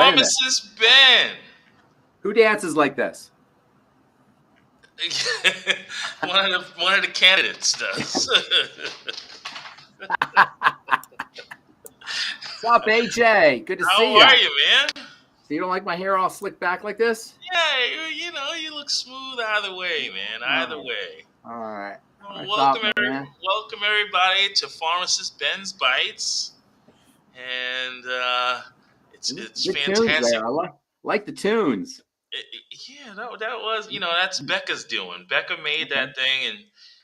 wait a minute. Pharmacist Ben. Who dances like this? one of the candidates does. What's up, AJ? Good to see How you. are you, man? So you don't like my hair all slicked back like this? Yeah, you look smooth either way, man. Either way. All right. Well, I thought, man. welcome everybody to Pharmacist Ben's Bites, and it's Good tunes fantastic. there. I like the tunes. Yeah, that was that's Becca's doing. Becca made that thing, and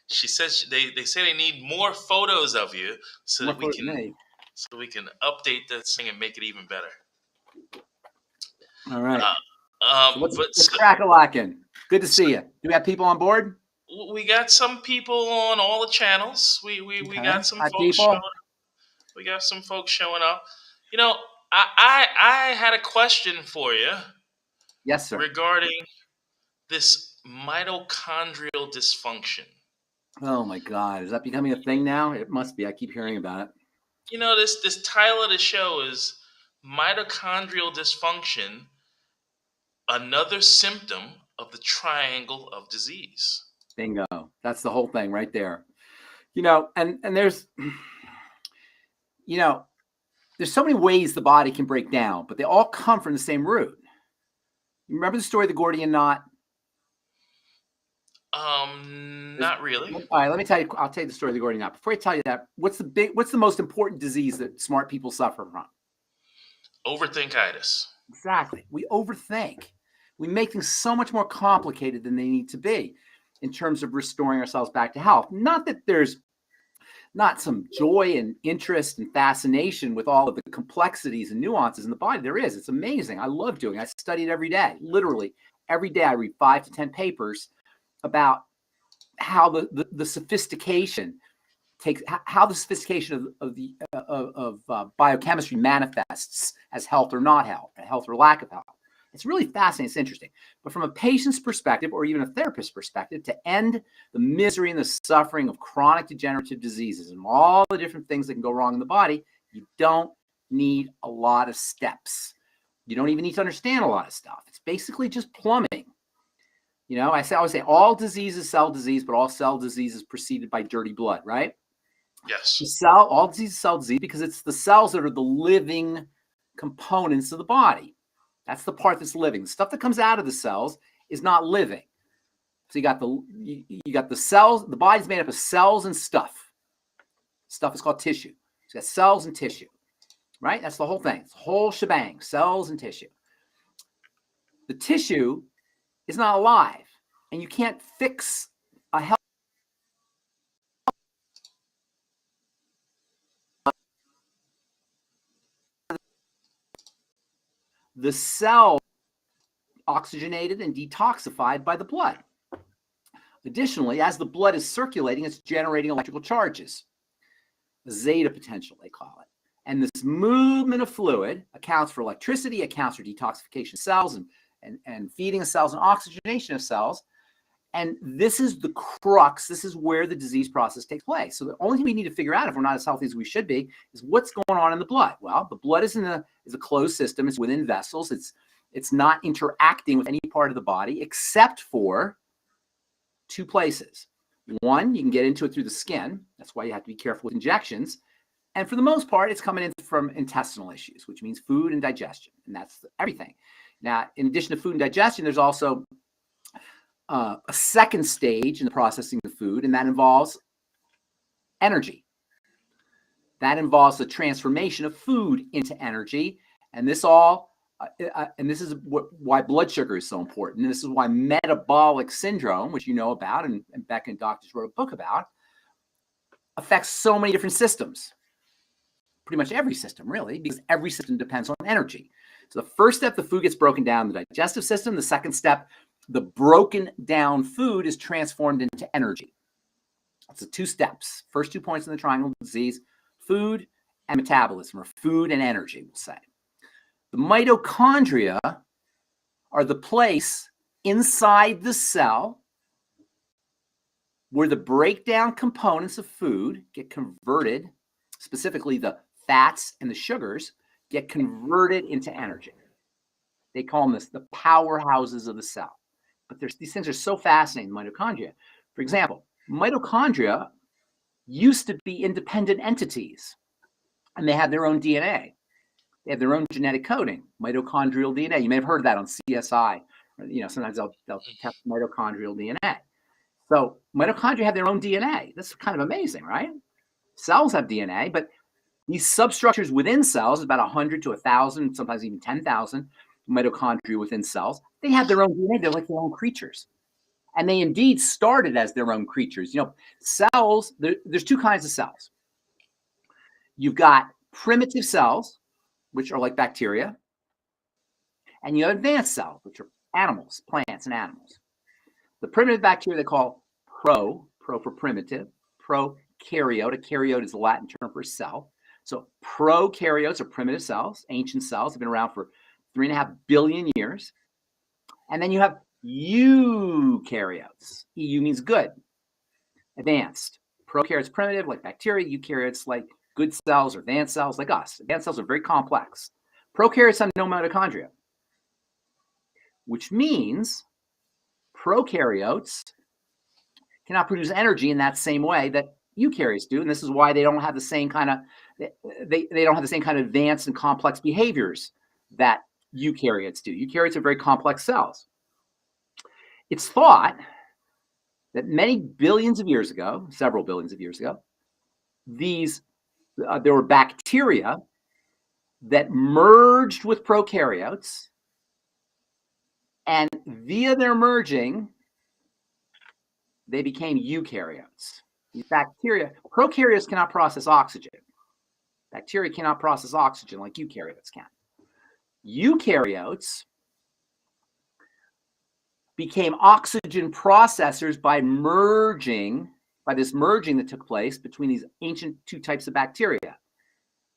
she says they say they need more photos of you so that we can update this thing and make it even better. All right. So But let's crack-a-lackin'. Good to see you. Do we have people on board? We got some people on all the channels. We got some folks people. showing up. We got some folks showing up. I had a question for you. Yes, sir. Regarding this mitochondrial dysfunction. Oh my God, is that becoming a thing now? It must be. I keep hearing about it. This title of the show is Mitochondrial Dysfunction, Another Symptom of the Triangle of Disease. Bingo. That's the whole thing right there. And there's, there's so many ways the body can break down, but they all come from the same root. You remember the story of the Gordian knot? Not really. All right, let me tell you. I'll tell you the story of the Gordian knot. Before I tell you that, what's the most important disease that smart people suffer from? Overthinkitis. Exactly. We overthink. We make things so much more complicated than they need to be in terms of restoring ourselves back to health. Not that there's not some joy and interest and fascination with all of the complexities and nuances in the body. There is. It's amazing. I love doing it. I study it every day. Literally, every day I read 5 to 10 papers about how the sophistication of biochemistry manifests as health or not health, health or lack of health. It's really fascinating. It's interesting. But from a patient's perspective, or even a therapist's perspective, to end the misery and the suffering of chronic degenerative diseases and all the different things that can go wrong in the body, you don't need a lot of steps. You don't even need to understand a lot of stuff. It's basically just plumbing. I always say all disease is cell disease, but all cell disease is preceded by dirty blood, right? Yes. All disease is cell disease because it's the cells that are the living components of the body. That's the part that's living. The stuff that comes out of the cells is not living. So you got the cells. The body's made up of cells and stuff. Stuff is called tissue. So you got cells and tissue, right? That's the whole thing. It's the whole shebang, cells and tissue. The tissue is not alive, and you can't fix a health. The cell oxygenated and detoxified by the blood. Additionally, as the blood is circulating, it's generating electrical charges, a zeta potential, they call it. And this movement of fluid accounts for electricity, accounts for detoxification of cells and feeding of cells and oxygenation of cells. And this is the crux. This is where the disease process takes place. So the only thing we need to figure out if we're not as healthy as we should be is what's going on in the blood. Well, the blood is a closed system. It's within vessels. It's not interacting with any part of the body except for 2 places. One, you can get into it through the skin. That's why you have to be careful with injections. And for the most part, it's coming in from intestinal issues, which means food and digestion. And that's everything. Now, in addition to food and digestion, there's also a second stage in the processing of food, and that involves energy. That involves the transformation of food into energy. And this is why blood sugar is so important. And this is why metabolic syndrome, which you know about, and Becca and doctors wrote a book about, affects so many different systems. Pretty much every system, really, because every system depends on energy. So the first step, the food gets broken down in the digestive system. The second step, the broken down food is transformed into energy. That's the 2 steps. First 2 points in the triangle of disease, food and metabolism, or food and energy, we'll say. The mitochondria are the place inside the cell where the breakdown components of food get converted, specifically the fats and the sugars, get converted into energy. They call them the powerhouses of the cell. But these things are so fascinating, mitochondria. For example, mitochondria used to be independent entities, and they had their own DNA. They have their own genetic coding, mitochondrial DNA. You may have heard that on CSI. Sometimes they'll test mitochondrial DNA. So mitochondria have their own DNA. That's kind of amazing, right? Cells have DNA, but these substructures within cells, about 100 to 1,000, sometimes even 10,000 mitochondria within cells, they have their own DNA. They're like their own creatures. And they indeed started as their own creatures. Cells, there's two kinds of cells. You've got primitive cells, which are like bacteria, and you have advanced cells, which are animals, plants and animals. The primitive bacteria they call pro for primitive, prokaryote. A karyote is the Latin term for cell. So prokaryotes are primitive cells, ancient cells, have been around for 3.5 billion years. And then you have eukaryotes. EU means good, advanced. Prokaryotes primitive, like bacteria. Eukaryotes like good cells or advanced cells like us. Advanced cells are very complex. Prokaryotes have no mitochondria, which means prokaryotes cannot produce energy in that same way that eukaryotes do, and this is why they don't have the same kind of they don't have the same kind of advanced and complex behaviors that eukaryotes do. Eukaryotes are very complex cells. It's thought that many billions of years ago, several billions of years ago, there were bacteria that merged with prokaryotes, and via their merging, they became eukaryotes. These bacteria, prokaryotes cannot process oxygen. Bacteria cannot process oxygen like eukaryotes can. Eukaryotes became oxygen processors by this merging that took place between these ancient two types of bacteria.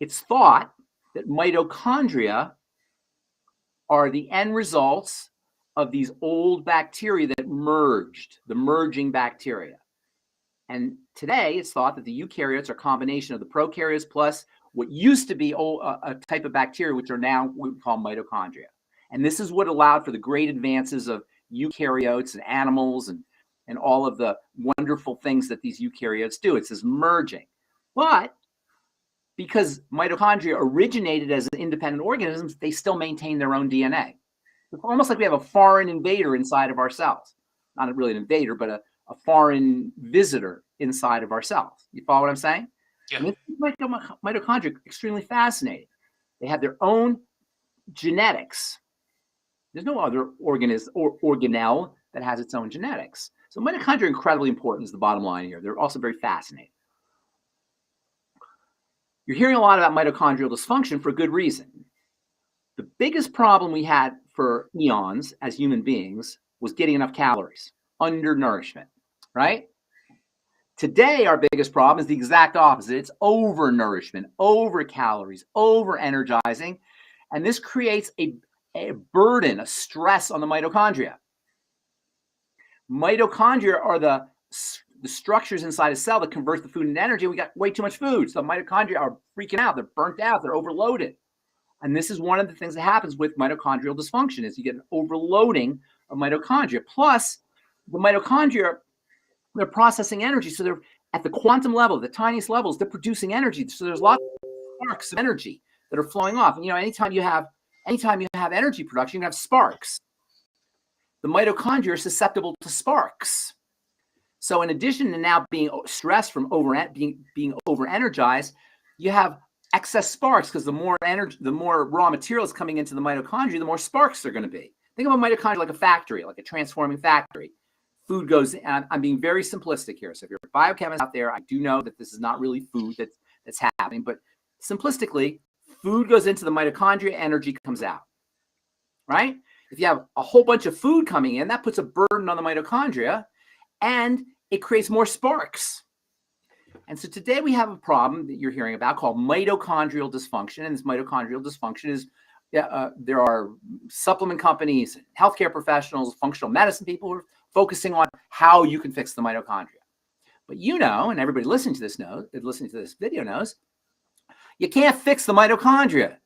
It's thought that mitochondria are the end results of these old bacteria that merged, the merging bacteria. And today it's thought that the eukaryotes are a combination of the prokaryotes plus what used to be a type of bacteria, which are now what we call mitochondria. And this is what allowed for the great advances of eukaryotes and animals and all of the wonderful things that these eukaryotes do. It's this merging. But because mitochondria originated as independent organisms, they still maintain their own DNA. It's almost like we have a foreign invader inside of our cells. Not really an invader, but a foreign visitor inside of our cells. You follow what I'm saying? Yeah. And this makes mitochondria extremely fascinating. They have their own genetics. There's no other organism or organelle that has its own genetics. So mitochondria are incredibly important is the bottom line here. They're also very fascinating. You're hearing a lot about mitochondrial dysfunction for good reason. The biggest problem we had for eons as human beings was getting enough calories, undernourishment, right? Today, our biggest problem is the exact opposite. It's overnourishment, over calories, over energizing. And this creates a burden, a stress on the mitochondria. Mitochondria are the structures inside a cell that convert the food into energy. We got way too much food. So mitochondria are freaking out. They're burnt out. They're overloaded. And this is one of the things that happens with mitochondrial dysfunction is you get an overloading of mitochondria. Plus, the mitochondria, they're processing energy. So they're at the quantum level, the tiniest levels, they're producing energy. So there's lots of sparks of energy that are flowing off. And, anytime you have energy production, you have sparks. The mitochondria are susceptible to sparks. So in addition to now being stressed from being over-energized, you have excess sparks because the more energy, the more raw materials coming into the mitochondria, the more sparks they're going to be. Think of a mitochondria like a factory, like a transforming factory. Food goes, and I'm being very simplistic here. So if you're a biochemist out there, I do know that this is not really food that's happening, but simplistically, food goes into the mitochondria, energy comes out, right? If you have a whole bunch of food coming in, that puts a burden on the mitochondria, and it creates more sparks. And so today we have a problem that you're hearing about called mitochondrial dysfunction. And this mitochondrial dysfunction is, there are supplement companies, healthcare professionals, functional medicine people who are focusing on how you can fix the mitochondria. But and everybody listening to this video knows, you can't fix the mitochondria.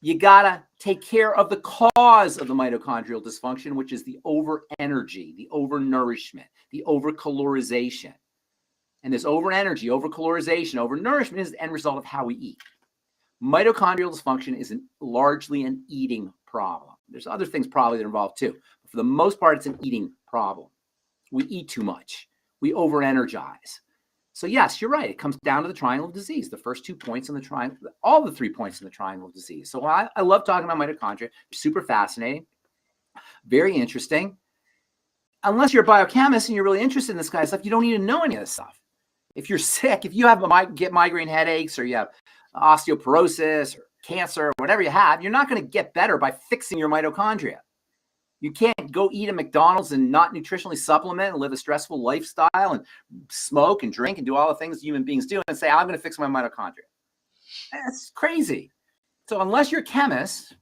You got to take care of the cause of the mitochondrial dysfunction, which is the over-energy, the over-nourishment, the over-calorization. And this over-energy, over-calorization, over-nourishment is the end result of how we eat. Mitochondrial dysfunction is largely an eating problem. There's other things probably that are involved too. But for the most part, it's an eating problem. We eat too much. We over-energize. So yes, you're right. It comes down to the triangle of disease, the first 2 points in the triangle, all the 3 points in the triangle of disease. So I love talking about mitochondria. Super fascinating, very interesting. Unless you're a biochemist and you're really interested in this kind of stuff, you don't need to know any of this stuff. If you're sick, if you get migraine headaches, or you have osteoporosis or cancer or whatever you have, you're not going to get better by fixing your mitochondria. You can't go eat at McDonald's and not nutritionally supplement and live a stressful lifestyle and smoke and drink and do all the things human beings do and say, I'm going to fix my mitochondria. That's crazy. So unless you're a chemist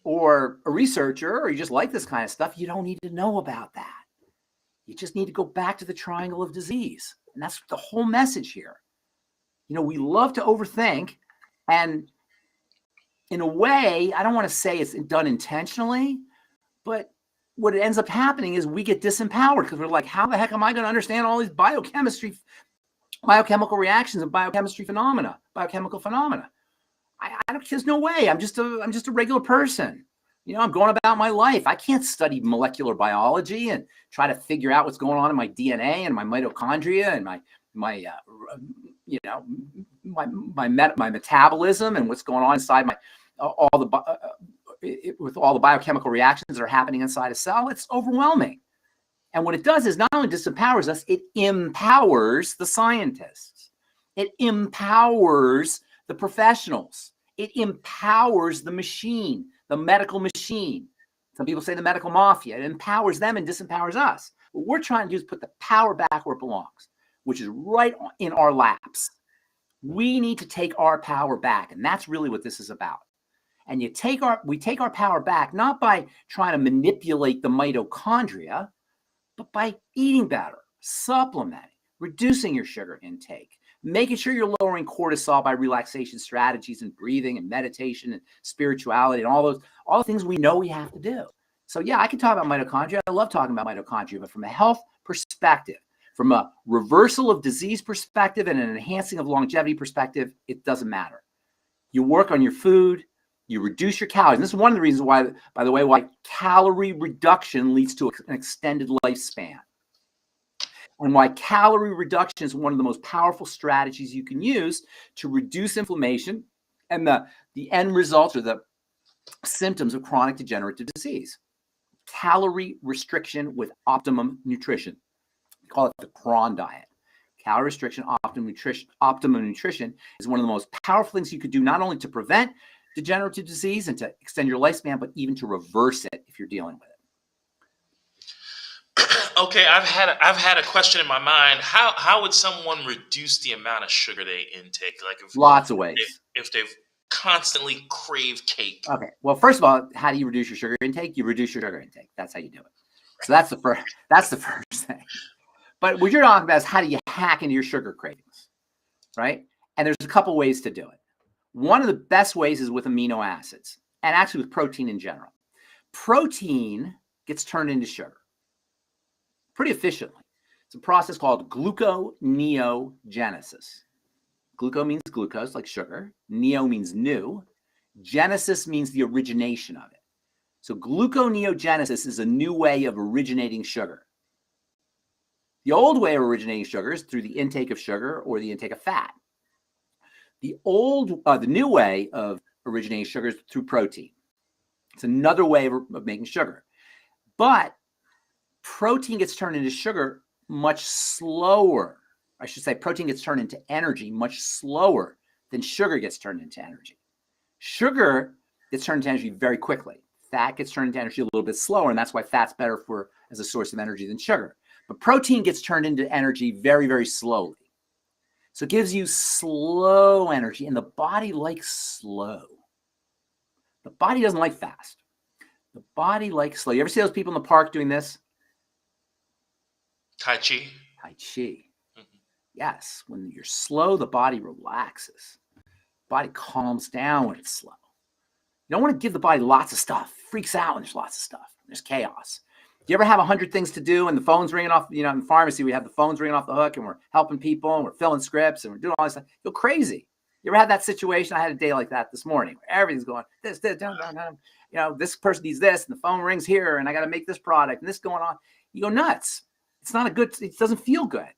or a researcher, or you just like this kind of stuff, you don't need to know about that. You just need to go back to the triangle of disease. And that's the whole message here. You know, we love to overthink, and in a way, I don't want to say it's done intentionally, but what ends up happening is we get disempowered because we're like, how the heck am I going to understand all these biochemical reactions and biochemical phenomena? There's no way. I'm just a regular person. You know, I'm going about my life. I can't study molecular biology and try to figure out what's going on in my DNA and my mitochondria and my metabolism and what's going on inside with all the biochemical reactions that are happening inside a cell. It's overwhelming. And what it does is not only disempowers us, it empowers the scientists. It empowers the professionals. It empowers the machine, the medical machine. Some people say the medical mafia. It empowers them and disempowers us. What we're trying to do is put the power back where it belongs, which is right in our laps. We need to take our power back, and that's really what this is about. And we take our power back not by trying to manipulate the mitochondria, but by eating better, supplementing, reducing your sugar intake, making sure you're lowering cortisol by relaxation strategies and breathing and meditation and spirituality and all the things we know we have to do. So yeah, I can talk about mitochondria. I love talking about mitochondria, but from a health perspective, from a reversal of disease perspective and an enhancing of longevity perspective, it doesn't matter. You work on your food, you reduce your calories. And this is one of the reasons why, by the way, why calorie reduction leads to an extended lifespan. And why calorie reduction is one of the most powerful strategies you can use to reduce inflammation and the end results or the symptoms of chronic degenerative disease. Calorie restriction with optimum nutrition. We call it the Cron diet. Calorie restriction, optimum nutrition is one of the most powerful things you could do, not only to prevent degenerative disease and to extend your lifespan, but even to reverse it if you're dealing with it. Okay, I've had a question in my mind. How would someone reduce the amount of sugar they intake? Like lots of ways. If they've constantly crave cake. Okay. Well, first of all, how do you reduce your sugar intake? You reduce your sugar intake. That's how you do it. So that's the first thing. But what you're talking about is how do you hack into your sugar cravings, right? And there's a couple ways to do it. One of the best ways is with amino acids, and actually with protein in general. Protein gets turned into sugar pretty efficiently. It's a process called gluconeogenesis. Gluco means glucose, like sugar. Neo means new. Genesis means the origination of it. So gluconeogenesis is a new way of originating sugar. The old way of originating sugar is through the intake of sugar or the intake of fat. The new way of originating sugar is through protein. It's another way of making sugar. But protein gets turned into sugar much slower. I should say protein gets turned into energy much slower than sugar gets turned into energy. Sugar gets turned into energy very quickly. Fat gets turned into energy a little bit slower, and that's why fat's better as a source of energy than sugar. But protein gets turned into energy very, very slowly. So it gives you slow energy, and the body likes slow. The body doesn't like fast. The body likes slow. You ever see those people in the park doing this? Tai Chi. Tai Chi. Mm-hmm. Yes. When you're slow, the body relaxes. The body calms down when it's slow. You don't want to give the body lots of stuff. It freaks out when there's lots of stuff. There's chaos. Do you ever have 100 things to do and the phone's ringing off? You know, in the pharmacy, we have the phones ringing off the hook and we're helping people and we're filling scripts and we're doing all this stuff. You go crazy. You ever had that situation? I had a day like that this morning where everything's going, this, dun, dun, dun. You know, this person needs this and the phone rings here and I got to make this product and this going on. You go nuts. It's not a good, it doesn't feel good.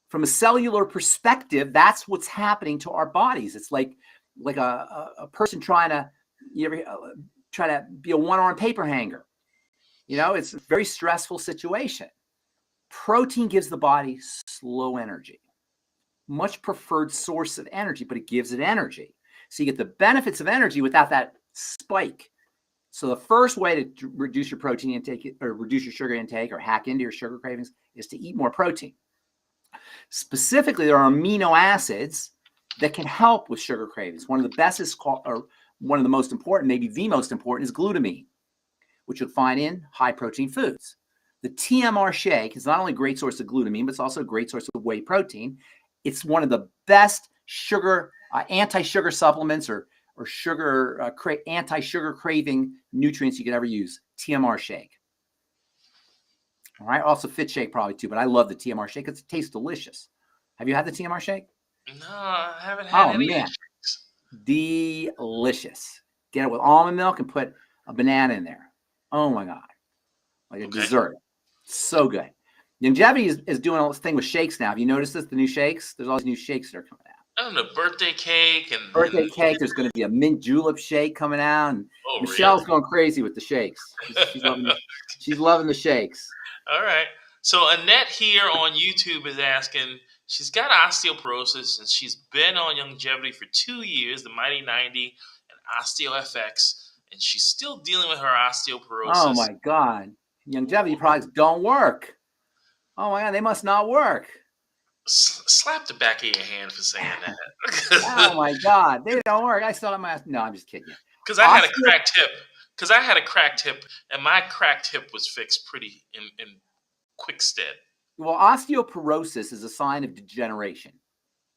From a cellular perspective, that's what's happening to our bodies. It's like a person trying to, you ever try to be a one-armed paper hanger. You know, it's a very stressful situation. Protein gives the body slow energy, much preferred source of energy, but it gives it energy. So you get the benefits of energy without that spike. So the first way to reduce your protein intake or reduce your sugar intake or hack into your sugar cravings is to eat more protein. Specifically, there are amino acids that can help with sugar cravings. One of the best is called, or one of the most important, maybe the most important, is glutamine, which you'll find in high protein foods. The TMR shake is not only a great source of glutamine, but it's also a great source of whey protein. It's one of the best sugar, anti-sugar supplements or sugar anti-sugar craving nutrients you could ever use. TMR shake. All right. Also Fit Shake probably too, but I love the TMR shake because it tastes delicious. Have you had the TMR shake? No, I haven't had any. Man. Delicious. Get it with almond milk and put a banana in there. Oh my God. Like a dessert. So good. Longevity is doing all this thing with shakes now. Have you noticed this? The new shakes? There's all these new shakes that are coming out. I don't know, birthday cake and cake. There's going to be a mint julep shake coming out. And Michelle's going crazy with the shakes. She's loving the shakes. All right. So Annette here on YouTube is asking, she's got osteoporosis and she's been on longevity for 2 years, the Mighty 90 and OsteoFX, and she's still dealing with her osteoporosis. Oh my God. Longevity products don't work. Oh my God, they must not work. Slap the back of your hand for saying that. Oh my God, they don't work. I still have my. No, I'm just kidding you. Because I had a cracked hip. And my cracked hip was fixed pretty in quick stead. Well, osteoporosis is a sign of degeneration.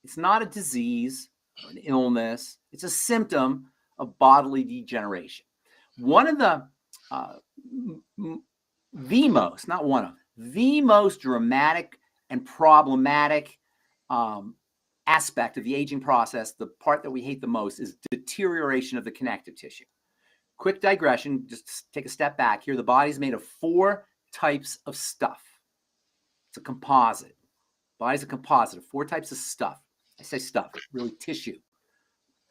It's not a disease or an illness. It's a symptom of bodily degeneration. One of the most dramatic and problematic aspect of the aging process, the part that we hate the most, is deterioration of the connective tissue. Quick digression, just take a step back here. The body's made of 4 types of stuff. It's a composite. Body's a composite of 4 types of stuff. I say stuff, really tissue.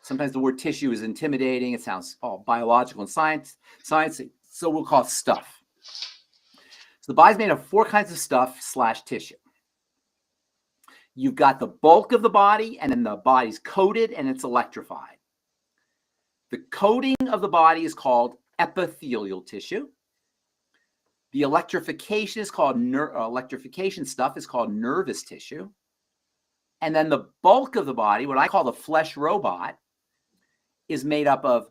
Sometimes the word tissue is intimidating. It sounds all biological and science, so we'll call it stuff. So the body's made of 4 kinds of stuff / tissue. You've got the bulk of the body, and then the body's coated and it's electrified. The coating of the body is called epithelial tissue. The electrification is called electrification stuff is called nervous tissue. And then the bulk of the body, what I call the flesh robot, is made up of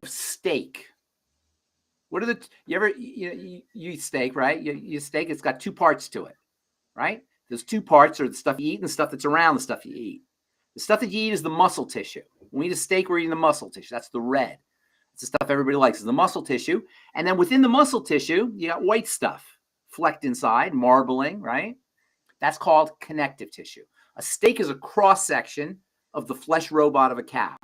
steak. What are you eat steak, right? You eat steak, it's got 2 parts to it, right? Those 2 parts are the stuff you eat and the stuff that's around the stuff you eat. The stuff that you eat is the muscle tissue. When we eat a steak, we're eating the muscle tissue. That's the red. It's the stuff everybody likes, is the muscle tissue. And then within the muscle tissue, you got white stuff flecked inside, marbling, right? That's called connective tissue. A steak is a cross-section of the flesh robot of a cow.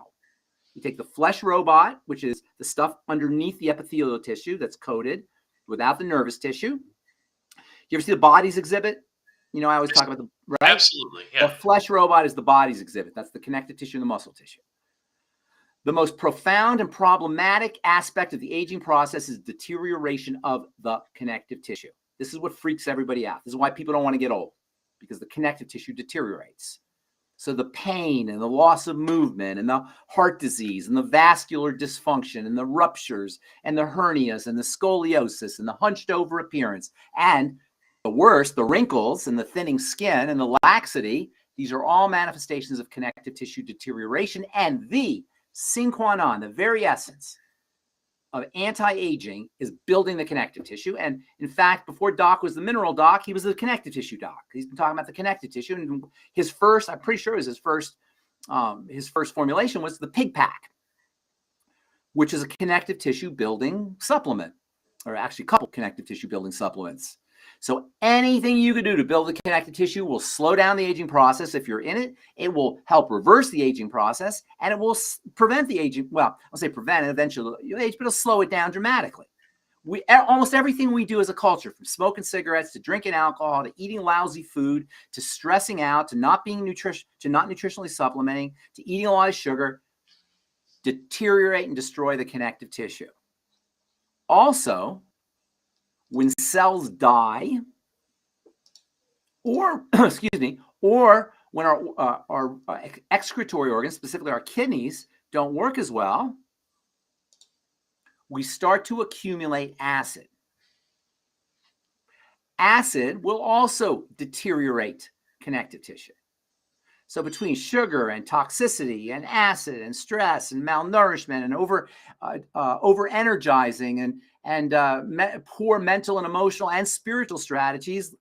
You take the flesh robot, which is the stuff underneath the epithelial tissue that's coated without the nervous tissue. You ever see the body's exhibit? You know, I always talk about the, right? Absolutely, yeah. The flesh robot is the body's exhibit. That's the connective tissue and the muscle tissue. The most profound and problematic aspect of the aging process is deterioration of the connective tissue. This is what freaks everybody out. This is why people don't want to get old, because the connective tissue deteriorates. So the pain and the loss of movement and the heart disease and the vascular dysfunction and the ruptures and the hernias and the scoliosis and the hunched over appearance and the worst, the wrinkles and the thinning skin and the laxity, these are all manifestations of connective tissue deterioration. And the sine qua non, the very essence of anti-aging, is building the connective tissue. And in fact, before Doc was the mineral doc, he was the connective tissue doc. He's been talking about the connective tissue. And his first, I'm pretty sure it was his first formulation was the pig pack. which is a connective tissue building supplement, or actually a couple connective tissue building supplements. So anything you can do to build the connective tissue will slow down the aging process. If you're in it, it will help reverse the aging process, and it will prevent the aging. Well, I'll say prevent it. Eventually you'll age, but it'll slow it down dramatically. Almost everything we do as a culture, from smoking cigarettes to drinking alcohol to eating lousy food to stressing out to not being not nutritionally supplementing to eating a lot of sugar, deteriorate and destroy the connective tissue. Also, when cells die, or excuse me, or when our excretory organs, specifically our kidneys, don't work as well, we start to accumulate acid. Acid will also deteriorate connective tissue. So between sugar and toxicity and acid and stress and malnourishment and over-energizing and poor mental and emotional and spiritual strategies,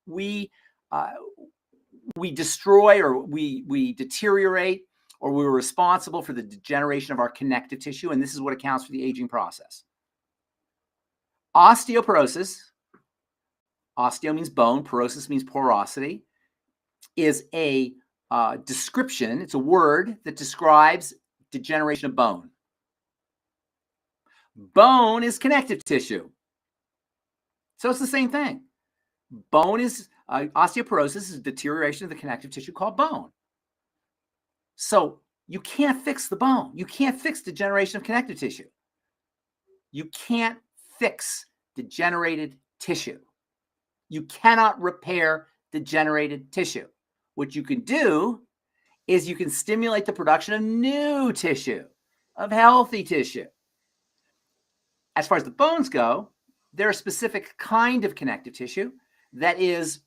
we destroy, or we deteriorate, or we're responsible for the degeneration of our connective tissue, and this is what accounts for the aging process. Osteoporosis, osteo means bone, porosis means porosity, is a description, it's a word that describes degeneration of bone. Bone is connective tissue. So it's the same thing. Bone is, osteoporosis is deterioration of the connective tissue called bone. So you can't fix the bone. You can't fix degeneration of connective tissue. You can't fix degenerated tissue. You cannot repair degenerated tissue. What you can do is you can stimulate the production of new tissue, of healthy tissue. As far as the bones go, they're a specific kind of connective tissue that is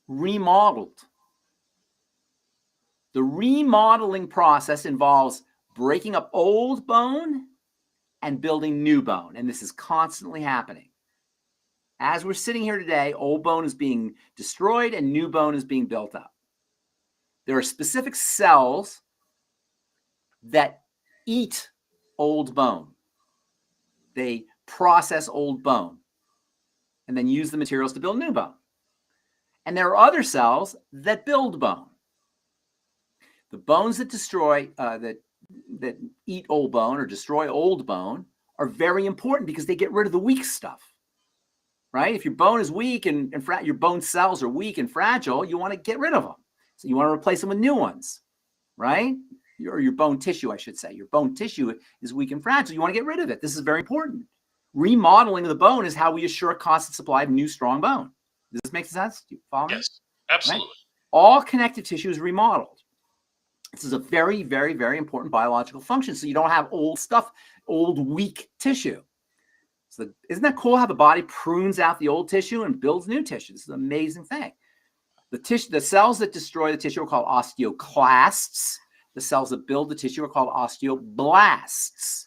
remodeled. The remodeling process involves breaking up old bone and building new bone, and this is constantly happening. As we're sitting here today, old bone is being destroyed and new bone is being built up. There are specific cells that eat old bone. They process old bone and then use the materials to build new bone. And there are other cells that build bone. The bones that destroy, that eat old bone or destroy old bone are very important because they get rid of the weak stuff. Right? If your bone is weak and your bone cells are weak and fragile, you want to get rid of them. So you want to replace them with new ones, right? Your bone tissue, I should say. Your bone tissue is weak and fragile. You want to get rid of it. This is very important. Remodeling of the bone is how we assure a constant supply of new, strong bone. Does this make sense? Do you follow me? Yes, absolutely. Right? All connective tissue is remodeled. This is a very, very, very important biological function. So you don't have old stuff, old, weak tissue. So isn't that cool how the body prunes out the old tissue and builds new tissue? This is an amazing thing. The cells that destroy the tissue are called osteoclasts. The cells that build the tissue are called osteoblasts.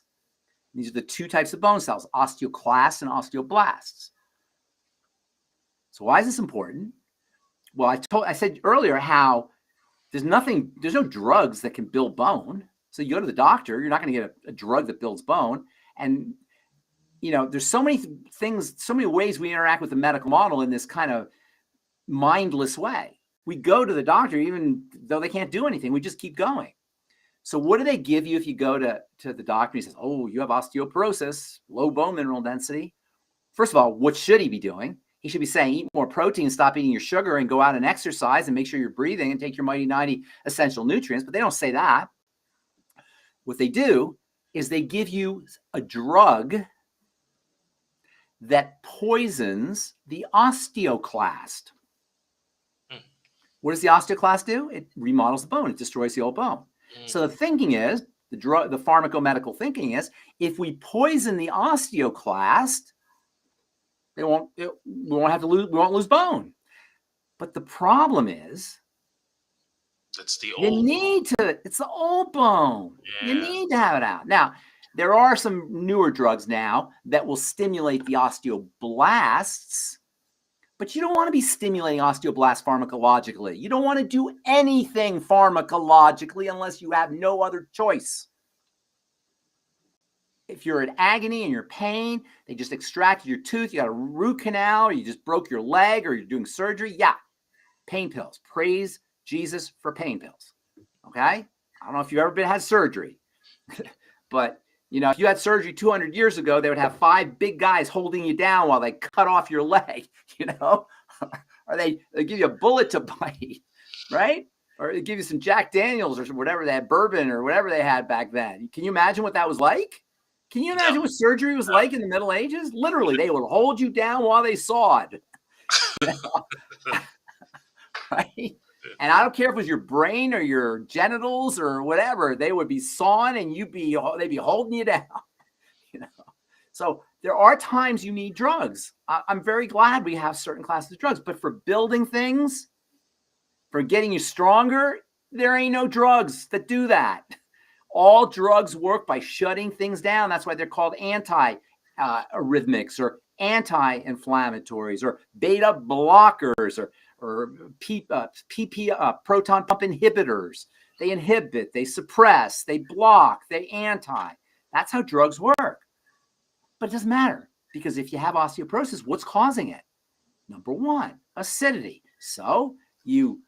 These are the two types of bone cells, osteoclasts and osteoblasts. So why is this important? Well, I said earlier how there's no drugs that can build bone. So you go to the doctor, you're not going to get a drug that builds bone. And there's so many things, so many ways we interact with the medical model in this kind of mindless way. We go to the doctor even though they can't do anything. We just keep going. So what do they give you if you go to the doctor and he says, oh, you have osteoporosis, low bone mineral density? First of all, what should he be doing? He should be saying, eat more protein, stop eating your sugar, and go out and exercise and make sure you're breathing and take your Mighty 90 essential nutrients. But they don't say that. What they do is they give you a drug that poisons the osteoclast. What does the osteoclast do? It remodels the bone. It destroys the old bone. So the thinking is, the pharmacomedical thinking is, if we poison the osteoclast, we won't lose bone. But the problem is, it's the old. It's the old bone. Yeah. You need to have it out. Now, there are some newer drugs now that will stimulate the osteoblasts, but you don't want to be stimulating osteoblasts pharmacologically. You don't want to do anything pharmacologically unless you have no other choice. if you're in agony and you're in pain, they just extracted your tooth, you got a root canal, or you just broke your leg, or you're doing surgery. Yeah, pain pills. Praise Jesus for pain pills. Okay? I don't know if you've ever had surgery, but if you had surgery 200 years ago, they would have 5 big guys holding you down while they cut off your leg, or they give you a bullet to bite, right? Or they give you some Jack Daniels or whatever they had, bourbon or whatever they had back then. Can you imagine what that was like? Can you imagine what surgery was like in the Middle Ages? Literally, they would hold you down while they sawed. Right? And I don't care if it was your brain or your genitals or whatever, they would be sawing and they'd be holding you down. So there are times you need drugs. I'm very glad we have certain classes of drugs, but for building things, for getting you stronger, there ain't no drugs that do that. All drugs work by shutting things down. That's why they're called anti-arrhythmics or anti-inflammatories or beta blockers or proton pump inhibitors. They inhibit, they suppress, they block, they anti. That's how drugs work. But it doesn't matter, because if you have osteoporosis, what's causing it? Number 1, acidity. So you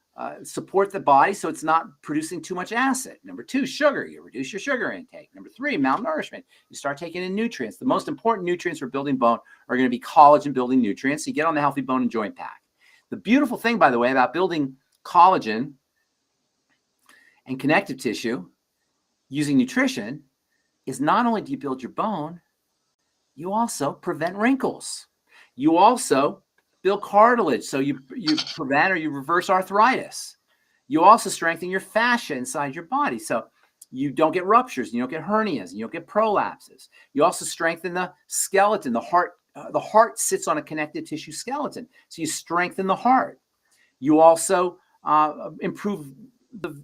support the body so it's not producing too much acid. Number 2, sugar. You reduce your sugar intake. Number 3, malnourishment. You start taking in nutrients. The most important nutrients for building bone are going to be collagen building nutrients. So you get on the Healthy Bone and Joint Pack. The beautiful thing, by the way, about building collagen and connective tissue using nutrition is not only do you build your bone, you also prevent wrinkles. You also build cartilage, so you prevent or you reverse arthritis. You also strengthen your fascia inside your body, so you don't get ruptures, you don't get hernias, and you don't get prolapses. You also strengthen the skeleton. The heart sits on a connective tissue skeleton, so you strengthen the heart. You also improve the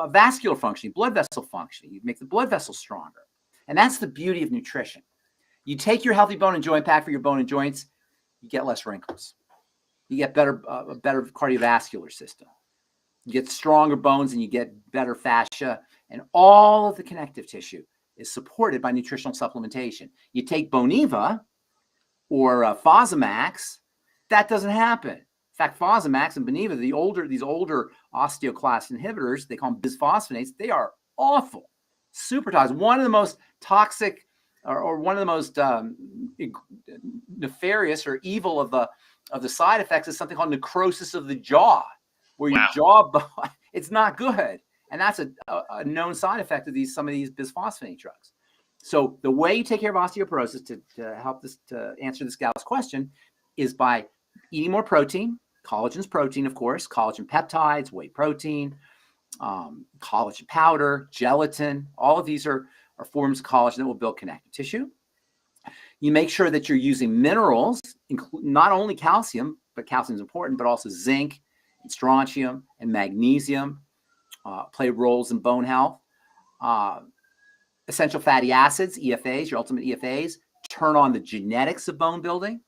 vascular functioning, blood vessel functioning. You make the blood vessels stronger, and that's the beauty of nutrition. You take your Healthy Bone and Joint Pack for your bone and joints, you get less wrinkles. You get a better cardiovascular system. You get stronger bones and you get better fascia. And all of the connective tissue is supported by nutritional supplementation. You take Boniva or Fosamax, that doesn't happen. In fact, Fosamax and Boniva, these older osteoclast inhibitors, they call them bisphosphonates, they are awful, super toxic. One of the most toxic or one of the most nefarious or evil of the side effects is something called necrosis of the jaw, where your jaw, it's not good. And that's a known side effect of some of these bisphosphonate drugs. So the way you take care of osteoporosis to help this, to answer this gal's question, is by eating more protein. Collagen's protein, of course, collagen peptides, whey protein, collagen powder, gelatin. All of these are forms of collagen that will build connective tissue. You make sure that you're using minerals, not only calcium, but calcium is important, but also zinc and strontium and magnesium play roles in bone health. Essential fatty acids, EFAs, your ultimate EFAs, turn on the genetics of bone building.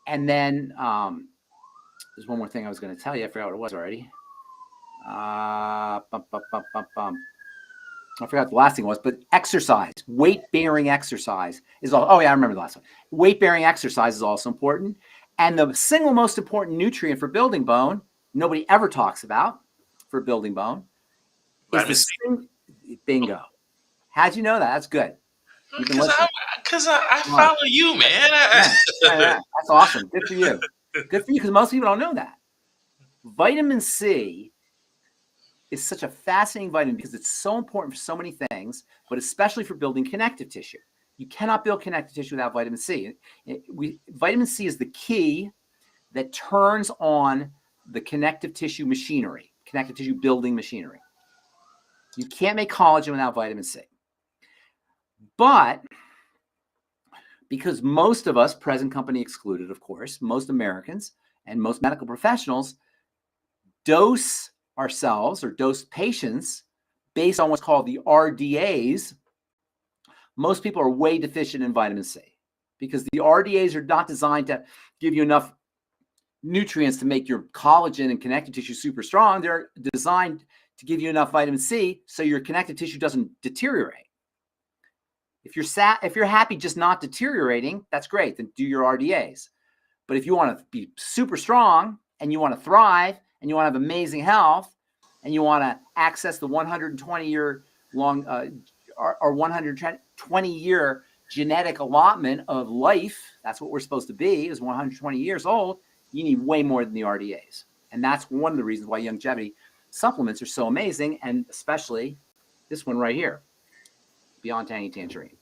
And then there's one more thing I was going to tell you. I forgot what it was already. I forgot what the last thing was, but exercise, weight-bearing exercise is all. Oh yeah, I remember the last one. Weight-bearing exercise is also important. And the single most important nutrient for building bone, nobody ever talks about for building bone, is the bingo. How'd you know that? That's good. Because I follow you, man. Yeah, that's awesome. Good for you. Good for you, because most people don't know that. Vitamin C is such a fascinating vitamin because it's so important for so many things, but especially for building connective tissue. You cannot build connective tissue without vitamin C. Vitamin C is the key that turns on the connective tissue machinery, connective tissue building machinery. You can't make collagen without vitamin C. But because most of us, present company excluded, of course, most Americans and most medical professionals dose ourselves or dose patients based on what's called the RDAs, most people are way deficient in vitamin C because the RDAs are not designed to give you enough nutrients to make your collagen and connective tissue super strong. They're designed to give you enough vitamin C so your connective tissue doesn't deteriorate. If you're happy just not deteriorating, that's great. Then do your RDAs. But if you want to be super strong and you want to thrive and you want to have amazing health and you want to access the 120-year long or 120-year genetic allotment of life, that's what we're supposed to be, is 120 years old, you need way more than the RDAs. And that's one of the reasons why longevity supplements are so amazing, and especially this one right here, Beyond Tangy Tangerine.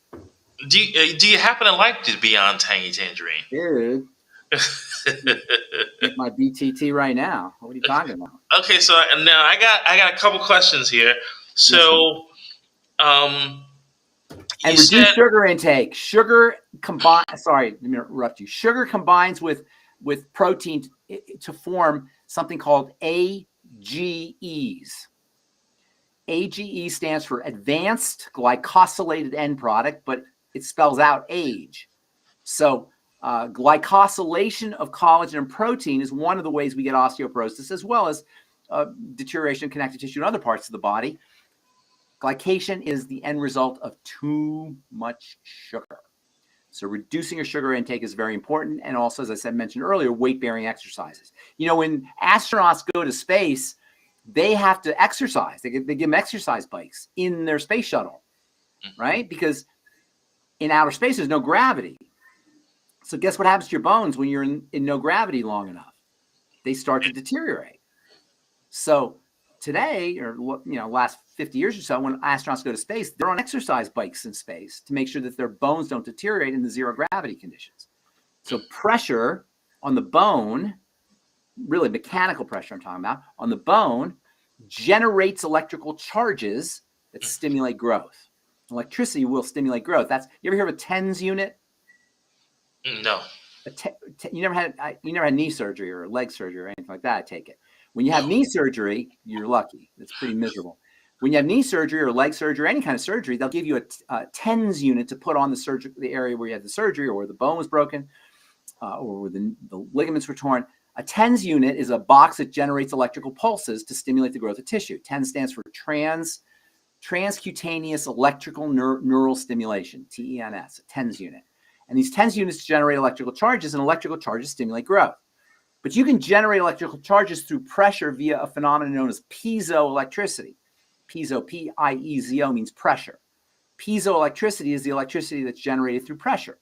Do you happen to like the Beyond Tangy Tangerine? Dude. Get my BTT right now. What are you talking about? Okay, so now I got a couple questions here. So, and reduce sugar intake. Sugar Sorry, let me interrupt you. Sugar combines with protein to form something called AGEs. AGE stands for advanced glycosylated end product, but it spells out age. So glycosylation of collagen and protein is one of the ways we get osteoporosis, as well as deterioration of connective tissue in other parts of the body. Glycation is the end result of too much sugar. So reducing your sugar intake is very important. And also, as I mentioned earlier, weight-bearing exercises. You know, when astronauts go to space, they have to exercise. They give them exercise bikes in their space shuttle, right? Because in outer space, there's no gravity. So guess what happens to your bones when you're in no gravity long enough? They start to deteriorate. So today, or last 50 years or so, when astronauts go to space, they're on exercise bikes in space to make sure that their bones don't deteriorate in the zero gravity conditions. So pressure on the bone, really mechanical pressure I'm talking about, on the bone generates electrical charges that stimulate growth. Electricity will stimulate growth. You ever hear of a TENS unit? No. You never had knee surgery or leg surgery or anything like that, I take it. When you have knee surgery, you're lucky. It's pretty miserable. When you have knee surgery or leg surgery or any kind of surgery, they'll give you a TENS unit to put on the area where you had the surgery or where the bone was broken or where the ligaments were torn. A TENS unit is a box that generates electrical pulses to stimulate the growth of tissue. TENS stands for transcutaneous electrical neural stimulation, TENS, a TENS unit. And these TENS units generate electrical charges, and electrical charges stimulate growth. But you can generate electrical charges through pressure via a phenomenon known as piezoelectricity. Piezo, P-I-E-Z-O, means pressure. Piezoelectricity is the electricity that's generated through pressure.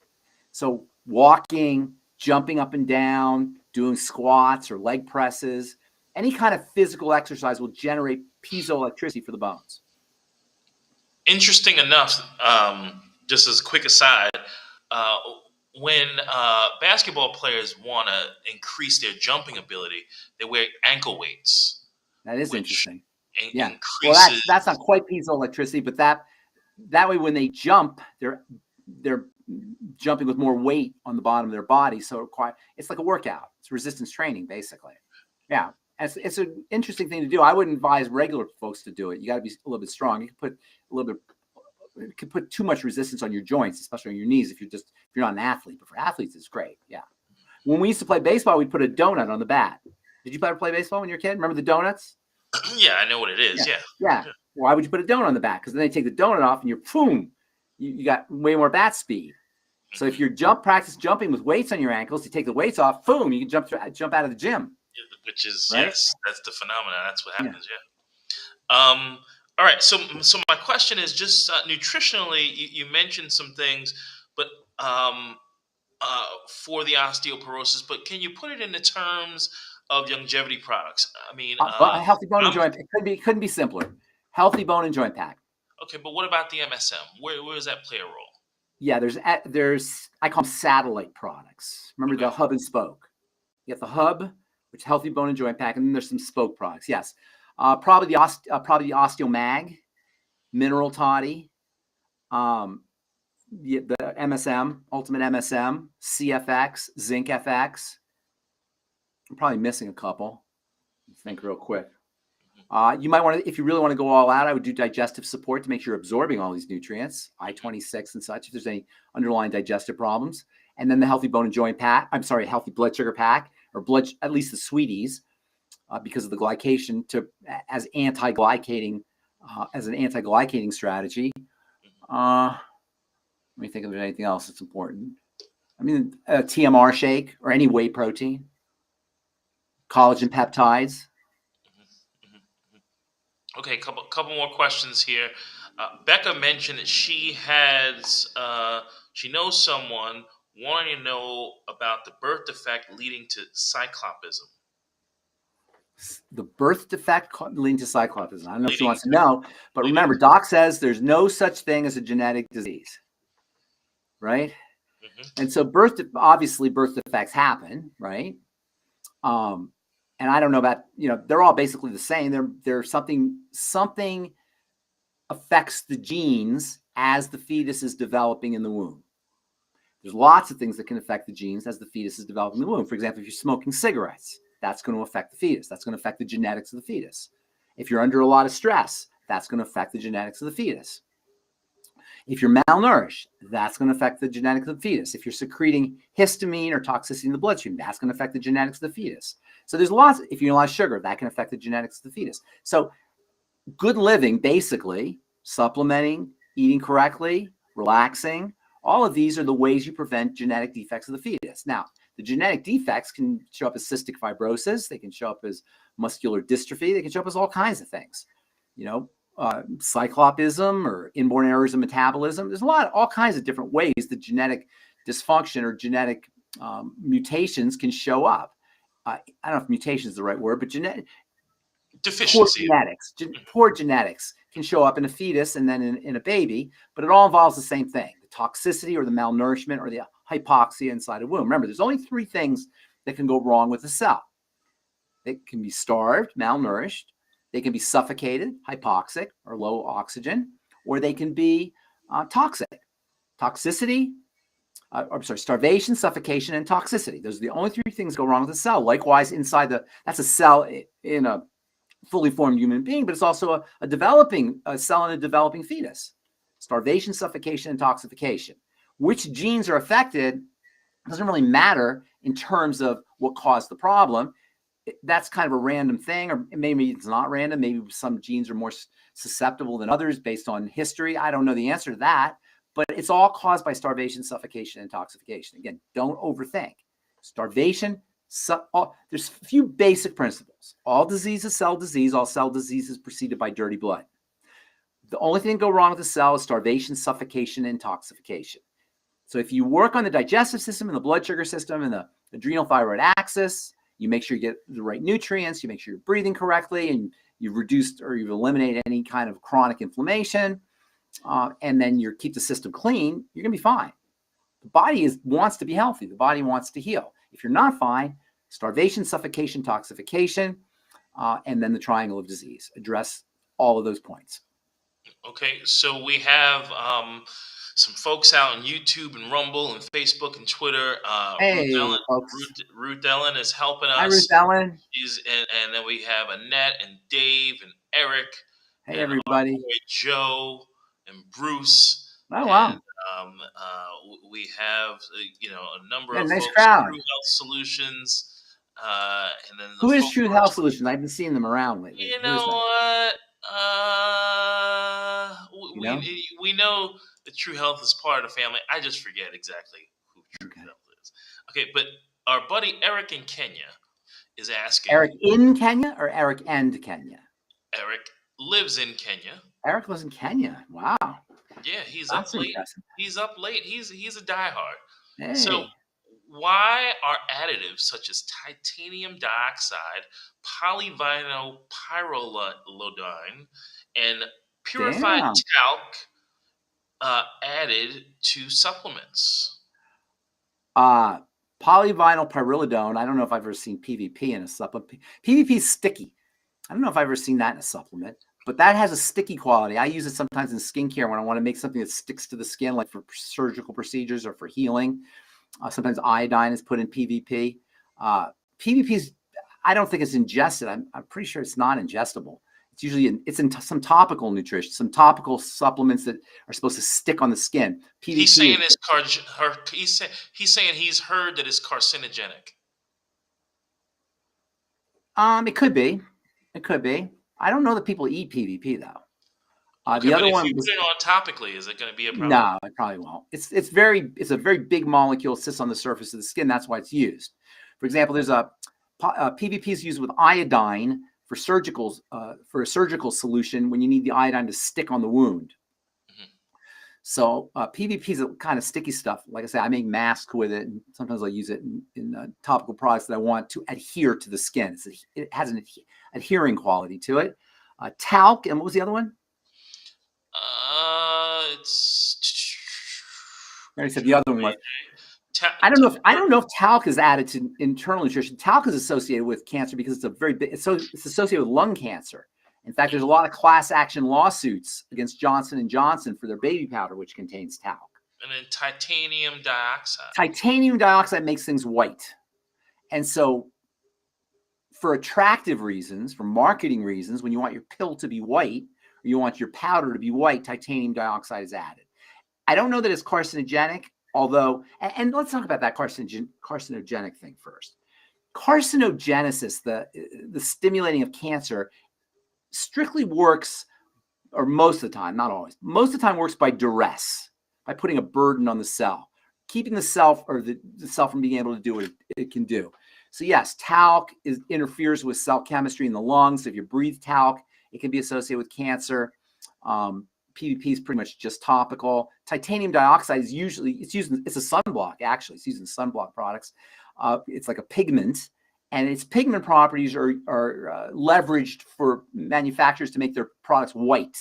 So walking, jumping up and down, doing squats or leg presses, any kind of physical exercise will generate piezoelectricity for the bones. Interesting enough, just as a quick aside, when basketball players want to increase their jumping ability, they wear ankle weights. That is interesting. Yeah. Increases... Well, that's not quite piezoelectricity, but that way when they jump, they're jumping with more weight on the bottom of their body. So it's like a workout. It's resistance training, basically. Yeah. It's an interesting thing to do. I wouldn't advise regular folks to do it. You got to be a little bit strong. You can put too much resistance on your joints, especially on your knees if you're not an athlete. But for athletes, it's great. Yeah. When we used to play baseball, we'd put a donut on the bat. Did you ever play baseball when you were a kid? Remember the donuts? Yeah, I know what it is. Yeah. Why would you put a donut on the bat? Because then they take the donut off and you got way more bat speed. So if you practice jumping with weights on your ankles, you take the weights off, boom, you can jump out of the gym. Which is, right? Yes, that's the phenomenon. That's what happens. Yeah. All right. So my question is just nutritionally, you mentioned some things, but for the osteoporosis, but can you put it into terms of longevity products? I mean, a healthy bone and joint. It couldn't be simpler. Healthy bone and joint pack. Okay, but what about the MSM? Where does that play a role? Yeah, there's I call them satellite products. Remember the hub and spoke. You have the hub, which is healthy bone and joint pack, and then there's some spoke products. Yes, probably the Osteomag, Mineral Toddy, the MSM, Ultimate MSM, CFX, Zinc FX. I'm probably missing a couple. Let's think real quick. You might want to, if you really want to go all out, I would do digestive support to make sure you're absorbing all these nutrients, I-26 and such, if there's any underlying digestive problems. And then the healthy bone and joint pack, healthy blood sugar pack, or at least the sweeties, because of the glycation as an anti-glycating strategy. Let me think if there's anything else that's important. I mean, a TMR shake or any whey protein, collagen peptides. Okay, couple more questions here. Becca mentioned that she knows someone wanting to know about the birth defect leading to cyclopism. The birth defect leading to cyclopism. I don't know if she wants to know, but leading remember, Doc says there's no such thing as a genetic disease, right? And so obviously birth defects happen, right? And I don't know about, they're all basically the same. There's something affects the genes as the fetus is developing in the womb. There's lots of things that can affect the genes as the fetus is developing in the womb. For example, if you're smoking cigarettes, that's going to affect the fetus. That's going to affect the genetics of the fetus. If you're under a lot of stress, that's going to affect the genetics of the fetus. If you're malnourished, that's going to affect the genetics of the fetus. If you're secreting histamine or toxicity in the bloodstream, that's going to affect the genetics of the fetus. So there's lots. If you eat a lot of sugar, that can affect the genetics of the fetus. So good living, basically, supplementing, eating correctly, relaxing, all of these are the ways you prevent genetic defects of the fetus. Now, the genetic defects can show up as cystic fibrosis. They can show up as muscular dystrophy. They can show up as all kinds of things. Cyclopism or inborn errors of metabolism. There's all kinds of different ways that genetic dysfunction or genetic mutations can show up. I don't know if mutation is the right word, but deficiency. Poor genetics can show up in a fetus and then in a baby, but it all involves the same thing: the toxicity or the malnourishment or the hypoxia inside a womb. Remember, there's only three things that can go wrong with a cell. It can be starved, malnourished. They can be suffocated, hypoxic or low oxygen, or they can be toxic. Starvation, suffocation, and toxicity. Those are the only three things that go wrong with a cell. Likewise, that's a cell in a fully formed human being, but it's also a cell in a developing fetus. Starvation, suffocation, and toxification. Which genes are affected doesn't really matter in terms of what caused the problem. That's kind of a random thing, or maybe it's not random. Maybe some genes are more susceptible than others based on history. I don't know the answer to that, but it's all caused by starvation, suffocation, and toxification. Again, don't overthink. Starvation, there's a few basic principles. All disease is cell disease. All cell disease is preceded by dirty blood. The only thing that go wrong with the cell is starvation, suffocation, and toxification. So if you work on the digestive system and the blood sugar system and the adrenal thyroid axis, you make sure you get the right nutrients, you make sure you're breathing correctly, and you've reduced or you've eliminated any kind of chronic inflammation, and then you keep the system clean, you're going to be fine. The body wants to be healthy. The body wants to heal. If you're not fine, starvation, suffocation, toxification, and then the triangle of disease. Address all of those points. Okay, so we have some folks out on YouTube and Rumble and Facebook and Twitter. Hey, Ruth Ellen is helping us. Hi, Ruth Ellen. And then we have Annette and Dave and Eric. Hey, everybody. Joe and Bruce. Oh, wow. And, we have a number of nice folks. Crowd. True Health Solutions. And then who is True Health Solutions? I've been seeing them around lately. You know what? We know that True Health is part of the family. I just forget exactly who True Health is. Okay, but our buddy Eric in Kenya is asking. Eric in Kenya or Eric and Kenya? Eric lives in Kenya. Eric lives in Kenya. Wow. Yeah, he's up late. Impressive. He's up late. He's a diehard. Hey. So why are additives such as titanium dioxide, polyvinyl pyrrolidine, and purified talc added to supplements? Polyvinyl pyrrolidone. I don't know if I've ever seen PVP in a supplement. PVP is sticky. I don't know if I've ever seen that in a supplement, but that has a sticky quality. I use it sometimes in skincare when I want to make something that sticks to the skin, like for surgical procedures or for healing. Sometimes iodine is put in PVP. PVP is, I don't think it's ingested. I'm pretty sure it's not ingestible. It's usually in some topical nutrition, some topical supplements that are supposed to stick on the skin. PVP he's saying he's saying he's heard that it's carcinogenic. It could be. It could be. I don't know that people eat PVP though. Okay, The but other if one you was, put it on topically, is it going to be a problem? no, it probably won't. It's a very big molecule, sits on the surface of the skin. That's why it's used. For example, there's a PVP is used with iodine for for a surgical solution when you need the iodine to stick on the wound. Mhm. So PVP is a kind of sticky stuff. Like I said, I make masks with it, and sometimes I use it in topical products that I want to adhere to the skin. It has an adhering quality to it. Talc, and what was the other one? It's. I already said the other one was. Ta- I ta- don't know if talc is added to internal nutrition. Talc is associated with cancer because it's a very big. It's associated with lung cancer. In fact, there's a lot of class action lawsuits against Johnson & Johnson for their baby powder, which contains talc. And then titanium dioxide. Titanium dioxide makes things white. And so for attractive reasons, for marketing reasons, when you want your pill to be white or you want your powder to be white, titanium dioxide is added. I don't know that it's carcinogenic, although, and let's talk about that carcinogenic thing first. Carcinogenesis, the stimulating of cancer, strictly works, or most of the time, not always, most of the time works by duress, by putting a burden on the cell, keeping the cell or the cell from being able to do what it can do. So yes, talc interferes with cell chemistry in the lungs. If you breathe talc, it can be associated with cancer. PVP is pretty much just topical. Titanium dioxide is it's a sunblock, actually. It's used in sunblock products. It's like a pigment, and its pigment properties are leveraged for manufacturers to make their products white.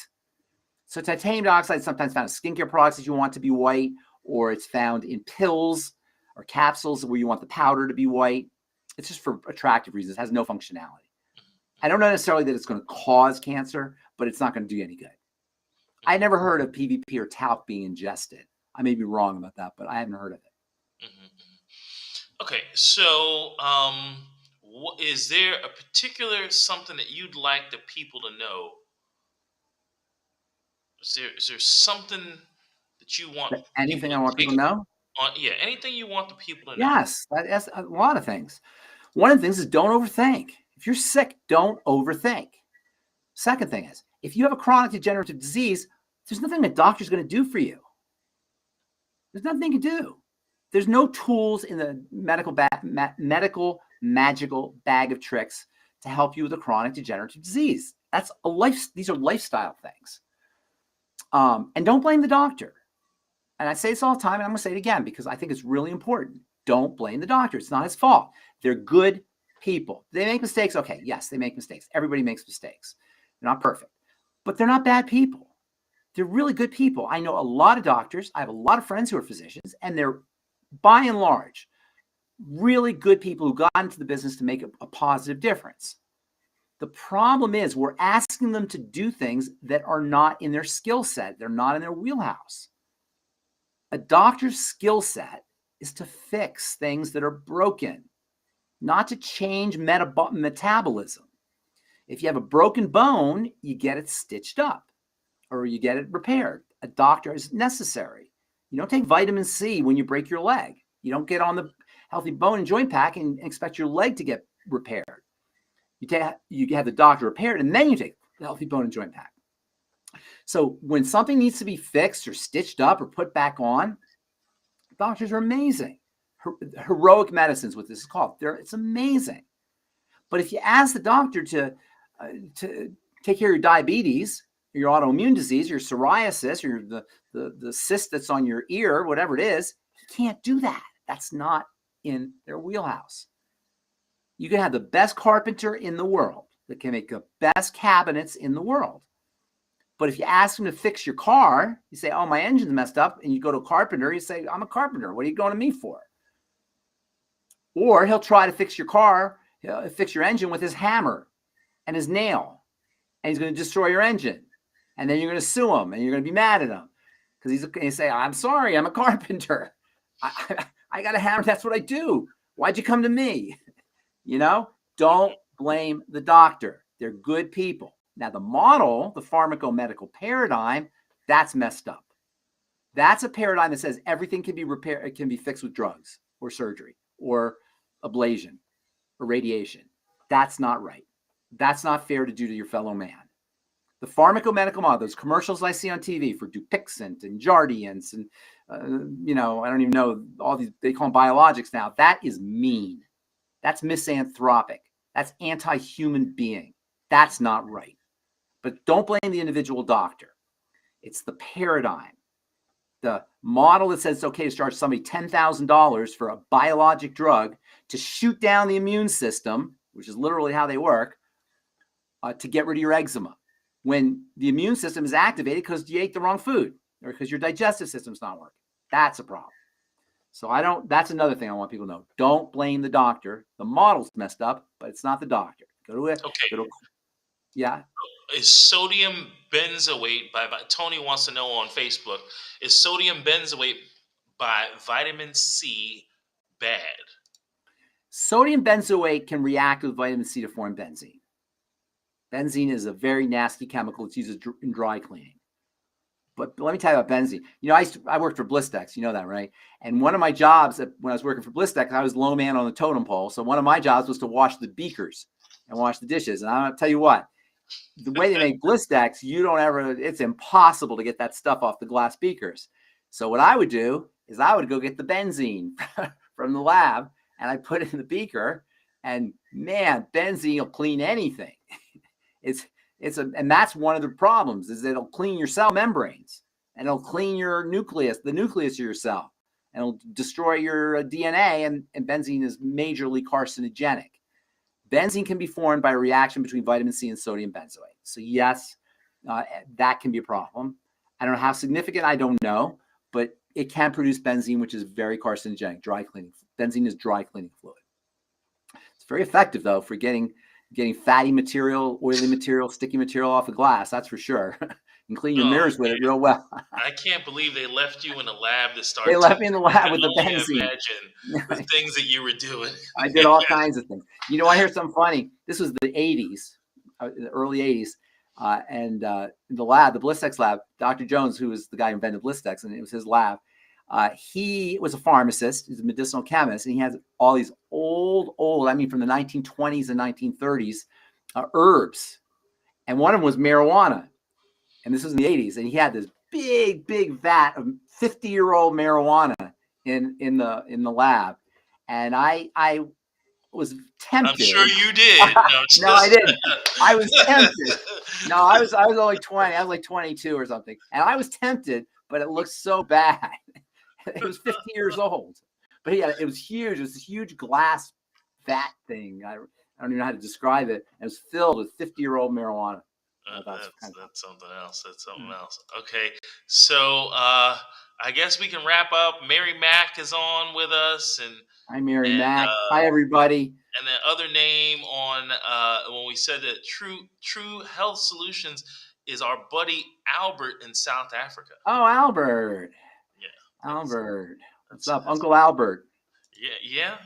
So titanium dioxide is sometimes found in skincare products that you want to be white, or it's found in pills or capsules where you want the powder to be white. It's just for attractive reasons. It has no functionality. I don't know necessarily that it's going to cause cancer, but it's not going to do you any good. I never heard of PVP or talc being ingested. I may be wrong about that, but I haven't heard of it. Okay, so is there a particular something that you'd like the people to know? Is there something that you want people Anything I to want take people to know? on? Yeah, anything you want the people to know. Yes, that's a lot of things. One of the things is don't overthink. If you're sick, don't overthink. Second thing is, if you have a chronic degenerative disease, there's nothing the doctor's going to do for you. There's nothing you can do. There's no tools in the medical magical bag of tricks to help you with a chronic degenerative disease. That's a life. These are lifestyle things. And don't blame the doctor. And I say this all the time, and I'm going to say it again because I think it's really important. Don't blame the doctor. It's not his fault. They're good people. They make mistakes. Okay, yes, they make mistakes. Everybody makes mistakes. They're not perfect, but they're not bad people. They're really good people. I know a lot of doctors. I have a lot of friends who are physicians, and they're, by and large, really good people who got into the business to make a positive difference. The problem is we're asking them to do things that are not in their skill set. They're not in their wheelhouse. A doctor's skill set is to fix things that are broken, not to change metabolism. If you have a broken bone, you get it stitched up or you get it repaired. A doctor is necessary. You don't take vitamin C when you break your leg. You don't get on the healthy bone and joint pack and expect your leg to get repaired. You have the doctor repaired, and then you take the healthy bone and joint pack. So when something needs to be fixed or stitched up or put back on, doctors are amazing. Heroic medicines, what this is called. It's amazing. But if you ask the doctor to take care of your diabetes, your autoimmune disease, your psoriasis, or the cyst that's on your ear, whatever it is, he can't do that. That's not in their wheelhouse. You can have the best carpenter in the world that can make the best cabinets in the world. But if you ask him to fix your car, you say, oh, my engine's messed up. And you go to a carpenter, you say, I'm a carpenter. What are you going to me for? Or he'll try to fix your car, fix your engine with his hammer and his nail. And he's going to destroy your engine. And then you're going to sue him and you're going to be mad at him. Because he's going to say, I'm sorry, I'm a carpenter. I got a hammer. That's what I do. Why'd you come to me? Don't blame the doctor. They're good people. Now, the model, the pharmacomedical paradigm, that's messed up. That's a paradigm that says everything can be repaired, it can be fixed with drugs or surgery or ablation or radiation. That's not right. That's not fair to do to your fellow man. The pharmacomedical model, those commercials I see on TV for Dupixent and Jardiance and, I don't even know all these, they call them biologics now. That is mean. That's misanthropic. That's anti-human being. That's not right. But don't blame the individual doctor. It's the paradigm. The model that says it's okay to charge somebody $10,000 for a biologic drug to shoot down the immune system, which is literally how they work, to get rid of your eczema. When the immune system is activated because you ate the wrong food or because your digestive system's not working. That's a problem. So that's another thing I want people to know. Don't blame the doctor. The model's messed up, but it's not the doctor. Go to it. Okay. Yeah. Is sodium benzoate Tony wants to know on Facebook, is sodium benzoate by vitamin C bad? Sodium benzoate can react with vitamin C to form benzene. Benzene is a very nasty chemical. It's used in dry cleaning. But let me tell you about benzene. I worked for Blistex. You know that, right? And one of my jobs when I was working for Blistex, I was low man on the totem pole. So one of my jobs was to wash the beakers and wash the dishes. And I'm going to tell you what, the way they make Blistex, it's impossible to get that stuff off the glass beakers. So what I would do is I would go get the benzene from the lab and I put it in the beaker, and man, benzene will clean anything. And that's one of the problems is it'll clean your cell membranes and it'll clean your nucleus, the nucleus of your cell, and it'll destroy your DNA. And benzene is majorly carcinogenic. Benzene can be formed by a reaction between vitamin C and sodium benzoate. So yes, that can be a problem. I don't know how significant, I don't know, but it can produce benzene, which is very carcinogenic, dry cleaning. Benzene is dry cleaning fluid. It's very effective though for getting fatty material, oily material, sticky material off of glass. That's for sure. And clean your mirrors with it real well. I can't believe they left you in the lab to start. They left me in the lab with the benzene. Imagine the things that you were doing. I did all kinds of things. I hear something funny. This was the 80s, the early 80s. And in the lab, the Blistex lab, Dr. Jones, who was the guy who invented Blistex, and it was his lab, he was a pharmacist. He's a medicinal chemist, and he has all these old, from the 1920s and 1930s, herbs. And one of them was marijuana. And this was in the 80s. And he had this big, big vat of 50-year-old marijuana in the lab. And I was tempted. I'm sure you did. No, I didn't. I was tempted. No, I was only 20. I was like 22 or something. And I was tempted, but it looked so bad. It was 50 years old. But yeah, it was huge. It was this huge glass vat thing. I don't even know how to describe it. It was filled with 50-year-old marijuana. That's something else. That's something else. Okay. So I guess we can wrap up. Mary Mack is on with us. Hi, Mary Mack. Hi, everybody. And the other name on when we said that True Health Solutions is our buddy Albert in South Africa. Oh, Albert. Yeah. Albert. What's up, Uncle Albert? Yeah.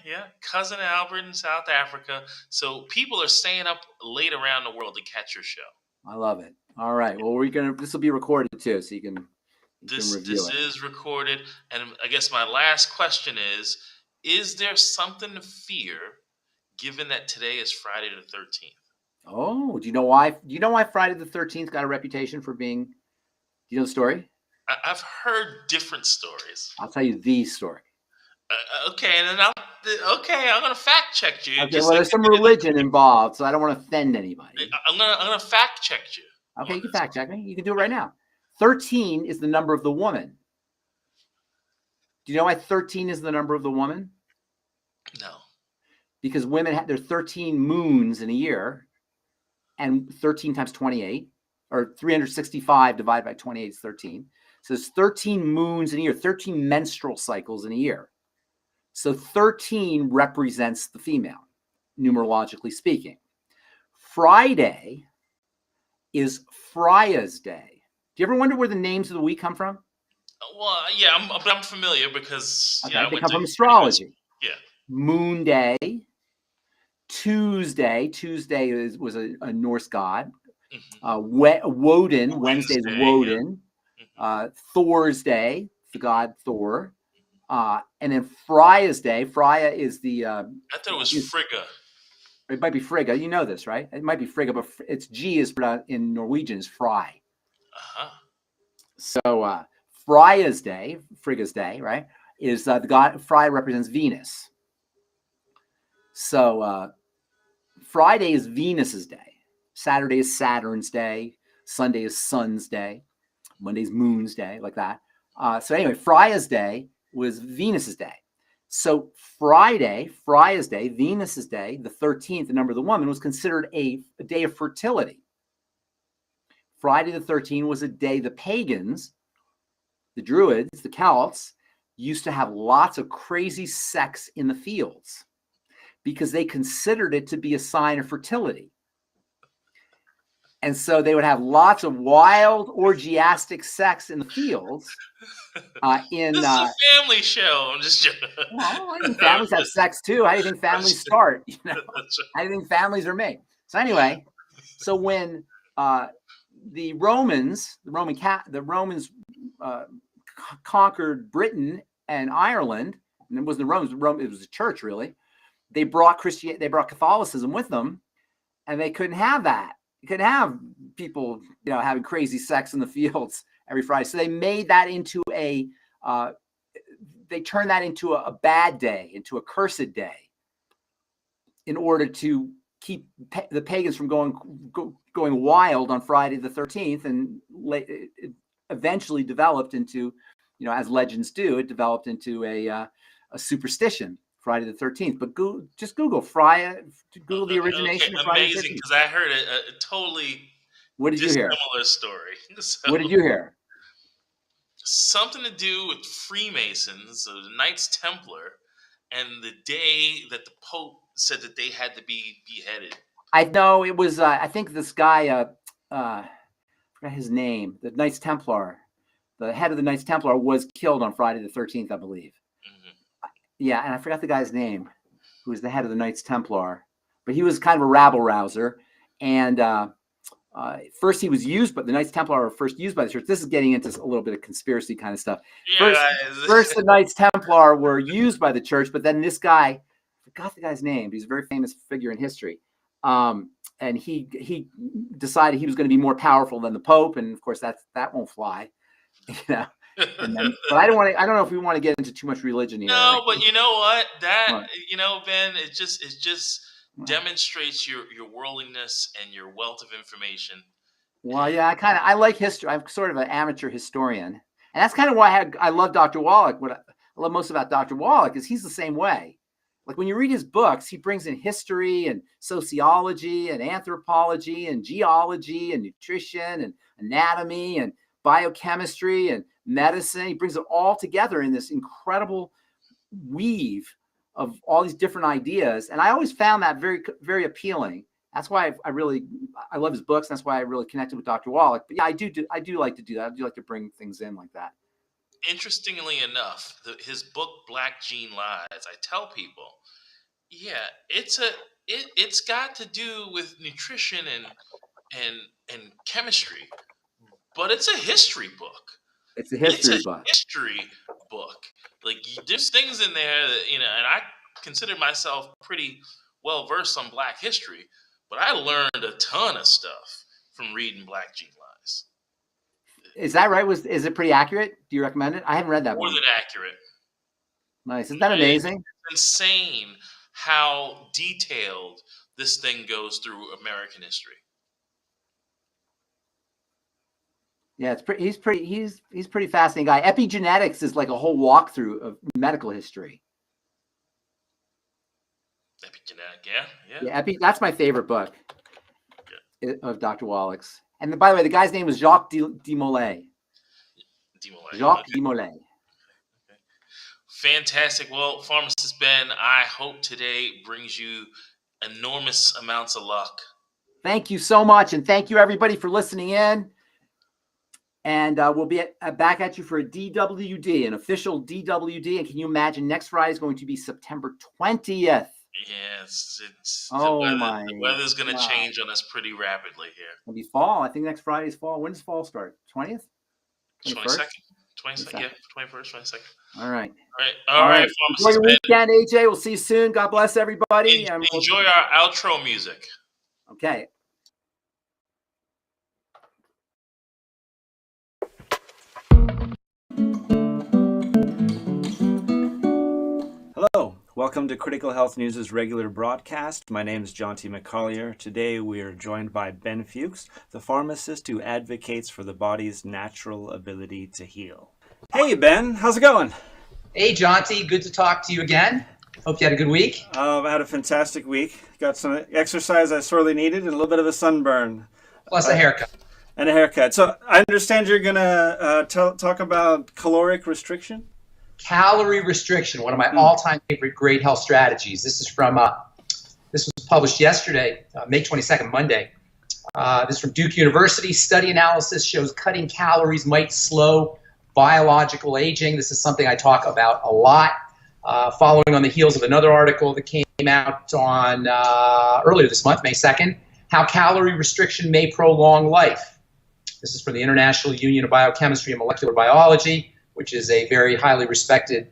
Cousin Albert in South Africa. So people are staying up late around the world to catch your show. I love it. All right. Well, this will be recorded too, so you can This review it. is recorded. And I guess my last question is there something to fear given that today is Friday the 13th? Oh, do you know why? Do you know why Friday the 13th got a reputation for being? Do you know the story? I've heard different stories. I'll tell you the story. Okay, and then I'm gonna fact check you. Okay, well, there's some religion involved, so I don't want to offend anybody. I'm gonna fact check you. Okay, you can fact check me. You can do it right now. 13 is the number of the woman. Do you know why 13 is the number of the woman? No. Because women there are 13 moons in a year, and 13 times 28, or 365 divided by 28 is 13. So there's 13 moons in a year, 13 menstrual cycles in a year. So 13 represents the female, numerologically speaking. Friday is Freya's day. Do you ever wonder where the names of the week come from? Well, yeah, I'm familiar because they come from astrology. Yeah. Moon Day, Tuesday. Tuesday was a Norse god. Mm-hmm. Woden. Wednesday is Woden. Yeah. Thor's day, the god Thor. And then Freya's day. Freya is the. I thought it was Frigga. It might be Frigga. You know this, right? It might be Frigga, but its G is in Norwegian is Fry. Uh-huh. So Freya's day, Frigga's day, right, is the god. Freya represents Venus. So Friday is Venus's day. Saturday is Saturn's day. Sunday is Sun's day. Monday's Moon's day, like that. So anyway, Freya's day was Venus's day. So Friday, Freya's day, Venus's day, the 13th, the number of the woman, was considered a day of fertility. Friday the 13th was a day the pagans, the Druids, the Celts, used to have lots of crazy sex in the fields because they considered it to be a sign of fertility. And so they would have lots of wild, orgiastic sex in the fiels. This is a family show. I'm just joking. Well, I think families have sex too. How do you think families start? You know, how do you think families are made? So anyway, so when the Romans conquered Britain and Ireland, and it wasn't the Romans, it was the church really. They brought Catholicism with them, and they couldn't have that. You couldn't have people, having crazy sex in the fields every Friday. So they made that into they turned that into a bad day, into a cursed day, in order to keep the pagans from going wild on Friday the 13th, and it eventually developed into, as legends do, it developed into a superstition. Friday the 13th, but just Google Google the origination of Friday the 13th. Amazing, because I heard a totally what did you hear? Similar story. So, what did you hear? Something to do with Freemasons, so the Knights Templar, and the day that the Pope said that they had to be beheaded. I know it was. I think this guy. I forgot his name. The Knights Templar, the head of the Knights Templar, was killed on Friday the 13th, I believe. Yeah, and I forgot the guy's name, who was the head of the Knights Templar, but he was kind of a rabble rouser. And first he was used, but the Knights Templar were first used by the church. This is getting into a little bit of conspiracy kind of stuff. Yeah, first the Knights Templar were used by the church, but then this guy, I forgot the guy's name. He's a very famous figure in history. And he decided he was going to be more powerful than the Pope, and of course that won't fly. But I don't know if we want to get into too much religion here. No, but you know what? Ben, it just demonstrates your worldliness and your wealth of information. Well, yeah, I like history. I'm sort of an amateur historian, and that's kind of why I love Dr. Wallach. What I love most about Dr. Wallach is he's the same way. Like when you read his books, he brings in history and sociology and anthropology and geology and nutrition and anatomy and biochemistry and medicine. He brings it all together in this incredible weave of all these different ideas. And I always found that very, very appealing. That's why I love his books. And that's why I really connected with Dr. Wallach. But yeah, I do like to do that. I do like to bring things in like that. Interestingly enough, his book Black Gene Lies, I tell people, yeah, it's got to do with nutrition and chemistry, but it's a history book. It's a history book. Like there's things in there that, and I consider myself pretty well versed on Black history, but I learned a ton of stuff from reading Black Gene Lies. Is that right? Is it pretty accurate? Do you recommend it? I haven't read that More one. than accurate. Nice. Isn't that amazing? It's insane how detailed this thing goes through American history. Yeah, he's pretty fascinating guy. Epigenetics is like a whole walkthrough of medical history. Epigenetic, yeah. Yeah, that's my favorite book of Dr. Wallach's. And by the way, the guy's name was Jacques de Molay. Jacques de Molay. Okay. Fantastic. Well, Pharmacist Ben, I hope today brings you enormous amounts of luck. Thank you so much, and thank you everybody for listening in. And we'll be back at you for a DWD, an official DWD. And can you imagine next Friday is going to be September 20th? Yes, the weather's going to change on us pretty rapidly here. It'll be fall. I think next Friday is fall. When does fall start? 20th? 22nd. 22nd. Yeah, 21st, 22nd. All right. All right. Enjoy your weekend, AJ. We'll see you soon. God bless everybody. Enjoy our outro music. Okay. Hello. Welcome to Critical Health News' regular broadcast. My name is John T. McCollier. Today we are joined by Ben Fuchs, the pharmacist who advocates for the body's natural ability to heal. Hey, Ben. How's it going? Hey, John T. Good to talk to you again. Hope you had a good week. I had a fantastic week. Got some exercise I sorely needed and a little bit of a sunburn. Plus a haircut. And a haircut. So I understand you're going to talk about caloric restriction? Calorie restriction, one of my all-time favorite great health strategies. This is from, this was published yesterday, May 22nd, Monday. This is from Duke University. Study analysis shows cutting calories might slow biological aging. This is something I talk about a lot. Following on the heels of another article that came out on earlier this month, May 2nd, how calorie restriction may prolong life. This is from the International Union of Biochemistry and Molecular Biology, which is a very highly respected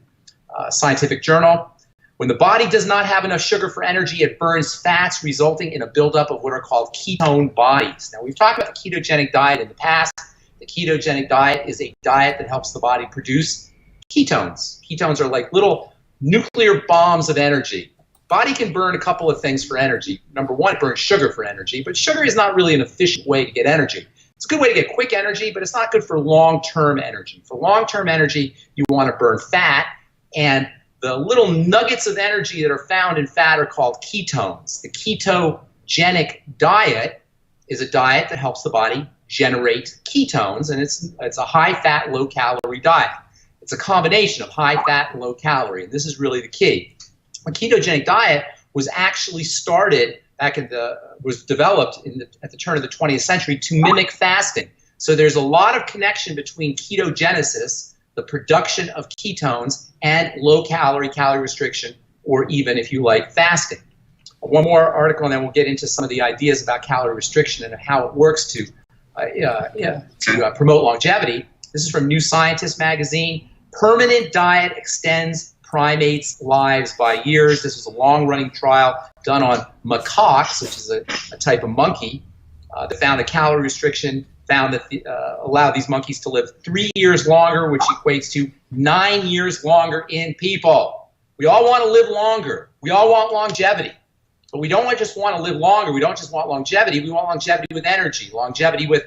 scientific journal. When the body does not have enough sugar for energy, it burns fats, resulting in a buildup of what are called ketone bodies. Now, we've talked about the ketogenic diet in the past. The ketogenic diet is a diet that helps the body produce ketones. Ketones are like little nuclear bombs of energy. Body can burn a couple of things for energy. Number one, it burns sugar for energy, but sugar is not really an efficient way to get energy. It's a good way to get quick energy, but it's not good for long-term energy. For long-term energy, you want to burn fat, and the little nuggets of energy that are found in fat are called ketones. The ketogenic diet is a diet that helps the body generate ketones, and it's a high-fat, low-calorie diet. It's a combination of high-fat and low-calorie, and this is really the key. A ketogenic diet was actually started was developed at the turn of the 20th century to mimic fasting. So there's a lot of connection between ketogenesis, the production of ketones, and low-calorie calorie restriction, or even, if you like, fasting. One more article, and then we'll get into some of the ideas about calorie restriction and how it works to promote longevity. This is from New Scientist magazine. Permanent diet extends primates' lives by years. This was a long-running trial done on macaques, which is a type of monkey, that found that calorie restriction found that allowed these monkeys to live 3 years longer, which equates to 9 years longer in people. We all want to live longer. We all want longevity. But we don't just want to live longer. We don't just want longevity. We want longevity with energy, longevity with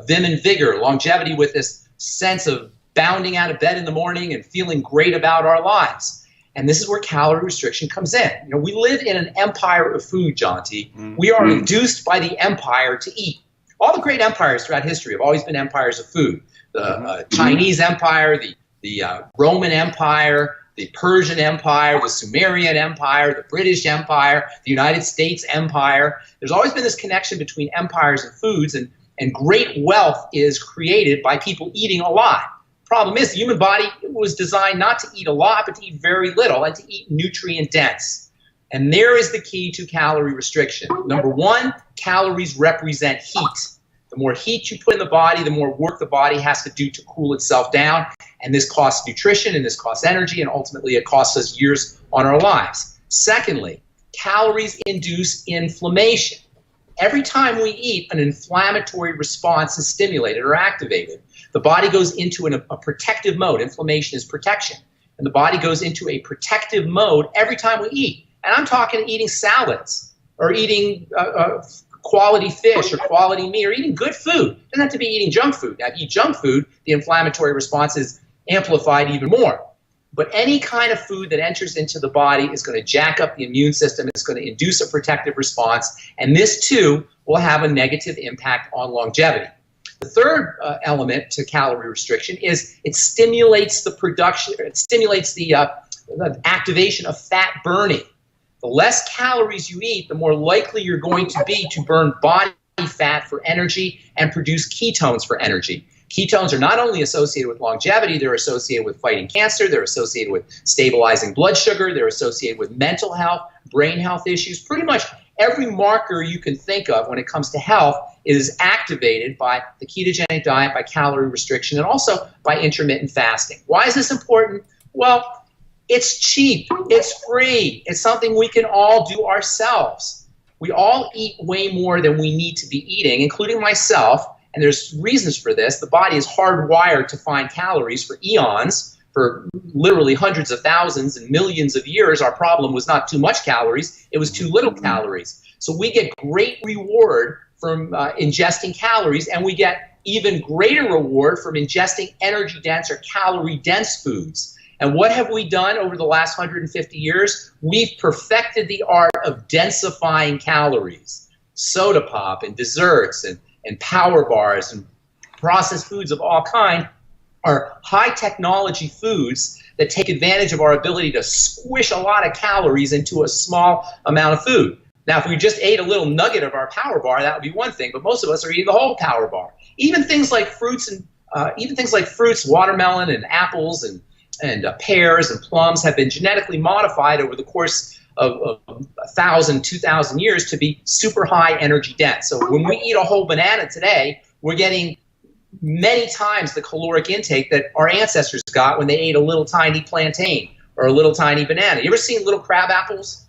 vim and vigor, longevity with this sense of bounding out of bed in the morning and feeling great about our lives. And this is where calorie restriction comes in. You know, we live in an empire of food, John T. We are induced by the empire to eat. All the great empires throughout history have always been empires of food. The Chinese Empire, the Roman Empire, the Persian Empire, the Sumerian Empire, the British Empire, the United States Empire. There's always been this connection between empires and foods, and great wealth is created by people eating a lot. Problem is, the human body was designed not to eat a lot, but to eat very little and to eat nutrient dense. And there is the key to calorie restriction. Number one, calories represent heat. The more heat you put in the body, the more work the body has to do to cool itself down. And this costs nutrition, and this costs energy, and ultimately it costs us years on our lives. Secondly, calories induce inflammation. Every time we eat, an inflammatory response is stimulated or activated. The body goes into a protective mode. Inflammation is protection. And the body goes into a protective mode every time we eat. And I'm talking eating salads or eating quality fish or quality meat or eating good food. It doesn't have to be eating junk food. Now, if you eat junk food, the inflammatory response is amplified even more. But any kind of food that enters into the body is going to jack up the immune system. It's going to induce a protective response. And this, too, will have a negative impact on longevity. The third element to calorie restriction is it stimulates the production, it stimulates the activation of fat burning. The less calories you eat, the more likely you're going to be to burn body fat for energy and produce ketones for energy. Ketones are not only associated with longevity, they're associated with fighting cancer, they're associated with stabilizing blood sugar, they're associated with mental health, brain health issues. Pretty much every marker you can think of when it comes to health is activated by the ketogenic diet, by calorie restriction, and also by intermittent fasting. Why is this important? Well, it's cheap, it's free, it's something we can all do ourselves. We all eat way more than we need to be eating, including myself, and there's reasons for this. The body is hardwired to find calories for eons. For literally hundreds of thousands and millions of years, our problem was not too much calories, it was too little calories. So we get great reward from ingesting calories, and we get even greater reward from ingesting energy-dense or calorie-dense foods. And what have we done over the last 150 years? We've perfected the art of densifying calories. Soda pop and desserts and power bars and processed foods of all kind are high technology foods that take advantage of our ability to squish a lot of calories into a small amount of food. Now, if we just ate a little nugget of our power bar, that would be one thing, but most of us are eating the whole power bar. Even things like fruits, watermelon and apples and pears and plums have been genetically modified over the course of 1,000, 2,000 years to be super high energy dense. So when we eat a whole banana today, we're getting many times the caloric intake that our ancestors got when they ate a little tiny plantain or a little tiny banana. You ever seen little crab apples?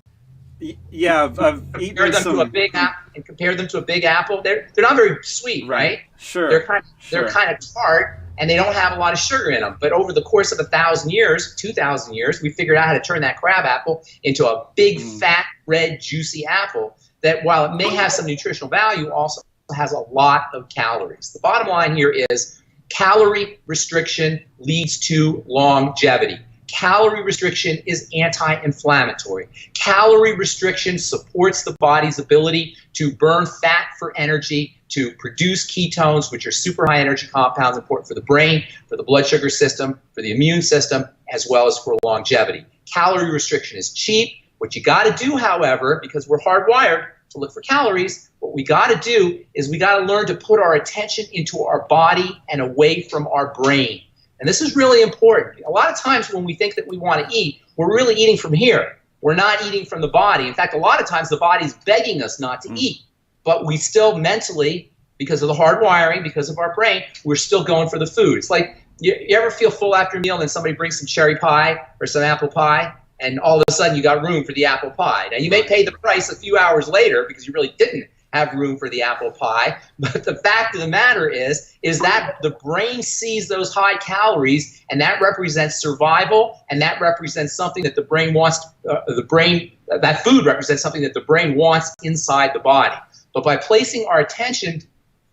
Yeah, I've eaten compare them some. to a big apple and compare them to a big apple. They're not very sweet, right? Sure. They're kind of tart, and they don't have a lot of sugar in them. But over the course of 1,000 years, 2,000 years, we figured out how to turn that crab apple into a big, fat, red, juicy apple that, while it may have some nutritional value, also has a lot of calories. The bottom line here is calorie restriction leads to longevity. Calorie restriction is anti-inflammatory. Calorie restriction supports the body's ability to burn fat for energy, to produce ketones, which are super high energy compounds important for the brain, for the blood sugar system, for the immune system, as well as for longevity. Calorie restriction is cheap. What you got to do, however, because we're hardwired to look for calories, what we got to do is we got to learn to put our attention into our body and away from our brain. And this is really important. A lot of times when we think that we want to eat, we're really eating from here. We're not eating from the body. In fact, a lot of times the body's begging us not to eat, but we still mentally, because of the hardwiring, because of our brain, we're still going for the food. It's like, you ever feel full after a meal and then somebody brings some cherry pie or some apple pie, and all of a sudden you got room for the apple pie. Now, you may pay the price a few hours later because you really didn't have room for the apple pie, but the fact of the matter is that the brain sees those high calories, and that represents survival, and that represents something that the brain wants. That food represents something that the brain wants inside the body. But by placing our attention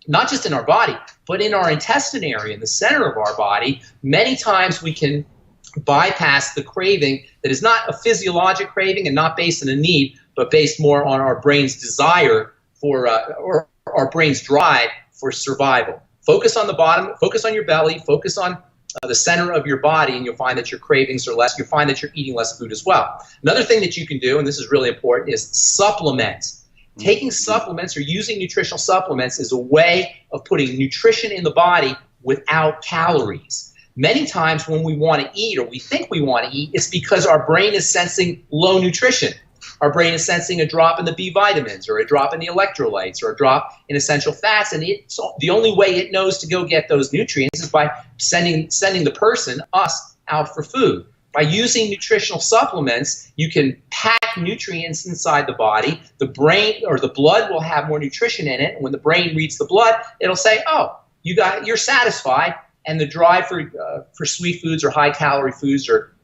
not just in our body, but in our intestine area, in the center of our body, many times we can bypass the craving that is not a physiologic craving and not based on a need, but based more on our brain's desire for, or our brain's drive for survival. Focus on the bottom, focus on your belly, focus on the center of your body, and you'll find that your cravings are less. You'll find that you're eating less food as well. Another thing that you can do, and this is really important, is supplement. Taking supplements or using nutritional supplements is a way of putting nutrition in the body without calories. Many times when we want to eat or we think we want to eat, it's because our brain is sensing low nutrition. Our brain is sensing a drop in the B vitamins or a drop in the electrolytes or a drop in essential fats, and the only way it knows to go get those nutrients is by sending the person, us, out for food. By using nutritional supplements, you can pack nutrients inside the body. The brain or the blood will have more nutrition in it, and when the brain reads the blood, it'll say, "Oh, you're satisfied," and the drive for sweet foods or high-calorie foods or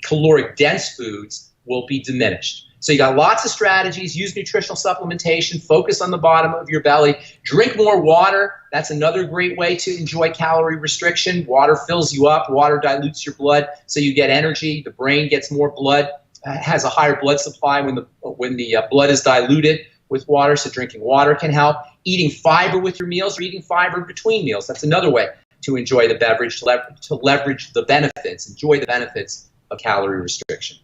caloric-dense foods will be diminished. So you got lots of strategies. Use nutritional supplementation. Focus on the bottom of your belly. Drink more water. That's another great way to enjoy calorie restriction. Water fills you up. Water dilutes your blood, so you get energy. The brain gets more blood, has a higher blood supply when the blood is diluted with water, so drinking water can help. Eating fiber with your meals or eating fiber between meals. That's another way to enjoy the beverage, to leverage the benefits, enjoy the benefits of calorie restriction.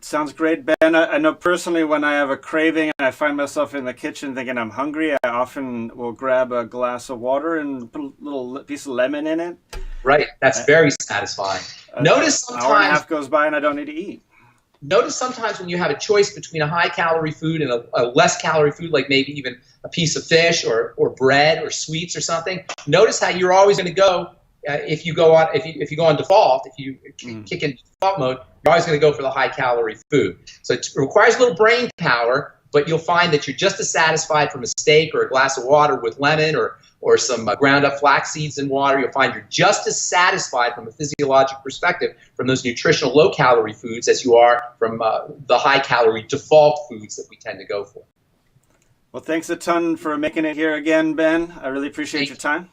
Sounds great, Ben. I know personally when I have a craving and I find myself in the kitchen thinking I'm hungry, I often will grab a glass of water and put a little piece of lemon in it. Right. That's very satisfying. Notice sometimes... An hour and a half goes by and I don't need to eat. notice sometimes when you have a choice between a high-calorie food and a less-calorie food, like maybe even a piece of fish or bread or sweets or something, notice how you're always going to go, if you go on default, if you kick in default mode, you're always going to go for the high-calorie food. So it requires a little brain power, but you'll find that you're just as satisfied from a steak or a glass of water with lemon or some ground up flax seeds in water. You'll find you're just as satisfied from a physiologic perspective from those nutritional low-calorie foods as you are from the high-calorie default foods that we tend to go for. Well, thanks a ton for making it here again, Ben. I really appreciate your time.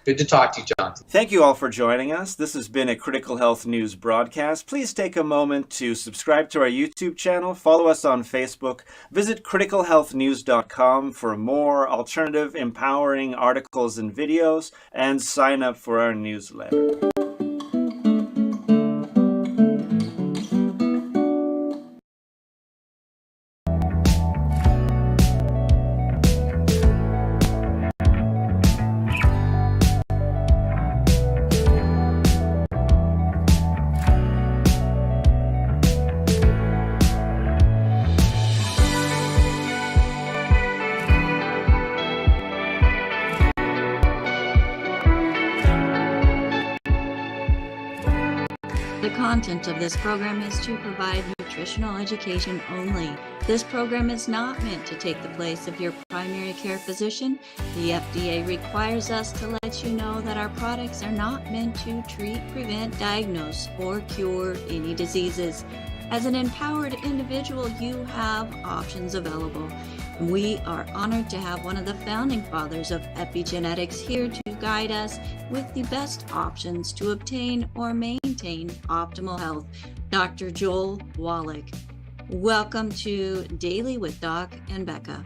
Good to talk to you, John. Thank you all for joining us. This has been a Critical Health News broadcast. Please take a moment to subscribe to our YouTube channel, follow us on Facebook, visit criticalhealthnews.com for more alternative, empowering articles and videos, and sign up for our newsletter. The content of this program is to provide nutritional education only. This program is not meant to take the place of your primary care physician. The FDA requires us to let you know that our products are not meant to treat, prevent, diagnose, or cure any diseases. As an empowered individual, you have options available. We are honored to have one of the founding fathers of epigenetics here to guide us with the best options to obtain or maintain optimal health, Dr. Joel Wallach. Welcome to Daily with Doc and Becca.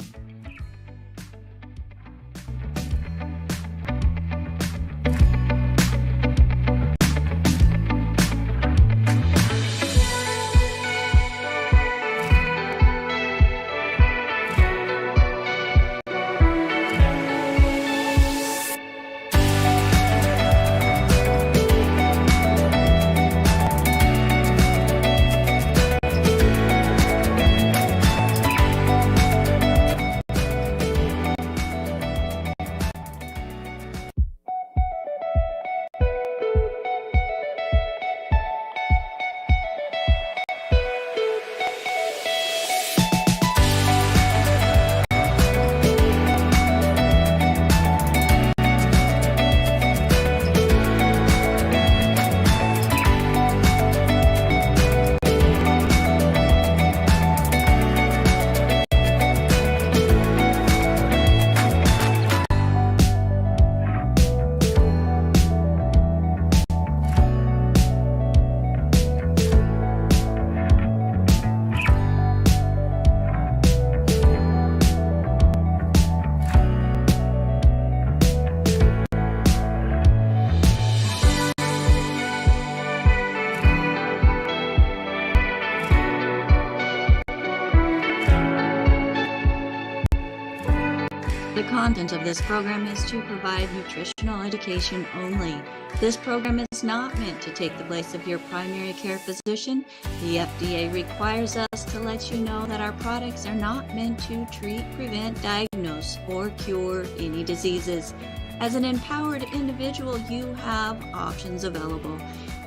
The content of this program is to provide nutritional education only. This program is not meant to take the place of your primary care physician. The FDA requires us to let you know that our products are not meant to treat, prevent, diagnose, or cure any diseases. As an empowered individual, you have options available.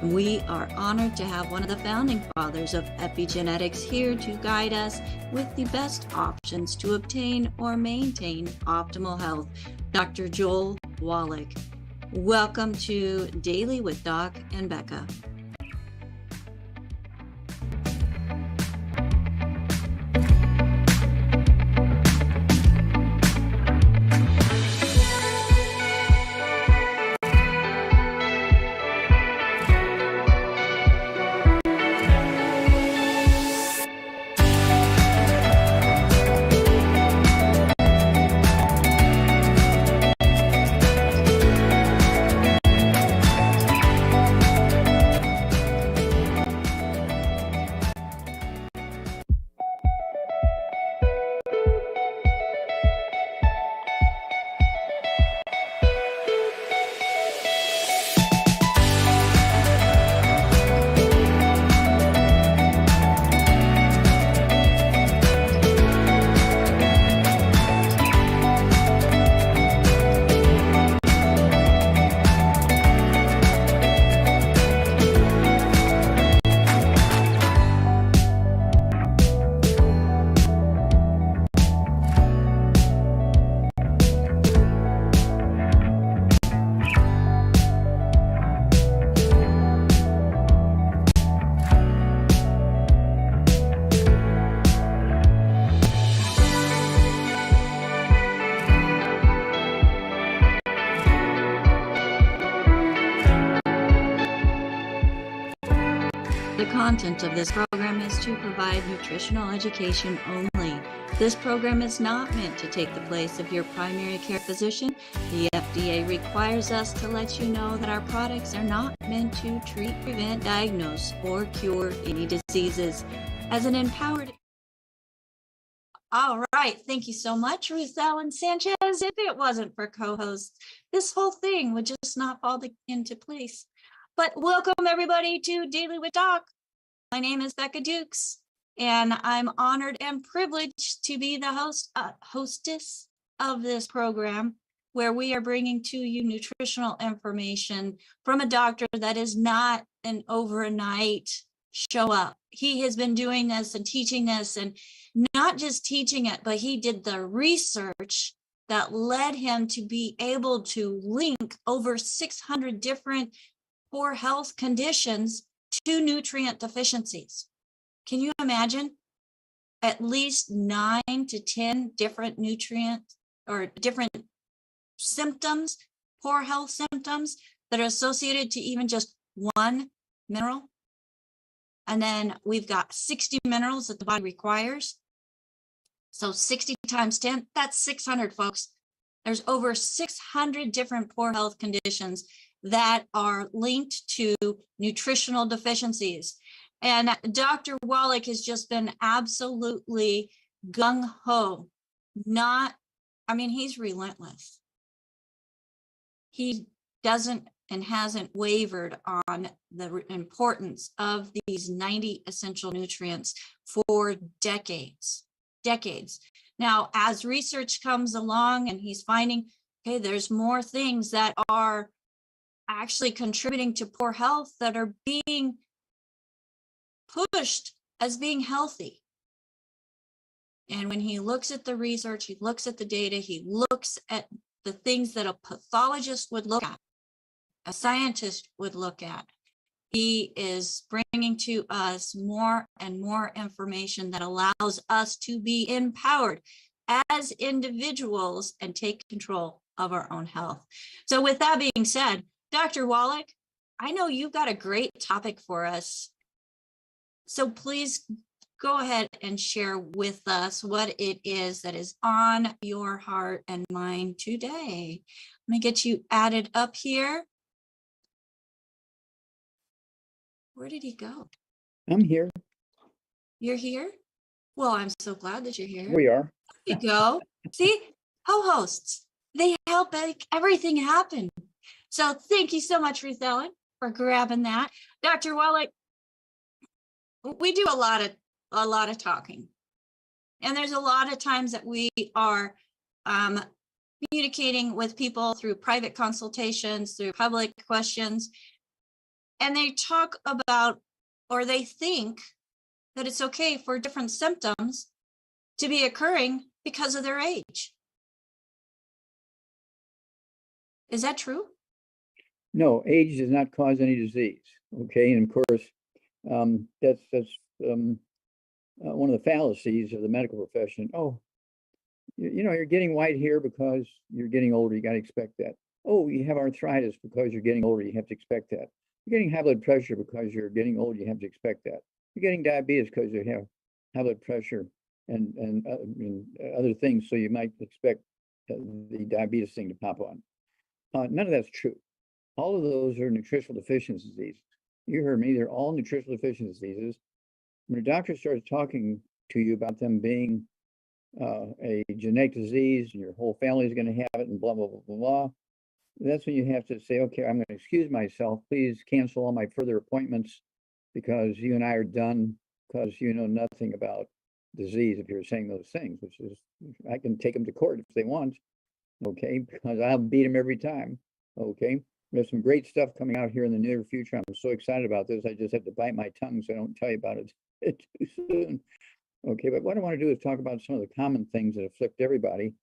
We are honored to have one of the founding fathers of epigenetics here to guide us with the best options to obtain or maintain optimal health, Dr. Joel Wallach. Welcome to Daily with Doc and Becca. The content of this program is to provide nutritional education only. This program is not meant to take the place of your primary care physician. The FDA requires us to let you know that our products are not meant to treat, prevent, diagnose, or cure any diseases. As an empowered... All right, thank you so much, Ruth Ellen Sanchez. If it wasn't for co-hosts, this whole thing would just not fall into place. But welcome everybody to Daily with Doc. My name is Becca Dukes, and I'm honored and privileged to be the hostess of this program, where we are bringing to you nutritional information from a doctor that is not an overnight show up. He has been doing this and teaching this, and not just teaching it, but he did the research that led him to be able to link over 600 different poor health conditions to nutrient deficiencies. Can you imagine? At least 9 to 10 different nutrient or different symptoms, poor health symptoms that are associated to even just one mineral. And then we've got 60 minerals that the body requires. So 60 times 10, that's 600, folks. There's over 600 different poor health conditions that are linked to nutritional deficiencies. And Dr. Wallach has just been absolutely gung-ho. He's relentless. He doesn't and hasn't wavered on the importance of these 90 essential nutrients for decades. Now, as research comes along and he's finding, okay, there's more things that are actually contributing to poor health that are being pushed as being healthy. And when he looks at the research, he looks at the data, he looks at the things that a pathologist would look at, a scientist would look at, he is bringing to us more and more information that allows us to be empowered as individuals and take control of our own health. So with that being said, Dr. Wallach, I know you've got a great topic for us. So please go ahead and share with us what it is that is on your heart and mind today. Let me get you added up here. Where did he go? I'm here. You're here? Well, I'm so glad that you're here. We are. There you go. See, co-hosts, they help make everything happen. So thank you so much, Ruth Ellen, for grabbing that. Dr. Wallach, we do a lot of talking. And there's a lot of times that we are communicating with people through private consultations, through public questions, and they talk about, or they think that it's okay for different symptoms to be occurring because of their age. Is that true? No, age does not cause any disease. Okay, and of course, that's one of the fallacies of the medical profession. Oh, you're getting white hair because you're getting older. You got to expect that. Oh, you have arthritis because you're getting older. You have to expect that. You're getting high blood pressure because you're getting older. You have to expect that. You're getting diabetes because you have high blood pressure and other things. So you might expect the diabetes thing to pop on. None of that's true. All of those are nutritional deficiency diseases. You heard me, they're all nutritional deficiency diseases. When a doctor starts talking to you about them being a genetic disease and your whole family is going to have it and blah, blah, blah, blah, blah, that's when you have to say, okay, I'm going to excuse myself. Please cancel all my further appointments because you and I are done because you know nothing about disease if you're saying those things, which is, I can take them to court if they want, okay, because I'll beat them every time, okay. There's some great stuff coming out here in the near future. I'm so excited about this. I just have to bite my tongue so I don't tell you about it too soon. Okay, but what I want to do is talk about some of the common things that afflict everybody.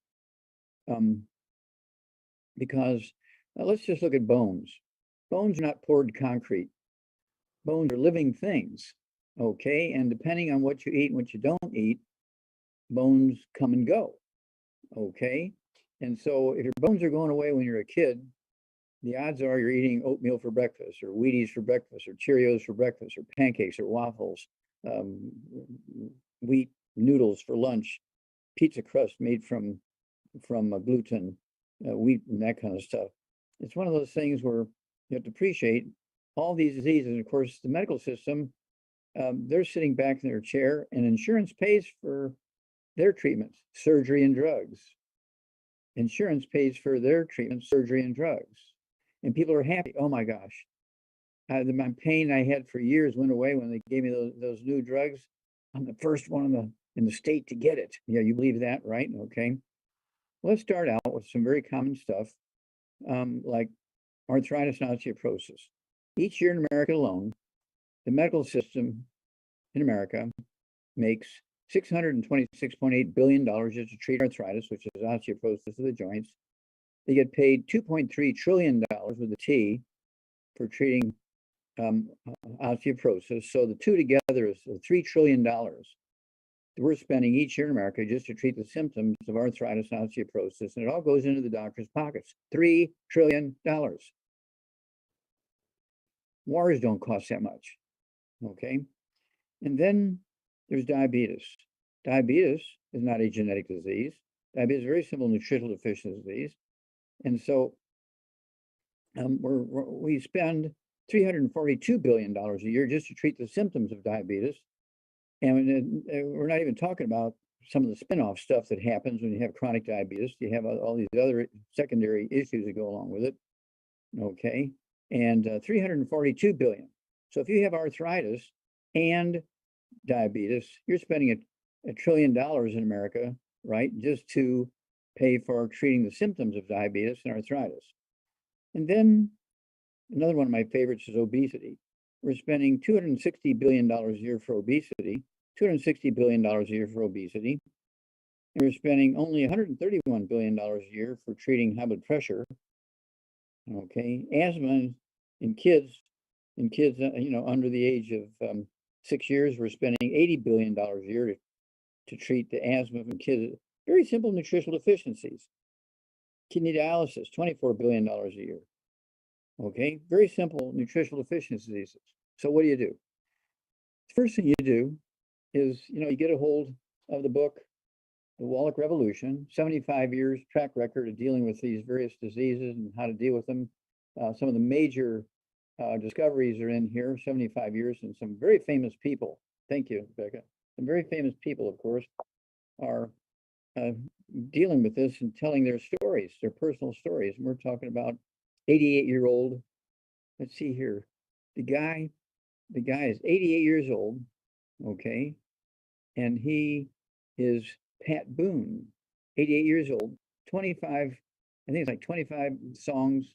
Because let's just look at bones. Bones are not poured concrete. Bones are living things, okay? And depending on what you eat and what you don't eat, bones come and go, okay? And so if your bones are going away when you're a kid, the odds are you're eating oatmeal for breakfast, or Wheaties for breakfast, or Cheerios for breakfast, or pancakes, or waffles, wheat noodles for lunch, pizza crust made from gluten, wheat, and that kind of stuff. It's one of those things where you have to appreciate all these diseases. And of course, the medical system, they're sitting back in their chair, and insurance pays for their treatments, surgery, and drugs. Insurance pays for their treatment, surgery, and drugs. And people are happy. Oh my gosh. My pain I had for years went away when they gave me those new drugs. I'm the first one in the state to get it. Yeah, you believe that, right? Okay. Let's start out with some very common stuff, like arthritis and osteoporosis. Each year in America alone, the medical system in America makes $626.8 billion just to treat arthritis, which is osteoporosis of the joints. They get paid $2.3 trillion with a T for treating osteoporosis. So the two together is $3 trillion we're spending each year in America just to treat the symptoms of arthritis and osteoporosis. And it all goes into the doctor's pockets. $3 trillion. Wars don't cost that much. Okay. And then there's diabetes. Diabetes is not a genetic disease. Diabetes is a very simple nutritional deficiency disease. And so we spend $342 billion a year just to treat the symptoms of diabetes. And we're not even talking about some of the spin-off stuff that happens when you have chronic diabetes. You have all these other secondary issues that go along with it. Okay. And 342 billion. So if you have arthritis and diabetes, you're spending $1 trillion in America, right? Just to pay for treating the symptoms of diabetes and arthritis. And then another one of my favorites is obesity. We're spending $260 billion a year for obesity, $260 billion a year for obesity. And we're spending only $131 billion a year for treating high blood pressure. Okay, asthma in kids, under the age of 6 years, we're spending $80 billion a year to treat the asthma in kids. Very simple nutritional deficiencies. Kidney dialysis, $24 billion a year. Okay, very simple nutritional deficiencies. So what do? The first thing you do is, you get a hold of the book, The Wallach Revolution, 75 years track record of dealing with these various diseases and how to deal with them. Some of the major discoveries are in here, 75 years, and some very famous people. Thank you, Becca. Some very famous people, of course, are dealing with this and telling their stories, their personal stories. And we're talking about 88-year-old. Let's see here. The guy is 88 years old, okay, and he is Pat Boone, 88 years old, 25, I think it's like 25 songs,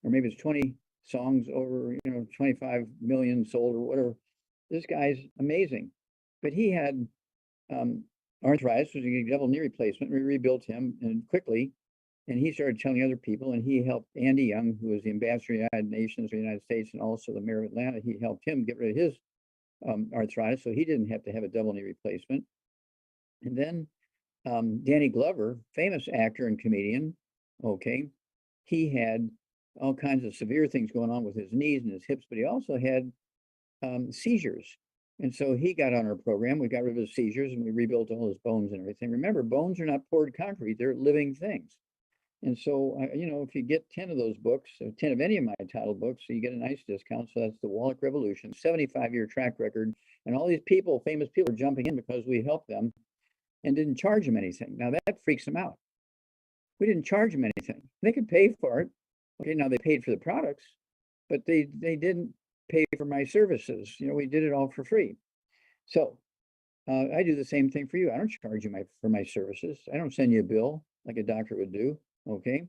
or maybe it's 20 songs over, 25 million sold or whatever. This guy's amazing. But he had arthritis, was a double knee replacement. We rebuilt him and quickly, and he started telling other people, and he helped Andy Young, who was the ambassador of the United Nations for the United States and also the mayor of Atlanta. He helped him get rid of his arthritis, so he didn't have to have a double knee replacement. And then Danny Glover, famous actor and comedian, okay, he had all kinds of severe things going on with his knees and his hips, but he also had seizures. And so he got on our program. We got rid of his seizures and we rebuilt all his bones and everything. Remember, bones are not poured concrete, they're living things. And so, if you get 10 of those books, or 10 of any of my title books, so you get a nice discount. So that's The Wallach Revolution, 75-year track record. And all these people, famous people, are jumping in because we helped them and didn't charge them anything. Now that freaks them out. We didn't charge them anything. They could pay for it. Okay, now they paid for the products, but they didn't pay for my services. We did it all for free. So I do the same thing for you. I don't charge you for my services. I don't send you a bill like a doctor would do. Okay.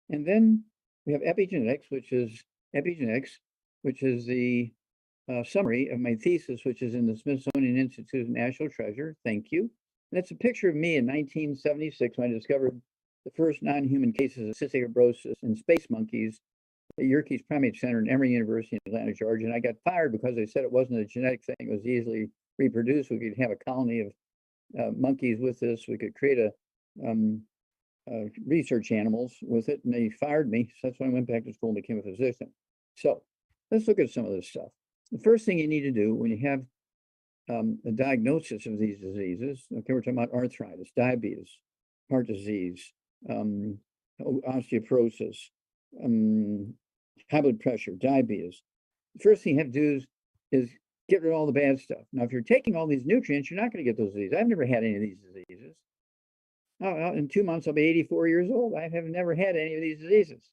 And then we have epigenetics, which is the summary of my thesis, which is in the Smithsonian Institute of National Treasure. Thank you. And that's a picture of me in 1976 when I discovered the first non-human cases of cystic fibrosis in space monkeys at Yerkes Primate Center in Emory University in Atlanta, Georgia. And I got fired because they said it wasn't a genetic thing. It was easily reproduced. We could have a colony of monkeys with this. We could create research animals with it, and they fired me. So that's when I went back to school and became a physician. So let's look at some of this stuff. The first thing you need to do when you have a diagnosis of these diseases, okay, we're talking about arthritis, diabetes, heart disease, osteoporosis, high blood pressure, diabetes. The first thing you have to do is get rid of all the bad stuff. Now, if you're taking all these nutrients, you're not going to get those diseases. I've never had any of these diseases. In 2 months, I'll be 84 years old. I have never had any of these diseases.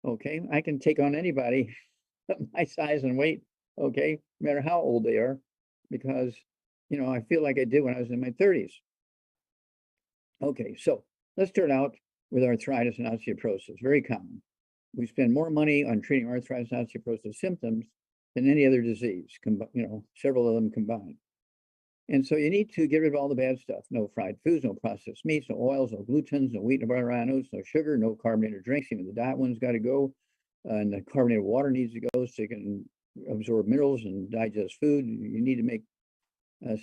Okay, I can take on anybody my size and weight, okay, no matter how old they are, because, you know, I feel like I did when I was in my 30s. Okay, so let's start out with arthritis and osteoporosis, very common. We spend more money on treating arthritis and osteoporosis symptoms than any other disease, you know, several of them combined. And so you need to get rid of all the bad stuff. No fried foods, no processed meats, no oils, no glutens, no wheat, no butter, oats, no sugar, no carbonated drinks. Even the diet one's got to go. And the carbonated water needs to go so you can absorb minerals and digest food. You need to make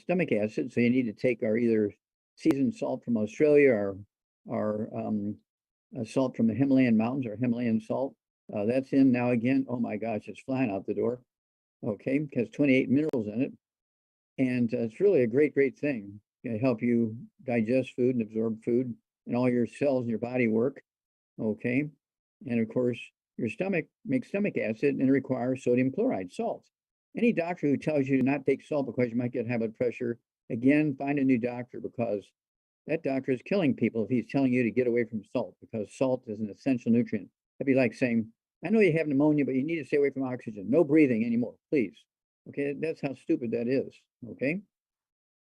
stomach acid. So you need to take our either seasoned salt from Australia or our salt from the Himalayan mountains or Himalayan salt. That's in now again. Oh my gosh, it's flying out the door. Okay, it has 28 minerals in it. And it's really a great, great thing. It help you digest food and absorb food, and all your cells in your body work. Okay. And of course, your stomach makes stomach acid and it requires sodium chloride, salt. Any doctor who tells you to not take salt because you might get high blood pressure, again, find a new doctor, because that doctor is killing people if he's telling you to get away from salt, because salt is an essential nutrient. That'd be like saying, I know you have pneumonia, but you need to stay away from oxygen. No breathing anymore, please. Okay, that's how stupid that is. Okay,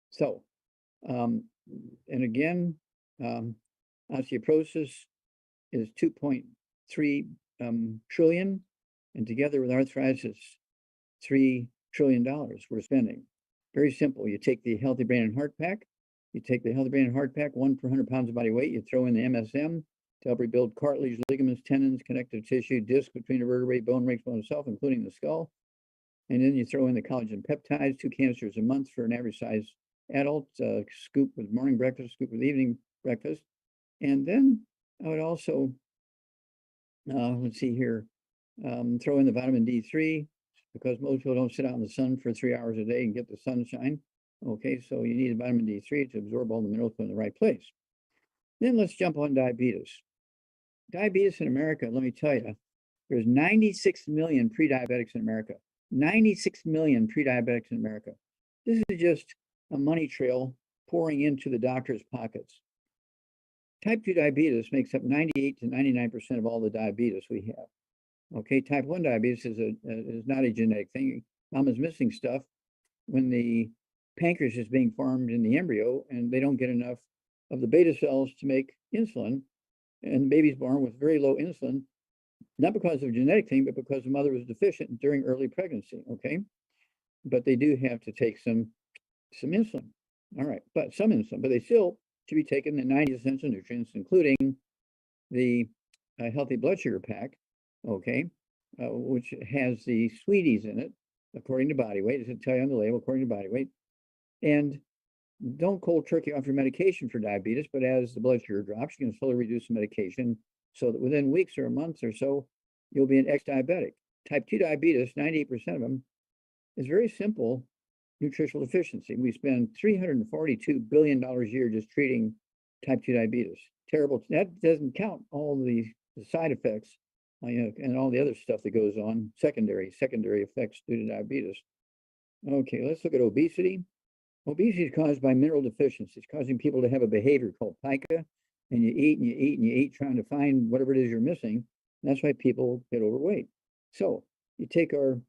so, and again, osteoporosis is 2.3 trillion, and together with arthritis, it's $3 trillion we're spending. Very simple. You take the Healthy Brain and Heart Pack. You take the Healthy Brain and Heart Pack, 1 per 100 pounds of body weight. You throw in the MSM to help rebuild cartilage, ligaments, tendons, connective tissue, disc between the vertebrae, bone, rakes, bone itself, including the skull. And then you throw in the collagen peptides, 2 canisters a month for an average size adult, scoop with morning breakfast, scoop with evening breakfast. And then I would also, let's see here, throw in the vitamin D3, because most people don't sit out in the sun for 3 hours a day and get the sunshine. Okay, so you need vitamin D3 to absorb all the minerals in the right place. Then let's jump on diabetes. Diabetes in America, let me tell you, there's 96 million pre-diabetics in America. 96 million pre-diabetics in America. This is just a money trail pouring into the doctor's pockets. Type 2 diabetes makes up 98 to 99% of all the diabetes we have. Okay, type 1 diabetes is not a genetic thing. Mom is missing stuff when the pancreas is being formed in the embryo, and they don't get enough of the beta cells to make insulin, and the baby's born with very low insulin, not because of a genetic thing, but because the mother was deficient during early pregnancy, okay? But they do have to take some insulin. All right, but some insulin, but they still should be taking the 90 essential nutrients, including the healthy blood sugar pack, okay, which has the sweeties in it, according to body weight. It doesn't tell you on the label, according to body weight. And don't cold turkey off your medication for diabetes, but as the blood sugar drops, you can slowly reduce the medication so that within weeks or months or so, you'll be an ex-diabetic. Type 2 diabetes, 98% of them, is very simple nutritional deficiency. We spend $342 billion a year just treating type 2 diabetes. Terrible. That doesn't count all the side effects and all the other stuff that goes on, secondary effects due to diabetes. Okay, let's look at obesity. Obesity is caused by mineral deficiencies, causing people to have a behavior called pica, and you eat and you eat and you eat trying to find whatever it is you're missing. And that's why people get overweight. So you take our,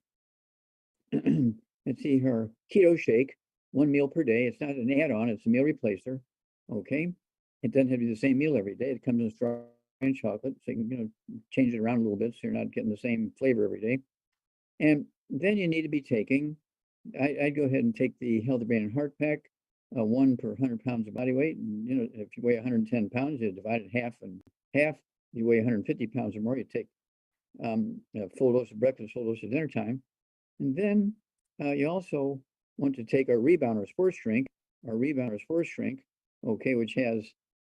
let's see, our keto shake, 1 meal per day. It's not an add-on, it's a meal replacer, okay? It doesn't have to be the same meal every day. It comes in strawberry and chocolate, so you can change it around a little bit so you're not getting the same flavor every day. And then you need to be taking, I'd go ahead and take the Healthy Brain and Heart Pack, 1 per 100 pounds of body weight. And, if you weigh 110 pounds, you divide it half and half. You weigh 150 pounds or more, you take a full dose of breakfast, full dose of dinner time. And then you also want to take our Rebounder sports drink, okay, which has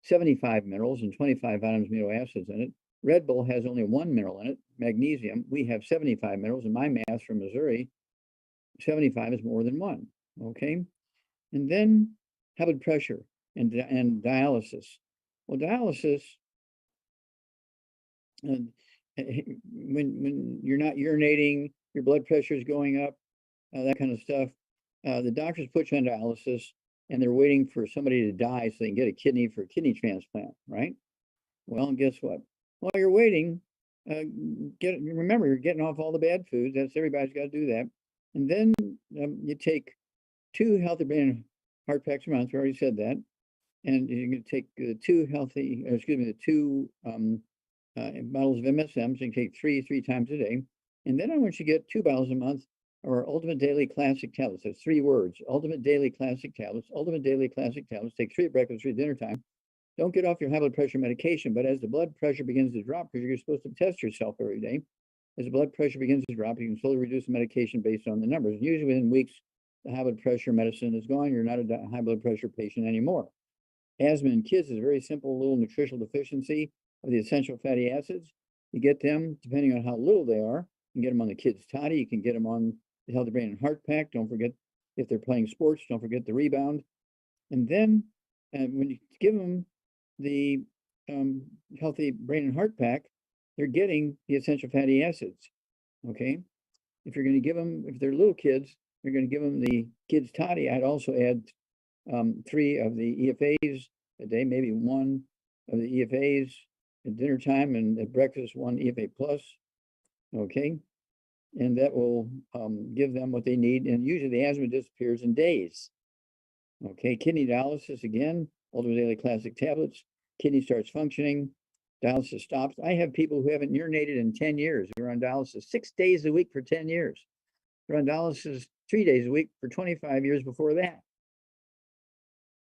75 minerals and 25 vitamins, amino acids in it. Red Bull has only 1 mineral in it, magnesium. We have 75 minerals. In my math from Missouri, 75 is more than 1. Okay. And then high blood pressure and dialysis. Well, dialysis, when you're not urinating, your blood pressure is going up, that kind of stuff. The doctors put you on dialysis, and they're waiting for somebody to die so they can get a kidney for a kidney transplant, right? Well, and guess what? While you're waiting, remember, you're getting off all the bad foods. Everybody's got to do that. And then you take 2 healthy brain and heart packs a month. We already said that. And you're going to take the 2 bottles of MSM. So you can take 3 times a day. And then I want you to get 2 bottles a month of our Ultimate Daily Classic Tablets. That's 3 words. Ultimate Daily Classic Tablets. Ultimate Daily Classic Tablets. Take 3 at breakfast, 3 at dinner time. Don't get off your high blood pressure medication, but as the blood pressure begins to drop, because you're supposed to test yourself every day, as the blood pressure begins to drop, you can slowly reduce the medication based on the numbers. Usually within weeks, the high blood pressure medicine is gone. You're not a high blood pressure patient anymore. Asthma in kids is a very simple little nutritional deficiency of the essential fatty acids. You get them, depending on how little they are, you can get them on the kids' toddy. You can get them on the Healthy Brain and Heart Pack. Don't forget, if they're playing sports, don't forget the Rebound. And then when you give them the Healthy Brain and Heart Pack, they're getting the essential fatty acids. Okay. If you're going to give them, if they're little kids, you're going to give them the kids' toddy. I'd also add 3 of the EFAs a day, maybe 1 of the EFAs at dinner time, and at breakfast 1 EFA plus. Okay. And that will give them what they need. And usually the asthma disappears in days. Okay. Kidney dialysis, again, Ultimate Daily Classic Tablets. Kidney starts functioning. Dialysis stops. I have people who haven't urinated in 10 years. They're on dialysis 6 days a week for 10 years. They're on dialysis 3 days a week for 25 years before that.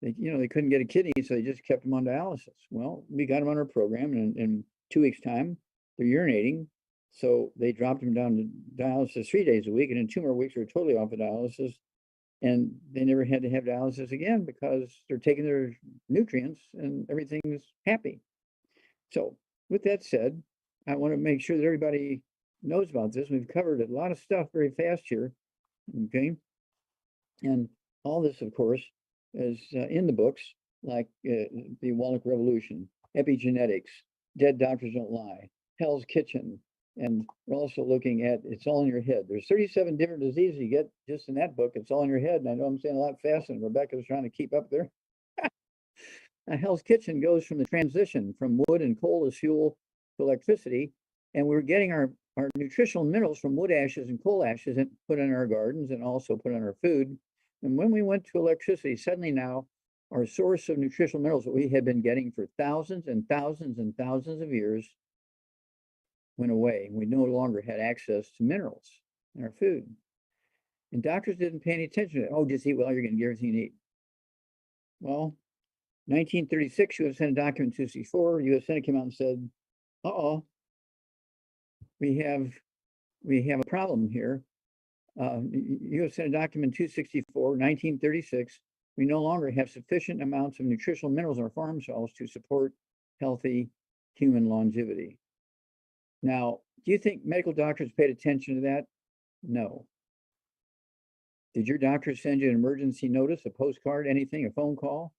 They couldn't get a kidney, so they just kept them on dialysis. Well, we got them on our program, and in 2 weeks' time, they're urinating. So they dropped them down to dialysis 3 days a week, and in 2 more weeks, they're totally off of dialysis. And they never had to have dialysis again because they're taking their nutrients and everything's happy. So with that said, I want to make sure that everybody knows about this. We've covered a lot of stuff very fast here. Okay. And all this, of course, is in the books, like the Wallach Revolution, Epigenetics, Dead Doctors Don't Lie, Hell's Kitchen. And we're also looking at It's All in Your Head. There's 37 different diseases you get just in that book. It's all in your head. And I know I'm saying a lot faster, and Rebecca's trying to keep up there. Hell's Kitchen goes from the transition from wood and coal as fuel to electricity. And we're getting our nutritional minerals from wood ashes and coal ashes and put in our gardens and also put in our food. And when we went to electricity, suddenly now our source of nutritional minerals that we had been getting for thousands and thousands and thousands of years went away. We no longer had access to minerals in our food. And doctors didn't pay any attention to it. Oh, just eat well, you're going to get everything you need. Well, 1936, U.S. Senate document 264, U.S. Senate came out and said, we have a problem here. U.S. Senate document 264, 1936, we no longer have sufficient amounts of nutritional minerals in our farm soils to support healthy human longevity. Now, do you think medical doctors paid attention to that? No. Did your doctor send you an emergency notice, a postcard, anything, a phone call?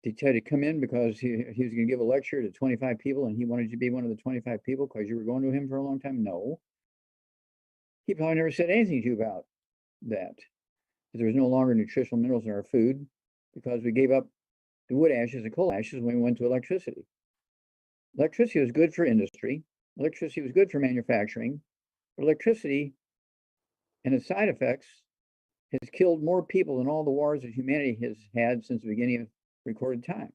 Did he tell you to come in because he was going to give a lecture to 25 people and he wanted you to be one of the 25 people because you were going to him for a long time? No. He probably never said anything to you about that. There was no longer nutritional minerals in our food because we gave up the wood ashes and coal ashes when we went to electricity. Electricity was good for industry. Electricity was good for manufacturing. But electricity and its side effects has killed more people than all the wars that humanity has had since the beginning of recorded time.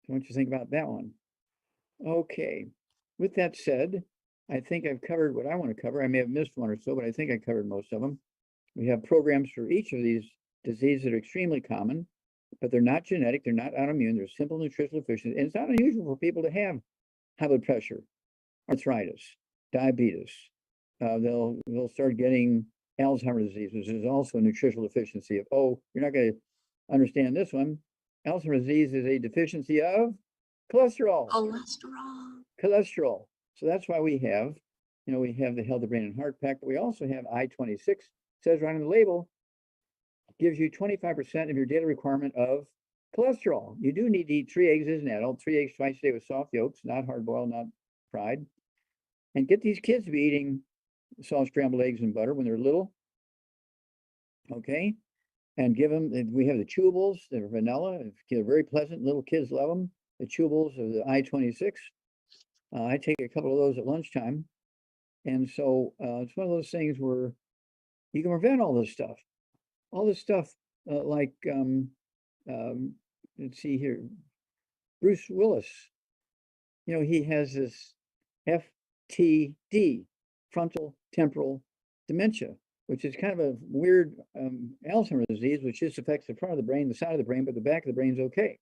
So what do you think about that one? Okay. With that said, I think I've covered what I want to cover. I may have missed one or so, but I think I covered most of them. We have programs for each of these diseases that are extremely common, but they're not genetic, they're not autoimmune, they're simple nutritional deficiencies. And it's not unusual for people to have high blood pressure, arthritis, diabetes. They'll start getting Alzheimer's disease, which is also a nutritional deficiency of, oh, you're not going to understand this one. Alzheimer's disease is a deficiency of cholesterol. Cholesterol. So that's why we have, we have the Healthy Brain and Heart Pack, but we also have I-26. Says right on the label, gives you 25% of your daily requirement of cholesterol. You do need to eat 3 eggs as an adult, 3 eggs twice a day with soft yolks, not hard boiled, not fried. And get these kids to be eating soft scrambled eggs and butter when they're little. Okay. And give them, we have the chewables, they're vanilla, they're very pleasant, little kids love them. The chewables of the I-26. I take a couple of those at lunchtime. And so it's one of those things where you can prevent all this stuff. All this stuff like, let's see here, Bruce Willis, he has this FTD, frontal temporal dementia, which is kind of a weird Alzheimer's disease, which just affects the front of the brain, the side of the brain, but the back of the brain's okay.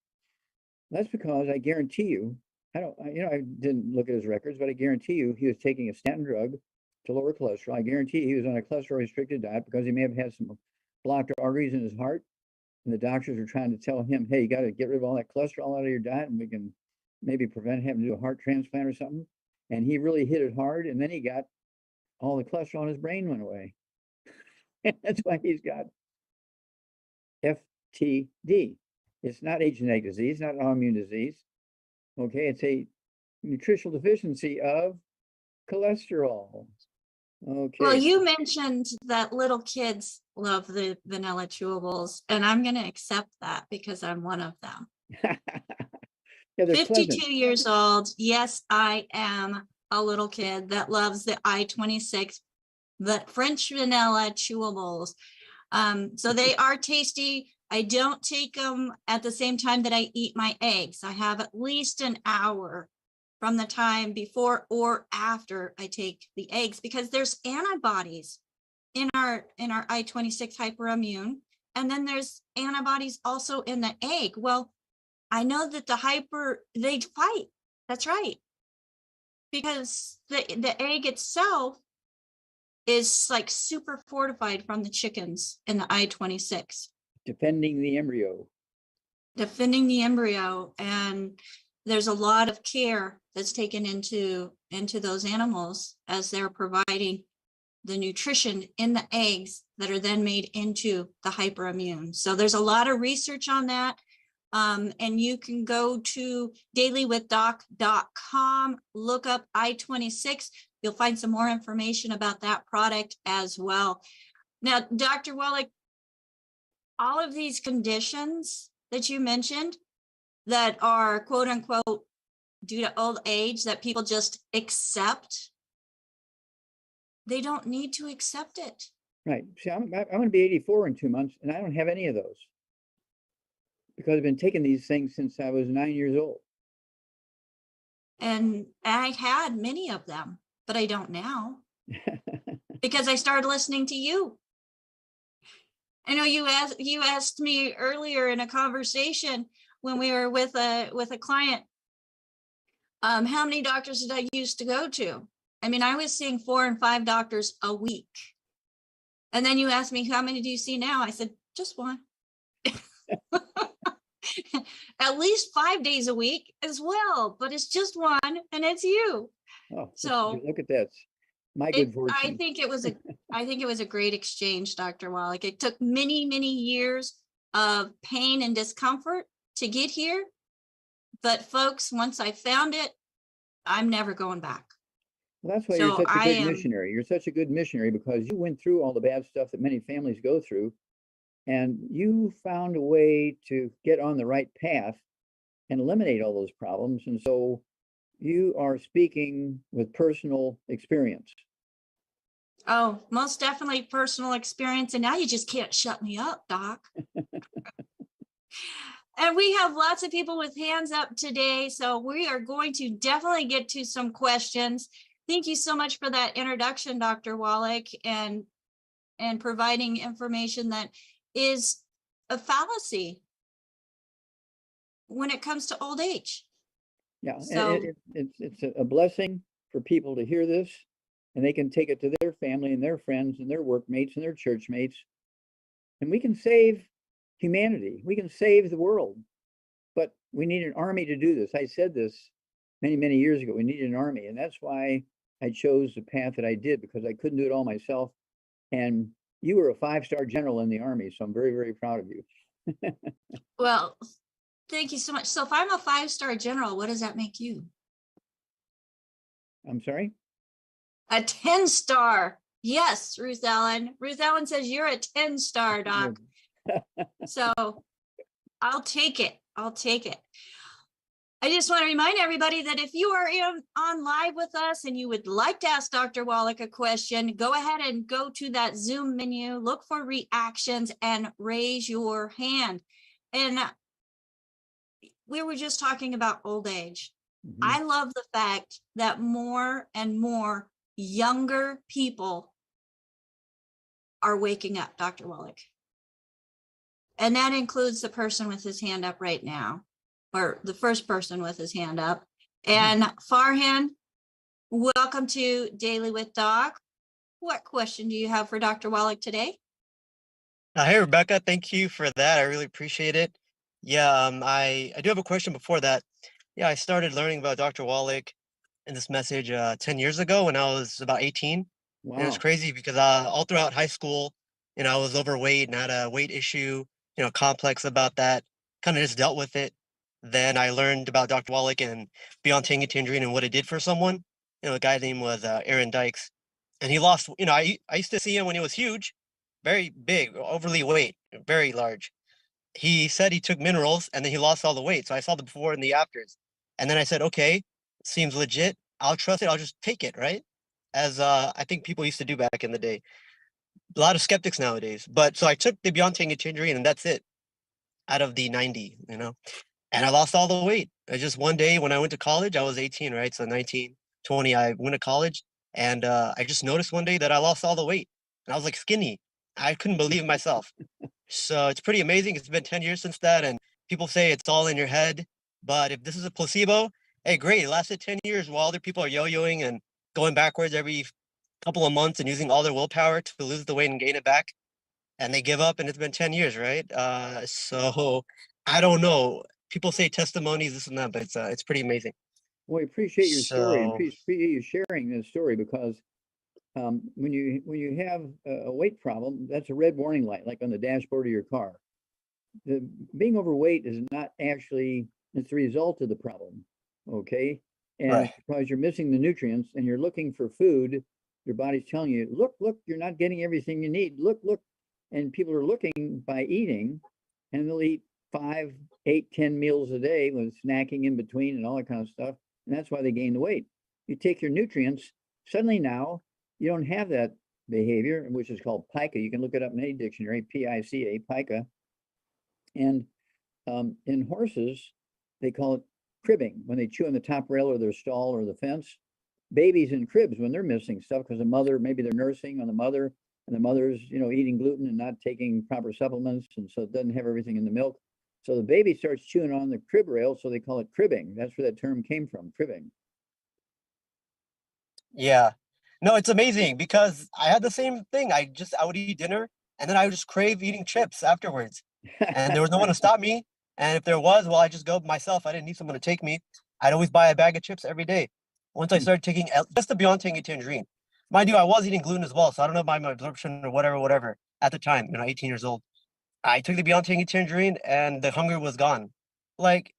That's because I guarantee you, I didn't look at his records, but I guarantee you he was taking a statin drug to lower cholesterol. I guarantee he was on a cholesterol restricted diet because he may have had some blocked arteries in his heart. And the doctors are trying to tell him, hey, you got to get rid of all that cholesterol out of your diet and we can maybe prevent having to do a heart transplant or something. And he really hit it hard. And then he got all the cholesterol in his brain went away. That's why he's got FTD. It's not a genetic disease, not an autoimmune disease. Okay, it's a nutritional deficiency of cholesterol. Okay. Well, you mentioned that little kids love the vanilla chewables, and I'm going to accept that because I'm one of them. Yeah, 52 pleasant. years old. Yes, I am a little kid that loves the I-26, the French vanilla chewables. So they are tasty. I don't take them at the same time that I eat my eggs. I have at least an hour from the time before or after I take the eggs because there's antibodies in our I-26 hyperimmune. And then there's antibodies also in the egg. Well, I know that they fight. That's right. Because the egg itself is like super fortified from the chickens in the I-26. Defending the embryo. And there's a lot of care that's taken into those animals as they're providing the nutrition in the eggs that are then made into the hyperimmune. So there's a lot of research on that. And you can go to dailywithdoc.com, look up I-26. You'll find some more information about that product as well. Now, Dr. Wallach, all of these conditions that you mentioned that are quote unquote due to old age that people just accept, they don't need to accept it. Right. See, I'm going to be 84 in 2 months, and I don't have any of those because I've been taking these things since I was 9 years old. And I had many of them, but I don't now because I started listening to you. I know you asked me earlier in a conversation when we were with a client, how many doctors did I used to go to? I mean, I was seeing 4 and 5 doctors a week. And then you asked me, how many do you see now? I said, just one. At least 5 days a week as well, but it's just one and it's you. Oh, so look at that. My good fortune. I think it was a great exchange, Dr. Wallach. It took many, many years of pain and discomfort to get here. But folks, once I found it, I'm never going back. Well, that's why you're such a good missionary. You're such a good missionary because you went through all the bad stuff that many families go through, and you found a way to get on the right path and eliminate all those problems. And so you are speaking with personal experience. Oh, most definitely personal experience. And now you just can't shut me up, Doc. And we have lots of people with hands up today. So we are going to definitely get to some questions. Thank you so much for that introduction, Dr. Wallach, and providing information that is a fallacy when it comes to old age. Yeah, so it's a blessing for people to hear this, and they can take it to their family and their friends and their workmates and their church mates, and we can save humanity. We can save the world we need an army to do this. I said this many years ago. We need an army, and that's why I chose the path that I did, because I couldn't do it all myself. And you were a 5-star general in the Army, so I'm very proud of you. Well, thank you so much. So if I'm a 5-star general, what does that make you? I'm sorry? A 10-star. Yes, Ruth Ellen. Ruth Ellen says you're a 10-star, Doc. So I'll take it. I'll take it. I just want to remind everybody that if you are on live with us and you would like to ask Dr. Wallach a question, go ahead and go to that Zoom menu, look for reactions, and raise your hand. And we were just talking about old age. Mm-hmm. I love the fact that more and more younger people are waking up, Dr. Wallach. And that includes the person with his hand up right now, or the first person with his hand up. And Farhan, welcome to Daily with Doc. What question do you have for Dr. Wallach today? Hey, Rebecca. Thank you for that. I really appreciate it. Yeah, I do have a question before that. Yeah, I started learning about Dr. Wallach and this message 10 years ago when I was about 18. Wow. And it was crazy because all throughout high school, I was overweight and had a weight issue, complex about that, kind of just dealt with it. Then I learned about Dr. Wallach and Beyond Tangy Tangerine and what it did for someone. A guy named was Aaron Dykes. And he lost, I used to see him when he was huge, very big, overly weight, very large. He said he took minerals and then he lost all the weight. So I saw the before and the afters. And then I said, okay, seems legit. I'll trust it. I'll just take it, right? As I think people used to do back in the day. A lot of skeptics nowadays. But so I took the Beyond Tangy Tangerine and that's it out of the 90, and I lost all the weight. Just one day when I went to college, I was 18, right? So 19, 20, I went to college and I just noticed one day that I lost all the weight and I was like skinny. I couldn't believe myself. So it's pretty amazing. It's been 10 years since that. And people say it's all in your head. But if this is a placebo, hey, great. It lasted 10 years while other people are yo-yoing and going backwards every couple of months and using all their willpower to lose the weight and gain it back. And they give up and it's been 10 years, right? So I don't know. People say testimonies, this and that, but it's pretty amazing. Well, I appreciate your story and appreciate you sharing this story, because when you have a weight problem, that's a red warning light, like on the dashboard of your car. Being overweight is not actually, it's the result of the problem, okay? And right. Because you're missing the nutrients and you're looking for food, your body's telling you, look, you're not getting everything you need. Look. And people are looking by eating, and they'll eat 5, 8, 10 meals a day with snacking in between and all that kind of stuff. And that's why they gain the weight. You take your nutrients, suddenly now you don't have that behavior, which is called pica. You can look it up in any dictionary, P-I-C-A, pica. And in horses, they call it cribbing, when they chew on the top rail or their stall or the fence. Babies in cribs, when they're missing stuff because the mother, maybe they're nursing on the mother, and the mother's, eating gluten and not taking proper supplements, and so it doesn't have everything in the milk. So the baby starts chewing on the crib rail, so they call it cribbing. That's where that term came from, cribbing. Yeah. No, it's amazing because I had the same thing. I would eat dinner and then I would just crave eating chips afterwards. And there was no one to stop me. And if there was, well, I just go myself. I didn't need someone to take me. I'd always buy a bag of chips every day. Once I started taking just the Beyond Tangy Tangerine. Mind you, I was eating gluten as well, so I don't know about my absorption or whatever at the time, 18 years old. I took the Beyond Tangy Tangerine and the hunger was gone. Like,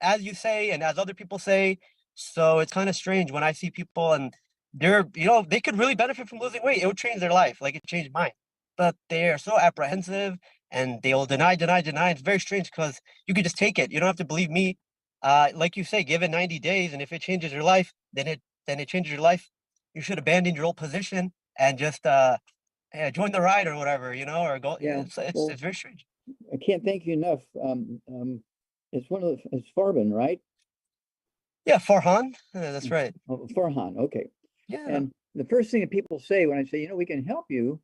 as you say, and as other people say, so it's kind of strange when I see people and they're, they could really benefit from losing weight. It would change their life, like it changed mine. But they're so apprehensive and they'll deny. It's very strange because you could just take it. You don't have to believe me. Like you say, give it 90 days, and if it changes your life, then it changes your life. You should abandon your old position and just join the ride or whatever, or go. Yeah, it's very strange. I can't thank you enough. It's it's Farban, right? Yeah, Farhan. That's right. Oh, Farhan. Okay. Yeah. And the first thing that people say when I say, we can help you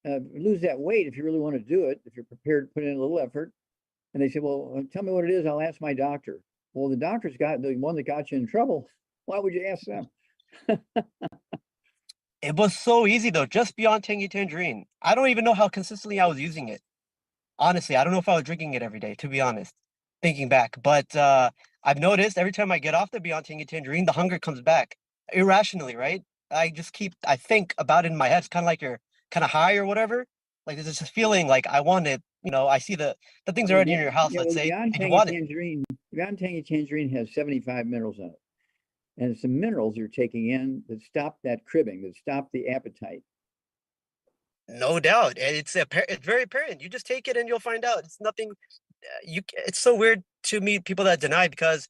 lose that weight if you really want to do it, if you're prepared to put in a little effort, and they say, well, tell me what it is. I'll ask my doctor. Well, the doctor's got the one that got you in trouble. Why would you ask them? It was so easy though, just Beyond Tangy Tangerine. I don't even know how consistently I was using it. Honestly, I don't know if I was drinking it every day, to be honest. thinking back. But I've noticed every time I get off the Beyond Tangy Tangerine, the hunger comes back irrationally, right? I think about it in my head. It's kind of like you're kind of high or whatever. Like there's this feeling like I want it. I see the things already in your house, let's say, Beyond and you Tangy want it. Tangerine, Beyond Tangy Tangerine has 75 minerals in it. And it's the minerals you're taking in that stop that cribbing, that stop the appetite. No doubt. And it's very apparent. You just take it and you'll find out. It's nothing. It's so weird to meet people that deny, because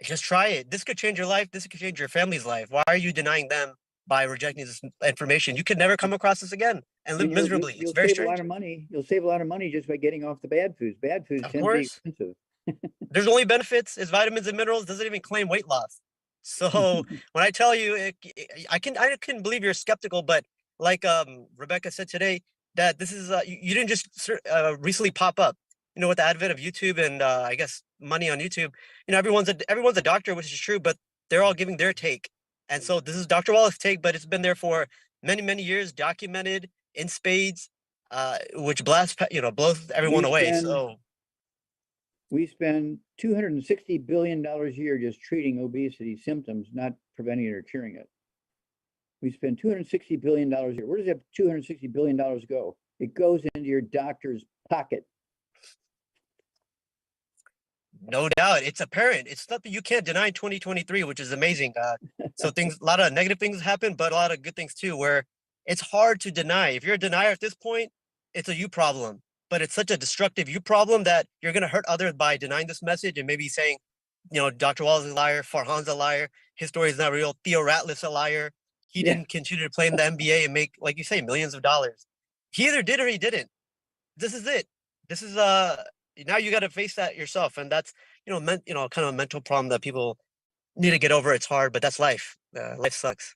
just try it. This could change your life. This could change your family's life. Why are you denying them by rejecting this information? You could never come across this again and live miserably. You'll It's very save a strange. lot of money. You'll save a lot of money just by getting off the bad foods. Bad foods Of tend to be course. expensive. There's only benefits. It's vitamins and minerals. Doesn't even claim weight loss. So when I tell you, I can believe you're skeptical, but like Rebecca said today, that this is you didn't just recently pop up. With the advent of YouTube and I guess money on YouTube, everyone's a doctor, which is true, but they're all giving their take. And so this is Dr. Wallach's take, but it's been there for many, many years, documented in spades, which blows everyone away. So we spend $260 billion a year just treating obesity symptoms, not preventing it or curing it. We spend $260 billion a year. Where does that $260 billion go? It goes into your doctor's pocket. No doubt. It's apparent. It's something you can't deny in 2023, which is amazing. So a lot of negative things happen, but a lot of good things too, where it's hard to deny. If you're a denier at this point, it's a you problem. But it's such a destructive you problem that you're going to hurt others by denying this message and maybe saying, Dr. Wall is a liar, Farhan's a liar, his story is not real, Theo Ratliff's a liar. He didn't continue to play in the NBA and make, like you say, millions of dollars. He either did or he didn't. This is it. This is now you got to face that yourself, and that's kind of a mental problem that people need to get over. It's hard, but that's life. Life sucks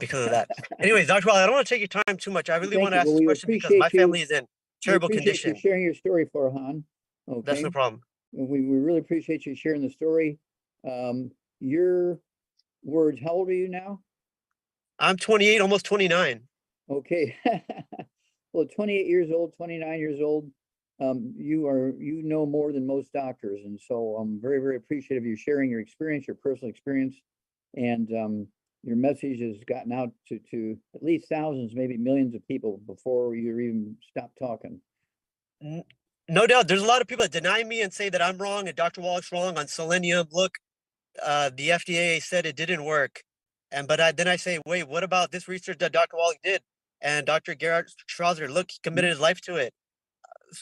because of that. Anyways, Dr. Wall, I don't want to take your time too much. I really want to ask this question because my family is in terrible condition. You sharing your story, Farhan. Okay, that's no problem. We really appreciate you sharing the story. Your words. How old are you now? I'm 28, almost 29. Okay. Well, 28 years old, 29 years old. You know more than most doctors, and so I'm very, very appreciative of you sharing your experience, your personal experience, and your message has gotten out to at least thousands, maybe millions of people before you even stop talking. No doubt, there's a lot of people that deny me and say that I'm wrong and Dr. Wallach's wrong on selenium. Look, the FDA said it didn't work, but then I say, wait, what about this research that Dr. Wallach did? And Dr. Gerhard Strasser, look, he committed his life to it.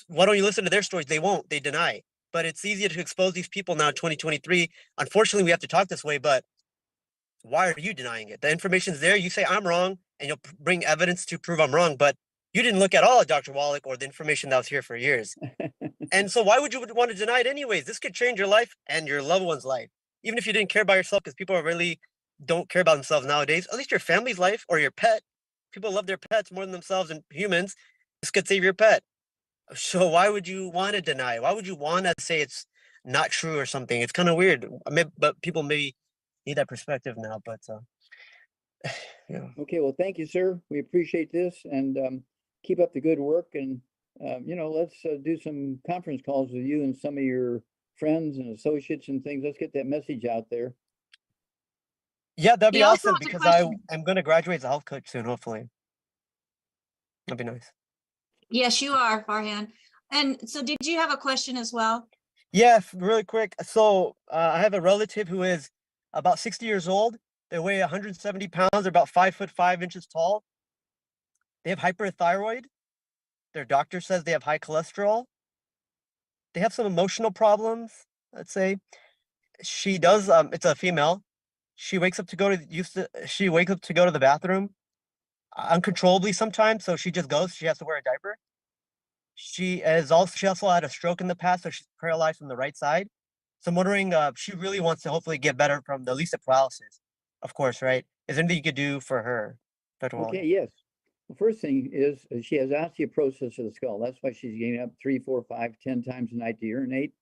Why don't you listen to their stories? They won't. They deny. But it's easier to expose these people now in 2023. Unfortunately, we have to talk this way, but why are you denying it? The information's there. You say I'm wrong, and you'll bring evidence to prove I'm wrong, but you didn't look at all at Dr. Wallach or the information that was here for years. And so why would you want to deny it anyways? This could change your life and your loved one's life. Even if you didn't care about yourself, because people really don't care about themselves nowadays, at least your family's life or your pet. People love their pets more than themselves and humans. This could save your pet. So why would you want to deny? Why would you want to say it's not true or something? It's kind of weird. But people maybe need that perspective now. But yeah. Okay, well, thank you, sir. We appreciate this, and keep up the good work. And let's do some conference calls with you and some of your friends and associates and things. Let's get that message out there. Yeah, that'd be awesome, because I'm going to graduate as a health coach soon, hopefully. That'd be nice. Yes, you are, Farhan. And so did you have a question as well? Yeah, really quick. So I have a relative who is about 60 years old. They weigh 170 pounds. They're about 5'5" tall. They have hyperthyroid. Their doctor says they have high cholesterol. They have some emotional problems, let's say. She does, it's a female. She wakes up to go to the bathroom uncontrollably sometimes, so she just goes. She has to wear a diaper. She also had a stroke in the past, so she's paralyzed from the right side. So I'm wondering, she really wants to hopefully get better from at least the paralysis, of course, right? Is there anything you could do for her, Dr. Wallach? Okay, yes. The first thing is she has osteoporosis of the skull. That's why she's getting up 3, 4, 5, 10 times a night to urinate.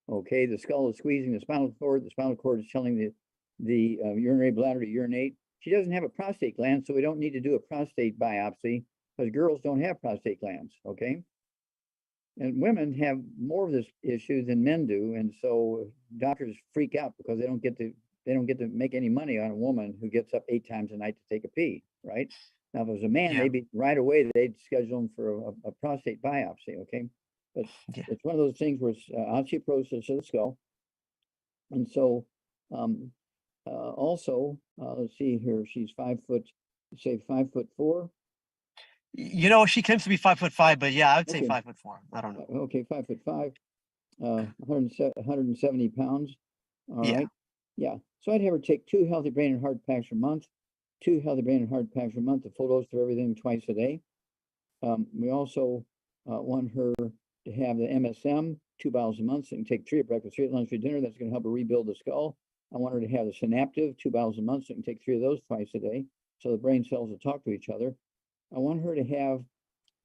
Okay, the skull is squeezing the spinal cord. The spinal cord is telling the urinary bladder to urinate. She doesn't have a prostate gland, so we don't need to do a prostate biopsy because girls don't have prostate glands, okay? And women have more of this issue than men do, and so doctors freak out because they don't get to make any money on a woman who gets up 8 times a night to take a pee, right? Now, if it was a man, Yeah. right away they'd schedule him for a prostate biopsy, okay? But Yeah. it's one of those things where it's osteoporosis of the skull, and so also let's see here, she's 5'4". You know, she claims to be 5'5", but yeah, I would say Okay. 5'4". I don't know. Okay, 5'5", 170 pounds. All Yeah. right. Yeah. So I'd have her take 2 healthy brain and heart packs a month, 2 healthy brain and heart packs a month, a full dose of everything twice a day. We also want her to have the MSM 2 bottles a month. So you can take 3 at breakfast, 3 at lunch, 3 at dinner. That's going to help her rebuild the skull. I want her to have the Connective 2 bottles a month. So you can take 3 of those twice a day. So the brain cells will talk to each other. I want her to have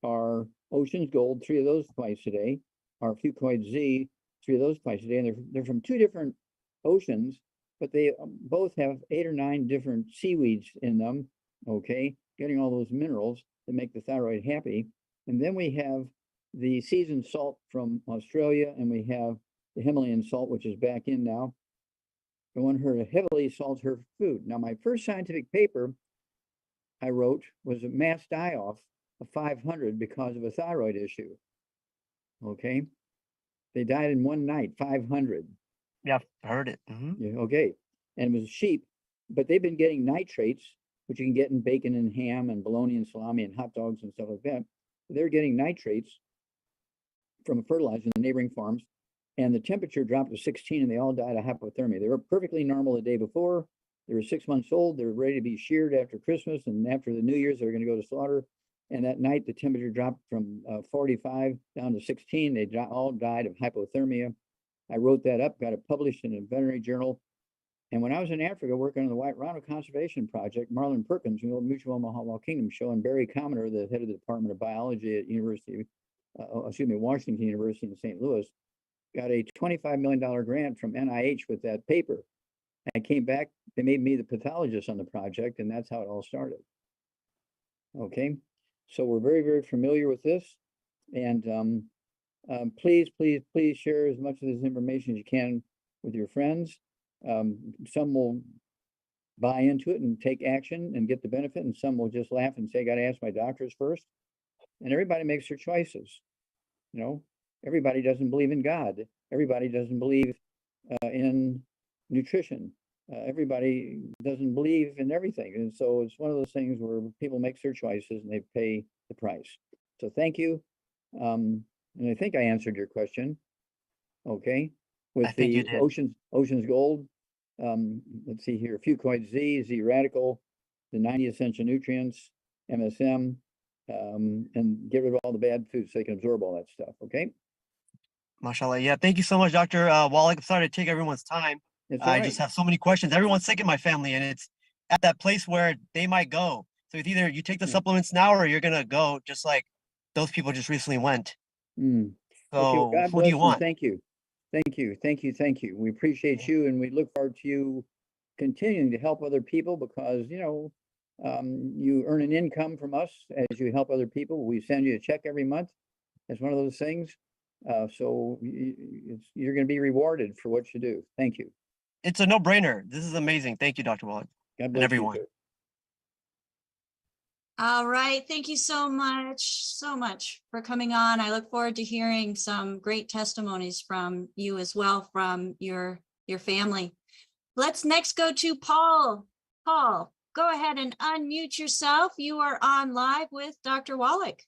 our Ocean's Gold, 3 of those twice a day. Our Fucoid Z, 3 of those twice a day. And they're from 2 different oceans, but they both have 8 or 9 different seaweeds in them. Okay, getting all those minerals that make the thyroid happy. And then we have the seasoned salt from Australia, and we have the Himalayan salt, which is back in now. I want her to heavily salt her food. Now, my first scientific paper I wrote was a mass die-off of 500 because of a thyroid issue. Okay, they died in one night, 500. Yeah, I heard it. Yeah, okay, and it was sheep, but they've been getting nitrates, which you can get in bacon and ham and bologna and salami and hot dogs and stuff like that. They're getting nitrates from a fertilizer in the neighboring farms, and the temperature dropped to 16, and they all died of hypothermia. They were perfectly normal the day before. They were 6 months old. They were ready to be sheared after Christmas, and after the New Year's, they were going to go to slaughter. And that night, the temperature dropped from 45 down to 16. They all died of hypothermia. I wrote that up, got it published in a veterinary journal. And when I was in Africa working on the White Rhino Conservation Project, Marlon Perkins, the old Mutual Omaha Kingdom show, and Barry Commoner, the head of the Department of Biology at Washington University in St. Louis, got a $25 million grant from NIH with that paper. I came back, they made me the pathologist on the project, and that's how it all started. Okay, so we're very, very familiar with this. And please share as much of this information as you can with your friends. Some will buy into it and take action and get the benefit, and some will just laugh and say, I got to ask my doctors first. And everybody makes their choices. You know, everybody doesn't believe in God. Everybody doesn't believe in nutrition. Everybody doesn't believe in everything. And so it's one of those things where people make their choices and they pay the price. So thank you. And I think I answered your question. Okay. With the Ocean's Gold. Let's see here. Fucoid Z, Z Radical, the 90 essential nutrients, MSM, and get rid of all the bad foods so they can absorb all that stuff. Okay. Mashallah. Yeah. Thank you so much, Dr. Wallach. I'm sorry to take everyone's time. I just have so many questions. Everyone's sick in my family, and it's at that place where they might go. So it's either you take the supplements now or you're going to go, just like those people just recently went. So okay, well, God who do you want? Thank you. Thank you. Thank you. Thank you. We appreciate you, and we look forward to you continuing to help other people because, you know, you earn an income from us as you help other people. We send you a check every month. It's one of those things. So you're going to be rewarded for what you do. Thank you. It's a no-brainer. This is amazing. Thank you, Dr. Wallach. God bless everyone. You. All right. Thank you so much for coming on. I look forward to hearing some great testimonies from you as well, from your family. Let's next go to Paul. Paul, go ahead and unmute yourself. You are on live with Dr. Wallach.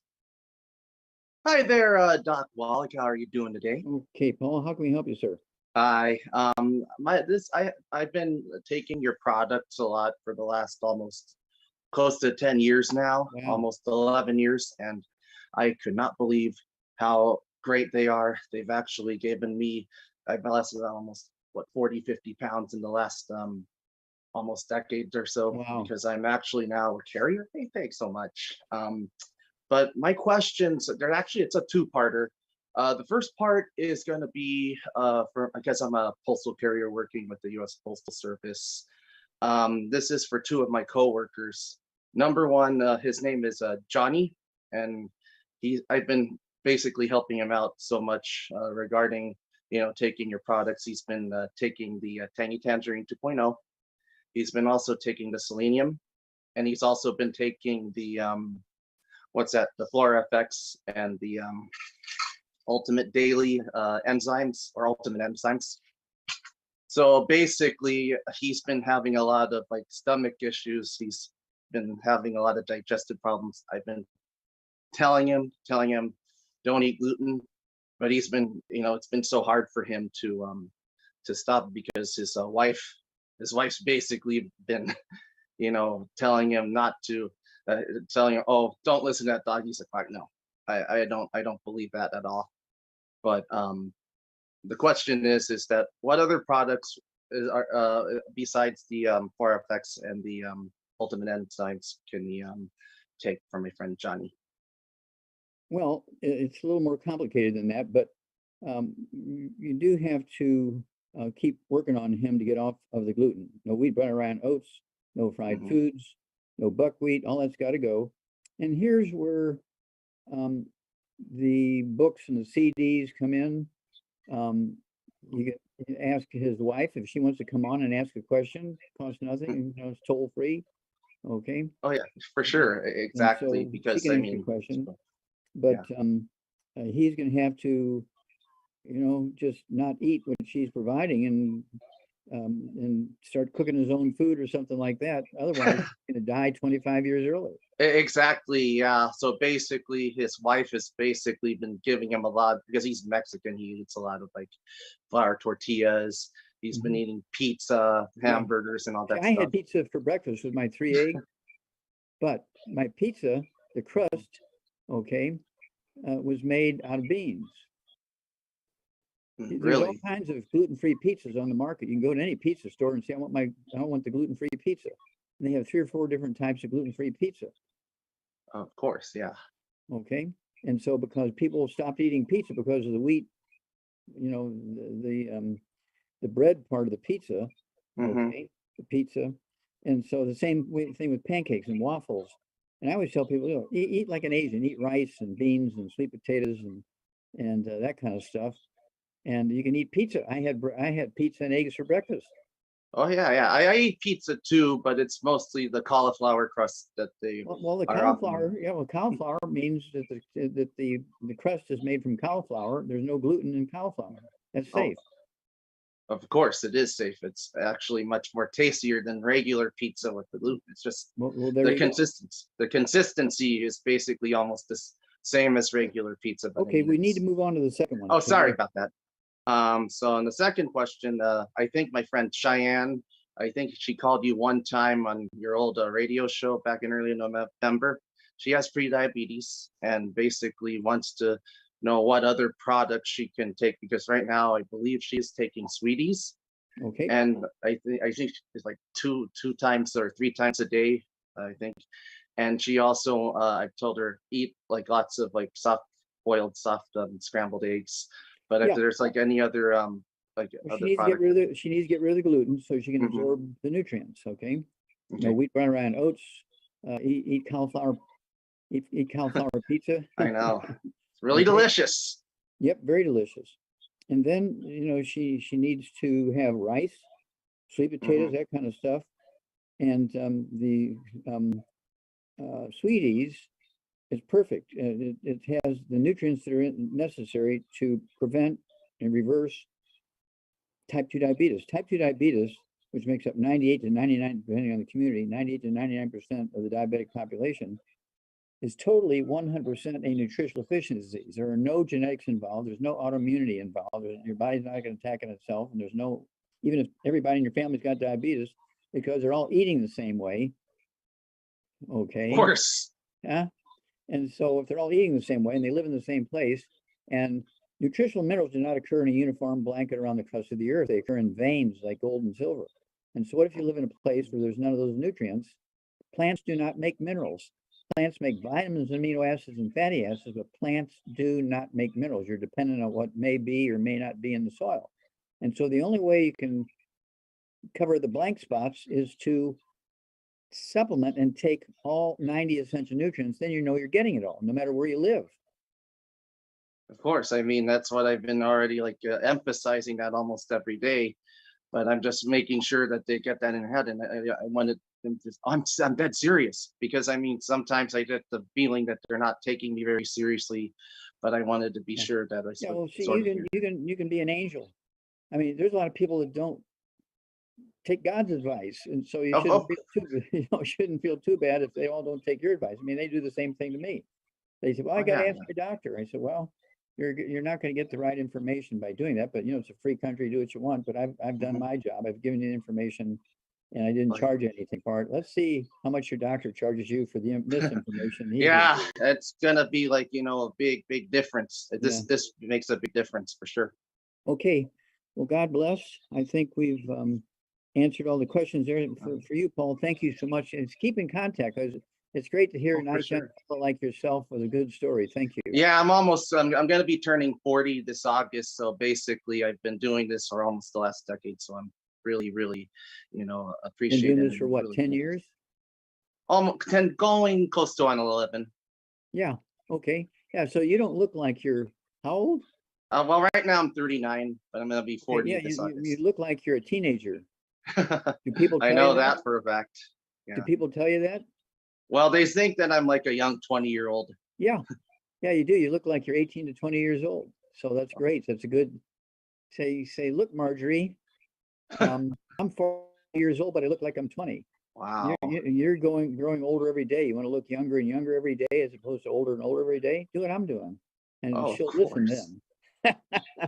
Hi there, Doc Wallach. How are you doing today? Okay, Paul. How can we help you, sir? Hi. I've been taking your products a lot for the last almost close to 10 years now, Wow. almost 11 years, and I could not believe how great they are. They've actually given me, I've lost almost 40, 50 pounds in the last almost decade or so. Wow. Because I'm actually now a carrier. Hey, thanks so much. But my questions, it's a two-parter. The first part is going to be I guess I'm a postal carrier working with the U.S. Postal Service. This is for two of my coworkers. Number one, his name is Johnny, and I've been basically helping him out so much regarding, taking your products. He's been taking the Tangy Tangerine 2.0. He's been also taking the selenium, and he's also been taking the the Flora FX and the Ultimate Daily enzymes, or Ultimate Enzymes. So basically, he's been having a lot of like stomach issues. He's been having a lot of digestive problems. I've been telling him, don't eat gluten, but he's been, it's been so hard for him to stop, because his wife's basically been, telling him not to, telling him, oh, don't listen to that dog. He's like, no, I don't believe that at all. But the question is that what other products are besides the 4FX and the Ultimate Enzymes can he take from my friend Johnny? Well, it's a little more complicated than that, but you do have to keep working on him to get off of the gluten. No wheat, butter, rye, and oats, no fried foods, no buckwheat, all that's got to go. And here's where the books and the CDs come in. You can ask his wife if she wants to come on and ask a question. Costs nothing, it's toll free. Okay. Oh yeah, for sure, exactly. So because she can answer the question, but he's going to have to, just not eat what she's providing and start cooking his own food or something like that. Otherwise, he's going to die 25 years early. Exactly, yeah. So basically, his wife has basically been giving him a lot, because he's Mexican. He eats a lot of like flour tortillas. He's been eating pizza, hamburgers, and all that I stuff. had pizza for breakfast with my 3 eggs, but my pizza, the crust, was made out of beans. There's all kinds of gluten-free pizzas on the market. You can go to any pizza store and say, I don't want the gluten-free pizza. And they have 3 or 4 different types of gluten-free pizza. Of course, yeah. Okay. And so because people stopped eating pizza because of the wheat, the bread part of the pizza, the pizza. And so the same thing with pancakes and waffles. And I always tell people, eat like an Asian, eat rice and beans and sweet potatoes and that kind of stuff. And you can eat pizza. I had pizza and eggs for breakfast. Oh yeah. I eat pizza too, but it's mostly the cauliflower crust that they. Well, the cauliflower, cauliflower means that the crust is made from cauliflower. There's no gluten in cauliflower. That's safe. Of course, it is safe. It's actually much more tastier than regular pizza with the gluten. It's just the consistency. The consistency is basically almost the same as regular pizza. Okay, we need to move on to the second one. Oh, sorry about that. So on the second question, I think my friend Cheyenne, I think she called you one time on your old radio show back in early November. She has pre-diabetes and basically wants to know what other products she can take, because right now I believe she's taking Sweeties. Okay. And I think it's like two times or 3 times a day, I think. And she also, I've told her eat like lots of like soft scrambled eggs. But if there's like any other she needs to get rid of the gluten so she can absorb the nutrients. Okay. No wheat, brown, rye, and oats. Eat cauliflower. Eat cauliflower pizza. I know. It's really delicious. Yep, very delicious. And then she needs to have rice, sweet potatoes, that kind of stuff, and the Sweeties is perfect. It has the nutrients that are necessary to prevent and reverse type 2 diabetes. Type 2 diabetes, which makes up 98 to 99, depending on the community, 98 to 99% of the diabetic population, is totally 100% a nutritional deficiency disease. There are no genetics involved. There's no autoimmunity involved. Your body's not going to attack it itself. And there's no, even if everybody in your family's got diabetes, because they're all eating the same way. Okay. Of course. Yeah. And so if they're all eating the same way and they live in the same place, and nutritional minerals do not occur in a uniform blanket around the crust of the earth, they occur in veins like gold and silver. And so what if you live in a place where there's none of those nutrients? Plants do not make minerals. Plants make vitamins, amino acids, and fatty acids, but plants do not make minerals. You're dependent on what may be or may not be in the soil. And so the only way you can cover the blank spots is to supplement and take all 90 essential nutrients. Then you're getting it all, no matter where you live. Of course, I mean that's what I've been already like emphasizing that almost every day. But I'm just making sure that they get that in their head, and I wanted them to. I'm dead serious because I mean sometimes I get the feeling that they're not taking me very seriously, but I wanted to be sure that I Yeah, well, see, sort you of can be an angel. I mean, there's a lot of people that don't take God's advice, and so you shouldn't feel too shouldn't feel too bad if they all don't take your advice. I mean, they do the same thing to me. They say, "Well, I got to ask your doctor." I said, "Well, you're not going to get the right information by doing that, but it's a free country, do what you want." But I've done my job. I've given you the information, and I didn't charge you anything for it. Let's see how much your doctor charges you for the misinformation. Yeah, it's gonna be like a big difference. This makes a big difference for sure. Okay, well, God bless. I think we've answered all the questions there for you, Paul. Thank you so much. And keep in contact. It's great to hear nice people like yourself with a good story. Thank you. Yeah, I'm going to be turning 40 this August. So basically, I've been doing this for almost the last decade. So I'm really, appreciating it. Been doing this for what, 10 years? Almost 10, going close to on 11. Yeah. Okay. Yeah. So you don't look like you're how old? Well, right now I'm 39, but I'm going to be 40 Yeah, this August. you look like you're a teenager. Do people tell I know you that for a fact. Yeah. Do people tell you that? Well, they think that I'm like a young 20-year-old. Yeah. Yeah, you do. You look like you're 18 to 20 years old. So that's great. That's a good say, look, Marjorie, I'm 40 years old, but I look like I'm 20. Wow. You're growing older every day. You want to look younger and younger every day as opposed to older and older every day. Do what I'm doing. And she'll listen then.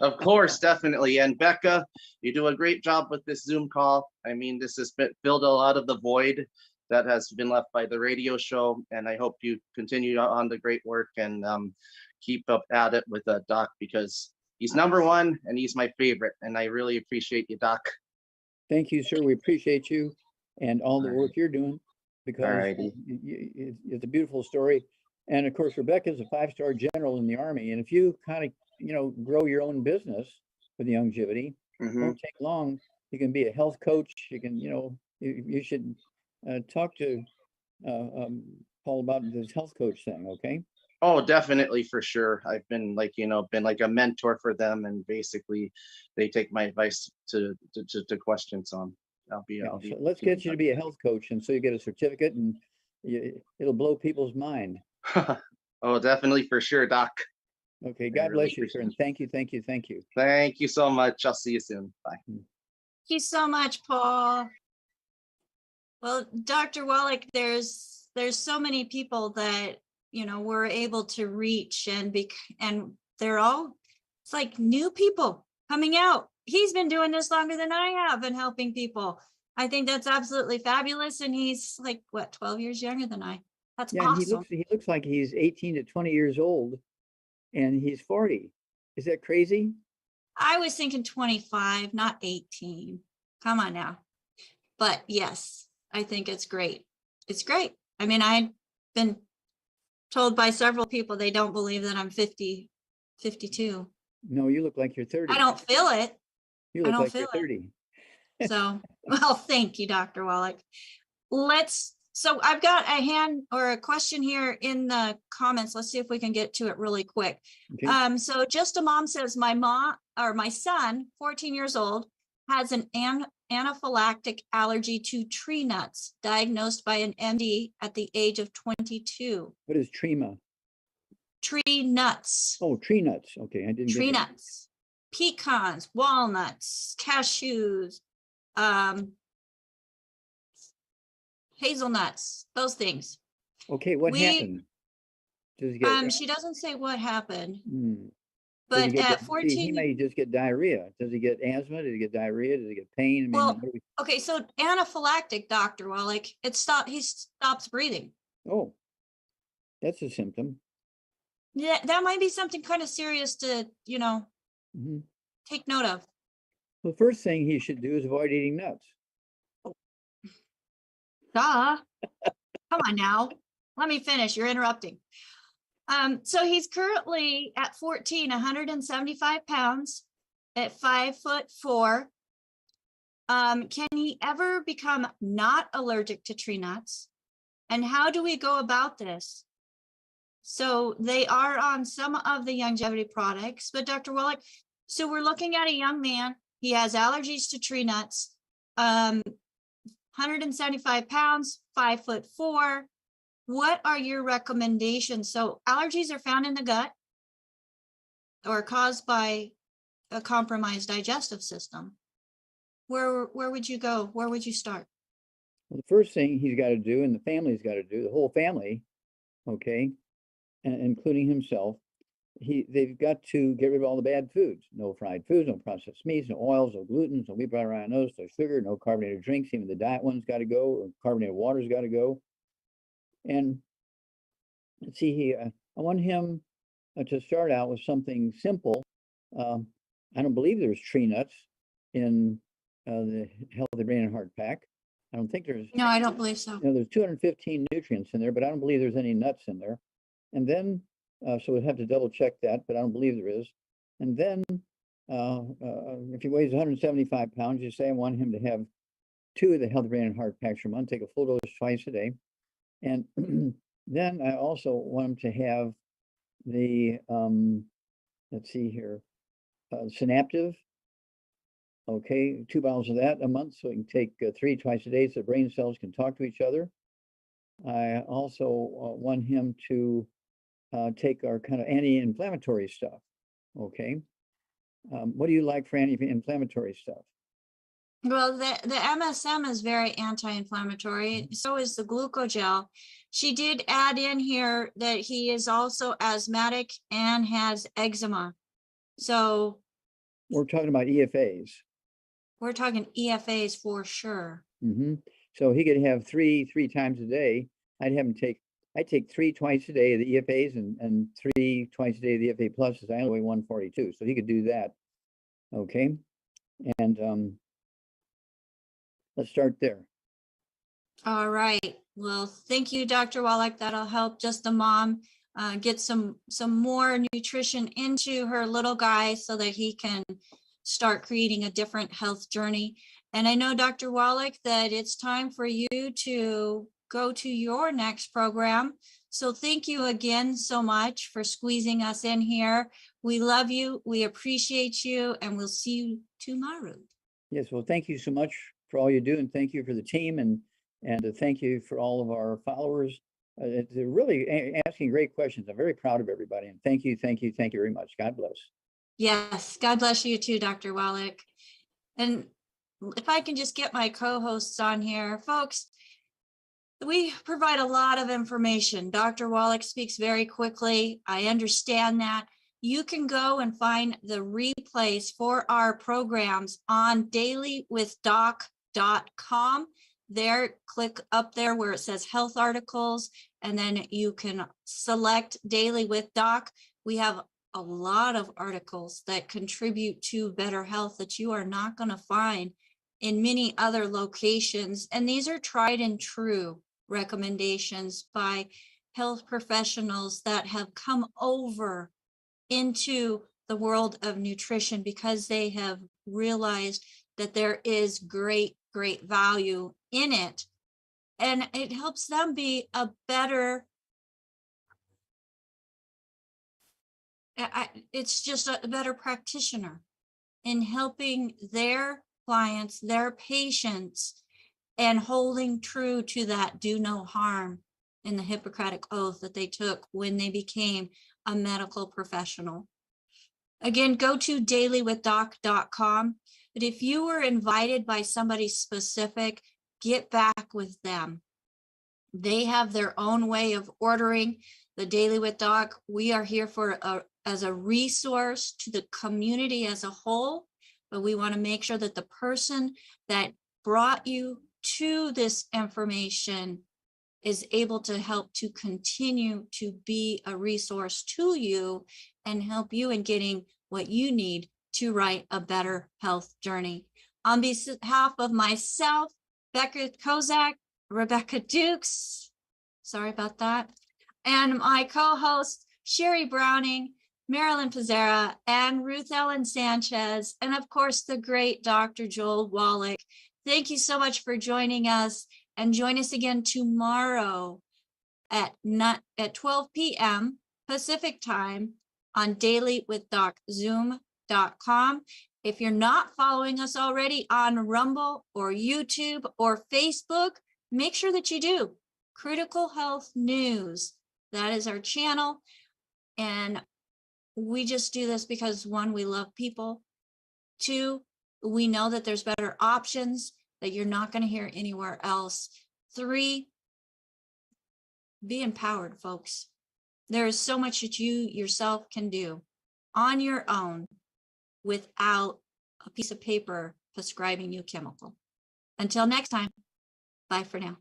Of course, definitely. And Becca, you do a great job with this Zoom call. I mean, this has filled a lot of the void that has been left by the radio show. And I hope you continue on the great work and keep up at it with Doc, because he's number one and he's my favorite. And I really appreciate you, Doc. Thank you, sir. We appreciate you and all the work you're doing, because it's a beautiful story. And of course, Rebecca's a 5-star general in the Army. And if you kind of, grow your own business with longevity, won't take long. You can be a health coach. You can, you should talk to Paul about this health coach thing. Okay. Oh, definitely, for sure. I've been like a mentor for them, and basically they take my advice to questions on. I'll be. So let's get you to be a health coach, and so you get a certificate, and it'll blow people's mind. Oh, definitely, for sure, Doc. Okay, God bless you, sir, and thank you. Thank you so much. I'll see you soon. Bye. Thank you so much, Paul. Well, Dr. Wallach, there's so many people that we're able to reach, and they're all, it's like new people coming out. He's been doing this longer than I have and helping people. I think that's absolutely fabulous. And he's like, what, 12 years younger than I? That's awesome. He looks like he's 18 to 20 years old, and he's 40. Is that crazy? I was thinking 25, not 18. Come on now. But yes, I think it's great. It's great. I mean, I've been told by several people they don't believe that I'm 50, 52. No, you look like you're 30. I don't feel it. You look like you're 30. So, well, thank you, Dr. Wallach. So I've got a hand or a question here in the comments. Let's see if we can get to it really quick. Okay. So Just a Mom says, my son, 14 years old, has an anaphylactic allergy to tree nuts, diagnosed by an MD at the age of 22. What is trema? Tree nuts. Oh, tree nuts. Okay, I didn't. Tree nuts, pecans, walnuts, cashews, hazelnuts, those things. Okay, what happened? Does he get, she doesn't say what happened. But at 14, he may just get diarrhea. Does he get asthma? Does he get diarrhea? Does he get pain? I mean, okay, so anaphylactic, Dr. Wallach, he stops breathing. Oh, that's a symptom. Yeah, that might be something kind of serious to, take note of. The first thing he should do is avoid eating nuts. Duh. Come on now. Let me finish. You're interrupting. So he's currently at 14, 175 pounds at 5'4". Can he ever become not allergic to tree nuts? And how do we go about this? So they are on some of the longevity products. But Dr. Wallach, so we're looking at a young man. He has allergies to tree nuts, 175 pounds, 5'4". What are your recommendations? So allergies are found in the gut or caused by a compromised digestive system. Where would you go? Where would you start? Well, the first thing he's got to do, and the family's got to do, the whole family, okay, including himself, they've got to get rid of all the bad foods. No fried foods, no processed meats, no oils, no gluten, no wheat, butter, iron, no sugar, no carbonated drinks. Even the diet one's got to go, or carbonated water's got to go. And let's see, I want him to start out with something simple. I don't believe there's tree nuts in the Healthy Brain and Heart Pack. I don't think there's. No, I don't believe so. You know, there's 215 nutrients in there, but I don't believe there's any nuts in there. And then, so we'd have to double check that, but I don't believe there is. And then, if he weighs 175 pounds, you say I want him to have 2 of the Healthy Brain and Heart Packs per month, take a full dose twice a day. And then I also want him to have the, let's see here, Connective. Okay, 2 bottles of that a month, so he can take 3 twice a day so the brain cells can talk to each other. I also want him to take our kind of anti-inflammatory stuff. Okay, what do you like for anti-inflammatory stuff? Well, the MSM is very anti-inflammatory. So is the glucogel. She did add in here that he is also asthmatic and has eczema. So we're talking about EFAs. We're talking EFAs for sure. Mm-hmm. So he could have 3 times a day. I'd take 3 twice a day of the EFAs and 3 twice a day of the EFA pluses. I only weigh 142, so he could do that. Okay, and let's start there. All right. Well, thank you, Dr. Wallach. That'll help just the mom get some more nutrition into her little guy so that he can start creating a different health journey. And I know, Dr. Wallach, that it's time for you to go to your next program. So thank you again so much for squeezing us in here. We love you. We appreciate you. And we'll see you tomorrow. Yes. Well, thank you so much for all you do. And thank you for the team. And thank you for all of our followers. They're really asking great questions. I'm very proud of everybody. And thank you very much. God bless. Yes, God bless you too, Dr. Wallach. And if I can just get my co-hosts on here, folks, we provide a lot of information. Dr. Wallach speaks very quickly. I understand that. You can go and find the replays for our programs on dailywithdoc.com. There, click up there where it says health articles, and then you can select Daily with Doc. We have a lot of articles that contribute to better health that you are not going to find in many other locations. And these are tried and true recommendations by health professionals that have come over into the world of nutrition because they have realized that there is great value in it. And it helps them be a better, it's just a better practitioner in helping their clients, their patients, and holding true to that do no harm in the Hippocratic oath that they took when they became a medical professional. Again, go to dailywithdoc.com. But if you were invited by somebody specific, get back with them. They have their own way of ordering the Daily with Doc. We are here as a resource to the community as a whole, but we want to make sure that the person that brought you to this information is able to help to continue to be a resource to you and help you in getting what you need to write a better health journey. On behalf of myself, Becca Kozak, Rebecca Dukes, sorry about that, and my co-host, Sherry Browning, Marilyn Pizzera, and Ruth Ellen Sanchez, and of course, the great Dr. Joel Wallach. Thank you so much for joining us, and join us again tomorrow at 12 p.m. Pacific time on dailywithDocZoom.com. If you're not following us already on Rumble or YouTube or Facebook, make sure that you do. Critical Health News. That is our channel. And we just do this because, one, we love people. Two, we know that there's better options that you're not going to hear anywhere else. Three, be empowered, folks. There is so much that you yourself can do on your own without a piece of paper prescribing you chemical. Until next time, bye for now.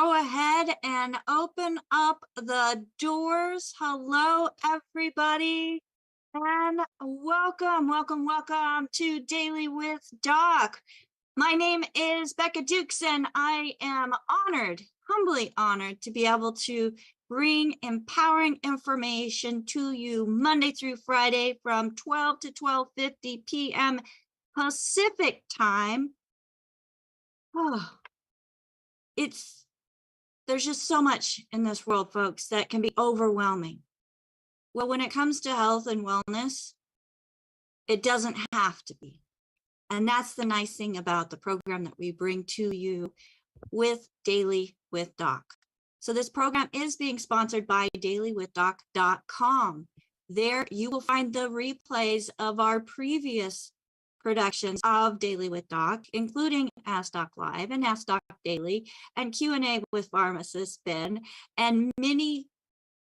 go ahead and open up the doors. Hello, everybody, and welcome to Daily with Doc. My name is Becca Dukes, and I am humbly honored, to be able to bring empowering information to you Monday through Friday from 12 to 12:50 p.m. Pacific time. Oh, there's just so much in this world, folks, that can be overwhelming. Well, when it comes to health and wellness, it doesn't have to be. And that's the nice thing about the program that we bring to you with Daily with Doc. So this program is being sponsored by dailywithdoc.com. There you will find the replays of our previous productions of Daily with Doc, including Ask Doc Live and Ask Doc Daily and Q&A with Pharmacist Ben, and many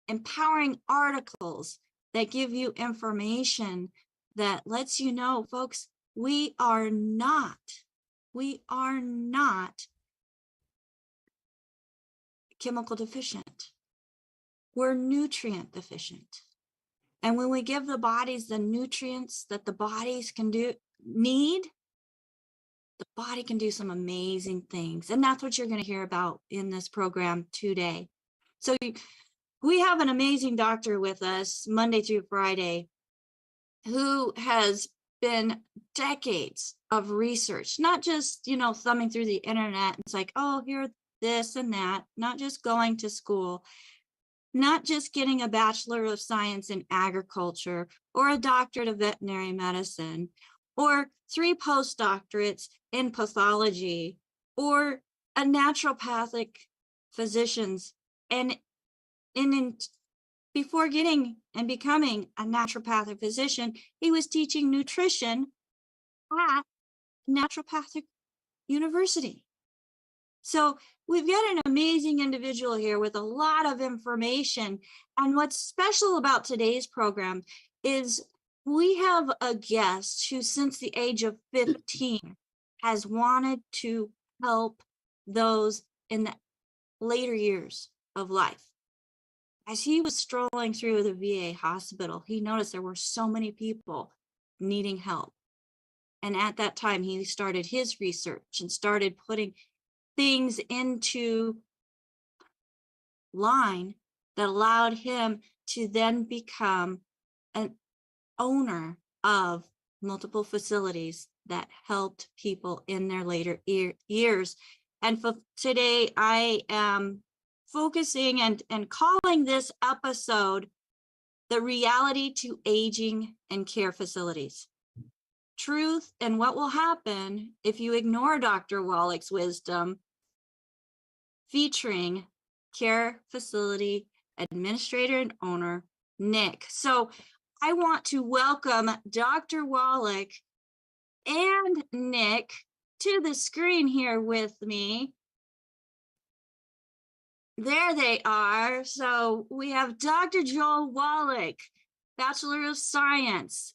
empowering articles that give you information that lets you know, folks, we are not chemical deficient. We're nutrient deficient. And when we give the bodies the nutrients that the bodies need, the body can do some amazing things. And that's what you're going to hear about in this program today. So we have an amazing doctor with us Monday through Friday who has been decades of research, not just, thumbing through the internet. It's like, oh, here, this and that, not just going to school, not just getting a Bachelor of Science in Agriculture or a doctorate of veterinary medicine or 3 postdoctorates in pathology or a naturopathic physician's. And before getting and becoming a naturopathic physician, he was teaching nutrition at Naturopathic University. So we've got an amazing individual here with a lot of information. And what's special about today's program is we have a guest who, since the age of 15, has wanted to help those in the later years of life. As he was strolling through the VA hospital, he noticed there were so many people needing help. And at that time, he started his research and started putting things into line that allowed him to then become an owner of multiple facilities that helped people in their later years. And for today, I am focusing and calling this episode The Reality to Aging and Care Facilities. Truth and what will happen if you ignore Dr. Wallach's wisdom, featuring care facility administrator and owner, Nick. So I want to welcome Dr. Wallach and Nick to the screen here with me. There they are. So we have Dr. Joel Wallach, Bachelor of Science,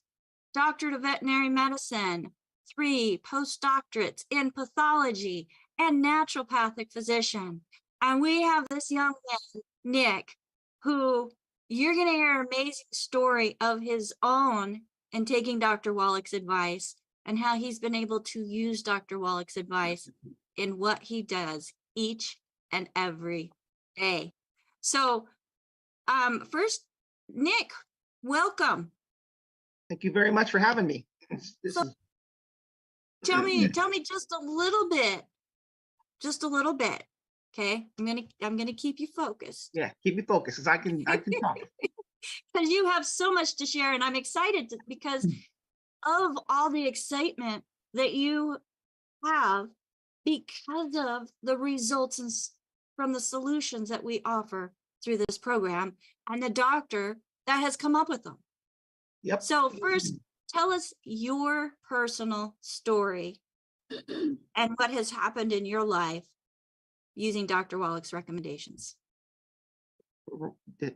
Doctorate of Veterinary Medicine, 3 postdoctorates in pathology, and naturopathic physician. And we have this young man, Nick, who you're going to hear an amazing story of his own and taking Dr. Wallach's advice and how he's been able to use Dr. Wallach's advice in what he does each and every day. So first, Nick, welcome. Thank you very much for having me. Tell me just a little bit. Okay, I'm gonna keep you focused. Yeah, keep me focused because I can talk. Because you have so much to share, and I'm excited because of all the excitement that you have because of the results and from the solutions that we offer through this program and the doctor that has come up with them. Yep. So first, tell us your personal story and what has happened in your life using Dr. Wallach's recommendations.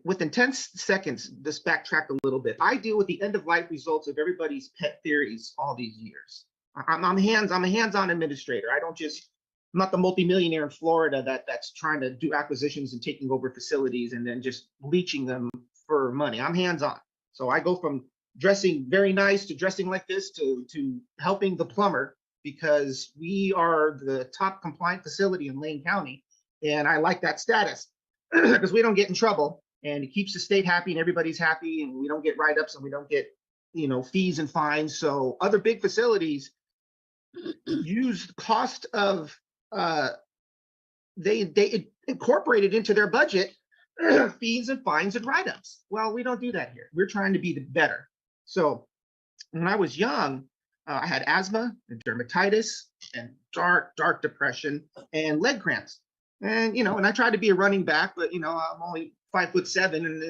Within 10 seconds, just backtrack a little bit. I deal with the end-of-life results of everybody's pet theories all these years. I'm a hands-on administrator. I don't just not the multimillionaire in Florida that's trying to do acquisitions and taking over facilities and then just leeching them for money. I'm hands-on. So I go from dressing very nice to dressing like this to helping the plumber, because we are the top compliant facility in Lane County. And I like that status because we don't get in trouble, and it keeps the state happy and everybody's happy, and we don't get write-ups and we don't get, fees and fines. So other big facilities use the cost of, they incorporated into their budget fees and fines and write-ups. Well, we don't do that here. We're trying to be the better. So when I was young, I had asthma and dermatitis and dark depression and leg cramps. And, and I tried to be a running back, but, I'm only 5'7", and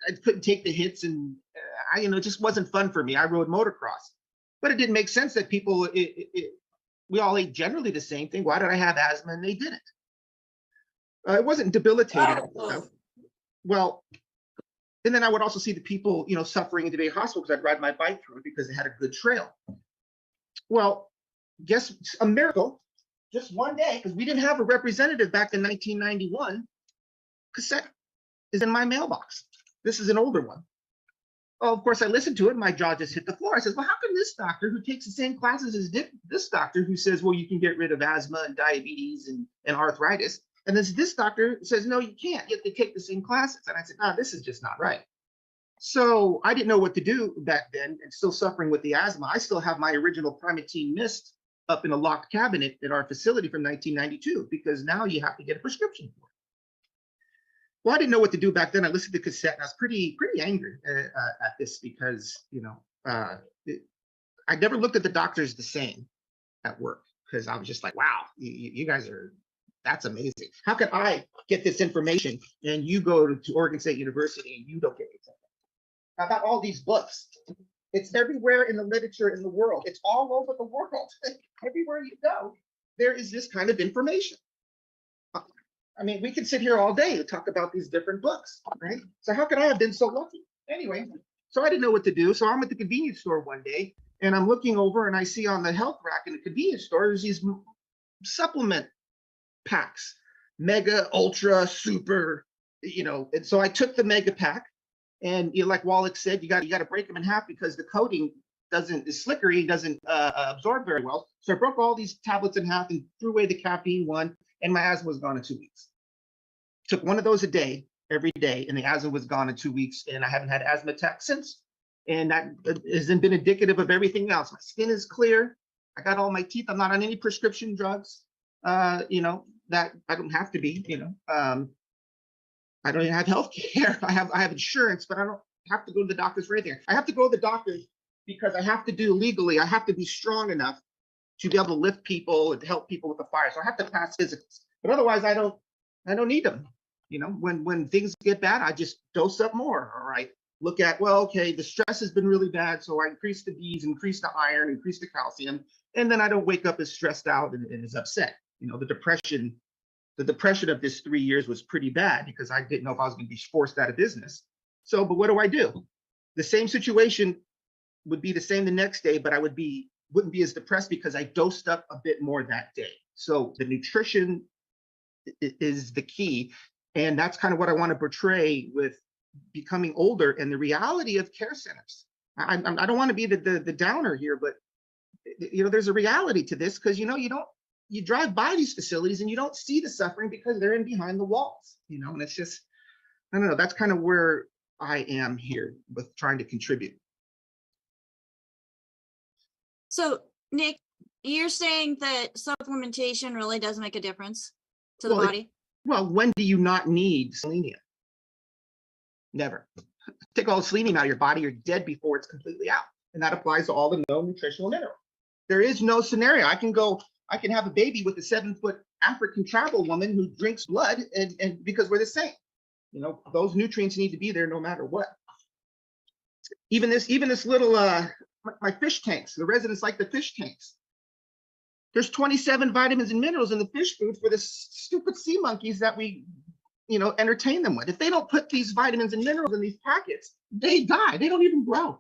I couldn't take the hits, and it just wasn't fun for me. I rode motocross, but it didn't make sense that people, we all ate generally the same thing. Why did I have asthma and they didn't? It wasn't debilitating. Well, and then I would also see the people, suffering in the hospital because I'd ride my bike through it because they had a good trail. Well, guess a miracle, just one day, because we didn't have a representative back in 1991, cassette is in my mailbox. This is an older one. Oh, of course, I listened to it. My jaw just hit the floor. I said, well, how can this doctor who takes the same classes as this doctor who says, well, you can get rid of asthma and diabetes and arthritis, and this doctor says, no, you can't. You have to take the same classes. And I said, no, this is just not right. So I didn't know what to do back then, and still suffering with the asthma. I still have my original Primatene Mist up in a locked cabinet at our facility from 1992, because now you have to get a prescription for it. Well, I didn't know what to do back then. I listened to the cassette, and I was pretty angry at this because, I never looked at the doctors the same at work, because I was just like, wow, you guys that's amazing. How can I get this information and you go to Oregon State University and you don't get this information? How about all these books? It's everywhere in the literature in the world. It's all over the world. Everywhere you go, there is this kind of information. I mean, we could sit here all day and talk about these different books, right? So how could I have been so lucky? Anyway, so I didn't know what to do. So I'm at the convenience store one day, and I'm looking over, and I see on the health rack in the convenience store, there's these supplement packs, mega, ultra, super, and so I took the mega pack, and like Wallach said, you got to break them in half because the coating is slickery, doesn't absorb very well. So I broke all these tablets in half and threw away the caffeine one, and my asthma was gone in 2 weeks. Took one of those a day, every day, and the asthma was gone in 2 weeks, and I haven't had asthma attack since. And that hasn't been indicative of everything else. My skin is clear. I got all my teeth. I'm not on any prescription drugs. That I don't have to be. I don't even have health care. I have insurance, but I don't have to go to the doctors for anything. I have to go to the doctors because I have to do legally. I have to be strong enough to be able to lift people and help people with the fire. So I have to pass physicals. But otherwise, I don't need them. When things get bad, I just dose up more. All right. Look at, well, okay, the stress has been really bad, so I increase the B's, increase the iron, increase the calcium, and then I don't wake up as stressed out and as upset. The depression of this 3 years was pretty bad because I didn't know if I was going to be forced out of business. So, but what do? The same situation would be the same the next day, but I wouldn't be as depressed because I dosed up a bit more that day. So the nutrition is the key, and that's kind of what I want to portray with becoming older and the reality of care centers. I don't want to be the downer here, but there's a reality to this, because you drive by these facilities and you don't see the suffering because they're in behind the walls, and it's just, I don't know, that's kind of where I am here with trying to contribute. So Nick, you're saying that supplementation really does make a difference to the body? Well, when do you not need selenium? Never. Take all the selenium out of your body, you're dead before it's completely out. And that applies to all the known nutritional minerals. There is no scenario. I can have a baby with a 7-foot African tribal woman who drinks blood, and because we're the same. Those nutrients need to be there no matter what. Even this little my fish tanks, the residents like the fish tanks. There's 27 vitamins and minerals in the fish food for the stupid sea monkeys that we entertain them with. If they don't put these vitamins and minerals in these packets, they die. They don't even grow.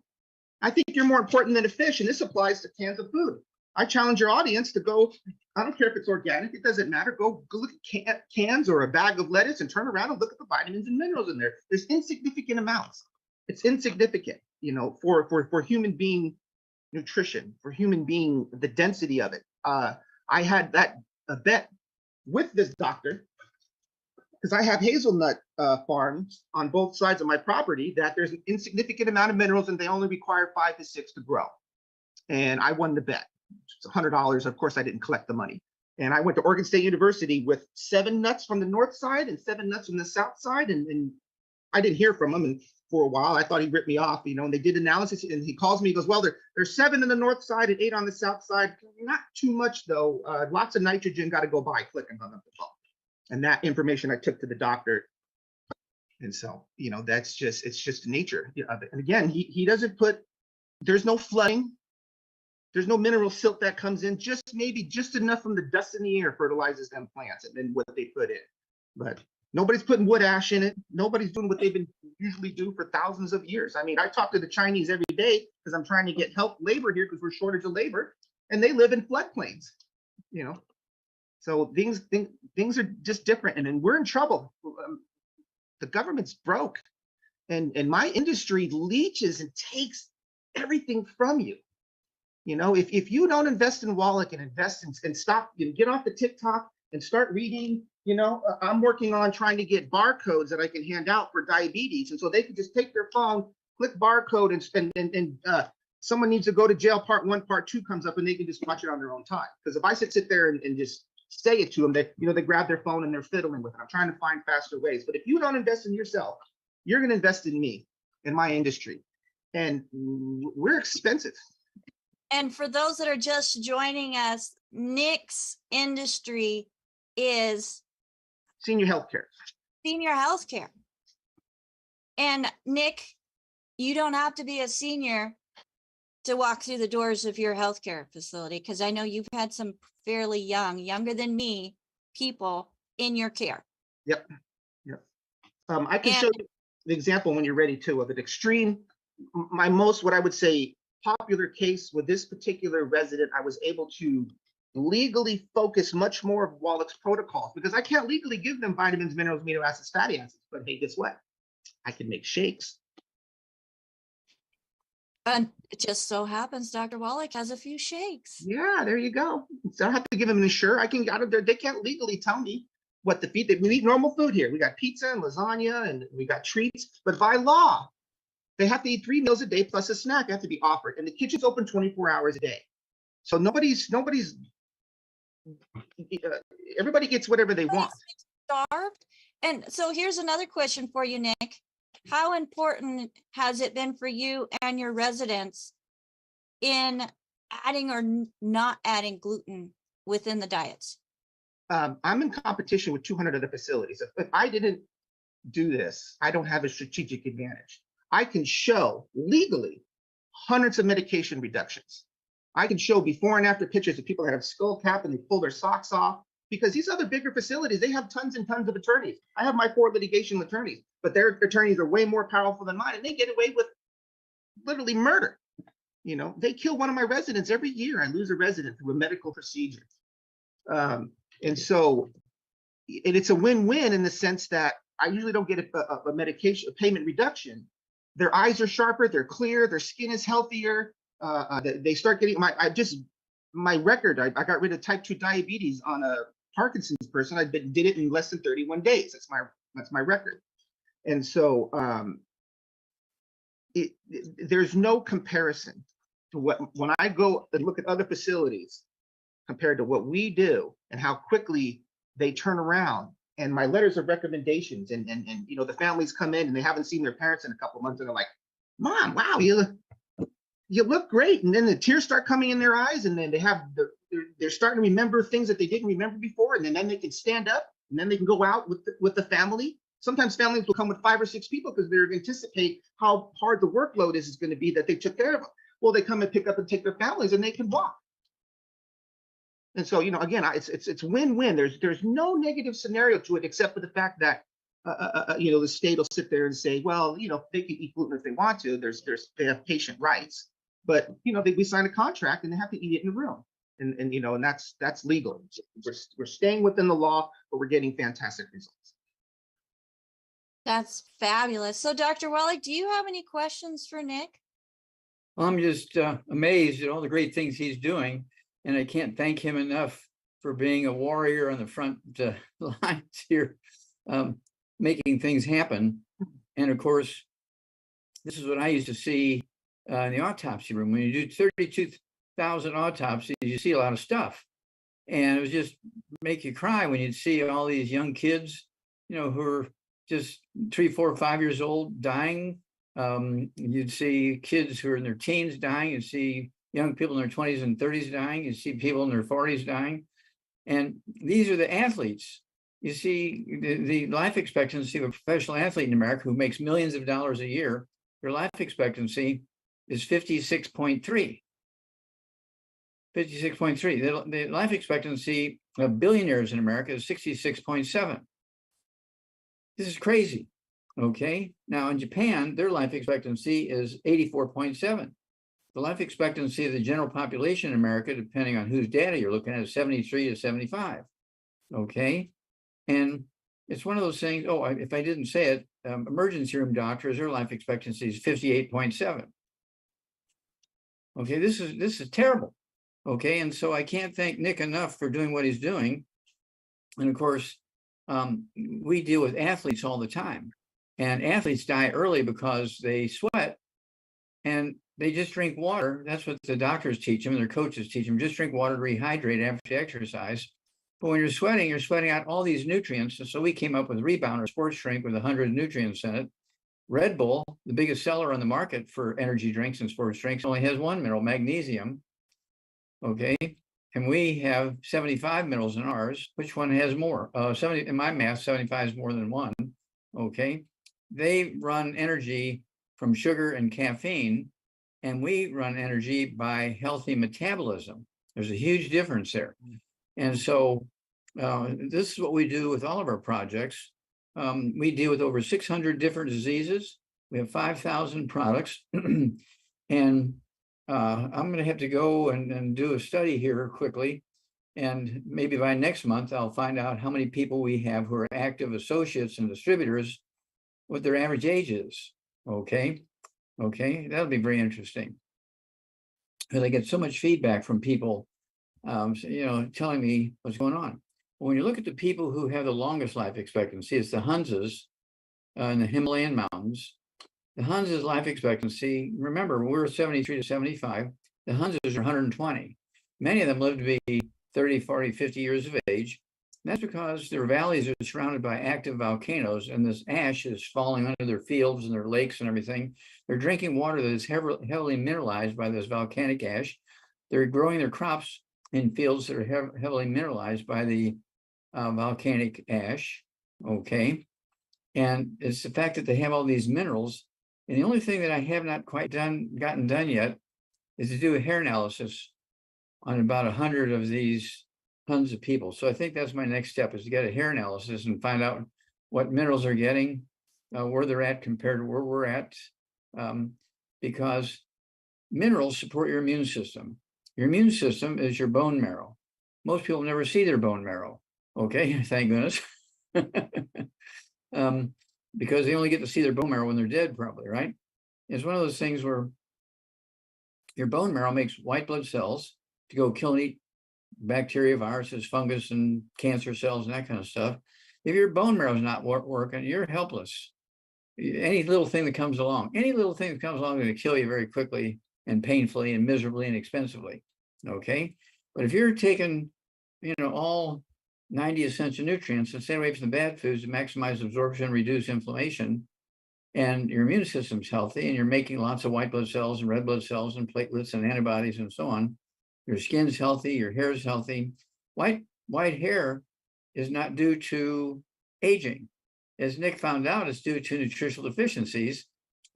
I think you're more important than a fish, and this applies to cans of food. I challenge your audience to go, I don't care if it's organic, it doesn't matter. Go look at cans or a bag of lettuce and turn around and look at the vitamins and minerals in there. There's insignificant amounts. It's insignificant, you know, for human being nutrition, for human being, the density of it. I had a bet with this doctor, because I have hazelnut farms on both sides of my property, that there's an insignificant amount of minerals and they only require 5 to 6 to grow. And I won the bet. It's $100. Of course, I didn't collect the money. And I went to Oregon State University with 7 nuts from the north side and 7 nuts from the south side. And I didn't hear from him. And for a while, I thought he ripped me off, you know, and they did analysis. And he calls me, he goes, well, there's 7 on the north side and 8 on the south side. Not too much, though. Lots of nitrogen, got to go by. Clicking on the phone. And that information I took to the doctor. And so, you know, it's just nature of it. And again, he doesn't put, there's no flooding. There's no mineral silt that comes in, maybe just enough from the dust in the air fertilizes them plants and then what they put in. But nobody's putting wood ash in it. Nobody's doing what they've been usually do for thousands of years. I mean, I talk to the Chinese every day because I'm trying to get help labor here because we're shortage of labor, and they live in floodplains, you know. So things are just different, and then we're in trouble. The government's broke, and my industry leeches and takes everything from you. You know, if you don't invest in Wallach and invest in, and stop, you know, get off the TikTok and start reading. You know, I'm working on trying to get barcodes that I can hand out for diabetes, and so they can just take their phone, click barcode, and someone needs to go to jail. Part 1, part 2 comes up, and they can just watch it on their own time. Because if I sit there and just say it to them, they grab their phone and they're fiddling with it. I'm trying to find faster ways. But if you don't invest in yourself, you're going to invest in me, in my industry, and we're expensive. And for those that are just joining us, Nick's industry is senior healthcare. Senior healthcare. And Nick, you don't have to be a senior to walk through the doors of your healthcare facility, because I know you've had some fairly younger than me, people in your care. Yep. I can show you the example when you're ready too of an extreme. My most, what I would say, popular case with this particular resident, I was able to legally focus much more of Wallach's protocols, because I can't legally give them vitamins, minerals, amino acids, fatty acids. But hey, guess what? I can make shakes. And it just so happens Dr. Wallach has a few shakes. Yeah, there you go. So I don't have to give them an insure. I can out of there. They can't legally tell me what to feed. We eat normal food here. We got pizza and lasagna and we got treats. But by law, they have to eat 3 meals a day plus a snack have to be offered. And the kitchen's open 24 hours a day. So everybody gets whatever they want. Starved. And so here's another question for you, Nick. How important has it been for you and your residents in adding or not adding gluten within the diets? I'm in competition with 200 other facilities. If I didn't do this, I don't have a strategic advantage. I can show legally hundreds of medication reductions. I can show before and after pictures of people that have skull cap and they pull their socks off, because these other bigger facilities, they have tons and tons of attorneys. I have my 4 litigation attorneys, but their attorneys are way more powerful than mine, and they get away with literally murder. You know, they kill one of my residents every year. I lose a resident through a medical procedure. And so, and it's a win-win in the sense that I usually don't get a medication, a payment reduction. Their eyes are sharper, they're clear, their skin is healthier. They start getting my record. I got rid of type 2 diabetes on a Parkinson's person. I did it in less than 31 days. That's my record. And so there's no comparison to when I go and look at other facilities compared to what we do and how quickly they turn around. And my letters of recommendations and you know, the families come in and they haven't seen their parents in a couple of months and they're like, Mom, wow, you look great. And then the tears start coming in their eyes, and then they're starting to remember things that they didn't remember before, and then they can stand up, and then they can go out with the family. Sometimes families will come with 5 or 6 people because they anticipate how hard the workload is going to be that they took care of them. Well, they come and pick up and take their families, and they can walk. And so, you know, again, it's win-win. There's no negative scenario to it, except for the fact that you know, the state will sit there and say, well, you know, they can eat gluten if they want to. They have patient rights, but you know, we sign a contract and they have to eat it in the room. and you know, and that's legal. We're staying within the law, but we're getting fantastic results. That's fabulous. So, Dr. Wallach, do you have any questions for Nick? I'm just amazed at all the great things he's doing, and I can't thank him enough for being a warrior on the front lines here, making things happen. And of course, this is what I used to see in the autopsy room. When you do 32,000 autopsies, you see a lot of stuff. And it was just make you cry when you'd see all these young kids, you know, who are just 3, 4, 5 years old dying. You'd see kids who are in their teens dying. You'd see young people in their 20s and 30s dying. You'd see people in their 40s dying. And these are the athletes. You see the life expectancy of a professional athlete in America who makes millions of dollars a year, their life expectancy is 56.3. 56.3. The life expectancy of billionaires in America is 66.7. This is crazy. Okay. Now in Japan, their life expectancy is 84.7. The life expectancy of the general population in America, depending on whose data you're looking at, is 73 to 75. Okay. And it's one of those things. Oh, if I didn't say it, emergency room doctors, their life expectancy is 58.7. Okay. This is terrible. Okay. And so I can't thank Nick enough for doing what he's doing. And of course, we deal with athletes all the time, and athletes die early because they sweat and they just drink water. That's what the doctors teach them and their coaches teach them. Just drink water to rehydrate after you exercise. But when you're sweating out all these nutrients. And so we came up with Rebounder sports drink with 100 nutrients in it. Red Bull, the biggest seller on the market for energy drinks and sports drinks, only has one mineral, magnesium. Okay. And we have 75 minerals in ours. Which one has more? 70 in my math, 75 is more than one. Okay. They run energy from sugar and caffeine, and we run energy by healthy metabolism. There's a huge difference there. And so this is what we do with all of our projects. We deal with over 600 different diseases. We have 5,000 products. And I'm going to have to go and do a study here quickly. And maybe by next month, I'll find out how many people we have who are active associates and distributors, what their average age is. Okay. Okay. That'll be very interesting. Because I get so much feedback from people, you know, telling me what's going on. When you look at the people who have the longest life expectancy, it's the Hunzas in the Himalayan mountains. The Hunzas' life expectancy, remember, we're 73 to 75. The Hunzas are 120. Many of them live to be 30, 40, 50 years of age. And that's because their valleys are surrounded by active volcanoes, and this ash is falling under their fields and their lakes and everything. They're drinking water that is heavily mineralized by this volcanic ash. They're growing their crops in fields that are heavily mineralized by the volcanic ash. Okay. And it's the fact that they have all these minerals. And the only thing that I have not quite gotten done yet is to do a hair analysis on about 100 of these tons of people. So I think that's my next step, is to get a hair analysis and find out what minerals they're getting, where they're at compared to where we're at, because minerals support your immune system. Your immune system is your bone marrow. Most people never see their bone marrow. Okay, thank goodness. Because they only get to see their bone marrow when they're dead, probably, right? It's one of those things where your bone marrow makes white blood cells to go kill and eat bacteria, viruses, fungus, and cancer cells, and that kind of stuff. If your bone marrow is not working, you're helpless. Any little thing that comes along is going to kill you very quickly and painfully and miserably and expensively. Okay. But if you're taking, you know, all 90 essential nutrients and stay away from the bad foods to maximize absorption, reduce inflammation, and your immune system's healthy, and you're making lots of white blood cells and red blood cells and platelets and antibodies and so on, your skin's healthy, your hair is healthy. White hair is not due to aging. As Nick found out, it's due to nutritional deficiencies.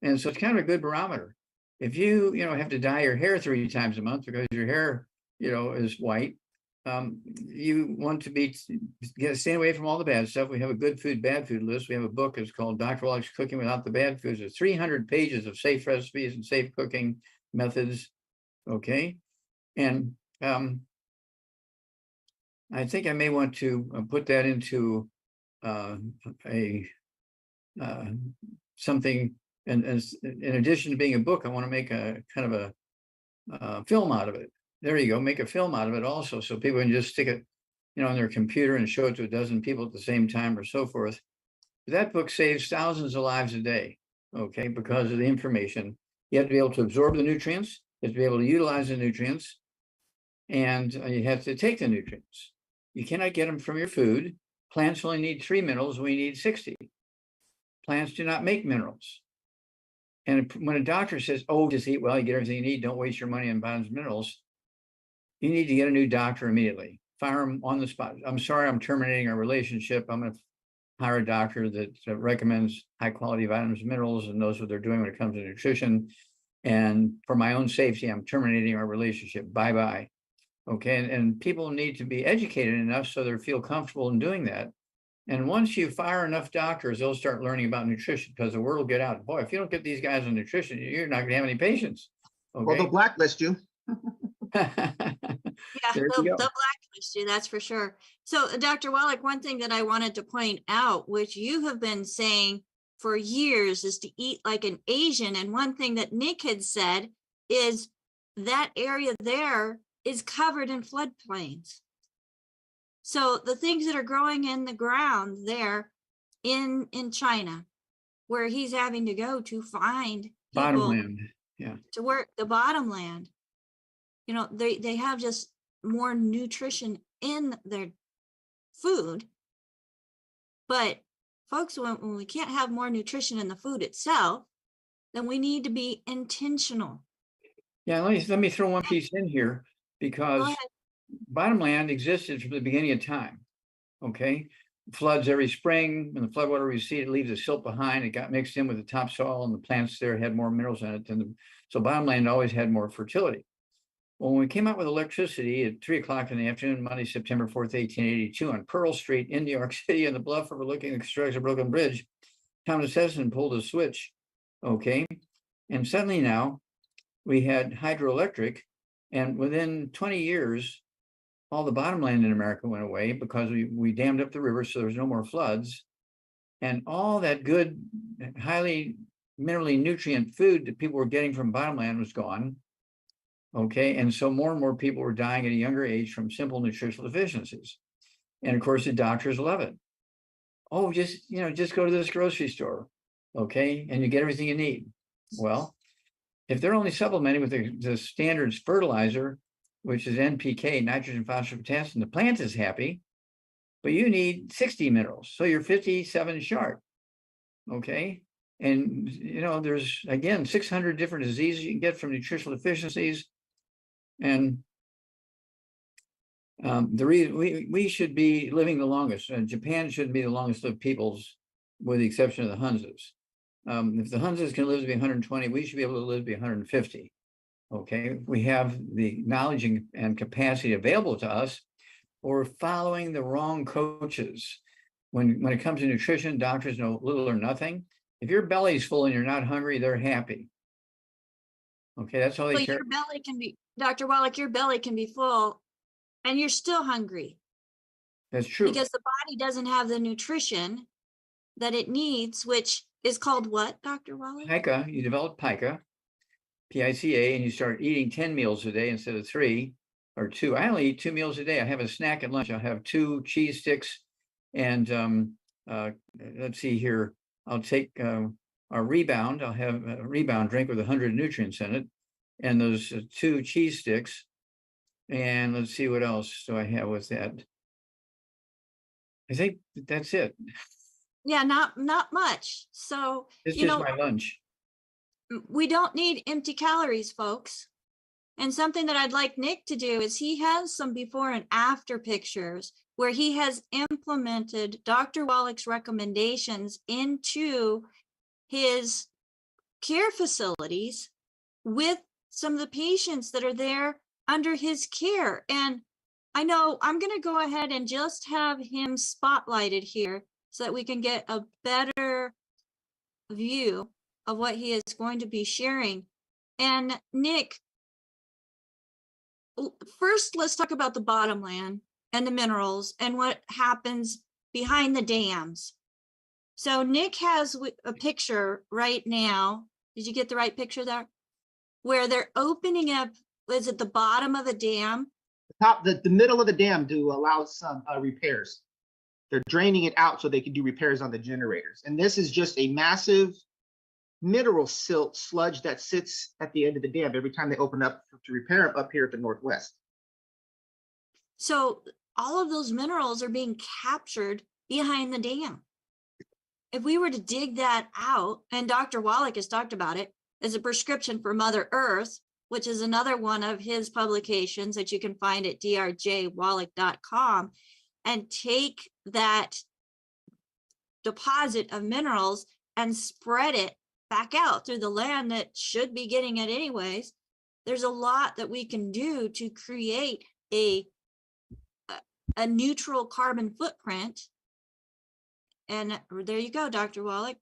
And so it's kind of a good barometer. If you have to dye your hair 3 times a month because your hair, is white, you want to stay away from all the bad stuff. We have a good food, bad food list. We have a book. It's called Dr. Wallach's Cooking Without the Bad Foods. There's 300 pages of safe recipes and safe cooking methods. Okay. And I think I may want to put that into something, and in addition to being a book, I want to make a kind of a film out of it. There you go, make a film out of it also, so people can just stick it, on their computer and show it to a dozen people at the same time or so forth. That book saves thousands of lives a day, okay, because of the information. You have to be able to absorb the nutrients, you have to be able to utilize the nutrients, and you have to take the nutrients. You cannot get them from your food. Plants only need 3 minerals, we need 60. Plants do not make minerals. And when a doctor says, oh, just eat well, you get everything you need, don't waste your money on vitamins and minerals, you need to get a new doctor immediately. Fire them on the spot. I'm sorry, I'm terminating our relationship. I'm going to hire a doctor that recommends high quality vitamins and minerals and knows what they're doing when it comes to nutrition. And for my own safety, I'm terminating our relationship. Bye-bye. Okay, and people need to be educated enough so they feel comfortable in doing that. And once you fire enough doctors, they'll start learning about nutrition, because the word will get out. Boy, if you don't get these guys on nutrition, you're not going to have any patients. Okay? Well, they'll blacklist you. Yeah, There they'll you go. blacklist you, that's for sure. So, Dr. Wallach, one thing that I wanted to point out, which you have been saying for years, is to eat like an Asian. And one thing that Nick had said is that area there is covered in floodplains. So the things that are growing in the ground there in China, where he's having to go to find Bottomland, to work the bottomland, they have just more nutrition in their food. But folks, when we can't have more nutrition in the food itself, then we need to be intentional. Yeah, let me throw one piece in here, because bottomland existed from the beginning of time. Okay, floods every spring. When the floodwater receded, it leaves a silt behind. It got mixed in with the topsoil, and the plants there had more minerals in it. So bottomland always had more fertility. Well, when we came out with electricity at 3 o'clock in the afternoon, Monday, September 4th, 1882, on Pearl Street in New York City, on the bluff overlooking the construction of Brooklyn Bridge, Thomas Edison pulled a switch. Okay, and suddenly now we had hydroelectric, and within 20 years, all the bottomland in America went away, because we dammed up the river, so there was no more floods. And all that good, highly minerally nutrient food that people were getting from bottomland was gone. Okay, and so more and more people were dying at a younger age from simple nutritional deficiencies. And of course, the doctors love it. Oh, just go to this grocery store, okay, and you get everything you need. Well, if they're only supplementing with the standards fertilizer, which is NPK, nitrogen, phosphorus, potassium, the plant is happy, but you need 60 minerals, so you're 57 short. Okay, and there's again 600 different diseases you can get from nutritional deficiencies. And the reason we should be living the longest, and Japan should be the longest lived peoples, with the exception of the Hunzas. If the Hunzas can live to be 120, we should be able to live to be 150. Okay, we have the knowledge and capacity available to us, but we're following the wrong coaches. When it comes to nutrition, doctors know little or nothing. If your belly's full and you're not hungry, they're happy. Okay, that's all they care. Your belly can be, Dr. Wallach, your belly can be full and you're still hungry. That's true. Because the body doesn't have the nutrition that it needs, which is called what, Dr. Wallach? PICA. You develop PICA, P-I-C-A, and you start eating 10 meals a day instead of 3 or 2. I only eat 2 meals a day. I have a snack at lunch. I'll have 2 cheese sticks, and let's see here. I'll take a Rebound. I'll have a Rebound drink with 100 nutrients in it, and those 2 cheese sticks. And let's see, what else do I have with that? I think that's it. Yeah, not much. So It's just my lunch. We don't need empty calories, folks. And something that I'd like Nick to do is he has some before and after pictures where he has implemented Dr. Wallach's recommendations into his care facilities with some of the patients that are there under his care. And I know I'm going to go ahead and just have him spotlighted here so that we can get a better view of what he is going to be sharing. And Nick, first, let's talk about the bottomland and the minerals and what happens behind the dams. So Nick has a picture right now. Did you get the right picture there? Where they're opening up, is it the bottom of the dam? The middle of the dam to allow some repairs. They're draining it out so they can do repairs on the generators. And this is just a massive mineral silt sludge that sits at the end of the dam every time they open up to repair them up here at the Northwest. So all of those minerals are being captured behind the dam. If we were to dig that out, and Dr. Wallach has talked about it, as a prescription for Mother Earth, which is another one of his publications that you can find at drjwallach.com, and take that deposit of minerals and spread it back out through the land that should be getting it anyways. There's a lot that we can do to create a neutral carbon footprint. And there you go, Dr. Wallach.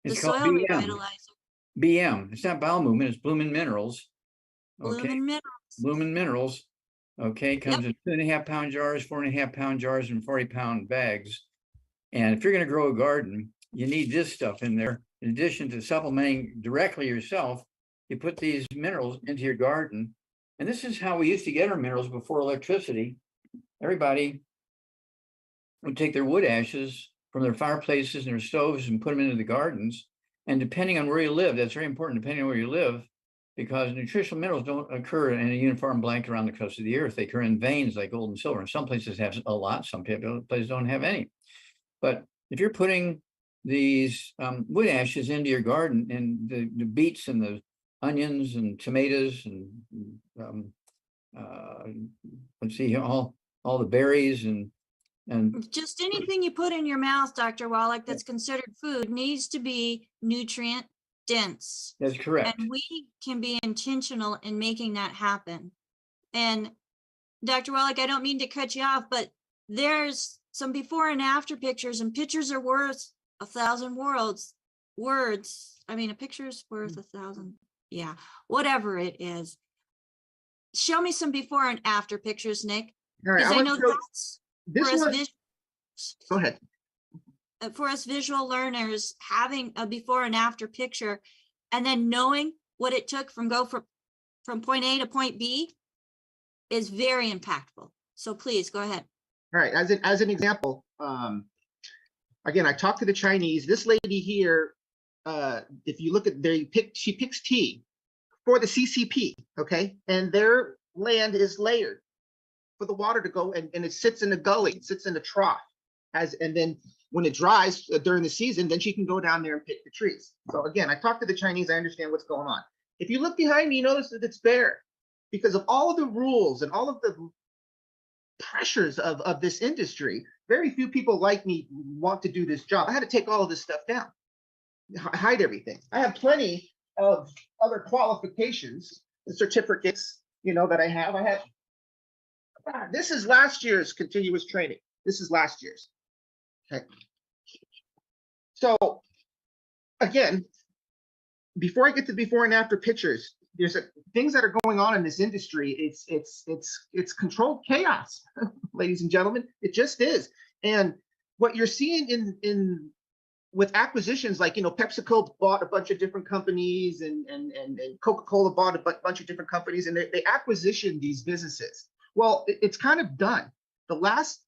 It's The called soil BM. revitalizer. BM. It's not bowel movement. It's blooming minerals. Blooming minerals. Blooming minerals. Okay, comes in 2.5 pound jars, 4.5 pound jars, and 40-pound bags. And if you're going to grow a garden, you need this stuff in there. In addition to supplementing directly yourself, you put these minerals into your garden. And this is how we used to get our minerals before electricity. Everybody would take their wood ashes from their fireplaces and their stoves and put them into the gardens. And depending on where you live, that's very important, depending on where you live, because nutritional minerals don't occur in a uniform blanket around the crust of the earth. They occur in veins like gold and silver. And some places have a lot, some places don't have any. But if you're putting these wood ashes into your garden, and the beets and the onions and tomatoes and let's see, all the berries and just anything you put in your mouth, Dr. Wallach, that's considered food needs to be nutrient dense. That's correct. And we can be intentional in making that happen. And Dr. Wallach, I don't mean to cut you off, but there's some before and after pictures, and pictures are worth 1,000 words. I mean, a picture's worth 1,000. Yeah, whatever it is. Show me some before and after pictures, Nick. All right, I know that's this for us one. Go ahead. For us visual learners, having a before and after picture, and then knowing what it took from point A to point B is very impactful. So please go ahead. All right, as an example, again, I talked to the Chinese. This lady here, if you look at she picks tea for the CCP, okay, and their land is layered for the water to go, and it sits in a gully, it sits in a trough, and then when it dries during the season, then she can go down there and pick the trees. So again, I talked to the Chinese, I understand what's going on. If you look behind me, you notice that it's bare because of all of the rules and all of the pressures of this industry. Very few people like me want to do this job. I had to take all of this stuff down, hide everything. I have plenty of other qualifications, certificates, that I have. This is last year's continuous training. This is last year's. Okay. So again, before I get to before and after pictures, there's things that are going on in this industry. It's controlled chaos, ladies and gentlemen. It just is. And what you're seeing in with acquisitions, like PepsiCo bought a bunch of different companies, and Coca-Cola bought a bunch of different companies, and they acquisition these businesses. Well, it's kind of done. The last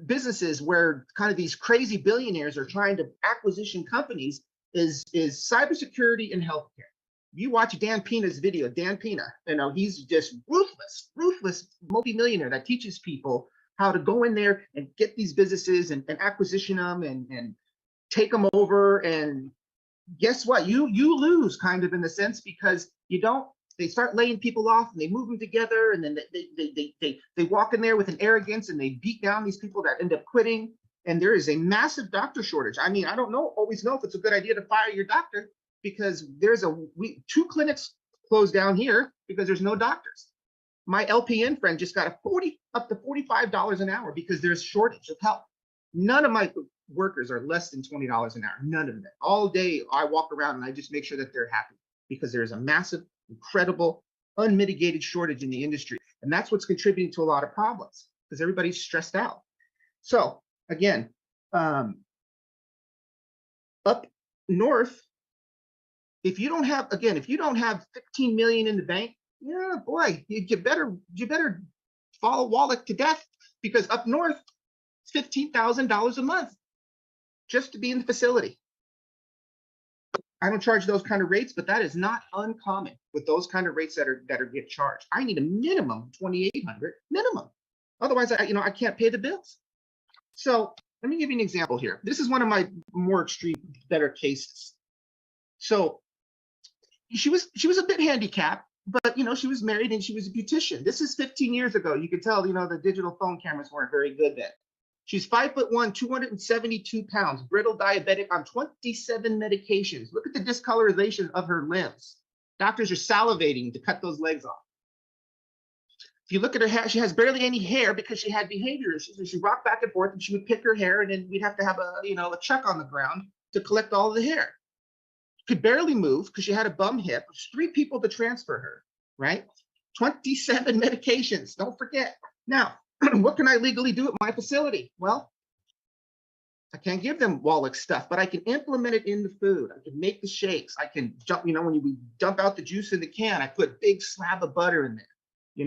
businesses where kind of these crazy billionaires are trying to acquisition companies is cybersecurity and healthcare. You watch Dan Pina's video, Dan Pina, he's just ruthless multimillionaire that teaches people how to go in there and get these businesses and acquisition them and take them over. And guess what? You lose kind of in the sense because they start laying people off and they move them together, and then they walk in there with an arrogance and they beat down these people that end up quitting. And there is a massive doctor shortage. I mean, I don't always know if it's a good idea to fire your doctor, because there's 2 clinics closed down here because there's no doctors. My LPN friend just got up to $45 an hour because there's shortage of help. None of my workers are less than $20 an hour. None of them. All day I walk around and I just make sure that they're happy because there's a massive, incredible unmitigated shortage in the industry. And that's what's contributing to a lot of problems because everybody's stressed out. So again, up north, if you don't have 15 million in the bank, yeah, boy, you better follow Wallach to death, because up north, it's $15,000 a month just to be in the facility. I don't charge those kind of rates, but that is not uncommon with those kind of rates that are get charged. I need a minimum 2,800 minimum, otherwise I can't pay the bills. So let me give you an example here. This is one of my more extreme, better cases. So she was a bit handicapped, but she was married and she was a beautician. This is 15 years ago. You could tell the digital phone cameras weren't very good then. She's 5'1", 272 pounds, brittle diabetic on 27 medications. Look at the discolorization of her limbs. Doctors are salivating to cut those legs off. If you look at her hair, she has barely any hair because she had behavior issues. So she rocked back and forth and she would pick her hair, and then we'd have to have a chuck on the ground to collect all of the hair. Could barely move because she had a bum hip. There's 3 people to transfer her, right? 27 medications, don't forget. Now, what can I legally do at my facility? Well, I can't give them Wallach stuff, but I can implement it in the food. I can make the shakes. I can dump, when we dump out the juice in the can, I put a big slab of butter in there.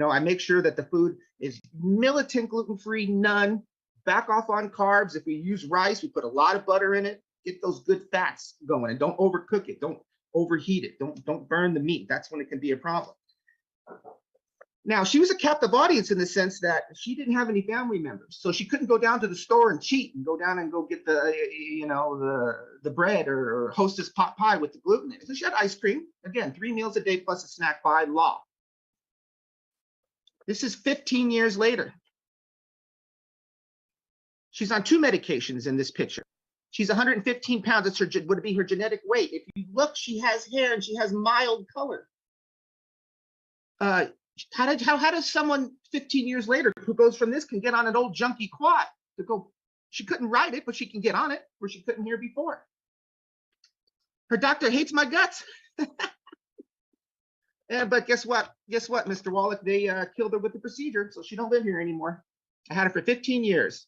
I make sure that the food is militant gluten-free, none. Back off on carbs. If we use rice, we put a lot of butter in it. Get those good fats going, and don't overcook it. Don't overheat it. Don't burn the meat. That's when it can be a problem. Now, she was a captive audience in the sense that she didn't have any family members, so she couldn't go down to the store and cheat and go down and go get the bread or Hostess pot pie with the gluten in it. So she had ice cream. Again, 3 meals a day plus a snack by law. This is 15 years later. She's on 2 medications in this picture. She's 115 pounds. It's would be her genetic weight. If you look, she has hair and she has mild color. How does someone 15 years later who goes from this can get on an old junky quad to go? She couldn't ride it, but she can get on it where she couldn't hear before. Her doctor hates my guts. But guess what? Mr. Wallach, they killed her with the procedure, so she don't live here anymore. I had her for 15 years.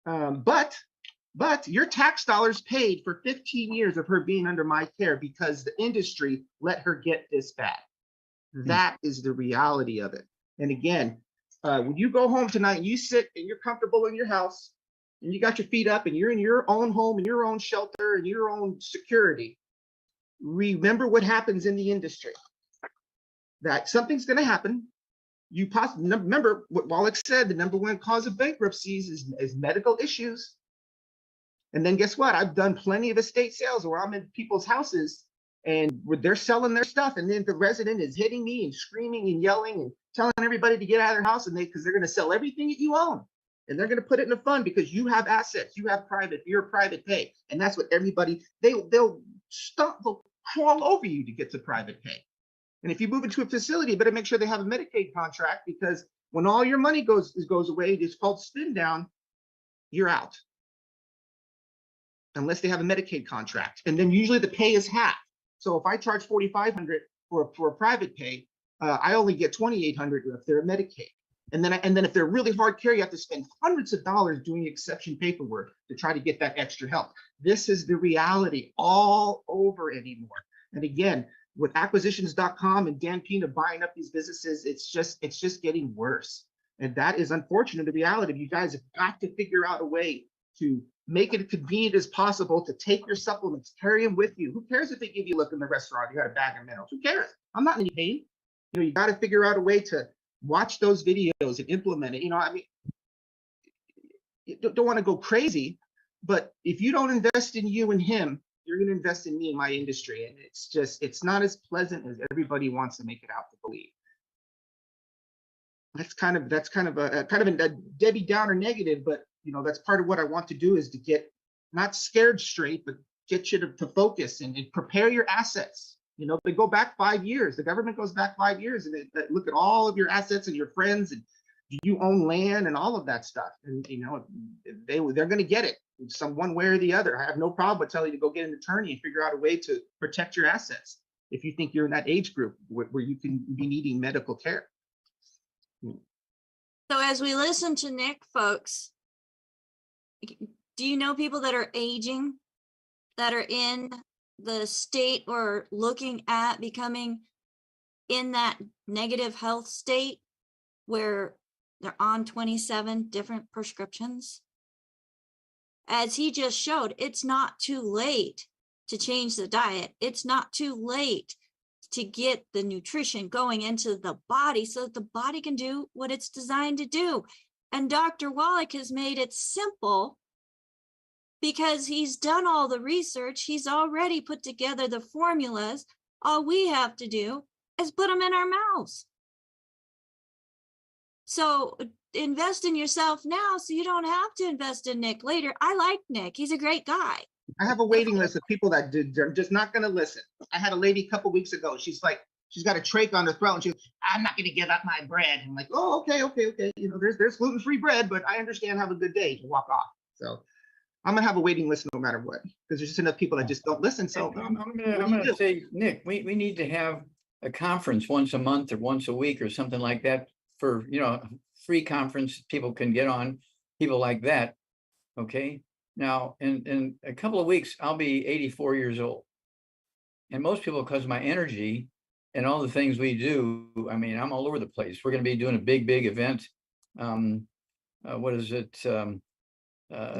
But your tax dollars paid for 15 years of her being under my care because the industry let her get this bad. That is the reality of it. And again, when you go home tonight and you sit and you're comfortable in your house and you got your feet up and you're in your own home and your own shelter and your own security, remember what happens in the industry. That something's going to happen. You possibly remember what Wallach said, the #1 cause of bankruptcies is medical issues. And then guess what? I've done plenty of estate sales where I'm in people's houses and they're selling their stuff, and then the resident is hitting me and screaming and yelling and telling everybody to get out of their house, and because they're going to sell everything that you own and they're going to put it in a fund because you have assets, you're a private pay, and that's what everybody they'll crawl over you to get to private pay. And if you move into a facility, you better make sure they have a Medicaid contract, because when all your money goes away, it's called spin down, you're out. Unless they have a Medicaid contract. And then usually the pay is half. So if I charge $4,500 for a private pay, I only get $2,800 if they're a Medicaid. And then if they're really hard care, you have to spend hundreds of dollars doing exception paperwork to try to get that extra help. This is the reality all over anymore. And again, with acquisitions.com and Dan Pena buying up these businesses, it's just getting worse. And that is unfortunate, the reality. You guys have got to figure out a way to make it as convenient as possible to take your supplements, carry them with you. Who cares if they give you, look, in the restaurant, you got a bag of minerals? Who cares? I'm not in any pain. You got to figure out a way to watch those videos and implement it. You don't want to go crazy, but if you don't invest in you and him, you're going to invest in me and my industry. And it's not as pleasant as everybody wants to make it out to believe. That's kind of a Debbie Downer negative, but that's part of what I want to do, is to get not scared straight, but get you to focus and prepare your assets. They go back 5 years. The government goes back 5 years and they look at all of your assets and your friends, and you own land and all of that stuff. And they're going to get it one way or the other. I have no problem with telling you to go get an attorney and figure out a way to protect your assets. if you think you're in that age group where you can be needing medical care. So as we listen to Nick, folks, do you know people that are aging, that are in the state or looking at becoming in that negative health state where they're on 27 different prescriptions? As he just showed, it's not too late to change the diet. It's not too late to get the nutrition going into the body so that the body can do what it's designed to do. And Dr. Wallach has made it simple because he's done all the research. He's already put together the formulas. All we have to do is put them in our mouths. So invest in yourself now so you don't have to invest in Nick later. I like Nick. He's a great guy. I have a waiting list of people that they're just not going to listen. I had a lady a couple weeks ago. She's like, she's got a trach on her throat, and she goes, "I'm not going to give up my bread." I'm like, "Oh, okay. You know, there's gluten-free bread, but I understand. Have a good day." To walk off. So I'm gonna have a waiting list no matter what, because there's just enough people that just don't listen. So I'm gonna say, Nick, we need to have a conference once a month or once a week or something like that for, you know, free conference people can get on, people like that. Okay. Now, in a couple of weeks, I'll be 84 years old. And most people, because of my energy and all the things we do, I mean, I'm all over the place. We're going to be doing a big event. What is it? The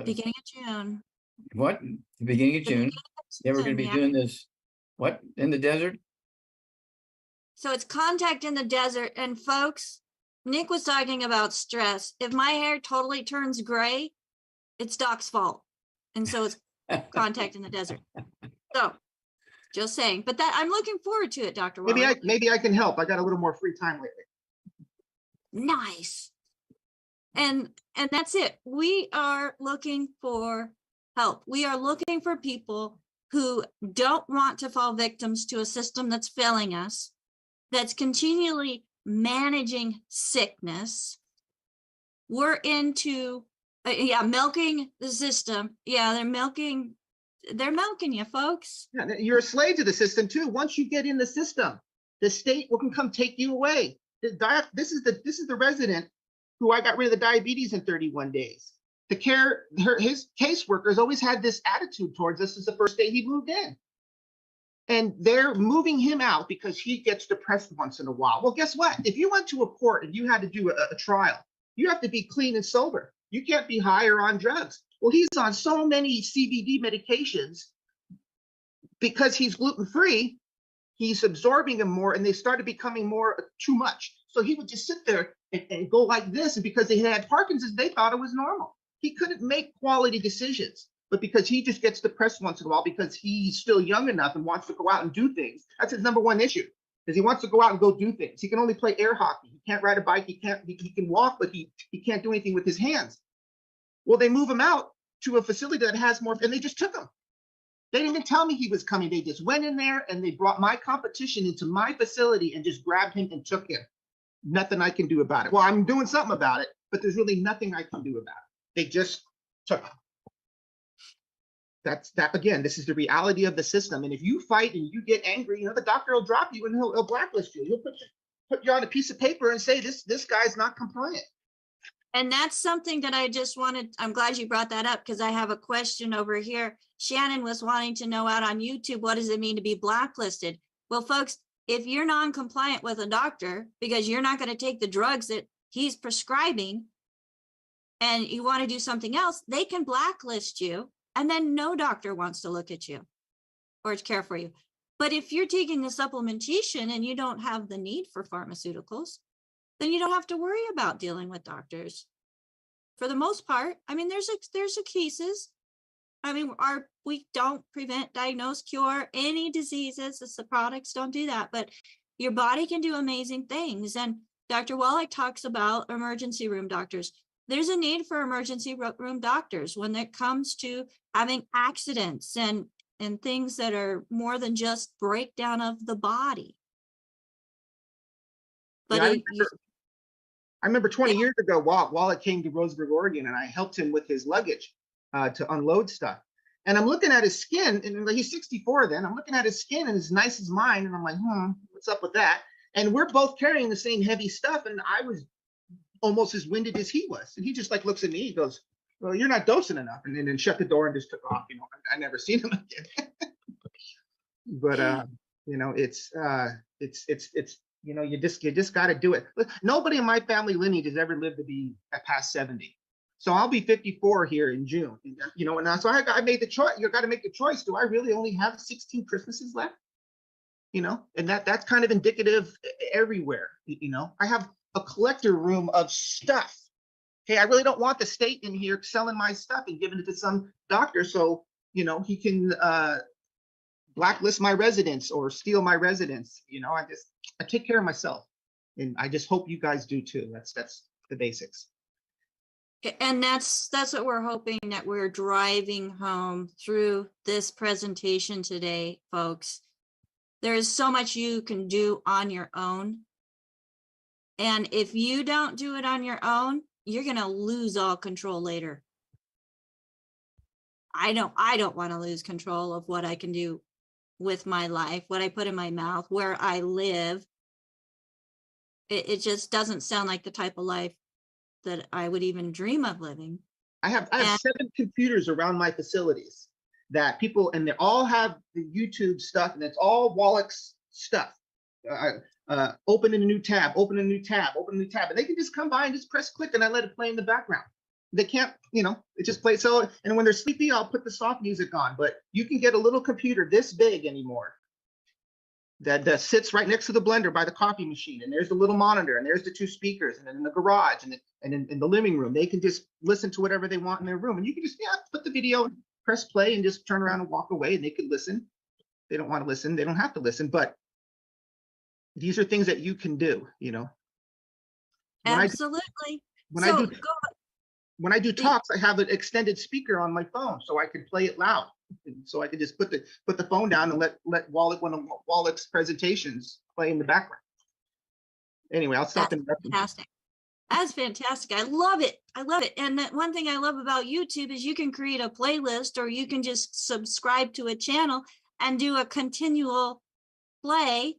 beginning of June. What? The beginning of June. Yeah, we're going to be doing this, what? In the desert? So it's contact in the desert. And folks, Nick was talking about stress. If my hair totally turns gray, it's Doc's fault. And so it's contact in the desert. So just saying, but that I'm looking forward to it, Dr. Waller. Maybe I can help. I got a little more free time lately. Nice. And that's it. We are looking for help. We are looking for people who don't want to fall victims to a system that's failing us, that's continually managing sickness. We're into milking the system. Yeah, they're milking you, folks. Yeah, you're a slave to the system too. Once you get in the system, the state will come take you away. This is the resident who I got rid of the diabetes in 31 days. His caseworkers always had this attitude towards us since the first day he moved in. And they're moving him out because he gets depressed once in a while. Well, guess what? If you went to a court and you had to do a trial, you have to be clean and sober. You can't be high or on drugs. Well, he's on so many CBD medications because he's gluten-free, he's absorbing them more, and they started becoming more too much. So he would just sit there and go like this, and because they had Parkinson's, they thought it was normal. He couldn't make quality decisions, but because he just gets depressed once in a while because he's still young enough and wants to go out and do things. That's his number one issue, is he wants to go out and go do things. He can only play air hockey. He can't ride a bike. He can walk, but he can't do anything with his hands. Well, they move him out to a facility that has more, and they just took him. They didn't even tell me he was coming. They just went in there and they brought my competition into my facility and just grabbed him and took him. Nothing I can do about it. Well, I'm doing something about it, but there's really nothing I can do about it. They just took him. Again, this is the reality of the system. And if you fight and you get angry, the doctor will drop you and he'll blacklist you. He'll put you on a piece of paper and say, this guy's not compliant. And that's something that I just wanted. I'm glad you brought that up because I have a question over here. Shannon was wanting to know out on YouTube, what does it mean to be blacklisted? Well, folks, if you're non-compliant with a doctor because you're not going to take the drugs that he's prescribing and you want to do something else, they can blacklist you. And then no doctor wants to look at you or to care for you. But if you're taking the supplementation and you don't have the need for pharmaceuticals, then you don't have to worry about dealing with doctors. For the most part, I mean, there's cases. I mean, we don't prevent, diagnose, cure any diseases. The products don't do that, but your body can do amazing things. And Dr. Wallach talks about emergency room doctors. There's a need for emergency room doctors when it comes to having accidents and things that are more than just breakdown of the body. But yeah, I remember 20 years ago, Wallach came to Roseburg, Oregon, and I helped him with his luggage to unload stuff. And I'm looking at his skin, and he's 64 then. I'm looking at his skin and it's nice as mine. And I'm like, what's up with that? And we're both carrying the same heavy stuff. And I was almost as winded as he was. And he just like looks at me, he goes, well, you're not dosing enough. And then shut the door and just took off. You know, I never seen him again. But you know, it's you know, you just got to do it. Nobody in my family lineage has ever lived to be past 70. So I'll be 54 here in June, you know, and so I made the choice. You got to make the choice. Do I really only have 16 Christmases left? You know, and that's kind of indicative everywhere. You know, I have a collector room of stuff. Okay, I really don't want the state in here selling my stuff and giving it to some doctor so, you know, he can blacklist my residence or steal my residence. You know, I take care of myself, and I just hope you guys do too. That's the basics. And that's what we're hoping that we're driving home through this presentation today, folks. There is so much you can do on your own. And if you don't do it on your own, you're going to lose all control later. I don't want to lose control of what I can do with my life, what I put in my mouth, where I live. It just doesn't sound like the type of life that I would even dream of living. I have 7 computers around my facilities that people, and they all have the YouTube stuff, and it's all Wallach's stuff. Open a new tab, open a new tab, open a new tab, and they can just come by and just press click, and I let it play in the background. They can't, you know, it just plays. So, and when they're sleepy, I'll put the soft music on. But you can get a little computer this big anymore that sits right next to the blender by the coffee machine, and there's the little monitor, and there's the 2 speakers, and then in the garage, and in the living room, they can just listen to whatever they want in their room, and you can just put the video, press play, and just turn around and walk away, and they can listen. They don't want to listen, they don't have to listen, but these are things that you can do, you know. Absolutely. When I do talks, I have an extended speaker on my phone, so I can play it loud. So I could just put the phone down and let Wallach, one of Wallach's presentations, play in the background. Anyway, I'll stop. That's fantastic. That's fantastic. I love it. I love it. And that one thing I love about YouTube is you can create a playlist, or you can just subscribe to a channel and do a continual play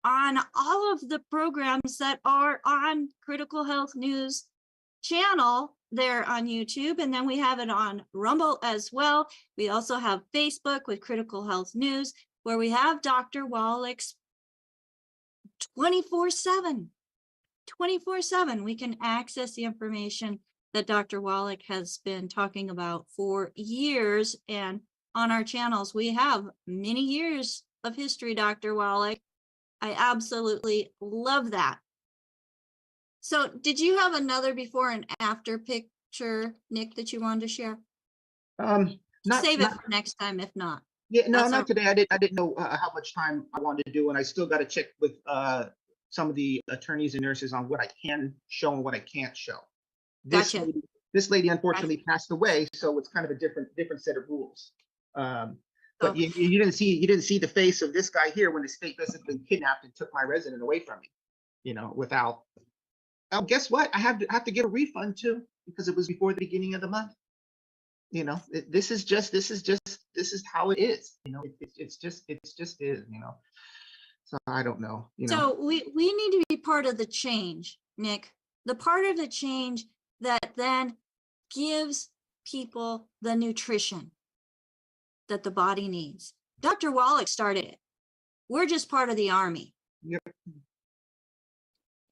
on all of the programs that are on Critical Health News channel there on YouTube. And then we have it on Rumble as well. We also have Facebook with Critical Health News, where we have Dr. Wallach's 24/7. 24/7. We can access the information that Dr. Wallach has been talking about for years. And on our channels, we have many years of history, Dr. Wallach. I absolutely love that. So did you have another before and after picture, Nick, that you wanted to share? Save it for next time, if not. Yeah, no, not today. I didn't know how much time I wanted to do, and I still got to check with some of the attorneys and nurses on what I can show and what I can't show. Gotcha. This lady unfortunately passed away, so it's kind of a different set of rules. But you didn't see the face of this guy here when the state basically kidnapped and took my resident away from me, you know, without. Oh, guess what? I have to get a refund too, because it was before the beginning of the month. You know, this is how it is. You know, it's just is. You know, so I don't know. You know. So we need to be part of the change, Nick. The part of the change that then gives people the nutrition that the body needs. Dr. Wallach started it. We're just part of the army. Yep.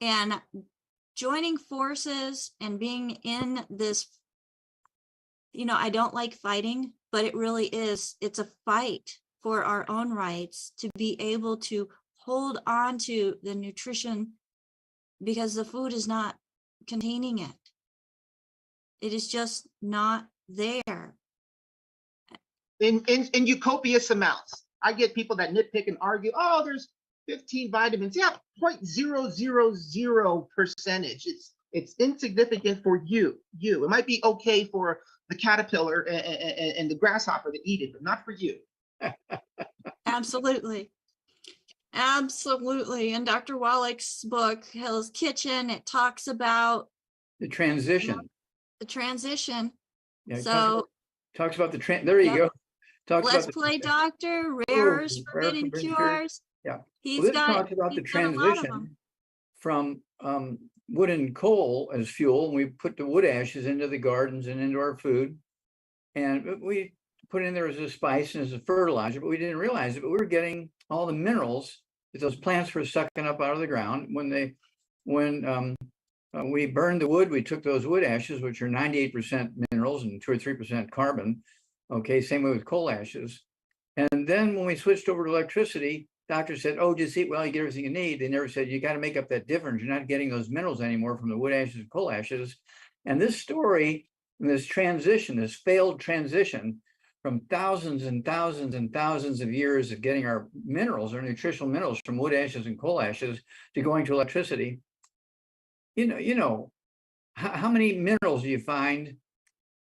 And joining forces and being in this, you know, I don't like fighting, but it really is. It's a fight for our own rights to be able to hold on to the nutrition, because the food is not containing it. It is just not there. In copious amounts. I get people that nitpick and argue, oh, there's 15 vitamins. Yeah, 0.000%. It's insignificant for you. It might be okay for the caterpillar and the grasshopper to eat it, but not for you. Absolutely. Absolutely. In Dr. Wallach's book, Hell's Kitchen, it talks about the transition. The transition. Yeah, so Talks about the there you go. Talks Let's about play doctor, rares, forbidden cures. Yeah. He's Well, this got, talks about the he's got a lot of them. transition from wood and coal as fuel, and we put the wood ashes into the gardens and into our food, and we put it in there as a spice and as a fertilizer, but we didn't realize it. But we were getting all the minerals that those plants were sucking up out of the ground when we burned the wood. We took those wood ashes, which are 98% minerals and 2 or 3% carbon. Okay, same way with coal ashes. And then when we switched over to electricity, doctors said, oh, just eat well, you get everything you need. They never said, you got to make up that difference. You're not getting those minerals anymore from the wood ashes and coal ashes. And this story, and this transition, this failed transition from thousands and thousands and thousands of years of getting our minerals, our nutritional minerals from wood ashes and coal ashes to going to electricity. How many minerals do you find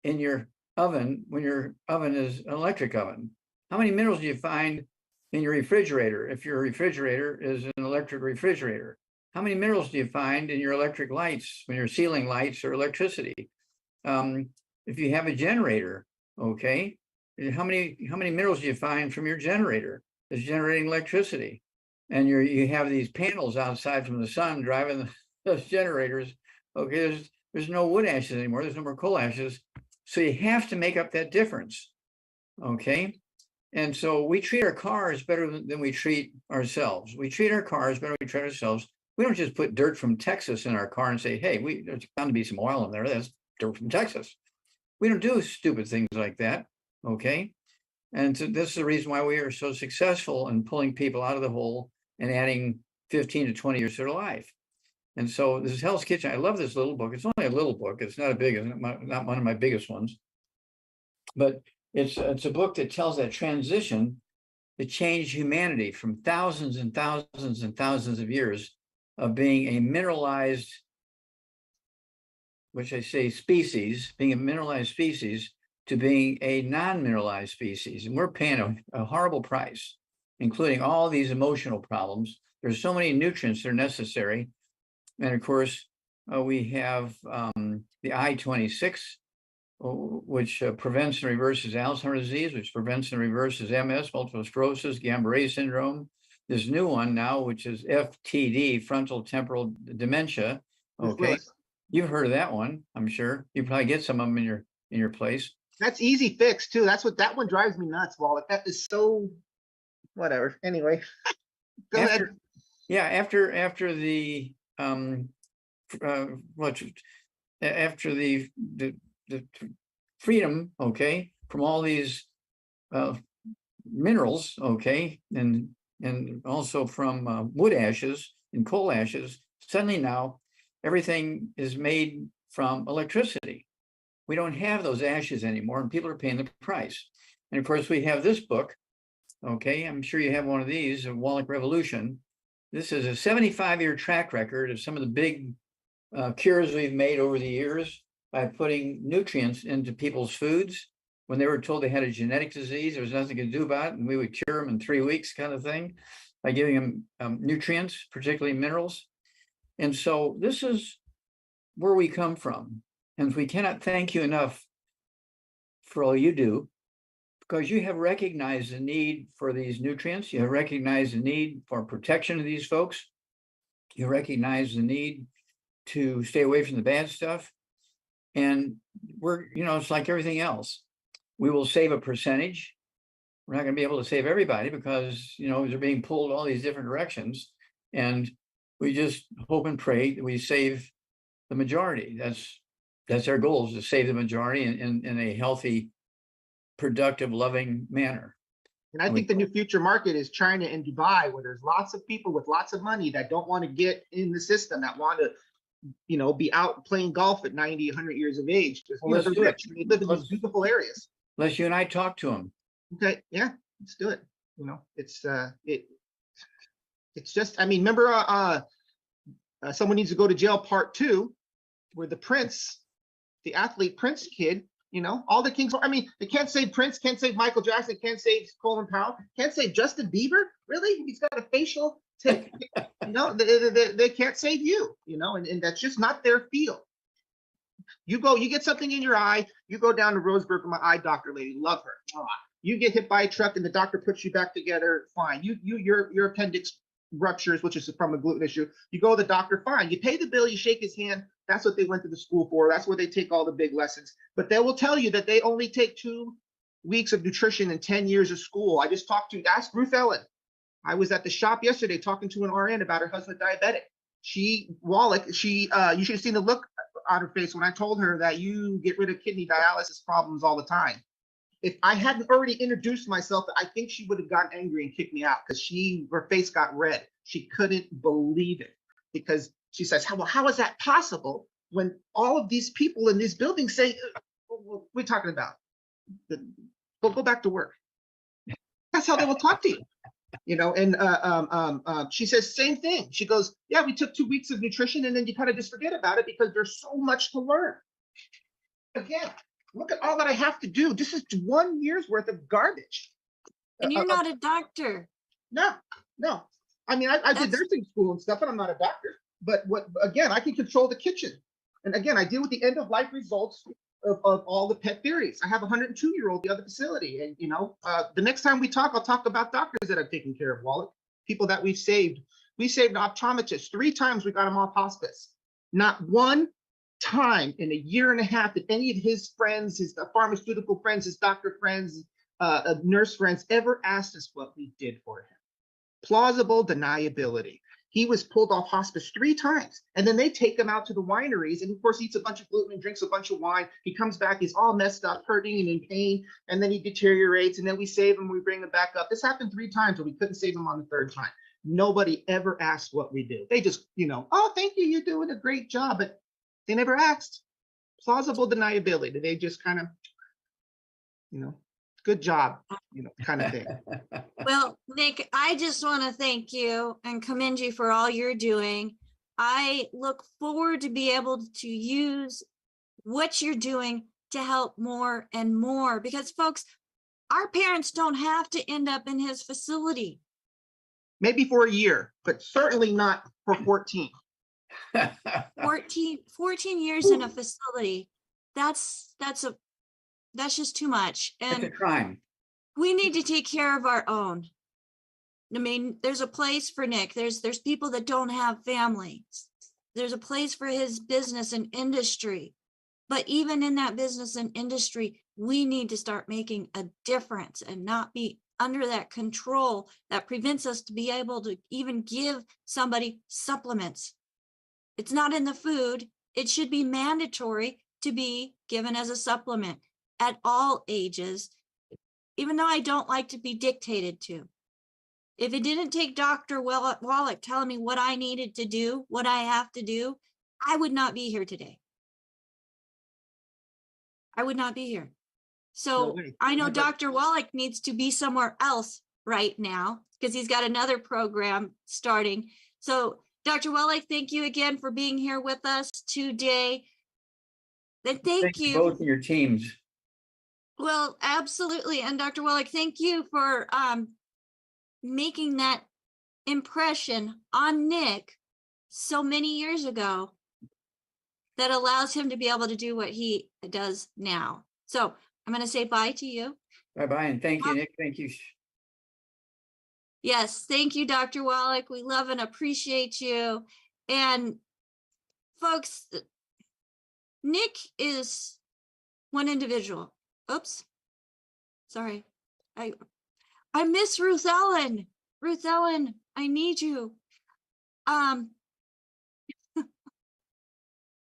in your oven when your oven is an electric oven? How many minerals do you find in your refrigerator if your refrigerator is an electric refrigerator? How many minerals do you find in your electric lights when your ceiling lights or electricity? If you have a generator, okay, how many minerals do you find from your generator that's generating electricity? And you have these panels outside from the sun driving those generators. Okay, there's no wood ashes anymore. There's no more coal ashes. So you have to make up that difference. Okay. And so we treat our cars better than we treat ourselves. We treat our cars better than we treat ourselves. We don't just put dirt from Texas in our car and say, hey, there's bound to be some oil in there. That's dirt from Texas. We don't do stupid things like that. Okay. And so this is the reason why we are so successful in pulling people out of the hole and adding 15 to 20 years to their life. And so this is Hell's Kitchen. I love this little book. It's only a little book. It's not a big, not one of my biggest ones. But it's a book that tells that transition that changed humanity from thousands and thousands and thousands of years of being a mineralized, which I say species, being a mineralized species, to being a non-mineralized species. And we're paying a horrible price, including all these emotional problems. There's so many nutrients that are necessary. And of course, we have the I-26, which prevents and reverses Alzheimer's disease, which prevents and reverses MS, multiple sclerosis, Guillain-Barré syndrome. This new one now, which is FTD, frontal temporal dementia. Okay, you've heard of that one, I'm sure. You probably get some of them in your place. That's easy fix too. That's what that one drives me nuts, Walt. That is so whatever. Anyway, go ahead. Yeah, after the after the freedom, okay, from all these minerals, okay, and also from wood ashes and coal ashes, suddenly now everything is made from electricity. We don't have those ashes anymore, and people are paying the price. And of course, we have this book, okay, I'm sure you have one of these, a Wallach Revolution. This is a 75-year track record of some of the big cures we've made over the years by putting nutrients into people's foods. When they were told they had a genetic disease, there was nothing to do about it, and we would cure them in 3 weeks, kind of thing, by giving them nutrients, particularly minerals. And so this is where we come from. And we cannot thank you enough for all you do, because you have recognized the need for these nutrients. You have recognized the need for protection of these folks. You recognize the need to stay away from the bad stuff. And we're, it's like everything else. We will save a percentage. We're not going to be able to save everybody because, they're being pulled all these different directions. And we just hope and pray that we save the majority. That's our goal, is to save the majority in a healthy, productive, loving manner. And I think the new future market is China and Dubai, where there's lots of people with lots of money that don't want to get in the system, that want to, be out playing golf at 90, 100 years of age. They're rich. They live in these beautiful areas. Let's you and I talk to them. Okay, yeah, let's do it. It's just, remember Someone Needs to Go to Jail Part 2, where the athlete Prince kid, all the Kings, they can't save Prince, can't save Michael Jackson, can't save Colin Powell, can't save Justin Bieber. Really? He's got a facial tip. They can't save you, and that's just not their field. You get something in your eye, you go down to Roseburg with my eye doctor lady, love her. You get hit by a truck and the doctor puts you back together, fine. Your appendix ruptures, which is from a gluten issue. You go to the doctor, fine. You pay the bill, you shake his hand. That's what they went to the school for. That's where they take all the big lessons. But they will tell you that they only take 2 weeks of nutrition in 10 years of school. I just asked Ruth Ellen. I was at the shop yesterday talking to an RN about her husband diabetic. You should have seen the look on her face when I told her that you get rid of kidney dialysis problems all the time. If I hadn't already introduced myself, I think she would have gotten angry and kicked me out because her face got red. She couldn't believe it because she says, how is that possible when all of these people in these buildings say, what are we talking about? Go back to work. That's how they will talk to you. And she says same thing. She goes, yeah, we took 2 weeks of nutrition and then you kind of just forget about it because there's so much to learn. Again, look at all that I have to do. This is 1 year's worth of garbage. And you're not a doctor. No. I mean, I did nursing school and stuff, but I'm not a doctor. But again, I can control the kitchen. And again, I deal with the end of life results of all the pet theories. I have a 102-year-old at the other facility. And, the next time we talk, I'll talk about doctors that I've taken care of, Wallach, people that we've saved. We saved optometrists 3 times. We got them off hospice. Not one time in a year and a half that any of his friends, his pharmaceutical friends, his doctor friends, nurse friends ever asked us what we did for him. Plausible deniability. He was pulled off hospice 3 times, and then they take him out to the wineries, and of course he eats a bunch of gluten and drinks a bunch of wine. He comes back, he's all messed up, hurting and in pain, and then he deteriorates, and then we save him, we bring him back up. This happened 3 times, but we couldn't save him on the 3rd time. Nobody ever asked what we do. They just, oh, thank you, you're doing a great job, but they never asked. Plausible deniability. They just kind of, good job, kind of thing. Well, Nick, I just want to thank you and commend you for all you're doing. I look forward to be able to use what you're doing to help more and more because, folks, our parents don't have to end up in his facility. Maybe for a year, but certainly not for 14. 14 years in a facility. That's just too much. And it's a crime. We need to take care of our own. I mean, there's a place for Nick. There's people that don't have families. There's a place for his business and industry. But even in that business and industry, we need to start making a difference and not be under that control that prevents us to be able to even give somebody supplements. It's not in the food. It should be mandatory to be given as a supplement at all ages, even though I don't like to be dictated to. If it didn't take Dr. Wallach telling me what I needed to do, what I have to do, I would not be here today. I would not be here. So I know Dr. Wallach needs to be somewhere else right now because he's got another program starting. So Dr. Wallach, thank you again for being here with us today. And thank you. Both of your teams. Well, absolutely. And Dr. Wallach, thank you for making that impression on Nick so many years ago that allows him to be able to do what he does now. So I'm going to say bye to you. Bye-bye, and thank you, Nick. Thank you. Yes, thank you, Dr. Wallach. We love and appreciate you. And folks, Nick is one individual. Oops, sorry. I miss Ruth Ellen. Ruth Ellen, I need you.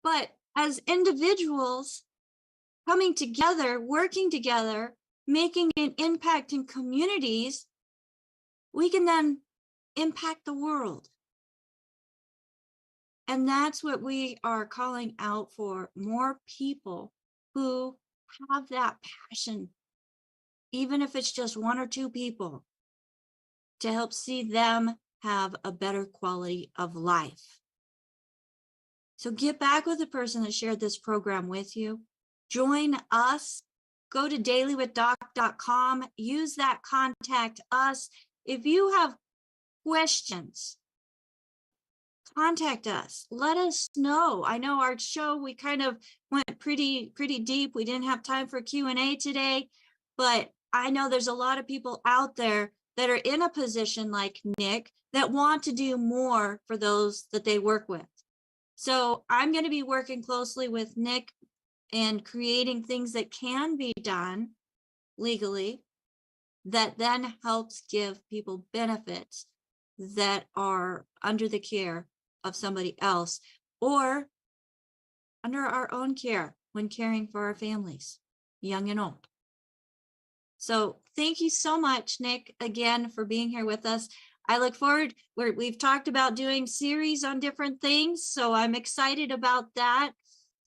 But as individuals coming together, working together, making an impact in communities, we can then impact the world. And that's what we are calling out for, more people who have that passion, even if it's just 1 or 2 people, to help see them have a better quality of life. So get back with the person that shared this program with you. Join us. Go to dailywithdoc.com. Use that contact us. If you have questions, contact us. Let us know. I know our show, we kind of went pretty deep. We didn't have time for Q&A today, but I know there's a lot of people out there that are in a position like Nick that want to do more for those that they work with. So I'm going to be working closely with Nick and creating things that can be done legally that then helps give people benefits that are under the care of somebody else or under our own care when caring for our families, young and old. So thank you so much, Nick, again, for being here with us. I look forward, we've talked about doing series on different things, so I'm excited about that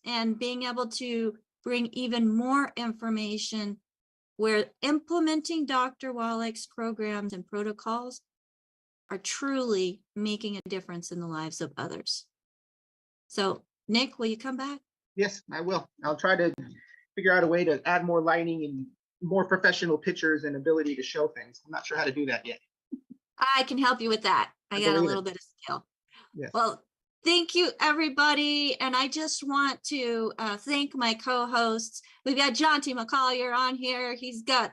and being able to bring even more information where implementing Dr. Wallach's programs and protocols are truly making a difference in the lives of others. So, Nick, will you come back? Yes, I will. I'll try to figure out a way to add more lighting and more professional pictures and ability to show things. I'm not sure how to do that yet. I can help you with that. I got a little bit of skill. Yes. Well, thank you, everybody. And I just want to thank my co-hosts. We've got John T. McCollier on here. He's got,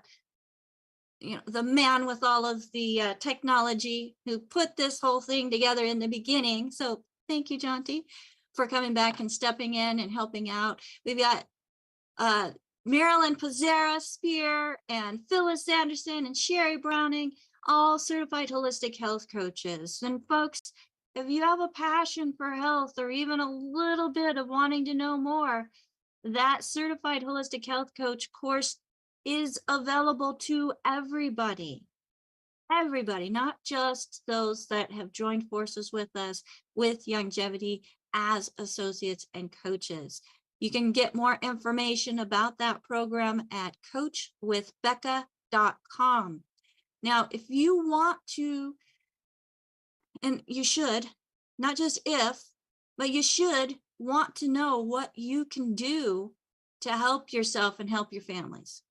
the man with all of the technology who put this whole thing together in the beginning. So thank you, John T., for coming back and stepping in and helping out. We've got Marilyn Pizzera Spear and Phyllis Anderson and Sherry Browning, all certified holistic health coaches. And folks, if you have a passion for health or even a little bit of wanting to know more, that certified holistic health coach course is available to everybody. Everybody, not just those that have joined forces with us with Youngevity as associates and coaches. You can get more information about that program at coachwithbecca.com. Now, if you want to, and you should, not just if, but you should want to know what you can do to help yourself and help your families.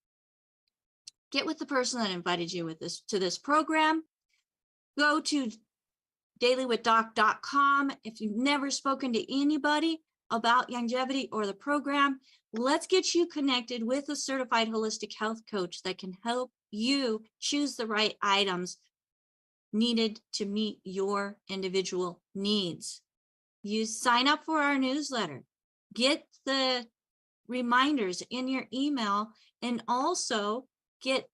Get with the person that invited you to this program. Go to dailywithdoc.com. If you've never spoken to anybody about Youngevity or the program, let's get you connected with a certified holistic health coach that can help you choose the right items needed to meet your individual needs. You sign up for our newsletter, get the reminders in your email, and also get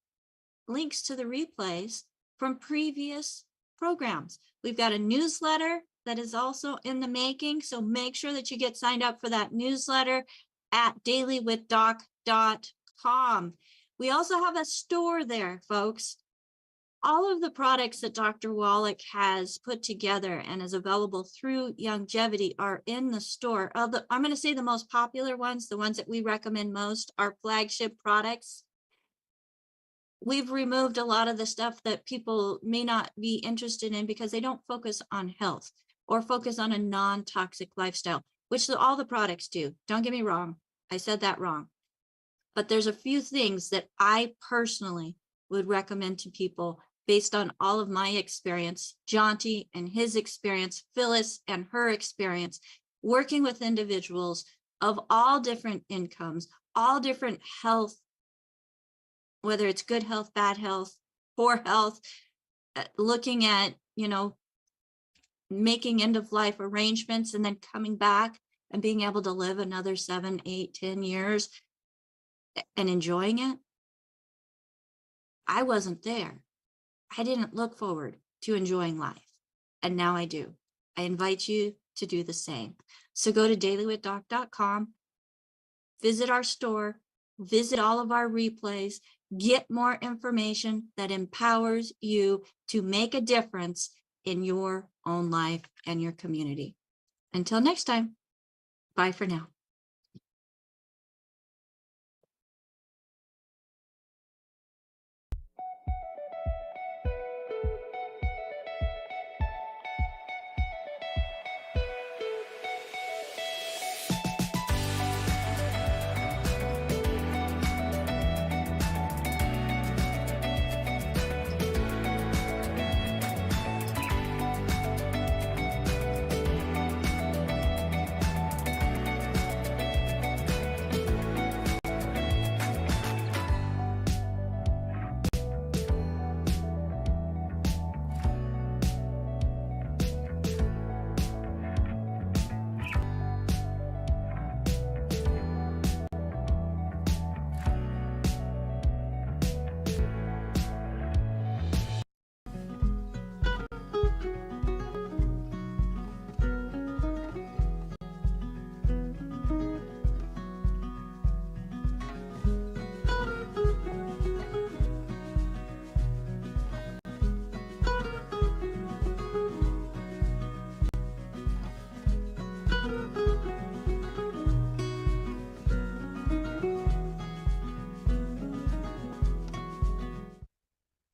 links to the replays from previous programs. We've got a newsletter that is also in the making, so make sure that you get signed up for that newsletter at dailywithdoc.com. We also have a store there, folks. All of the products that Dr. Wallach has put together and is available through Youngevity are in the store. I'm going to say the most popular ones, the ones that we recommend most, are flagship products. We've removed a lot of the stuff that people may not be interested in because they don't focus on health or focus on a non-toxic lifestyle, which all the products do. Don't get me wrong. I said that wrong. But there's a few things that I personally would recommend to people based on all of my experience, Jonty and his experience, Phyllis and her experience, working with individuals of all different incomes, all different health, whether it's good health, bad health, poor health, looking at, making end of life arrangements and then coming back and being able to live another 7, 8, 10 years and enjoying it. I wasn't there. I didn't look forward to enjoying life. And now I do. I invite you to do the same. So go to dailywithdoc.com, visit our store, visit all of our replays, get more information that empowers you to make a difference in your own life and your community. Until next time, bye for now.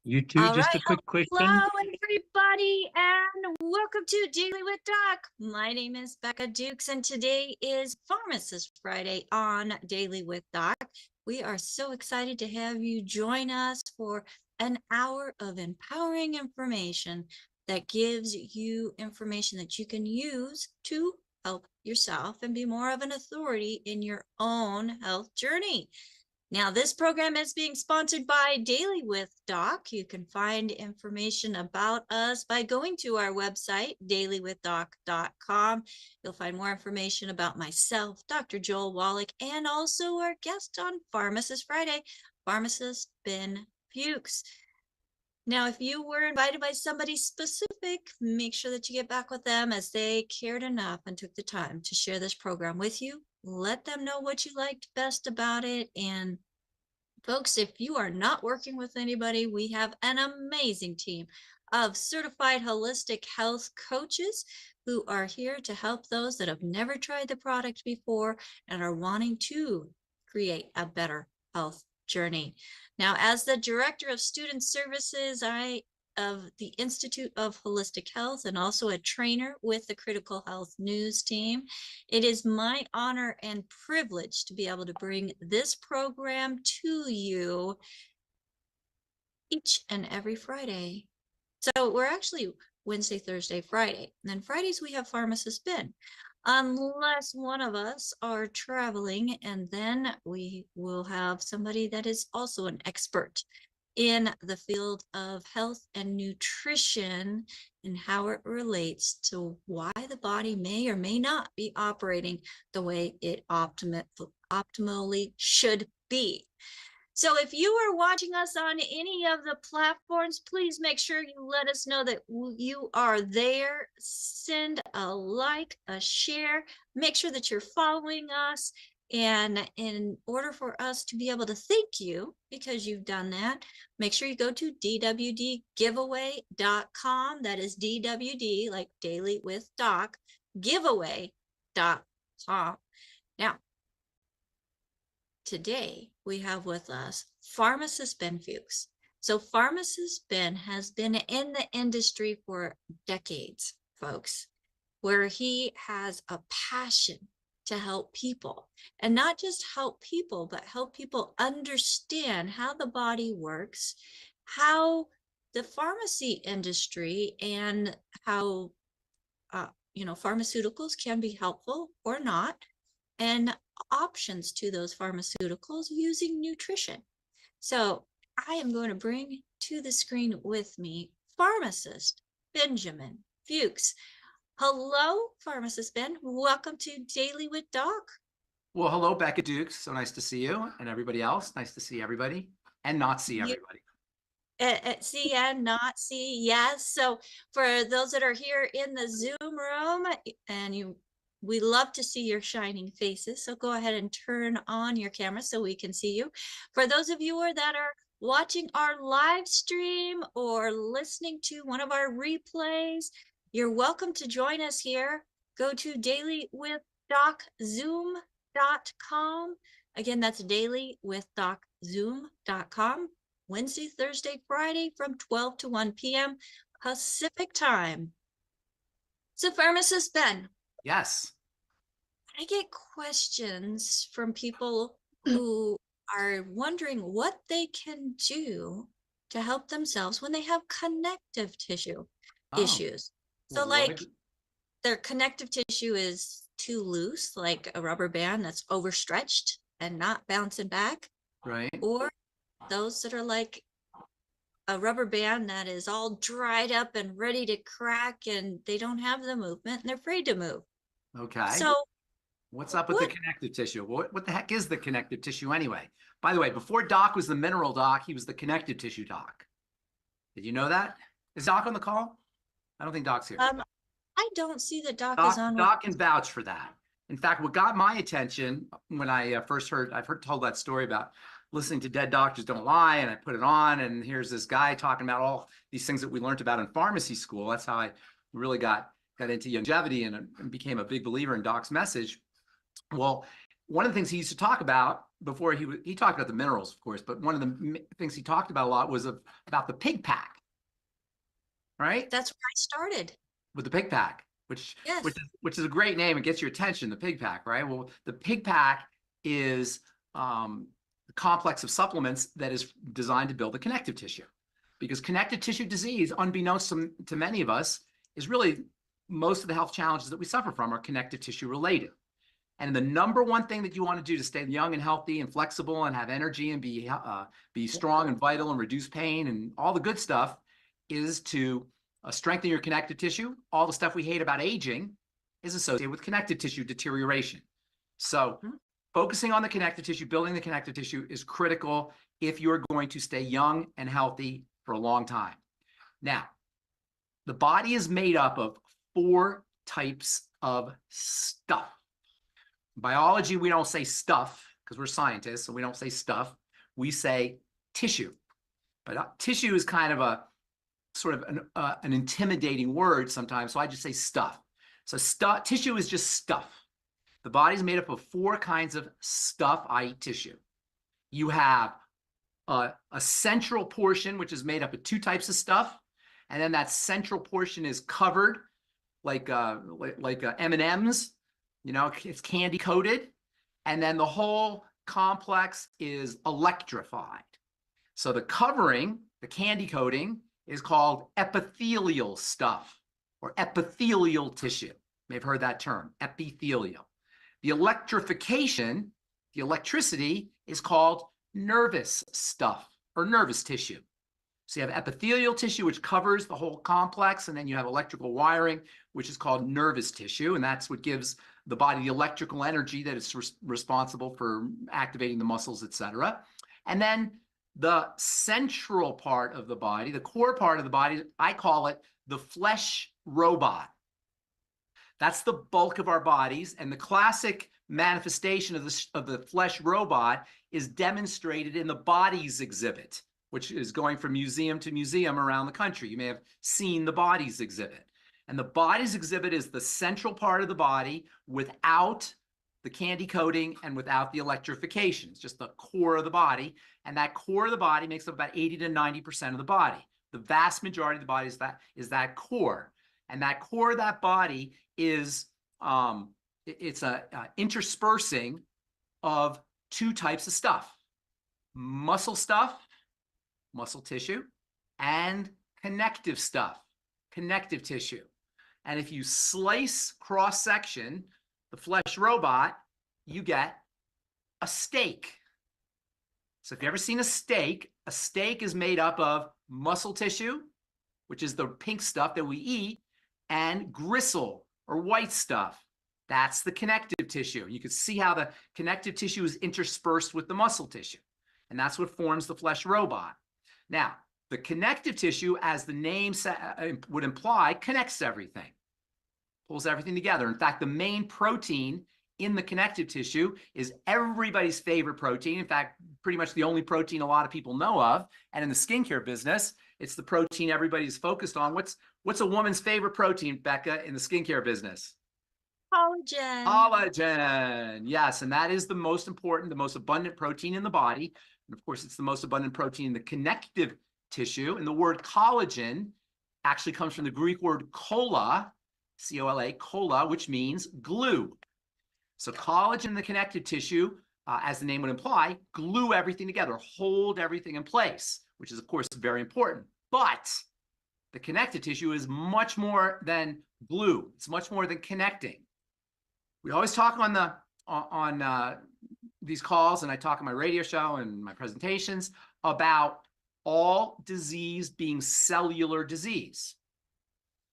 You too, All just right. a quick question. Hello, everybody, and welcome to Daily with Doc. My name is Becca Dukes, and today is Pharmacist Friday on Daily with Doc. We are so excited to have you join us for an hour of empowering information that gives you information that you can use to help yourself and be more of an authority in your own health journey. Now, this program is being sponsored by Daily with Doc. You can find information about us by going to our website, dailywithdoc.com. You'll find more information about myself, Dr. Joel Wallach, and also our guest on Pharmacist Friday, Pharmacist Ben Fuchs. Now, if you were invited by somebody specific, make sure that you get back with them, as they cared enough and took the time to share this program with you. Let them know what you liked best about it. And folks, if you are not working with anybody, we have an amazing team of certified holistic health coaches who are here to help those that have never tried the product before and are wanting to create a better health journey. Now, as the Director of Student Services, of the Institute of Holistic Health, and also a trainer with the Critical Health News team, it is my honor and privilege to be able to bring this program to you each and every Friday. So we're actually Wednesday, Thursday, Friday. And then Fridays we have Pharmacist Ben, unless one of us are traveling, and then we will have somebody that is also an expert in the field of health and nutrition and how it relates to why the body may or may not be operating the way it optimally should be. So if you are watching us on any of the platforms, please make sure you let us know that you are there. Send a like, a share, make sure that you're following us. And in order for us to be able to thank you because you've done that, make sure you go to dwdgiveaway.com. That is DWD, like Daily with Doc, giveaway.com. Now, today we have with us Pharmacist Ben Fuchs. So Pharmacist Ben has been in the industry for decades, folks, where he has a passion to help people, and not just help people, but help people understand how the body works, how the pharmacy industry and how pharmaceuticals can be helpful or not, and options to those pharmaceuticals using nutrition. So I am going to bring to the screen with me Pharmacist Benjamin Fuchs. Hello, Pharmacist Ben. Welcome to Daily with Doc. Well, hello, Becca Dukes. So nice to see you, and everybody else. Nice to see everybody and not see everybody. See and not see, yes. So for those that are here in the Zoom room, and we love to see your shining faces. So go ahead and turn on your camera so we can see you. For those of you that are watching our live stream or listening to one of our replays, you're welcome to join us here. Go to dailywithdoczoom.com. Again, that's dailywithdoczoom.com. Wednesday, Thursday, Friday from 12 to 1 p.m. Pacific time. So Pharmacist Ben. Yes. I get questions from people who are wondering what they can do to help themselves when they have connective tissue issues. So like their connective tissue is too loose, like a rubber band that's overstretched and not bouncing back. Right. Or those that are like a rubber band that is all dried up and ready to crack, and they don't have the movement and they're afraid to move. Okay. So what's up with the connective tissue? What the heck is the connective tissue anyway? By the way, before Doc was the mineral doc, he was the connective tissue doc. Did you know that? Is Doc on the call? I don't think Doc's here. I don't see that Doc is on. Doc can vouch for that. In fact, what got my attention when I first told that story about listening to Dead Doctors Don't Lie, and I put it on, and here's this guy talking about all these things that we learned about in pharmacy school. That's how I really got got into longevity and became a big believer in Doc's message. Well, one of the things he used to talk about before he talked about the minerals, of course, but one of the things he talked about a lot was about the pig pack, right? That's where I started. With the pig pack, which Yes. which is a great name. It gets your attention, the pig pack, right? Well, the pig pack is the complex of supplements that is designed to build the connective tissue, because connective tissue disease, unbeknownst to many of us, is really most of the health challenges that we suffer from are connective tissue related. And the number one thing that you want to do to stay young and healthy and flexible and have energy and be strong and vital and reduce pain and all the good stuff is to strengthen your connective tissue. All the stuff we hate about aging is associated with connective tissue deterioration. So focusing on the connective tissue, building the connective tissue is critical if you're going to stay young and healthy for a long time. Now, the body is made up of 4 types of stuff. In biology, we don't say stuff because we're scientists, so we don't say stuff. We say tissue. But tissue is kind of a sort of an intimidating word sometimes, so I just say stuff. So tissue is just stuff. The body's made up of 4 kinds of stuff, i.e. tissue. You have a central portion, which is made up of 2 types of stuff, and then that central portion is covered like M&Ms. You know, it's candy coated, and then the whole complex is electrified. So the covering, the candy coating, is called epithelial stuff or epithelial tissue. You may have heard that term, epithelial. The electrification, the electricity, is called nervous stuff or nervous tissue. So you have epithelial tissue, which covers the whole complex, and then you have electrical wiring, which is called nervous tissue, and that's what gives the body the electrical energy that is responsible for activating the muscles, etc. And then the central part of the body, the core part of the body, I call it the flesh robot. That's the bulk of our bodies, and the classic manifestation of the flesh robot is demonstrated in the bodies exhibit, which is going from museum to museum around the country. You may have seen the bodies exhibit. And the bodies exhibit is the central part of the body without the candy coating and without the electrification. It's just the core of the body. And that core of the body makes up about 80 to 90% of the body. The vast majority of the body is that core. And that core of that body is it's a interspersing of 2 types of stuff: muscle stuff, muscle tissue, and connective stuff, connective tissue. And if you slice cross-section the flesh robot, you get a steak. So if you've ever seen a steak is made up of muscle tissue, which is the pink stuff that we eat, and gristle or white stuff. That's the connective tissue. You can see how the connective tissue is interspersed with the muscle tissue. And that's what forms the flesh robot. Now, the connective tissue, as the name would imply, connects everything, pulls everything together. In fact, the main protein in the connective tissue is everybody's favorite protein. In fact, pretty much the only protein a lot of people know of. And in the skincare business, it's the protein everybody's focused on. What's a woman's favorite protein, Becca, in the skincare business? Collagen. Collagen, yes. And that is the most important, the most abundant protein in the body. And of course, it's the most abundant protein in the connective tissue. And the word collagen actually comes from the Greek word kola, C-O-L-A, kola, which means glue. So collagen in the connective tissue, as the name would imply, glue everything together, hold everything in place, which is, of course, very important. But the connective tissue is much more than glue. It's much more than connecting. We always talk on these calls, and I talk on my radio show and my presentations about all disease being cellular disease.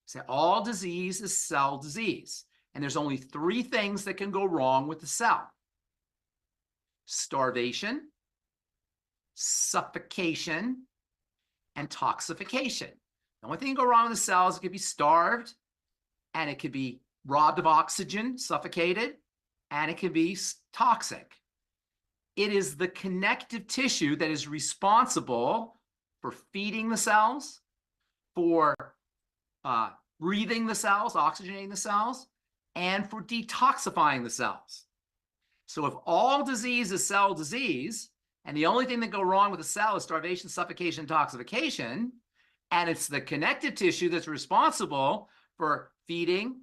So all disease is cell disease. And there's only 3 things that can go wrong with the cell: starvation, suffocation, and toxification. The only thing that can go wrong with the cell is it could be starved, and it could be robbed of oxygen, suffocated, and it can be toxic. It is the connective tissue that is responsible for feeding the cells, for breathing the cells, oxygenating the cells, and for detoxifying the cells. So if all disease is cell disease, and the only thing that go wrong with a cell is starvation, suffocation, toxification, and it's the connective tissue that's responsible for feeding,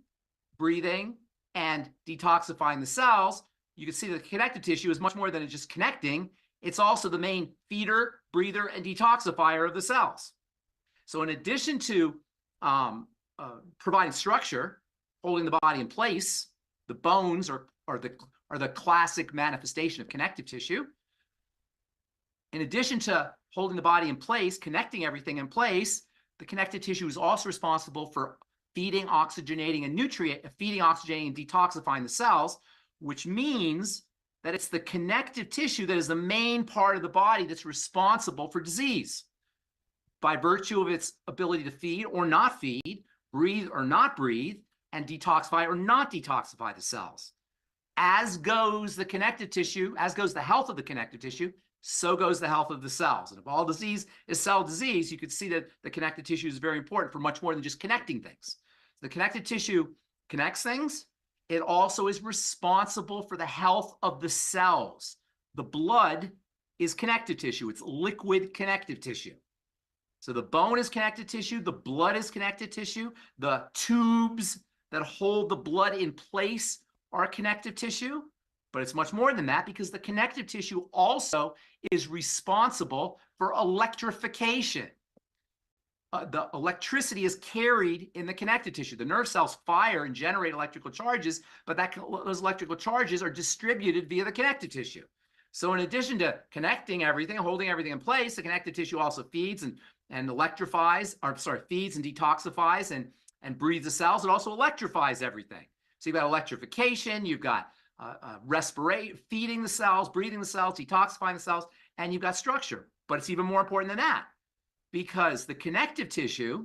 breathing, and detoxifying the cells, you can see that the connective tissue is much more than just connecting. It's also the main feeder, breather, and detoxifier of the cells. So in addition to providing structure, holding the body in place, the bones are the classic manifestation of connective tissue. In addition to holding the body in place, connecting everything in place, the connective tissue is also responsible for feeding, oxygenating, and oxygenating and detoxifying the cells, which means that it's the connective tissue that is the main part of the body that's responsible for disease by virtue of its ability to feed or not feed, breathe or not breathe, and detoxify or not detoxify the cells. As goes the connective tissue, as goes the health of the connective tissue, so goes the health of the cells. And if all disease is cell disease, you could see that the connective tissue is very important for much more than just connecting things. The connective tissue connects things. It also is responsible for the health of the cells. The blood is connective tissue. It's liquid connective tissue. So the bone is connective tissue. The blood is connective tissue. The tubes that hold the blood in place are connective tissue. But it's much more than that, because the connective tissue also is responsible for electrification. The electricity is carried in the connective tissue. The nerve cells fire and generate electrical charges, but those electrical charges are distributed via the connective tissue. So in addition to connecting everything, holding everything in place, the connective tissue also feeds and electrifies, feeds and detoxifies and breathes the cells. It also electrifies everything. So you've got electrification, you've got feeding the cells, breathing the cells, detoxifying the cells, and you've got structure. But it's even more important than that, because the connective tissue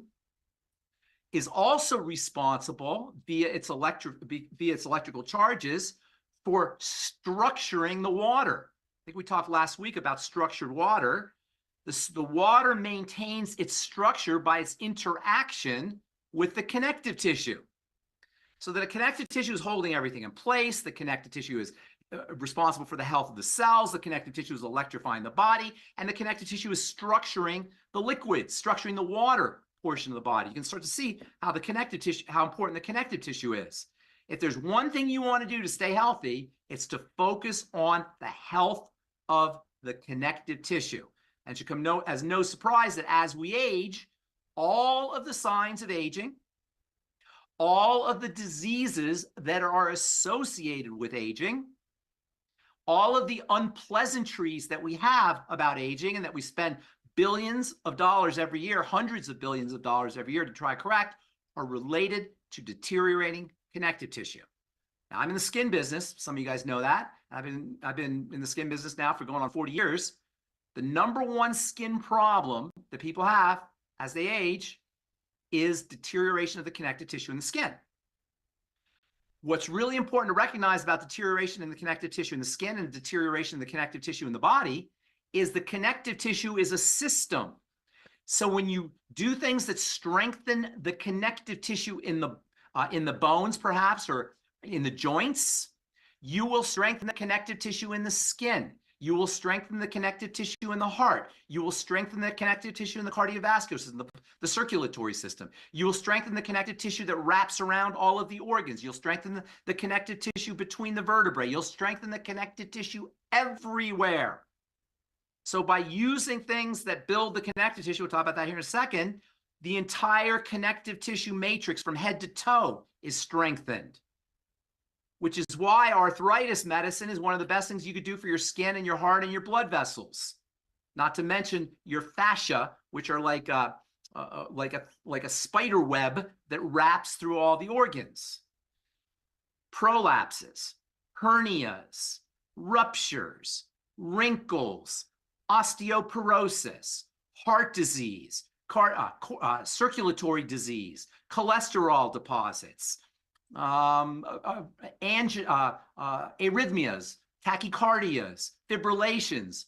is also responsible via its electrical charges for structuring the water. I think we talked last week about structured water. The water maintains its structure by its interaction with the connective tissue. So that the connective tissue is holding everything in place. The connective tissue is responsible for the health of the cells. The connective tissue is electrifying the body. And the connective tissue is structuring the liquids, structuring the water portion of the body. You can start to see how the connective tissue, how important the connective tissue is. If there's one thing you want to do to stay healthy, it's to focus on the health of the connective tissue. And it should come as no surprise that as we age, all of the signs of aging, all of the diseases that are associated with aging, all of the unpleasantries that we have about aging and that we spend billions of dollars every year, hundreds of billions of dollars every year to try to correct, are related to deteriorating connective tissue. Now, I'm in the skin business. Some of you guys know that. I've been in the skin business now for going on 40 years. The number one skin problem that people have as they age is deterioration of the connective tissue in the skin. What's really important to recognize about deterioration in the connective tissue in the skin and deterioration in the connective tissue in the body is the connective tissue is a system. So when you do things that strengthen the connective tissue in the bones, perhaps, or in the joints, you will strengthen the connective tissue in the skin. You will strengthen the connective tissue in the heart. You will strengthen the connective tissue in the cardiovascular system, the circulatory system. You will strengthen the connective tissue that wraps around all of the organs. You'll strengthen the connective tissue between the vertebrae. You'll strengthen the connective tissue everywhere. So by using things that build the connective tissue, we'll talk about that here in a second, the entire connective tissue matrix from head to toe is strengthened. Which is why arthritis medicine is one of the best things you could do for your skin and your heart and your blood vessels. Not to mention your fascia, which are like a spider web that wraps through all the organs. Prolapses, hernias, ruptures, wrinkles, osteoporosis, heart disease, circulatory disease, cholesterol deposits, arrhythmias, tachycardias, fibrillations,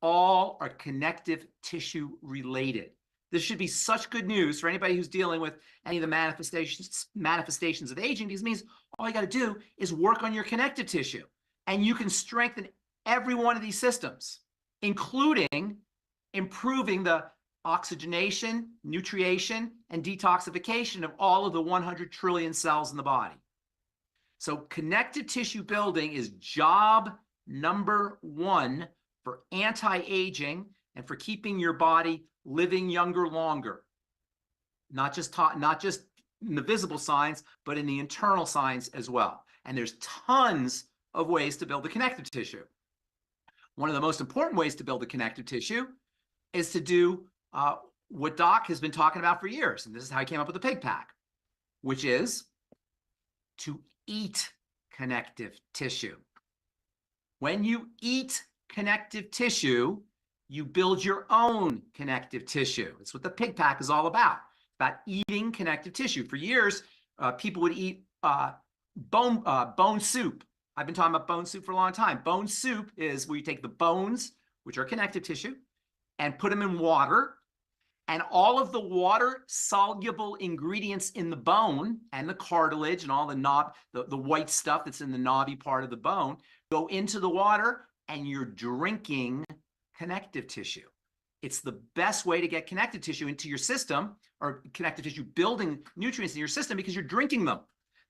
all are connective tissue related. This should be such good news for anybody who's dealing with any of the manifestations of aging, because it means all you got to do is work on your connective tissue, and you can strengthen every one of these systems, including improving the oxygenation, nutrition, and detoxification of all of the 100 trillion cells in the body. So connective tissue building is job number one for anti-aging and for keeping your body living younger longer. Not just in the visible signs, but in the internal signs as well. And there's tons of ways to build the connective tissue. One of the most important ways to build the connective tissue is to do what Doc has been talking about for years, and this is how he came up with the pig pack, which is to eat connective tissue. When you eat connective tissue, you build your own connective tissue. It's what the pig pack is all about eating connective tissue. For years, people would eat bone soup. I've been talking about bone soup for a long time. Bone soup is where you take the bones, which are connective tissue, and put them in water, and all of the water-soluble ingredients in the bone and the cartilage and all the white stuff that's in the knobby part of the bone go into the water, and you're drinking connective tissue. It's the best way to get connective tissue into your system, or connective tissue building nutrients in your system, because you're drinking them.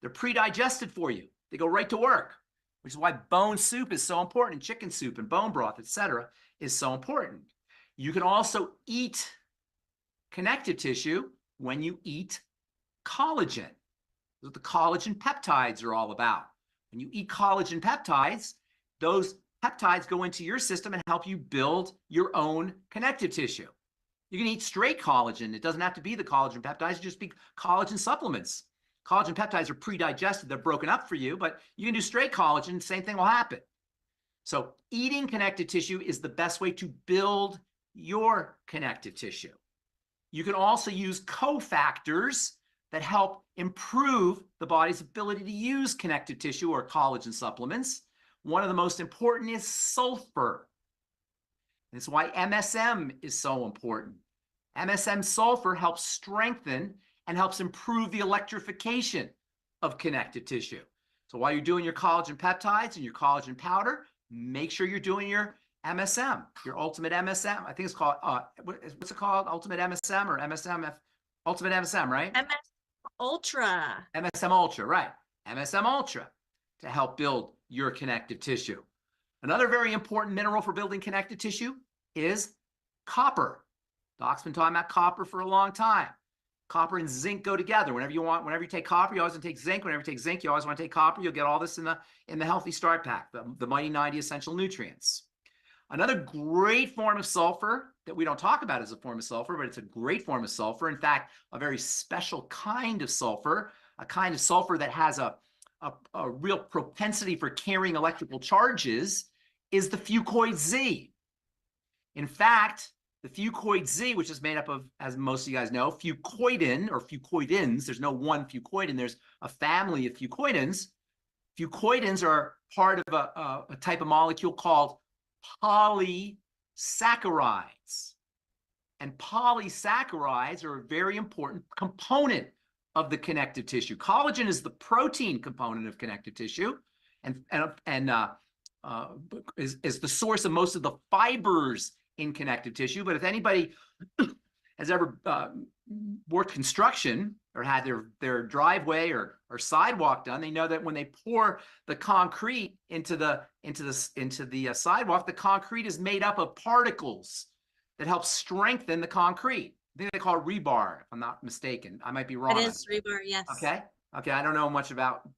They're pre-digested for you. They go right to work, which is why bone soup is so important, and chicken soup and bone broth, etc., is so important. You can also eat connective tissue when you eat collagen. That's what the collagen peptides are all about. When you eat collagen peptides, those peptides go into your system and help you build your own connective tissue. You can eat straight collagen. It doesn't have to be the collagen peptides. You just be collagen supplements. Collagen peptides are pre-digested. They're broken up for you, but you can do straight collagen. Same thing will happen. So eating connective tissue is the best way to build your connective tissue. You can also use cofactors that help improve the body's ability to use connective tissue or collagen supplements. One of the most important is sulfur. That's why MSM is so important. MSM sulfur helps strengthen and helps improve the electrification of connective tissue. So while you're doing your collagen peptides and your collagen powder, make sure you're doing your MSM, your ultimate MSM. I think it's called, what's it called? Ultimate MSM or MSM? Ultimate MSM, right? MS Ultra. MSM Ultra, right. MSM Ultra to help build your connective tissue. Another very important mineral for building connective tissue is copper. Doc's been talking about copper for a long time. Copper and zinc go together. Whenever you take copper, you always want to take zinc. Whenever you take zinc, you always want to take copper. You'll get all this in the Healthy Start Pack, the Mighty 90 Essential Nutrients. Another great form of sulfur that we don't talk about as a form of sulfur, but it's a great form of sulfur. In fact, a very special kind of sulfur, a kind of sulfur that has a real propensity for carrying electrical charges, is the fucoid Z. In fact, the fucoid Z, which is made up of, as most of you guys know, fucoidin or fucoidins. There's no one fucoidin. There's a family of fucoidins. Fucoidins are part of a type of molecule called polysaccharides. And polysaccharides are a very important component of the connective tissue. Collagen is the protein component of connective tissue, and is the source of most of the fibers in connective tissue. But if anybody has ever worked construction or had their driveway or sidewalk done, they know that when they pour the concrete into the sidewalk, the concrete is made up of particles that help strengthen the concrete. I think they call it rebar, if I'm not mistaken. I might be wrong. It is rebar, yes. Okay. I don't know much about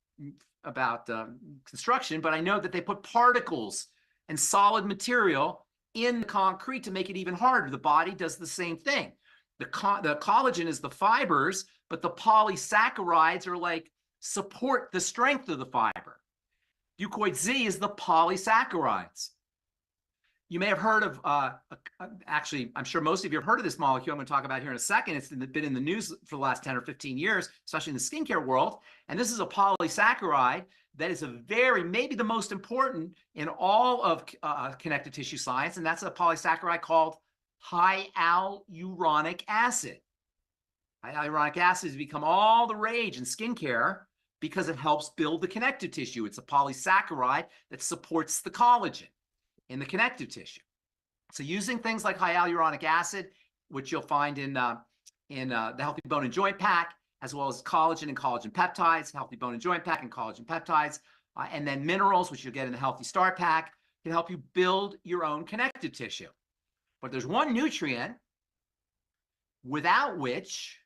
construction, but I know that they put particles and solid material in the concrete to make it even harder. The body does the same thing. The collagen is the fibers, but the polysaccharides are like support the strength of the fiber. Fucoid Z is the polysaccharides. You may have heard of, actually, I'm sure most of you have heard of this molecule I'm going to talk about here in a second. It's been in the news for the last 10 or 15 years, especially in the skincare world. And this is a polysaccharide that is maybe the most important in all of connective tissue science. And that's a polysaccharide called hyaluronic acid. Hyaluronic acid has become all the rage in skincare because it helps build the connective tissue. It's a polysaccharide that supports the collagen in the connective tissue. So using things like hyaluronic acid, which you'll find in the Healthy Bone and Joint Pack, as well as collagen and collagen peptides, Healthy Bone and Joint Pack and collagen peptides, and then minerals, which you'll get in the Healthy Start Pack, can help you build your own connective tissue. But there's one nutrient without which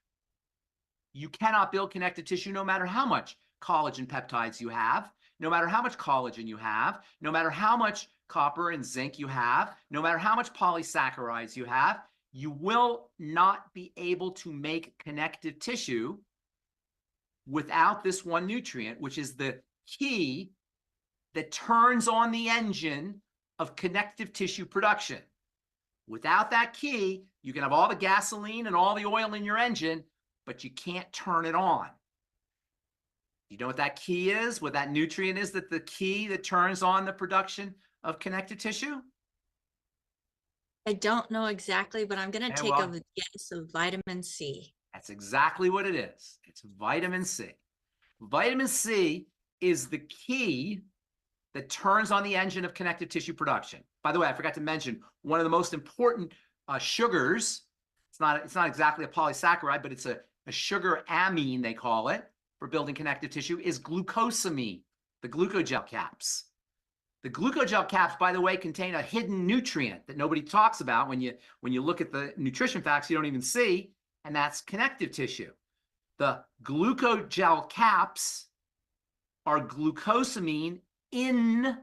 you cannot build connective tissue no matter how much collagen peptides you have, no matter how much collagen you have, no matter how much copper and zinc you have, no matter how much polysaccharides you have, you will not be able to make connective tissue without this one nutrient, which is the key that turns on the engine of connective tissue production. Without that key, you can have all the gasoline and all the oil in your engine, but you can't turn it on. You know what that key is? What that nutrient is, that the key that turns on the production of connective tissue? I don't know exactly, but I'm going to take a guess of vitamin C. That's exactly what it is. It's vitamin C. Vitamin C is the key that turns on the engine of connective tissue production. By the way, I forgot to mention one of the most important sugars. It's not exactly a polysaccharide, but it's a sugar amine, they call it, for building connective tissue, is glucosamine, the glucogel caps. The glucogel caps, by the way, contain a hidden nutrient that nobody talks about when you look at the nutrition facts, you don't even see, and that's connective tissue. The glucogel caps are glucosamine in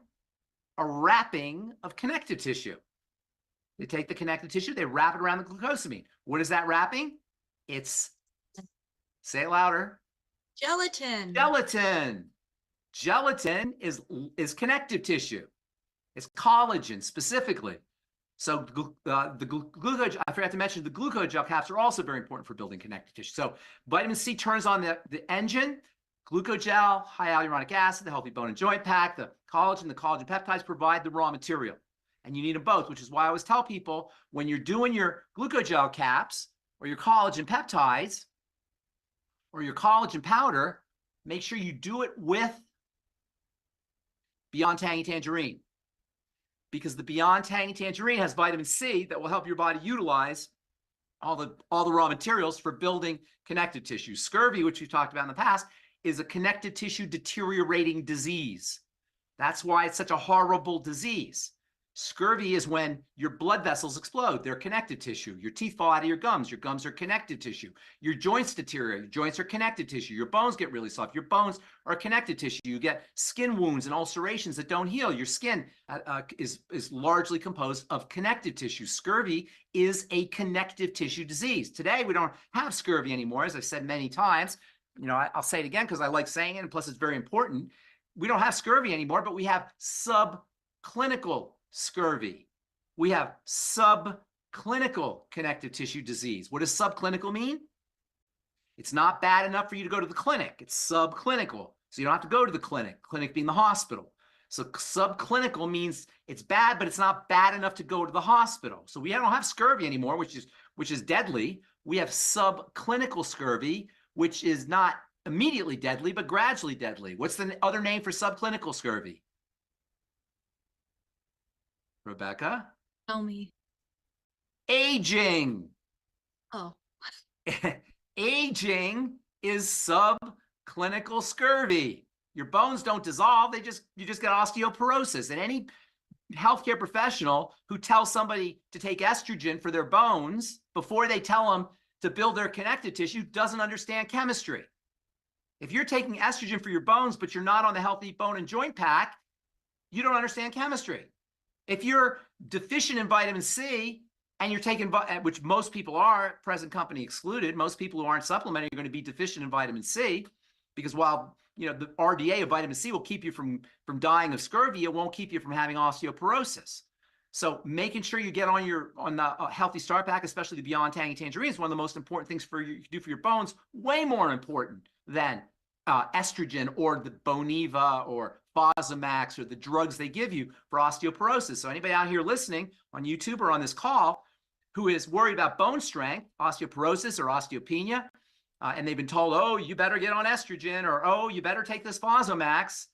a wrapping of connective tissue. They take the connective tissue, they wrap it around the glucosamine. What is that wrapping? It's, say it louder. Gelatin. Gelatin. Gelatin is connective tissue. It's collagen specifically. So I forgot to mention the glucogel caps are also very important for building connective tissue. So vitamin C turns on the engine. Glucogel, hyaluronic acid, the Healthy Bone and Joint Pack, the collagen peptides provide the raw material. And you need them both, which is why I always tell people when you're doing your glucogel caps or your collagen peptides or your collagen powder, make sure you do it with Beyond Tangy Tangerine, because the Beyond Tangy Tangerine has vitamin C that will help your body utilize all the raw materials for building connective tissue. Scurvy, which we've talked about in the past, is a connective tissue deteriorating disease. That's why it's such a horrible disease. Scurvy is when your blood vessels explode. They're connective tissue. Your teeth fall out of your gums. Your gums are connective tissue. Your joints deteriorate. Your joints are connective tissue. Your bones get really soft. Your bones are connective tissue. You get skin wounds and ulcerations that don't heal. Your skin is largely composed of connective tissue. Scurvy is a connective tissue disease. Today, we don't have scurvy anymore, as I've said many times. You know, I'll say it again because I like saying it, and plus it's very important. We don't have scurvy anymore, but we have subclinical scurvy. We have subclinical connective tissue disease. What does subclinical mean? It's not bad enough for you to go to the clinic. It's subclinical. So you don't have to go to the clinic being the hospital. So subclinical means it's bad, but it's not bad enough to go to the hospital. So we don't have scurvy anymore, which is deadly. We have subclinical scurvy, which is not immediately deadly, but gradually deadly. What's the other name for subclinical scurvy? Rebecca? Tell me. Aging. Oh. Aging is subclinical scurvy. Your bones don't dissolve, you just get osteoporosis. And any healthcare professional who tells somebody to take estrogen for their bones before they tell them to build their connective tissue doesn't understand chemistry. If you're taking estrogen for your bones, but you're not on the Healthy Bone and Joint Pack, you don't understand chemistry. If you're deficient in vitamin C and you're taking, which most people are, present company excluded, most people who aren't supplementing are going to be deficient in vitamin C, because while the RDA of vitamin C will keep you from dying of scurvy, it won't keep you from having osteoporosis. So making sure you get on the Healthy Start Pack, especially the Beyond Tangy Tangerine, is one of the most important things you can do for your bones, way more important than estrogen or the Boniva or Fosamax or the drugs they give you for osteoporosis. So anybody out here listening on YouTube or on this call, who is worried about bone strength, osteoporosis or osteopenia, and they've been told, oh, you better get on estrogen, or oh, you better take this Fosamax,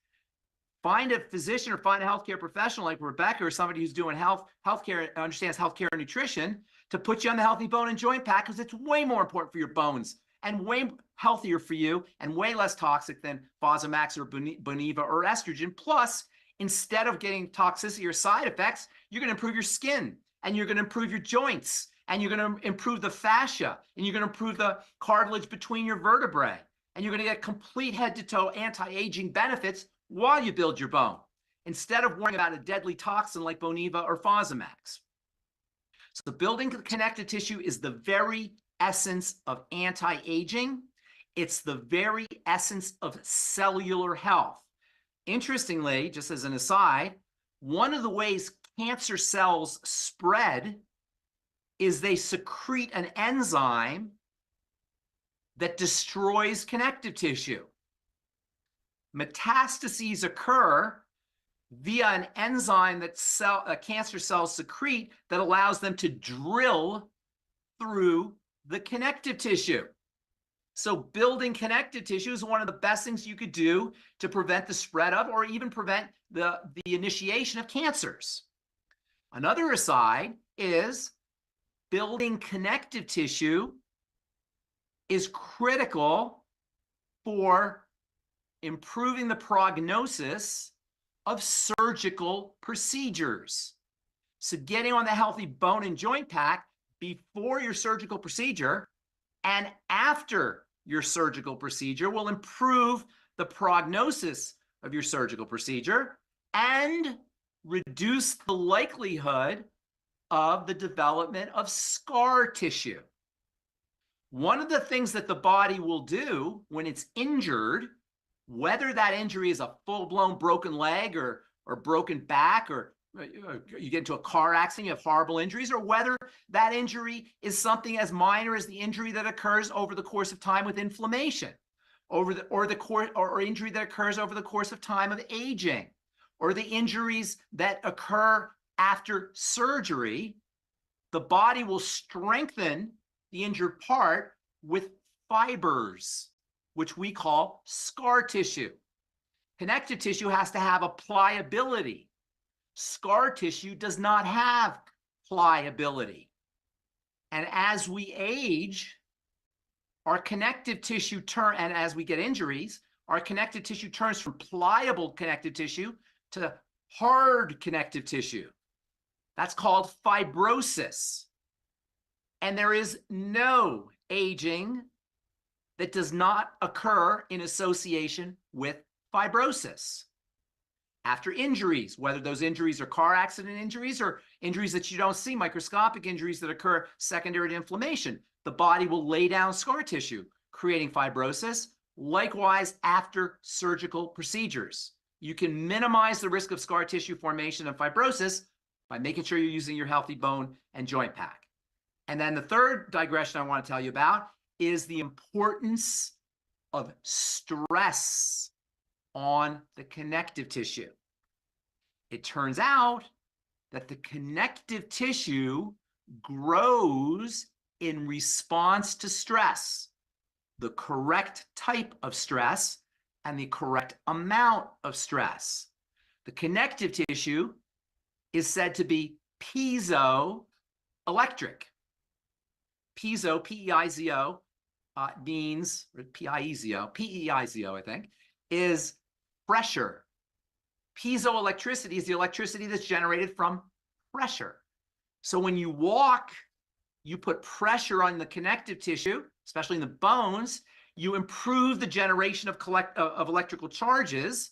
find a physician or find a healthcare professional like Rebecca or somebody who's doing healthcare, understands healthcare and nutrition, to put you on the Healthy Bone and Joint Pack, because it's way more important for your bones and way healthier for you and way less toxic than Fosamax or Boniva or estrogen. Plus, instead of getting toxicity or side effects, you're going to improve your skin, and you're going to improve your joints, and you're going to improve the fascia, and you're going to improve the cartilage between your vertebrae, and you're going to get complete head-to-toe anti-aging benefits while you build your bone, instead of worrying about a deadly toxin like Boniva or Fosamax. So building connective tissue is the very essence of anti-aging. It's the very essence of cellular health. Interestingly, just as an aside, one of the ways cancer cells spread is they secrete an enzyme that destroys connective tissue. Metastases occur via an enzyme that cancer cells secrete that allows them to drill through the connective tissue. So building connective tissue is one of the best things you could do to prevent the spread of, or even prevent the initiation of, cancers. Another aside is building connective tissue is critical for improving the prognosis of surgical procedures. So getting on the Healthy Bone and Joint Pack before your surgical procedure and after your surgical procedure will improve the prognosis of your surgical procedure and reduce the likelihood of the development of scar tissue. One of the things that the body will do when it's injured, whether that injury is a full-blown broken leg or broken back, or you get into a car accident, you have horrible injuries, or whether that injury is something as minor as the injury that occurs over the course of time with inflammation, or injury that occurs over the course of time of aging, or the injuries that occur after surgery, the body will strengthen the injured part with fibers, which we call scar tissue. Connective tissue has to have a pliability. Scar tissue does not have pliability. And as we age, our connective tissue and as we get injuries, our connective tissue turns from pliable connective tissue to hard connective tissue. That's called fibrosis. And there is no aging that does not occur in association with fibrosis. After injuries, whether those injuries are car accident injuries or injuries that you don't see, microscopic injuries that occur secondary to inflammation, the body will lay down scar tissue, creating fibrosis. Likewise, after surgical procedures, you can minimize the risk of scar tissue formation and fibrosis by making sure you're using your Healthy Bone and Joint Pack. And then the third digression I want to tell you about is the importance of stress on the connective tissue. It turns out that the connective tissue grows in response to stress, the correct type of stress and the correct amount of stress. The connective tissue is said to be piezoelectric. Piezo, P-E-I-Z-O, means, or P-I-E-Z-O, P-E-I-Z-O, I think, is pressure. Piezoelectricity is the electricity that's generated from pressure. So when you walk, you put pressure on the connective tissue, especially in the bones, you improve the generation of electrical charges,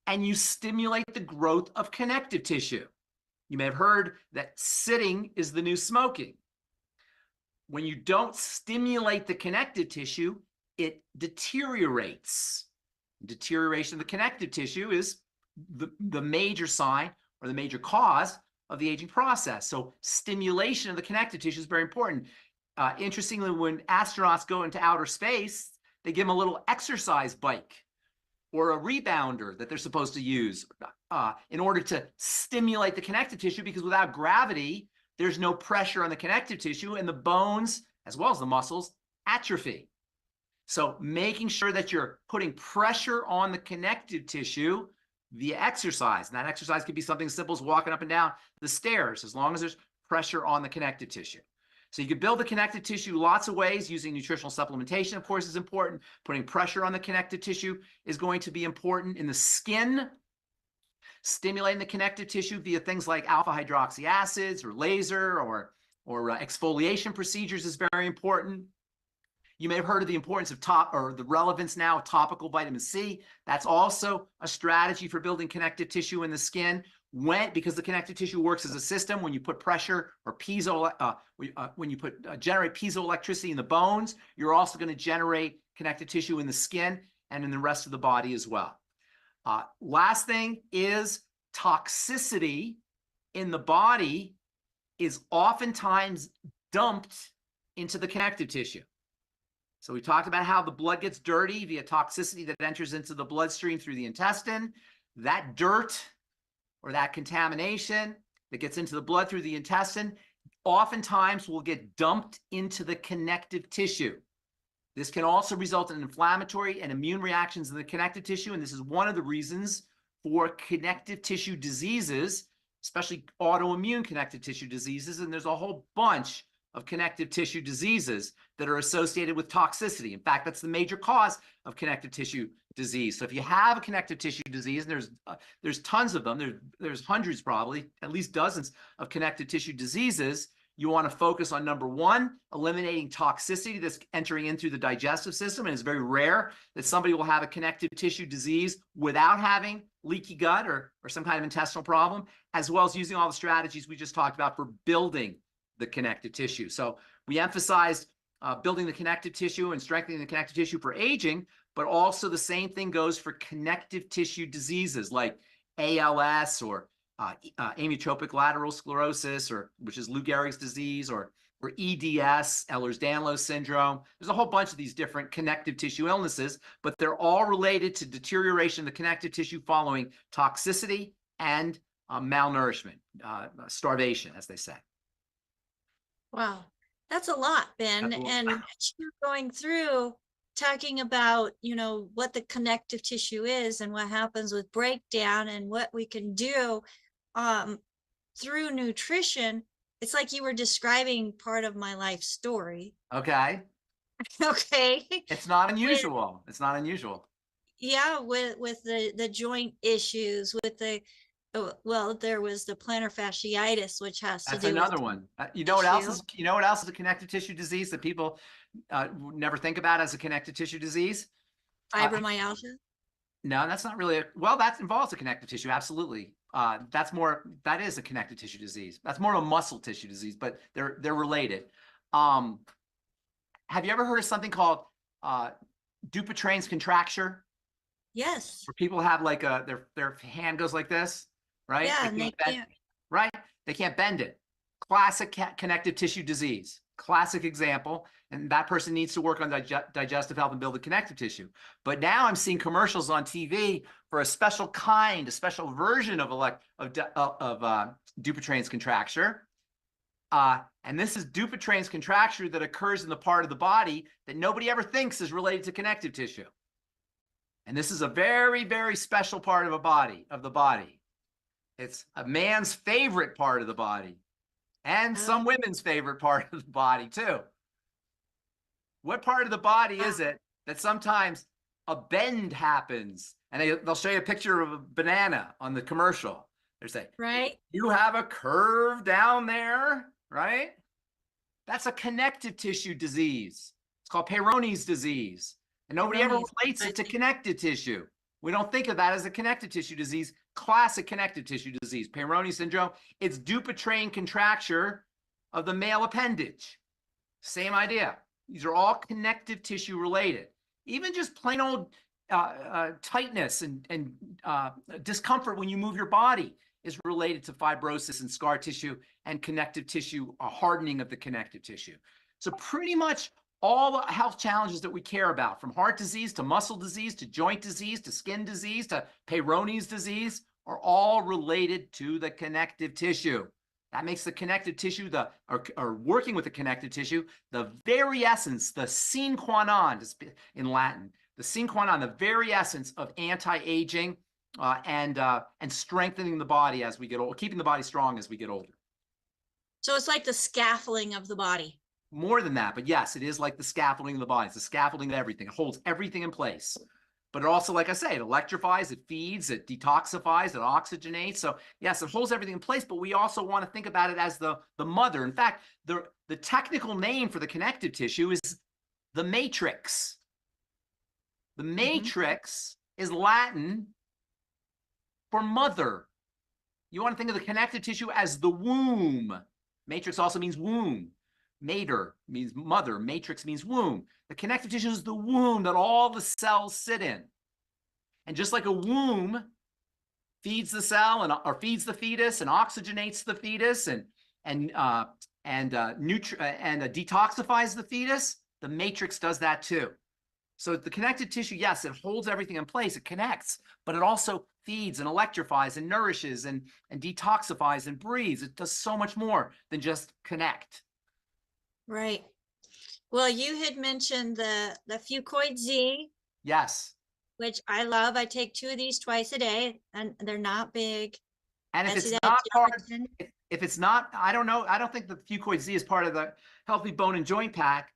and you stimulate the growth of connective tissue. You may have heard that sitting is the new smoking. When you don't stimulate the connective tissue, it deteriorates. Deterioration of the connective tissue is the major sign or the major cause of the aging process. So stimulation of the connective tissue is very important. Interestingly, when astronauts go into outer space, they give them a little exercise bike or a rebounder that they're supposed to use in order to stimulate the connective tissue, because without gravity, there's no pressure on the connective tissue, and the bones, as well as the muscles, atrophy. So making sure that you're putting pressure on the connective tissue via exercise. And that exercise could be something as simple as walking up and down the stairs, as long as there's pressure on the connective tissue. So you can build the connective tissue lots of ways. Using nutritional supplementation, of course, is important. Putting pressure on the connective tissue is going to be important. In the skin, stimulating the connective tissue via things like alpha hydroxy acids or laser or exfoliation procedures is very important. You may have heard of the importance of the relevance now of topical vitamin C. That's also a strategy for building connective tissue in the skin. Because the connective tissue works as a system, when you put pressure or generate piezoelectricity in the bones, you're also going to generate connective tissue in the skin and in the rest of the body as well. Last thing is toxicity in the body is oftentimes dumped into the connective tissue. So we talked about how the blood gets dirty via toxicity that enters into the bloodstream through the intestine. That dirt or that contamination that gets into the blood through the intestine oftentimes will get dumped into the connective tissue. This can also result in inflammatory and immune reactions in the connective tissue, and this is one of the reasons for connective tissue diseases, especially autoimmune connective tissue diseases, and there's a whole bunch of connective tissue diseases that are associated with toxicity. In fact, that's the major cause of connective tissue disease. So if you have a connective tissue disease, and there's tons of them, there's hundreds probably, at least dozens of connective tissue diseases, you want to focus on, number one, eliminating toxicity that's entering in through the digestive system. And it's very rare that somebody will have a connective tissue disease without having leaky gut or some kind of intestinal problem, as well as using all the strategies we just talked about for building the connective tissue. So we emphasized building the connective tissue and strengthening the connective tissue for aging, but also the same thing goes for connective tissue diseases like ALS or amyotrophic lateral sclerosis, which is Lou Gehrig's disease, or EDS, Ehlers-Danlos syndrome. There's a whole bunch of these different connective tissue illnesses, but they're all related to deterioration of the connective tissue following toxicity and malnourishment, starvation, as they say. Wow, that's a lot, Ben. And as you're going through talking about, what the connective tissue is and what happens with breakdown and what we can do through nutrition, it's like you were describing part of my life story. Okay. Okay. It's not unusual. It's not unusual. Yeah, with the joint issues, with the there was the plantar fasciitis, which has to do with. That's another one. You know what else is? You know what else is a connective tissue disease that people never think about as a connective tissue disease? Fibromyalgia. No, that's not really. Well, that involves a connective tissue. Absolutely. That is a connective tissue disease. That's more of a muscle tissue disease, but they're related. Have you ever heard of something called Dupuytren's contracture? Yes. Where people have like their hand goes like this, right? Yeah, they can't. Right? They can't bend it. Classic connective tissue disease. Classic example. And that person needs to work on digestive health and build the connective tissue. But now I'm seeing commercials on TV for a special version of Dupuytren's contracture. And this is Dupuytren's contracture that occurs in the part of the body that nobody ever thinks is related to connective tissue. And this is a very, very special part of the body. It's a man's favorite part of the body, and some women's favorite part of the body too. What part of the body is it that sometimes a bend happens? And they'll show you a picture of a banana on the commercial. They say, right, you have a curve down there, right? That's a connective tissue disease. It's called Peyronie's disease. And nobody ever relates it to connective tissue. We don't think of that as a connective tissue disease. Classic connective tissue disease, Peyronie syndrome. It's Dupuytren contracture of the male appendage. Same idea. These are all connective tissue related. Even just plain old tightness and discomfort when you move your body is related to fibrosis and scar tissue and connective tissue, a hardening of the connective tissue. So pretty much all the health challenges that we care about, from heart disease to muscle disease to joint disease to skin disease to Peyronie's disease, are all related to the connective tissue. That makes the connective tissue, or working with the connective tissue, the very essence, the sine qua non in Latin, the sine qua non, the very essence of anti-aging and strengthening the body as we get older, keeping the body strong as we get older. So it's like the scaffolding of the body. More than that, but yes, it is like the scaffolding of the body. It's the scaffolding of everything. It holds everything in place. But it also, like I say, it electrifies, it feeds, it detoxifies, it oxygenates. So yes, it holds everything in place, but we also want to think about it as the mother. In fact, the technical name for the connective tissue is the matrix. The matrix is Latin for mother. You want to think of the connective tissue as the womb. Matrix also means womb. Mater means mother. Matrix means womb. The connective tissue is the womb that all the cells sit in. And just like a womb feeds the cell or feeds the fetus and oxygenates the fetus and detoxifies the fetus, the matrix does that too. So the connective tissue, yes, it holds everything in place. It connects, but it also feeds and electrifies and nourishes and detoxifies and breathes. It does so much more than just connect. Right. Well, you had mentioned the Fucoid Z. Yes. Which I love. I take 2 of these twice a day, and they're not big. And if it's not part of, if it's not, I don't know. I don't think the Fucoid Z is part of the Healthy Bone and Joint Pack,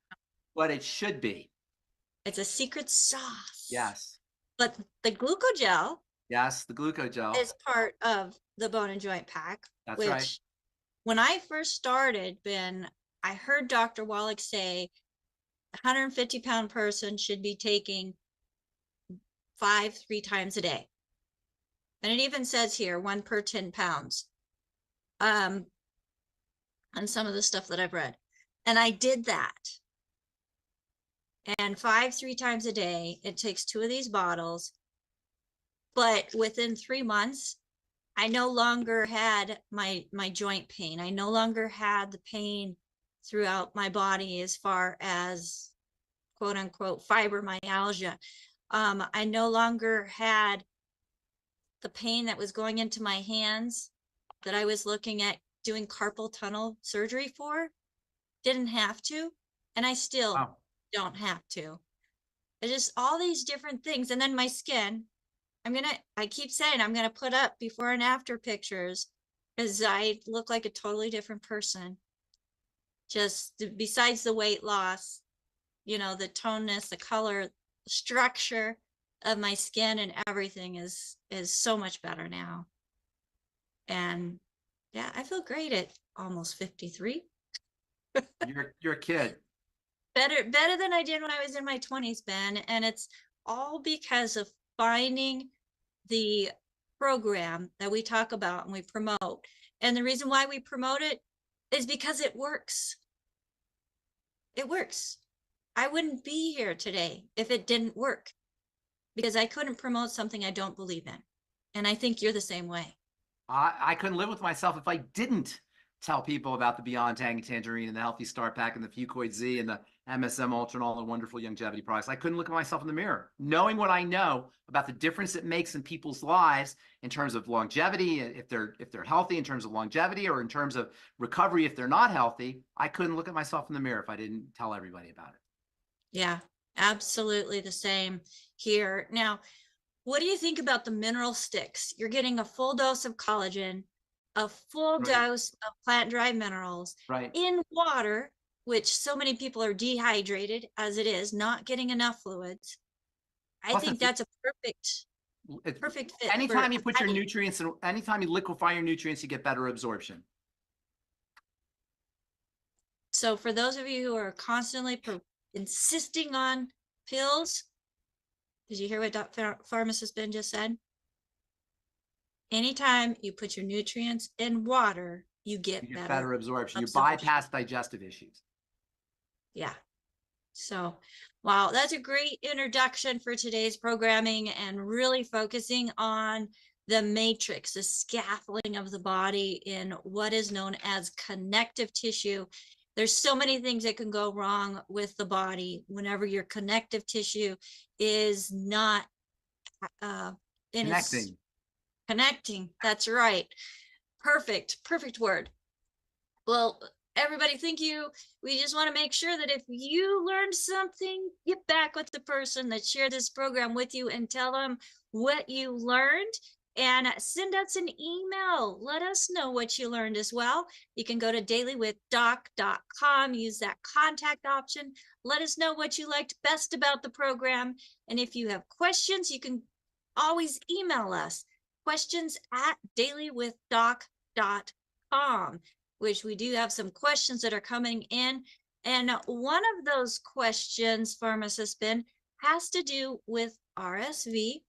but it should be. It's a secret sauce. Yes. But the glucogel. Yes, the glucogel is part of the Bone and Joint Pack. That's right. When I first started, Ben, I heard Dr. Wallach say a 150-pound person should be taking 3 times a day. And it even says here 1 per 10 pounds. And some of the stuff that I've read. And I did that. And 3 times a day, it takes 2 of these bottles. But within 3 months, I no longer had my joint pain. I no longer had the pain throughout my body as far as quote unquote fibromyalgia. I no longer had the pain that was going into my hands that I was looking at doing carpal tunnel surgery for. Didn't have to, and I still don't have to. It's just all these different things. And then my skin, I keep saying I'm gonna put up before and after pictures because I look like a totally different person. Just besides the weight loss, you know, the toneness, the color, structure of my skin and everything is so much better now. And yeah, I feel great at almost 53. You're a kid. Better than I did when I was in my 20s, Ben. And it's all because of finding the program that we talk about and we promote. And the reason why we promote it is because it works. It works. I wouldn't be here today if it didn't work, because I couldn't promote something I don't believe in. And I think you're the same way. I couldn't live with myself if I didn't tell people about the Beyond Tangy Tangerine and the Healthy Start Pack and the Fucoid Z and the MSM Ultra and all the wonderful longevity products. I couldn't look at myself in the mirror. Knowing what I know about the difference it makes in people's lives in terms of longevity, if they're healthy, in terms of longevity, or in terms of recovery if they're not healthy, I couldn't look at myself in the mirror if I didn't tell everybody about it. Yeah, absolutely the same here. Now, what do you think about the mineral sticks? You're getting a full dose of collagen, a full dose of plant-derived minerals in water, which so many people are dehydrated as it is, not getting enough fluids. I think that's a perfect fit. Anytime you put your nutrients in, anytime you liquefy your nutrients, you get better absorption. So for those of you who are constantly insisting on pills, did you hear what Pharmacist Ben just said? Anytime you put your nutrients in water, you get better absorption. You bypass digestive issues. Yeah. So, wow, that's a great introduction for today's programming, and really focusing on the matrix, the scaffolding of the body in what is known as connective tissue. There's so many things that can go wrong with the body whenever your connective tissue is not connecting. Connecting. That's right. Perfect word. Well, everybody, thank you. We just want to make sure that if you learned something, get back with the person that shared this program with you and tell them what you learned, and send us an email. Let us know what you learned as well. You can go to dailywithdoc.com, use that contact option. Let us know what you liked best about the program. And if you have questions, you can always email us, questions@dailywithdoc.com, which we do have some questions that are coming in. And one of those questions, Pharmacist Ben, has to do with RSV.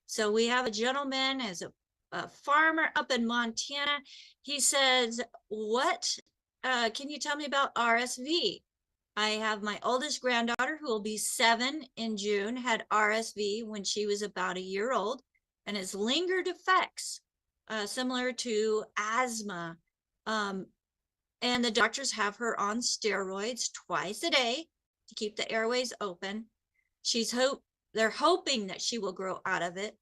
So we have a gentleman as a farmer up in Montana. He says, what can you tell me about RSV? I have my oldest granddaughter, who will be 7 in June, had RSV when she was about a year old, and has lingered effects similar to asthma. And the doctors have her on steroids twice a day to keep the airways open. They're hoping that she will grow out of it.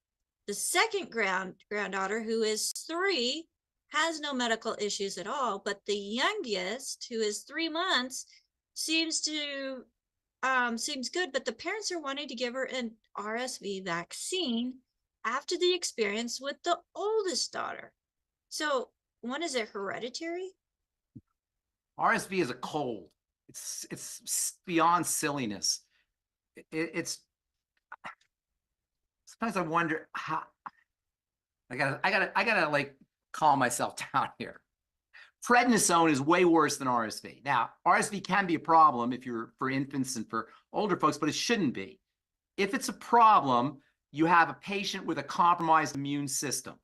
The second granddaughter, who is 3, has no medical issues at all, but the youngest, who is 3 months, seems good, but the parents are wanting to give her an RSV vaccine after the experience with the oldest daughter. So, one, is it hereditary? RSV is a cold. It's beyond silliness. It's sometimes I wonder how. I gotta like calm myself down here. Prednisone is way worse than RSV. Now, RSV can be a problem if you're for infants and for older folks, but it shouldn't be. If it's a problem, you have a patient with a compromised immune system.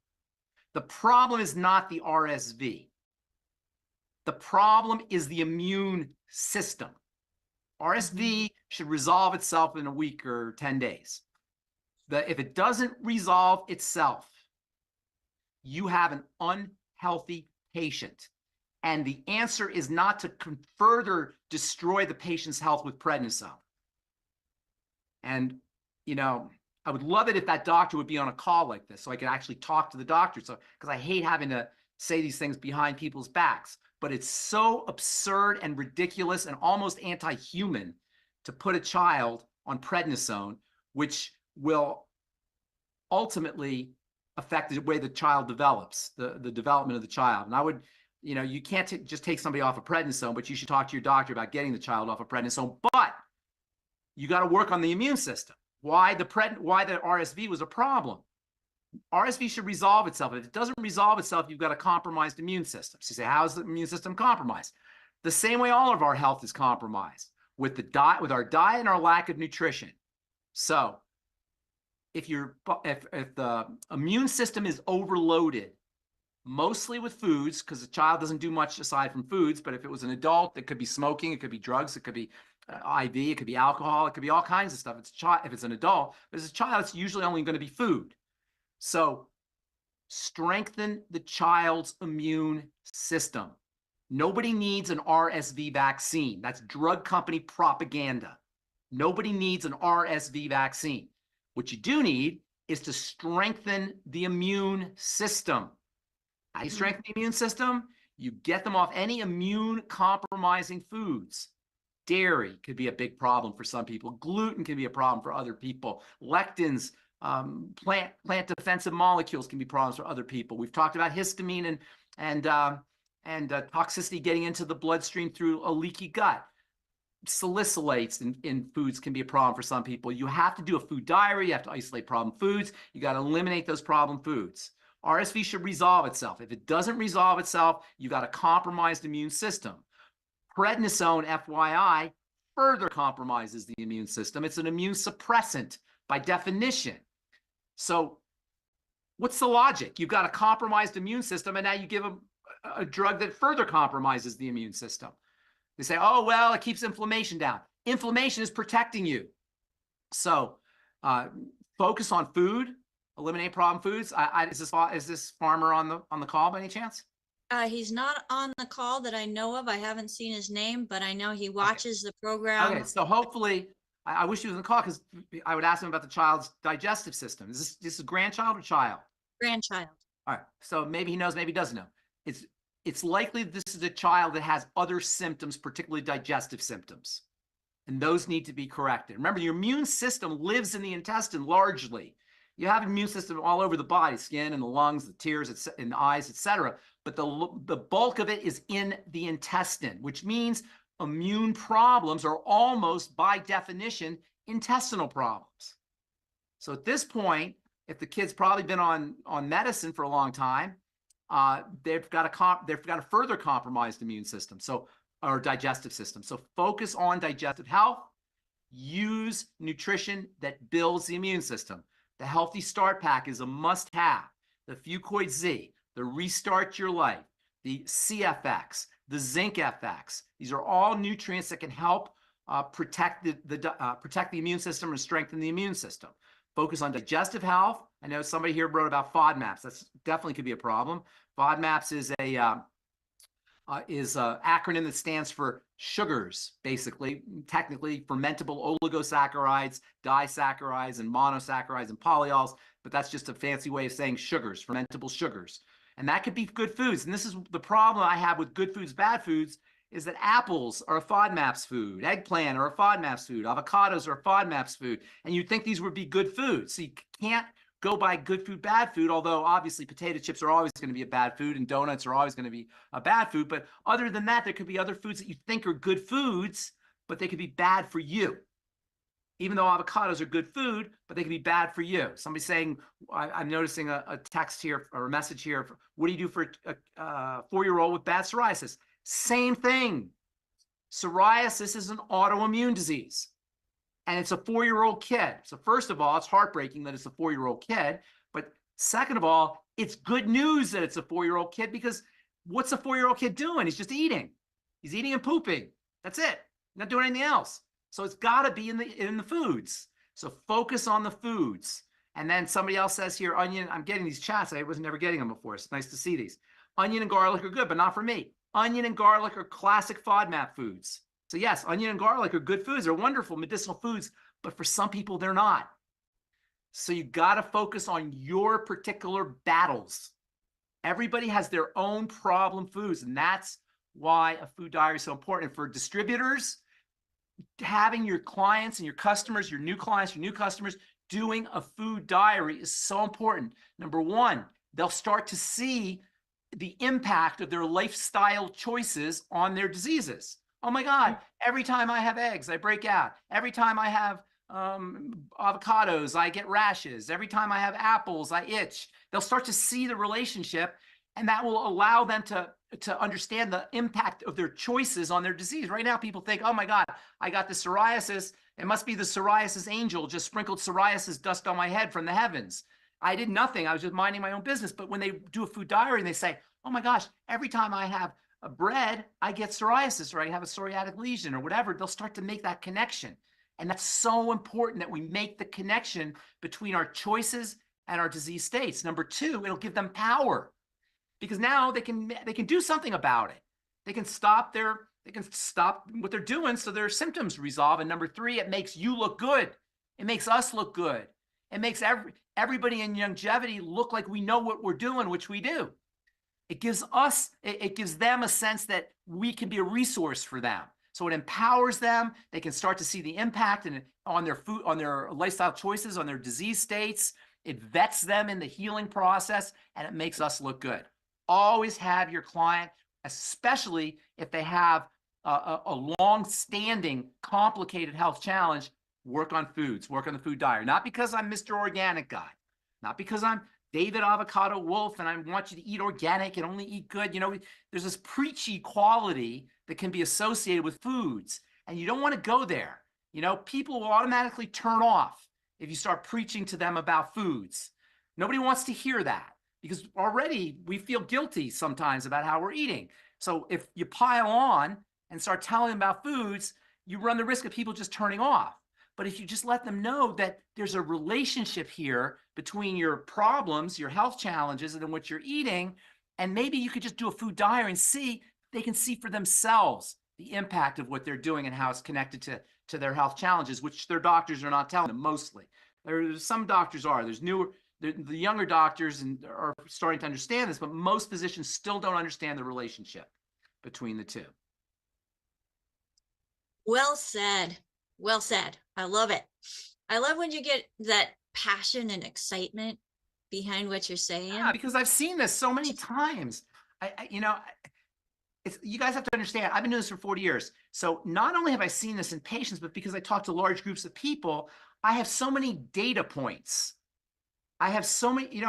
The problem is not the RSV. The problem is the immune system. RSV should resolve itself in a week or 10 days. If it doesn't resolve itself, you have an unhealthy patient. And the answer is not to further destroy the patient's health with prednisone. And, you know, I would love it if that doctor would be on a call like this so I could actually talk to the doctor. So, because I hate having to say these things behind people's backs. But it's so absurd and ridiculous and almost anti-human to put a child on prednisone, which will ultimately affect the way the child develops, the development of the child. And I would, you know, you can't just take somebody off of prednisone, but you should talk to your doctor about getting the child off of prednisone. But you got to work on the immune system. Why the RSV was a problem. RSV should resolve itself. If it doesn't resolve itself, you've got a compromised immune system. So you say, how is the immune system compromised? The same way all of our health is compromised, with our diet and our lack of nutrition. So if the immune system is overloaded, mostly with foods, because the child doesn't do much aside from foods, but if it was an adult, it could be smoking, it could be drugs, it could be IV, it could be alcohol, it could be all kinds of stuff. If it's an adult, but as a child, it's usually only going to be food. So strengthen the child's immune system. Nobody needs an RSV vaccine. That's drug company propaganda. Nobody needs an RSV vaccine. What you do need is to strengthen the immune system. How do you strengthen the immune system? You get them off any immune compromising foods. Dairy could be a big problem for some people. Gluten can be a problem for other people. Lectins, plant defensive molecules can be problems for other people. We've talked about histamine and toxicity getting into the bloodstream through a leaky gut. Salicylates in foods can be a problem for some people. You have to do a food diary. You have to isolate problem foods. You got to eliminate those problem foods. RSV should resolve itself. If it doesn't resolve itself, you got a compromised immune system. Prednisone, FYI, further compromises the immune system. It's an immune suppressant by definition. So what's the logic? You've got a compromised immune system, and now you give them a drug that further compromises the immune system. They say, oh, well, it keeps inflammation down. Inflammation is protecting you. So focus on food, eliminate problem foods. Is this farmer on the call by any chance? He's not on the call that I know of. I haven't seen his name, but I know he watches the program. Okay, so hopefully, I wish he was on the call because I would ask him about the child's digestive system. Is this a grandchild or child? Grandchild. All right, so maybe he knows, maybe he doesn't know. it's likely this is a child that has other symptoms, particularly digestive symptoms, and those need to be corrected. Remember, your immune system lives in the intestine largely. You have an immune system all over the body, skin and the lungs, the tears, and the eyes, etc. But the bulk of it is in the intestine, which means immune problems are almost by definition intestinal problems. So at this point, if the kid's probably been on medicine for a long time, they've got a further compromised immune system, or digestive system. So focus on digestive health. Use nutrition that builds the immune system. The Healthy Start Pack is a must-have. The Fucoid Z, the Restart Your Life, the CFX, the Zinc FX. These are all nutrients that can help protect the immune system and strengthen the immune system. Focus on digestive health. I know somebody here wrote about FODMAPs. That's definitely could be a problem. FODMAPs is an acronym that stands for sugars, basically, technically fermentable oligosaccharides, disaccharides, and monosaccharides and polyols, but that's just a fancy way of saying sugars, fermentable sugars. And that could be good foods. And this is the problem I have with good foods, bad foods, is that apples are a FODMAPs food, eggplant are a FODMAPs food, avocados are a FODMAPs food, and you'd think these would be good foods. So you can't go by good food, bad food, although obviously potato chips are always going to be a bad food and donuts are always going to be a bad food. But other than that, there could be other foods that you think are good foods, but they could be bad for you. Even though avocados are good food, but they can be bad for you. Somebody's saying, I'm noticing a text here or a message here. What do you do for a 4-year-old with bad psoriasis? Same thing. Psoriasis is an autoimmune disease, and it's a 4-year-old kid. So first of all, it's heartbreaking that it's a 4-year-old kid. But second of all, it's good news that it's a 4-year-old kid, because what's a 4-year-old kid doing? He's just eating. He's eating and pooping. That's it. Not doing anything else. So it's got to be in the foods. So focus on the foods. And then somebody else says here, onion. I'm getting these chats. I was never getting them before. It's nice to see these. Onion and garlic are good, but not for me. Onion and garlic are classic FODMAP foods. So yes, onion and garlic are good foods. They're wonderful medicinal foods, but for some people, they're not. So you got to focus on your particular battles. Everybody has their own problem foods, and that's why a food diary is so important. And for distributors, having your clients and your customers, your new clients, your new customers, doing a food diary is so important. Number one, they'll start to see the impact of their lifestyle choices on their diseases. Oh my God, every time I have eggs, I break out. Every time I have avocados, I get rashes. Every time I have apples, I itch. They'll start to see the relationship, and that will allow them to understand the impact of their choices on their disease. Right now, people think, oh my God, I got the psoriasis. It must be the psoriasis angel just sprinkled psoriasis dust on my head from the heavens. I did nothing. I was just minding my own business. But when they do a food diary and they say, oh my gosh, every time I have a bread, I get psoriasis, or I have a psoriatic lesion or whatever, they'll start to make that connection. And that's so important that we make the connection between our choices and our disease states. Number two, it'll give them power, because now they can do something about it. They can stop what they're doing so their symptoms resolve. And number three, it makes you look good. It makes us look good. It makes everybody in longevity look like we know what we're doing, which we do. It gives them a sense that we can be a resource for them. So it empowers them. They can start to see the impact on their food, on their lifestyle choices, on their disease states. It vets them in the healing process, and it makes us look good. Always have your client, especially if they have a long-standing, complicated health challenge, work on foods, work on the food diary. Not because I'm Mr. Organic Guy, not because I'm David Avocado Wolf and I want you to eat organic and only eat good. You know, there's this preachy quality that can be associated with foods, and you don't want to go there. You know, people will automatically turn off if you start preaching to them about foods. Nobody wants to hear that, because already we feel guilty sometimes about how we're eating. So if you pile on and start telling them about foods, you run the risk of people just turning off. But if you just let them know that there's a relationship here between your problems, your health challenges, and what you're eating, and maybe you could just do a food diary and they can see for themselves the impact of what they're doing and how it's connected to their health challenges, which their doctors are not telling them mostly. Some doctors are. There's the younger doctors are starting to understand this, but most physicians still don't understand the relationship between the two. Well said. Well said. I love it. I love when you get that passion and excitement behind what you're saying. Yeah, because I've seen this so many times. You guys have to understand, I've been doing this for 40 years. So not only have I seen this in patients, but because I talk to large groups of people, I have so many data points. I have so many,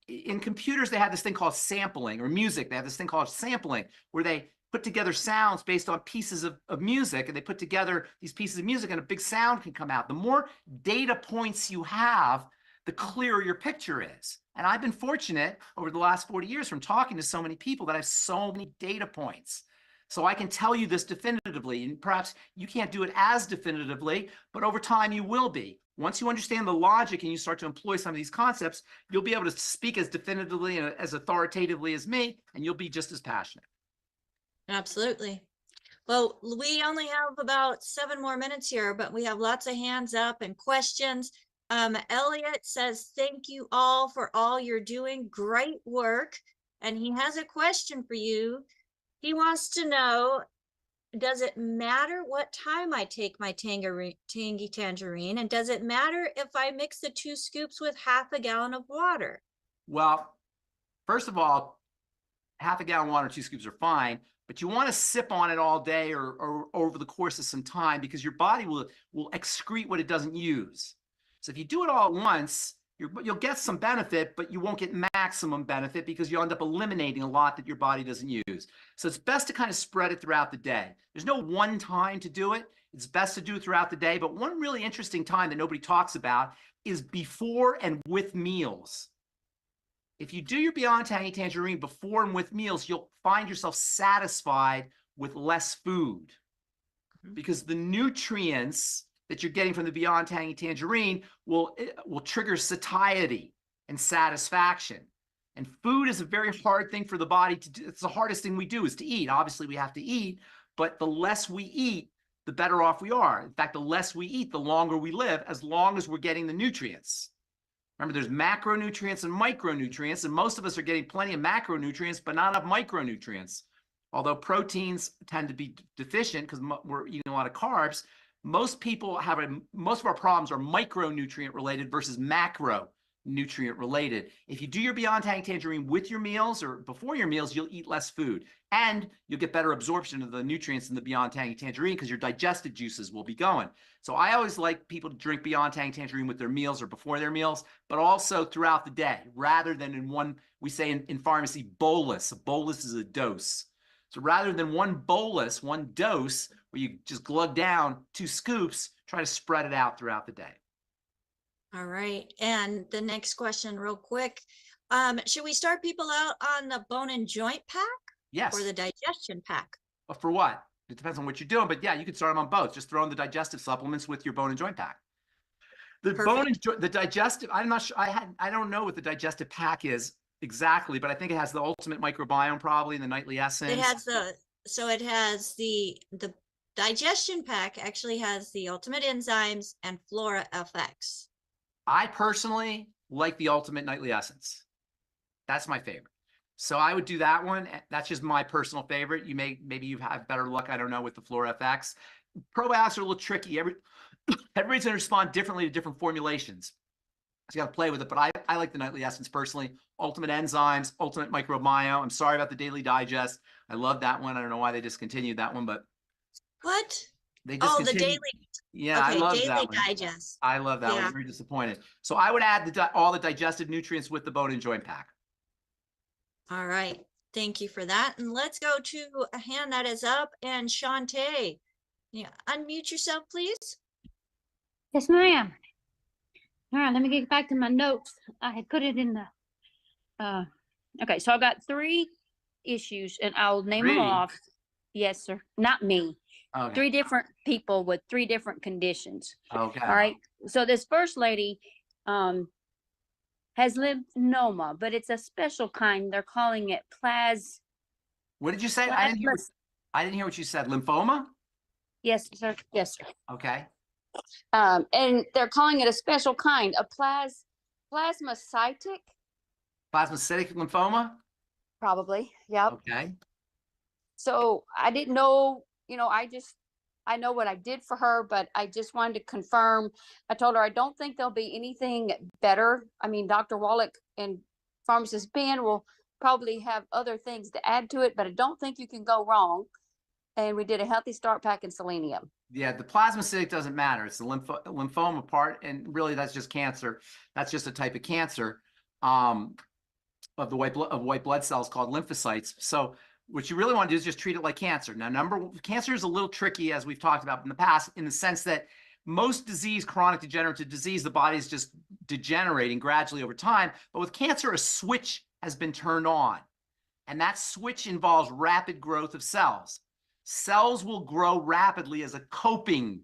in computers, they have this thing called sampling, or music. They have this thing called sampling, where they put together sounds based on pieces of music, and they put together these pieces of music and a big sound can come out. The more data points you have, the clearer your picture is. And I've been fortunate over the last 40 years from talking to so many people that I have so many data points. So I can tell you this definitively, and perhaps you can't do it as definitively, but over time you will be. Once you understand the logic and you start to employ some of these concepts, you'll be able to speak as definitively and as authoritatively as me, and you'll be just as passionate. Absolutely. Well, we only have about 7 more minutes here, but we have lots of hands up and questions. Elliot says, thank you all for all you're doing. Great work. And he has a question for you. He wants to know, does it matter what time I take my tangy tangerine? And does it matter if I mix the 2 scoops with half a gallon of water? Well, first of all, half a gallon of water, 2 scoops are fine, but you want to sip on it all day or over the course of some time, because your body will excrete what it doesn't use. So if you do it all at once, you'll get some benefit, but you won't get maximum benefit because you'll end up eliminating a lot that your body doesn't use. So it's best to kind of spread it throughout the day. There's no one time to do it. It's best to do it throughout the day. But one really interesting time that nobody talks about is before and with meals. If you do your Beyond Tangy Tangerine before and with meals, you'll find yourself satisfied with less food, because the nutrients that you're getting from the Beyond Tangy Tangerine will trigger satiety and satisfaction. And food is a very hard thing for the body to do. It's the hardest thing we do, is to eat. Obviously, we have to eat, but the less we eat, the better off we are. In fact, the less we eat, the longer we live, as long as we're getting the nutrients. Remember, there's macronutrients and micronutrients, and most of us are getting plenty of macronutrients, but not enough micronutrients. Although proteins tend to be deficient because we're eating a lot of carbs, most people most of our problems are micronutrient related versus macronutrient related. If you do your Beyond Tangy Tangerine with your meals or before your meals, you'll eat less food, and you'll get better absorption of the nutrients in the Beyond Tangy Tangerine because your digestive juices will be going. So I always like people to drink Beyond Tangy Tangerine with their meals or before their meals, but also throughout the day, rather than in one, we say in pharmacy, bolus. A bolus is a dose. So rather than one bolus, one dose, where you just glug down 2 scoops, try to spread it out throughout the day. All right. And the next question real quick. Should we start people out on the bone and joint pack? Yes. Or the digestion pack? Well, for what? It depends on what you're doing, but yeah, you can start them on both. Just throw in the digestive supplements with your bone and joint pack. The Perfect. bone and the digestive, I'm not sure, I don't know what the digestive pack is exactly, but I think it has the ultimate microbiome, probably, and the nightly essence. It has it has the digestion pack actually has the ultimate enzymes and flora FX. I personally like the ultimate nightly essence. That's my favorite. So I would do that one. That's just my personal favorite. Maybe you have better luck, I don't know, with the Flora FX. Probiotics are a little tricky. Everybody's going to respond differently to different formulations. So you got to play with it. But I like the nightly essence personally. Ultimate enzymes, ultimate microbiome. I'm sorry about the daily digest. I love that one. I don't know why they discontinued that one, but what? They discontinued. Oh, the daily. Yeah, okay, I love daily that one. digest. I love that one. I'm very disappointed. So I would add all the digestive nutrients with the bone and joint pack. All right. Thank you for that. And let's go to a hand that is up. And Shantae, unmute yourself, please. Yes, ma'am. All right, let me get back to my notes. I had put it in the, okay, so I got 3 issues and I'll name them off. Yes, sir. Not me. Okay. 3 different people with 3 different conditions. Okay. All right. So this first lady has lymphoma, but it's a special kind. They're calling it What did you say? I didn't hear what you said. Lymphoma? Yes, sir. Yes, sir. Okay. And they're calling it a special kind, a plasmacytic. Plasmacytic lymphoma? Probably. Yep. Okay. So I didn't know, I know what I did for her, but I just wanted to confirm. I told her I don't think there'll be anything better. I mean, Dr. Wallach and pharmacist Ben will probably have other things to add to it, but I don't think you can go wrong. And we did a healthy start pack in selenium. Yeah, the plasmacytic doesn't matter. It's the lymphoma part, and really that's just cancer. That's just a type of cancer of the white blood cells called lymphocytes. So what you really want to do is just treat it like cancer. Now, cancer is a little tricky, as we've talked about in the past, in the sense that most disease, chronic degenerative disease, the body is just degenerating gradually over time. But with cancer, a switch has been turned on, and that switch involves rapid growth of cells. Cells will grow rapidly as a coping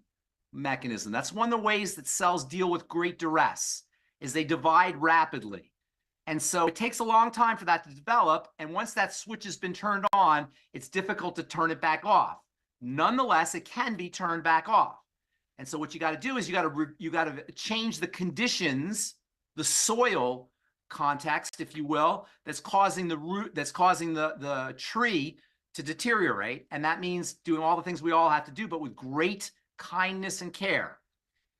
mechanism. That's one of the ways that cells deal with great duress, is they divide rapidly. And so it takes a long time for that to develop. And once that switch has been turned on, it's difficult to turn it back off. Nonetheless, it can be turned back off. And so what you got to do is you got to change the conditions, the soil context, if you will, that's causing the tree to deteriorate. And that means doing all the things we all have to do, but with great kindness and care.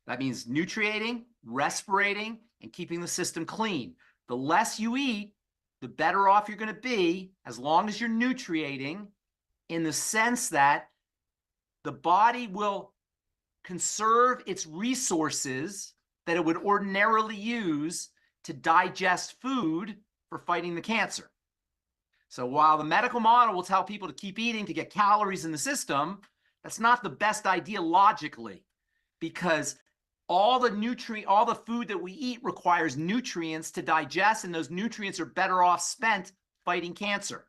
That means nutriating, respirating, and keeping the system clean. The less you eat, the better off you're going to be, as long as you're nutriating, in the sense that the body will conserve its resources that it would ordinarily use to digest food for fighting the cancer. So while the medical model will tell people to keep eating to get calories in the system, that's not the best idea logically, because all the food that we eat requires nutrients to digest, and those nutrients are better off spent fighting cancer.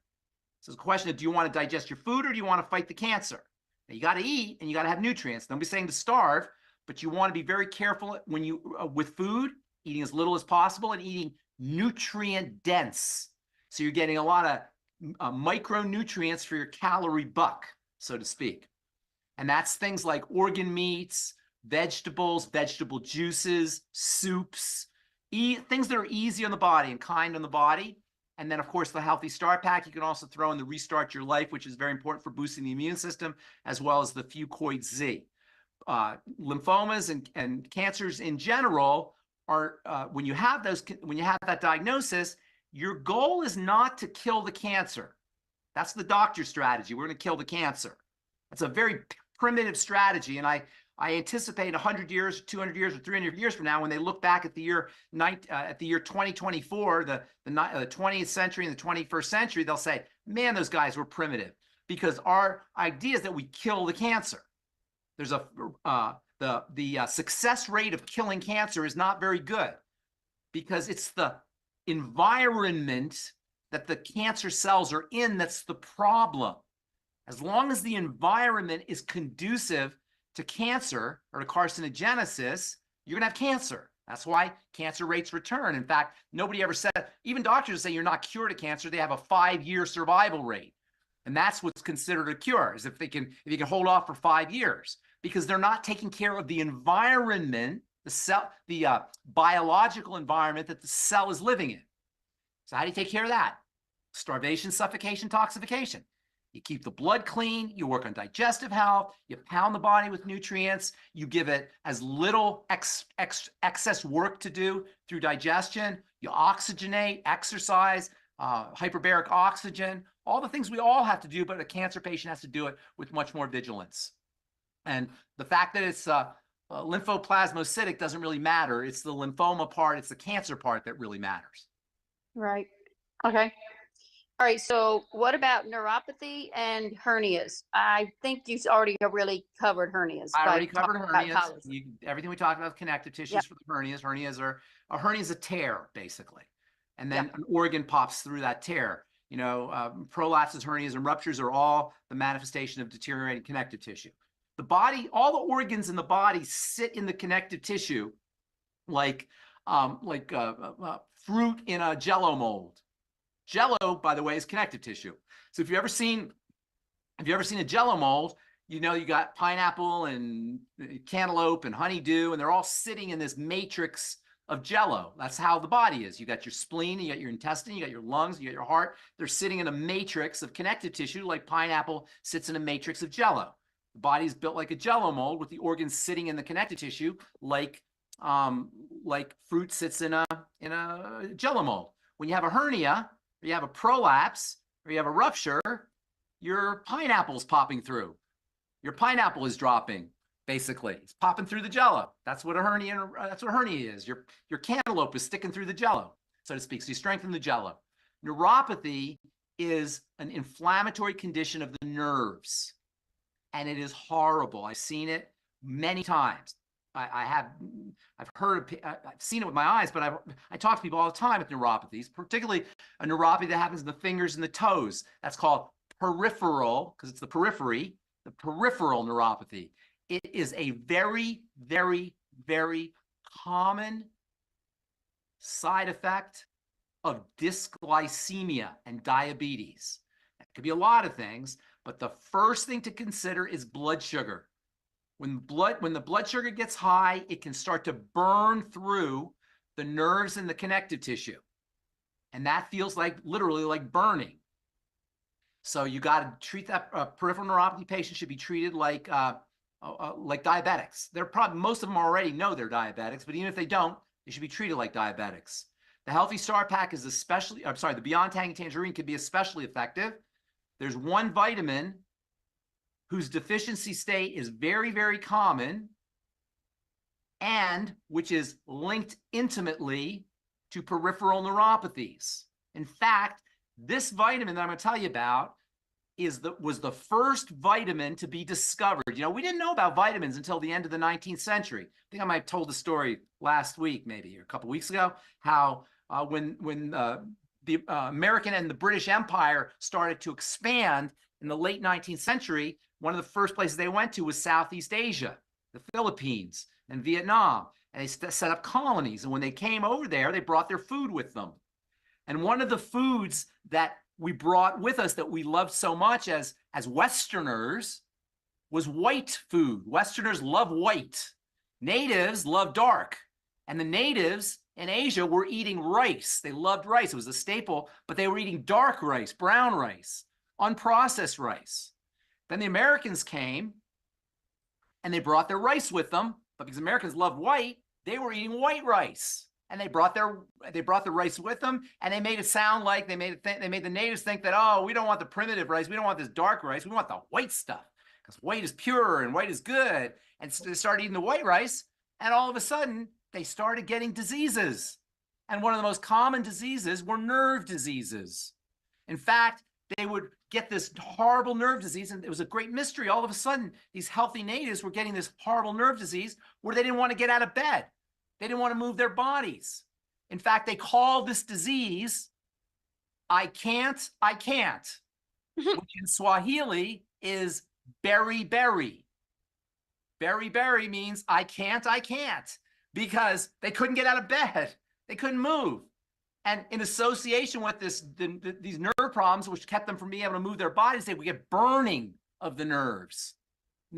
So the question is, do you want to digest your food or do you want to fight the cancer? Now, you got to eat and you got to have nutrients. Nobody's saying to starve, but you want to be very careful when you with food, eating as little as possible and eating nutrient dense. So you're getting a lot of micronutrients for your calorie buck, so to speak. And that's things like organ meats, vegetables, vegetable juices, soups, things that are easy on the body and kind on the body. And then, of course, the healthy start pack. You can also throw in the Restart Your Life, which is very important for boosting the immune system, as well as the Fucoid Z. Lymphomas and cancers in general are, when you have that diagnosis, your goal is not to kill the cancer. That's the doctor's strategy. We're going to kill the cancer. That's a very primitive strategy. And I anticipate 100 years, 200 years, or 300 years from now, when they look back at the year 2024, the 20th century and the 21st century, they'll say, man, those guys were primitive, because our idea is that we kill the cancer. There's the success rate of killing cancer is not very good, because it's the environment that the cancer cells are in that's the problem. As long as the environment is conducive to cancer or to carcinogenesis, you're going to have cancer. That's why cancer rates return. In fact, nobody ever said, even doctors say you're not cured of cancer. They have a 5-year survival rate. And that's what's considered a cure, is if you can hold off for 5 years, because they're not taking care of the environment, the biological environment that the cell is living in. So how do you take care of that? Starvation, suffocation, toxification. You keep the blood clean, you work on digestive health, you pound the body with nutrients, you give it as little excess work to do through digestion, you oxygenate, exercise, hyperbaric oxygen, all the things we all have to do, but a cancer patient has to do it with much more vigilance. And the fact that it's lymphoplasmacytic doesn't really matter. It's the lymphoma part, it's the cancer part that really matters. Right. Okay. All right. So what about neuropathy and hernias? I think you've already really covered hernias. I already covered hernias. Everything we talked about, connective tissues for the hernias. A hernia is a tear, basically. And then an organ pops through that tear. Prolapses, hernias, and ruptures are all the manifestation of deteriorating connective tissue. The body, all the organs in the body sit in the connective tissue like fruit in a Jello mold. Jello, by the way, is connective tissue. So if you've ever seen a Jello mold, you got pineapple and cantaloupe and honeydew, and they're all sitting in this matrix of jello. That's how the body is. You got your spleen, you got your intestine, you got your lungs, you got your heart. They're sitting in a matrix of connective tissue, like pineapple sits in a matrix of jello. The body is built like a jello mold with the organs sitting in the connective tissue, like fruit sits in a jello mold. When you have a hernia, or you have a prolapse, or you have a rupture, your pineapple's popping through. Your pineapple is dropping. Basically, it's popping through the jello. That's what a hernia. That's what a hernia is. Your cantaloupe is sticking through the jello, so to speak. So you strengthen the jello. Neuropathy is an inflammatory condition of the nerves, and it is horrible. I've seen it many times. I've seen it with my eyes, but I talk to people all the time with neuropathies, particularly a neuropathy that happens in the fingers and the toes. That's called peripheral, because it's the periphery, the peripheral neuropathy. It is a very, very, very common side effect of dysglycemia and diabetes. It could be a lot of things, but the first thing to consider is blood sugar. When the blood sugar gets high, it can start to burn through the nerves and the connective tissue. And that feels like literally like burning. So you got to treat that peripheral neuropathy patient should be treated like diabetics. They're probably, most of them already know they're diabetics, but even if they don't, they should be treated like diabetics. The Healthy Star Pack is especially, I'm sorry, the Beyond Tangy Tangerine can be especially effective. There's one vitamin whose deficiency state is very, very common and which is linked intimately to peripheral neuropathies. In fact, this vitamin that I'm going to tell you about was the first vitamin to be discovered. You know, we didn't know about vitamins until the end of the 19th century. I think I might have told the story last week, maybe, or a couple weeks ago, how when the American and the British Empire started to expand in the late 19th century, one of the first places they went to was Southeast Asia, the Philippines and Vietnam. And they set up colonies. And when they came over there, they brought their food with them. And one of the foods that we brought with us that we loved so much as Westerners was white food. Westerners love white. Natives love dark. And the natives in Asia were eating rice. They loved rice. It was a staple, but they were eating dark rice, brown rice, unprocessed rice. Then the Americans came and they brought their rice with them, but because Americans loved white, they were eating white rice. And they brought the rice with them, and they made it sound like they made the natives think that, oh, we don't want the primitive rice, we don't want this dark rice, we want the white stuff because white is pure and white is good. And so they started eating the white rice, and all of a sudden they started getting diseases. And one of the most common diseases were nerve diseases. In fact, they would get this horrible nerve disease, and it was a great mystery. All of a sudden, these healthy natives were getting this horrible nerve disease where they didn't want to get out of bed. They didn't want to move their bodies. In fact, they called this disease, I can't, which in Swahili is beriberi. Beriberi means I can't, because they couldn't get out of bed. They couldn't move. And in association with these nerve problems, which kept them from being able to move their bodies, they would get burning of the nerves,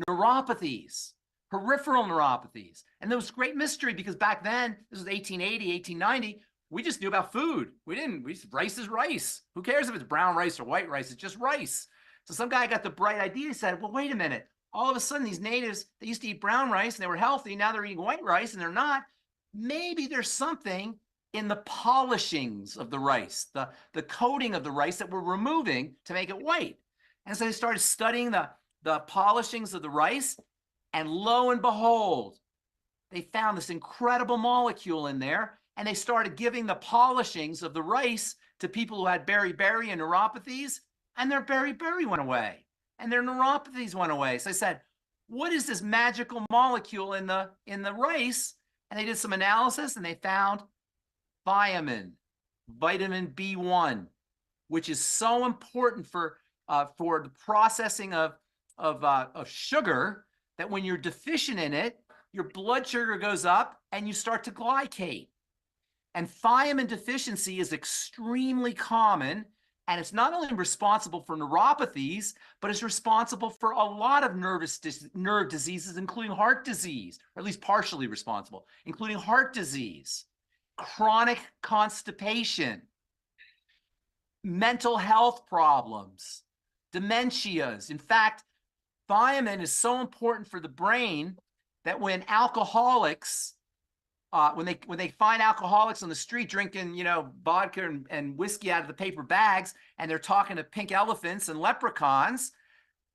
neuropathies, peripheral neuropathies. And there was great mystery because back then, this was 1880, 1890, we just knew about food. Rice is rice. Who cares if it's brown rice or white rice? It's just rice. So some guy got the bright idea. He said, well, wait a minute. All of a sudden, these natives, they used to eat brown rice and they were healthy. Now they're eating white rice and they're not. Maybe there's something in the polishings of the rice, the coating of the rice that we're removing to make it white. And so they started studying the polishings of the rice. And lo and behold, they found this incredible molecule in there, and they started giving the polishings of the rice to people who had beriberi and neuropathies, and their beriberi went away, and their neuropathies went away. So I said, what is this magical molecule in the rice? And they did some analysis, and they found vitamin B1, which is so important for the processing of sugar, that when you're deficient in it, your blood sugar goes up and you start to glycate. And thiamine deficiency is extremely common, and it's not only responsible for neuropathies, but it's responsible for a lot of nerve diseases, including heart disease, or at least partially responsible, including heart disease. chronic constipation, mental health problems, dementias. In fact, thiamine is so important for the brain that when alcoholics, when they find alcoholics on the street drinking, vodka and whiskey out of the paper bags, and they're talking to pink elephants and leprechauns,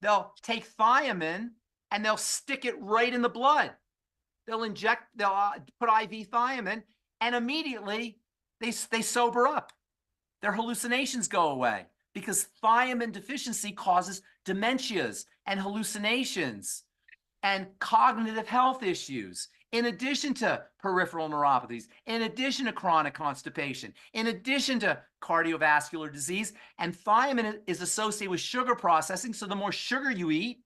they'll take thiamine and they'll stick it right in the blood. They'll put IV thiamine, and immediately they sober up. Their hallucinations go away because thiamine deficiency causes dementias and hallucinations and cognitive health issues, in addition to peripheral neuropathies, in addition to chronic constipation, in addition to cardiovascular disease. And thiamine is associated with sugar processing. So the more sugar you eat,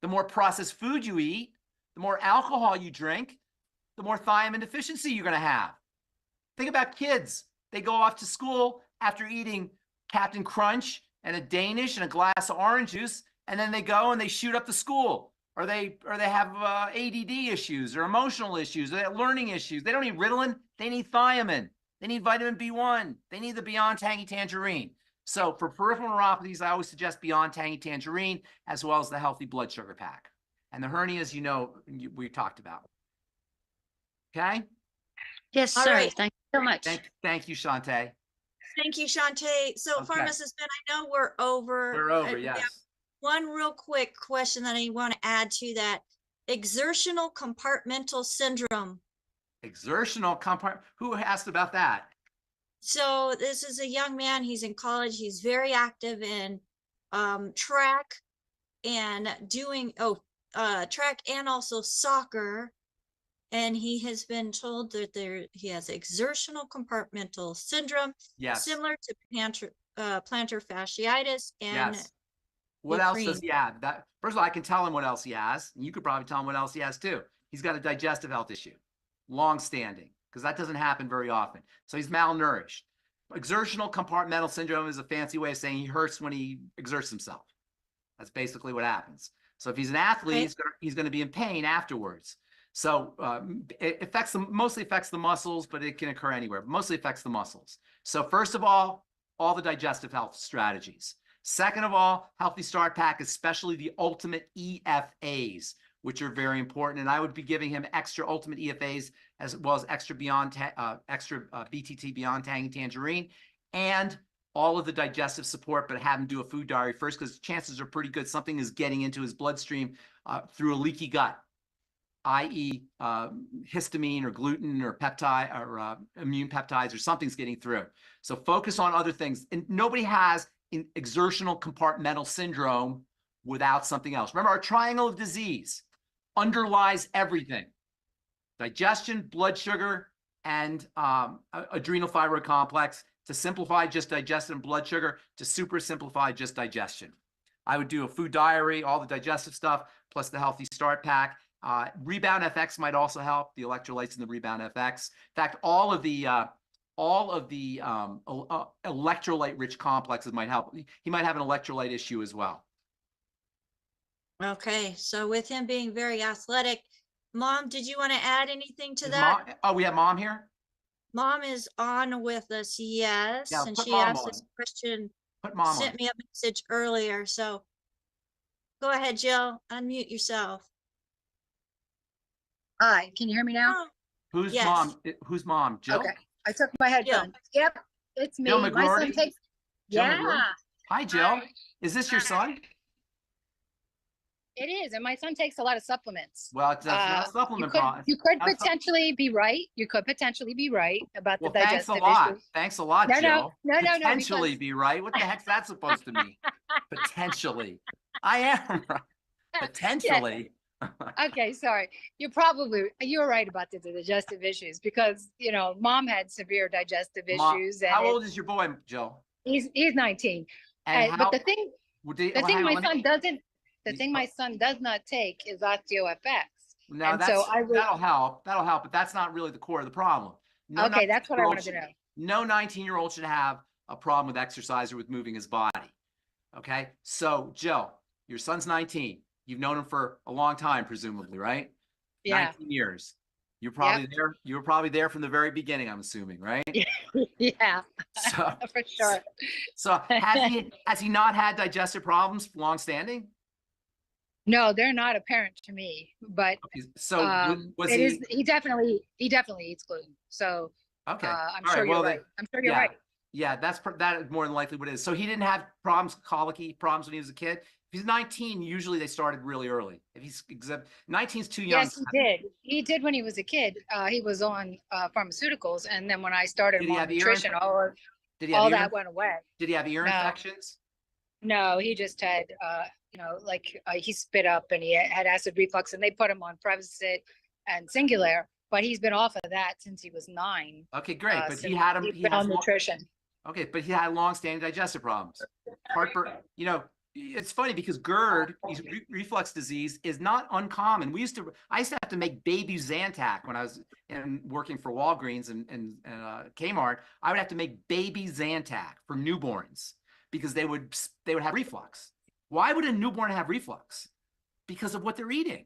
the more processed food you eat, the more alcohol you drink, the more thiamine deficiency you're going to have. Think about kids. They go off to school after eating Captain Crunch and a Danish and a glass of orange juice, and then they go and they shoot up the school, or they have ADD issues or emotional issues, or they have learning issues. They don't need Ritalin. They need thiamine. They need vitamin B1. They need the Beyond Tangy Tangerine. So for peripheral neuropathies, I always suggest Beyond Tangy Tangerine, as well as the Healthy Blood Sugar Pack. And the hernias, we talked about. Okay? Yes, All sir. right. Thank you so much. Thank you, Shantae. Thank you, Shantae. So, Okay. Pharmacist Ben, I know we're over. We're over, We have yes. one real quick question that I want to add to that. Exertional compartmental syndrome. Exertional compartment. Who asked about that? So this is a young man. He's in college. He's very active in track and doing track and also soccer. And he has been told that he has exertional compartmental syndrome, Yes. similar to plantar fasciitis and Yes. What else does he have? First of all, I can tell him what else he has. And you could probably tell him what else he has too. He's got a digestive health issue, long-standing, because that doesn't happen very often. So he's malnourished. Exertional compartmental syndrome is a fancy way of saying he hurts when he exerts himself. That's basically what happens. So if he's an athlete, he's going to be in pain afterwards. So it mostly affects the muscles, but it can occur anywhere. Mostly affects the muscles. So first of all the digestive health strategies. Second of all, Healthy Start Pack, especially the Ultimate EFAs, which are very important. And I would be giving him extra Ultimate EFAs as well as extra BTT Beyond Tangy Tangerine, and all of the digestive support, but have him do a food diary first, because chances are pretty good something is getting into his bloodstream through a leaky gut, i.e. histamine or gluten or peptide or immune peptides, or something's getting through. So focus on other things. And nobody has exertional compartmental syndrome without something else. Remember, our triangle of disease underlies everything: digestion, blood sugar, and adrenal thyroid complex. To simplify, just digestion and blood sugar. To super simplify, just digestion. I would do a food diary, all the digestive stuff, plus the Healthy Start Pack. Rebound FX might also help, the electrolytes in the Rebound FX. In fact, all of the electrolyte-rich complexes might help. He might have an electrolyte issue as well. Okay, so with him being very athletic, Mom, did you want to add anything to that? We have Mom here? Mom is on with us, yes. Yeah, and put she Mom asked on. this question, Put Mom sent on. me a message earlier. So go ahead, Jill, unmute yourself. Hi, can you hear me now? Oh, Who's yes. Mom? Who's Mom? Jill? Okay, I took my headphones. Yep, it's me. Jill My son McGroarty? takes. Jill Yeah. McGroarty? Hi, Jill. Hi. Is this your son? It is, and my son takes a lot of supplements. Well, it's not a supplement problem. You could potentially be right. You could potentially be right about the Thanks a digestive lot. issues. Thanks a lot, No, Jill. no, Potentially because- be right. What the heck's that supposed to mean? Potentially. I am right. Potentially. Okay, sorry. You're right about the digestive issues, because Mom had severe digestive issues. And how old is your boy, Jill? He's 19. And But the thing hang on, my son doesn't. The thing my son does not take is OsteoFX. No, that'll help. That'll help, but that's not really the core of the problem. Okay, that's what I wanted to know. No 19-year-old should have a problem with exercise or with moving his body. Okay, so Jill, your son's 19. You've known him for a long time, presumably, right? Yeah. 19 years. You're probably there. You were probably there from the very beginning, I'm assuming, right? Yeah, So, for sure. so has he not had digestive problems long-standing? No, they're not apparent to me, but So was it he? is. He definitely eats gluten. So Okay. I'm All sure right. you're Well, right. I'm sure you're right. Yeah, that is more than likely what it is. So he didn't have problems, colicky problems when he was a kid. If he's 19, usually they started really early. If he's 19 is too young. Yes, he did. He did when he was a kid. He was on pharmaceuticals, and then when I started him on nutrition, all that went away. Did he have ear infections? No, he just had, he spit up and he had acid reflux, and they put him on Prevacid and Singulair, but he's been off of that since he was 9. Okay, great. But he had him. He has nutrition. Okay, but he had long-standing digestive problems. Heartburn. It's funny because GERD, reflux disease, is not uncommon. I used to have to make baby Zantac when I was working for Walgreens and Kmart. I would have to make baby Zantac for newborns because they would have reflux. Why would a newborn have reflux? Because of what they're eating.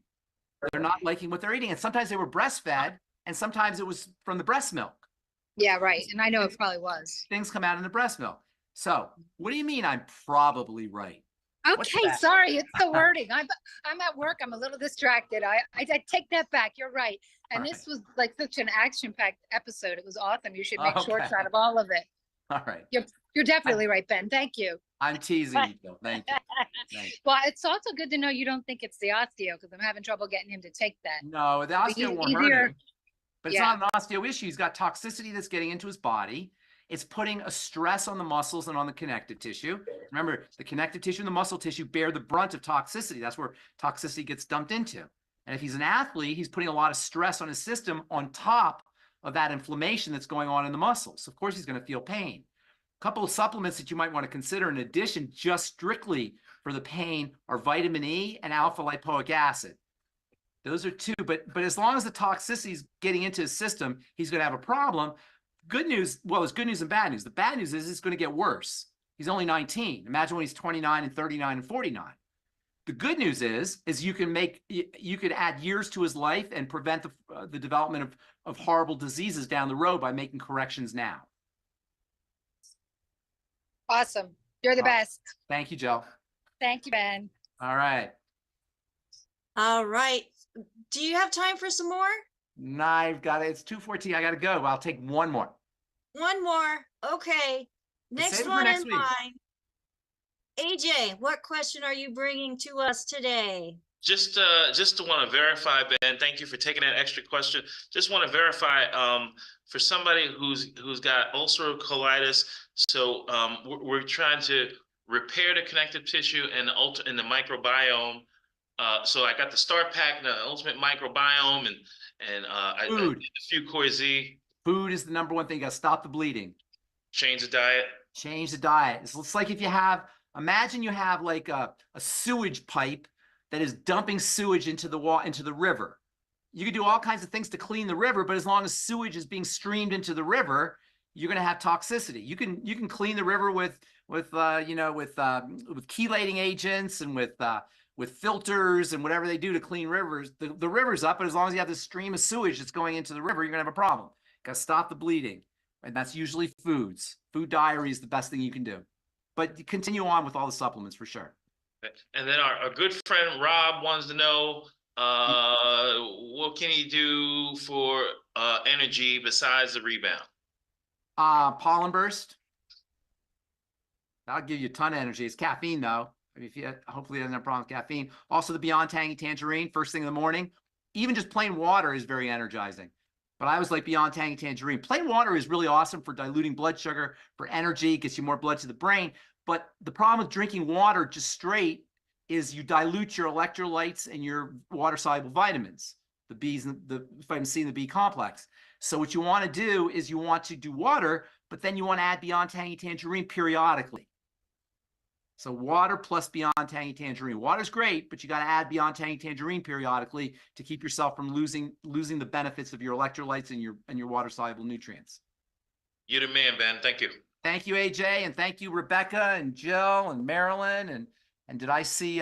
They're not liking what they're eating, and sometimes they were breastfed, and sometimes it was from the breast milk. Yeah, right. And I know it probably was. Things come out in the breast milk. So, what do you mean I'm probably right? Okay, sorry, it's the wording. I'm at work. I'm a little distracted. I take that back. You're right. And this was like such an action-packed episode. It was awesome. You should make shorts out of all of it. All right. You're definitely right, Ben. Thank you. I'm teasing you, Bill. Thank you. Well, it's also good to know you don't think it's the osteo, because I'm having trouble getting him to take that. No, the osteo won't hurt him. But it's not an osteo issue. He's got toxicity that's getting into his body. It's putting a stress on the muscles and on the connective tissue. Remember, the connective tissue and the muscle tissue bear the brunt of toxicity. That's where toxicity gets dumped into. And if he's an athlete, he's putting a lot of stress on his system on top of that inflammation that's going on in the muscles. Of course, he's going to feel pain. A couple of supplements that you might want to consider in addition, just strictly for the pain, are vitamin E and alpha lipoic acid. Those are two, but as long as the toxicity is getting into his system, he's going to have a problem. Good news, well, it's good news and bad news. The bad news is it's going to get worse. He's only 19. Imagine when he's 29 and 39 and 49. The good news is you could add years to his life and prevent the development of horrible diseases down the road by making corrections now. Awesome. You're the best. Thank you, Joe. Thank you, Ben. All right. All right. Do you have time for some more? No, I've got it. It's 2:14. I got to go. I'll take one more. One more. Okay. Next one in line. AJ, what question are you bringing to us today? Just to want to verify, Ben, thank you for taking that extra question. Just want to verify for somebody who's got ulcerative colitis. So we're trying to repair the connective tissue and the microbiome. So I got the Start Pack, the Ultimate Microbiome, and I did a few Core Z. Food is the number one thing. You got to stop the bleeding. Change the diet. Change the diet. It's like if you have, imagine you have like a sewage pipe that is dumping sewage into the river. You can do all kinds of things to clean the river, but as long as sewage is being streamed into the river, you're going to have toxicity. You can clean the river with chelating agents and with filters and whatever they do to clean rivers. The river's up, but as long as you have this stream of sewage that's going into the river, you're going to have a problem. Got to stop the bleeding. And that's usually foods. Food diary is the best thing you can do. But continue on with all the supplements for sure. And then our good friend Rob wants to know what can he do for energy besides the rebound? Pollen burst. That'll give you a ton of energy. It's caffeine though. I mean, hopefully he doesn't have a problem with caffeine. Also the Beyond Tangy Tangerine, first thing in the morning. Even just plain water is very energizing. But I was like Beyond Tangy Tangerine. Plain water is really awesome for diluting blood sugar, for energy, gets you more blood to the brain. But the problem with drinking water just straight is you dilute your electrolytes and your water-soluble vitamins, the B's and the vitamin C and the B complex. So what you want to do is you want to do water, but then you want to add Beyond Tangy Tangerine periodically. So water plus Beyond Tangy Tangerine. Water's great, but you got to add Beyond Tangy Tangerine periodically to keep yourself from losing the benefits of your electrolytes and your water-soluble nutrients. You're the man, Ben. Thank you. Thank you, AJ, and thank you, Rebecca and Jill and Marilyn and did I see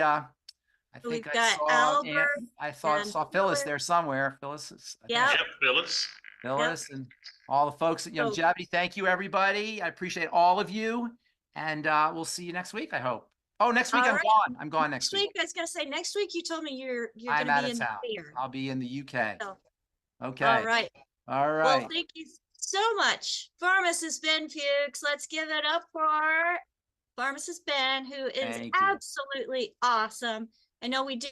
I We've think I got saw Albert and saw Phyllis Phyllis. there somewhere. Phyllis is, I think Yep. Yep, Phyllis. Phyllis and all the folks at So- Longevity. Thank you, everybody. I appreciate all of you. And we'll see you next week, I hope. Oh, next week All I'm right. gone. I'm gone next week. I was gonna say next week you told me you're I'm gonna out be of in town. the fair. I'll be in the UK. So, Okay. all right. All Well, right. thank you so much, Pharmacist Ben Fuchs. Let's give it up for Pharmacist Ben, who is Thank you. absolutely awesome. I know we do.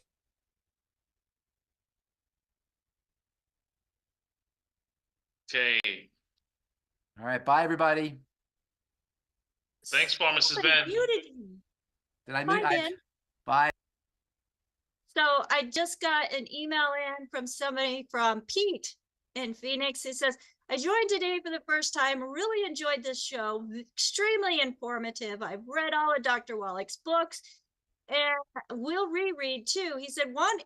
Okay. All right. Bye, everybody. Thanks, Pharmacist Somebody Ben. muted you. Did I Bye, mute? Ben. Bye. So I just got an email in from somebody from Pete in Phoenix. He says, I joined today for the first time. Really enjoyed this show. Extremely informative. I've read all of Dr. Wallach's books and we'll reread too. He said, one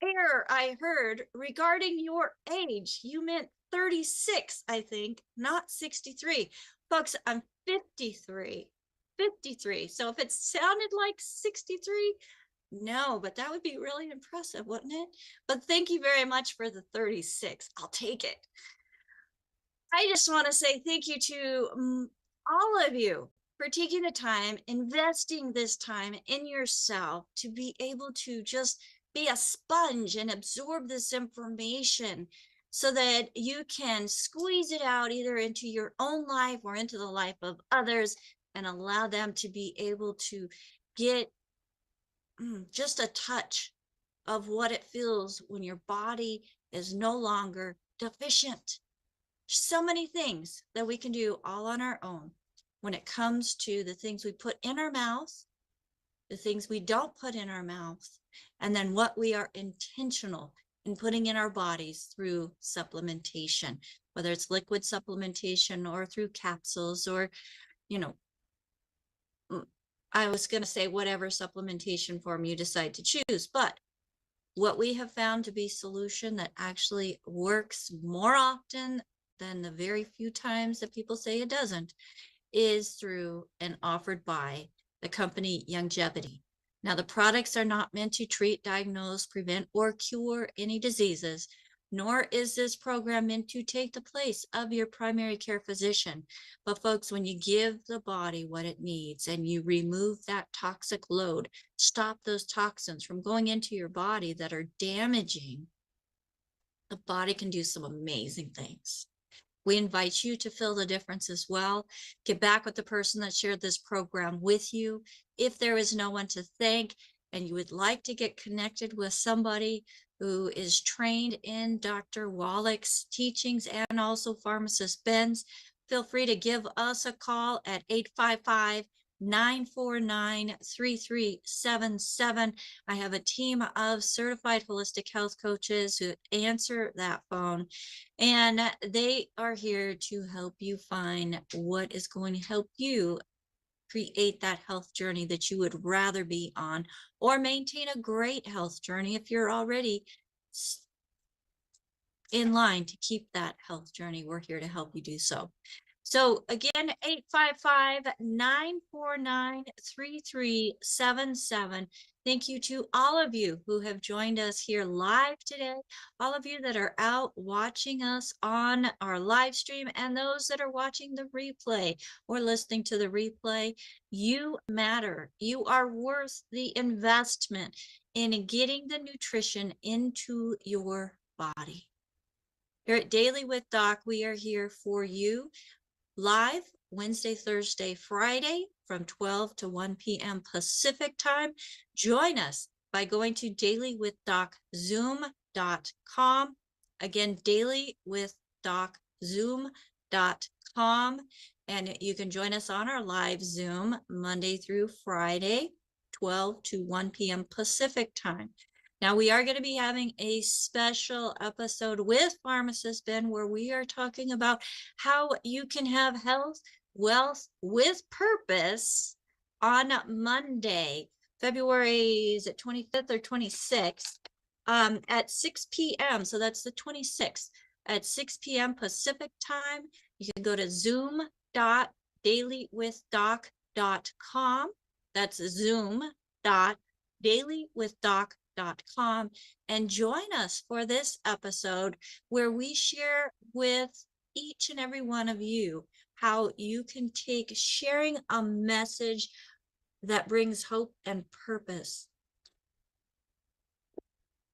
error I heard regarding your age. You meant 36, I think, not 63. Folks, I'm 53. 53. So if it sounded like 63, no, but that would be really impressive, wouldn't it? But thank you very much for the 36. I'll take it. I just want to say thank you to all of you for taking the time, investing this time in yourself to be able to just be a sponge and absorb this information so that you can squeeze it out either into your own life or into the life of others and allow them to be able to get just a touch of what it feels when your body is no longer deficient. So many things that we can do all on our own when it comes to the things we put in our mouth, the things we don't put in our mouth, and then what we are intentional in putting in our bodies through supplementation, whether it's liquid supplementation or through capsules or, I was going to say whatever supplementation form you decide to choose, but what we have found to be solution that actually works more often than the very few times that people say it doesn't is through and offered by the company Longevity. Now, the products are not meant to treat, diagnose, prevent, or cure any diseases, nor is this program meant to take the place of your primary care physician. But folks, when you give the body what it needs and you remove that toxic load, stop those toxins from going into your body that are damaging, the body can do some amazing things. We invite you to feel the difference as well. Get back with the person that shared this program with you. If there is no one to thank and you would like to get connected with somebody who is trained in Dr. Wallach's teachings and also Pharmacist Ben's, feel free to give us a call at 855-949-3377. I have a team of certified holistic health coaches who answer that phone, and they are here to help you find what is going to help you create that health journey that you would rather be on, or maintain a great health journey if you're already in line to keep that health journey. We're here to help you do so. So again, 855-949-3377. Thank you to all of you who have joined us here live today, all of you that are out watching us on our live stream, and those that are watching the replay or listening to the replay. You matter. You are worth the investment in getting the nutrition into your body. Here at Daily with Doc, we are here for you live Wednesday, Thursday, Friday from 12 to 1 p.m. Pacific time. Join us by going to dailywithdoczoom.com. Again, dailywithdoczoom.com. And you can join us on our live Zoom Monday through Friday, 12 to 1 p.m. Pacific time. Now, we are going to be having a special episode with Pharmacist Ben where we are talking about how you can have health, wealth with purpose on Monday, February, is it 25th or 26th, at 6 p.m. So that's the 26th at 6 p.m. Pacific time. You can go to zoom.dailywithdoc.com. That's zoom.dailywithdoczoom.com. dailywithdoc.com and join us for this episode where we share with each and every one of you how you can take sharing a message that brings hope and purpose.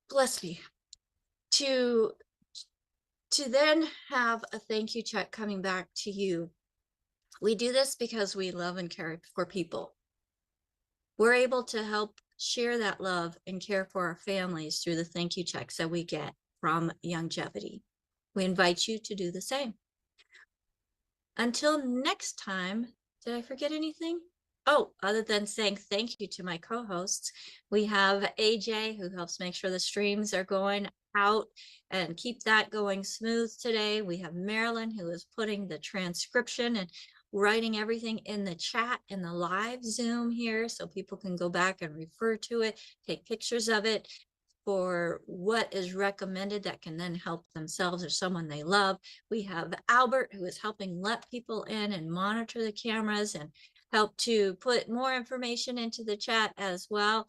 Bless me. To then have a thank you check coming back to you. We do this because we love and care for people. We're able to help share that love and care for our families through the thank you checks that we get from Longevity. We invite you to do the same. Until next time, did I forget anything? Oh, other than saying thank you to my co-hosts, we have AJ who helps make sure the streams are going out and keep that going smooth today. We have Marilyn who is putting the transcription and writing everything in the chat in the live Zoom here so people can go back and refer to it, take pictures of it for what is recommended that can then help themselves or someone they love. We have Albert who is helping let people in and monitor the cameras and help to put more information into the chat as well.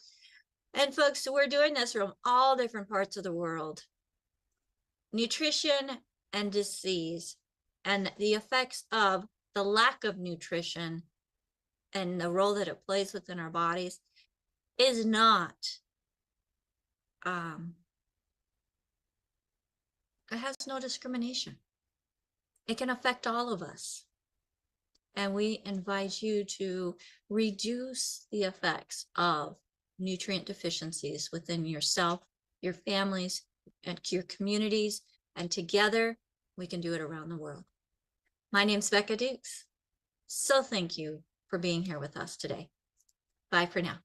And folks, we're doing this from all different parts of the world. Nutrition and disease and the effects of the lack of nutrition and the role that it plays within our bodies is not, it has no discrimination. It can affect all of us. And we invite you to reduce the effects of nutrient deficiencies within yourself, your families, and your communities. And together, we can do it around the world. My name's Becca Dukes. So thank you for being here with us today. Bye for now.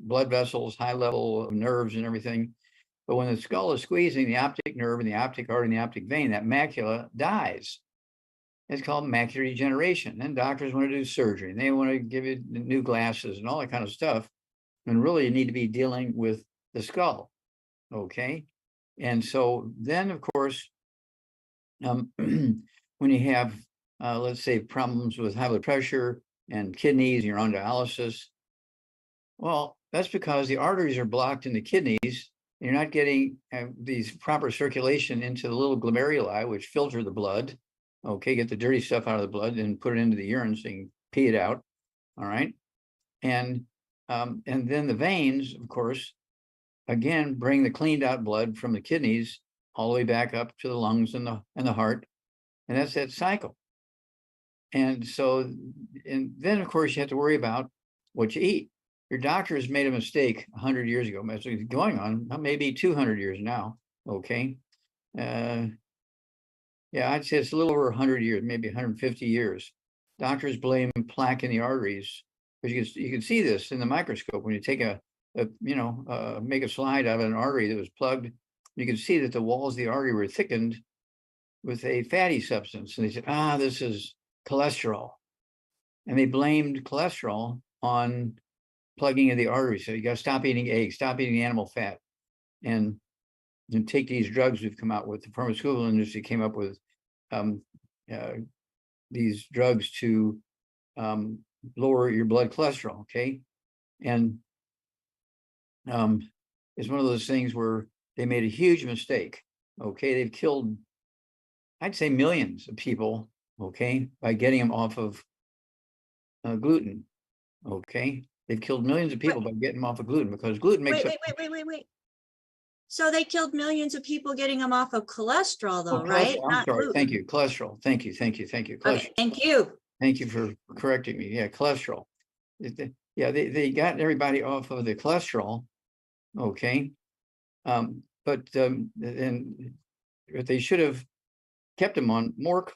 blood vessels, high level of nerves and everything. But when the skull is squeezing, the optic nerve and the optic artery and the optic vein, that macula dies. It's called macular degeneration. And doctors want to do surgery and they want to give you new glasses and all that kind of stuff. And really you need to be dealing with the skull. Okay. And so then, of course, when you have, let's say, problems with high blood pressure and kidneys, you're on dialysis. Well, that's because the arteries are blocked in the kidneys. You're not getting these proper circulation into the little glomeruli, which filter the blood. Okay, get the dirty stuff out of the blood and put it into the urine so you can pee it out. All right, and then the veins, of course, again bring the cleaned out blood from the kidneys all the way back up to the lungs and the heart, and that's that cycle. And so, and then of course you have to worry about what you eat. Your doctor has made a mistake 100 years ago. It's going on maybe 200 years now. Okay. Yeah, I'd say it's a little over 100 years, maybe 150 years. Doctors blame plaque in the arteries, because you can see this in the microscope when you take make a slide out of an artery that was plugged. You can see that the walls of the artery were thickened with a fatty substance, and they said, this is cholesterol, and they blamed cholesterol on plugging of the artery. So you got to stop eating eggs, stop eating animal fat, and take these drugs we've come out with. The pharmaceutical industry came up with these drugs to lower your blood cholesterol. Okay, and it's one of those things where they made a huge mistake. Okay, they've killed, I'd say, millions of people. Okay, by getting them off of gluten. Okay, they've killed millions of people by getting them off of gluten, because gluten makes wait. So they killed millions of people getting them off of cholesterol, though, right? I'm sorry. Gluten. Thank you. Cholesterol. Thank you. Cholesterol. Okay, thank you. Thank you for correcting me. Yeah, cholesterol. Yeah, they got everybody off of the cholesterol. Okay, but they should have kept them on more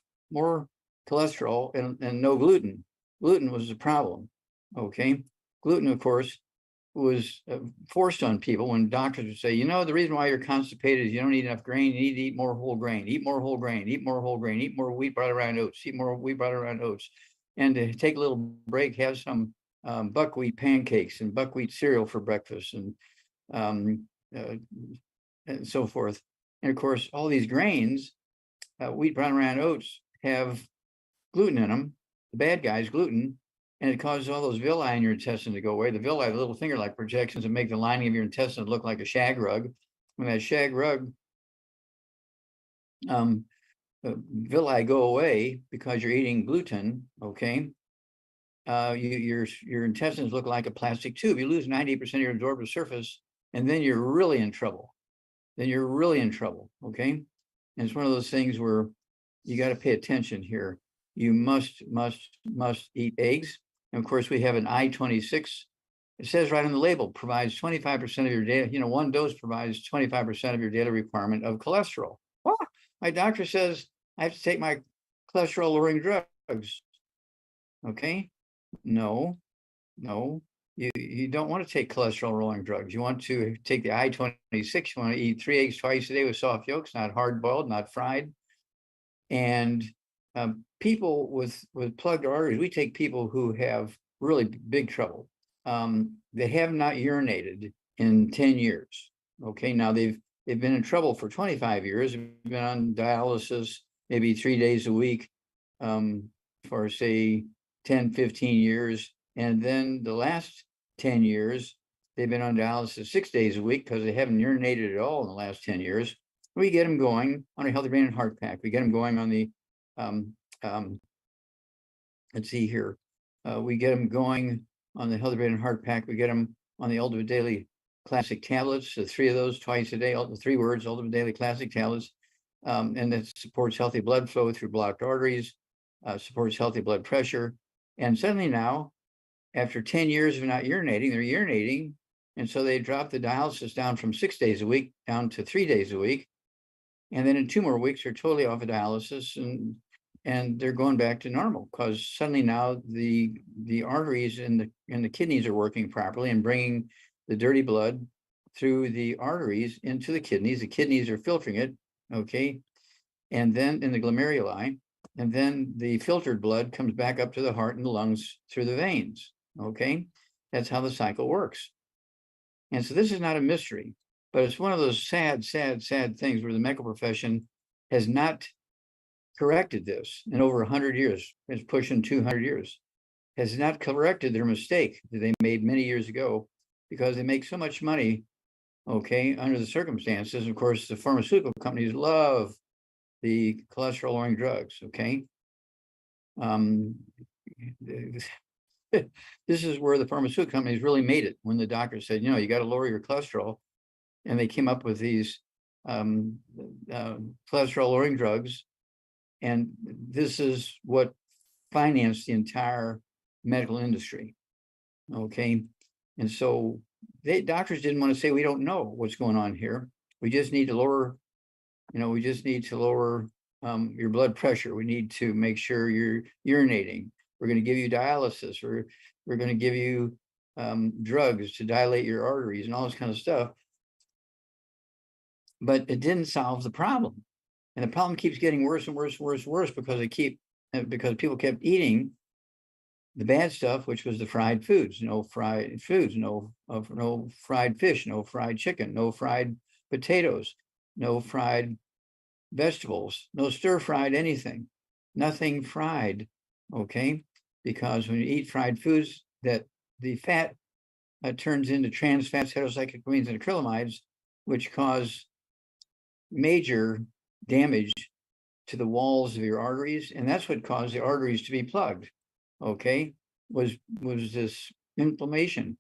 cholesterol and no gluten. Gluten was the problem. Okay, gluten, of course, was forced on people when doctors would say, the reason why you're constipated is you don't eat enough grain. You need to eat more whole grain, eat more whole grain, eat more whole grain, eat more wheat brought around oats, eat more wheat brought around oats. And to take a little break, have some buckwheat pancakes and buckwheat cereal for breakfast and so forth. And of course, all these grains, wheat brought around oats, have gluten in them, the bad guys, gluten. And it causes all those villi in your intestine to go away. The villi, the little finger-like projections that make the lining of your intestine look like a shag rug. When that shag rug villi go away because you're eating gluten, okay, your intestines look like a plastic tube. You lose 90% of your absorptive surface, and then you're really in trouble. Okay? And it's one of those things where you got to pay attention here. You must eat eggs. And of course, we have an I-26. It says right on the label, provides 25% of your daily, one dose provides 25% of your daily requirement of cholesterol. Well, my doctor says I have to take my cholesterol lowering drugs. Okay? No. You don't want to take cholesterol lowering drugs. You want to take the I-26. You want to eat 3 eggs twice a day with soft yolks, not hard boiled, not fried. And people with plugged arteries, we take people who have really big trouble. They have not urinated in 10 years. Okay, now they've been in trouble for 25 years. They've been on dialysis maybe 3 days a week for say 10, 15 years. And then the last 10 years, they've been on dialysis 6 days a week because they haven't urinated at all in the last 10 years. We get them going on a healthy brain and heart pack. We get them going on the, let's see here. We get them going on the healthy brain and heart pack. We get them on the Ultimate Daily Classic tablets, the 3 of those twice a day, all the 3 words, Ultimate Daily Classic tablets. And it supports healthy blood flow through blocked arteries, supports healthy blood pressure. And suddenly now, after 10 years of not urinating, they're urinating. And so they drop the dialysis down from 6 days a week down to 3 days a week. And then in 2 more weeks, they're totally off of dialysis and they're going back to normal because suddenly now the arteries in the kidneys are working properly and bringing the dirty blood through the arteries into the kidneys. The kidneys are filtering it, okay? And then in the glomeruli, and then the filtered blood comes back up to the heart and the lungs through the veins, okay? That's how the cycle works. And so this is not a mystery, but it's one of those sad, sad, sad things where the medical profession has not corrected this in over 100 years. It's pushing 200 years. Has not corrected their mistake that they made many years ago, because they make so much money, okay, under the circumstances. Of course, the pharmaceutical companies love the cholesterol-lowering drugs, okay? This is where the pharmaceutical companies really made it, when the doctor said, you got to lower your cholesterol. And they came up with these cholesterol-lowering drugs. And this is what financed the entire medical industry, okay? And so doctors didn't want to say, we don't know what's going on here. We just need to lower, your blood pressure. We need to make sure you're urinating. We're going to give you dialysis, or we're going to give you drugs to dilate your arteries and all this kind of stuff. But it didn't solve the problem. And the problem keeps getting worse and worse and worse and worse because people kept eating the bad stuff, which was the fried foods. No fried foods, no fried fish, no fried chicken, no fried potatoes, no fried vegetables, no stir-fried anything, nothing fried, okay? Because when you eat fried foods, that the fat turns into trans fats, heterocyclic and acrylamides, which cause major damage to the walls of your arteries, and that's what caused the arteries to be plugged, okay? Was this inflammation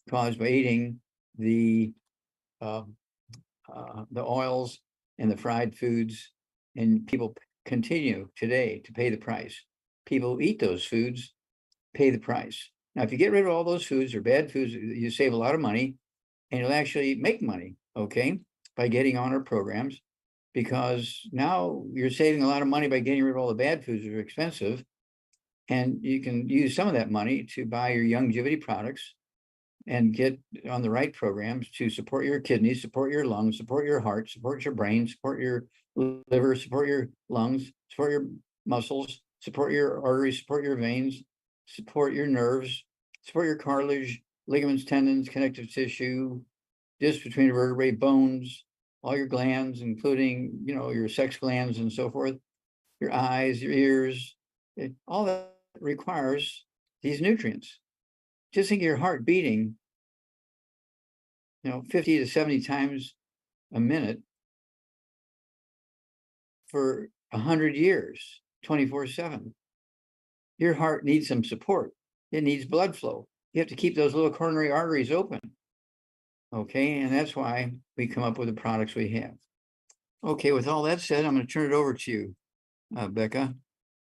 caused by eating the oils and the fried foods, and people continue today to pay the price. People who eat those foods pay the price. Now, if you get rid of all those foods or bad foods, you save a lot of money, and you'll actually make money, okay, by getting on our programs, because now you're saving a lot of money by getting rid of all the bad foods that are expensive, and you can use some of that money to buy your longevity products and get on the right programs to support your kidneys, support your lungs, support your heart, support your brain, support your liver, support your lungs, support your muscles, support your arteries, support your veins, support your nerves, support your cartilage, ligaments, tendons, connective tissue, discs between the vertebrae, bones, all your glands, including, your sex glands and so forth, your eyes, your ears, all that requires these nutrients. Just think of your heart beating, 50 to 70 times a minute for 100 years, 24/7. Your heart needs some support. It needs blood flow. You have to keep those little coronary arteries open. Okay, and that's why we come up with the products we have. Okay, with all that said, I'm going to turn it over to you, Becca.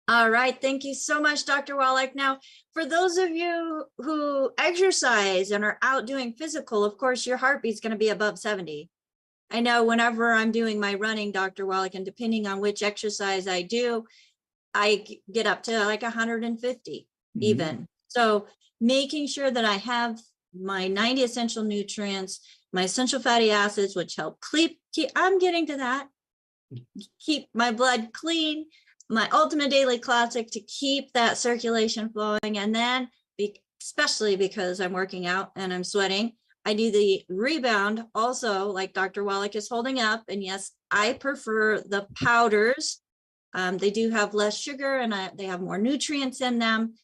All right. Thank you so much, Dr. Wallach. Now, for those of you who exercise and are out doing physical, of course, your heartbeat's going to be above 70. I know whenever I'm doing my running, Dr. Wallach, and depending on which exercise I do, I get up to like 150 even. So making sure that I have my 90 essential nutrients, my essential fatty acids, which help I'm getting to that, keep my blood clean, my ultimate daily classic to keep that circulation flowing. And then especially because I'm working out and I'm sweating, I do the rebound also, like Dr. Wallach is holding up. And yes, I prefer the powders. They do have less sugar and they have more nutrients in them.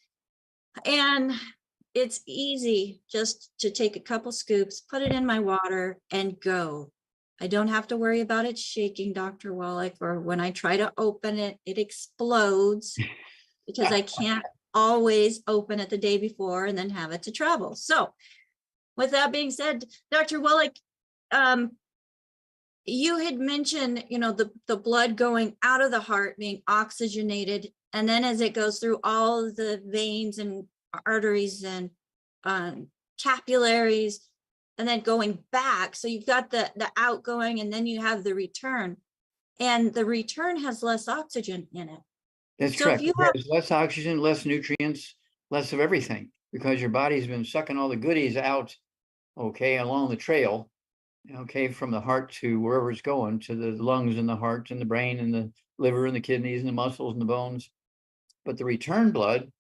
And it's easy just to take a couple scoops, put it in my water and go. I don't have to worry about it shaking, Dr. Wallach, or when I try to open it, it explodes because I can't always open it the day before and then have it to travel. So with that being said, Dr. Wallach, you had mentioned, the blood going out of the heart being oxygenated. And then as it goes through all of the veins and arteries and capillaries, and then going back. So you've got the outgoing and then you have the return. And the return has less oxygen in it. That's correct. There's less oxygen, less nutrients, less of everything, because your body's been sucking all the goodies out okay, along the trail, okay, from the heart to wherever it's going, to the lungs and the heart and the brain and the liver and the kidneys and the muscles and the bones. But the return blood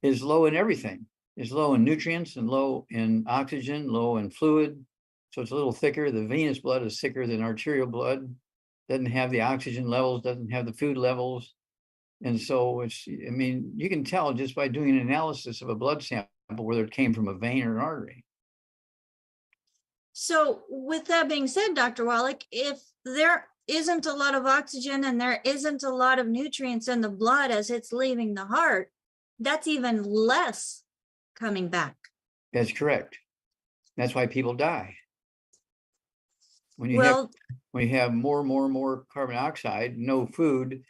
is low in everything. It's low in nutrients and low in oxygen, low in fluid. So it's a little thicker. The venous blood is thicker than arterial blood. Doesn't have the oxygen levels, doesn't have the food levels. And so it's, I mean, you can tell just by doing an analysis of a blood sample whether it came from a vein or an artery. So with that being said, Dr. Wallach, if there isn't a lot of oxygen and there isn't a lot of nutrients in the blood as it's leaving the heart, that's even less coming back. That's correct. That's why people die. When you have more carbon dioxide, no food,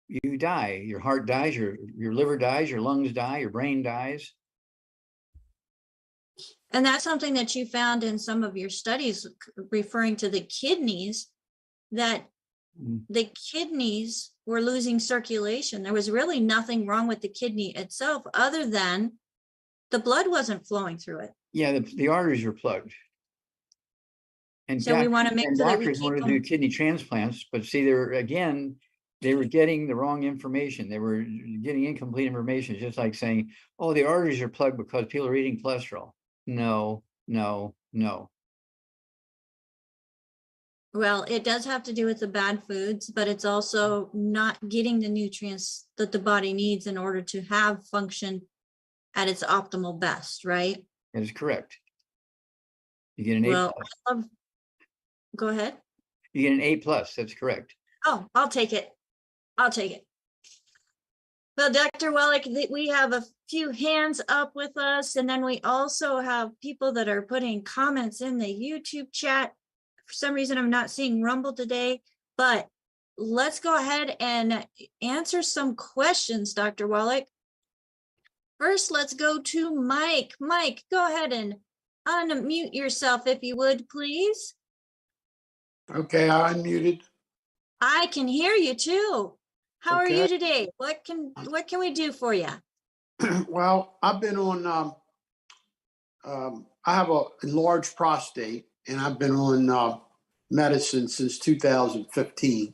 you die. Your heart dies, your liver dies, your lungs die, your brain dies. And that's something that you found in some of your studies referring to the kidneys, that the kidneys were losing circulation. There was really nothing wrong with the kidney itself other than the blood wasn't flowing through it. Yeah, the arteries are plugged. And so we want to make sure that we doctors keep wanted to do kidney transplants, but see, they were getting the wrong information. They were getting incomplete information. It's just like saying, oh, the arteries are plugged because people are eating cholesterol. No. Well, it does have to do with the bad foods, but it's also not getting the nutrients that the body needs in order to have function at its optimal best, right? That is correct. You get an A+. Go ahead. You get an A+. That's correct. Oh, I'll take it. Well, Dr. Wallach, we have a few hands up with us, and then we also have people that are putting comments in the YouTube chat. For some reason, I'm not seeing Rumble today, but let's go ahead and answer some questions, Dr. Wallach. First, let's go to Mike. Mike, go ahead and unmute yourself if you would, please. Okay, I unmuted. I can hear you too. How are you today? What can we do for you? Well, I've been on, I have a enlarged prostate, and I've been on medicine since 2015.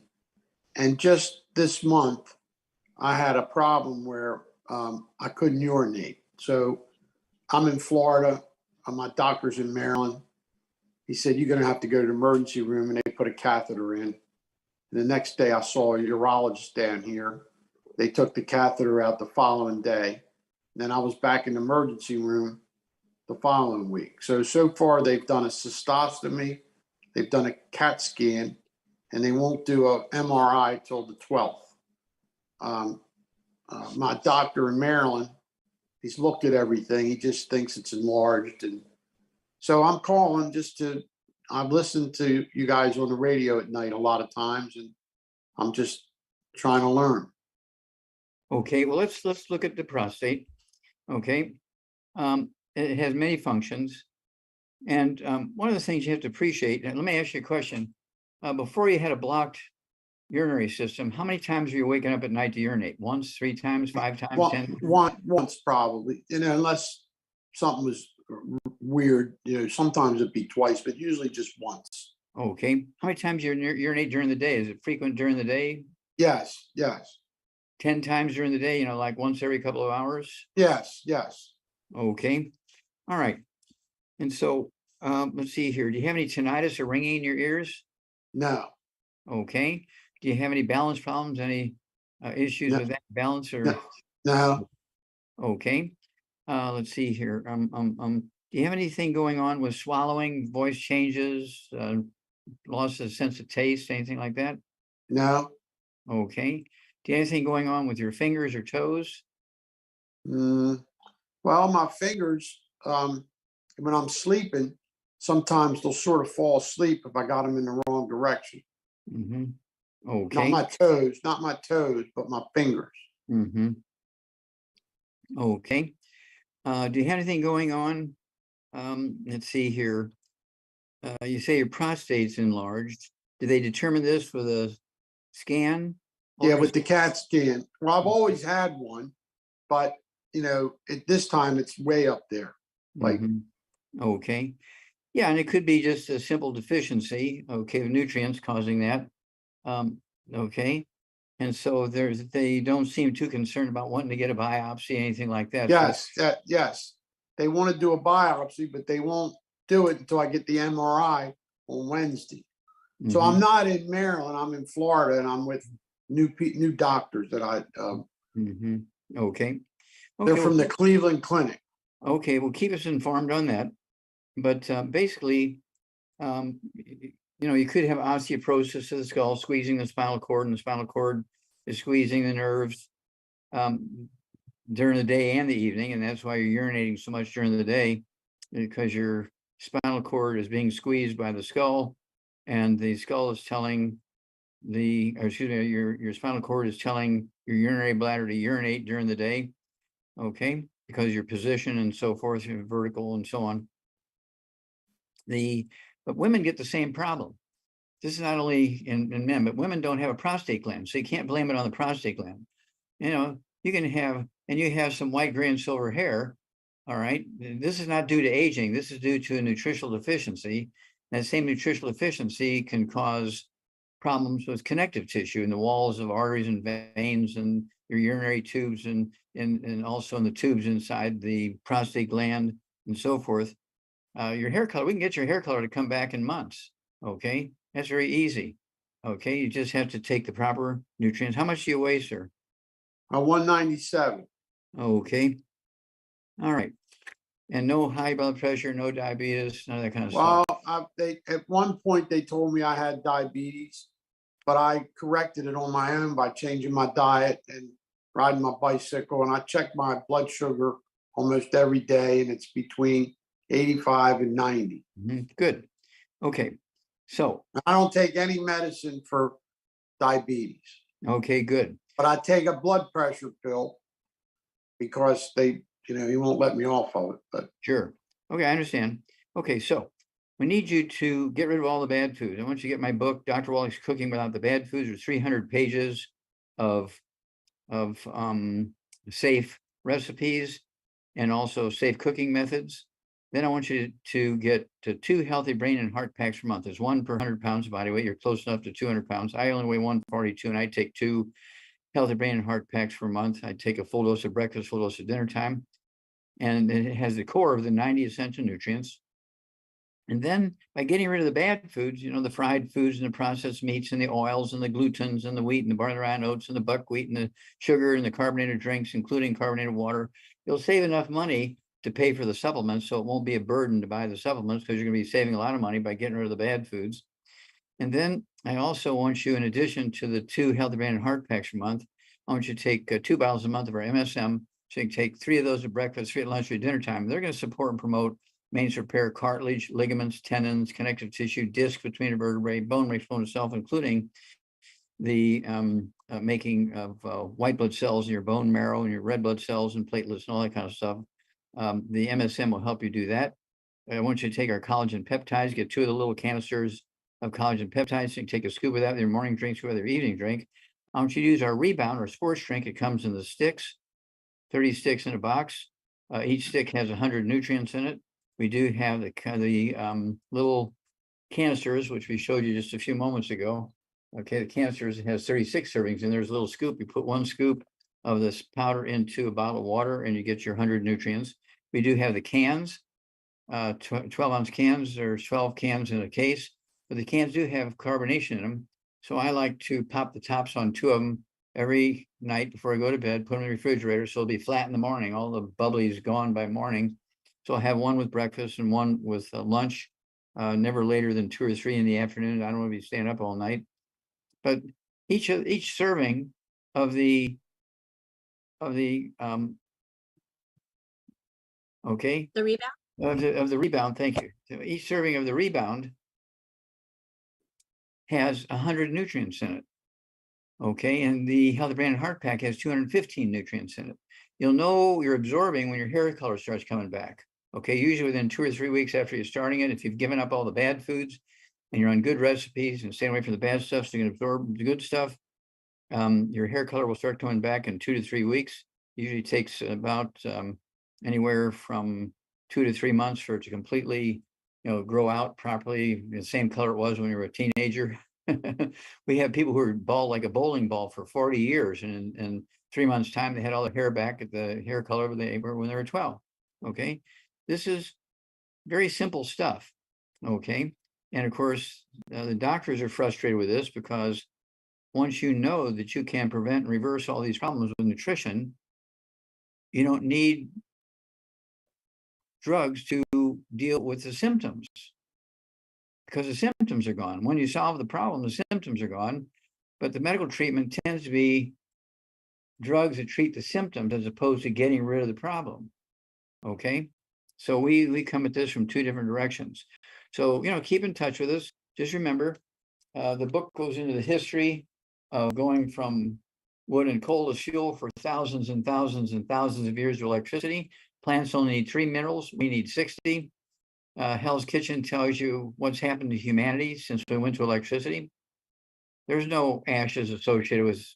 And just this month, I had a problem where I couldn't urinate. So I'm in Florida. My doctor's in Maryland. He said, you're going to have to go to the emergency room, and they put a catheter in. And the next day I saw a urologist down here. They took the catheter out the following day. Then I was back in the emergency room the following week. So far they've done a cystostomy, they've done a CAT scan, and they won't do a MRI till the 12th. My doctor in Maryland, he's looked at everything. He just thinks it's enlarged. And so I'm calling I've listened to you guys on the radio at night a lot of times, and I'm just trying to learn. Okay, well, let's look at the prostate. Okay, it has many functions, and one of the things you have to appreciate. And let me ask you a question: before you had a blocked urinary system, how many times were you waking up at night to urinate? Once, 3 times, 5 times, 10? Once probably. Unless something was weird, sometimes it'd be twice, but usually just once. Okay, how many times you urinate during the day? Is it frequent during the day? Yes. 10 times during the day, like once every couple of hours? Yes. Okay, all right. And so let's see here. Do you have any tinnitus or ringing in your ears? No. Okay. Do you have any balance problems? Any issues with that balance or? No. Okay. Let's see here. Do you have anything going on with swallowing, voice changes, loss of sense of taste, anything like that? No. Okay. Do you have anything going on with your fingers or toes? Well, my fingers, when I'm sleeping, sometimes they'll sort of fall asleep if I got them in the wrong direction. Mm-hmm. Okay. Not my toes, but my fingers. Mm-hmm. Okay. Do you have anything going on? Let's see here. You say your prostate's enlarged. Did they determine this with a scan? Yeah, with the CAT scan. Well, I've always had one, but at this time it's way up there. Like Okay. Yeah, and it could be just a simple deficiency, okay, of nutrients causing that. Okay. And so they don't seem too concerned about wanting to get a biopsy, anything like that. Yes, yes. They want to do a biopsy, but they won't do it until I get the MRI on Wednesday. So I'm not in Maryland, I'm in Florida, and I'm with new doctors that Okay. They're from the Cleveland Clinic. Okay, well, keep us informed on that. But basically, you could have osteoporosis of the skull, squeezing the spinal cord, and the spinal cord is squeezing the nerves during the day and the evening, and that's why you're urinating so much during the day, because your spinal cord is being squeezed by the skull, and the skull is telling your spinal cord is telling your urinary bladder to urinate during the day, okay, because your position and so forth, your vertical and so on. But women get the same problem. This is not only in men, but women don't have a prostate gland, so you can't blame it on the prostate gland. You can have, and you have some white, gray, and silver hair. All right. This is not due to aging. This is due to a nutritional deficiency. That same nutritional deficiency can cause problems with connective tissue in the walls of arteries and veins and your urinary tubes and also in the tubes inside the prostate gland and so forth. Your hair color, we can get your hair color to come back in months. Okay. That's very easy. Okay. You just have to take the proper nutrients. How much do you weigh, sir? 197. Okay. All right. And no high blood pressure, no diabetes, none of that kind of stuff. Well, at one point they told me I had diabetes, but I corrected it on my own by changing my diet and riding my bicycle. And I check my blood sugar almost every day, and it's between 85 and 90. Good. Okay. So I don't take any medicine for diabetes. Okay, good. But I take a blood pressure pill because he won't let me off of it. But sure. Okay, I understand. Okay, so we need you to get rid of all the bad foods. I want you to get my book, Dr. Wallach's Cooking Without the Bad Foods. There's 300 pages of safe recipes and also safe cooking methods. Then I want you to get to 2 healthy brain and heart packs per month. There's 1 per 100 pounds of body weight. You're close enough to 200 pounds. I only weigh 142, and I take 2 healthy brain and heart packs per month. I take a full dose of breakfast, full dose of dinner time. And it has the core of the 90 essential nutrients. And then by getting rid of the bad foods, the fried foods and the processed meats and the oils and the glutens and the wheat and the barley rye and oats and the buckwheat and the sugar and the carbonated drinks, including carbonated water, you'll save enough money to pay for the supplements. So it won't be a burden to buy the supplements because you're going to be saving a lot of money by getting rid of the bad foods. And then I also want you, in addition to the 2 healthy brain and heart packs per month, I want you to take 2 bottles a month of our MSM. So you can take 3 of those at breakfast, 3 at lunch, 3 at dinner time. They're going to support and promote maintenance repair, cartilage, ligaments, tendons, connective tissue, discs between the vertebrae, bone makes bone itself, including the making of white blood cells in your bone marrow and your red blood cells and platelets and all that kind of stuff. The MSM will help you do that. I want you to take our collagen peptides, get 2 of the little canisters of collagen peptides. So you can take a scoop of that with your morning drinks or with your evening drink. I want you to use our Rebound or sports drink. It comes in the sticks, 30 sticks in a box. Each stick has 100 nutrients in it. We do have the little canisters, which we showed you just a few moments ago. Okay, the canisters has 36 servings, and there's a little scoop. You put 1 scoop of this powder into a bottle of water, and you get your 100 nutrients. We do have the cans, 12-ounce cans. There's 12 cans in a case, but the cans do have carbonation in them. So I like to pop the tops on 2 of them every night before I go to bed, put them in the refrigerator so it'll be flat in the morning. All the bubbly is gone by morning. So I'll have 1 with breakfast and 1 with lunch, never later than 2 or 3 in the afternoon. I don't want to be staying up all night. But each serving of the Rebound. Of the Rebound, thank you. So each serving of the Rebound has 100 nutrients in it. Okay, and the Healthy Brain and Heart Pack has 215 nutrients in it. You'll know you're absorbing when your hair color starts coming back. Okay, usually within 2 or 3 weeks after you're starting it, if you've given up all the bad foods and you're on good recipes and staying away from the bad stuff so you can absorb the good stuff, your hair color will start coming back in 2 to 3 weeks. Usually takes about anywhere from 2 to 3 months for it to completely, grow out properly, the same color it was when you were a teenager. We have people who are bald like a bowling ball for 40 years, and in 3 months' time, they had all their hair back at the hair color they were when they were 12. Okay, this is very simple stuff. Okay, and of course, the doctors are frustrated with this because once you know that you can prevent and reverse all these problems with nutrition, you don't need drugs to deal with the symptoms because the symptoms are gone. When you solve the problem, the symptoms are gone. But the medical treatment tends to be drugs that treat the symptoms as opposed to getting rid of the problem. Okay, so we come at this from two different directions. So keep in touch with us. Just remember, the book goes into the history of going from wood and coal as fuel for thousands and thousands and thousands of years to electricity. Plants only need 3 minerals. We need 60. Hell's Kitchen tells you what's happened to humanity since we went to electricity. There's no ashes associated with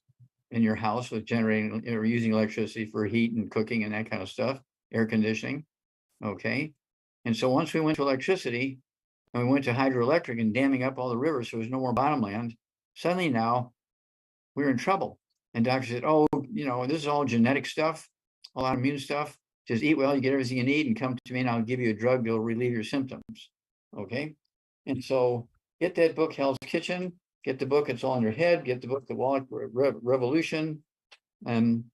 in your house with generating or using electricity for heat and cooking and that kind of stuff, air conditioning. Okay. And so once we went to electricity and we went to hydroelectric and damming up all the rivers, so there was no more bottomland, suddenly now we're in trouble. And doctors said, oh, this is all genetic stuff, a lot of immune stuff. Just eat well, you get everything you need, and come to me and I'll give you a drug that'll relieve your symptoms. Okay. And so get that book, Hell's Kitchen. Get the book, It's All in Your Head. Get the book, The Wallach Revolution. And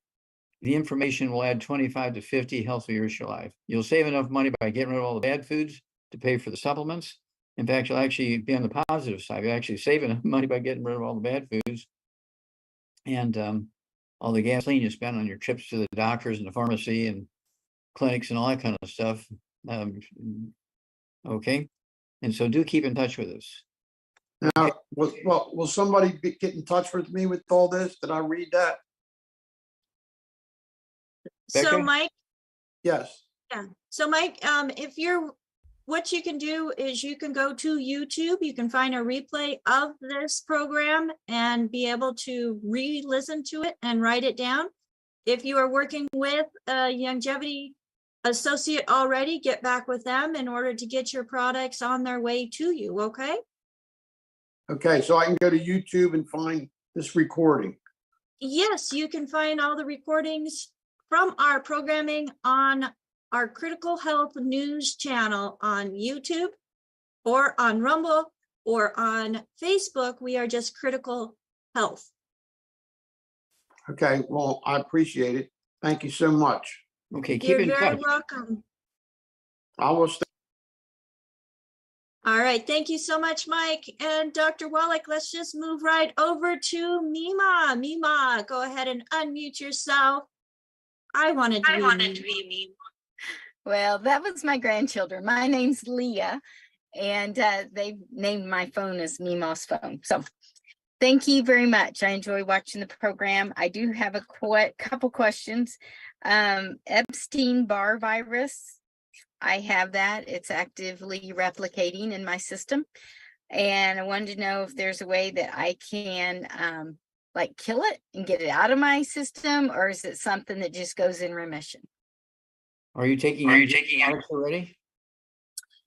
the information will add 25 to 50 healthy years to your life. You'll save enough money by getting rid of all the bad foods to pay for the supplements. In fact, you'll actually be on the positive side. You'll actually save enough money by getting rid of all the bad foods. And all the gasoline you spend on your trips to the doctors and the pharmacy and clinics and all that kind of stuff. Okay. And so do keep in touch with us. Now, will somebody get in touch with me with all this? Did I read that? So Becca? Mike, Yes. yeah. So Mike, what you can do is you can go to YouTube, you can find a replay of this program and be able to re-listen to it and write it down. If you are working with a longevity associate already, get back with them in order to get your products on their way to you, okay? Okay, so I can go to YouTube and find this recording. Yes, you can find all the recordings from our programming on our Critical Health News channel on YouTube or on Rumble or on Facebook. We are just Critical Health. Okay, well, I appreciate it. Thank you so much. Okay, keep You're in very touch. welcome. I will stay. All right, thank you so much, Mike. And Dr. Wallach, let's just move right over to Mima. Mima, go ahead and unmute yourself. I wanted to be Mima. Well, that was my grandchildren. My name's Leah, and they named my phone as Mima's phone. So thank you very much. I enjoy watching the program. I do have a couple questions. Epstein-Barr virus, I have that. It's actively replicating in my system. And I wanted to know if there's a way that I can like kill it and get it out of my system, or is it something that just goes in remission? Are you taking antibiotics already?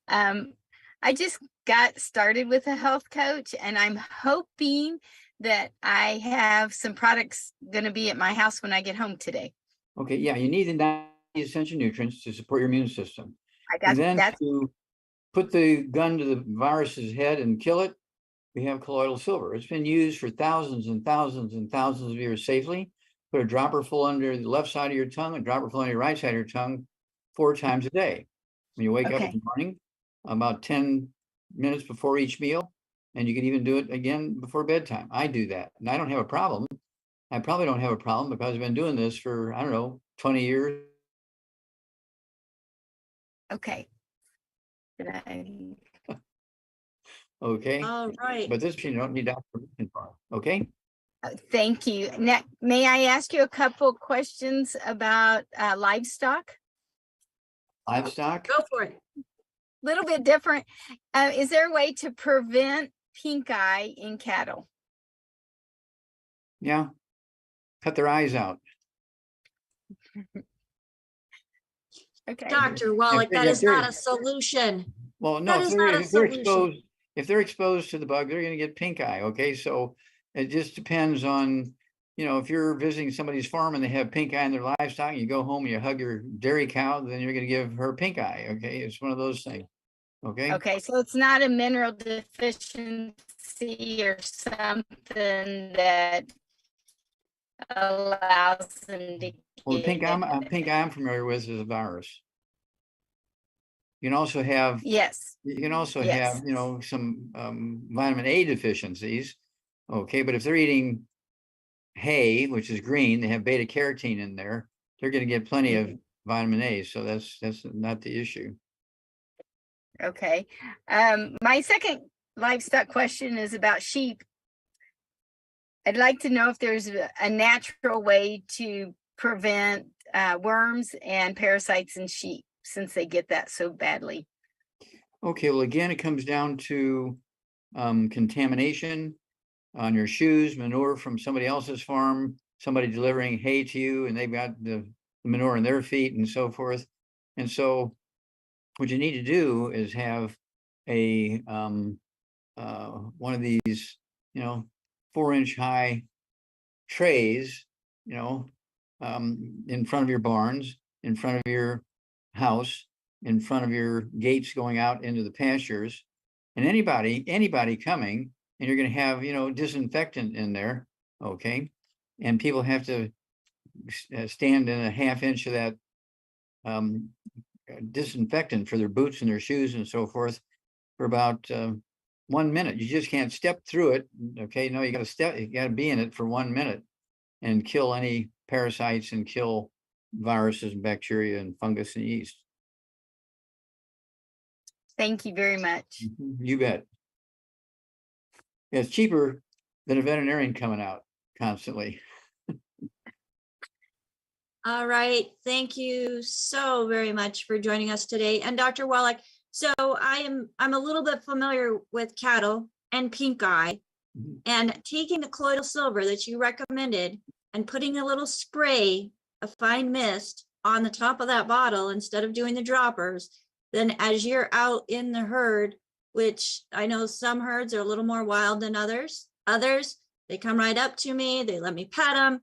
I just got started with a health coach, and I'm hoping that I have some products going to be at my house when I get home today. Okay, yeah, you need the 90 essential nutrients to support your immune system. I got and then that. To put the gun to the virus's head and kill it, we have colloidal silver. It's been used for thousands and thousands and thousands of years safely. Put a dropper full under the left side of your tongue, a dropper full under your right side of your tongue 4 times a day. When you wake up in the morning, about 10 minutes before each meal, and you can even do it again before bedtime. I do that, and I don't have a problem. I probably don't have a problem because I've been doing this for, I don't know, 20 years. Okay. Okay. All right. But this you don't need doctor permission for. Okay. Thank you. Now, may I ask you a couple questions about livestock? Livestock? Go for it. A little bit different. Is there a way to prevent pink eye in cattle? Yeah. Cut their eyes out. Okay. Dr. Wallach, that is not a solution. Well, no, That is not a if they're solution. exposed, if they're exposed to the bug, they're going to get pink eye. Okay, so it just depends on, if you're visiting somebody's farm and they have pink eye in their livestock, and you go home and you hug your dairy cow, then you're going to give her pink eye. Okay, it's one of those things. Okay. Okay, so it's not a mineral deficiency or something that allows them to. Well, pink eye I'm familiar with is a virus. You can also have Yes. You can also Yes. have some vitamin A deficiencies. Okay, but if they're eating hay, which is green, they have beta carotene in there. They're going to get plenty of vitamin A, so that's not the issue. Okay. My second livestock question is about sheep. I'd like to know if there's a natural way to prevent worms and parasites in sheep, since they get that so badly. Okay, well, again, it comes down to contamination on your shoes, manure from somebody else's farm, somebody delivering hay to you, and they've got the manure on their feet and so forth. And so what you need to do is have a one of these 4-inch high trays in front of your barns, in front of your house, in front of your gates going out into the pastures, and anybody coming, and you're going to have disinfectant in there. Okay, and people have to stand in a 1/2 inch of that disinfectant for their boots and their shoes and so forth for about 1 minute. You just can't step through it. Okay, no, you got to be in it for 1 minute and kill any parasites and kill viruses and bacteria and fungus and yeast. Thank you very much. You bet. Yeah, it's cheaper than a veterinarian coming out constantly. All right. Thank you so very much for joining us today. And Dr. Wallach, so I'm a little bit familiar with cattle and pink eye, and taking the colloidal silver that you recommended and putting a little spray of fine mist on the top of that bottle instead of doing the droppers, then as you're out in the herd, which I know some herds are a little more wild than others, they come right up to me, they let me pet them,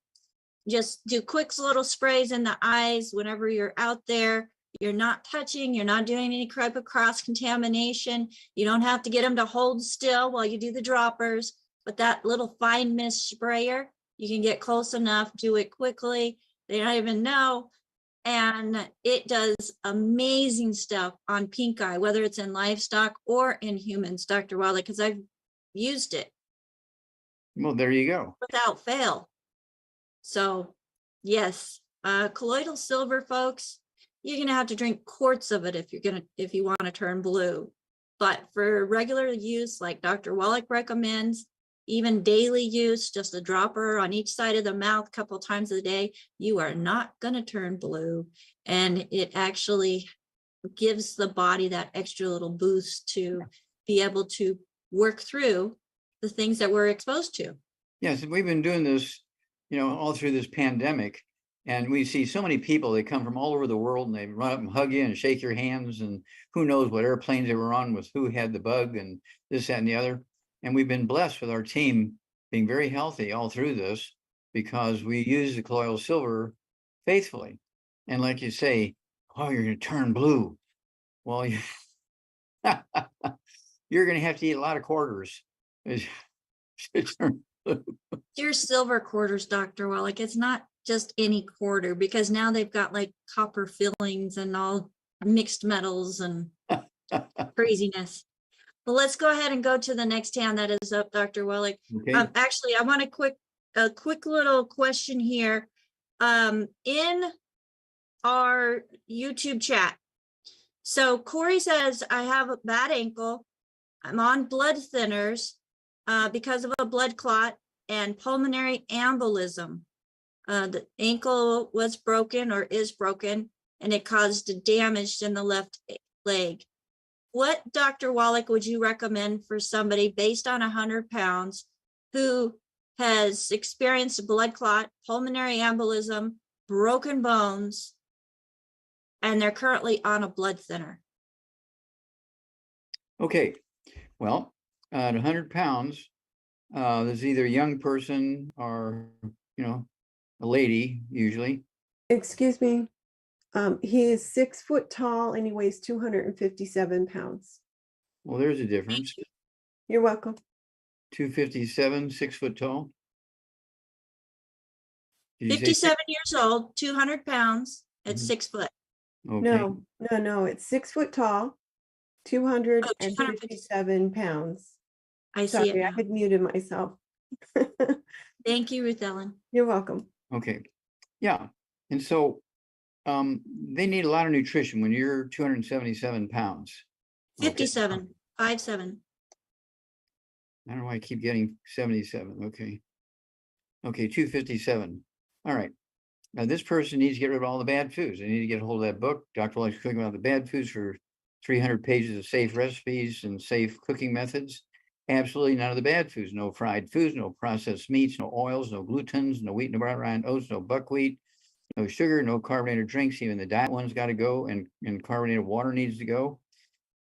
just do quick little sprays in the eyes whenever you're out there. You're not touching, you're not doing any type of cross contamination. You don't have to get them to hold still while you do the droppers, but that little fine mist sprayer, you can get close enough, do it quickly. They don't even know. And it does amazing stuff on pink eye, whether it's in livestock or in humans, Dr. Wallach, because I've used it. Well, there you go. Without fail. So yes, colloidal silver, folks, you're gonna have to drink quarts of it if you want to turn blue. But for regular use, like Dr. Wallach recommends, even daily use, just a dropper on each side of the mouth a couple times a day, you are not gonna turn blue. And it actually gives the body that extra little boost to be able to work through the things that we're exposed to. Yes, we've been doing this all through this pandemic, and we see so many people, they come from all over the world and they run up and hug you and shake your hands, and who knows what airplanes they were on with who had the bug and this, that, and the other. And we've been blessed with our team being very healthy all through this because we use the colloidal silver faithfully. And like you say, oh, you're going to turn blue. Well, you're going to have to eat a lot of quarters to turn blue. Your silver quarters, Dr. Wallach, it's not just any quarter, because now they've got like copper fillings and all mixed metals and craziness. Well, let's go ahead and go to the next hand that is up, Dr. Wallach. Okay. Actually, I want a quick little question here. In our YouTube chat. So Corey says, I have a bad ankle. I'm on blood thinners because of a blood clot and pulmonary embolism. The ankle was broken or is broken, and it caused damage in the left leg. What, Dr. Wallach, would you recommend for somebody based on 100 pounds who has experienced a blood clot, pulmonary embolism, broken bones, and they're currently on a blood thinner. Okay, well, at 100 pounds, there's either a young person or, a lady usually. Excuse me. He is 6 foot tall and he weighs 257 pounds. Well, there's a difference. You're welcome. 257, 6 foot tall. Did you say 57 years old, 200 pounds at 6 foot. Okay. No, it's 6 foot tall, 257 pounds. I see it Sorry, I now. had muted myself. Thank you, Ruth Ellen. You're welcome. Okay. Yeah. And so they need a lot of nutrition when you're 277 pounds. 57, 57. I don't know why I keep getting 77. Okay. Okay, 257. All right. Now this person needs to get rid of all the bad foods. They need to get a hold of that book, Dr. Wallace's Cooking About the Bad Foods, for 300 pages of safe recipes and safe cooking methods. Absolutely none of the bad foods. No fried foods, no processed meats, no oils, no glutens, no wheat, no brown oats, no buckwheat, no sugar, no carbonated drinks. Even the diet one's got to go, and carbonated water needs to go.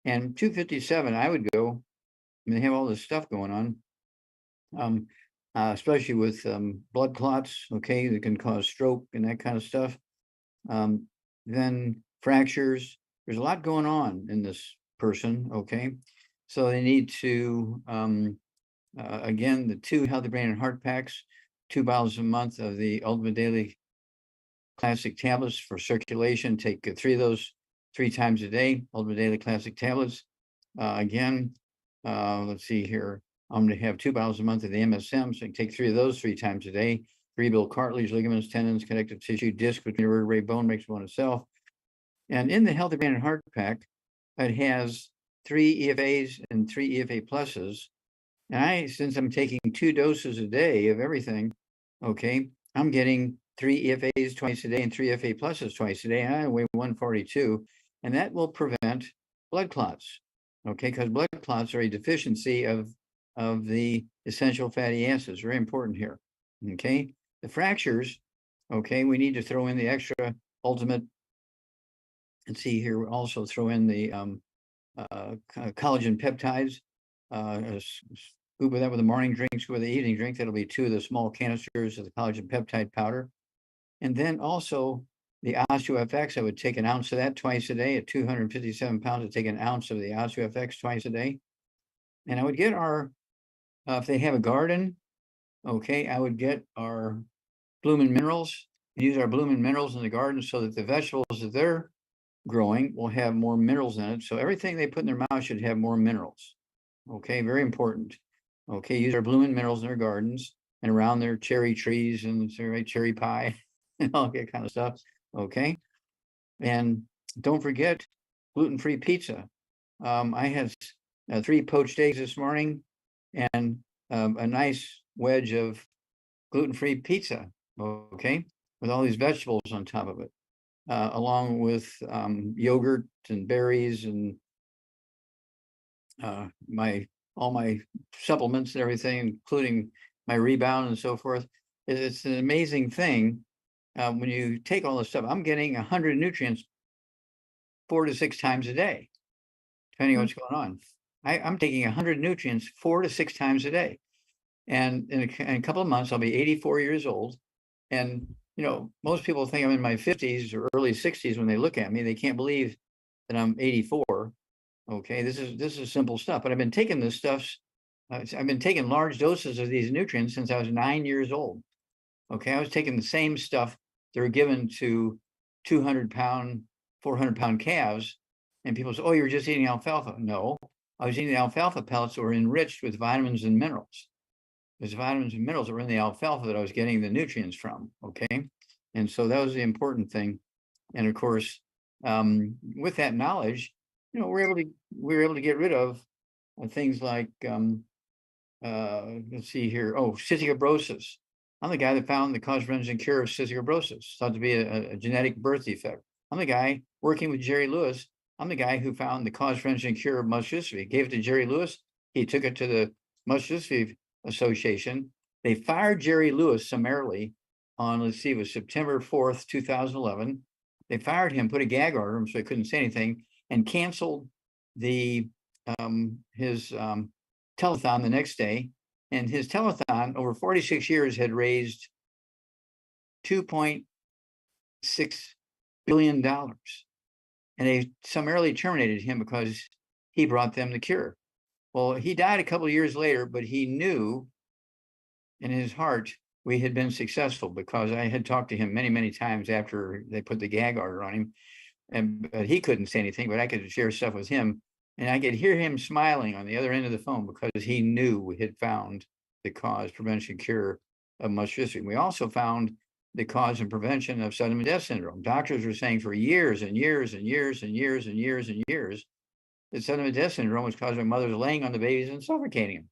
And 257, I would go. I mean, they have all this stuff going on, especially with blood clots, okay, that can cause stroke and that kind of stuff. Then fractures. There's a lot going on in this person, okay? So they need to, again, the 2 Healthy Brain and Heart Packs, 2 bottles a month of the Ultimate Daily Classic Tablets for circulation. Take 3 of those 3 times a day, Ultimate Daily Classic Tablets. Again, let's see here. I'm going to have 2 bottles a month of the MSM, so I can take 3 of those 3 times a day. Rebuild cartilage, ligaments, tendons, connective tissue, disc between the vertebrae, bone makes one itself. And in the Healthy Brain and Heart Pack, it has 3 EFAs and 3 EFA pluses. And since I'm taking 2 doses a day of everything, okay, I'm getting 3 EFAs twice a day and 3 EFA pluses twice a day. And I weigh 142, and that will prevent blood clots, okay, because blood clots are a deficiency of the essential fatty acids. Very important here, okay. The fractures, okay, we need to throw in the extra ultimate. Let's see here, we also throw in the collagen peptides, scoop of that with a morning drink, scoop with the evening drink. That'll be 2 of the small canisters of the collagen peptide powder. And then also the OsteoFX, I would take an ounce of that twice a day. At 257 pounds, I'd take an ounce of the OsteoFX twice a day. And I would get our, if they have a garden, okay, I would get our Bloomin' Minerals, and use our Bloomin' Minerals in the garden so that the vegetables that they're growing will have more minerals in it. So everything they put in their mouth should have more minerals. Okay, very important. Okay, use our Bloomin' Minerals in their gardens and around their cherry trees and cherry pie and all that kind of stuff. Okay, and don't forget gluten-free pizza. I had 3 poached eggs this morning and a nice wedge of gluten-free pizza. Okay, with all these vegetables on top of it, along with yogurt and berries and all my supplements and everything, including my Rebound and so forth. It's an amazing thing when you take all this stuff. I'm getting 100 nutrients 4 to 6 times a day, depending on what's going on. I'm taking 100 nutrients 4 to 6 times a day. And in a couple of months, I'll be 84 years old. And, most people think I'm in my 50s or early 60s when they look at me. They can't believe that I'm 84. Okay, this is simple stuff. But I've been taking this stuff. I've been taking large doses of these nutrients since I was 9 years old. Okay, I was taking the same stuff that were given to 200-pound, 400-pound calves. And people say, oh, you're just eating alfalfa. No, I was eating alfalfa pellets that were enriched with vitamins and minerals. There's vitamins and minerals that were in the alfalfa that I was getting the nutrients from, okay? And so that was the important thing. And of course, with that knowledge, we were able to get rid of things like, let's see here, cystic fibrosis. I'm the guy that found the cause, prevention, and cure of cystic fibrosis, thought to be a genetic birth defect. I'm the guy working with Jerry Lewis. I'm the guy who found the cause, prevention, and cure of muscular dystrophy. Gave it to Jerry Lewis. He took it to the Muscular Dystrophy Association. They fired Jerry Lewis summarily on, let's see, it was September 4th, 2011. they fired him, put a gag order on him so he couldn't say anything, and canceled the his telethon the next day. And his telethon over 46 years had raised $2.6 billion. And they summarily terminated him because he brought them the cure. Well, he died a couple of years later, but he knew in his heart we had been successful, because I had talked to him many, many times after they put the gag order on him. But he couldn't say anything, but I could share stuff with him. And I could hear him smiling on the other end of the phone, because he knew we had found the cause, prevention, cure of muscular dystrophy. We also found the cause and prevention of sudden death syndrome. Doctors were saying for years and years and years and years and years and years that sudden death syndrome was caused by mothers laying on the babies and suffocating them.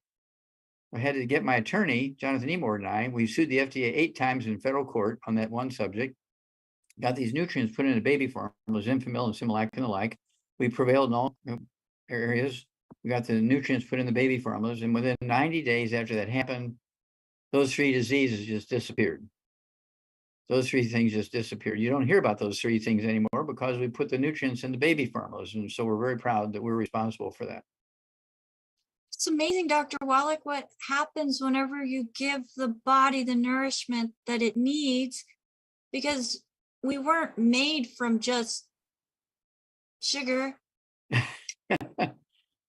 I had to get my attorney, Jonathan Emord, and I, we sued the FDA 8 times in federal court on that one subject, got these nutrients put in the baby formulas, Enfamil and Similac and the like. We prevailed in all areas. We got the nutrients put in the baby formulas, and within 90 days after that happened, those 3 diseases just disappeared. Those 3 things just disappeared. You don't hear about those 3 things anymore because we put the nutrients in the baby formulas. And so we're very proud that we're responsible for that. It's amazing, Dr. Wallach, what happens whenever you give the body the nourishment that it needs, because we weren't made from just sugar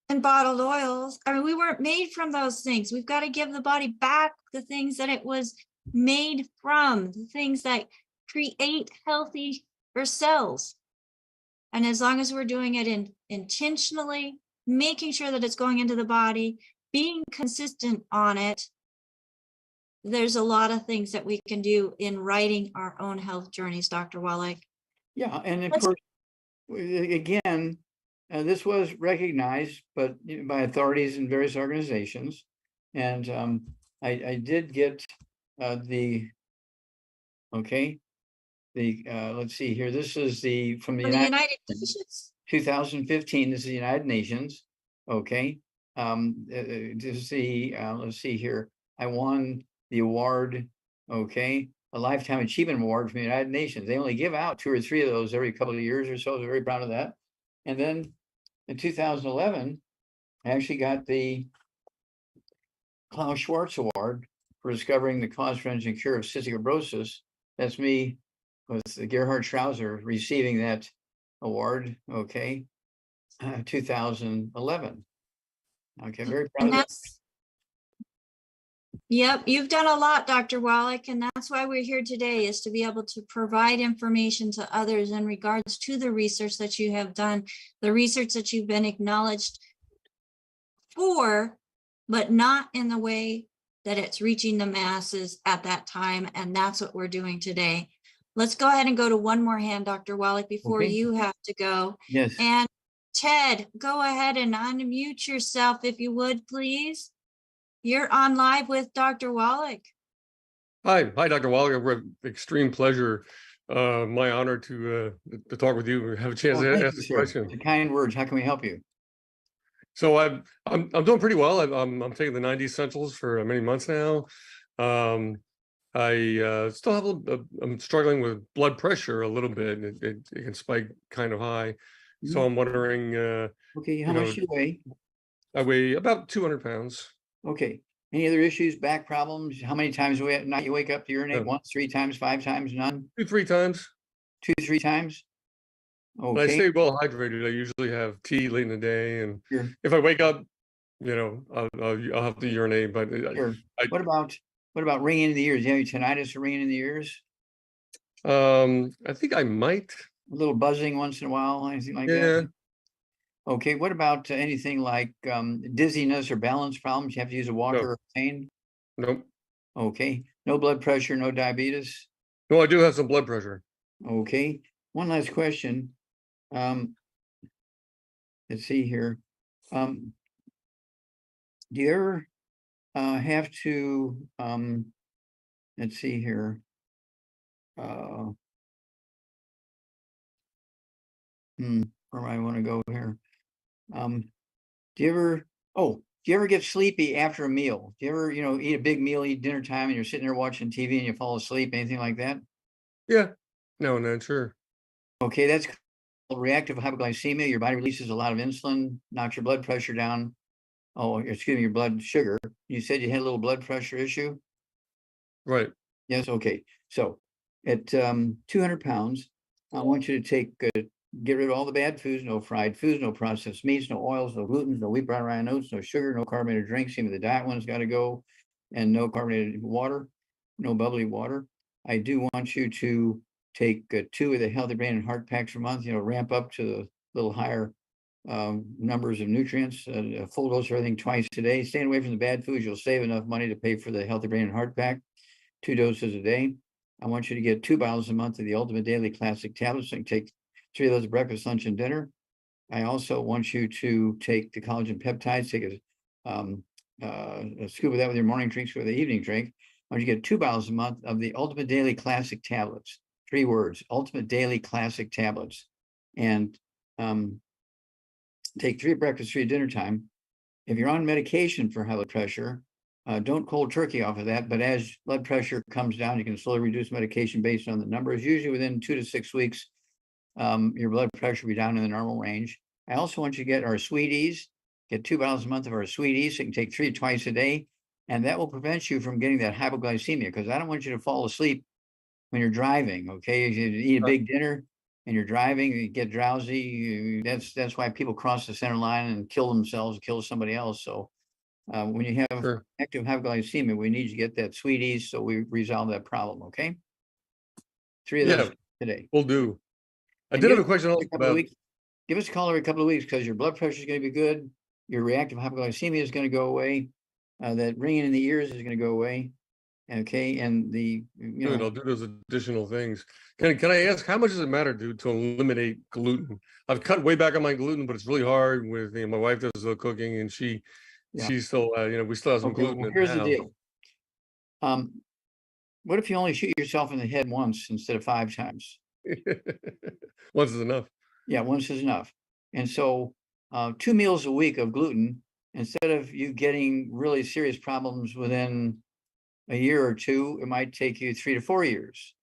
and bottled oils. I mean, we weren't made from those things. We've got to give the body back the things that it was made from, the things that create healthy cells. And as long as we're doing it intentionally, making sure that it's going into the body, being consistent on it, there's a lot of things that we can do in writing our own health journeys, Dr. Wallach. Yeah, and of course, again, this was recognized, but by authorities in various organizations, and I did get let's see here. This is from the United Nations, 2015. This is the United Nations. Okay. This is let's see here. I won the award. Okay. A Lifetime Achievement Award from the United Nations. They only give out 2 or 3 of those every couple of years or so. I was very proud of that. And then in 2011, I actually got the Klaus Schwartz Award for discovering the cause, prevention, and cure of cystic fibrosis. That's me with Gerhard Schrauzer receiving that award. Okay, 2011. Okay, very proud of that. Yep, you've done a lot, Dr. Wallach, and that's why we're here today, is to be able to provide information to others in regards to the research that you have done, the research that you've been acknowledged for, but not in the way that it's reaching the masses at that time. And that's what we're doing today. Let's go ahead and go to one more hand, Dr. Wallach, before you have to go. Yes. And Ted, go ahead and unmute yourself if you would, please. You're on live with Dr. Wallach. Hi, Dr. Wallach. Extreme pleasure. My honor to talk with you and have a chance to ask a question. The kind words. How can we help you? So I'm doing pretty well. I'm taking the 90 essentials for many months now. I still have I'm struggling with blood pressure a little bit. It can spike kind of high. So I'm wondering. Okay, how much do you weigh? I weigh about 200 pounds. Okay. Any other issues, back problems? How many times a night you wake up to urinate? Once, 3 times, 5 times, none? 2, 3 times. 2, 3 times? Okay. But I stay well hydrated. I usually have tea late in the day, and if I wake up, I'll have to urinate. But what about ringing in the ears? Do you have any tinnitus or ringing in the ears? I think I might. A little buzzing once in a while, anything like that? Okay, what about anything like dizziness or balance problems? You have to use a walker or a cane? Nope. Okay, no blood pressure, no diabetes? No, I do have some blood pressure. Okay, one last question. Let's see here. Do you ever have to, let's see here. Where do I want to go here? Do you ever get sleepy after a meal? Do you ever, eat a big meal, eat dinner time, and you're sitting there watching TV and you fall asleep, anything like that? Yeah. No, sure. Okay, that's called reactive hypoglycemia. Your body releases a lot of insulin, knocks your blood pressure down. Oh, excuse me, your blood sugar. You said you had a little blood pressure issue? Right. Yes, okay. So at 200 pounds, I want you to get rid of all the bad foods, no fried foods, no processed meats, no oils, no gluten, no wheat, brown, rye, and oats, no sugar, no carbonated drinks. Even the diet one's got to go, and no carbonated water, no bubbly water. I do want you to take 2 of the Healthy Brain and Heart Packs per month, ramp up to the little higher numbers of nutrients, a full dose of everything twice a day. Staying away from the bad foods, you'll save enough money to pay for the Healthy Brain and Heart Pack, 2 doses a day. I want you to get 2 bottles a month of the Ultimate Daily Classic tablets. So you can take 3 of those breakfast, lunch, and dinner. I also want you to take the collagen peptides, take a scoop of that with your morning drink, scoop of the evening drink. I want you to get 2 bottles a month of the Ultimate Daily Classic tablets. 3 words, Ultimate Daily Classic tablets. And take 3 at breakfast, 3 at dinner time. If you're on medication for high blood pressure, don't cold turkey off of that. But as blood pressure comes down, you can slowly reduce medication based on the numbers. Usually within 2 to 6 weeks, your blood pressure will be down in the normal range. I also want you to get our Sweeties, get 2 bottles a month of our Sweeties. So you can take 3 twice a day. And that will prevent you from getting that hypoglycemia, because I don't want you to fall asleep when you're driving. Okay, if you eat a big dinner and you're driving, you get drowsy. That's why people cross the center line and kill themselves, kill somebody else. So when you have active hypoglycemia, we need to get that Sweeties so we resolve that problem. Okay, 3 of those today. We'll do. I And did have a question also about. Give us a call every couple of weeks, because your blood pressure is going to be good. Your reactive hypoglycemia is going to go away. That ringing in the ears is going to go away. Okay, and Good, I'll do those additional things. Can I ask, how much does it matter to eliminate gluten? I've cut way back on my gluten, but it's really hard with my wife does the cooking, and she's still we still have some gluten in the here's house. the deal. What if you only shoot yourself in the head once instead of 5 times? Once is enough. Yeah, once is enough. And so 2 meals a week of gluten, instead of you getting really serious problems within a year or 2, it might take you 3 to 4 years.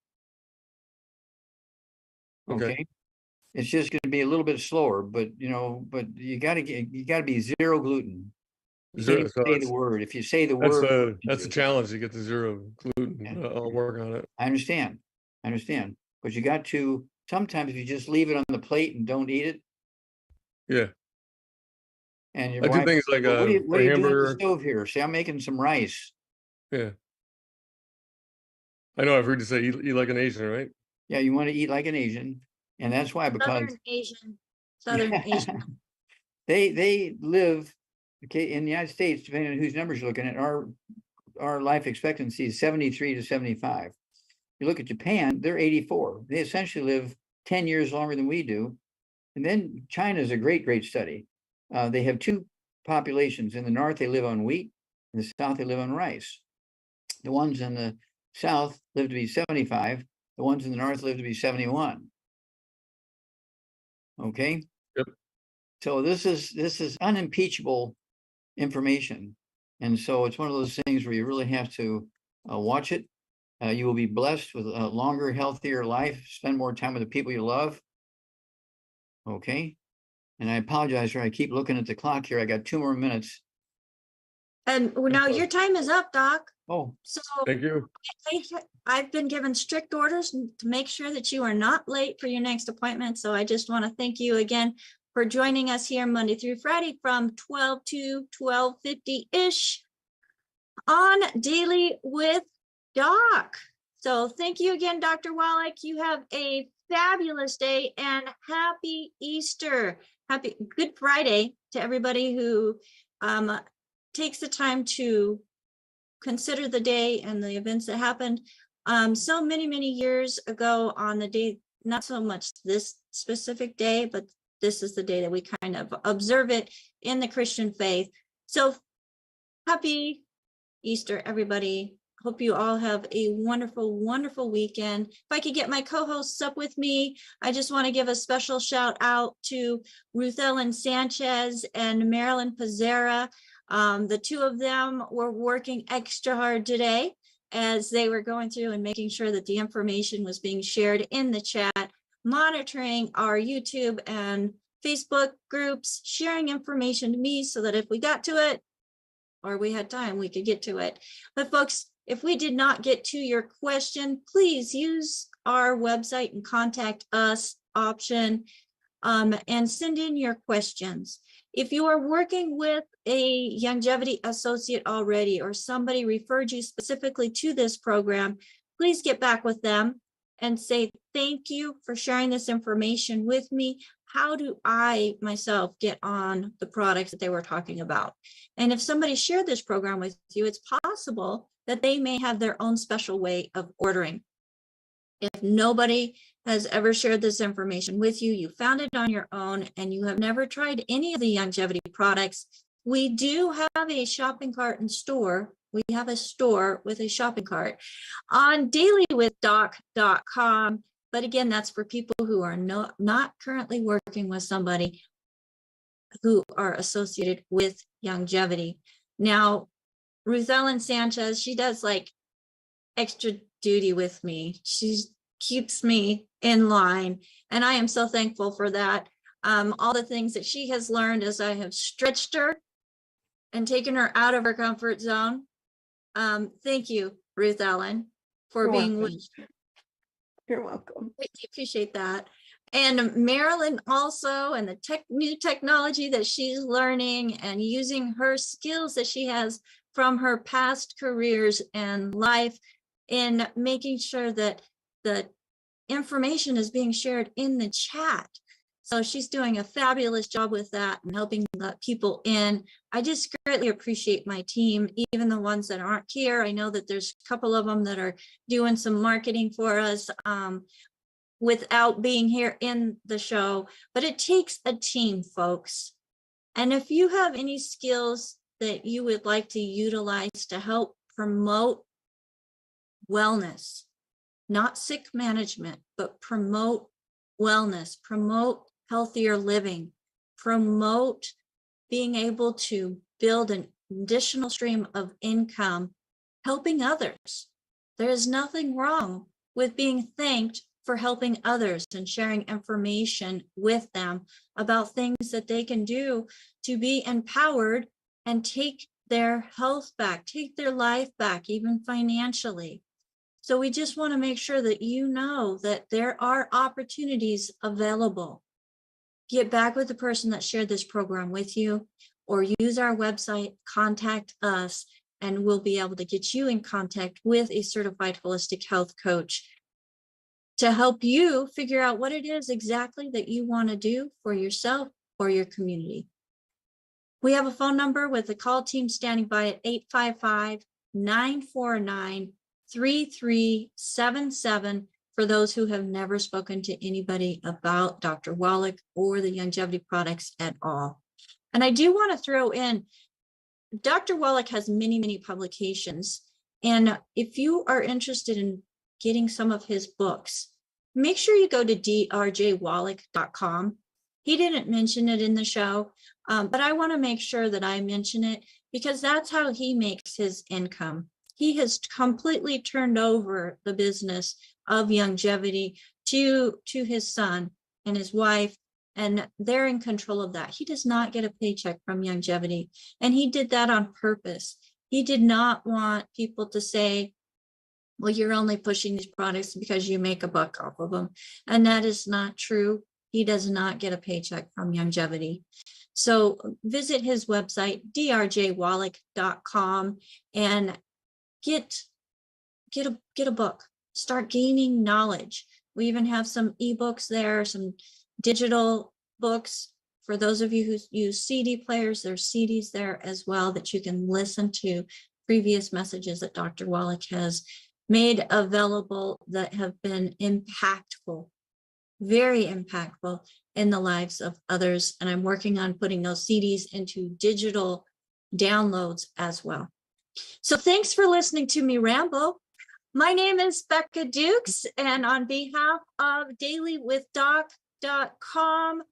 Okay. It's just going to be a little bit slower, but you got to be 0 gluten. You can't even say the word. If you say the word, that's a challenge to get to 0 gluten. I'll work on it. I understand, but you got to. Sometimes if you just leave it on the plate and don't eat it. Yeah. And your I wife, do things like what are you doing at hamburger. the stove here? Say, I'm making some rice. Yeah. I know I've heard you say eat like an Asian, right? Yeah, you want to eat like an Asian, and that's why, because Southern Asian. They live, okay, in the United States, depending on whose numbers you're looking at, our life expectancy is 73 to 75. You look at Japan, they're 84. They essentially live 10 years longer than we do. And then China is a great study. They have 2 populations. In the north, they live on wheat. In the south, they live on rice. The ones in the south live to be 75. The ones in the north live to be 71. Okay. Yep. So this is unimpeachable information, and so it's one of those things where you really have to watch it. You will be blessed with a longer, healthier life. Spend more time with the people you love. Okay. And I apologize for I keep looking at the clock here. I got 2 more minutes. And now your time is up, Doc. Oh, so thank you. I've been given strict orders to make sure that you are not late for your next appointment. So I just want to thank you again for joining us here Monday through Friday from 12 to 12:50-ish on Daily with Doc. So thank you again, Dr. Wallach. You have a fabulous day and happy Easter. Happy Good Friday to everybody who takes the time to consider the day and the events that happened so many years ago on the day, not so much this specific day, but this is the day that we kind of observe it in the Christian faith. So happy Easter, everybody. Hope you all have a wonderful weekend. If I could get my co-hosts up with me, I just want to give a special shout out to Ruth Ellen Sanchez and Marilyn Pizzera. The 2 of them were working extra hard today as they were going through and making sure that the information was being shared in the chat monitoring our YouTube and Facebook groups, sharing information to me so that if we got to it or we had time, we could get to it. But folks, if we did not get to your question, please use our website and contact us option and send in your questions. If you are working with a longevity associate already, or somebody referred you specifically to this program, please get back with them and say, thank you for sharing this information with me. How do I myself get on the products that they were talking about? And if somebody shared this program with you, it's possible that they may have their own special way of ordering. If nobody has ever shared this information with you, you found it on your own, and you have never tried any of the longevity products, we do have a shopping cart and store. We have a store with a shopping cart on dailywithdoc.com. But again, that's for people who are not currently working with somebody who are associated with longevity. Now, Ruth Ellen Sanchez, she does like extra duty with me. She keeps me in line, and I am so thankful for that. All the things that she has learned as I have stretched her and taken her out of her comfort zone. Thank you, Ruth Ellen, for You're being welcome. with. You're welcome. I appreciate that. And Marilyn also, and the new technology that she's learning and using her skills that she has from her past careers and life in making sure that the information is being shared in the chat. So she's doing a fabulous job with that and helping let people in. I just greatly appreciate my team, even the ones that aren't here. I know that there's a couple of them that are doing some marketing for us without being here in the show, but it takes a team, folks. And if you have any skills that you would like to utilize to help promote wellness, not sick management, but promote wellness, promote healthier living, promote being able to build an additional stream of income, helping others. There is nothing wrong with being thanked for helping others and sharing information with them about things that they can do to be empowered and take their health back, take their life back, even financially. So we just want to make sure that you know that there are opportunities available. Get back with the person that shared this program with you, or use our website, contact us, and we'll be able to get you in contact with a certified holistic health coach to help you figure out what it is exactly that you want to do for yourself or your community. We have a phone number with the call team standing by at 855-949-3377 for those who have never spoken to anybody about Dr. Wallach or the longevity products at all. And I do want to throw in, Dr. Wallach has many, many publications. And if you are interested in getting some of his books, make sure you go to drjwallach.com. He didn't mention it in the show, but I want to make sure that I mention it because that's how he makes his income. He has completely turned over the business of longevity to his son and his wife, and they're in control of that. He does not get a paycheck from longevity, and he did that on purpose. He did not want people to say, well, you're only pushing these products because you make a buck off of them. And that is not true. He does not get a paycheck from longevity. So visit his website, drjwallach.com, and get a book. Start gaining knowledge. We even have some ebooks there, some digital books. For those of you who use CD players, there's CDs there as well that you can listen to previous messages that Dr. Wallach has made available that have been impactful, very impactful in the lives of others. And I'm working on putting those CDs into digital downloads as well. So thanks for listening to me ramble. My name is Becca Dukes, and on behalf of dailywithdoc.com,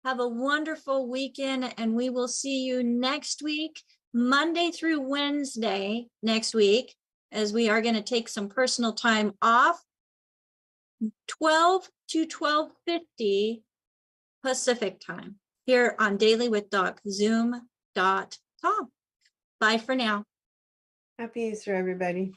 have a wonderful weekend, and we will see you next week, Monday through Wednesday next week, as we are going to take some personal time off. 12 to 12:50 Pacific time here on Daily with Doc, zoom.com. Bye for now. Happy Easter, everybody.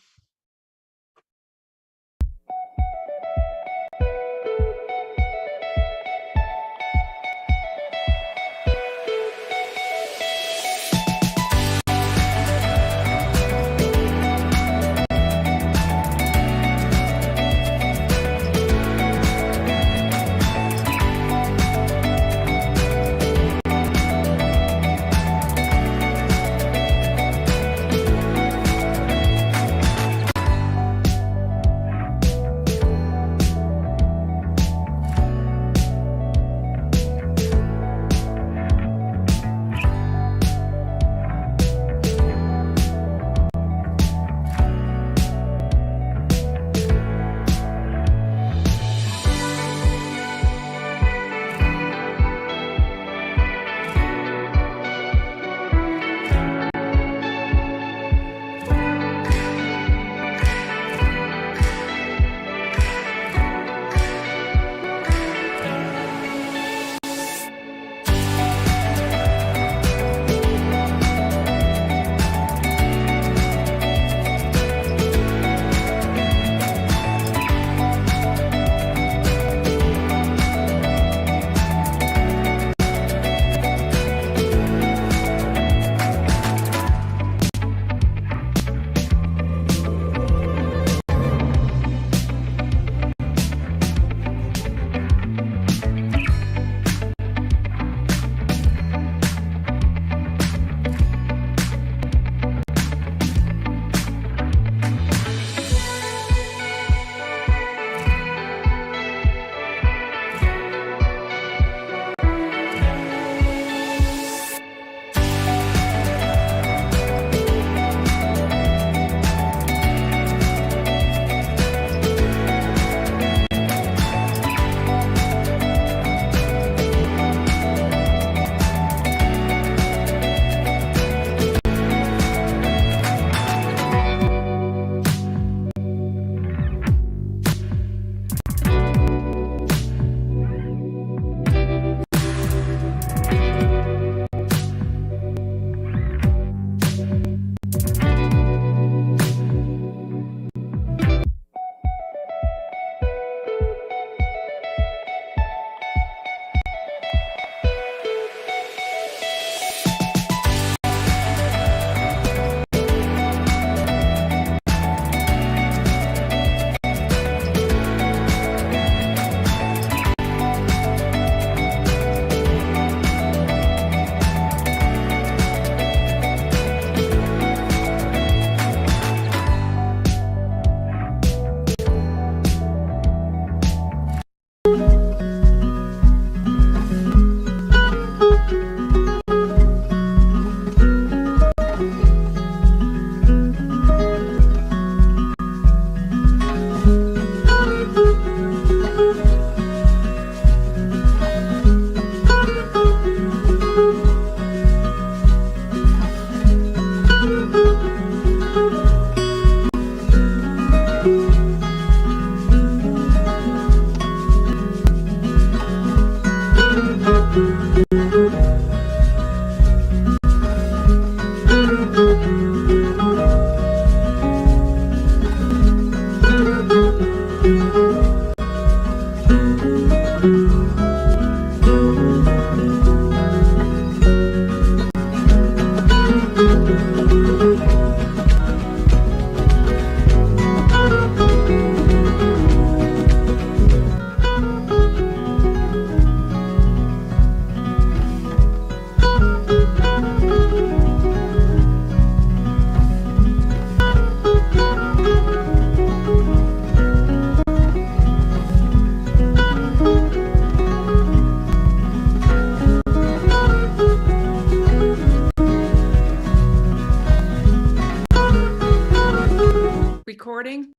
Recording.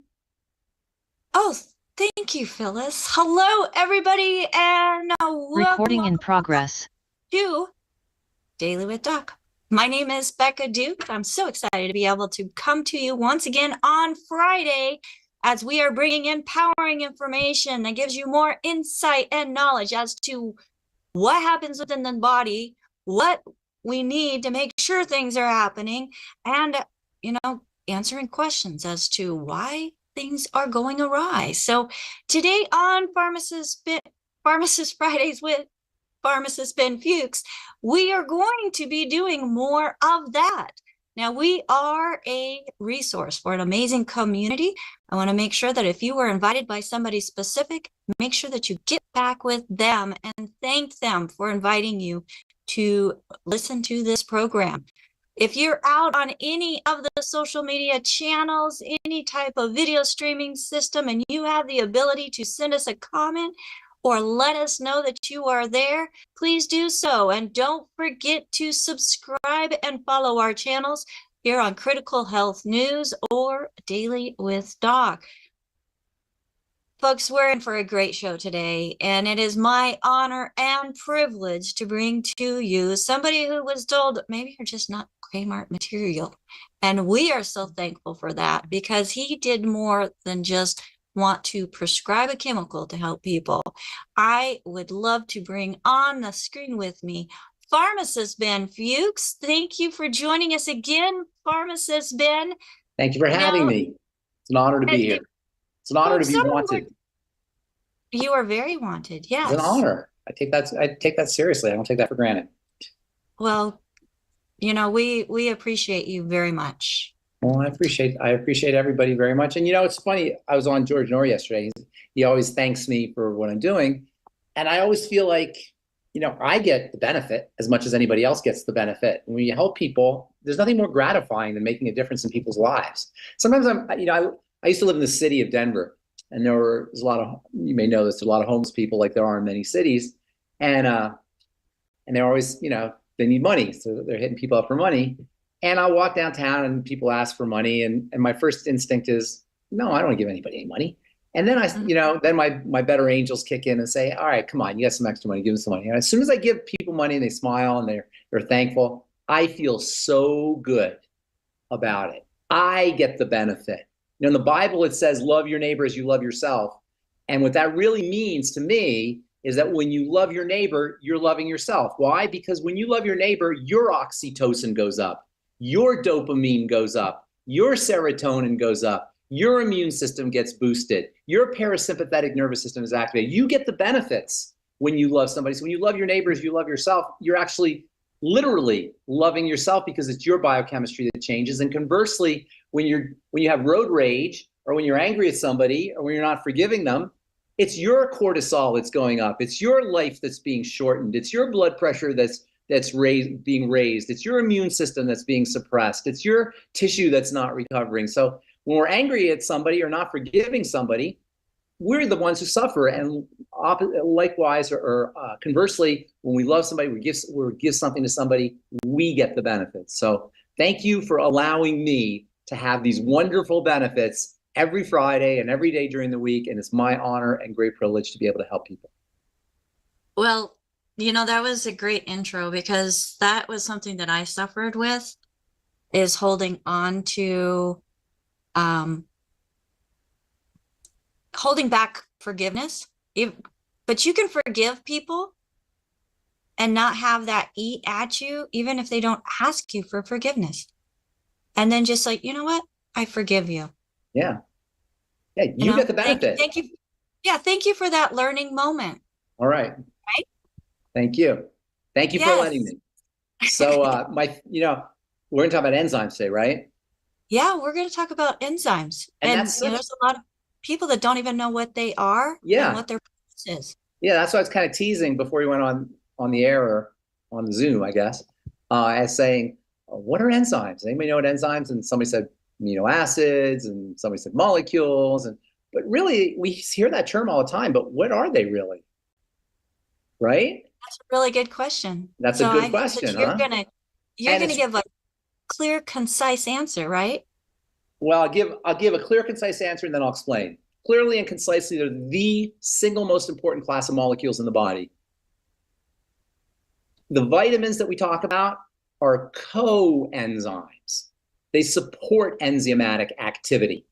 Oh, thank you, Phyllis. Hello, everybody, and Recording in welcome progress. to Daily with Doc. My name is Becca Duke. I'm so excited to be able to come to you once again on Friday as we are bringing empowering information that gives you more insight and knowledge as to what happens within the body, what we need to make sure things are happening, and, answering questions as to why things are going awry. So today on Pharmacist Fridays with Pharmacist Ben Fuchs, we are going to be doing more of that. Now, we are a resource for an amazing community. I want to make sure that if you were invited by somebody specific, make sure that you get back with them and thank them for inviting you to listen to this program. If you're out on any of the social media channels, any type of video streaming system, and you have the ability to send us a comment or let us know that you are there, please do so. And don't forget to subscribe and follow our channels here on Critical Health News or Daily with Doc. Folks, we're in for a great show today, and it is my honor and privilege to bring to you somebody who was told, maybe you're just not Kmart material. And we are so thankful for that, because he did more than just want to prescribe a chemical to help people. I would love to bring on the screen with me Pharmacist Ben Fuchs. Thank you for joining us again, Pharmacist Ben. Thank you for having me. It's an honor to be here. It's an honor to be wanted. You are very wanted. Yes. It's an honor. I take that seriously. I don't take that for granted. Well, we appreciate you very much. Well, I appreciate everybody very much. And it's funny, I was on George Knorr yesterday. He always thanks me for what I'm doing. And I always feel like, I get the benefit as much as anybody else gets the benefit. When you help people, there's nothing more gratifying than making a difference in people's lives. Sometimes I used to live in the city of Denver, and there's a lot of, you may know this, a lot of homeless people like there are in many cities. And they're always, they need money. So they're hitting people up for money. And I'll walk downtown and people ask for money. And my first instinct is, no, I don't want to give anybody any money. And then then my better angels kick in and say, all right, come on, you got some extra money, give them some money. And as soon as I give people money and they smile and they're thankful, I feel so good about it. I get the benefit. In the Bible, it says, love your neighbor as you love yourself. And what that really means to me is that when you love your neighbor, you're loving yourself. Why? Because when you love your neighbor, your oxytocin goes up, your dopamine goes up, your serotonin goes up, your immune system gets boosted, your parasympathetic nervous system is activated. You get the benefits when you love somebody. So when you love your neighbors, you love yourself, you're actually literally loving yourself, because it's your biochemistry that changes. And conversely, when you have road rage, or when you're angry at somebody, or when you're not forgiving them, it's your cortisol that's going up. It's your life that's being shortened. It's your blood pressure that's being raised. It's your immune system that's being suppressed. It's your tissue that's not recovering. So when we're angry at somebody or not forgiving somebody, we're the ones who suffer. And likewise, or conversely, when we love somebody, we give something to somebody, we get the benefits. So thank you for allowing me to have these wonderful benefits every Friday and every day during the week. And it's my honor and great privilege to be able to help people. Well, that was a great intro, because that was something that I suffered with, is holding on to, holding back forgiveness. But you can forgive people and not have that eat at you, even if they don't ask you for forgiveness. And then just like, you know what? I forgive you. Yeah. Yeah, you get the benefit. Thank you. Yeah, thank you for that learning moment. All right. Right? Thank you. Thank you for letting me. So we're gonna talk about enzymes today, right? Yeah, we're gonna talk about enzymes. And there's a lot of people that don't even know what they are and what their purpose is. Yeah, that's why I was kind of teasing before you went on the air, or on the Zoom, I guess, as saying, what are enzymes? Anybody know what enzymes? And somebody said amino acids, and somebody said molecules, but really we hear that term all the time, but what are they really? Right? That's a really good question. That's a good question. You're gonna give a clear, concise answer, right? Well, I'll give a clear, concise answer, and then I'll explain. Clearly and concisely, they're the single most important class of molecules in the body. The vitamins that we talk about are coenzymes. They support enzymatic activity.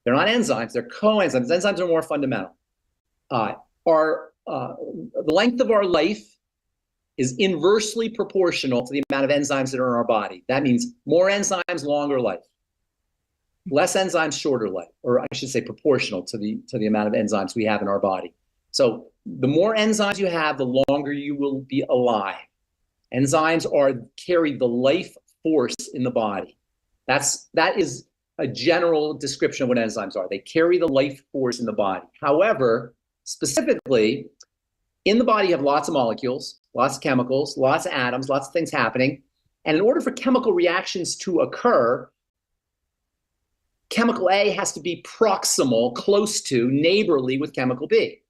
They're not enzymes, they're coenzymes. Enzymes are more fundamental. The length of our life is inversely proportional to the amount of enzymes that are in our body. That means more enzymes, longer life. Less enzymes, shorter life, or I should say proportional to the amount of enzymes we have in our body. So the more enzymes you have, the longer you will be alive. Enzymes carry the life force in the body. That is a general description of what enzymes are. They carry the life force in the body. However, specifically, in the body you have lots of molecules, lots of chemicals, lots of atoms, lots of things happening. And in order for chemical reactions to occur, chemical A has to be proximal, close to, neighborly with chemical B.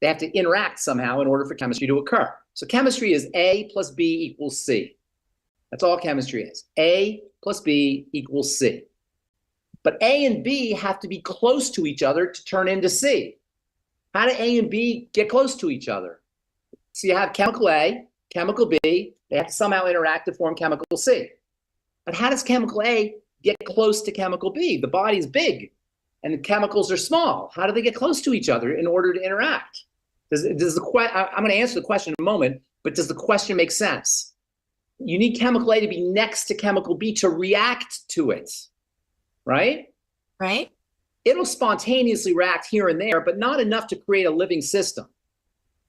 They have to interact somehow in order for chemistry to occur. So chemistry is A plus B equals C. That's all chemistry is. A plus B equals C. But A and B have to be close to each other to turn into C. How do A and B get close to each other? So you have chemical A, chemical B, they have to somehow interact to form chemical C. But how does chemical A get close to chemical B? The body's big and the chemicals are small. How do they get close to each other in order to interact? I'm going to answer the question in a moment, but does the question make sense? You need chemical A to be next to chemical B to react to it, right? Right. It'll spontaneously react here and there, but not enough to create a living system.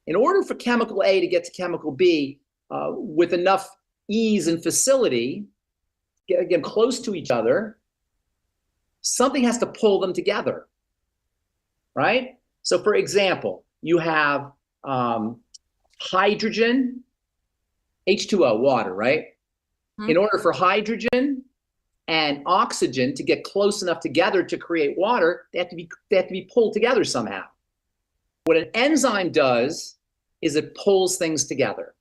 In order for chemical A to get to chemical B with enough ease and facility, get close to each other, something has to pull them together, right? So for example, you have hydrogen, H2O, water, right? In order for hydrogen and oxygen to get close enough together to create water, they have to be pulled together somehow. What an enzyme does is it pulls things together.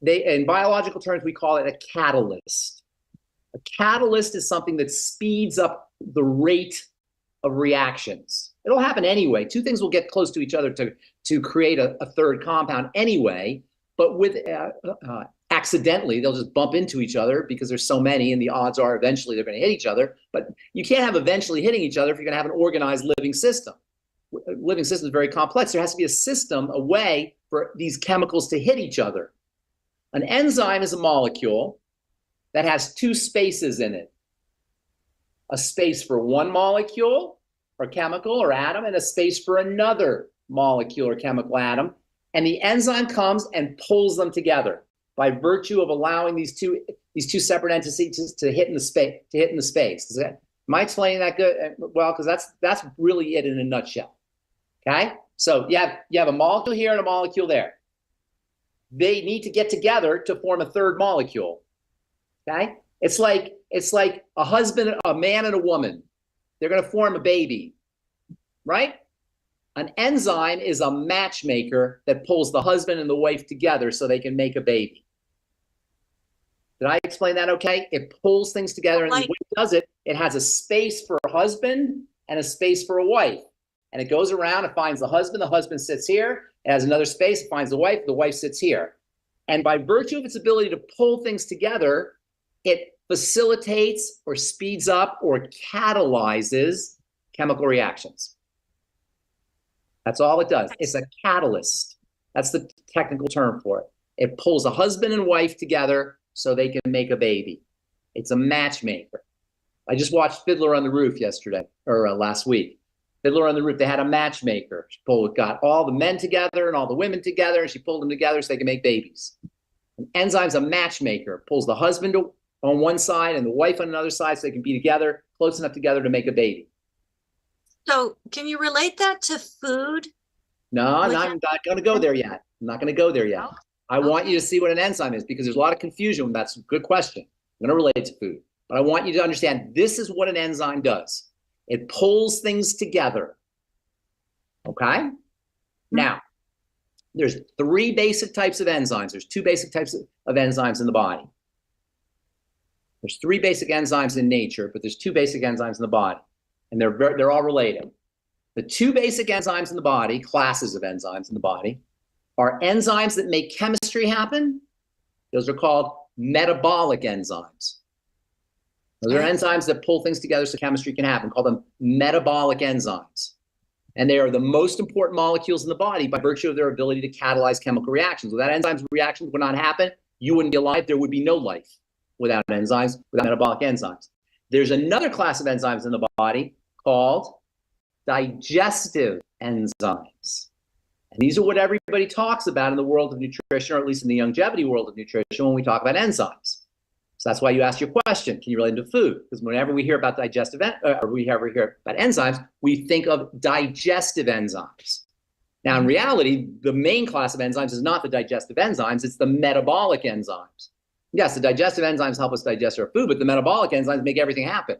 In biological terms, we call it a catalyst. A catalyst is something that speeds up the rate of reactions. It'll happen anyway. Two things will get close to each other to create a third compound anyway, but with accidentally, they'll just bump into each other because there's so many, and the odds are eventually they're going to hit each other. But you can't have eventually hitting each other if you're going to have an organized living system. A living system is very complex. There has to be a system, a way for these chemicals to hit each other. An enzyme is a molecule that has two spaces in it. A space for one molecule or chemical or atom, and a space for another molecule or chemical atom. And the enzyme comes and pulls them together by virtue of allowing these two separate entities to hit in the space. Am I explaining that good? Well, because that's really it in a nutshell. Okay, so you have a molecule here and a molecule there. They need to get together to form a third molecule. Okay, it's like a husband, a man, and a woman. They're going to form a baby, right? An enzyme is a matchmaker that pulls the husband and the wife together so they can make a baby. Did I explain that okay? It pulls things together, and the way it does it, it has a space for a husband and a space for a wife. And it goes around, it finds the husband sits here, it has another space, it finds the wife sits here. And by virtue of its ability to pull things together, it facilitates or speeds up or catalyzes chemical reactions. That's all it does. It's a catalyst. That's the technical term for it. It pulls a husband and wife together so they can make a baby. It's a matchmaker. I just watched Fiddler on the Roof yesterday, or last week. Fiddler on the Roof, they had a matchmaker. She got all the men together and all the women together, and she pulled them together so they can make babies. An enzyme's a matchmaker. Pulls the husband on one side and the wife on another side so they can be together, close enough together to make a baby. So can you relate that to food? No, I'm not going to go there yet. I'm not going to go there yet. Oh, I want you to see what an enzyme is because there's a lot of confusion. That's a good question. I'm going to relate it to food. But I want you to understand this is what an enzyme does. It pulls things together. Okay? Now, there's three basic types of enzymes. There's two basic types of enzymes in the body. There's three basic enzymes in nature, but there's two basic enzymes in the body. And they're all related. The two basic enzymes in the body, classes of enzymes in the body, are enzymes that make chemistry happen. Those are called metabolic enzymes. Those are enzymes that pull things together so chemistry can happen. Call them metabolic enzymes. And they are the most important molecules in the body by virtue of their ability to catalyze chemical reactions. Without enzymes, reactions would not happen. You wouldn't be alive. There would be no life without enzymes, without metabolic enzymes. There's another class of enzymes in the body called digestive enzymes. And these are what everybody talks about in the world of nutrition, or at least in the longevity world of nutrition, when we talk about enzymes. So that's why you ask your question, can you relate them to food? Because whenever we hear about digestive, or we ever hear about enzymes, we think of digestive enzymes. Now, in reality, the main class of enzymes is not the digestive enzymes, it's the metabolic enzymes. Yes, the digestive enzymes help us digest our food, but the metabolic enzymes make everything happen,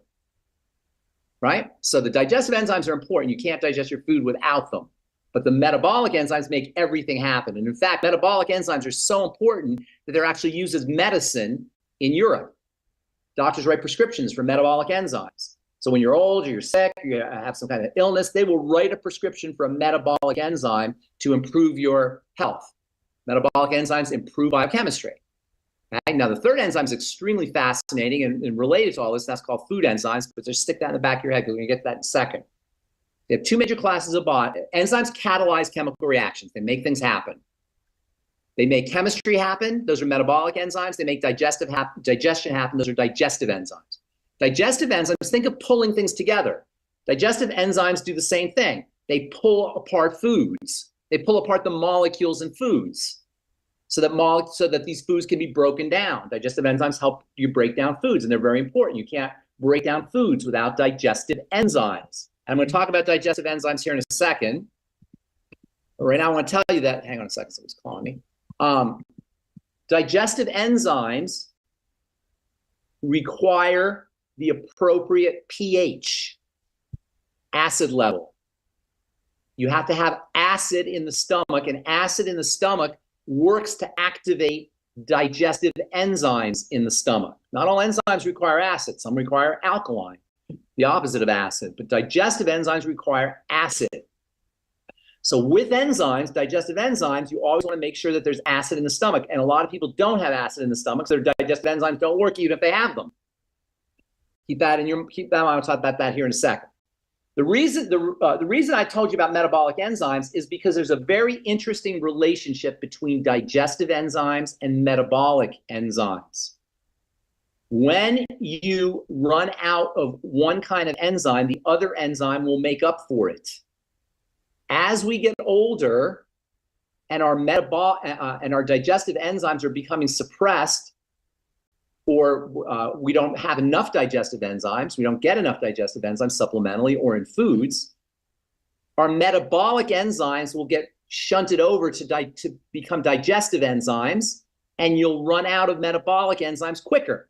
right? So the digestive enzymes are important. You can't digest your food without them. But the metabolic enzymes make everything happen. And in fact, metabolic enzymes are so important that they're actually used as medicine in Europe. Doctors write prescriptions for metabolic enzymes. So when you're old or you're sick, or you have some kind of illness, they will write a prescription for a metabolic enzyme to improve your health. Metabolic enzymes improve biochemistry. Okay? Now, the third enzyme is extremely fascinating and related to all this. That's called food enzymes, but just stick that in the back of your head because we're going to get to that in a second. They have two major classes of body. Enzymes catalyze chemical reactions. They make things happen. They make chemistry happen. Those are metabolic enzymes. They make digestion happen. Those are digestive enzymes. Digestive enzymes, think of pulling things together. Digestive enzymes do the same thing. They pull apart foods. They pull apart the molecules in foods so that these foods can be broken down. Digestive enzymes help you break down foods, and they're very important. You can't break down foods without digestive enzymes. And I'm going to talk about digestive enzymes here in a second. But right now, I want to tell you that, hang on a second, someone's calling me. Digestive enzymes require the appropriate pH, acid level. You have to have acid in the stomach, and acid in the stomach works to activate digestive enzymes in the stomach. Not all enzymes require acid. Some require alkaline, the opposite of acid, but digestive enzymes require acid. So with enzymes, digestive enzymes, you always want to make sure that there's acid in the stomach. And a lot of people don't have acid in the stomach, so their digestive enzymes don't work even if they have them. Keep that I'll talk about that here in a second. The reason I told you about metabolic enzymes is because there's a very interesting relationship between digestive enzymes and metabolic enzymes. When you run out of one kind of enzyme, the other enzyme will make up for it. As we get older and our digestive enzymes are becoming suppressed, or we don't have enough digestive enzymes, we don't get enough digestive enzymes supplementally or in foods, our metabolic enzymes will get shunted over to become digestive enzymes, and you'll run out of metabolic enzymes quicker,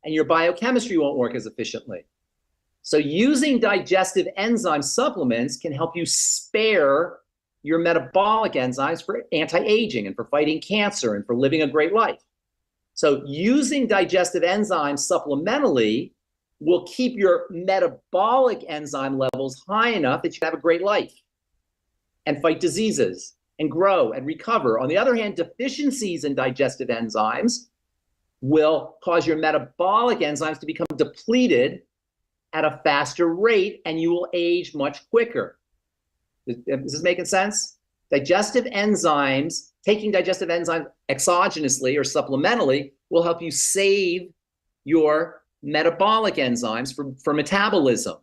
and your biochemistry won't work as efficiently. So using digestive enzyme supplements can help you spare your metabolic enzymes for anti-aging and for fighting cancer and for living a great life. So using digestive enzymes supplementally will keep your metabolic enzyme levels high enough that you have a great life and fight diseases and grow and recover. On the other hand, deficiencies in digestive enzymes will cause your metabolic enzymes to become depleted at a faster rate, and you will age much quicker. Is this making sense? Digestive enzymes, taking digestive enzymes exogenously or supplementally will help you save your metabolic enzymes for metabolism.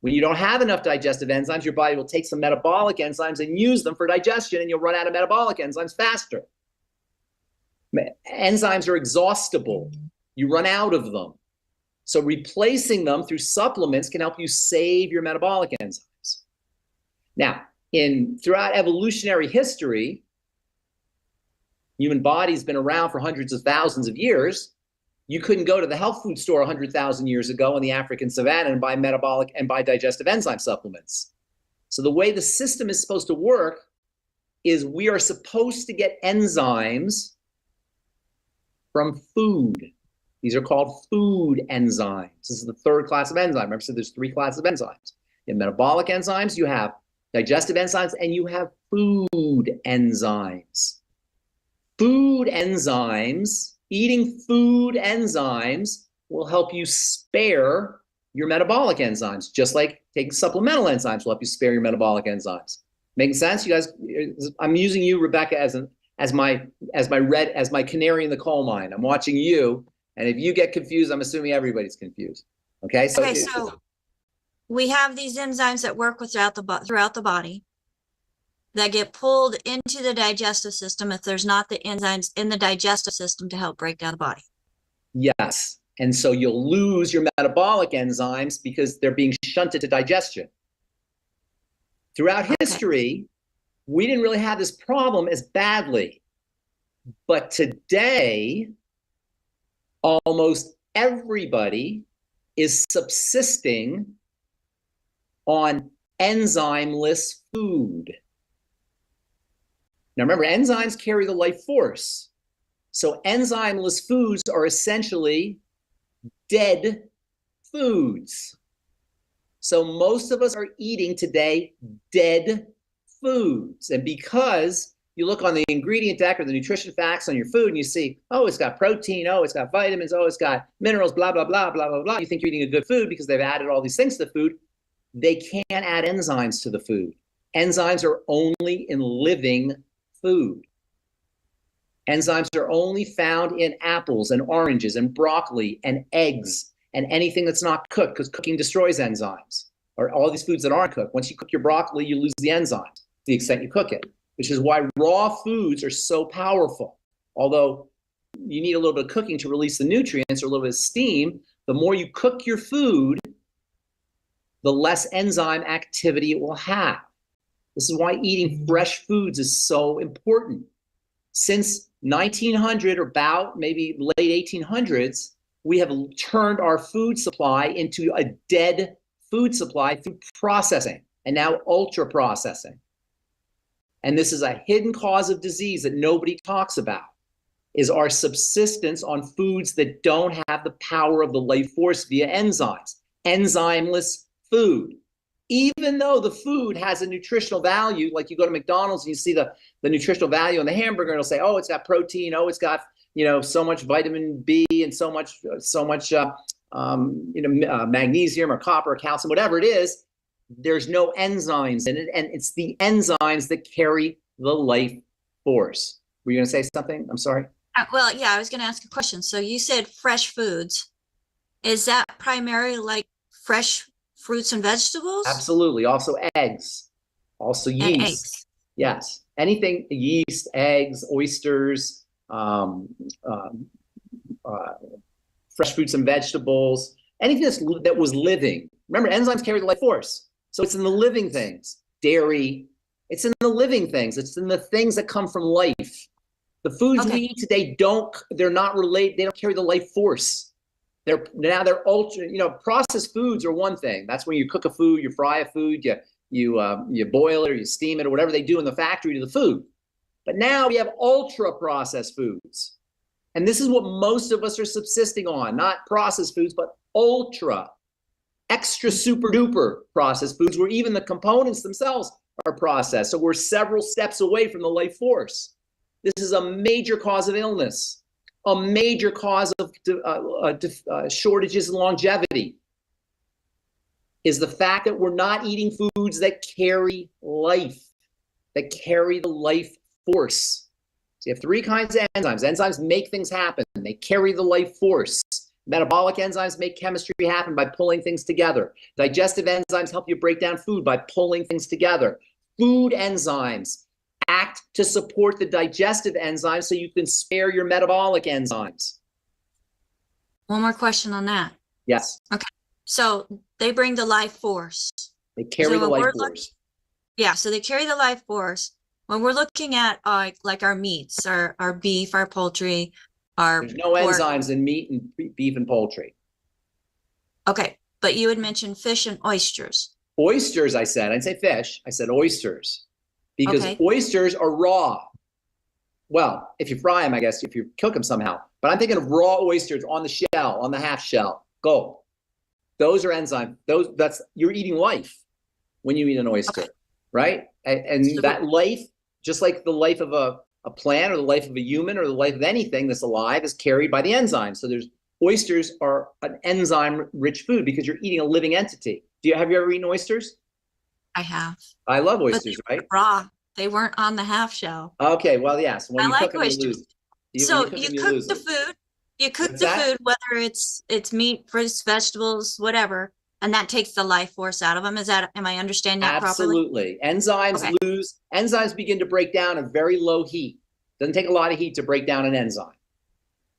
When you don't have enough digestive enzymes, your body will take some metabolic enzymes and use them for digestion, and you'll run out of metabolic enzymes faster. Enzymes are exhaustible. You run out of them. So replacing them through supplements can help you save your metabolic enzymes. Now, throughout evolutionary history, human body's been around for hundreds of thousands of years. You couldn't go to the health food store 100,000 years ago in the African savannah and buy metabolic and buy digestive enzyme supplements. So the way the system is supposed to work is we are supposed to get enzymes from food. These are called food enzymes. This is the third class of enzymes. Remember, so there's three classes of enzymes. You have metabolic enzymes, you have digestive enzymes, and you have food enzymes. Food enzymes, eating food enzymes will help you spare your metabolic enzymes, just like taking supplemental enzymes will help you spare your metabolic enzymes. Making sense, you guys? I'm using you, Rebecca, as my canary in the coal mine. I'm watching you, and if you get confused, I'm assuming everybody's confused. Okay, so we have these enzymes that work throughout the body that get pulled into the digestive system if there's not the enzymes in the digestive system to help break down the body. Yes, and so you'll lose your metabolic enzymes because they're being shunted to digestion. Throughout history, we didn't really have this problem as badly. But today, almost everybody is subsisting on enzymeless food. Now remember, enzymes carry the life force. So enzymeless foods are essentially dead foods. So most of us are eating today dead foods. And because you look on the ingredient deck or the nutrition facts on your food and you see, oh, it's got protein, oh, it's got vitamins, oh, it's got minerals, blah, blah, blah, blah, blah, blah. You think you're eating a good food because they've added all these things to the food. They can't add enzymes to the food. Enzymes are only in living food. Enzymes are only found in apples and oranges and broccoli and eggs and anything that's not cooked, because cooking destroys enzymes, or all these foods that aren't cooked. Once you cook your broccoli, you lose the enzymes to the extent you cook it, which is why raw foods are so powerful. Although you need a little bit of cooking to release the nutrients or a little bit of steam, the more you cook your food, the less enzyme activity it will have. This is why eating fresh foods is so important. Since 1900 or about maybe late 1800s, we have turned our food supply into a dead food supply through processing, and now ultra processing. And this is a hidden cause of disease that nobody talks about, is our subsistence on foods that don't have the power of the life force via enzymes, enzymeless food. Even though the food has a nutritional value, like you go to McDonald's and you see the nutritional value on the hamburger, and it'll say, oh, it's got protein, oh, it's got, so much vitamin B and so much magnesium or copper or calcium, whatever it is, there's no enzymes in it, and it's the enzymes that carry the life force. Were you going to say something? I'm sorry. Well, yeah, I was going to ask a question. So you said fresh foods. Is that primarily like fresh fruits and vegetables? Absolutely. Also eggs. Also yeast. And eggs. Yes. Anything, yeast, eggs, oysters, fresh fruits and vegetables, anything that was living. Remember, enzymes carry the life force. So it's in the living things. Dairy, it's in the living things. It's in the things that come from life. The foods we eat today they're not related, they don't carry the life force. They're ultra, processed foods are one thing. That's when you cook a food, you fry a food, you boil it or you steam it or whatever they do in the factory to the food. But now we have ultra processed foods. And this is what most of us are subsisting on, not processed foods, but ultra, extra super duper processed foods where even the components themselves are processed. So we're several steps away from the life force. This is a major cause of illness, a major cause of shortages in longevity, is the fact that we're not eating foods that carry life, that carry the life force. So you have three kinds of enzymes. Enzymes make things happen. They carry the life force. Metabolic enzymes make chemistry happen by pulling things together. Digestive enzymes help you break down food by pulling things together. Food enzymes act to support the digestive enzymes so you can spare your metabolic enzymes. One more question on that. Yes. Okay. So they bring the life force. They carry the life force. Yeah, so they carry the life force. When we're looking at like our meats, our beef, our poultry, there's no pork. enzymes in meat and beef and poultry. Okay, but you had mentioned fish and oysters. Oysters, I said. I didn't say fish. I said oysters. Because oysters are raw. Well, if you fry them, I guess, if you cook them somehow. But I'm thinking of raw oysters on the shell, on the half shell. Go. Those are enzymes. You're eating life when you eat an oyster, right? And that life, just like the life of a plant or the life of a human or the life of anything that's alive, is carried by the enzymes. So there's oysters are an enzyme-rich food because you're eating a living entity. Have you ever eaten oysters? I have. I love But oysters, they right? were raw. They weren't on the half shell. Okay, well, yes. When I you like cook them, you oysters. lose. When So cook you them, you cook lose the them. food, you cook What's the that? food, whether it's meat, fruits, vegetables, whatever, and that takes the life force out of them. Am I understanding that properly? Absolutely. Enzymes Okay. enzymes begin to break down at very low heat. Doesn't take a lot of heat to break down an enzyme.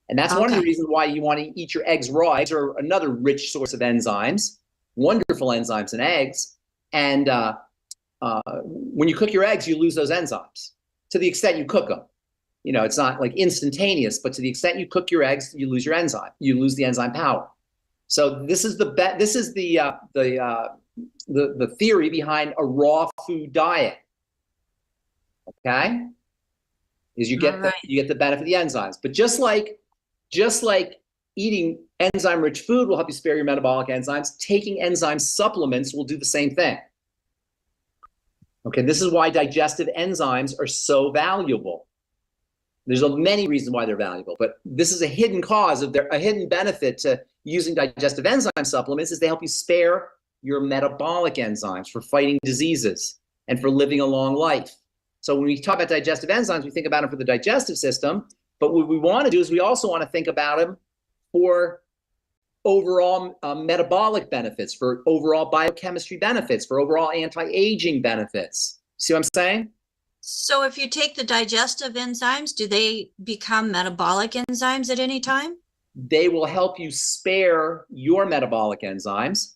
And that's one of the Okay. reasons why you want to eat your eggs raw. Eggs are another rich source of enzymes, wonderful enzymes in eggs. And when you cook your eggs, you lose those enzymes to the extent you cook them. You know, it's not like instantaneous, but to the extent you cook your eggs, you lose your enzyme. You lose the enzyme power. So this is the theory behind a raw food diet. Okay, is you get the benefit of the enzymes. But just like eating enzyme-rich food will help you spare your metabolic enzymes, taking enzyme supplements will do the same thing. Okay, this is why digestive enzymes are so valuable. There's many reasons why they're valuable, but this is a hidden cause of a hidden benefit to using digestive enzyme supplements is they help you spare your metabolic enzymes for fighting diseases and for living a long life. So when we talk about digestive enzymes, we think about them for the digestive system, but what we want to do is we also want to think about them for overall metabolic benefits, for overall biochemistry benefits, for overall anti-aging benefits. See what I'm saying? So if you take the digestive enzymes, do they become metabolic enzymes at any time? They will help you spare your metabolic enzymes,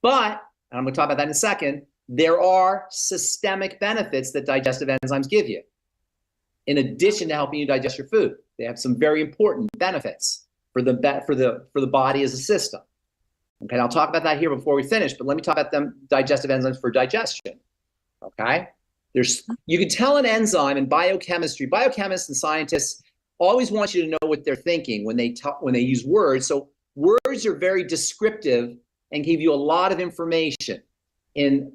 but, and I'm going to talk about that in a second, there are systemic benefits that digestive enzymes give you. In addition to helping you digest your food, they have some very important benefits for the body as a system. Okay, and I'll talk about that here before we finish, but let me talk about them digestive enzymes for digestion. Okay, you can tell an enzyme in biochemistry. Biochemists and scientists always want you to know what they're thinking when they use words. So words are very descriptive and give you a lot of information. In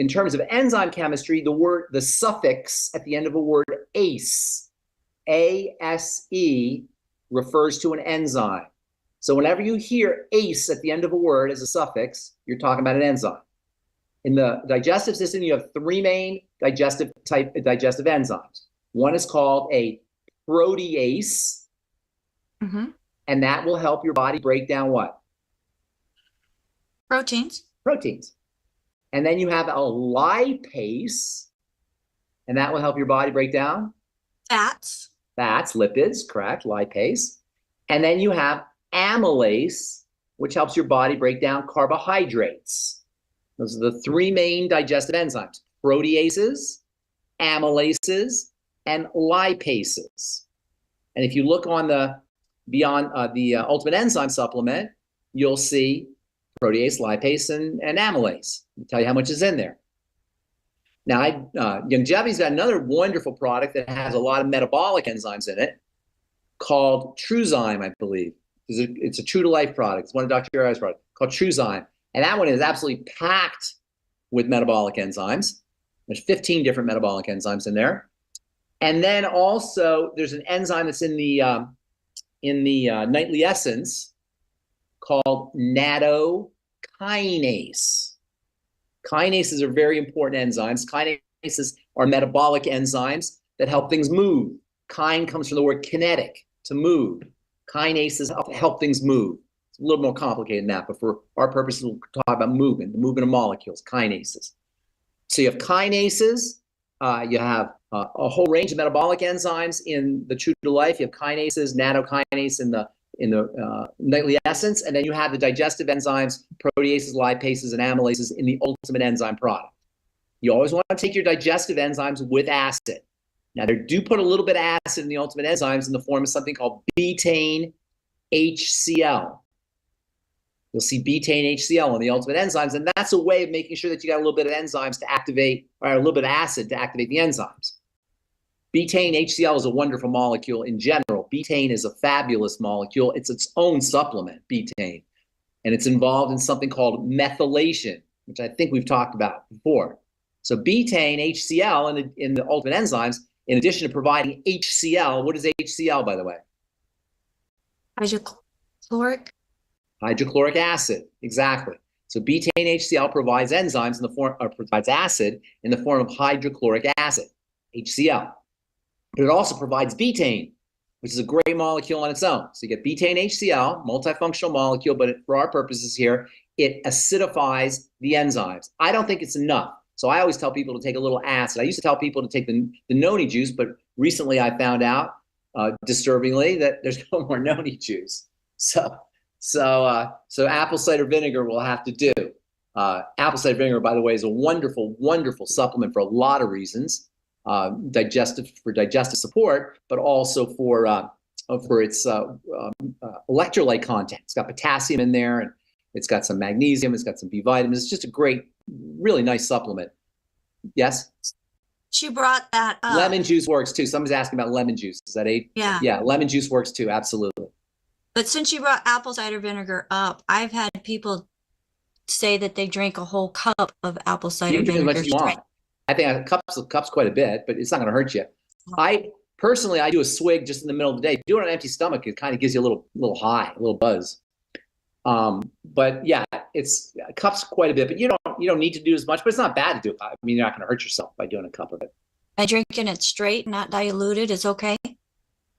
terms of enzyme chemistry, the suffix at the end of a word ACE, A-S-E, refers to an enzyme. So whenever you hear ACE at the end of a word as a suffix, you're talking about an enzyme. In the digestive system, you have three main digestive enzymes. One is called a protease, and that will help your body break down what? Proteins. Proteins. And then you have a lipase, and that will help your body break down? Fats. Fats, lipids, correct, lipase. And then you have amylase, which helps your body break down carbohydrates. Those are the three main digestive enzymes: proteases, amylases, and lipases. And if you look on the Ultimate Enzyme supplement, you'll see protease, lipase, and amylase. I'll tell you how much is in there. Now, Youngevity's got another wonderful product that has a lot of metabolic enzymes in it called Truzyme, I believe. It's a True to Life product. It's one of Dr. Ari's products called Truzyme. And that one is absolutely packed with metabolic enzymes. There's 15 different metabolic enzymes in there. And then also there's an enzyme that's in the nightly essence called nattokinase. Kinases are very important enzymes. Kinases are metabolic enzymes that help things move. Kine comes from the word kinetic, to move. Kinases help things move. It's a little more complicated than that, but for our purposes, we'll talk about movement, the movement of molecules, kinases. So you have kinases, you have a whole range of metabolic enzymes in the True to Life. You have kinases, nattokinase in the nightly essence, and then you have the digestive enzymes, proteases, lipases, and amylases in the Ultimate Enzyme product. You always want to take your digestive enzymes with acid. Now, they do put a little bit of acid in the Ultimate Enzymes in the form of something called betaine HCl. You'll see betaine HCl in the Ultimate Enzymes, and that's a way of making sure that you got a little bit of enzymes to activate, or a little bit of acid to activate the enzymes. Betaine HCl is a wonderful molecule in general. Betaine is a fabulous molecule. It's its own supplement, betaine, and it's involved in something called methylation, which I think we've talked about before. So betaine HCl in the Ultimate Enzymes, in addition to providing HCl, what is HCl, by the way? Chloric? Hydrochloric acid, exactly. So betaine HCl provides enzymes in the form, or provides acid in the form of hydrochloric acid, HCl. But it also provides betaine, which is a great molecule on its own. So you get betaine HCl, multifunctional molecule, but for our purposes here, it acidifies the enzymes. I don't think it's enough. So I always tell people to take a little acid. I used to tell people to take the noni juice, but recently I found out, disturbingly, that there's no more noni juice. So apple cider vinegar will have to do. Apple cider vinegar, by the way, is a wonderful, wonderful supplement for a lot of reasons. Digestive support, but also for its electrolyte content. It's got potassium in there, and it's got some magnesium. It's got some B vitamins. It's just a great, really nice supplement. Yes. She brought that up. Lemon juice works too. Someone's asking about lemon juice. Is that a? Yeah. Yeah, lemon juice works too. Absolutely. But since you brought apple cider vinegar up, I've had people say that they drink a whole cup of apple cider You can drink vinegar. as much as you want. I think a cup's quite a bit, but it's not going to hurt you. I personally do a swig just in the middle of the day. Do it on an empty stomach. It kind of gives you a little high, a little buzz. But yeah, it's a cup's quite a bit, but you don't need to do as much, but it's not bad to do. I mean, you're not going to hurt yourself by doing a cup of it. I drinking it straight, not diluted, is okay.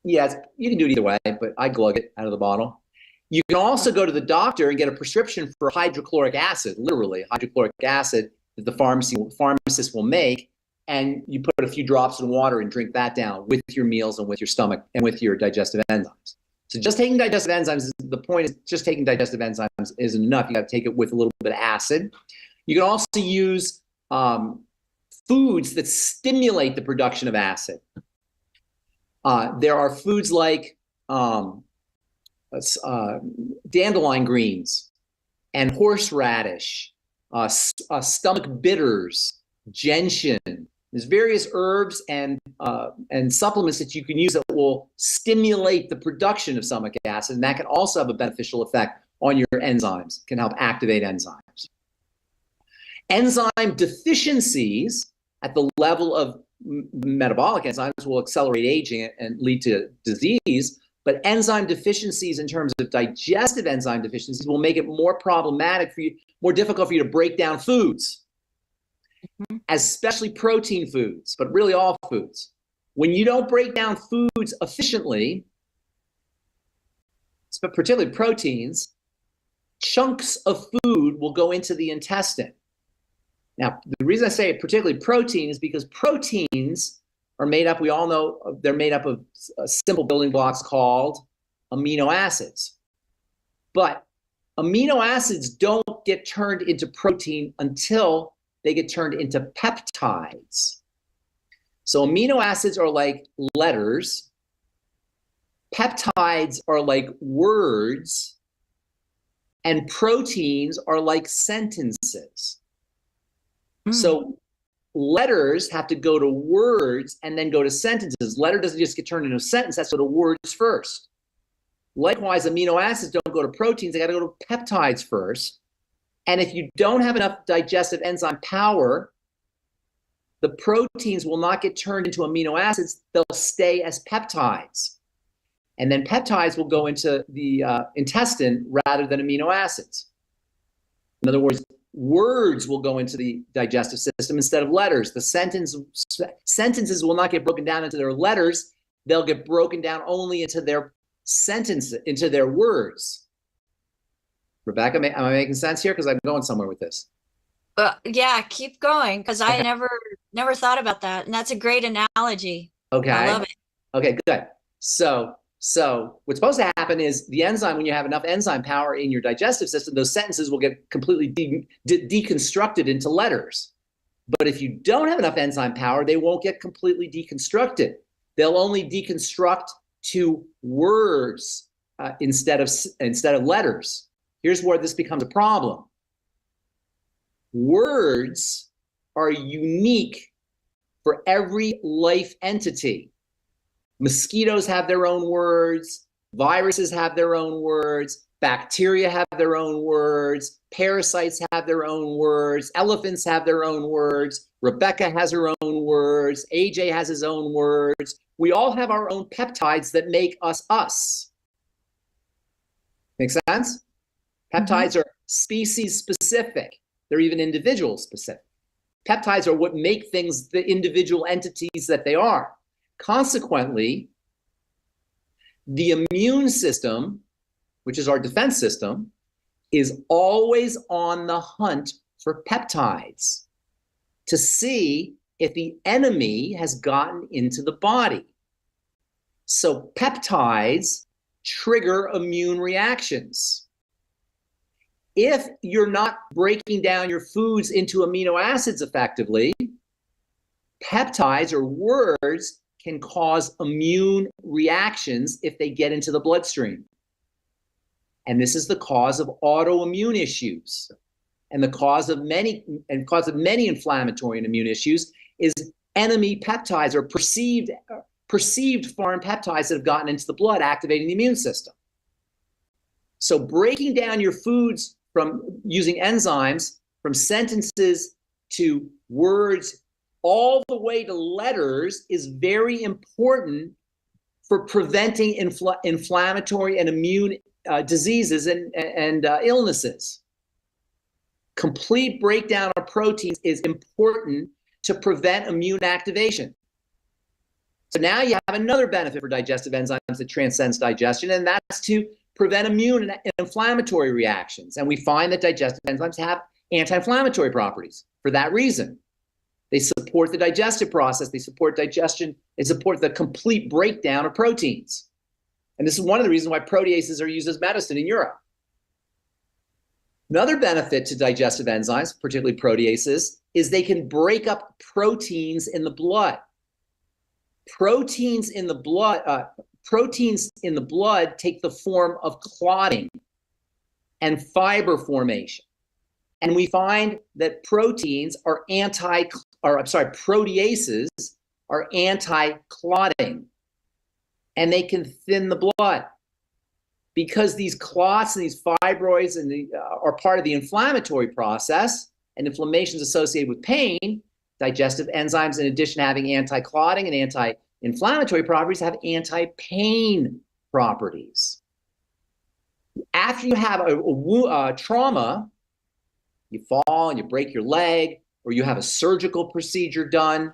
Yeah, you can do it either way, but I glug it out of the bottle. You can also go to the doctor and get a prescription for hydrochloric acid, literally hydrochloric acid that the pharmacist will make, and you put a few drops in water and drink that down with your meals and with your stomach and with your digestive enzymes. So just taking digestive enzymes, the point is just taking digestive enzymes isn't enough. You got to take it with a little bit of acid. You can also use foods that stimulate the production of acid. There are foods like dandelion greens and horseradish, stomach bitters, gentian. There's various herbs and supplements that you can use that will stimulate the production of stomach acid, and that can also have a beneficial effect on your enzymes, can help activate enzymes. Enzyme deficiencies at the level of metabolic enzymes will accelerate aging and lead to disease, but enzyme deficiencies in terms of digestive enzyme deficiencies will make it more problematic for you, more difficult for you to break down foods, especially protein foods, but really all foods. When you don't break down foods efficiently, particularly proteins, chunks of food will go into the intestine. Now, the reason I say particularly protein is because proteins are made up, we all know they're made up of simple building blocks called amino acids. But amino acids don't get turned into protein until they get turned into peptides. So amino acids are like letters. Peptides are like words. And proteins are like sentences. So letters have to go to words and then go to sentences. Letter doesn't just get turned into a sentence, that's go to words first. Likewise, amino acids don't go to proteins, they got to go to peptides first. And if you don't have enough digestive enzyme power, the proteins will not get turned into amino acids, they'll stay as peptides. And then peptides will go into the intestine rather than amino acids. In other words, words will go into the digestive system instead of letters. The sentences will not get broken down into their letters. They'll get broken down only into their sentences, into their words. Rebecca, am I making sense here? Because I'm going somewhere with this. Yeah, keep going, because I never thought about that. And that's a great analogy. Okay. I love it. Okay, good. So what's supposed to happen is the enzyme, when you have enough enzyme power in your digestive system, those sentences will get completely deconstructed into letters. But if you don't have enough enzyme power, they won't get completely deconstructed. They'll only deconstruct to words instead of letters. Here's where this becomes a problem. Words are unique for every life entity. Mosquitoes have their own words, viruses have their own words, bacteria have their own words, parasites have their own words, elephants have their own words, Rebecca has her own words, AJ has his own words. We all have our own peptides that make us us. Make sense? Peptides are species specific. They're even individual specific. Peptides are what make things the individual entities that they are. Consequently, the immune system, which is our defense system, is always on the hunt for peptides to see if the enemy has gotten into the body. So peptides trigger immune reactions. If you're not breaking down your foods into amino acids effectively, peptides or words can cause immune reactions if they get into the bloodstream. And this is the cause of autoimmune issues. And the cause of many inflammatory and immune issues is enemy peptides or perceived foreign peptides that have gotten into the blood, activating the immune system. So breaking down your foods from using enzymes, from sentences to words, all the way to letters is very important for preventing inflammatory and immune diseases and illnesses. Complete breakdown of proteins is important to prevent immune activation. So now you have another benefit for digestive enzymes that transcends digestion, and that's to prevent immune and inflammatory reactions. And we find that digestive enzymes have anti-inflammatory properties for that reason. They support the digestive process, they support digestion, they support the complete breakdown of proteins. And this is one of the reasons why proteases are used as medicine in Europe. Another benefit to digestive enzymes, particularly proteases, is they can break up proteins in the blood. Proteins in the blood take the form of clotting and fiber formation. And we find that proteases are anti-clotting, and they can thin the blood. Because these clots and these fibroids are part of the inflammatory process, and inflammation is associated with pain, digestive enzymes, in addition to having anti-clotting and anti-inflammatory properties, have anti-pain properties. After you have a trauma, you fall and you break your leg, or you have a surgical procedure done,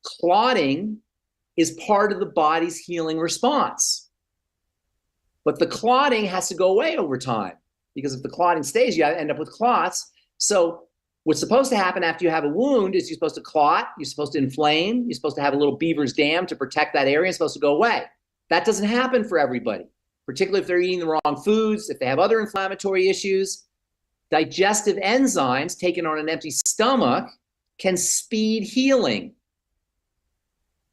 clotting is part of the body's healing response. But the clotting has to go away over time, because if the clotting stays, you end up with clots. So what's supposed to happen after you have a wound is you're supposed to clot, you're supposed to inflame, you're supposed to have a little beaver's dam to protect that area, it's supposed to go away. That doesn't happen for everybody, particularly if they're eating the wrong foods, if they have other inflammatory issues. Digestive enzymes taken on an empty stomach can speed healing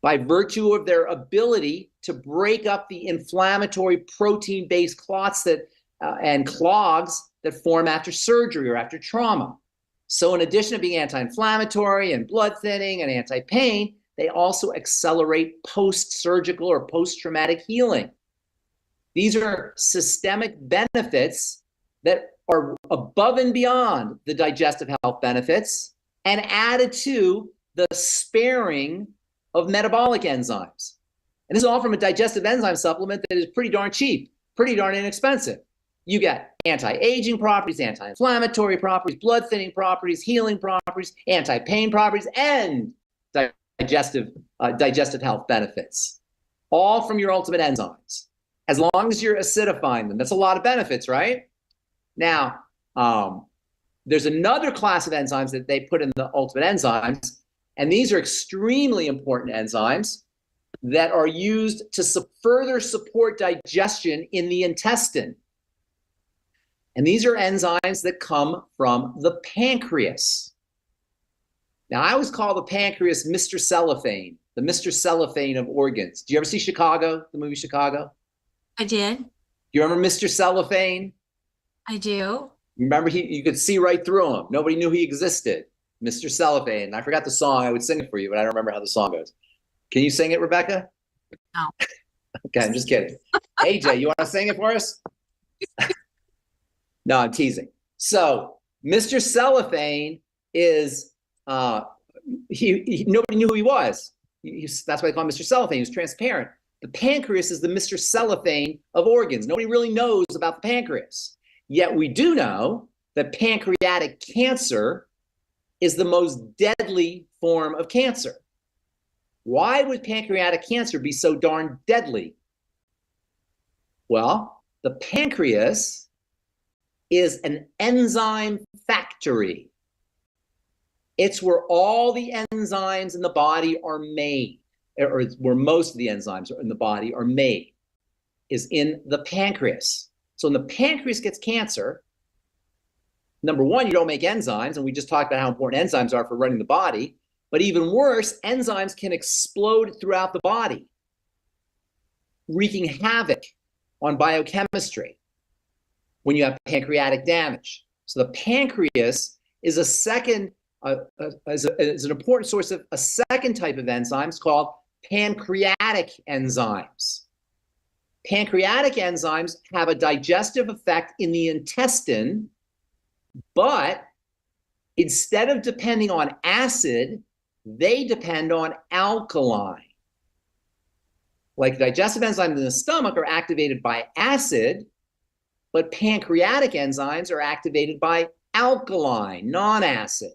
by virtue of their ability to break up the inflammatory protein-based clots and clogs that form after surgery or after trauma. So in addition to being anti-inflammatory and blood thinning and anti-pain, they also accelerate post-surgical or post-traumatic healing. These are systemic benefits that are above and beyond the digestive health benefits and added to the sparing of metabolic enzymes. And this is all from a digestive enzyme supplement that is pretty darn cheap, pretty darn inexpensive. You get anti-aging properties, anti-inflammatory properties, blood thinning properties, healing properties, anti-pain properties, and digestive health benefits, all from your ultimate enzymes, as long as you're acidifying them. That's a lot of benefits, right? Now, there's another class of enzymes that they put in the ultimate enzymes, and these are extremely important enzymes that are used to further support digestion in the intestine. And these are enzymes that come from the pancreas. Now, I always call the pancreas Mr. Cellophane, the Mr. Cellophane of organs. Do you ever see Chicago, the movie Chicago? I did. Do you remember Mr. Cellophane? I do. Remember, you could see right through him. Nobody knew he existed. Mr. Cellophane. I forgot the song. I would sing it for you, but I don't remember how the song goes. Can you sing it, Rebecca? No. Okay, I'm just kidding. AJ, you want to sing it for us? No, I'm teasing. So Mr. Cellophane is, nobody knew who he was. That's why they call him Mr. Cellophane. He was transparent. The pancreas is the Mr. Cellophane of organs. Nobody really knows about the pancreas. Yet we do know that pancreatic cancer is the most deadly form of cancer. Why would pancreatic cancer be so darn deadly? Well, the pancreas is an enzyme factory. It's where all the enzymes in the body are made, or where most of the enzymes in the body are made, is in the pancreas. So when the pancreas gets cancer, number one, you don't make enzymes, and we just talked about how important enzymes are for running the body. But even worse, enzymes can explode throughout the body, wreaking havoc on biochemistry when you have pancreatic damage. So the pancreas is a second, is an important source of a second type of enzymes called pancreatic enzymes. Pancreatic enzymes have a digestive effect in the intestine, but instead of depending on acid, they depend on alkaline. Like digestive enzymes in the stomach are activated by acid, but pancreatic enzymes are activated by alkaline, non-acid.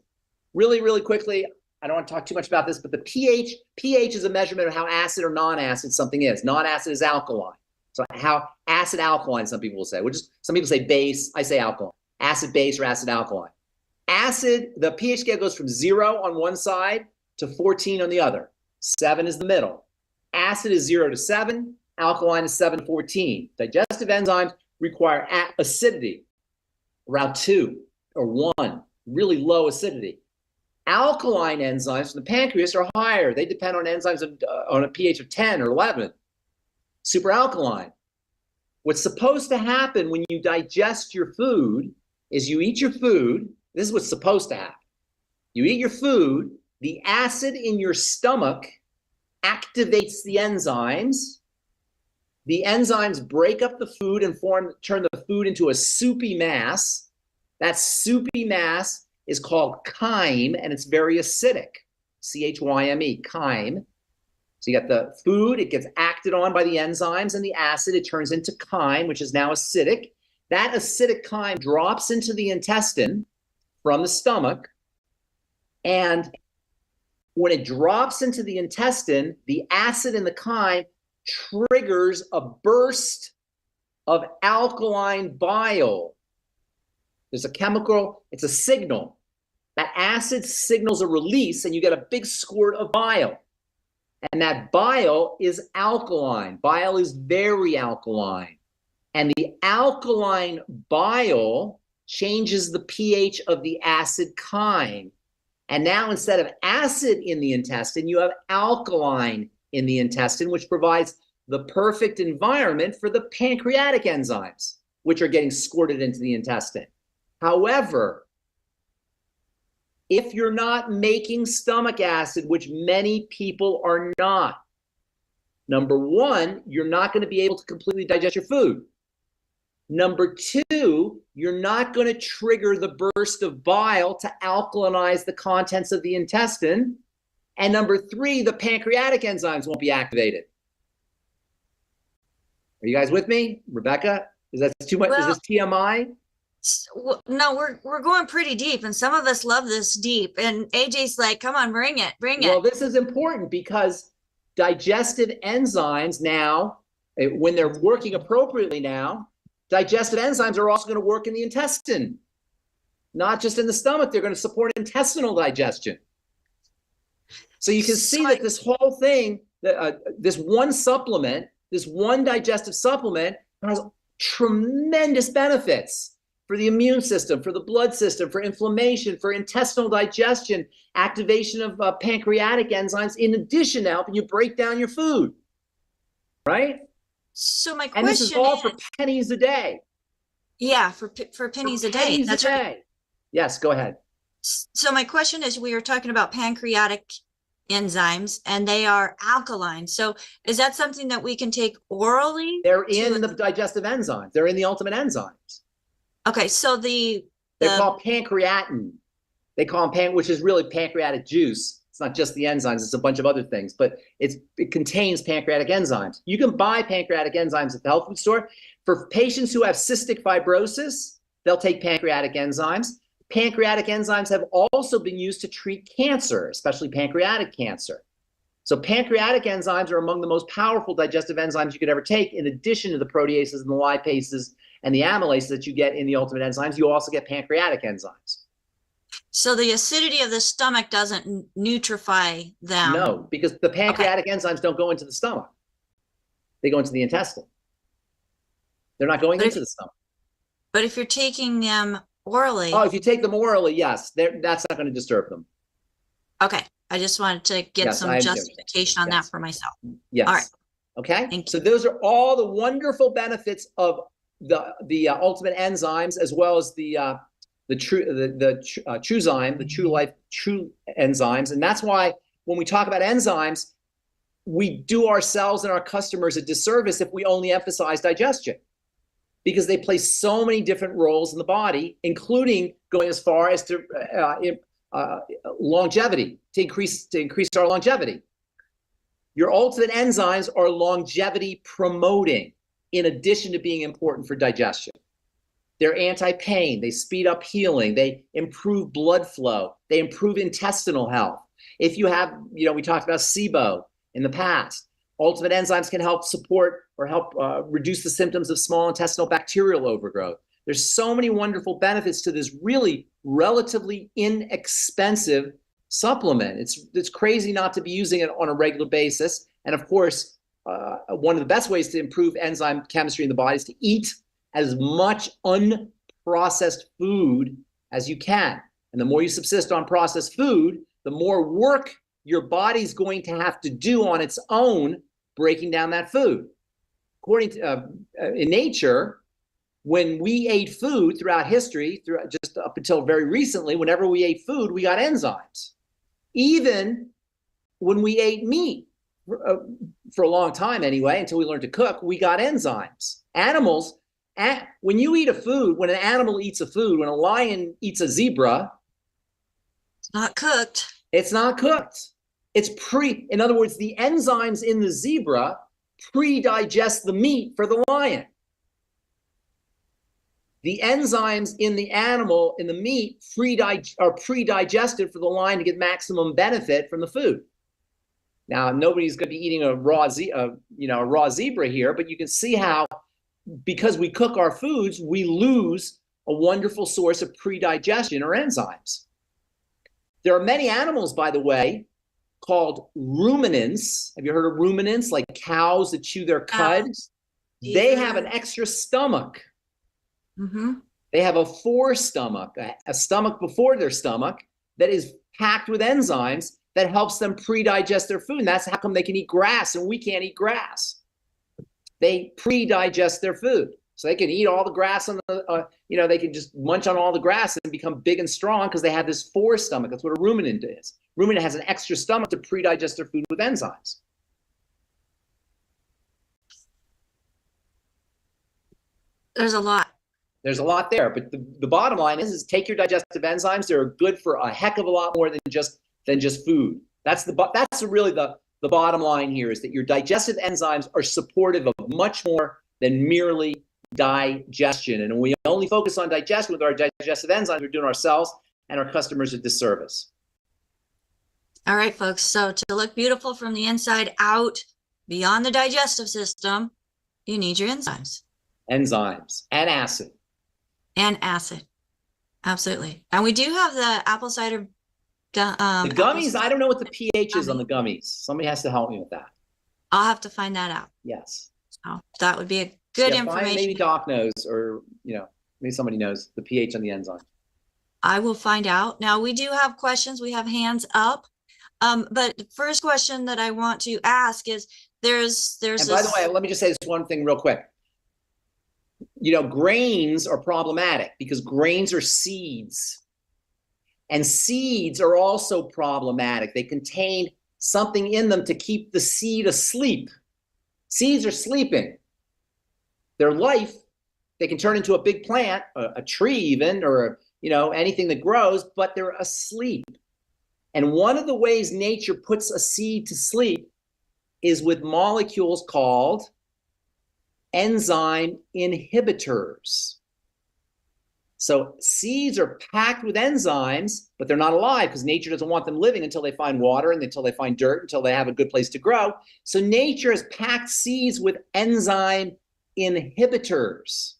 Really, really quickly, I don't want to talk too much about this, but the pH is a measurement of how acid or non-acid something is. Non-acid is alkaline. So how acid alkaline, some people will say, which is, some people say base, I say alkaline. Acid base or acid alkaline. Acid, the pH scale goes from 0 on one side to 14 on the other. 7 is the middle. Acid is 0 to 7, alkaline is 7 to 14. Digestive enzymes require acidity, around 2 or 1, really low acidity. Alkaline enzymes from the pancreas are higher. They depend on enzymes on a pH of 10 or 11. Superalkaline. What's supposed to happen when you digest your food is you eat your food. This is what's supposed to happen. You eat your food, the acid in your stomach activates the enzymes. The enzymes break up the food and turn the food into a soupy mass. That soupy mass is called chyme, and it's very acidic. C-H-Y-M-E, chyme. So you got the food, it gets acted on by the enzymes and the acid, it turns into chyme, which is now acidic. That acidic chyme drops into the intestine from the stomach, and when it drops into the intestine, the acid in the chyme triggers a burst of alkaline bile. There's a chemical, it's a signal. That acid signals a release, and you get a big squirt of bile. And that bile is alkaline. Bile is very alkaline. And the alkaline bile changes the pH of the acid chyme. And now instead of acid in the intestine, you have alkaline in the intestine, which provides the perfect environment for the pancreatic enzymes, which are getting squirted into the intestine. However, if you're not making stomach acid, which many people are not, number one, you're not going to be able to completely digest your food. Number two, you're not going to trigger the burst of bile to alkalinize the contents of the intestine. And number three, the pancreatic enzymes won't be activated. Are you guys with me? Rebecca, is that too much? Is this TMI? No, we're going pretty deep, and some of us love this deep. And AJ's like, come on, bring it. Well, this is important because digestive enzymes now, when they're working appropriately now, digestive enzymes are also going to work in the intestine, not just in the stomach. They're going to support intestinal digestion. So you can see that this whole thing, this one supplement, this one digestive supplement has tremendous benefits for the immune system, for the blood system, for inflammation, for intestinal digestion, activation of pancreatic enzymes, in addition to helping you break down your food, right? So my question and this is all for pennies a day. Yeah, for pennies a day. Pennies That's a day. right. Yes, go ahead. So my question is, we were talking about pancreatic enzymes, and they are alkaline. So is that something that we can take orally? They're in the digestive enzymes. They're in the ultimate enzymes. Okay, so they're called pancreatin. They call them which is really pancreatic juice. It's not just the enzymes, it's a bunch of other things, but it contains pancreatic enzymes. You can buy pancreatic enzymes at the health food store. For patients who have cystic fibrosis, they'll take pancreatic enzymes. Pancreatic enzymes have also been used to treat cancer, especially pancreatic cancer. So pancreatic enzymes are among the most powerful digestive enzymes you could ever take. In addition to the proteases and the lipases and the amylases that you get in the ultimate enzymes, you also get pancreatic enzymes. So the acidity of the stomach doesn't nutrify them? No, because the pancreatic enzymes don't go into the stomach. They go into the intestine. They're not going into the stomach. But if you're taking them orally. Oh, if you take them orally, yes, that's not going to disturb them. Okay. I just wanted to get some justification on that for myself. Yes. All right. Okay. So those are all the wonderful benefits of the ultimate enzymes, as well as the TrueZyme, the True Life True enzymes. And that's why when we talk about enzymes, we do ourselves and our customers a disservice if we only emphasize digestion, because they play so many different roles in the body, including going as far as to longevity, to increase our longevity. Your ultimate enzymes are longevity promoting, in addition to being important for digestion. They're anti-pain, they speed up healing, they improve blood flow, they improve intestinal health. If you have, we talked about SIBO in the past, ultimate enzymes can help support or help reduce the symptoms of small intestinal bacterial overgrowth. There's so many wonderful benefits to this really relatively inexpensive supplement. It's crazy not to be using it on a regular basis. And of course, one of the best ways to improve enzyme chemistry in the body is to eat as much unprocessed food as you can. And the more you subsist on processed food, the more work your body's going to have to do on its own breaking down that food. According to in nature, when we ate food throughout history, just up until very recently, whenever we ate food, we got enzymes. Even when we ate meat, for a long time anyway, until we learned to cook, we got enzymes. Animals, when you eat a food, when an animal eats a food, when a lion eats a zebra, it's not cooked. It's not cooked. In other words, the enzymes in the zebra pre-digest the meat for the lion. The enzymes in the animal, in the meat, are pre-digested for the lion to get maximum benefit from the food. Now, nobody's going to be eating a raw zebra here, but you can see how, because we cook our foods, we lose a wonderful source of pre-digestion or enzymes. There are many animals, by the way, called ruminants. Have you heard of ruminants, like cows that chew their cud? They have an extra stomach. Mm-hmm. They have a forestomach, a stomach before their stomach that is packed with enzymes that helps them pre-digest their food. And that's how come they can eat grass and we can't eat grass. They pre-digest their food. So they can eat all the grass on the, they can just munch on all the grass and become big and strong because they have this forestomach. That's what a ruminant is. Ruminant has an extra stomach to pre-digest their food with enzymes. There's a lot. There's a lot there, but the bottom line is take your digestive enzymes. They're good for a heck of a lot more than just food. That's really the bottom line here, is that your digestive enzymes are supportive of much more than merely digestion. And when we only focus on digestion with our digestive enzymes, we're doing ourselves and our customers a disservice. All right, folks. So to look beautiful from the inside out, beyond the digestive system, you need your enzymes. Enzymes and acid. And acid. Absolutely. And we do have the apple cider. The gummies, I don't know what the pH is on the gummies. Somebody has to help me with that. I'll have to find that out. Yes. So that would be a good information. Maybe Doc knows, or maybe somebody knows the pH on the enzyme. I will find out. Now we do have questions. We have hands up. But the first question that I want to ask is there's And by the way, let me just say this one thing real quick. Grains are problematic because grains are seeds. And seeds are also problematic. They contain something in them to keep the seed asleep. Seeds are sleeping. Their life, they can turn into a big plant, a tree even, or anything that grows, but they're asleep. And one of the ways nature puts a seed to sleep is with molecules called enzyme inhibitors. So seeds are packed with enzymes, but they're not alive because nature doesn't want them living until they find water and until they find dirt, until they have a good place to grow. So nature has packed seeds with enzyme inhibitors.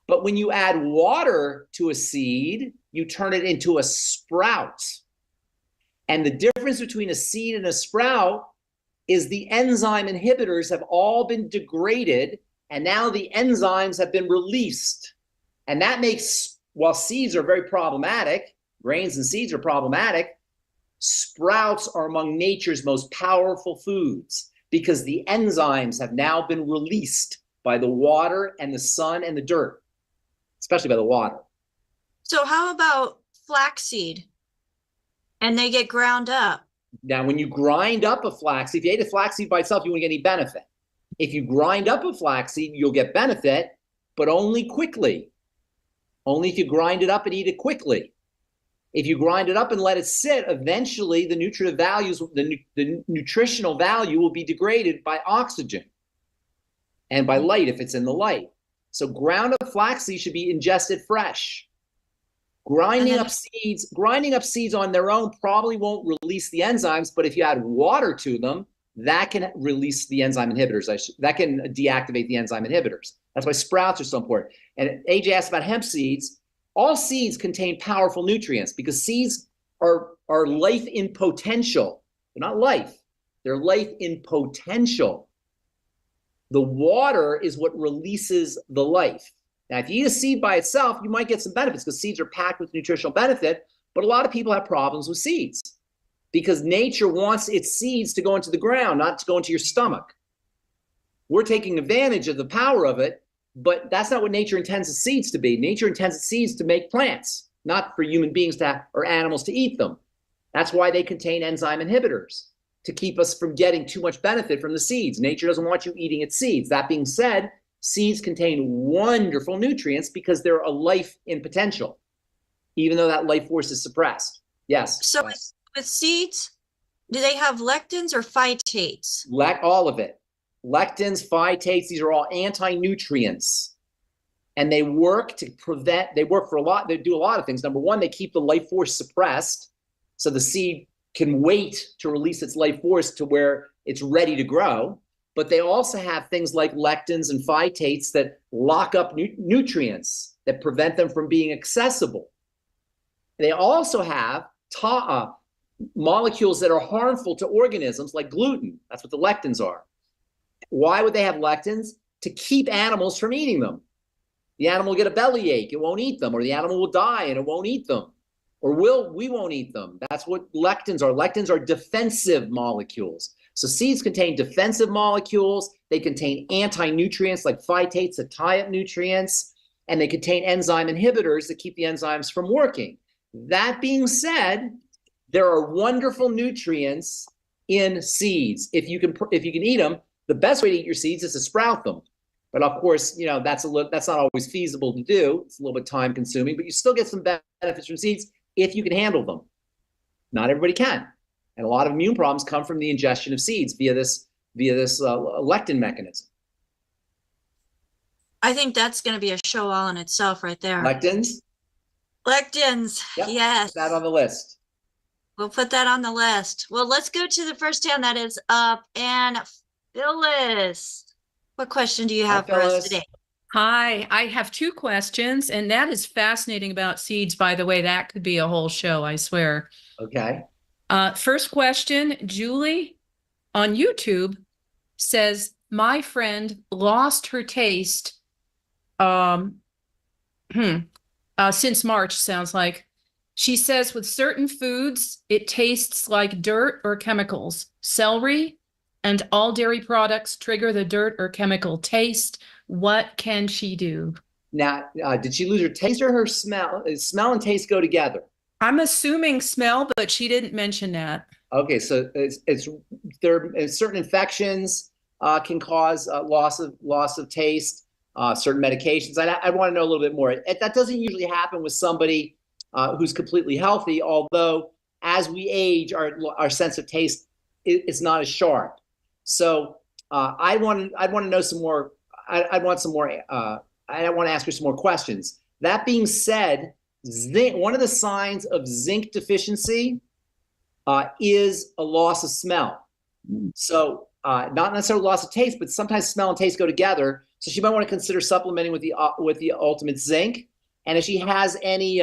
But when you add water to a seed, you turn it into a sprout. And the difference between a seed and a sprout is the enzyme inhibitors have all been degraded, and now the enzymes have been released. And that makes, while seeds are very problematic, grains and seeds are problematic, sprouts are among nature's most powerful foods because the enzymes have now been released by the water and the sun and the dirt, especially by the water. So how about flaxseed? And they get ground up. Now, when you grind up a flaxseed, if you ate a flaxseed by itself, you won't get any benefit. If you grind up a flaxseed, you'll get benefit, but only quickly. Only if you grind it up and eat it quickly. If you grind it up and let it sit, eventually the nutritive values, the nutritional value will be degraded by oxygen and by light if it's in the light. So ground up flaxseed should be ingested fresh. Grinding up seeds on their own probably won't release the enzymes, but if you add water to them, that can release the enzyme inhibitors. That can deactivate the enzyme inhibitors. That's why sprouts are so important. And AJ asked about hemp seeds. All seeds contain powerful nutrients because seeds are life in potential. They're not life. They're life in potential. The water is what releases the life. Now, if you eat a seed by itself, you might get some benefits because seeds are packed with nutritional benefit, but a lot of people have problems with seeds because nature wants its seeds to go into the ground, not to go into your stomach. We're taking advantage of the power of it, but that's not what nature intends the seeds to be. Nature intends the seeds to make plants, not for human beings to have, or animals to eat them. That's why they contain enzyme inhibitors, to keep us from getting too much benefit from the seeds. Nature doesn't want you eating its seeds. That being said, seeds contain wonderful nutrients because they're a life in potential, even though that life force is suppressed. Yes. So with seeds, do they have lectins or phytates? All of it. Lectins, phytates, these are all anti-nutrients. And they work to prevent, they do a lot of things. Number one, they keep the life force suppressed so the seed can wait to release its life force to where it's ready to grow. But they also have things like lectins and phytates that lock up nutrients that prevent them from being accessible. They also have molecules that are harmful to organisms like gluten. That's what the lectins are. Why would they have lectins? To keep animals from eating them. The animal will get a bellyache, it won't eat them, or the animal will die and it won't eat them. Or we won't eat them. That's what lectins are. Lectins are defensive molecules. So seeds contain defensive molecules. They contain anti-nutrients like phytates that tie up nutrients, and they contain enzyme inhibitors that keep the enzymes from working. That being said, there are wonderful nutrients in seeds. If you can eat them, the best way to eat your seeds is to sprout them. But of course, that's not always feasible to do. It's a little bit time consuming, but you still get some benefits from seeds if you can handle them. Not everybody can. And a lot of immune problems come from the ingestion of seeds via this lectin mechanism. I think that's going to be a show all in itself right there. Lectins? Lectins, yep. Yes. Put that on the list. We'll put that on the list. Well, let's go to the first hand that is up. And Phyllis, what question do you have for us today? Hi, I have two questions, and that is fascinating about seeds, by the way. That could be a whole show, I swear. Okay. First question, Julie on YouTube says, my friend lost her taste since March, sounds like. She says with certain foods, it tastes like dirt or chemicals. Celery and all dairy products trigger the dirt or chemical taste. What can she do? Now, did she lose her taste or her smell? Smell and taste go together. I'm assuming smell, but she didn't mention that. Okay, so certain infections can cause loss of taste. Certain medications. I want to know a little bit more. That doesn't usually happen with somebody who's completely healthy, although as we age, our sense of taste is not as sharp. So I want to know some more. I want to ask her some more questions. That being said, one of the signs of zinc deficiency is a loss of smell. So not necessarily loss of taste, but sometimes smell and taste go together. So she might want to consider supplementing with the ultimate zinc. And if she has any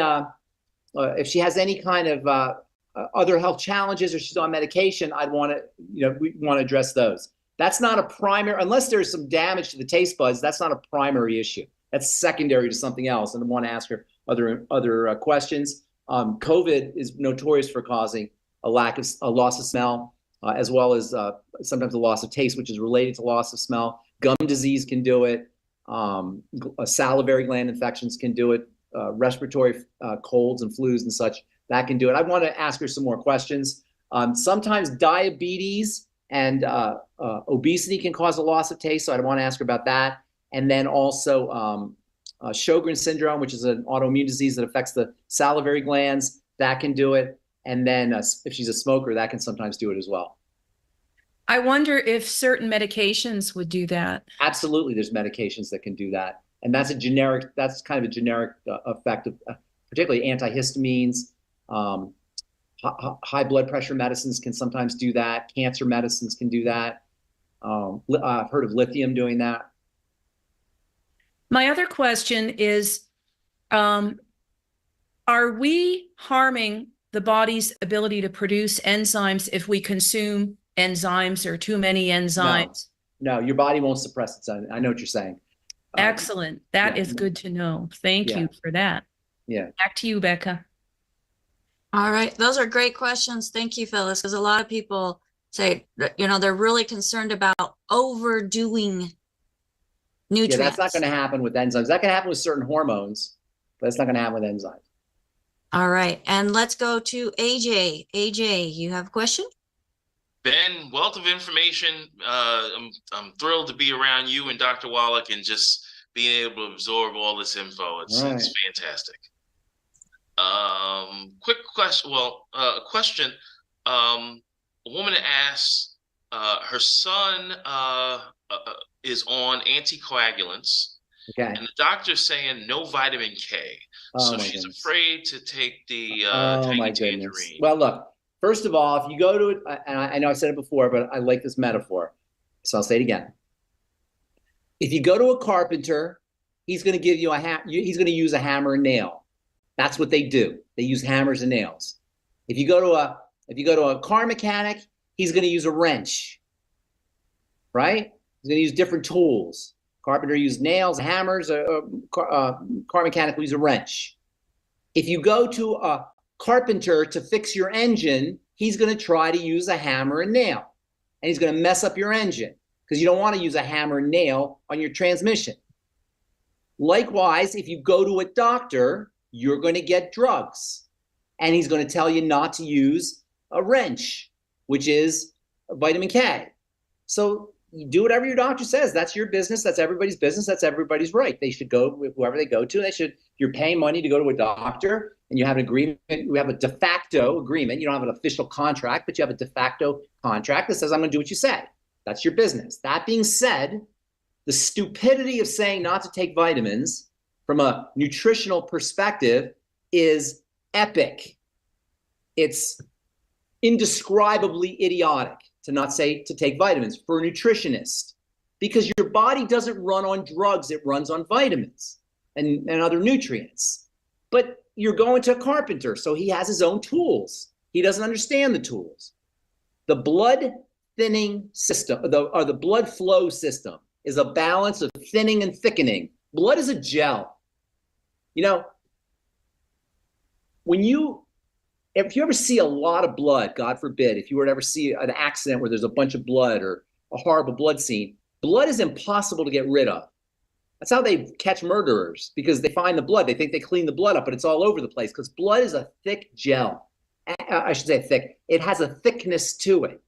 kind of other health challenges, or she's on medication, we want to address those. That's not a primary, unless there's some damage to the taste buds. That's not a primary issue. That's secondary to something else. And I want to ask her other questions. COVID is notorious for causing a loss of smell, as well as sometimes a loss of taste, which is related to loss of smell. Gum disease can do it. Salivary gland infections can do it. Respiratory colds and flus and such, that can do it. I want to ask her some more questions. Sometimes diabetes and obesity can cause a loss of taste, so I want to ask her about that. And then also Sjogren's syndrome, which is an autoimmune disease that affects the salivary glands, that can do it. And then if she's a smoker, that can sometimes do it as well. I wonder if certain medications would do that. Absolutely, there's medications that can do that. And that's kind of a generic effect of particularly antihistamines. High blood pressure medicines can sometimes do that. Cancer medicines can do that. I've heard of lithium doing that. My other question is, are we harming the body's ability to produce enzymes if we consume enzymes or too many enzymes? No, your body won't suppress its own. I know what you're saying. Excellent. That is good to know. Thank you for that. Yeah. Back to you, Becca. All right. Those are great questions. Thank you, Phyllis, because a lot of people say, they're really concerned about overdoing nutrients. Yeah, that's not going to happen with enzymes. That can happen with certain hormones, but it's not going to happen with enzymes. All right. And let's go to AJ. AJ, you have a question? Ben, wealth of information. I'm thrilled to be around you and Dr. Wallach and just being able to absorb all this info. It's fantastic. Quick question. Question. A woman asked, her son is on anticoagulants. Okay. And the doctor's saying no vitamin K. So she's afraid to take the tangerine. Well, look, first of all, if you go to it, and I know I said it before, but I like this metaphor, so I'll say it again. If you go to a carpenter, he's going to give you he's going to use a hammer and nail. That's what they do. They use hammers and nails. If you go to a car mechanic, he's going to use a wrench, right? He's going to use different tools. Carpenter uses nails, hammers. Car mechanic will use a wrench. If you go to a carpenter to fix your engine, he's going to try to use a hammer and nail, and he's going to mess up your engine because you don't want to use a hammer and nail on your transmission. Likewise, if you go to a doctor, you're going to get drugs, and he's going to tell you not to use a wrench, which is vitamin K. So you do whatever your doctor says. That's your business. That's everybody's business. That's everybody's right. They should go with whoever they go to. They should. You're paying money to go to a doctor, and you have an agreement. You have a de facto agreement. You don't have an official contract, but you have a de facto contract that says, I'm going to do what you say. That's your business. That being said, the stupidity of saying not to take vitamins from a nutritional perspective is epic. It's indescribably idiotic to not say to take vitamins for a nutritionist, because your body doesn't run on drugs. It runs on vitamins and other nutrients. But you're going to a carpenter, so he has his own tools. He doesn't understand the tools. The blood thinning system, or the blood flow system, is a balance of thinning and thickening. Blood is a gel. You know, if you ever see a lot of blood, God forbid, if you were to ever see an accident where there's a bunch of blood or a horrible blood scene, blood is impossible to get rid of. That's how they catch murderers, because they find the blood. They think they clean the blood up, but it's all over the place because blood is a thick gel. I should say thick. It has a thickness to it.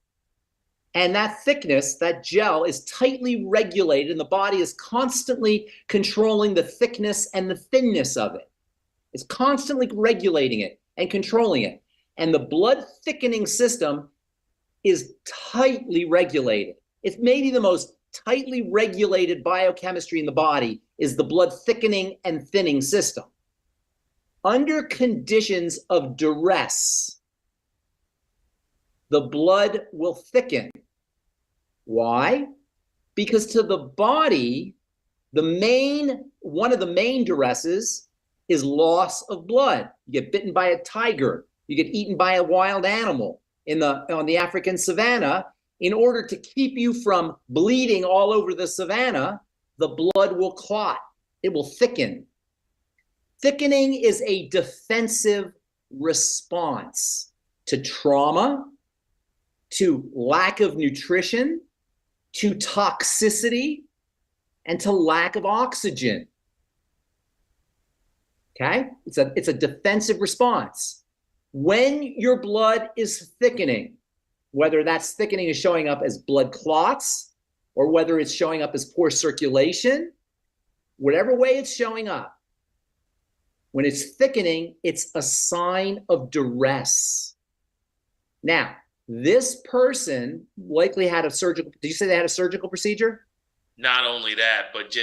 And that thickness, that gel, is tightly regulated, and the body is constantly controlling the thickness and the thinness of it. It's constantly regulating it and controlling it. And the blood thickening system is tightly regulated. It's maybe the most tightly regulated biochemistry in the body is the blood thickening and thinning system. Under conditions of duress, the blood will thicken. Why? Because to the body, one of the main duresses is loss of blood. You get bitten by a tiger, you get eaten by a wild animal on the African savanna. In order to keep you from bleeding all over the savanna, the blood will clot. It will thicken. Thickening is a defensive response to trauma, to lack of nutrition, to toxicity, and to lack of oxygen. Okay? It's a defensive response. When your blood is thickening, whether that's thickening is showing up as blood clots or whether it's showing up as poor circulation, whatever way it's showing up, when it's thickening, it's a sign of duress. Now, this person likely had a surgical, did you say they had a surgical procedure? Not only that, but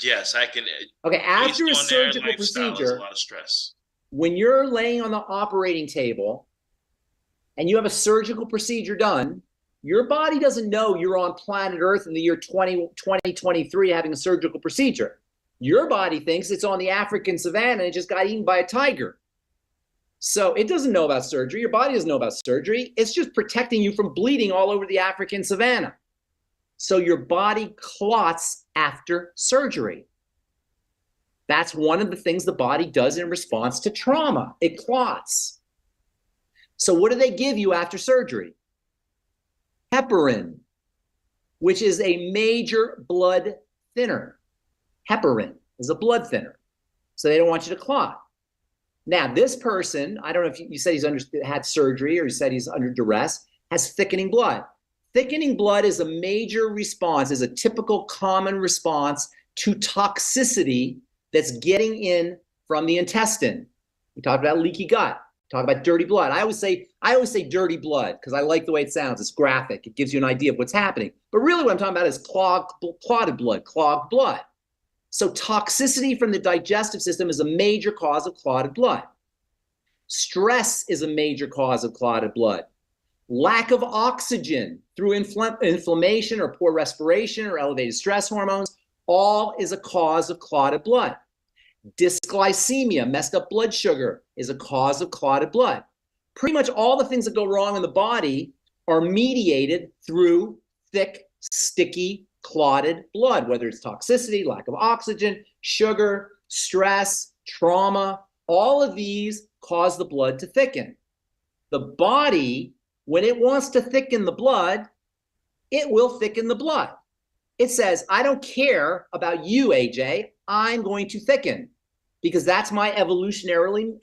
yes, I can. Okay, after a based on their surgical lifestyle, there's procedure, a lot of stress. when you're laying on the operating table and you have a surgical procedure done, your body doesn't know you're on planet Earth in the year 2023 having a surgical procedure. Your body thinks it's on the African savanna and it just got eaten by a tiger. So it doesn't know about surgery. Your body doesn't know about surgery. It's just protecting you from bleeding all over the African savanna. So your body clots after surgery. That's one of the things the body does in response to trauma. It clots. So what do they give you after surgery? Heparin, which is a major blood thinner. Heparin is a blood thinner. So they don't want you to clot. Now, this person, I don't know if you said he's had surgery or you said he's under duress, has thickening blood. Thickening blood is a major response, is a typical common response to toxicity that's getting in from the intestine. We talked about leaky gut, talk about dirty blood. I always say dirty blood because I like the way it sounds. It's graphic. It gives you an idea of what's happening. But really what I'm talking about is clotted blood, clogged blood. So toxicity from the digestive system is a major cause of clotted blood. Stress is a major cause of clotted blood. Lack of oxygen through inflammation or poor respiration or elevated stress hormones, all is a cause of clotted blood. Dysglycemia, messed up blood sugar, is a cause of clotted blood. Pretty much all the things that go wrong in the body are mediated through thick, sticky, clotted blood, whether it's toxicity, lack of oxygen, sugar, stress, trauma. All of these cause the blood to thicken. The body, when it wants to thicken the blood, it will thicken the blood. It says, I don't care about you, AJ. I'm going to thicken because that's my evolutionary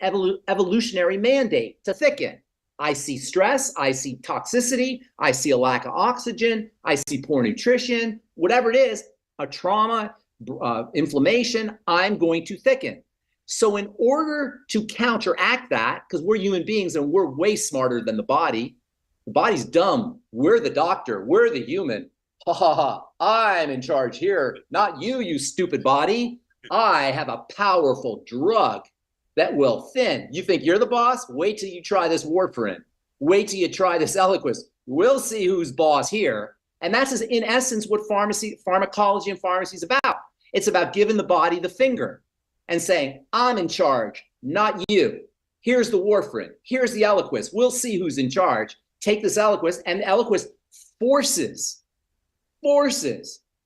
mandate, to thicken. I see stress, I see toxicity, I see a lack of oxygen, I see poor nutrition, whatever it is, a trauma, inflammation, I'm going to thicken. So in order to counteract that, because we're human beings and we're way smarter than the body's dumb. We're the doctor, we're the human. Ha ha ha, I'm in charge here, not you, you stupid body. I have a powerful drug that will thin. You think you're the boss? Wait till you try this warfarin. Wait till you try this Eliquis. We'll see who's boss here. And that's in essence what pharmacology and pharmacy is about. It's about giving the body the finger and saying, I'm in charge, not you. Here's the warfarin. Here's the Eliquis. We'll see who's in charge. Take this Eliquis, and Eliquis forces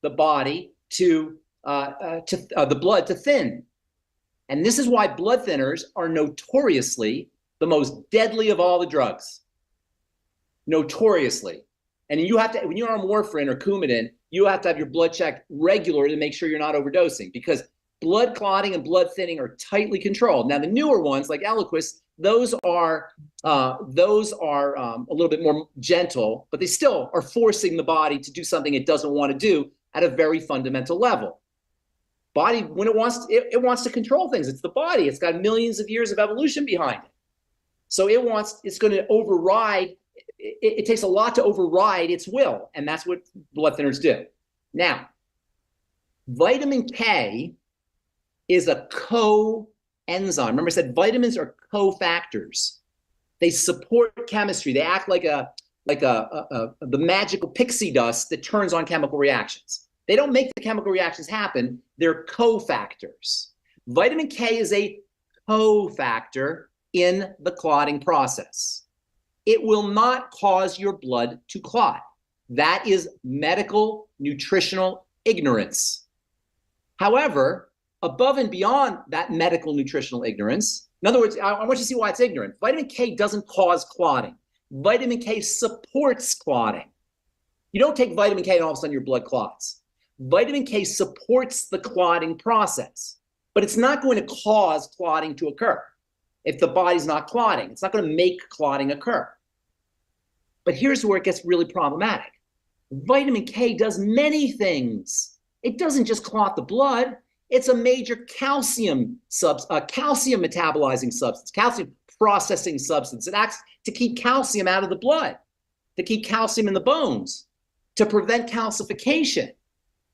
the body to the blood to thin. And this is why blood thinners are notoriously the most deadly of all the drugs. Notoriously. And you have to, when you're on warfarin or Coumadin, you have to have your blood checked regularly to make sure you're not overdosing, because blood clotting and blood thinning are tightly controlled. Now, the newer ones like Eliquis, those are a little bit more gentle, but they still are forcing the body to do something it doesn't want to do at a very fundamental level. Body, when it wants to control things, it's the body. It's got millions of years of evolution behind it. So it's going to override. It takes a lot to override its will, and that's what blood thinners do. Now, vitamin K is a coenzyme. Remember, I said vitamins are cofactors. They support chemistry. They act like the magical pixie dust that turns on chemical reactions. They don't make the chemical reactions happen. They're cofactors. Vitamin K is a cofactor in the clotting process. It will not cause your blood to clot. That is medical nutritional ignorance. However, above and beyond that medical nutritional ignorance, in other words, I want you to see why it's ignorant. Vitamin K doesn't cause clotting. Vitamin K supports clotting. You don't take vitamin K and all of a sudden your blood clots. Vitamin K supports the clotting process, but it's not going to cause clotting to occur. If the body's not clotting, it's not going to make clotting occur. But here's where it gets really problematic. Vitamin K does many things. It doesn't just clot the blood. It's a major calcium metabolizing substance, calcium processing substance. It acts to keep calcium out of the blood, to keep calcium in the bones, to prevent calcification.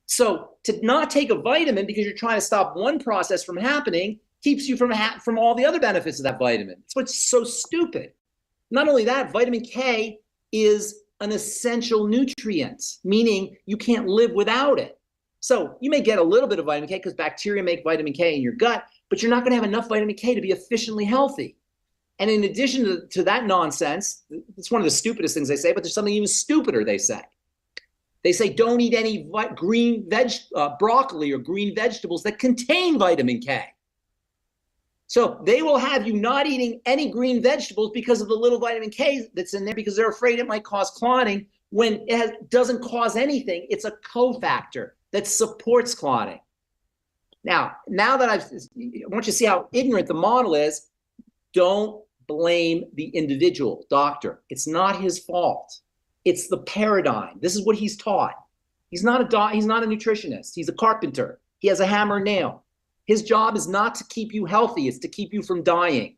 So to not take a vitamin because you're trying to stop one process from happening keeps you from all the other benefits of that vitamin. That's what's so stupid. Not only that, vitamin K is an essential nutrient, meaning you can't live without it. So you may get a little bit of vitamin K because bacteria make vitamin K in your gut, but you're not going to have enough vitamin K to be efficiently healthy. And in addition to that nonsense, it's one of the stupidest things they say, but there's something even stupider they say. They say don't eat any green broccoli or green vegetables that contain vitamin K. So they will have you not eating any green vegetables because of the little vitamin K that's in there because they're afraid it might cause clotting when doesn't cause anything. It's a cofactor that supports clotting. Now that I want you to see how ignorant the model is, don't blame the individual doctor. It's not his fault. It's the paradigm. This is what he's taught. He's not a nutritionist. He's a carpenter. He has a hammer and nail. His job is not to keep you healthy. It's to keep you from dying.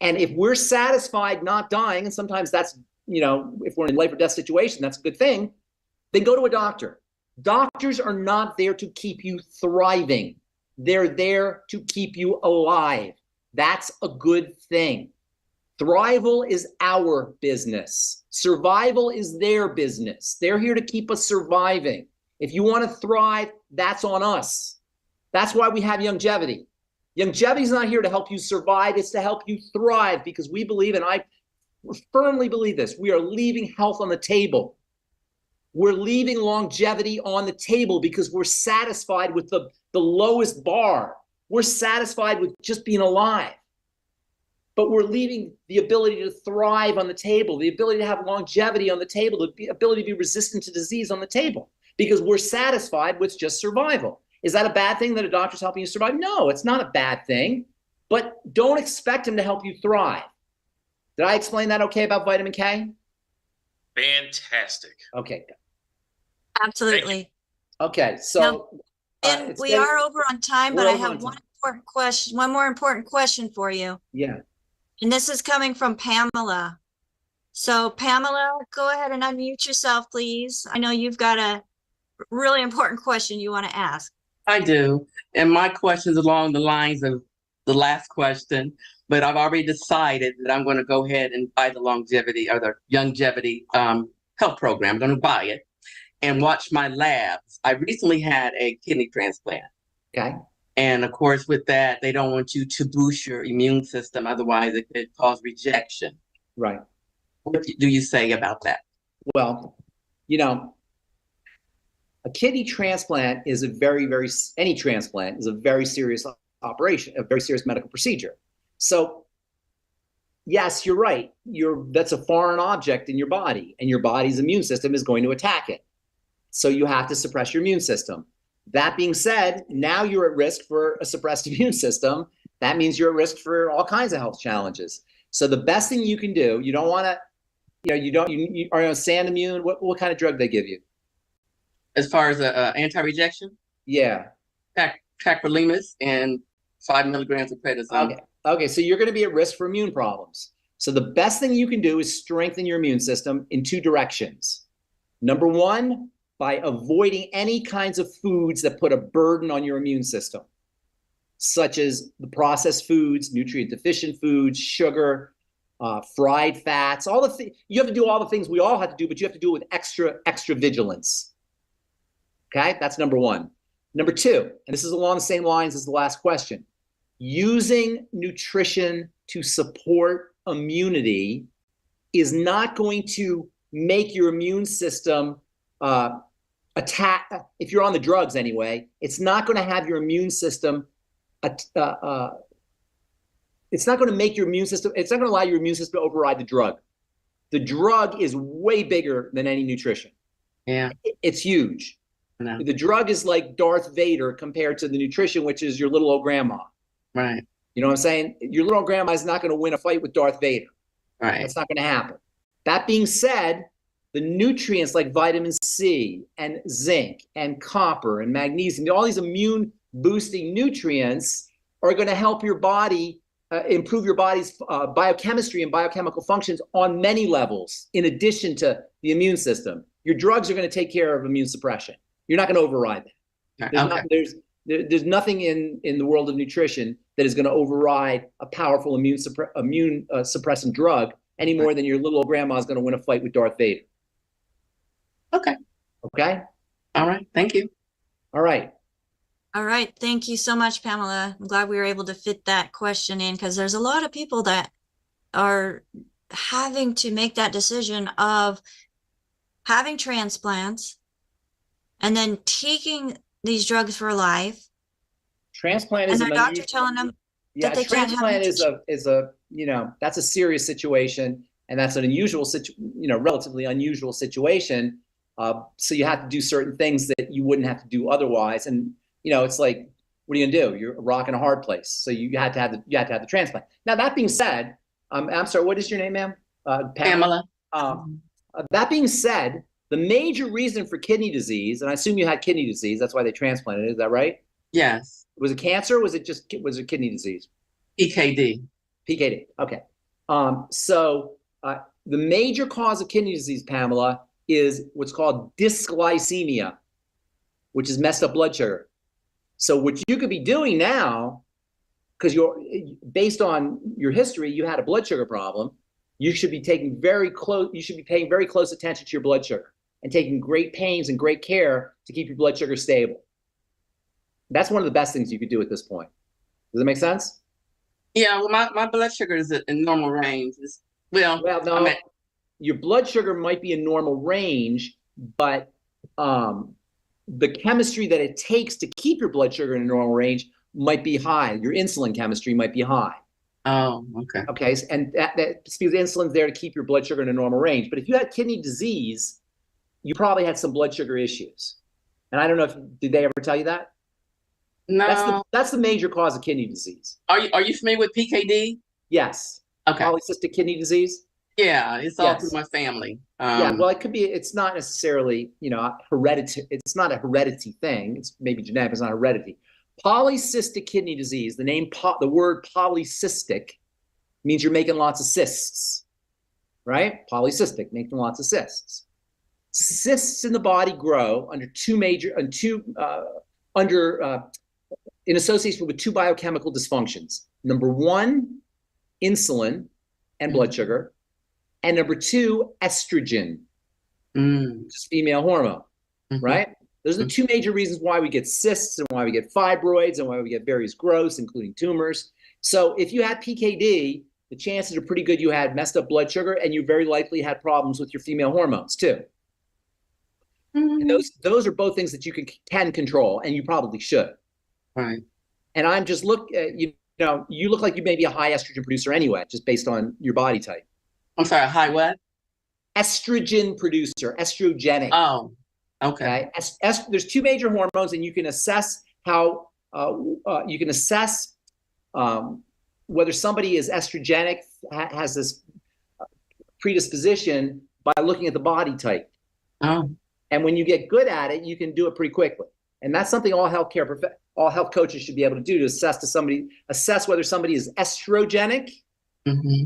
And if we're satisfied not dying, and sometimes that's, if we're in a life or death situation, that's a good thing, then go to a doctor. Doctors are not there to keep you thriving. They're there to keep you alive. That's a good thing. Thrival is our business. Survival is their business. They're here to keep us surviving. If you want to thrive, that's on us. That's why we have longevity. Longevity is not here to help you survive. It's to help you thrive because we believe, and I firmly believe this, we are leaving health on the table. We're leaving longevity on the table because we're satisfied with the lowest bar. We're satisfied with just being alive. But we're leaving the ability to thrive on the table, the ability to have longevity on the table, the ability to be resistant to disease on the table because we're satisfied with just survival. Is that a bad thing that a doctor's helping you survive? No, it's not a bad thing, but don't expect him to help you thrive. Did I explain that okay about vitamin K? Fantastic. Okay. Absolutely. Okay, so and we are over on time, but I have one more important question for you. Yeah. And this is coming from Pamela. So Pamela, go ahead and unmute yourself, please. I know you've got a really important question you want to ask. I do. And my question is along the lines of the last question, but I've already decided that I'm going to go ahead and buy the longevity or the longevity health program. I'm going to buy it and watch my labs. I recently had a kidney transplant. Okay. And of course, with that, they don't want you to boost your immune system. Otherwise, it could cause rejection. Right. What do you say about that? Well, a kidney transplant is any transplant is a very serious operation, a very serious medical procedure. So yes, you're right. That's a foreign object in your body and your body's immune system is going to attack it. So you have to suppress your immune system. That being said, now you're at risk for a suppressed immune system. That means you're at risk for all kinds of health challenges. So the best thing you can do, you don't want to, you are on Sandimmune. What kind of drug they give you? As far as anti-rejection? Yeah. Tacrolimus and 5 milligrams of prednisone. Okay, so you're going to be at risk for immune problems. So the best thing you can do is strengthen your immune system in 2 directions. Number 1, by avoiding any kinds of foods that put a burden on your immune system, such as the processed foods, nutrient deficient foods, sugar, fried fats, all the things. You have to do all the things we all have to do, but you have to do it with extra vigilance. Okay, that's number 1. Number 2, and this is along the same lines as the last question, using nutrition to support immunity is not going to make your immune system attack. If you're on the drugs anyway, it's not going to have your immune system. It's not going to make your immune system. It's not going to allow your immune system to override the drug. The drug is way bigger than any nutrition. Yeah, it's huge. No. The drug is like Darth Vader compared to the nutrition, which is your little old grandma. Right. You know what I'm saying? Your little old grandma is not going to win a fight with Darth Vader. Right. That's not going to happen. That being said, the nutrients like vitamin C and zinc and copper and magnesium, all these immune boosting nutrients are going to help your body improve your body's biochemistry and biochemical functions on many levels, in addition to the immune system. Your drugs are going to take care of immune suppression. You're not going to override that. There's nothing in the world of nutrition that is going to override a powerful immune suppressant drug any more than your little old grandma is going to win a fight with Darth Vader. Okay. Okay. All right. Thank you. All right. All right. Thank you so much, Pamela. I'm glad we were able to fit that question in, because there's a lot of people that are having to make that decision of having transplants and then taking these drugs for life. Transplant is and their doctor telling them that they can't have transplant is a that's a serious situation, and that's an unusual relatively unusual situation. So you have to do certain things that you wouldn't have to do otherwise, and it's like, what are you gonna do? You're a rock in a hard place. So you had to have the transplant. Now that being said, I'm sorry, what is your name, ma'am? Pamela. That being said, the major reason for kidney disease, and I assume you had kidney disease, that's why they transplanted it, is that right? Yes. Was it cancer, or was it kidney disease? PKD. PKD, okay. So the major cause of kidney disease, Pamela, is what's called dysglycemia, which is messed up blood sugar. So what you could be doing now, because based on your history, you had a blood sugar problem, you should be paying very close attention to your blood sugar and taking great pains and great care to keep your blood sugar stable. That's one of the best things you could do at this point. Does that make sense? Yeah, well, my blood sugar is in normal range. No, your blood sugar might be in normal range, but the chemistry that it takes to keep your blood sugar in a normal range might be high. Your insulin chemistry might be high. Oh, okay. Okay, and that's because insulin's there to keep your blood sugar in a normal range. But if you had kidney disease, you probably had some blood sugar issues. And I don't know did they ever tell you that? No. That's the major cause of kidney disease. Are you familiar with PKD? Yes. Okay. Polycystic kidney disease? Yeah, it's all through my family. Yeah, well, it could be, it's not necessarily, hereditary. It's not a heredity thing. It's maybe genetic, it's not heredity. Polycystic kidney disease, the word polycystic means you're making lots of cysts, right? Polycystic, making lots of cysts. Cysts in the body grow in association with 2 biochemical dysfunctions. Number 1, insulin and blood sugar. And number 2, estrogen, which is female hormone, right? Those are the 2 major reasons why we get cysts and why we get fibroids and why we get various growths, including tumors. So if you had PKD, the chances are pretty good you had messed up blood sugar, and you very likely had problems with your female hormones too. And those are both things that you can control, and you probably should. Right. And I'm just you look like you may be a high estrogen producer anyway, just based on your body type. I'm sorry, high what? Estrogen producer, estrogenic. Oh, okay. There's 2 major hormones, and you can assess how whether somebody is estrogenic, has this predisposition by looking at the body type. Oh. And when you get good at it, you can do it pretty quickly. And that's something all health coaches should be able to do, to assess whether somebody is estrogenic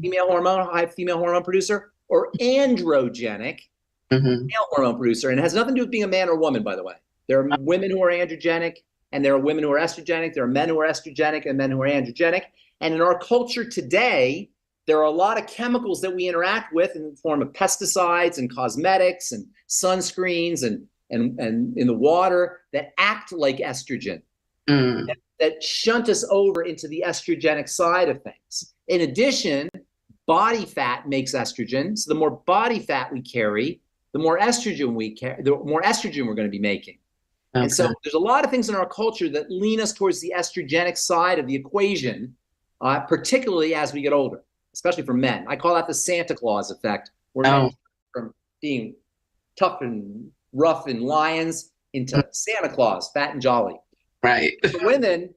female hormone, high female hormone producer, or androgenic, male hormone producer. And it has nothing to do with being a man or woman, by the way. There are women who are androgenic, and there are women who are estrogenic. There are men who are estrogenic and men who are androgenic. And in our culture today, there are a lot of chemicals that we interact with in the form of pesticides and cosmetics and sunscreens and in the water that act like estrogen, that shunt us over into the estrogenic side of things. In addition, body fat makes estrogen. So the more body fat we carry, the more estrogen we're going to be making. Okay. And so there's a lot of things in our culture that lean us towards the estrogenic side of the equation, particularly as we get older, especially for men. I call that the Santa Claus effect, where men from being tough and rough and lions into Santa Claus, fat and jolly. Right. For women,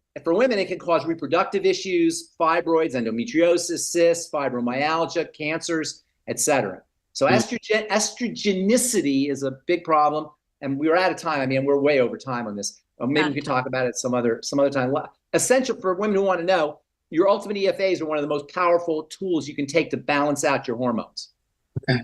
it can cause reproductive issues, fibroids, endometriosis, cysts, fibromyalgia, cancers, etc. So estrogenicity is a big problem, and we're out of time. I mean, we're way over time on this. Maybe we could talk about it some other time. Essential for women who want to know, your ultimate EFAs are one of the most powerful tools you can take to balance out your hormones. Okay.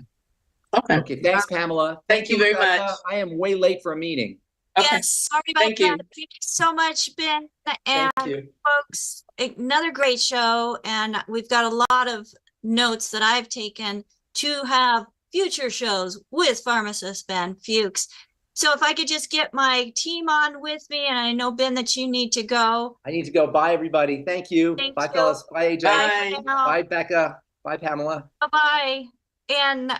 Thanks, Pamela. Thank you very much. I am way late for a meeting. Yes, sorry about that. Thank you so much, Ben. And folks, another great show. And we've got a lot of notes that I've taken to have future shows with pharmacist Ben Fuchs. So if I could just get my team on with me, and I know, Ben, that you need to go. I need to go. Bye, everybody. Thank you. Bye, fellas. Bye, AJ. Bye. Bye, Becca. Bye, Pamela. Bye-bye. And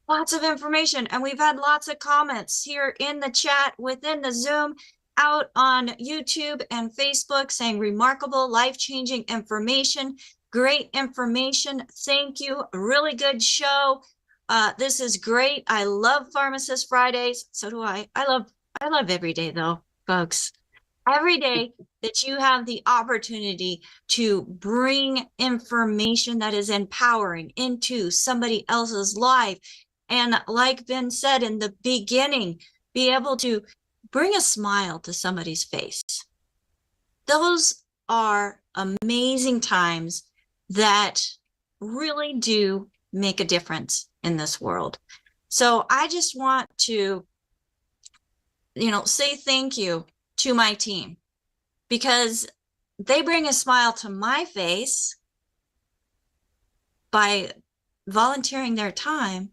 lots of information, and we've had lots of comments here in the chat, within the Zoom, out on YouTube and Facebook, saying remarkable, life-changing information, great information. Thank you. A really good show. This is great. I love Pharmacist Fridays. So do I. I love every day, though, folks. Every day that you have the opportunity to bring information that is empowering into somebody else's life. And like Ben said in the beginning, be able to bring a smile to somebody's face. Those are amazing times that really do make a difference in this world. So I just want to, say thank you to my team, because they bring a smile to my face by volunteering their time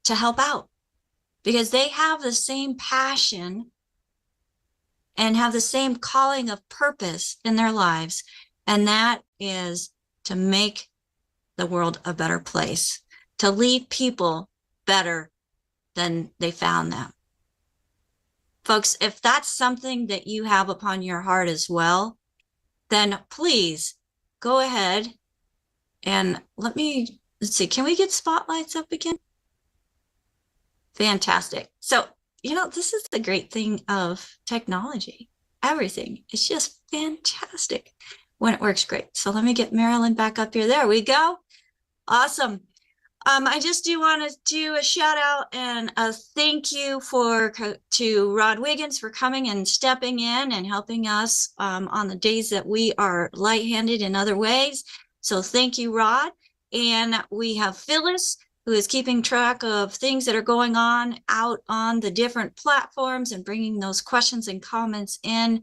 to help out, because they have the same passion and have the same calling of purpose in their lives. And that is to make the world a better place, to leave people better than they found them. Folks, if that's something that you have upon your heart as well, then please go ahead and let's see, can we get spotlights up again? Fantastic. So, this is the great thing of technology. Everything is just fantastic when it works great. So let me get Marilyn back up here. There we go. Awesome. I just do want to do a shout out and a thank you to Rod Wiggins for coming and stepping in and helping us on the days that we are light-handed in other ways. So thank you, Rod. And we have Phyllis, who is keeping track of things that are going on out on the different platforms and bringing those questions and comments in.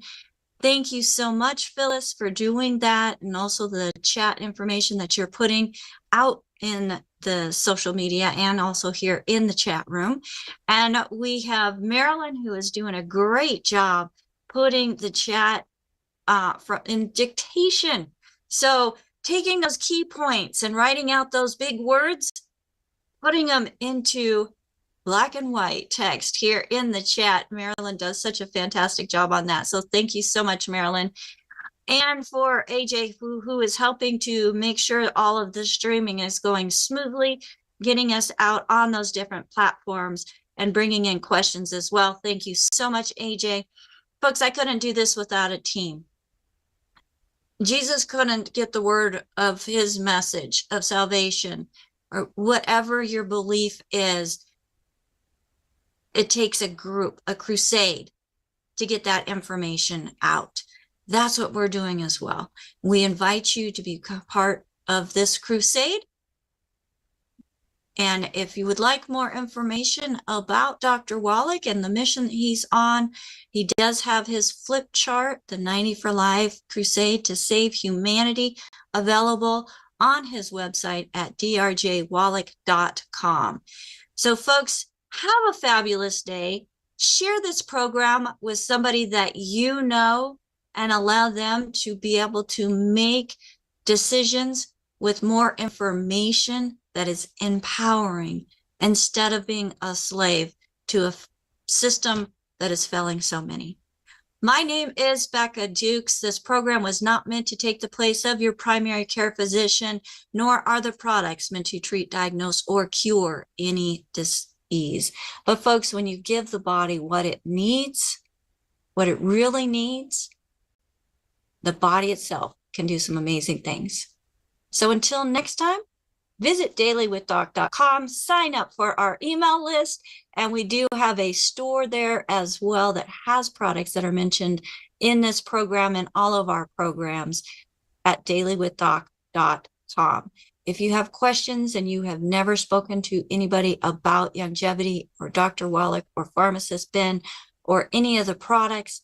Thank you so much, Phyllis, for doing that, and also the chat information that you're putting out in the social media and also here in the chat room. And we have Marilyn, who is doing a great job putting the chat in dictation. So taking those key points and writing out those big words, putting them into black and white text here in the chat. Marilyn does such a fantastic job on that. So thank you so much, Marilyn. And for AJ, who is helping to make sure all of the streaming is going smoothly, getting us out on those different platforms and bringing in questions as well. Thank you so much, AJ. Folks, I couldn't do this without a team. Jesus couldn't get the word of his message of salvation, or whatever your belief is. It takes a group, a crusade, to get that information out. that's what we're doing as well. We invite you to be part of this crusade. And if you would like more information about Dr. Wallach and the mission that he's on, he does have his flip chart, the 90 for Life Crusade to Save Humanity, available on his website at drjwallach.com. So folks, have a fabulous day. Share this program with somebody that you know and allow them to be able to make decisions with more information that is empowering instead of being a slave to a system that is failing so many. My name is Becca Dukes. This program was not meant to take the place of your primary care physician, nor are the products meant to treat, diagnose, or cure any disease. But folks, when you give the body what it needs, what it really needs, the body itself can do some amazing things. So until next time, visit dailywithdoc.com, sign up for our email list, and we do have a store there as well that has products that are mentioned in this program and all of our programs at dailywithdoc.com. If you have questions and you have never spoken to anybody about longevity or Dr. Wallach or Pharmacist Ben or any of the products,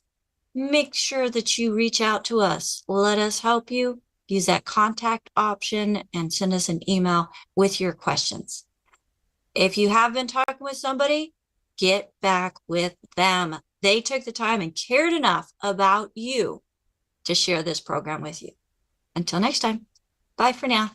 make sure that you reach out to us. Let us help you. Use that contact option and send us an email with your questions. If you have been talking with somebody, get back with them. They took the time and cared enough about you to share this program with you. Until next time, bye for now.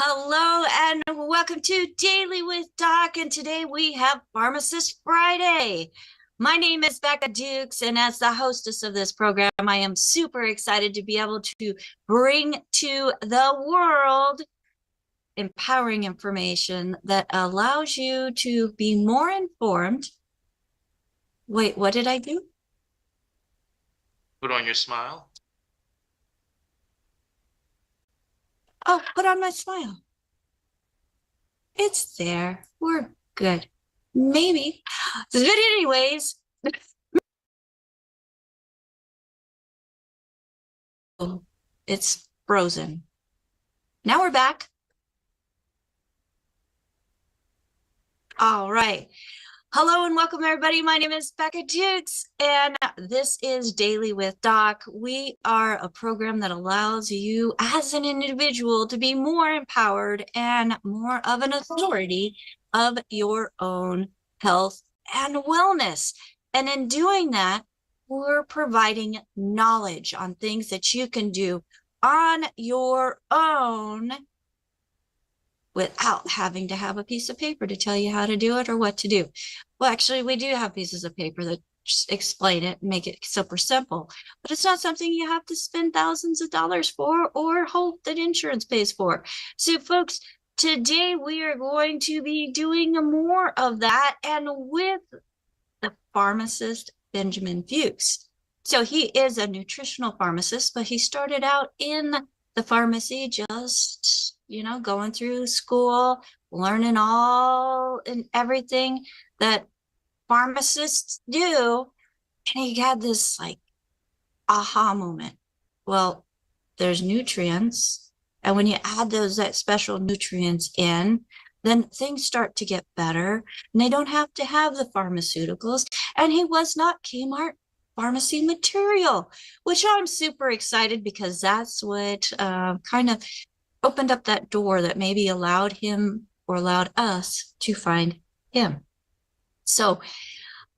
Hello and welcome to Daily with Doc, and today we have Pharmacist Friday. My name is Becca Dukes, and as the hostess of this program, I am super excited to be able to bring to the world empowering information that allows you to be more informed. Wait, what did I do? Put on your smile. Oh, put on my smile. It's there. We're good. Maybe. But anyways, oh, it's frozen. Now we're back. All right. Hello and welcome, everybody. My name is Becca Dukes, and this is Daily with Doc. We are a program that allows you as an individual to be more empowered and more of an authority of your own health and wellness. And in doing that, we're providing knowledge on things that you can do on your own without having to have a piece of paper to tell you how to do it or what to do. Well, actually, we do have pieces of paper that just explain it and make it super simple, but it's not something you have to spend thousands of dollars for or hope that insurance pays for. So, folks, today we are going to be doing more of that, and with the pharmacist, Benjamin Fuchs. So he is a nutritional pharmacist, but he started out in the pharmacy just, going through school, learning all and everything that pharmacists do. And he had this like aha moment. Well, there's nutrients, and when you add that special nutrients in, then things start to get better, and they don't have to have the pharmaceuticals. And he was not Kmart pharmacy material, which I'm super excited, because that's what kind of opened up that door that maybe allowed him or allowed us to find him. So,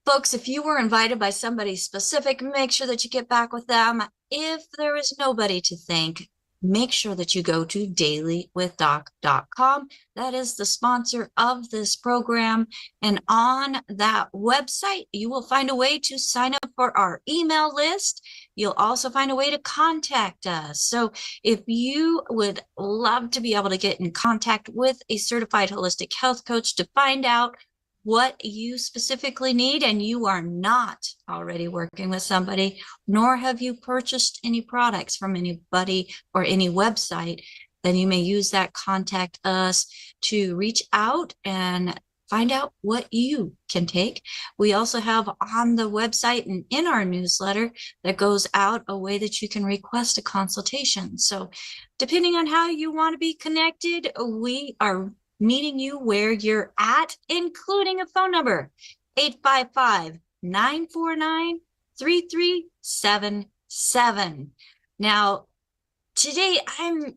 folks, if you were invited by somebody specific, make sure that you get back with them. If there is nobody to thank, make sure that you go to dailywithdoc.com. That is the sponsor of this program. And on that website, you will find a way to sign up for our email list. You'll also find a way to contact us. So if you would love to be able to get in contact with a certified holistic health coach to find out what you specifically need, and you are not already working with somebody, nor have you purchased any products from anybody or any website, then you may use that contact us to reach out and find out what you can take. We also have on the website and in our newsletter that goes out a way that you can request a consultation. So depending on how you want to be connected, we are meeting you where you're at, including a phone number, 855-949-3377. Now, today I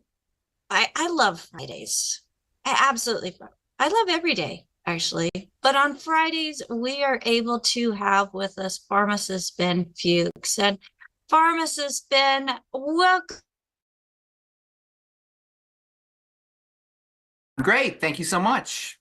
love Fridays. I love every day, actually. But on Fridays, we are able to have with us pharmacist Ben Fuchs. And pharmacist Ben, welcome. Great. Thank you so much.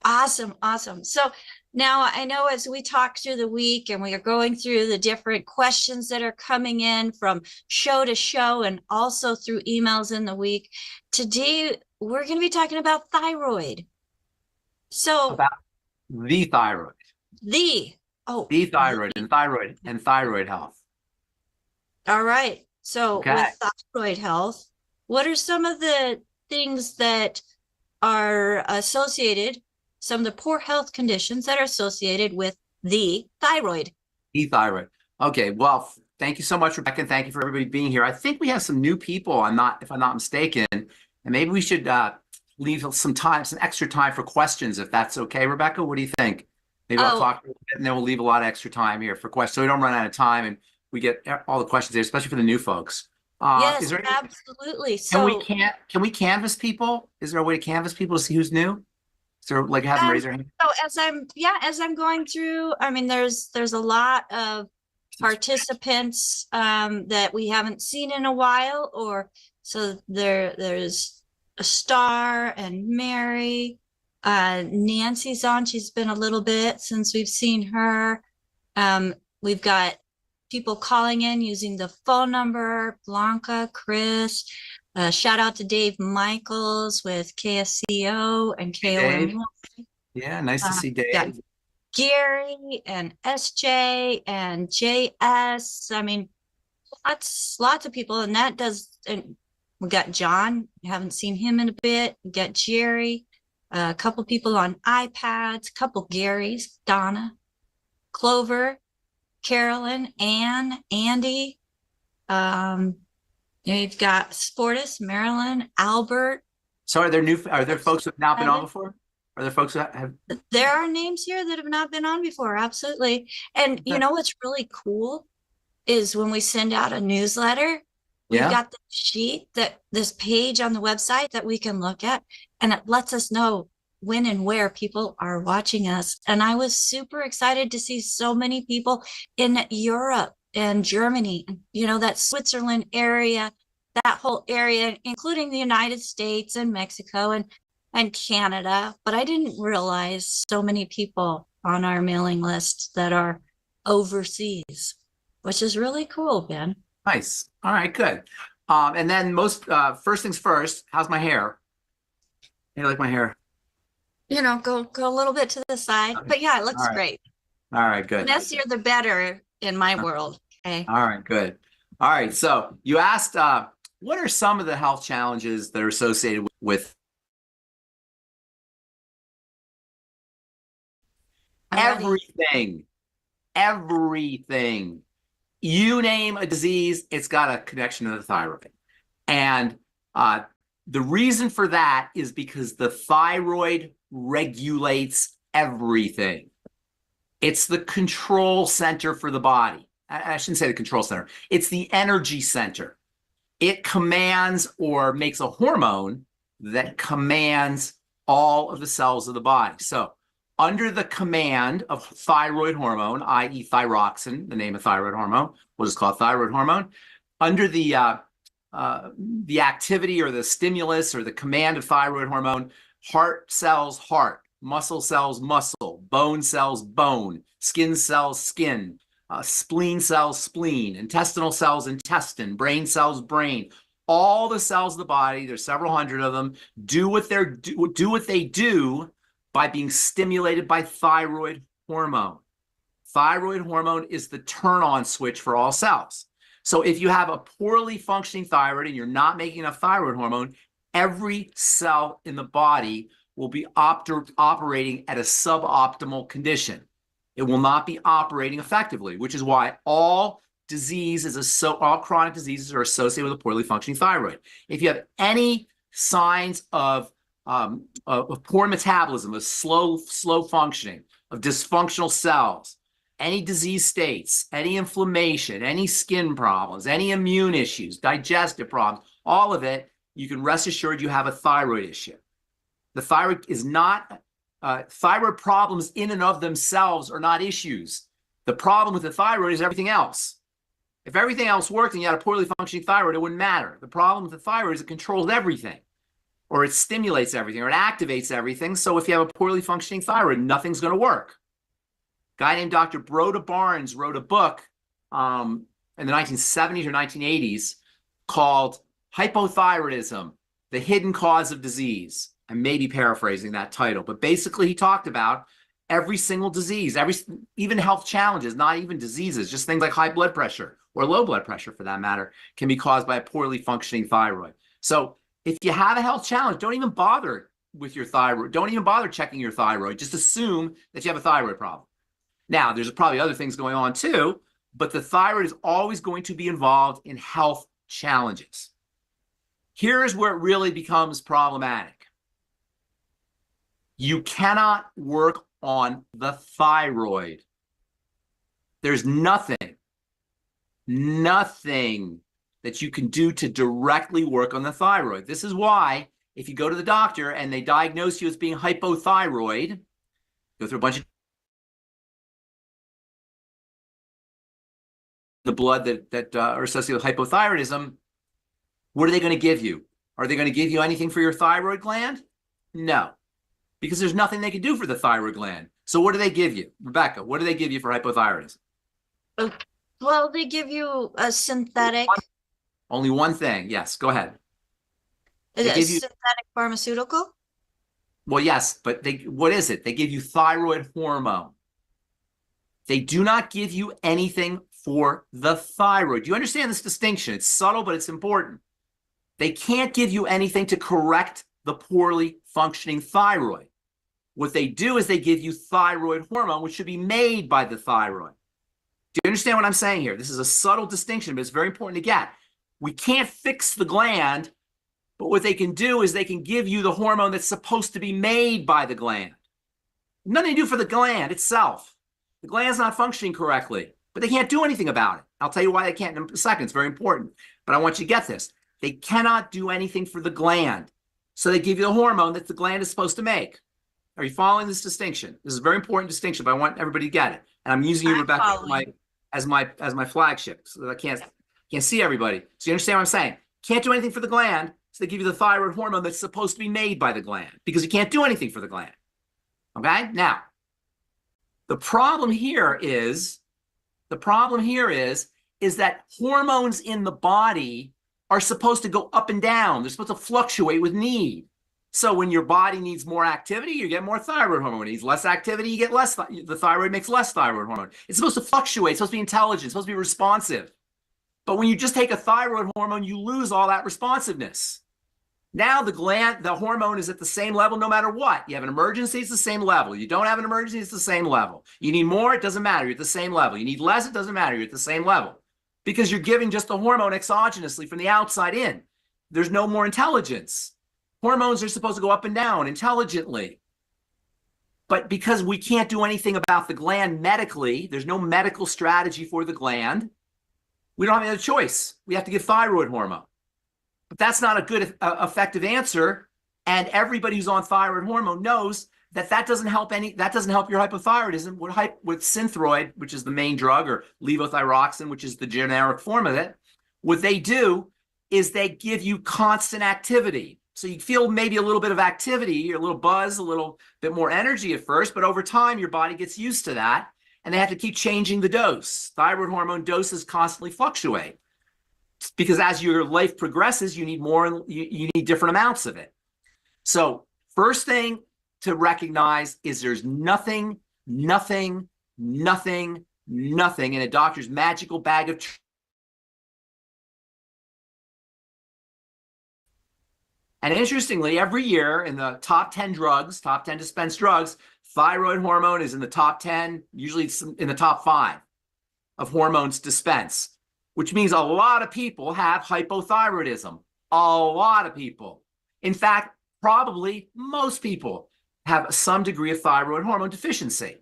Awesome. Awesome. So now I know as we talk through the week and we are going through the different questions that are coming in from show to show and also through emails in the week, today we're going to be talking about thyroid. So about the thyroid. The thyroid and thyroid health. All right. So Okay. with thyroid health, what are some of the things that are associated, some of the poor health conditions that are associated with the thyroid? The thyroid. Okay. Well, thank you so much, Rebecca. And thank you for everybody being here. I think we have some new people. If I'm not mistaken, and maybe we should leave some extra time for questions, if that's okay, Rebecca. What do you think? Maybe I'll talk a little bit, and then we'll leave a lot of extra time here for questions, so we don't run out of time and we get all the questions there, especially for the new folks. Yes, absolutely. So can we canvas people? Is there a way to canvas people to see who's new? Is there like have them raise their hand? So as I'm going through, I mean, there's a lot of participants that we haven't seen in a while, or so there's Star and Mary. Nancy's on. She's been a little bit since we've seen her. We've got people calling in using the phone number, Blanca, Chris. Shout out to Dave Michaels with KSCO and KOM. Yeah, nice to see Dave. Got Gary and SJ and JS. I mean, lots of people, and that does. And we got John. Haven't seen him in a bit. We got Jerry. A couple people on iPads. A couple Garys. Donna, Clover, Carolyn, Ann, Andy. You've got Sportus, Marilyn, Albert. So are there folks who have not been on before? Are there folks that have? There are names here that have not been on before. Absolutely. And you know what's really cool is when we send out a newsletter, we've got the sheet, this page on the website that we can look at, and it lets us know when and where people are watching us. And I was super excited to see so many people in Europe and Germany, that Switzerland area, that whole area, including the United States and Mexico and Canada. But I didn't realize so many people on our mailing list that are overseas, which is really cool, Ben. Nice. All right, good. And then first things first, how's my hair? You like my hair? Go a little bit to the side, but yeah, it looks great. All right, good. The messier, the better in my world. Okay. All right, good. All right. So you asked, what are some of the health challenges that are associated with everything? Everything. You name a disease, it's got a connection to the thyroid. And the reason for that is because the thyroid regulates everything. It's the control center for the body. I shouldn't say the control center. It's the energy center. It commands or makes a hormone that commands all of the cells of the body. So under the command of thyroid hormone, i.e. thyroxine, the name of thyroid hormone, we'll just call it thyroid hormone, under the activity or the stimulus or the command of thyroid hormone, heart cells, heart, muscle cells, muscle, bone cells, bone, skin cells, skin, spleen cells, spleen, intestinal cells, intestine, brain cells, brain. All the cells of the body, there's several hundred of them, do what they do by being stimulated by thyroid hormone. Thyroid hormone is the turn-on switch for all cells. So if you have a poorly functioning thyroid and you're not making enough thyroid hormone, every cell in the body will be operating at a suboptimal condition. It will not be operating effectively, which is why all all chronic diseases are associated with a poorly functioning thyroid. If you have any signs of poor metabolism, of slow functioning, of dysfunctional cells, any disease states, any inflammation, any skin problems, any immune issues, digestive problems, all of it, you can rest assured you have a thyroid issue. The thyroid is not, thyroid problems in and of themselves are not issues. The problem with the thyroid is everything else. If everything else worked and you had a poorly functioning thyroid, it wouldn't matter. The problem with the thyroid is it controls everything, or it stimulates everything, or it activates everything. So if you have a poorly functioning thyroid, nothing's going to work. A guy named Dr. Broda Barnes wrote a book in the 1970s or 1980s called Hypothyroidism, the Hidden Cause of Disease. I may be paraphrasing that title, but basically he talked about every single disease, even health challenges, not even diseases, just things like high blood pressure or low blood pressure for that matter, can be caused by a poorly functioning thyroid. So if you have a health challenge, don't even bother with your thyroid. Don't even bother checking your thyroid. Just assume that you have a thyroid problem. Now, there's probably other things going on too, but the thyroid is always going to be involved in health challenges. Here's where it really becomes problematic. You cannot work on the thyroid. There's nothing that you can do to directly work on the thyroid. This is why if you go to the doctor and they diagnose you as being hypothyroid, go through a bunch of the blood that are associated with hypothyroidism, what are they going to give you? Are they going to give you anything for your thyroid gland? No, because there's nothing they can do for the thyroid gland. So what do they give you? Rebecca, what do they give you for hypothyroidism? Well, they give you a synthetic. Only one thing. Yes, go ahead. Is it a synthetic pharmaceutical? Well, yes, but what is it? They give you thyroid hormone. They do not give you anything for the thyroid. Do you understand this distinction? It's subtle, but it's important. They can't give you anything to correct the poorly functioning thyroid. What they do is they give you thyroid hormone, which should be made by the thyroid. Do you understand what I'm saying here? This is a subtle distinction, but it's very important to get. We can't fix the gland, but what they can do is they can give you the hormone that's supposed to be made by the gland. Nothing to do for the gland itself. The gland's not functioning correctly, but they can't do anything about it. I'll tell you why they can't in a second. It's very important, but I want you to get this. They cannot do anything for the gland. So they give you the hormone that the gland is supposed to make. Are you following this distinction? This is a very important distinction, but I want everybody to get it. And I'm using you, Rebecca, as my flagship, so that I can't see everybody. So you understand what I'm saying? Can't do anything for the gland, so they give you the thyroid hormone that's supposed to be made by the gland because you can't do anything for the gland. Okay? Now, the problem here is that hormones in the body are supposed to go up and down. They're supposed to fluctuate with need. So when your body needs more activity, you get more thyroid hormone. When it needs less activity, you get less. The thyroid makes less thyroid hormone. It's supposed to fluctuate. It's supposed to be intelligent. It's supposed to be responsive. But when you just take a thyroid hormone, you lose all that responsiveness. Now the hormone is at the same level no matter what. You have an emergency, it's the same level. You don't have an emergency, it's the same level. You need more, it doesn't matter. You're at the same level. You need less, it doesn't matter. You're at the same level. Because you're giving just the hormone exogenously from the outside in. There's no more intelligence. Hormones are supposed to go up and down intelligently. But because we can't do anything about the gland medically, there's no medical strategy for the gland, we don't have any other choice. We have to give thyroid hormone. But that's not a good, effective answer. And everybody who's on thyroid hormone knows that that doesn't help your hypothyroidism with Synthroid, which is the main drug, or levothyroxine, which is the generic form of it. What they do is they give you constant activity. So you feel maybe a little bit of activity, a little buzz, a little bit more energy at first, but over time your body gets used to that, and they have to keep changing the dose. Thyroid hormone doses constantly fluctuate because as your life progresses, you need more and you need different amounts of it. So first thing to recognize is there's nothing in a doctor's magical bag of And interestingly, every year in the top 10 dispensed drugs, thyroid hormone is in the top 10, usually it's in the top 5 of hormones dispensed, which means a lot of people have hypothyroidism. A lot of people. In fact, probably most people have some degree of thyroid hormone deficiency,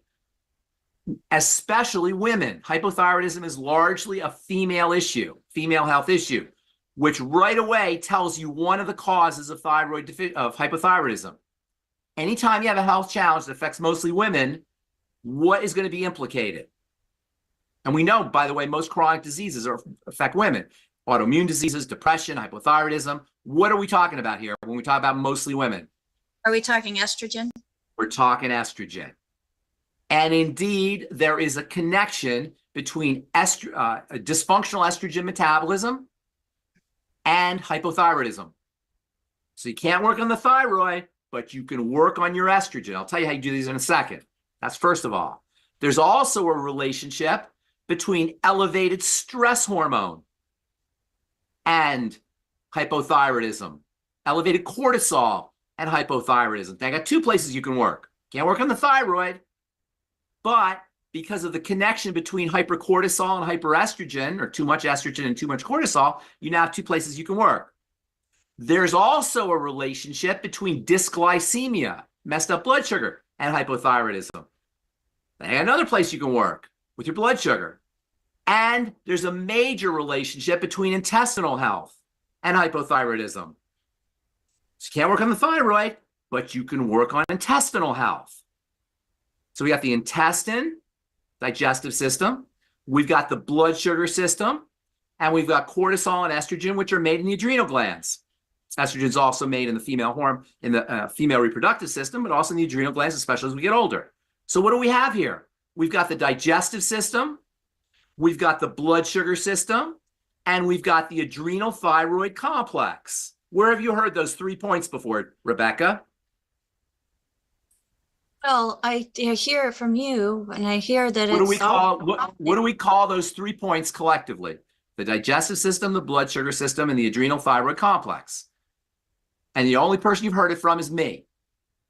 especially women. Hypothyroidism is largely a female issue, female health issue, which right away tells you one of the causes of hypothyroidism. Anytime you have a health challenge that affects mostly women, what is going to be implicated? And we know, by the way, most chronic diseases affect women. Autoimmune diseases, depression, hypothyroidism. What are we talking about here when we talk about mostly women? Are we talking estrogen? We're talking estrogen. And indeed, there is a connection between dysfunctional estrogen metabolism and hypothyroidism. So you can't work on the thyroid, but you can work on your estrogen. I'll tell you how you do these in a second. That's first of all. There's also a relationship between elevated stress hormone and hypothyroidism, elevated cortisol and hypothyroidism. I got 2 places you can work. Can't work on the thyroid, but because of the connection between hypercortisol and hyperestrogen, or too much estrogen and too much cortisol, you now have 2 places you can work. There's also a relationship between dysglycemia, messed up blood sugar, and hypothyroidism. And another place you can work with your blood sugar. And there's a major relationship between intestinal health and hypothyroidism. So you can't work on the thyroid, but you can work on intestinal health. So we got the intestine, digestive system, we've got the blood sugar system, and we've got cortisol and estrogen, which are made in the adrenal glands. Estrogen is also made in the female hormone, in the female reproductive system, but also in the adrenal glands, especially as we get older. So what do we have here? We've got the digestive system, we've got the blood sugar system, and we've got the adrenal thyroid complex. Where have you heard those 3 points before, Rebecca? Well, I hear it from you, and I hear that What do it's what do we call those 3 points collectively? The digestive system, the blood sugar system, and the adrenal thyroid complex. And the only person you've heard it from is me.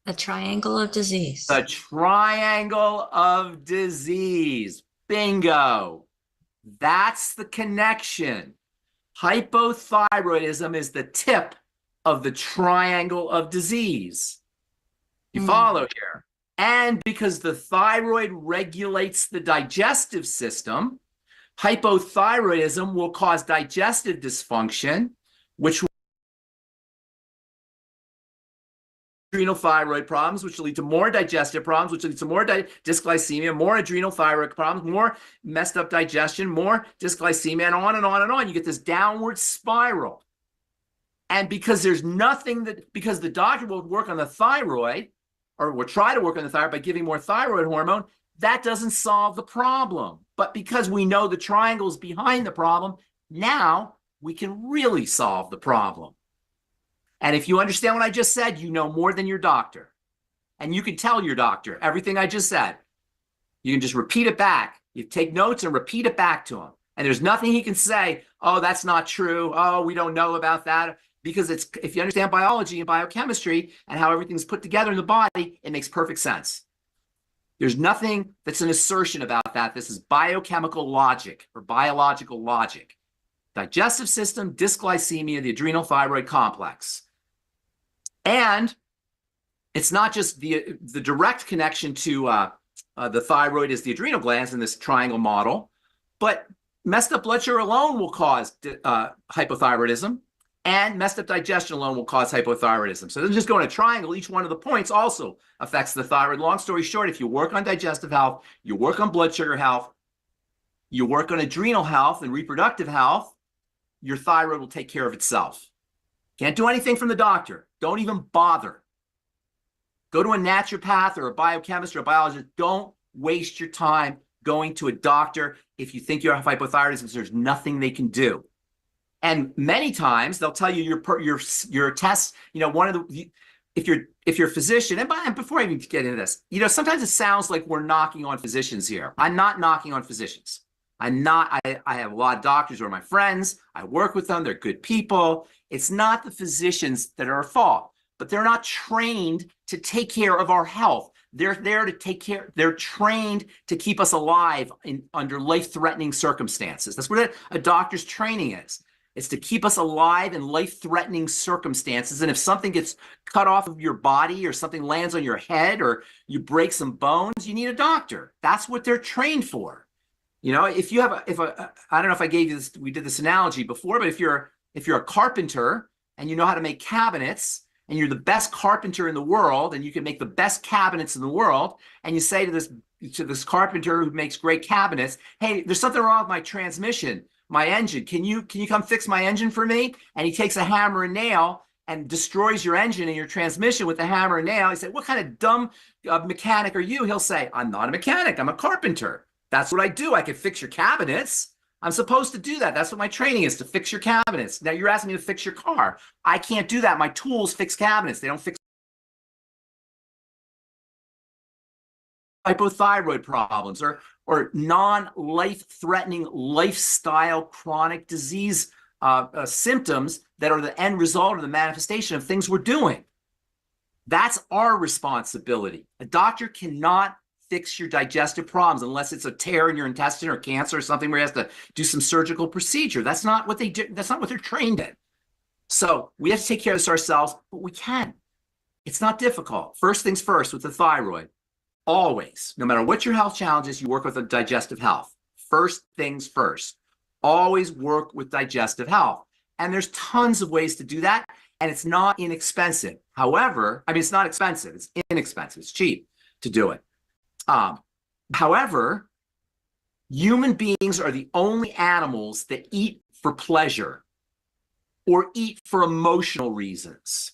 the triangle of disease. The triangle of disease. Bingo. That's the connection. Hypothyroidism is the tip of the triangle of disease. You follow here? And because the thyroid regulates the digestive system, hypothyroidism will cause digestive dysfunction, which will adrenal thyroid problems, which will lead to more digestive problems, which will lead to more dysglycemia, more adrenal thyroid problems, more messed up digestion, more dysglycemia, and on and on and on. You get this downward spiral. And because there's nothing that, because the doctor will work on the thyroid, or will try to work on the thyroid by giving more thyroid hormone, that doesn't solve the problem. But because we know the triangle is behind the problem, now we can really solve the problem. And if you understand what I just said, you know more than your doctor. And you can tell your doctor everything I just said. You can just repeat it back. You take notes and repeat it back to him. And there's nothing he can say, oh, that's not true. Oh, we don't know about that. Because it's, if you understand biology and biochemistry and how everything's put together in the body, it makes perfect sense. There's nothing that's an assertion about that. This is biochemical logic or biological logic. Digestive system, dysglycemia, the adrenal thyroid complex. And it's not just the direct connection to the thyroid is the adrenal glands in this triangle model, but messed up blood sugar alone will cause hypothyroidism, and messed up digestion alone will cause hypothyroidism. So it doesn't just go in a triangle. Each one of the points also affects the thyroid. Long story short, if you work on digestive health, you work on blood sugar health, you work on adrenal health and reproductive health, your thyroid will take care of itself. Can't do anything from the doctor. Don't even bother. Go to a naturopath or a biochemist or a biologist. Don't waste your time going to a doctor if you think you have hypothyroidism, because there's nothing they can do. And many times they'll tell you your tests, you know, one of the, if you're a physician, and before I even get into this, you know, sometimes it sounds like we're knocking on physicians here. I'm not knocking on physicians. I have a lot of doctors who are my friends. I work with them. They're good people. It's not the physicians that are at fault, but they're not trained to take care of our health. They're there to take care. They're trained to keep us alive under life-threatening circumstances. That's what a doctor's training is. It's to keep us alive in life-threatening circumstances. And if something gets cut off of your body or something lands on your head or you break some bones, you need a doctor. That's what they're trained for. You know, if you have I don't know if I gave you this, we did this analogy before, but if you're a carpenter and you know how to make cabinets and you're the best carpenter in the world and you can make the best cabinets in the world, and you say to this carpenter who makes great cabinets, hey, there's something wrong with my transmission, my engine. Can you come fix my engine for me? And he takes a hammer and nail and destroys your engine and your transmission with a hammer and nail. He said, what kind of dumb mechanic are you? He'll say, I'm not a mechanic. I'm a carpenter. That's what I do. I can fix your cabinets. I'm supposed to do that. That's what my training is, to fix your cabinets. Now you're asking me to fix your car. I can't do that. My tools fix cabinets. They don't fix hypothyroid problems or non-life-threatening lifestyle chronic disease symptoms that are the end result of the manifestation of things we're doing. That's our responsibility. A doctor cannot fix your digestive problems unless it's a tear in your intestine or cancer or something where he has to do some surgical procedure. That's not what they do. That's not what they're trained in. So we have to take care of this ourselves, but we can. It's not difficult. First things first with the thyroid. Always, no matter what your health challenges, you work with a digestive health. First things first. Always work with digestive health. And there's tons of ways to do that, and it's not inexpensive. However, I mean, it's not expensive. It's inexpensive. It's cheap to do it. However, human beings are the only animals that eat for pleasure. or eat for emotional reasons.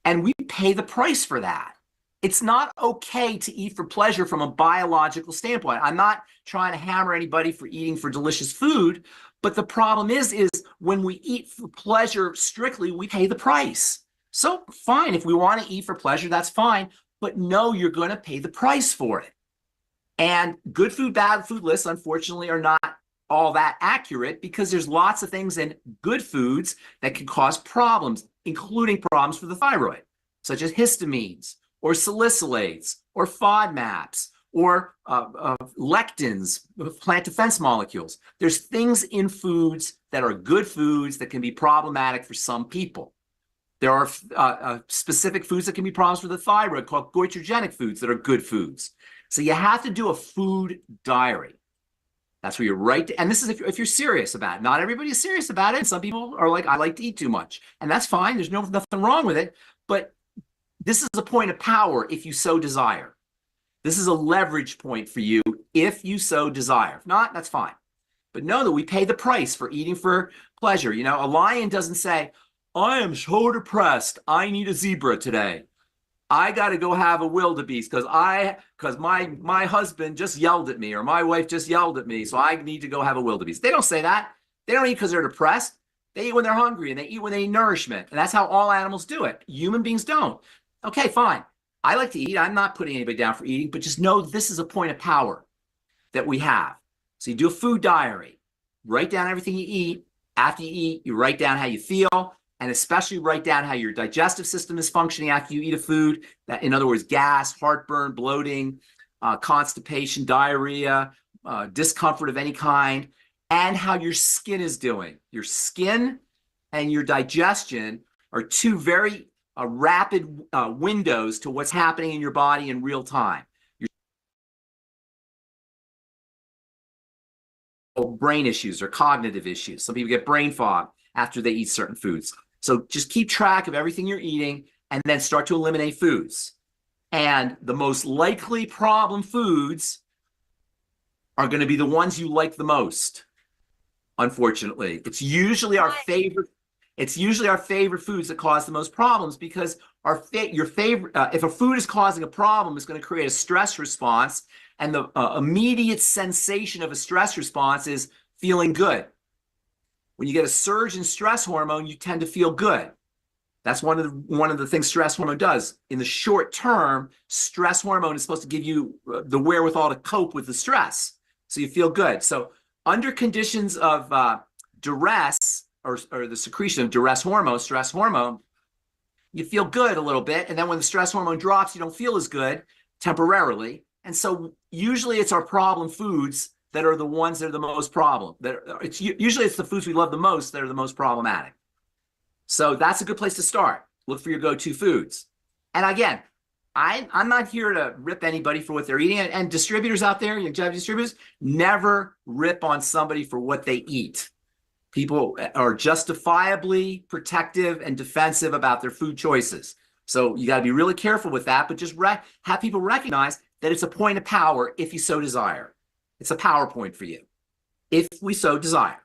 And we pay the price for that. It's not okay to eat for pleasure from a biological standpoint. I'm not trying to hammer anybody for eating for delicious food, but the problem is when we eat for pleasure strictly, we pay the price. So fine, if we want to eat for pleasure, that's fine, but no, you're going to pay the price for it. And good food, bad food lists, unfortunately, are not all that accurate because there's lots of things in good foods that can cause problems, including problems for the thyroid, such as histamines or salicylates or FODMAPs or lectins, plant defense molecules. There's things in foods that are good foods that can be problematic for some people. There are specific foods that can be problems for the thyroid called goitrogenic foods that are good foods. So you have to do a food diary. That's where you're right. And this is if you're serious about it. Not everybody is serious about it. And some people are like, I like to eat too much. And that's fine. There's nothing wrong with it. But this is a point of power if you so desire. This is a leverage point for you if you so desire. If not, that's fine. But know that we pay the price for eating for pleasure. You know, a lion doesn't say, I am so depressed, I need a zebra today. I got to go have a wildebeest because my husband just yelled at me or my wife just yelled at me, so I need to go have a wildebeest. They don't say that. They don't eat because they're depressed. They eat when they're hungry and they eat when they need nourishment. And that's how all animals do it. Human beings don't. Okay, fine. I like to eat. I'm not putting anybody down for eating, but just know this is a point of power that we have. So you do a food diary. Write down everything you eat. After you eat, you write down how you feel. And especially write down how your digestive system is functioning after you eat a food. That, in other words, gas, heartburn, bloating, constipation, diarrhea, discomfort of any kind, and how your skin is doing. Your skin and your digestion are two very rapid windows to what's happening in your body in real time. Your brain issues or cognitive issues. Some people get brain fog after they eat certain foods. So just keep track of everything you're eating and then start to eliminate foods. And the most likely problem foods are going to be the ones you like the most. Unfortunately, it's usually our favorite foods that cause the most problems because your favorite if a food is causing a problem, it's going to create a stress response, and the immediate sensation of a stress response is feeling good. When you get a surge in stress hormone, you tend to feel good. That's one of the things stress hormone does. In the short term, stress hormone is supposed to give you the wherewithal to cope with the stress, so you feel good. So under conditions of duress or the secretion of duress hormone, stress hormone, you feel good a little bit, and then when the stress hormone drops, you don't feel as good temporarily. And so usually it's our problem foods that are the ones that are the most problem. Usually it's the foods we love the most that are the most problematic. So that's a good place to start. Look for your go-to foods. And again, I'm not here to rip anybody for what they're eating. And distributors out there, distributors, never rip on somebody for what they eat. People are justifiably protective and defensive about their food choices. So you got to be really careful with that, but just have people recognize that it's a point of power if you so desire. It's a PowerPoint for you, if we so desire,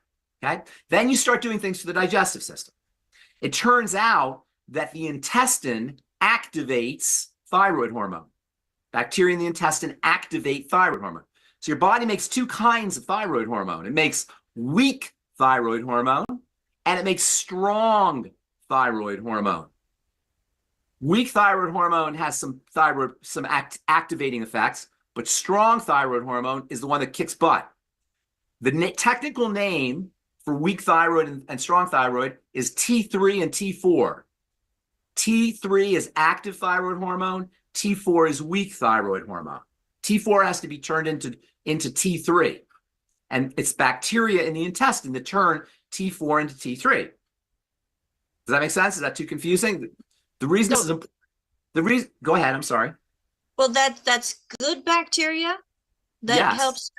okay? Then you start doing things for the digestive system. It turns out that the intestine activates thyroid hormone. Bacteria in the intestine activate thyroid hormone. So your body makes two kinds of thyroid hormone. It makes weak thyroid hormone, and it makes strong thyroid hormone. Weak thyroid hormone has some activating effects, but strong thyroid hormone is the one that kicks butt. The technical name for weak thyroid and strong thyroid is T3 and T4. T3 is active thyroid hormone. T4 is weak thyroid hormone. T4 has to be turned into T3. And it's bacteria in the intestine that turn T4 into T3. Does that make sense? Is that too confusing? The reason this is go ahead, I'm sorry. Well, that's good bacteria that helps.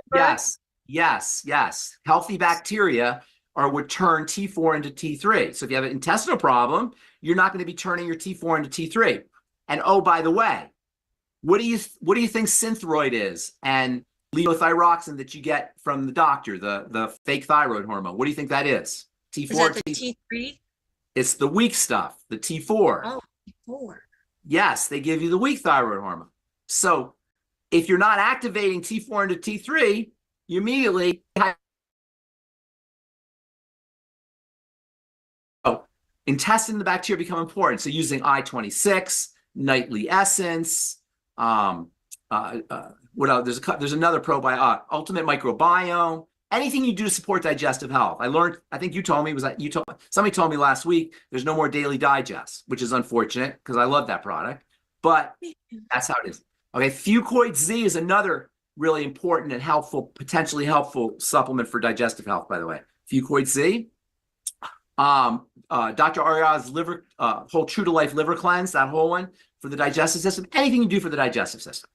Yes. Healthy bacteria are what turn T4 into T3. So if you have an intestinal problem, you're not going to be turning your T4 into T3. And oh, by the way, what do you think Synthroid is and levothyroxine that you get from the doctor, the fake thyroid hormone? What do you think that is? T4, is that the T3? It's the weak stuff, the T4. Oh, T4. Yes, they give you the weak thyroid hormone. So if you're not activating T4 into T3, you immediately have intestine and the bacteria become important. So using I-26, nightly essence, what else? There's another probiotic, ultimate microbiome, anything you do to support digestive health. I think you told me, somebody told me last week, there's no more daily digest, which is unfortunate because I love that product, but that's how it is. Okay, Fucoid Z is another really important and helpful, potentially helpful supplement for digestive health, by the way. Fucoid Z. Dr. Aria's liver, whole True to Life liver cleanse, that whole one for the digestive system, anything you do for the digestive system.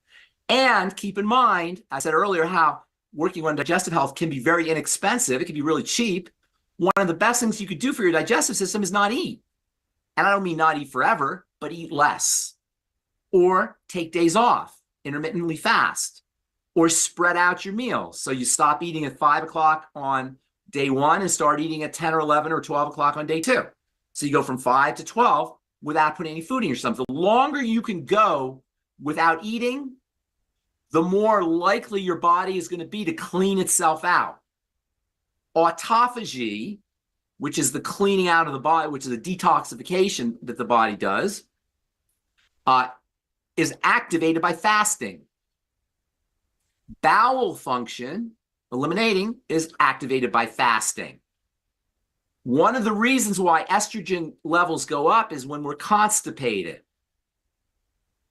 And keep in mind, I said earlier how working on digestive health can be very inexpensive. It can be really cheap. One of the best things you could do for your digestive system is not eat. And I don't mean not eat forever, but eat less. Or take days off, intermittently fast, or spread out your meals. So you stop eating at 5 o'clock on day 1 and start eating at 10 or 11 or 12 o'clock on day 2. So you go from 5 to 12 without putting any food in your stomach. The longer you can go without eating, the more likely your body is going to be to clean itself out. Autophagy, which is the cleaning out of the body, which is the detoxification that the body does, is activated by fasting. Bowel function, eliminating, is activated by fasting. One of the reasons why estrogen levels go up is when we're constipated.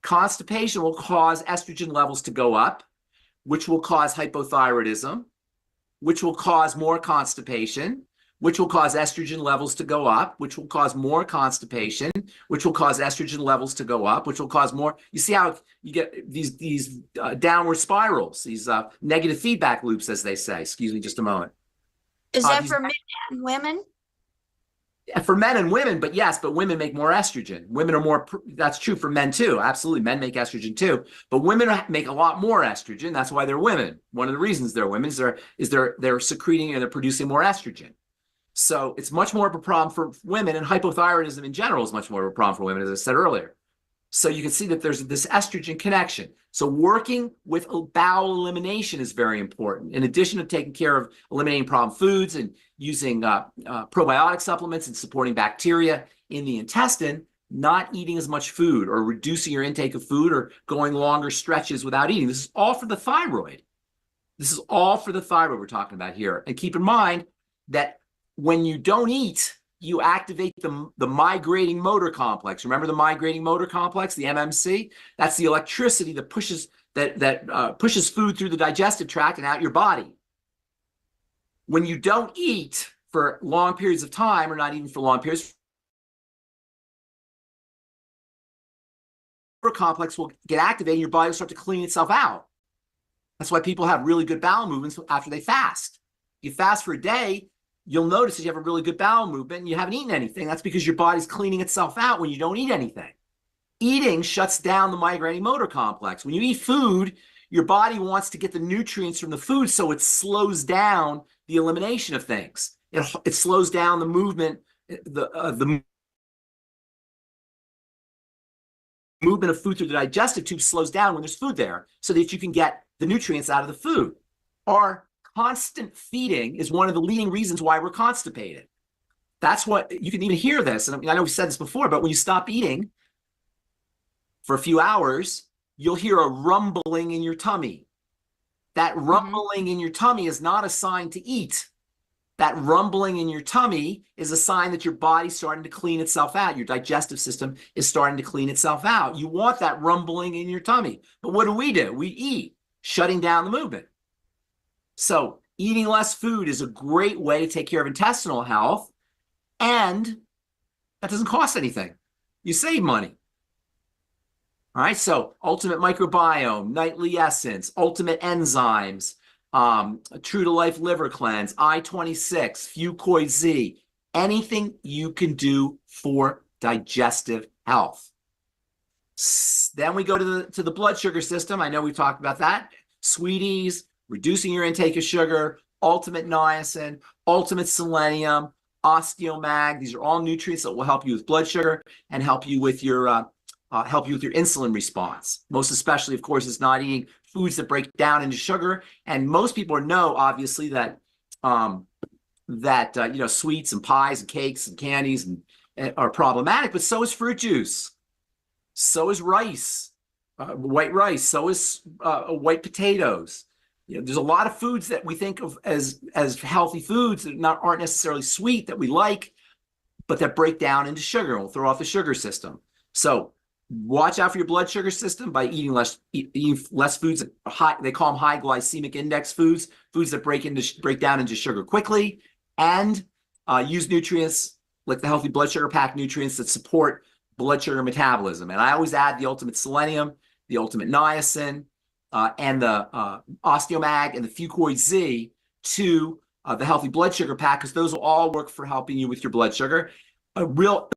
Constipation will cause estrogen levels to go up, which will cause hypothyroidism, which will cause more constipation, which will cause estrogen levels to go up, which will cause more constipation, which will cause estrogen levels to go up, which will cause more. You see how you get these downward spirals, these negative feedback loops, as they say. Excuse me just a moment. Is that for men and women? For men and women, but yes, but women make more estrogen. Women are more, that's true for men too. Absolutely, men make estrogen too. But women make a lot more estrogen. That's why they're women. One of the reasons they're women is they're secreting and they're producing more estrogen. So it's much more of a problem for women, and hypothyroidism in general is much more of a problem for women, as I said earlier. So you can see that there's this estrogen connection. So working with bowel elimination is very important. In addition to taking care of eliminating problem foods and using probiotic supplements and supporting bacteria in the intestine, not eating as much food or reducing your intake of food or going longer stretches without eating. This is all for the thyroid. This is all for the thyroid we're talking about here. And keep in mind that when you don't eat, you activate the migrating motor complex. Remember the migrating motor complex, the MMC? That's the electricity that pushes pushes food through the digestive tract and out your body. When you don't eat for long periods of time, or not even for long periods, the motor complex will get activated and your body will start to clean itself out. That's why people have really good bowel movements after they fast. You fast for a day, you'll notice that you have a really good bowel movement and you haven't eaten anything. That's because your body's cleaning itself out when you don't eat anything. Eating shuts down the migrating motor complex. When you eat food, your body wants to get the nutrients from the food, so it slows down the elimination of things. It slows down the movement, the movement of food through the digestive tube slows down when there's food there, so that you can get the nutrients out of the food. Our constant feeding is one of the leading reasons why we're constipated. That's what, you can even hear this, and I know we've said this before, but when you stop eating for a few hours, you'll hear a rumbling in your tummy. That rumbling in your tummy is not a sign to eat. That rumbling in your tummy is a sign that your body's starting to clean itself out. Your digestive system is starting to clean itself out. You want that rumbling in your tummy. But what do? We eat, shutting down the movement. So eating less food is a great way to take care of intestinal health, and that doesn't cost anything. You save money. All right, so ultimate microbiome, nightly essence, ultimate enzymes, True to Life liver cleanse, I-26, Fucoid Z, anything you can do for digestive health. Then we go to the blood sugar system. I know we talked about that. Sweeties, reducing your intake of sugar, ultimate niacin, ultimate selenium, Osteomag. These are all nutrients that will help you with blood sugar and help you with your insulin response. Most especially, of course, is not eating foods that break down into sugar. And most people know, obviously, that sweets and pies and cakes and candies are problematic, but so is fruit juice. So is rice, white rice. So is white potatoes. There's a lot of foods that we think of as healthy foods that aren't necessarily sweet that we like, but that break down into sugar and will throw off the sugar system. So watch out for your blood sugar system by eating less foods that they call them high glycemic index foods that break down into sugar quickly, and use nutrients like the healthy blood sugar pack nutrients that support blood sugar metabolism. And I always add the ultimate selenium, the ultimate niacin, and the Osteomag and the Fucoid Z to the healthy blood sugar pack, because those will all work for helping you with your blood sugar. A real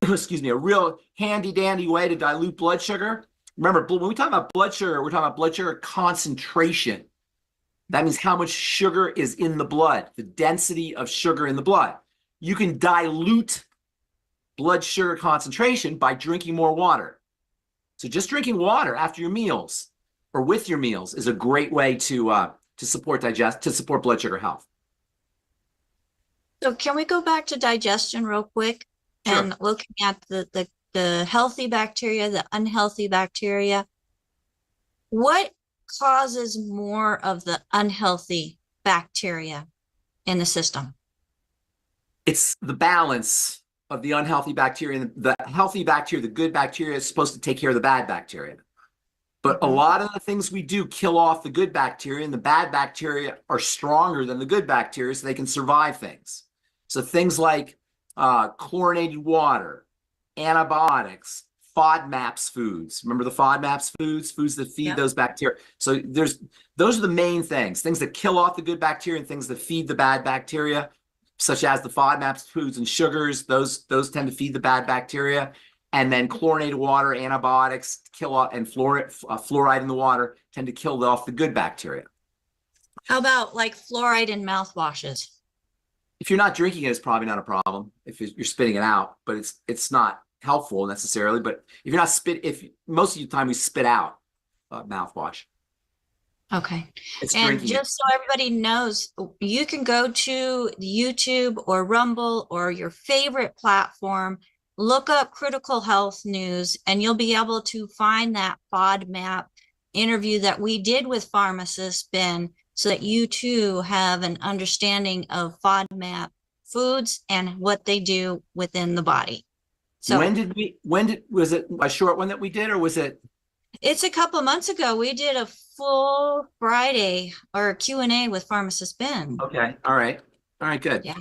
handy dandy way to dilute blood sugar. Remember, when we talk about blood sugar, we're talking about blood sugar concentration. That means how much sugar is in the blood, the density of sugar in the blood. You can dilute blood sugar concentration by drinking more water. So just drinking water after your meals or with your meals is a great way to support blood sugar health. So can we go back to digestion real quick? Sure. And looking at the healthy bacteria, the unhealthy bacteria, what causes more of the unhealthy bacteria in the system? It's the balance of the unhealthy bacteria. The healthy bacteria, the good bacteria, is supposed to take care of the bad bacteria. But a lot of the things we do kill off the good bacteria, and the bad bacteria are stronger than the good bacteria, so they can survive things. So things like chlorinated water, antibiotics, FODMAPs foods. Remember the FODMAPs foods that feed those bacteria. So those are the main things that kill off the good bacteria and things that feed the bad bacteria, such as the FODMAPs foods and sugars. Those tend to feed the bad bacteria. And then chlorinated water, antibiotics kill off, and fluoride in the water tend to kill off the good bacteria. How about like fluoride in mouthwashes? If you're not drinking it, it's probably not a problem. If you're spitting it out, but it's not helpful necessarily. But if you're not most of the time we spit out mouthwash. Okay. And just so everybody knows, you can go to YouTube or Rumble or your favorite platform, look up Critical Health News, and you'll be able to find that FODMAP interview that we did with pharmacist Ben, so that you too have an understanding of FODMAP foods and what they do within the body. So was it a short one that we did, or was it? It's a couple of months ago. We did a full Friday or Q&A with pharmacist Ben. Okay. All right, good. Yeah.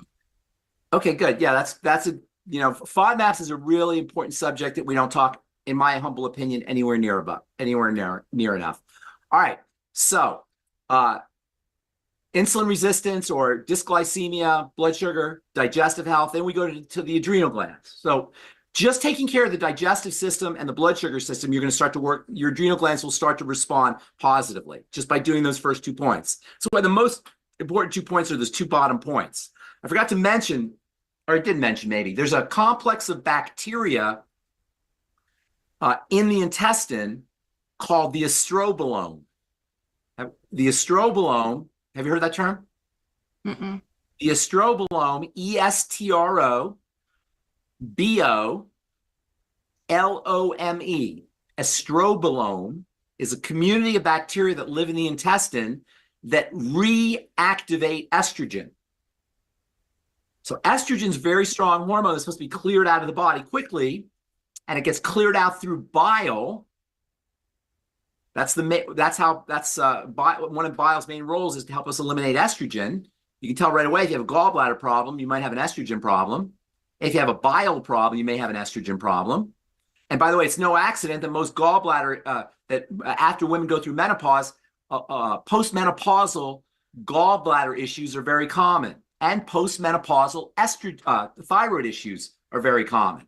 Okay, good. Yeah, that's a, FODMAPs is a really important subject that we don't talk, in my humble opinion, anywhere near enough. All right. So, insulin resistance or dysglycemia, blood sugar, digestive health. Then we go to the adrenal glands. So just taking care of the digestive system and the blood sugar system, you're going to start to work, your adrenal glands will start to respond positively just by doing those first 2 points. So the most important 2 points are those 2 bottom points. I forgot to mention, or I did mention maybe, there's a complex of bacteria in the intestine called the estrobolome. The estrobolome, have you heard that term? Mm-mm. The estrobolome, ESTROBOLOME, estrobolome, is a community of bacteria that live in the intestine that reactivate estrogen. So estrogen is a very strong hormone that's supposed to be cleared out of the body quickly, and it gets cleared out through bile. That's one of bile's main roles, is to help us eliminate estrogen. You can tell right away if you have a gallbladder problem, you might have an estrogen problem. If you have a bile problem, you may have an estrogen problem. And by the way, it's no accident that most gallbladder, after women go through menopause, postmenopausal gallbladder issues are very common. And postmenopausal thyroid issues are very common.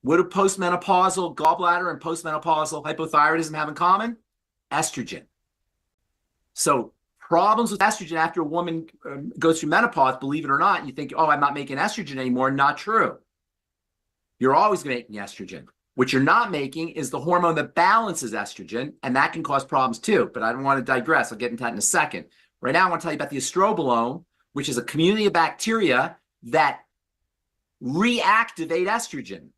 What do postmenopausal gallbladder and postmenopausal hypothyroidism have in common? Estrogen. So Problems with estrogen after a woman goes through menopause, believe it or not, you think, oh, I'm not making estrogen anymore. Not true. You're always making estrogen. What you're not making is the hormone that balances estrogen, and that can cause problems too. But I don't want to digress. I'll get into that in a second. Right now, I want to tell you about the estrobolome, which is a community of bacteria that reactivate estrogen.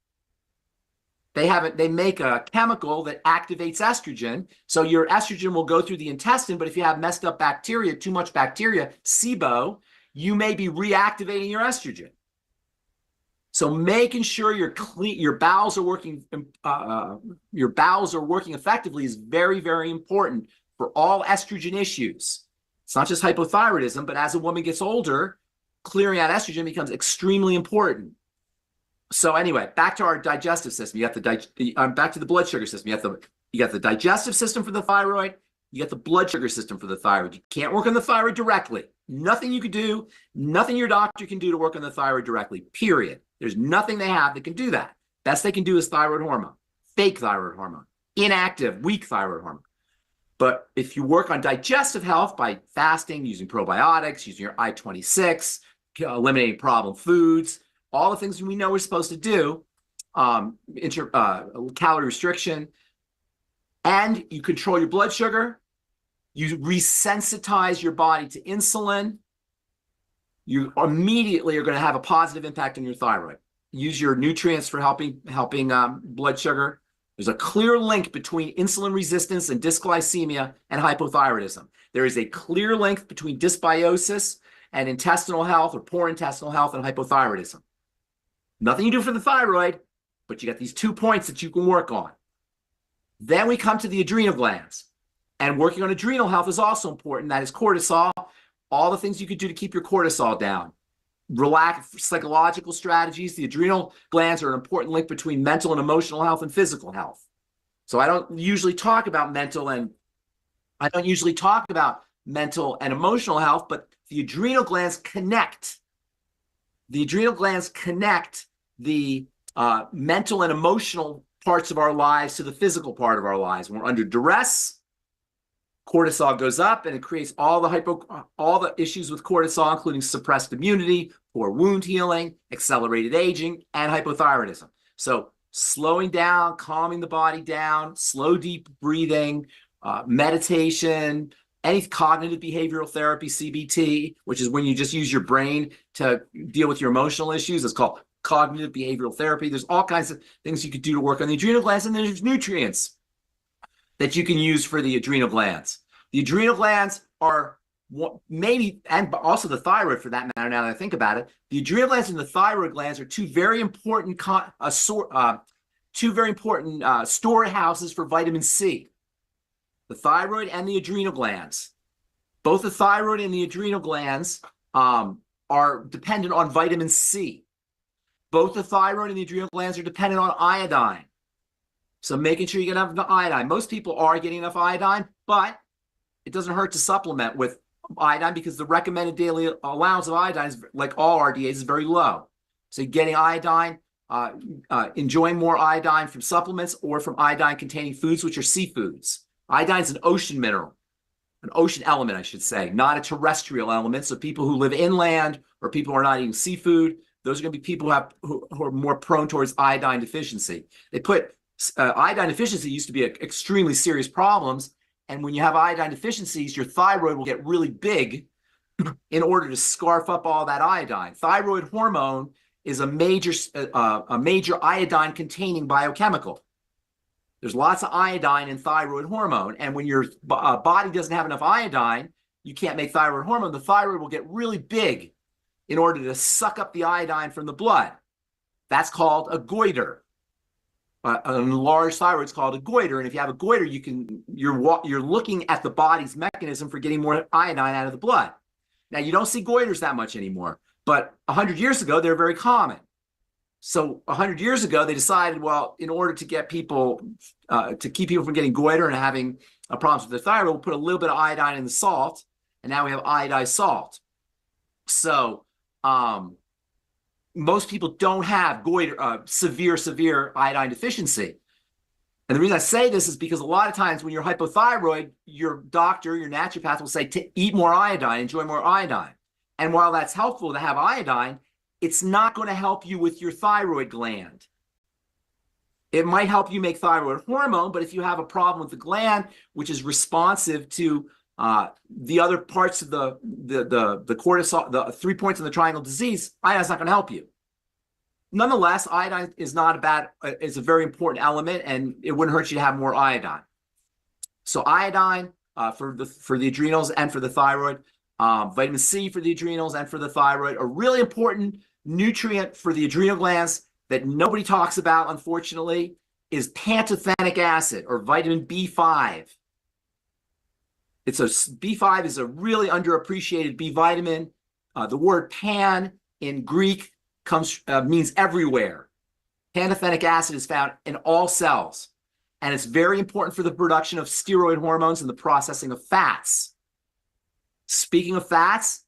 They make a chemical that activates estrogen. So your estrogen will go through the intestine, but if you have messed up bacteria, too much bacteria, SIBO, you may be reactivating your estrogen. So making sure you're clean, your bowels are working effectively is very, very important for all estrogen issues. It's not just hypothyroidism, but as a woman gets older, clearing out estrogen becomes extremely important. So anyway, back to our digestive system. You got back to the blood sugar system. You got the digestive system for the thyroid. You got the blood sugar system for the thyroid. You can't work on the thyroid directly. Nothing you could do, nothing your doctor can do to work on the thyroid directly, period. There's nothing they have that can do that. Best they can do is thyroid hormone, fake thyroid hormone, inactive, weak thyroid hormone. But if you work on digestive health by fasting, using probiotics, using your I-26, eliminating problem foods, all the things we know we're supposed to do, calorie restriction, and you control your blood sugar, you resensitize your body to insulin, you immediately are going to have a positive impact on your thyroid. Use your nutrients for helping blood sugar. There's a clear link between insulin resistance and dysglycemia and hypothyroidism. There is a clear link between dysbiosis and intestinal health or poor intestinal health and hypothyroidism. Nothing you do for the thyroid, but you got these 2 points that you can work on. Then we come to the adrenal glands. And working on adrenal health is also important. That is cortisol, all the things you could do to keep your cortisol down. Relax, psychological strategies. The adrenal glands are an important link between mental and emotional health and physical health. So I don't usually talk about mental and emotional health, but the adrenal glands connect. The adrenal glands connect the mental and emotional parts of our lives to the physical part of our lives. When we're under duress, cortisol goes up, and it creates all the issues with cortisol, including suppressed immunity, poor wound healing, accelerated aging, and hypothyroidism. So slowing down, calming the body down, slow, deep breathing, meditation, any cognitive behavioral therapy, CBT, which is when you just use your brain to deal with your emotional issues. It's called cognitive behavioral therapy. There's all kinds of things you could do to work on the adrenal glands, and then there's nutrients that you can use for the adrenal glands. The adrenal glands are maybe, and also the thyroid for that matter, now that I think about it, the adrenal glands and the thyroid glands are two very important storehouses for vitamin C. The thyroid and the adrenal glands. Both the thyroid and the adrenal glands are dependent on vitamin C. Both the thyroid and the adrenal glands are dependent on iodine. So making sure you get enough iodine. Most people are getting enough iodine, but it doesn't hurt to supplement with iodine because the recommended daily allowance of iodine, like all RDAs, is very low. So getting iodine, enjoying more iodine from supplements or from iodine-containing foods, which are seafoods. Iodine is an ocean mineral, an ocean element, I should say, not a terrestrial element. So people who live inland or people who are not eating seafood, those are going to be people who are more prone towards iodine deficiency. They put iodine deficiency used to be extremely serious problems. And when you have iodine deficiencies, your thyroid will get really big in order to scarf up all that iodine. Thyroid hormone is a major iodine-containing biochemical. There's lots of iodine in thyroid hormone. And when your body doesn't have enough iodine, you can't make thyroid hormone. The thyroid will get really big in order to suck up the iodine from the blood. That's called a goiter. An enlarged thyroid is called a goiter, and if you have a goiter, you're looking at the body's mechanism for getting more iodine out of the blood. Now, you don't see goiters that much anymore, but 100 years ago, they were very common. So 100 years ago, they decided, well, in order to get people, to keep people from getting goiter and having problems with their thyroid, we'll put a little bit of iodine in the salt, and now we have iodized salt. So most people don't have goiter, severe iodine deficiency. And the reason I say this is because a lot of times when you're hypothyroid, your doctor, your naturopath will say to eat more iodine, enjoy more iodine. And while that's helpful to have iodine, it's not going to help you with your thyroid gland. It might help you make thyroid hormone, but if you have a problem with the gland, which is responsive to the other parts of the cortisol, the 3 points in the triangle disease, iodine's not going to help you. Nonetheless, iodine is not a bad, it's a very important element, and it wouldn't hurt you to have more iodine. So iodine for the adrenals and for the thyroid, vitamin C for the adrenals and for the thyroid, a really important nutrient for the adrenal glands that nobody talks about, unfortunately, is pantothenic acid, or vitamin B5. B5 is a really underappreciated B vitamin. The word pan in Greek means everywhere. Pantothenic acid is found in all cells, and it's very important for the production of steroid hormones and the processing of fats. Speaking of fats,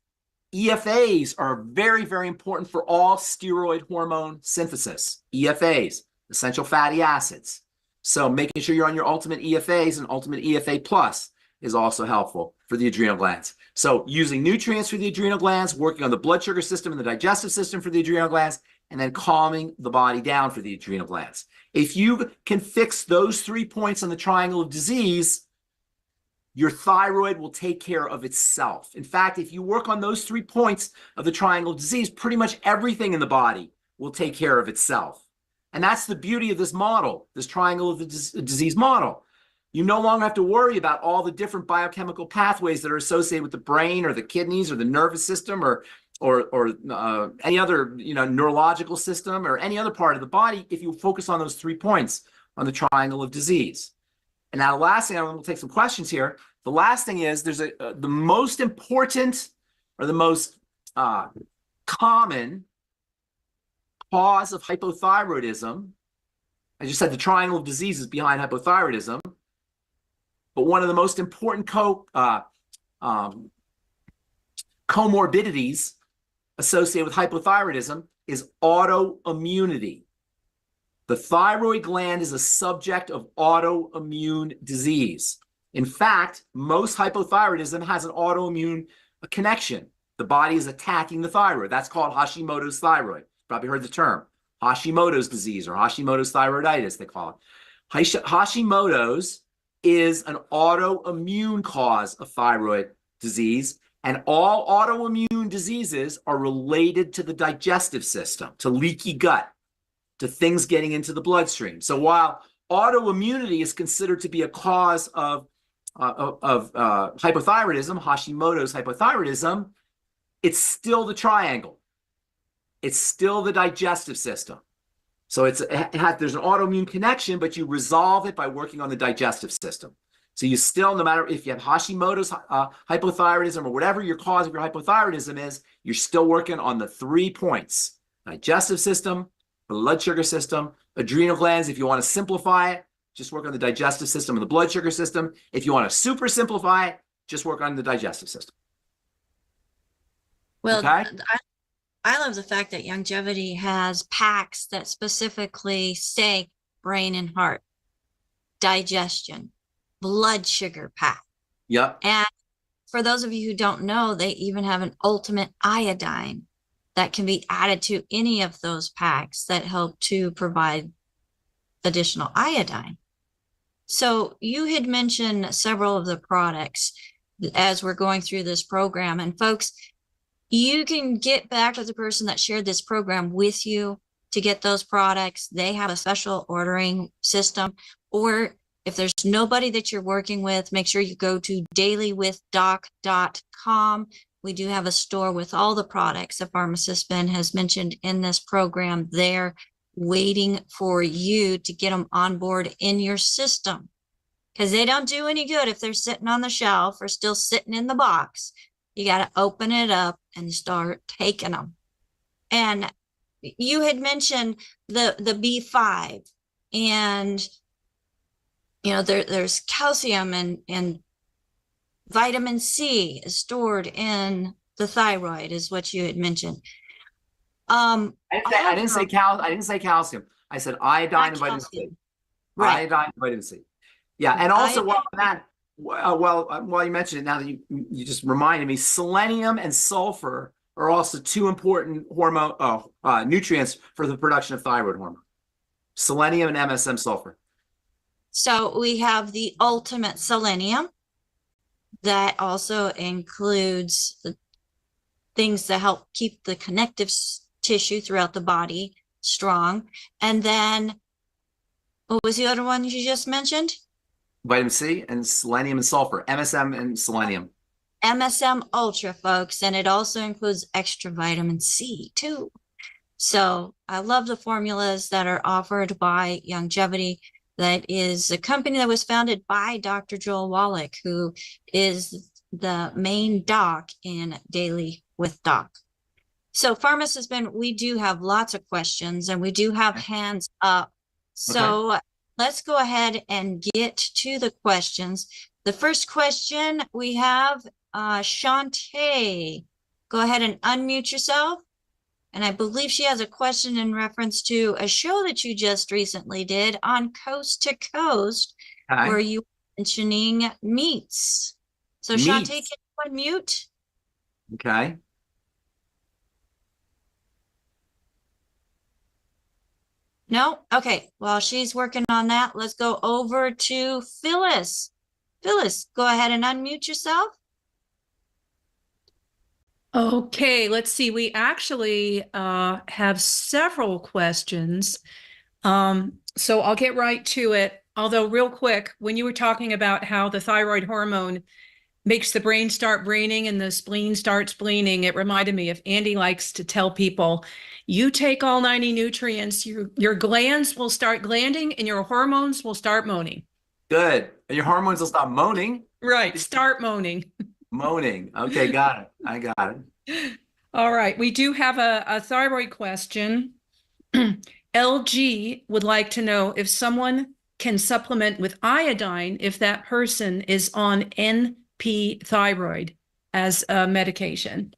EFAs are very, very important for all steroid hormone synthesis. EFAs, essential fatty acids. So making sure you're on your ultimate EFAs and ultimate EFA plus is also helpful for the adrenal glands. So using nutrients for the adrenal glands, working on the blood sugar system and the digestive system for the adrenal glands, and then calming the body down for the adrenal glands. If you can fix those 3 points on the triangle of disease, your thyroid will take care of itself. In fact, if you work on those 3 points of the triangle of disease, pretty much everything in the body will take care of itself. And that's the beauty of this model, this triangle of the disease model. You no longer have to worry about all the different biochemical pathways that are associated with the brain or the kidneys or the nervous system or any other neurological system or any other part of the body if you focus on those 3 points on the triangle of disease. And now the last thing, I'm going to take some questions here. The last thing is there's the most important or the most common cause of hypothyroidism. I just said the triangle of disease is behind hypothyroidism. But one of the most important comorbidities associated with hypothyroidism is autoimmunity. The thyroid gland is a subject of autoimmune disease. In fact, most hypothyroidism has an autoimmune connection. The body is attacking the thyroid. That's called Hashimoto's thyroid. Probably heard the term. Hashimoto's disease or Hashimoto's thyroiditis, they call it. Hashimoto's is an autoimmune cause of thyroid disease, and all autoimmune diseases are related to the digestive system, to leaky gut, to things getting into the bloodstream. So while autoimmunity is considered to be a cause of hypothyroidism, Hashimoto's hypothyroidism, it's still the triangle. It's still the digestive system. So there's an autoimmune connection, but you resolve it by working on the digestive system. So you still, no matter if you have Hashimoto's hypothyroidism or whatever your cause of your hypothyroidism is, you're still working on the 3 points: digestive system, blood sugar system, adrenal glands. If you want to simplify it, just work on the digestive system and the blood sugar system. If you want to super simplify it, just work on the digestive system. Well, okay? I love the fact that Longevity has packs that specifically say brain and heart, digestion, blood sugar pack. Yep. And for those of you who don't know, they even have an ultimate iodine that can be added to any of those packs that help to provide additional iodine. So you had mentioned several of the products as we're going through this program. And folks, you can get back with the person that shared this program with you to get those products. They have a special ordering system. Or if there's nobody that you're working with, make sure you go to dailywithdoc.com. We do have a store with all the products that Pharmacist Ben has mentioned in this program there, waiting for you to get them on board in your system. Because they don't do any good if they're sitting on the shelf or still sitting in the box. You got to open it up and start taking them. And you had mentioned the B5, and there's calcium and vitamin C is stored in the thyroid, is what you had mentioned. I didn't say calcium. I said iodine and vitamin C. Right. Iodine, vitamin C. Yeah, and also while that, while you mentioned it, now that you just reminded me, selenium and sulfur are also two important nutrients for the production of thyroid hormone. Selenium and MSM sulfur. So we have the ultimate selenium that also includes the things that help keep the connective tissue throughout the body strong. And then what was the other one you just mentioned? Vitamin C and selenium and sulfur, MSM and selenium. MSM Ultra, folks, and it also includes extra vitamin C too. So I love the formulas that are offered by Youngevity. That is a company that was founded by Dr. Joel Wallach, who is the main doc in Daily with Doc. So Pharmacist Ben, we do have lots of questions and we do have hands up. So let's go ahead and get to the questions. The first question we have, Shantae. Go ahead and unmute yourself. And I believe she has a question in reference to a show that you just recently did on Coast to Coast, where you were mentioning meats. So Shantae, can you unmute? Okay. No? Okay. While she's working on that, let's go over to Phyllis. Phyllis, go ahead and unmute yourself. Okay, let's see. We actually have several questions. So I'll get right to it. Although real quick, when you were talking about how the thyroid hormone makes the brain start braining and the spleen starts spleening, it reminded me of Andy likes to tell people, you take all 90 nutrients, your glands will start glanding and your hormones will start moaning. Good. And your hormones will stop moaning? Right, start moaning. Moaning. Okay, got it. I got it. All right, we do have a thyroid question. LG would like to know if someone can supplement with iodine if that person is on NP thyroid as a medication.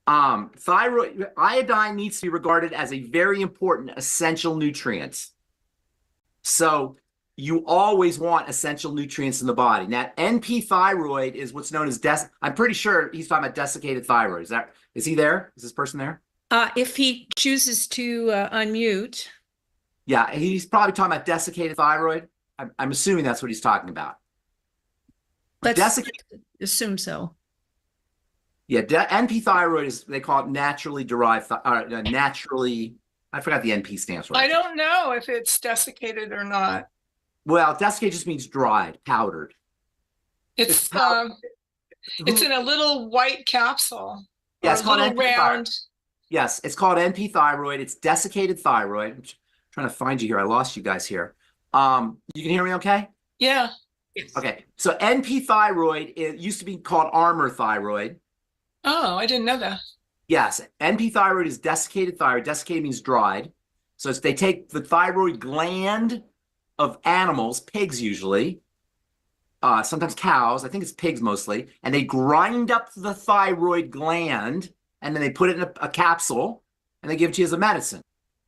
Thyroid iodine needs to be regarded as a very important essential nutrient. So you always want essential nutrients in the body. Now, NP thyroid is what's known as I'm pretty sure he's talking about desiccated thyroid. Is he there? Is this person there? If he chooses to unmute. Yeah, he's probably talking about desiccated thyroid. I'm assuming that's what he's talking about. Let's assume so. Yeah, NP thyroid is, they call it naturally derived, naturally, I forgot the NP stands for. I don't know if it's desiccated or not. Well, desiccated just means dried, powdered. It's in a little white capsule. Yeah, it's called NP round. Thyroid. Yes, it's called NP thyroid. It's desiccated thyroid. I'm trying to find you here. I lost you guys here. You can hear me okay? Yeah. Okay, so NP thyroid, it used to be called armor thyroid. Oh, I didn't know that. Yes, NP thyroid is desiccated thyroid. Desiccated means dried. So they take the thyroid gland of animals, pigs usually, sometimes cows, I think it's pigs mostly, and they grind up the thyroid gland, and then they put it in a capsule, and they give it to you as a medicine.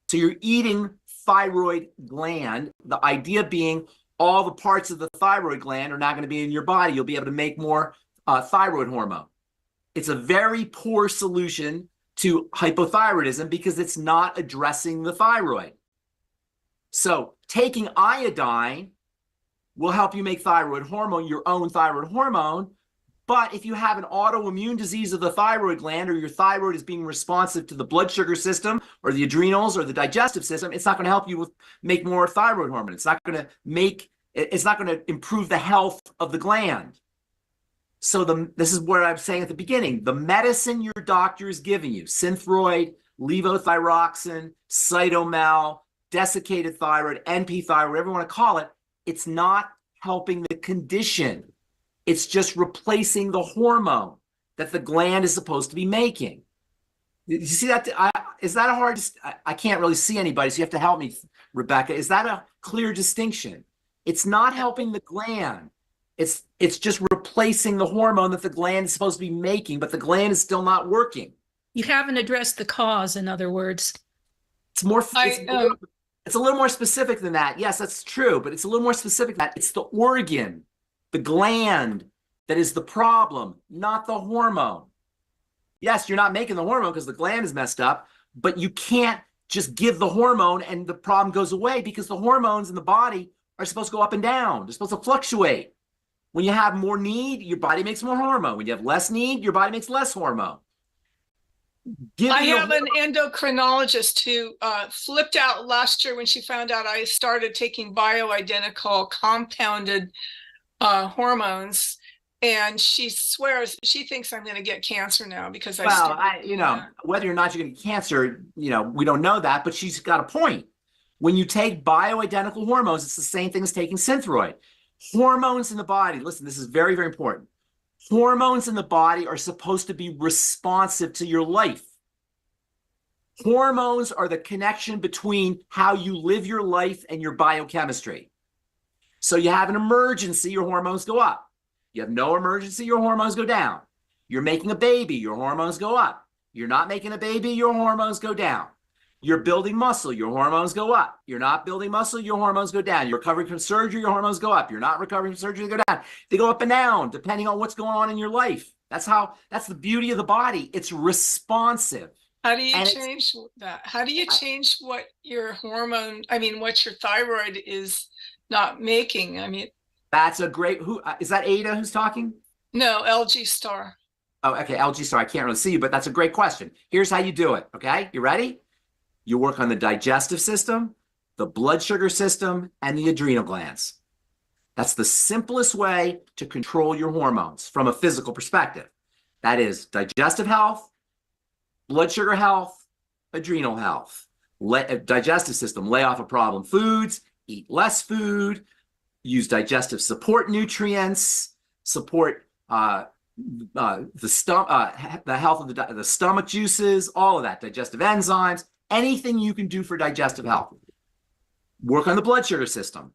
So you're eating thyroid gland, the idea being all the parts of the thyroid gland are not going to be in your body. You'll be able to make more thyroid hormone. It's a very poor solution to hypothyroidism because it's not addressing the thyroid. So taking iodine will help you make thyroid hormone, your own thyroid hormone. But if you have an autoimmune disease of the thyroid gland, or your thyroid is being responsive to the blood sugar system or the adrenals or the digestive system, it's not going to help you make more thyroid hormone. It's not going to improve the health of the gland. So this is what I'm saying at the beginning. The medicine your doctor is giving you, Synthroid, levothyroxine, Cytomel, desiccated thyroid, NP thyroid, whatever you want to call it, it's not helping the condition. It's just replacing the hormone that the gland is supposed to be making. You see that? Is that a hard? I can't really see anybody, so you have to help me, Rebecca. Is that a clear distinction? It's not helping the gland. It's just replacing the hormone that the gland is supposed to be making, but the gland is still not working. You haven't addressed the cause, in other words. It's more. It's a little more specific than that. Yes, that's true, but it's a little more specific than that. It's the organ, the gland that is the problem, not the hormone. Yes, you're not making the hormone because the gland is messed up, but you can't just give the hormone and the problem goes away, because the hormones in the body are supposed to go up and down. They're supposed to fluctuate. When you have more need, your body makes more hormone. When you have less need, your body makes less hormone. I have an endocrinologist who flipped out last year when she found out I started taking bioidentical compounded hormones, and she swears she thinks I'm going to get cancer now because whether or not you're going to get cancer, we don't know that, but she's got a point. When you take bioidentical hormones, it's the same thing as taking Synthroid. Hormones in the body, listen, this is very, very important. Hormones in the body are supposed to be responsive to your life. Hormones are the connection between how you live your life and your biochemistry. So you have an emergency, your hormones go up. You have no emergency, your hormones go down. You're making a baby, your hormones go up. You're not making a baby, your hormones go down. You're building muscle, your hormones go up. You're not building muscle, your hormones go down. You're recovering from surgery, your hormones go up. You're not recovering from surgery, they go down. They go up and down depending on what's going on in your life. That's the beauty of the body. It's responsive. How do you change that? How do you change what your what your thyroid is not making? That's a great, is that Ada who's talking? No, LG Star. Oh, okay, LG Star, I can't really see you, but that's a great question. Here's how you do it, okay? You ready? You work on the digestive system, the blood sugar system, and the adrenal glands. That's the simplest way to control your hormones from a physical perspective. That is digestive health, blood sugar health, adrenal health. Digestive system, lay off of problem foods, eat less food, use digestive support nutrients, support the health of the stomach juices, all of that, digestive enzymes, anything you can do for digestive health. Work on the blood sugar system.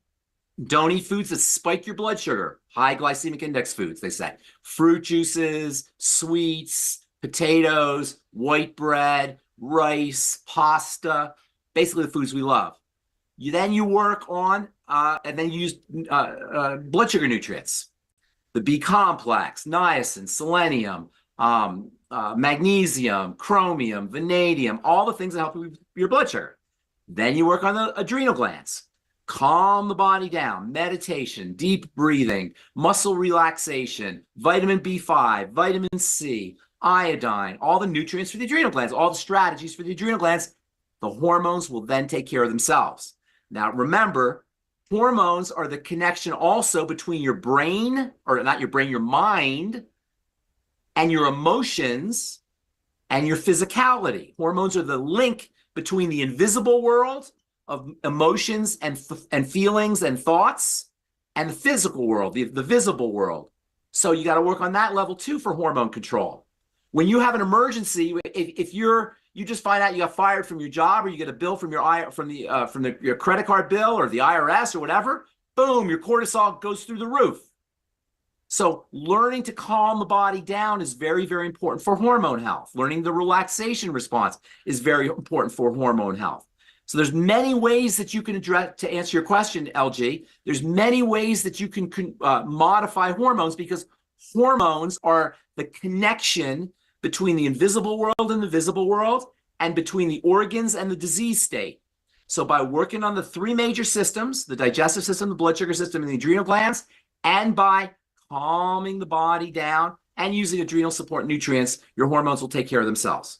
Don't eat foods that spike your blood sugar. High glycemic index foods, they say. Fruit juices, sweets, potatoes, white bread, rice, pasta, basically the foods we love. You work on, and then you use blood sugar nutrients. The B complex, niacin, selenium, magnesium, chromium, vanadium, all the things that help with your blood sugar. Then you work on the adrenal glands. Calm the body down, meditation, deep breathing, muscle relaxation, vitamin B5, vitamin C, iodine, all the nutrients for the adrenal glands, all the strategies for the adrenal glands. The hormones will then take care of themselves. Now, remember, hormones are the connection also between your brain, or not your brain, your mind, and your emotions and your physicality. Hormones are the link between the invisible world of emotions and feelings and thoughts and the physical world, the visible world. So you got to work on that level too for hormone control. When you have an emergency, if you just find out you got fired from your job, or you get a bill from your credit card bill or the IRS or whatever, boom, your cortisol goes through the roof. So learning to calm the body down is very, very important for hormone health. Learning the relaxation response is very important for hormone health. So there's many ways that you can address, to answer your question, LG, there's many ways that you can modify hormones, because hormones are the connection between the invisible world and the visible world, and between the organs and the disease state. So by working on the three major systems, the digestive system, the blood sugar system, and the adrenal glands, and by calming the body down and using adrenal support nutrients, your hormones will take care of themselves.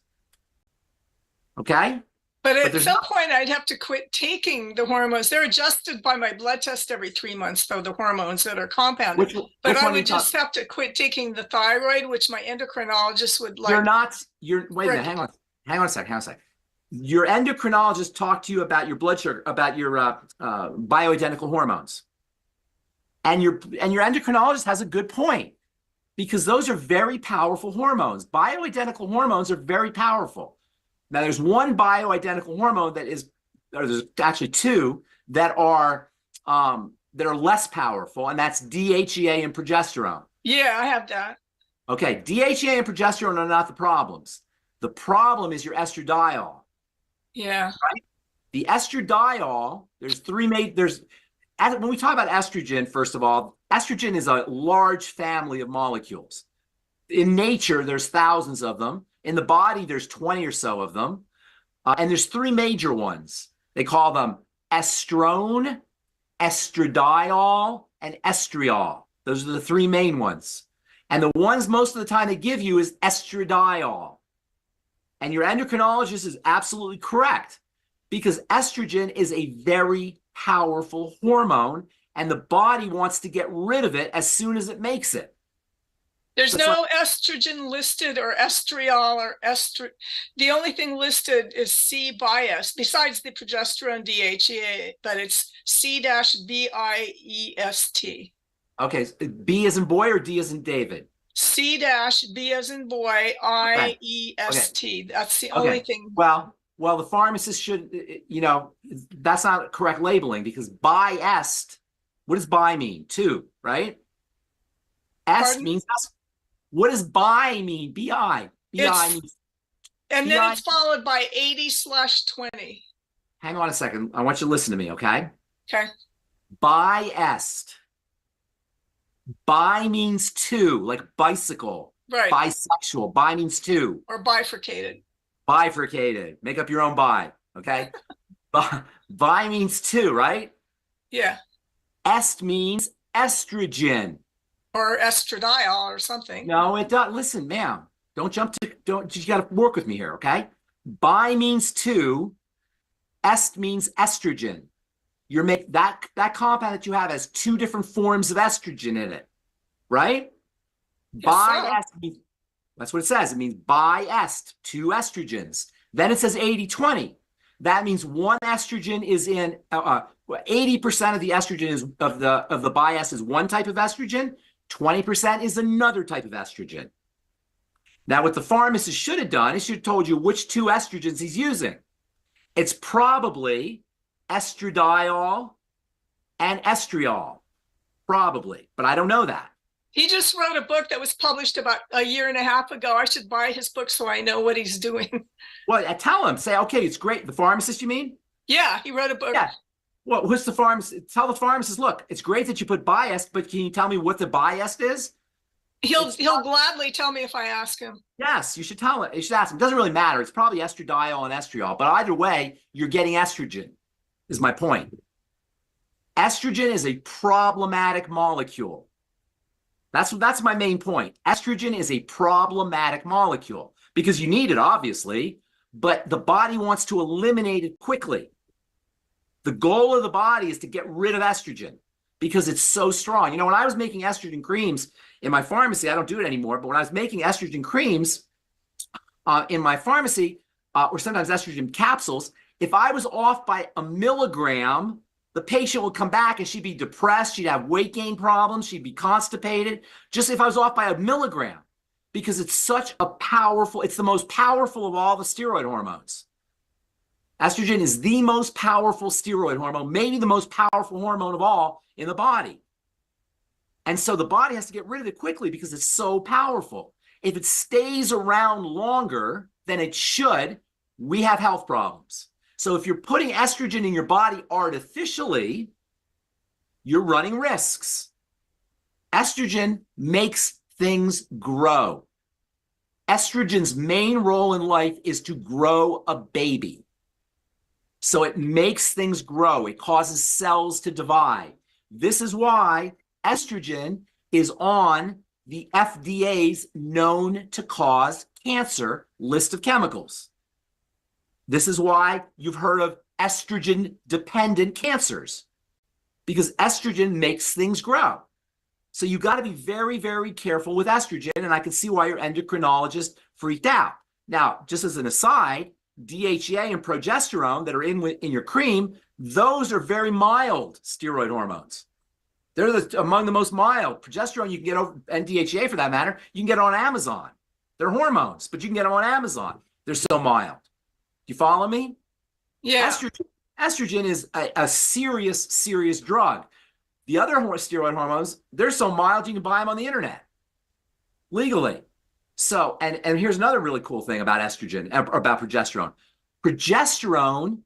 Okay? But at some point, I'd have to quit taking the hormones. They're adjusted by my blood test every 3 months, though, the hormones that are compounded. But I would just have to quit taking the thyroid, which my endocrinologist would like. Wait a minute, hang on a sec. Your endocrinologist talked to you about your blood sugar, about your bioidentical hormones. And your endocrinologist has a good point, because those are very powerful hormones. Bioidentical hormones are very powerful. Now, there's one bioidentical hormone there's actually two that are less powerful, and that's DHEA and progesterone. Yeah, I have that. Okay, DHEA and progesterone are not the problems. The problem is your estradiol. Yeah. Right? The estradiol, there's when we talk about estrogen, first of all, estrogen is a large family of molecules. In nature, there's thousands of them. In the body, there's 20 or so of them. And there's three major ones. They call them estrone, estradiol, and estriol. Those are the three main ones. And the ones most of the time they give you is estradiol. And your endocrinologist is absolutely correct, because estrogen is a very powerful hormone, and the body wants to get rid of it as soon as it makes it. There's no estrogen listed or estriol or The only thing listed is C bias, besides the progesterone DHEA, but it's C-BIEST. Okay, B as in boy or D as in David? C-B as in boy, IEST. Okay. That's the only thing. Well, the pharmacist should, that's not correct labeling, because biest, what does bi mean? Two, right? S means S. What does bi mean? BI. BI means. And then it's followed by 80/20. Hang on a second. I want you to listen to me, okay? Okay. Biest. Bi means two, like bicycle. Right. Bisexual. Bi means two. Or bifurcated. Bifurcated. Make up your own bi, okay? Bi means two, right? Yeah. Est means estrogen. Or estradiol or something. No, it doesn't. Listen, ma'am, you got to work with me here, okay? Bi means two. Est means estrogen. That compound that you have has two different forms of estrogen in it, right? Bi-est means, that's what it says. It means bi-est, two estrogens. Then it says 80/20. That means one estrogen is in 80% of the estrogen is of the bi-est is one type of estrogen. 20% is another type of estrogen. Now, what the pharmacist should have done is should have told you which two estrogens he's using. It's probably estradiol and estriol, probably, but I don't know that. He just wrote a book that was published about a year and a half ago. I should buy his book so I know what he's doing. Well, I tell him, say, okay, it's great. The pharmacist, you mean? Yeah, he wrote a book. Yeah. Well, who's the pharmacist? Tell the pharmacist, look, it's great that you put biased, but can you tell me what the biased is? He'll gladly tell me if I ask him. Yes, you should tell him. You should ask him. It doesn't really matter. It's probably estradiol and estriol, but either way, you're getting estrogen, is my point. Estrogen is a problematic molecule. That's my main point. Estrogen is a problematic molecule because you need it, obviously, but the body wants to eliminate it quickly. The goal of the body is to get rid of estrogen because it's so strong. You know, when I was making estrogen creams in my pharmacy, I don't do it anymore, but when I was making estrogen creams in my pharmacy, or sometimes estrogen capsules, if I was off by a milligram, the patient would come back and she'd be depressed. She'd have weight gain problems. She'd be constipated. Just if I was off by a milligram, because it's such a powerful, it's the most powerful of all the steroid hormones. Estrogen is the most powerful steroid hormone, maybe the most powerful hormone of all in the body. And so the body has to get rid of it quickly because it's so powerful. If it stays around longer than it should, we have health problems. So if you're putting estrogen in your body artificially, you're running risks. Estrogen makes things grow. Estrogen's main role in life is to grow a baby. So it makes things grow. It causes cells to divide. This is why estrogen is on the FDA's known to cause cancer list of chemicals. This is why you've heard of estrogen-dependent cancers, because estrogen makes things grow. So you got to be very, very careful with estrogen, and I can see why your endocrinologist freaked out. Now, just as an aside, DHEA and progesterone that are in your cream, those are very mild steroid hormones. They're among the most mild. Progesterone you can get over, and DHEA for that matter, you can get on Amazon. They're hormones, but you can get them on Amazon. They're so mild. Do you follow me? Yeah. Estrogen is a serious, serious drug. The other steroid hormones, they're so mild you can buy them on the internet legally. So, and here's another really cool thing about estrogen, about progesterone. Progesterone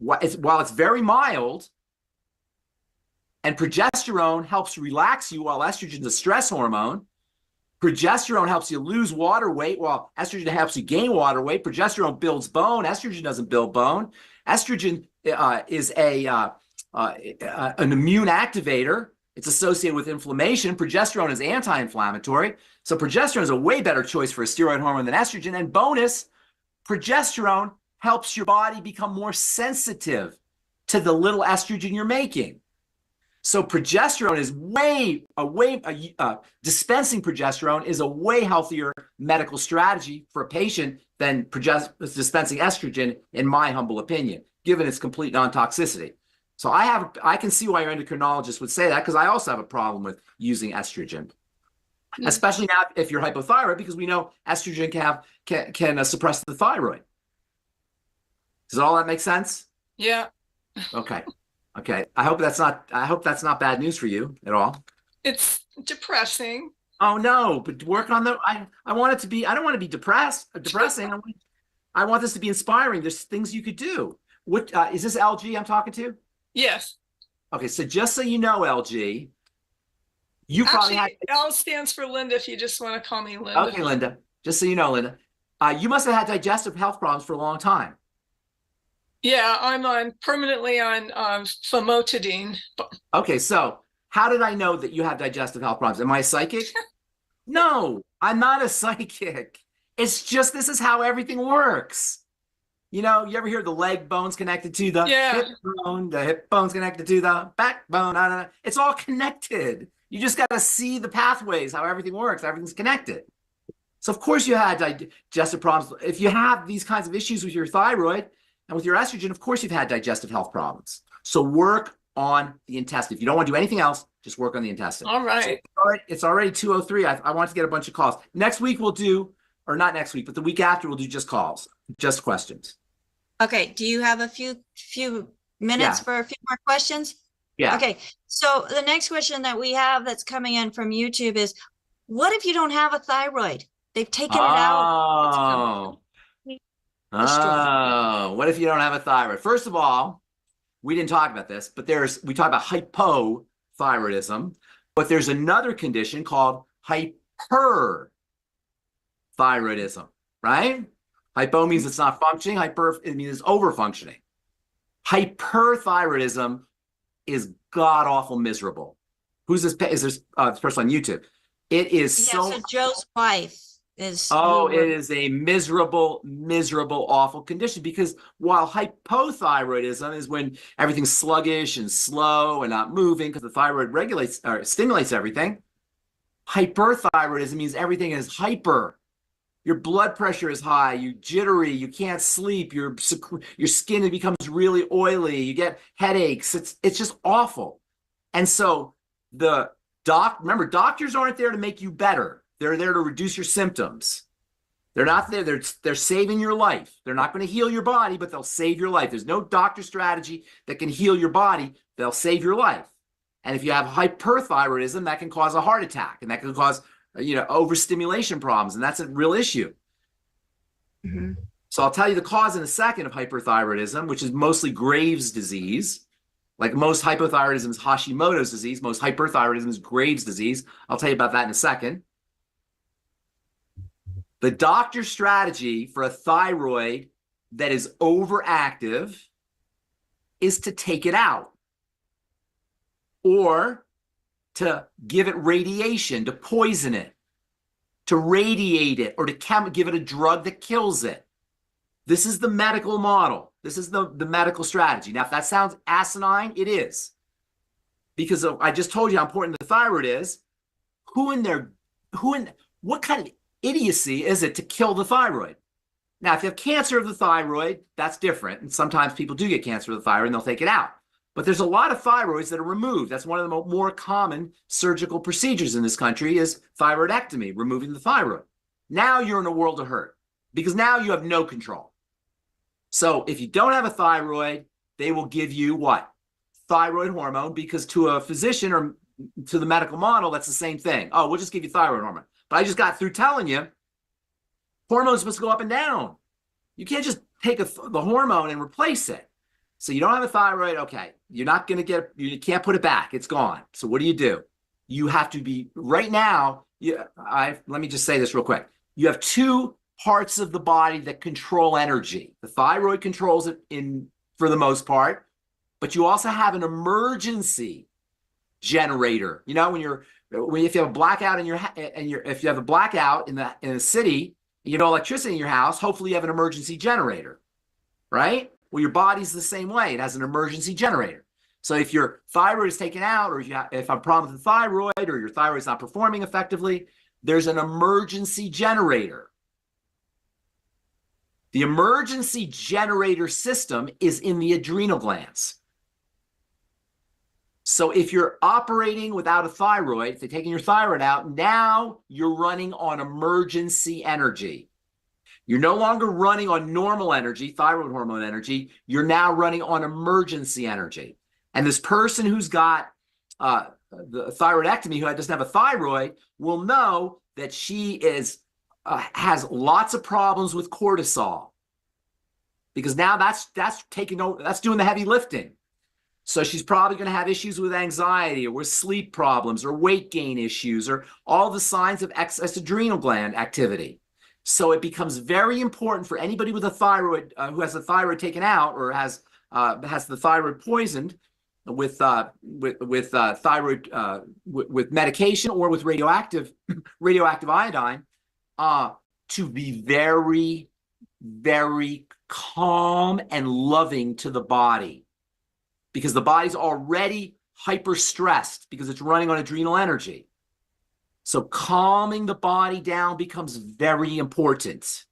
while it's very mild, and progesterone helps relax you while estrogen is a stress hormone. Progesterone helps you lose water weight while estrogen helps you gain water weight. Progesterone builds bone. Estrogen doesn't build bone. Estrogen is an immune activator. It's associated with inflammation. Progesterone is anti-inflammatory. So progesterone is a way better choice for a steroid hormone than estrogen. And bonus, progesterone helps your body become more sensitive to the little estrogen you're making. So progesterone is dispensing progesterone is a way healthier medical strategy for a patient than dispensing estrogen, in my humble opinion, given its complete non-toxicity. So I can see why your endocrinologist would say that, because I also have a problem with using estrogen, especially now if you're hypothyroid, because we know estrogen can suppress the thyroid. Does all that make sense? Yeah. Okay. Okay. I hope that's not bad news for you at all. It's depressing. Oh no, but work on I want it to be, I don't want to be depressing. I want this to be inspiring. There's things you could do. What is this LG I'm talking to? Yes. Okay, so just so you know, LG, you probably had L stands for Linda if you just want to call me Linda. Okay, Linda. Just so you know, Linda, you must have had digestive health problems for a long time. Yeah, I'm permanently on famotidine. Okay, so how did I know that you have digestive health problems? Am I a psychic? No, I'm not a psychic. It's just this is how everything works. You know, you ever hear the leg bone's connected to the hip bone, the hip bone's connected to the backbone? It's all connected. You just got to see the pathways, how everything works. Everything's connected. So of course you had digestive problems. If you have these kinds of issues with your thyroid and with your estrogen, of course you've had digestive health problems. So work on the intestine. If you don't want to do anything else, just work on the intestine. All right. So it's already 2:03. I want to get a bunch of calls. Next week we'll do, or not next week, but the week after we'll do just calls, just questions. Okay. Do you have a few minutes for a few more questions? Yeah. Okay. So the next question that we have that's coming in from YouTube is, what if you don't have a thyroid? They've taken it out. What if you don't have a thyroid? First of all, we didn't talk about this, but we talk about hypothyroidism, but there's another condition called hyperthyroidism, right? Hypo means it's not functioning. Hyper, it means it's over-functioning. Hyperthyroidism is god-awful miserable. Who's this? Is this person on YouTube? It is so Joe's wife is. Oh, it is a miserable, awful condition, because while hypothyroidism is when everything's sluggish and slow and not moving because the thyroid regulates or stimulates everything, hyperthyroidism means everything is hyper. Your blood pressure is high, you're jittery, you can't sleep, your skin becomes really oily, you get headaches. It's just awful. And so remember, doctors aren't there to make you better. They're there to reduce your symptoms. They're not there. They're saving your life. They're not going to heal your body, but they'll save your life. There's no doctor strategy that can heal your body. They'll save your life. And if you have hyperthyroidism, that can cause a heart attack, and that can cause overstimulation problems, and that's a real issue. Mm-hmm. So I'll tell you the cause in a second of hyperthyroidism, which is mostly Graves' disease. Like most hypothyroidism is Hashimoto's disease. Most hyperthyroidism is Graves' disease. I'll tell you about that in a second. The doctor's strategy for a thyroid that is overactive is to take it out, or to give it radiation, to poison it, to radiate it, or to give it a drug that kills it. This is the medical model. This is the medical strategy. Now, if that sounds asinine, it is. Because I just told you how important the thyroid is. What kind of idiocy is it to kill the thyroid? Now, if you have cancer of the thyroid, that's different. And sometimes people do get cancer of the thyroid and they'll take it out. But there's a lot of thyroids that are removed. That's one of the more common surgical procedures in this country is thyroidectomy, removing the thyroid. Now you're in a world of hurt because now you have no control. So if you don't have a thyroid, they will give you what? Thyroid hormone, because to a physician or to the medical model, that's the same thing. Oh, we'll just give you thyroid hormone. But I just got through telling you, hormones are supposed to go up and down. You can't just take the hormone and replace it. So you don't have a thyroid. Okay. You're not going to get, you can't put it back. It's gone. So what do? You have to be right now. Let me just say this real quick. You have two parts of the body that control energy. The thyroid controls it for the most part, but you also have an emergency generator. You know, if you have a blackout if you have a blackout in the city, you know, electricity in your house, hopefully you have an emergency generator, right? Well, your body's the same way. It has an emergency generator. So if your thyroid is taken out, or if you have a problem with the thyroid, or your thyroid is not performing effectively, there's an emergency generator. The emergency generator system is in the adrenal glands. So if you're operating without a thyroid, if they're taking your thyroid out, now you're running on emergency energy. You're no longer running on normal energy, thyroid hormone energy. You're now running on emergency energy. And this person who's got the thyroidectomy, who doesn't have a thyroid, will know that she has lots of problems with cortisol, because now that's taking over, that's doing the heavy lifting. So she's probably going to have issues with anxiety, or with sleep problems, or weight gain issues, or all the signs of excess adrenal gland activity. So it becomes very important for anybody with a thyroid, who has the thyroid taken out, or has the thyroid poisoned with thyroid with medication, or with radioactive iodine, to be very, very calm and loving to the body, because the body's already hyper stressed because it's running on adrenal energy. So calming the body down becomes very important.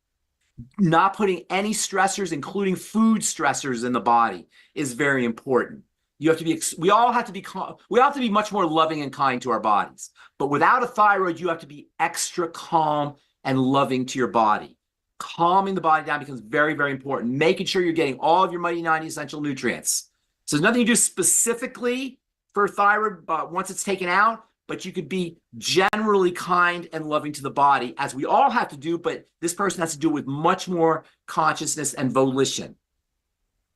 Not putting any stressors, including food stressors, in the body is very important. You have to be, we all have to be much more loving and kind to our bodies. But without a thyroid, you have to be extra calm and loving to your body. Calming the body down becomes very, very important. Making sure you're getting all of your Mighty 90 essential nutrients. So there's nothing you do specifically for thyroid once it's taken out, but you could be generally kind and loving to the body, as we all have to do, but this person has to do it with much more consciousness and volition.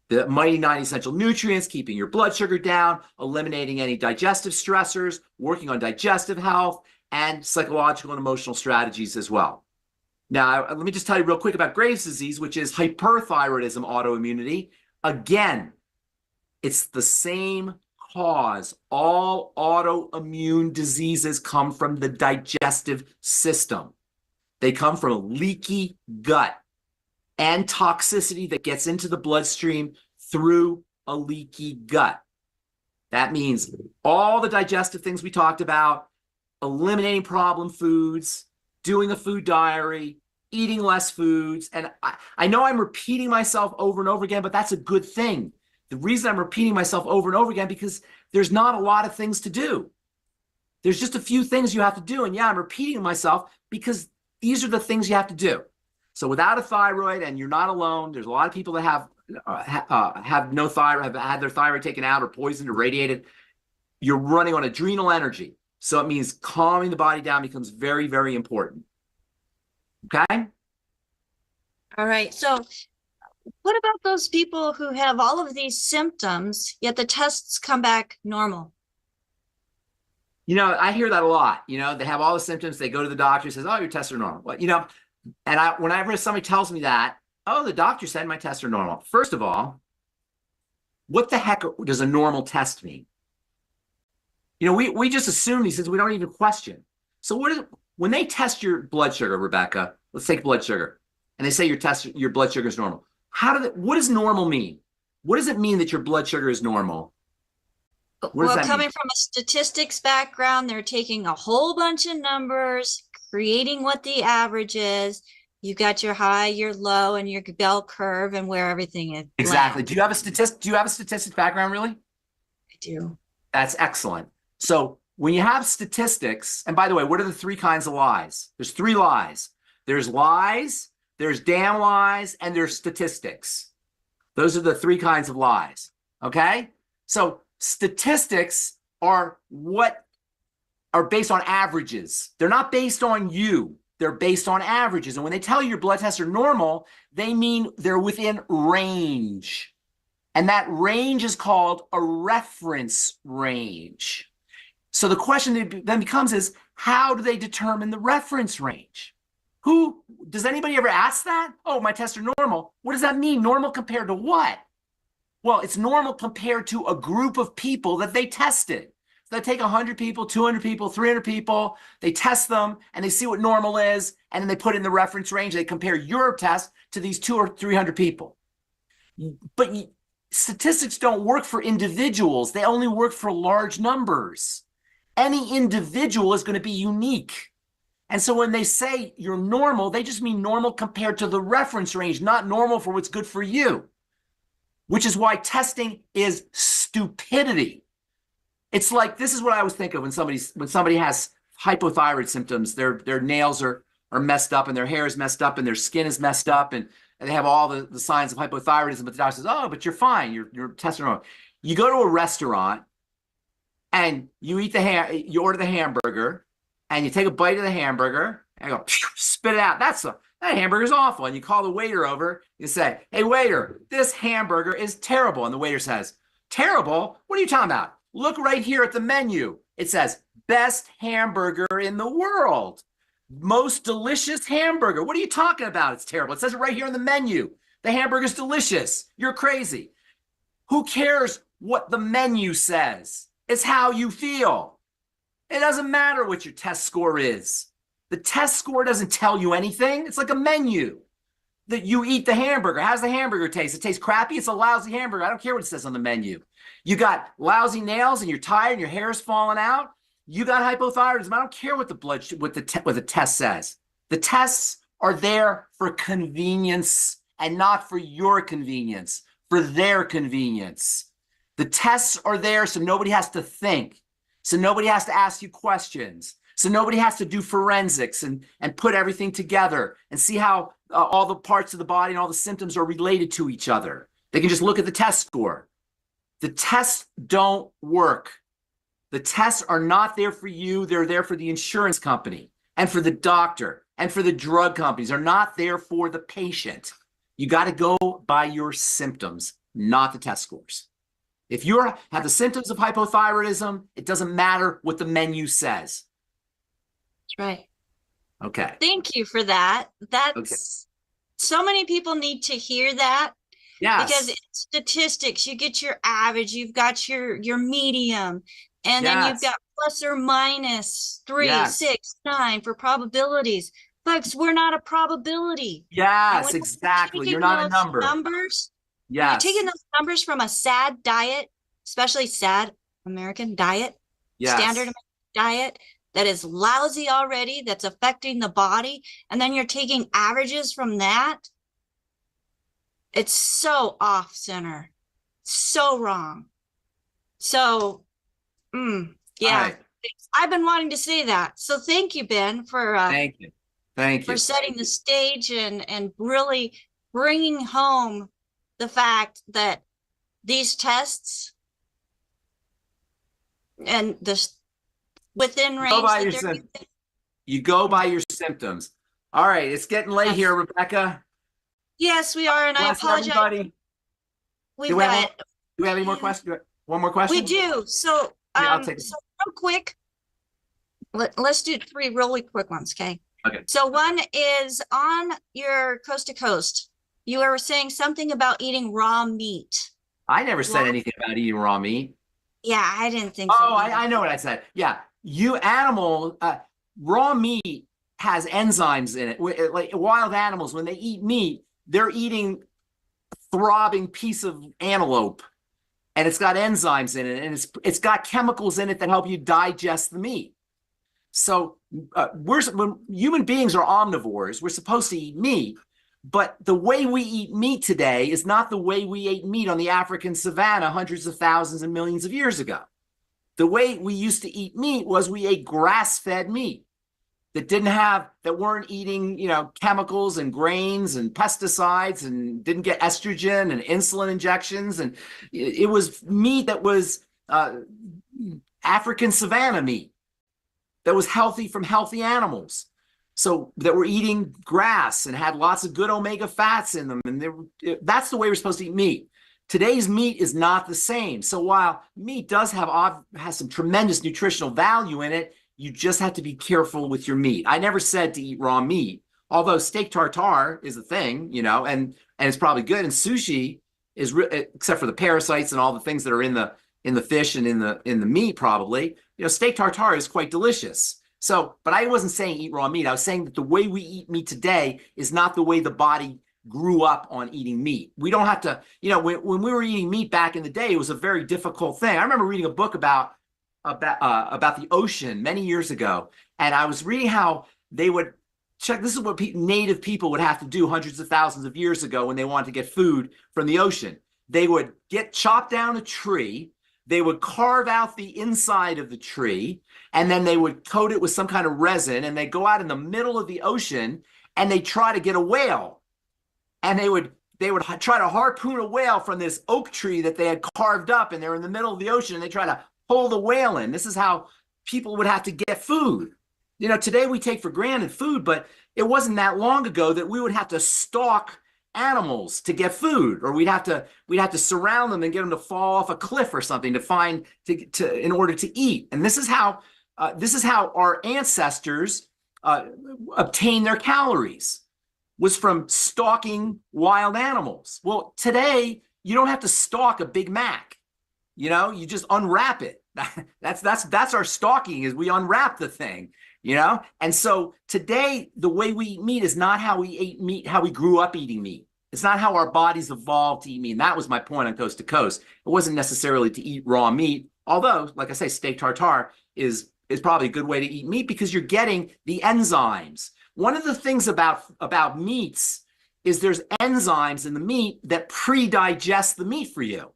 The Mighty 90 essential nutrients, keeping your blood sugar down, eliminating any digestive stressors, working on digestive health, and psychological and emotional strategies as well. Now, let me just tell you real quick about Graves' disease, which is hyperthyroidism autoimmunity. Again, it's the same cause. All autoimmune diseases come from the digestive system. They come from a leaky gut and toxicity that gets into the bloodstream through a leaky gut. That means all the digestive things we talked about, eliminating problem foods, doing a food diary, eating less foods. And I know I'm repeating myself over and over again, but that's a good thing. The reason I'm repeating myself over and over again, because there's not a lot of things to do. There's just a few things you have to do. And yeah, I'm repeating myself because these are the things you have to do. So without a thyroid, and you're not alone, there's a lot of people that have no thyroid, have had their thyroid taken out or poisoned or radiated. You're running on adrenal energy. So it means calming the body down becomes very, very important. Okay? All right. So what about those people who have all of these symptoms, yet the tests come back normal? You know, I hear that a lot. You know, they have all the symptoms. They go to the doctor, says, "Oh, your tests are normal." Well, you know, and whenever somebody tells me that, "Oh, the doctor said my tests are normal." First of all, what the heck does a normal test mean? You know, we just assume these things. We don't even question. So when they test your blood sugar, Rebecca, let's take blood sugar, and they say your blood sugar is normal. What does normal mean? What does it mean that your blood sugar is normal? Well, coming from a statistics background, they're taking a whole bunch of numbers, creating what the average is. You've got your high, your low, and your bell curve, and where everything is. Exactly. Do you have a statistics background, really? I do. That's excellent. So when you have statistics, and by the way, what are the three kinds of lies? There's three lies. There's lies, there's damn lies, and there's statistics. Those are the three kinds of lies. Okay? So statistics are based on averages. They're not based on you. They're based on averages. And when they tell you your blood tests are normal, they mean they're within range. And that range is called a reference range. So the question then becomes is, how do they determine the reference range? Does anybody ever ask that? Oh, my tests are normal. What does that mean? Normal compared to what? Well, it's normal compared to a group of people that they tested. So they take 100 people, 200 people, 300 people, they test them, and they see what normal is, and then they put in the reference range. They compare your test to these 200 or 300 people. But statistics don't work for individuals. They only work for large numbers. Any individual is going to be unique. And so when they say you're normal, they just mean normal compared to the reference range, not normal for what's good for you, which is why testing is stupidity. It's like, this is what I always think of when somebody has hypothyroid symptoms. Their nails are messed up, and their hair is messed up, and their skin is messed up, and they have all the signs of hypothyroidism, but the doctor says, oh, but you're fine. You're testing wrong. You go to a restaurant and you you order the hamburger, and you take a bite of the hamburger and go, spit it out. That hamburger's awful. And you call the waiter over, you say, hey, waiter, this hamburger is terrible. And the waiter says, terrible? What are you talking about? Look right here at the menu. It says, best hamburger in the world. Most delicious hamburger. What are you talking about? It's terrible. It says it right here on the menu. The hamburger's delicious. You're crazy. Who cares what the menu says? It's how you feel. It doesn't matter what your test score is. The test score doesn't tell you anything. It's like a menu that you eat the hamburger. How's the hamburger taste? It tastes crappy. It's a lousy hamburger. I don't care what it says on the menu. You got lousy nails and you're tired and your hair is falling out. You got hypothyroidism. I don't care what the test says. The tests are there for convenience and not for your convenience, for their convenience. The tests are there so nobody has to think, so nobody has to ask you questions, so nobody has to do forensics and put everything together and see how all the parts of the body and all the symptoms are related to each other. They can just look at the test score. The tests don't work. The tests are not there for you. They're there for the insurance company and for the doctor and for the drug companies. They're not there for the patient. You got to go by your symptoms, not the test scores. If you have the symptoms of hypothyroidism, it doesn't matter what the menu says. That's right. Okay. Thank you for that. That's okay. So many people need to hear that. Yes. Because it's statistics, you get your average, you've got your medium, and yes. then you've got plus or minus 3, yes. 6, 9 for probabilities. Folks, we're not a probability. Yes, exactly. You're not a number. Numbers. Yes. You're taking those numbers from a SAD diet, especially SAD American diet, yes. standard American diet, that is lousy already, that's affecting the body, and then you're taking averages from that. It's so off center, so wrong. So, yeah, right. I've been wanting to say that. So thank you, Ben, for thank you for setting the stage and really bringing home the fact that these tests and this within range. You go by your symptoms. All right, it's getting late here, Rebecca. Yes, we are, and I apologize. Everybody. Do we have any more questions? One more question? We do. So, I'll take it. so real quick, let's do 3 really quick ones, okay? Okay. So one is on your Coast to Coast. You were saying something about eating raw meat. I never said anything about eating raw meat. Yeah, I didn't think so. Oh, I know what I said. Yeah, raw meat has enzymes in it. Like wild animals, when they eat meat, they're eating a throbbing piece of antelope, and it's got enzymes in it, and it's got chemicals in it that help you digest the meat. So when human beings are omnivores, we're supposed to eat meat, but the way we eat meat today is not the way we ate meat on the African savannah hundreds of thousands and millions of years ago. The way we used to eat meat was we ate grass-fed meat that weren't eating, chemicals and grains and pesticides and didn't get estrogen and insulin injections. And it was meat that was African savannah meat that was healthy from healthy animals. So that were eating grass and had lots of good omega fats in them. And that's the way we're supposed to eat meat. Today's meat is not the same. So while meat does has some tremendous nutritional value in it, you just have to be careful with your meat. I never said to eat raw meat, although steak tartare is a thing, you know, and it's probably good. And sushi is, except for the parasites and all the things that are in the fish and in the meat, probably, you know, steak tartare is quite delicious. So, but I wasn't saying eat raw meat. I was saying that the way we eat meat today is not the way the body grew up on eating meat. We don't have to, you know, when we were eating meat back in the day, it was a very difficult thing. I remember reading a book about the ocean many years ago, and I was reading how they would check. This is what native people would have to do hundreds of thousands of years ago when they wanted to get food from the ocean. They would chop down a tree, they would carve out the inside of the tree, and then they would coat it with some kind of resin, and they go out in the middle of the ocean and they try to get a whale. And they would try to harpoon a whale from this oak tree that they had carved up, and they're in the middle of the ocean, and they try to pull the whale in. This is how people would have to get food. You know, today we take for granted food, but it wasn't that long ago that we would have to stalk animals to get food, or we'd have to surround them and get them to fall off a cliff or something in order to eat. And this is how our ancestors obtained their calories, was from stalking wild animals. Well, today you don't have to stalk a Big Mac. You know, you just unwrap it. That's our stalking, is we unwrap the thing, you know? And so today, the way we eat meat is not how we ate meat, how we grew up eating meat. It's not how our bodies evolved to eat meat. And that was my point on Coast to Coast. It wasn't necessarily to eat raw meat, although, like I say, steak tartare is probably a good way to eat meat because you're getting the enzymes. One of the things about meats is there's enzymes in the meat that pre-digest the meat for you.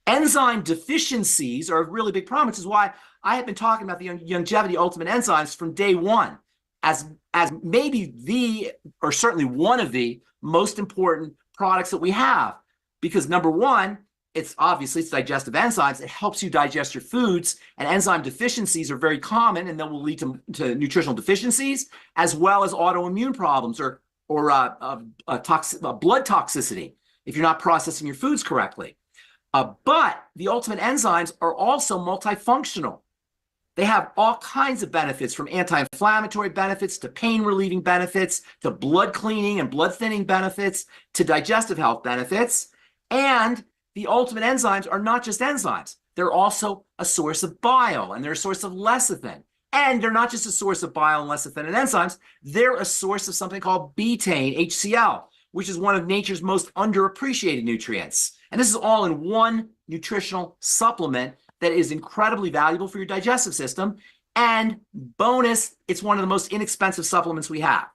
Enzyme deficiencies are a really big problem, which is why I have been talking about the longevity ultimate enzymes from day one as maybe or certainly one of the most important products that we have. Because number one, it's digestive enzymes. It helps you digest your foods, and enzyme deficiencies are very common, and that will lead to nutritional deficiencies as well as autoimmune problems or blood toxicity if you're not processing your foods correctly. But the ultimate enzymes are also multifunctional. They have all kinds of benefits, from anti-inflammatory benefits to pain relieving benefits to blood cleaning and blood thinning benefits to digestive health benefits. And the ultimate enzymes are not just enzymes. They're also a source of bile, and they're a source of lecithin. And they're not just a source of bile and lecithin and enzymes. They're a source of something called betaine, HCl, which is one of nature's most underappreciated nutrients. And this is all in one nutritional supplement that is incredibly valuable for your digestive system. And bonus, it's one of the most inexpensive supplements we have.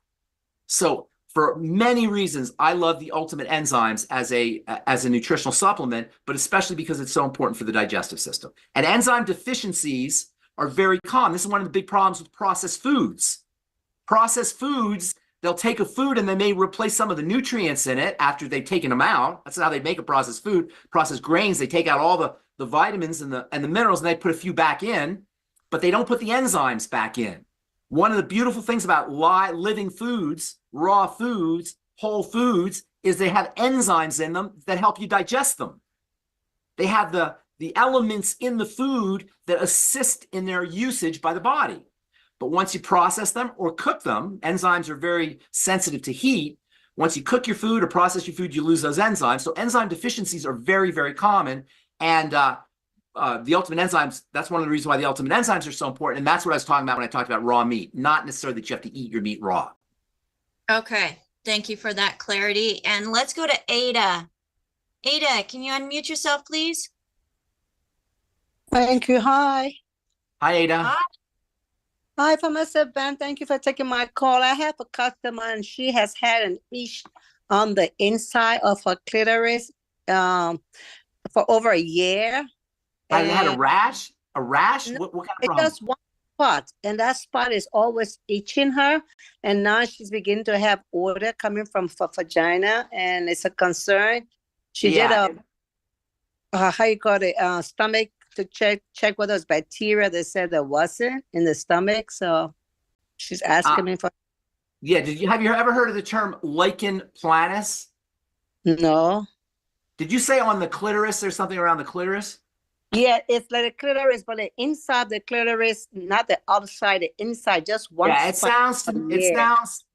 So for many reasons, I love the ultimate enzymes as a nutritional supplement, but especially because it's so important for the digestive system. And enzyme deficiencies are very common. This is one of the big problems with processed foods. Processed foods, they'll take a food and they may replace some of the nutrients in it after they've taken them out. That's how they make a processed food. Processed grains, they take out all the vitamins and the minerals, and they put a few back in, but they don't put the enzymes back in. One of the beautiful things about living foods, raw foods, whole foods, is they have enzymes in them that help you digest them. They have the elements in the food that assist in their usage by the body. But once you process them or cook them, enzymes are very sensitive to heat. Once you cook your food or process your food, you lose those enzymes. So enzyme deficiencies are very, very common. And the ultimate enzymes, that's one of the reasons why the ultimate enzymes are so important. And that's what I was talking about when I talked about raw meat, not necessarily that you have to eat your meat raw. Okay. Thank you for that clarity. And let's go to Ada. Ada, can you unmute yourself, please? Thank you. Hi. Hi, Ada. Hi. Hi, Pharmacist Ben. Thank you for taking my call. I have a customer and she has had an itch on the inside of her clitoris for over a year. I had a rash? A rash? No, what kind of it's problem? just one spot, and that spot is always itching her. And now she's beginning to have odor coming from her vagina, and it's a concern. She did a how you call it, stomach to check whether it's bacteria. They said there wasn't in the stomach, so she's asking me for. Yeah, have you ever heard of the term lichen planus? No. Did you say on the clitoris? There's something around the clitoris? Yeah, it's like the clitoris, but the inside the clitoris, not the outside, the inside, just one Yeah, spot.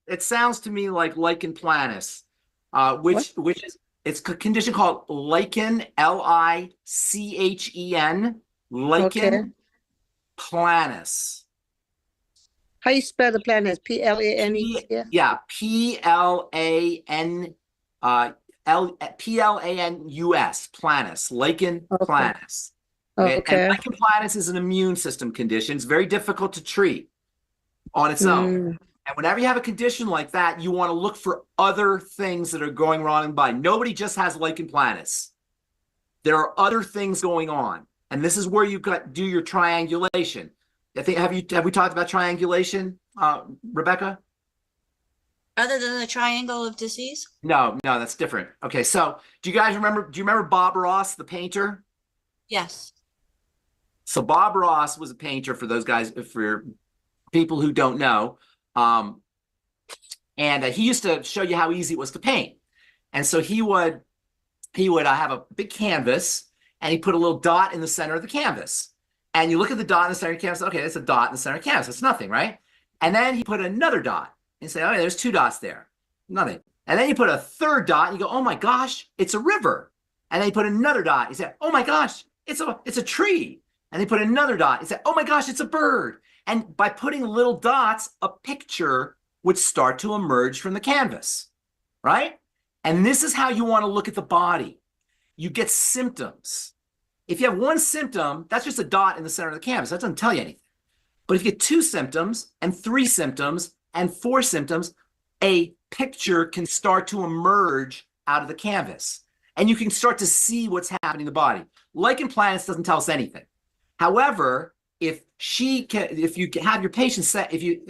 it sounds to me like lichen planus, which is it's a condition called lichen, Lichen, lichen planus. How you spell the planus? P-L-A-N-E? Yeah, Planus, planus, lichen planus. Okay. And lichen planus is an immune system condition. It's very difficult to treat on its own. And whenever you have a condition like that, you want to look for other things that are going wrong in the body. Nobody just has lichen planus. There are other things going on. And this is where you do your triangulation. I think have we talked about triangulation, Rebecca? Other than the triangle of disease? No, that's different. Okay, so do you remember Bob Ross, the painter? Yes. So Bob Ross was a painter, for those guys, for people who don't know. And he used to show you how easy it was to paint. And so he would have a big canvas, and he put a little dot in the center of the canvas. And you look at the dot in the center of the canvas, okay, it's a dot in the center of the canvas. It's nothing, right? And then he put another dot and say, okay, there's 2 dots there. Nothing. And then you put a third dot and you go, oh my gosh, it's a river. And then you put another dot. You say, oh my gosh, it's a tree. And they put another dot. You say, oh my gosh, it's a bird. And by putting little dots, a picture would start to emerge from the canvas, right? And this is how you want to look at the body. You get symptoms. If you have one symptom, that's just a dot in the center of the canvas. That doesn't tell you anything. But if you get 2 symptoms and 3 symptoms and 4 symptoms, a picture can start to emerge out of the canvas. And you can start to see what's happening in the body. Lichen planus doesn't tell us anything. However, if you have your patient if you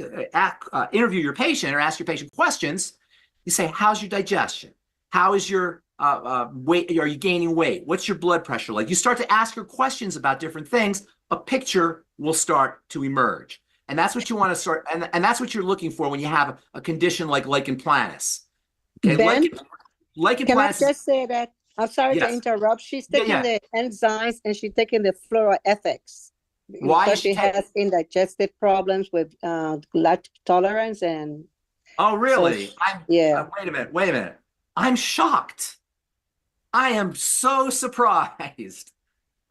interview your patient or ask your patient questions, you say, how's your digestion? How is your weight? Are you gaining weight? What's your blood pressure like? You start to ask her questions about different things, a picture will start to emerge. And that's what you want to start, and that's what you're looking for when you have a condition like lichen planus. Okay, Ben, lichen can planus. I just say that? I'm sorry to interrupt. She's taking the enzymes and she's taking the fluoroethics. Why because she has indigestive problems with lactose tolerance and. Oh, really? So yeah. Wait a minute. I'm shocked. I am so surprised.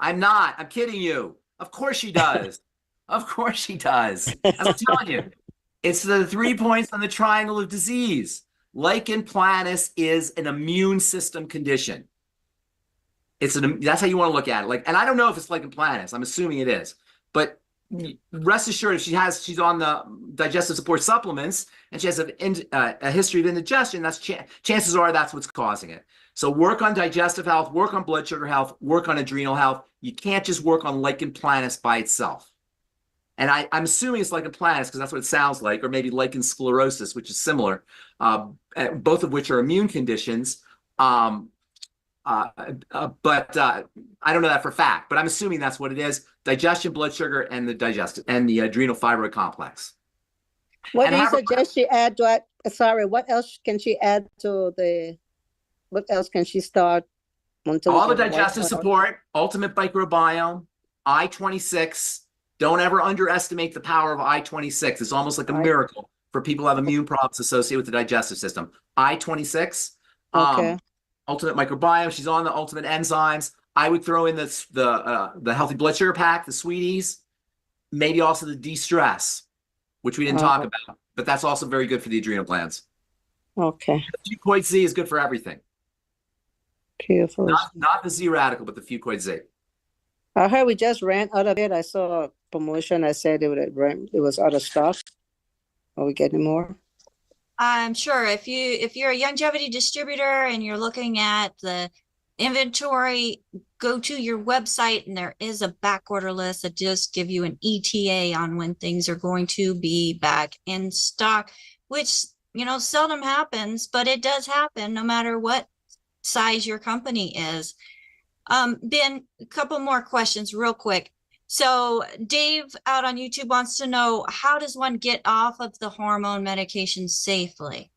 I'm not. I'm kidding you. Of course she does. Of course she does. I'm telling you. It's the 3 points on the triangle of disease. Lichen planus is an immune system condition. That's how you want to look at it. And I don't know if it's lichen planus. I'm assuming it is. But rest assured, if she's on the digestive support supplements and she has a history of indigestion, chances are that's what's causing it. So work on digestive health, work on blood sugar health, work on adrenal health. You can't just work on lichen planus by itself. And I'm assuming it's lichen planus because that's what it sounds like, or maybe lichen sclerosis, which is similar, both of which are immune conditions. But I don't know that for a fact, but I'm assuming that's what it is: digestion, blood sugar, and the adrenal thyroid complex. What do you suggest she add to it? Sorry, what else can she add to what else can she start? All the digestive support, ultimate microbiome, I-26. Don't ever underestimate the power of I-26. It's almost like a miracle for people who have immune problems associated with the digestive system. I-26. Okay. Ultimate microbiome. She's on the ultimate enzymes. I would throw in the healthy blood sugar pack, the sweeties, maybe also the de-stress, which we didn't talk about, but that's also very good for the adrenal glands. Okay. The fucoid Z is good for everything. Careful. Not the Z radical, but the fucoid Z. I heard we just ran out of it. I saw a promotion. I said it was out of stock. Are we getting more? I'm sure if you're a longevity distributor and you're looking at the inventory, go to your website and there is a back order list that just give you an ETA on when things are going to be back in stock, which seldom happens, but it does happen no matter what size your company is. Ben, a couple more questions real quick. So Dave out on YouTube wants to know, how does one get off of the hormone medication safely?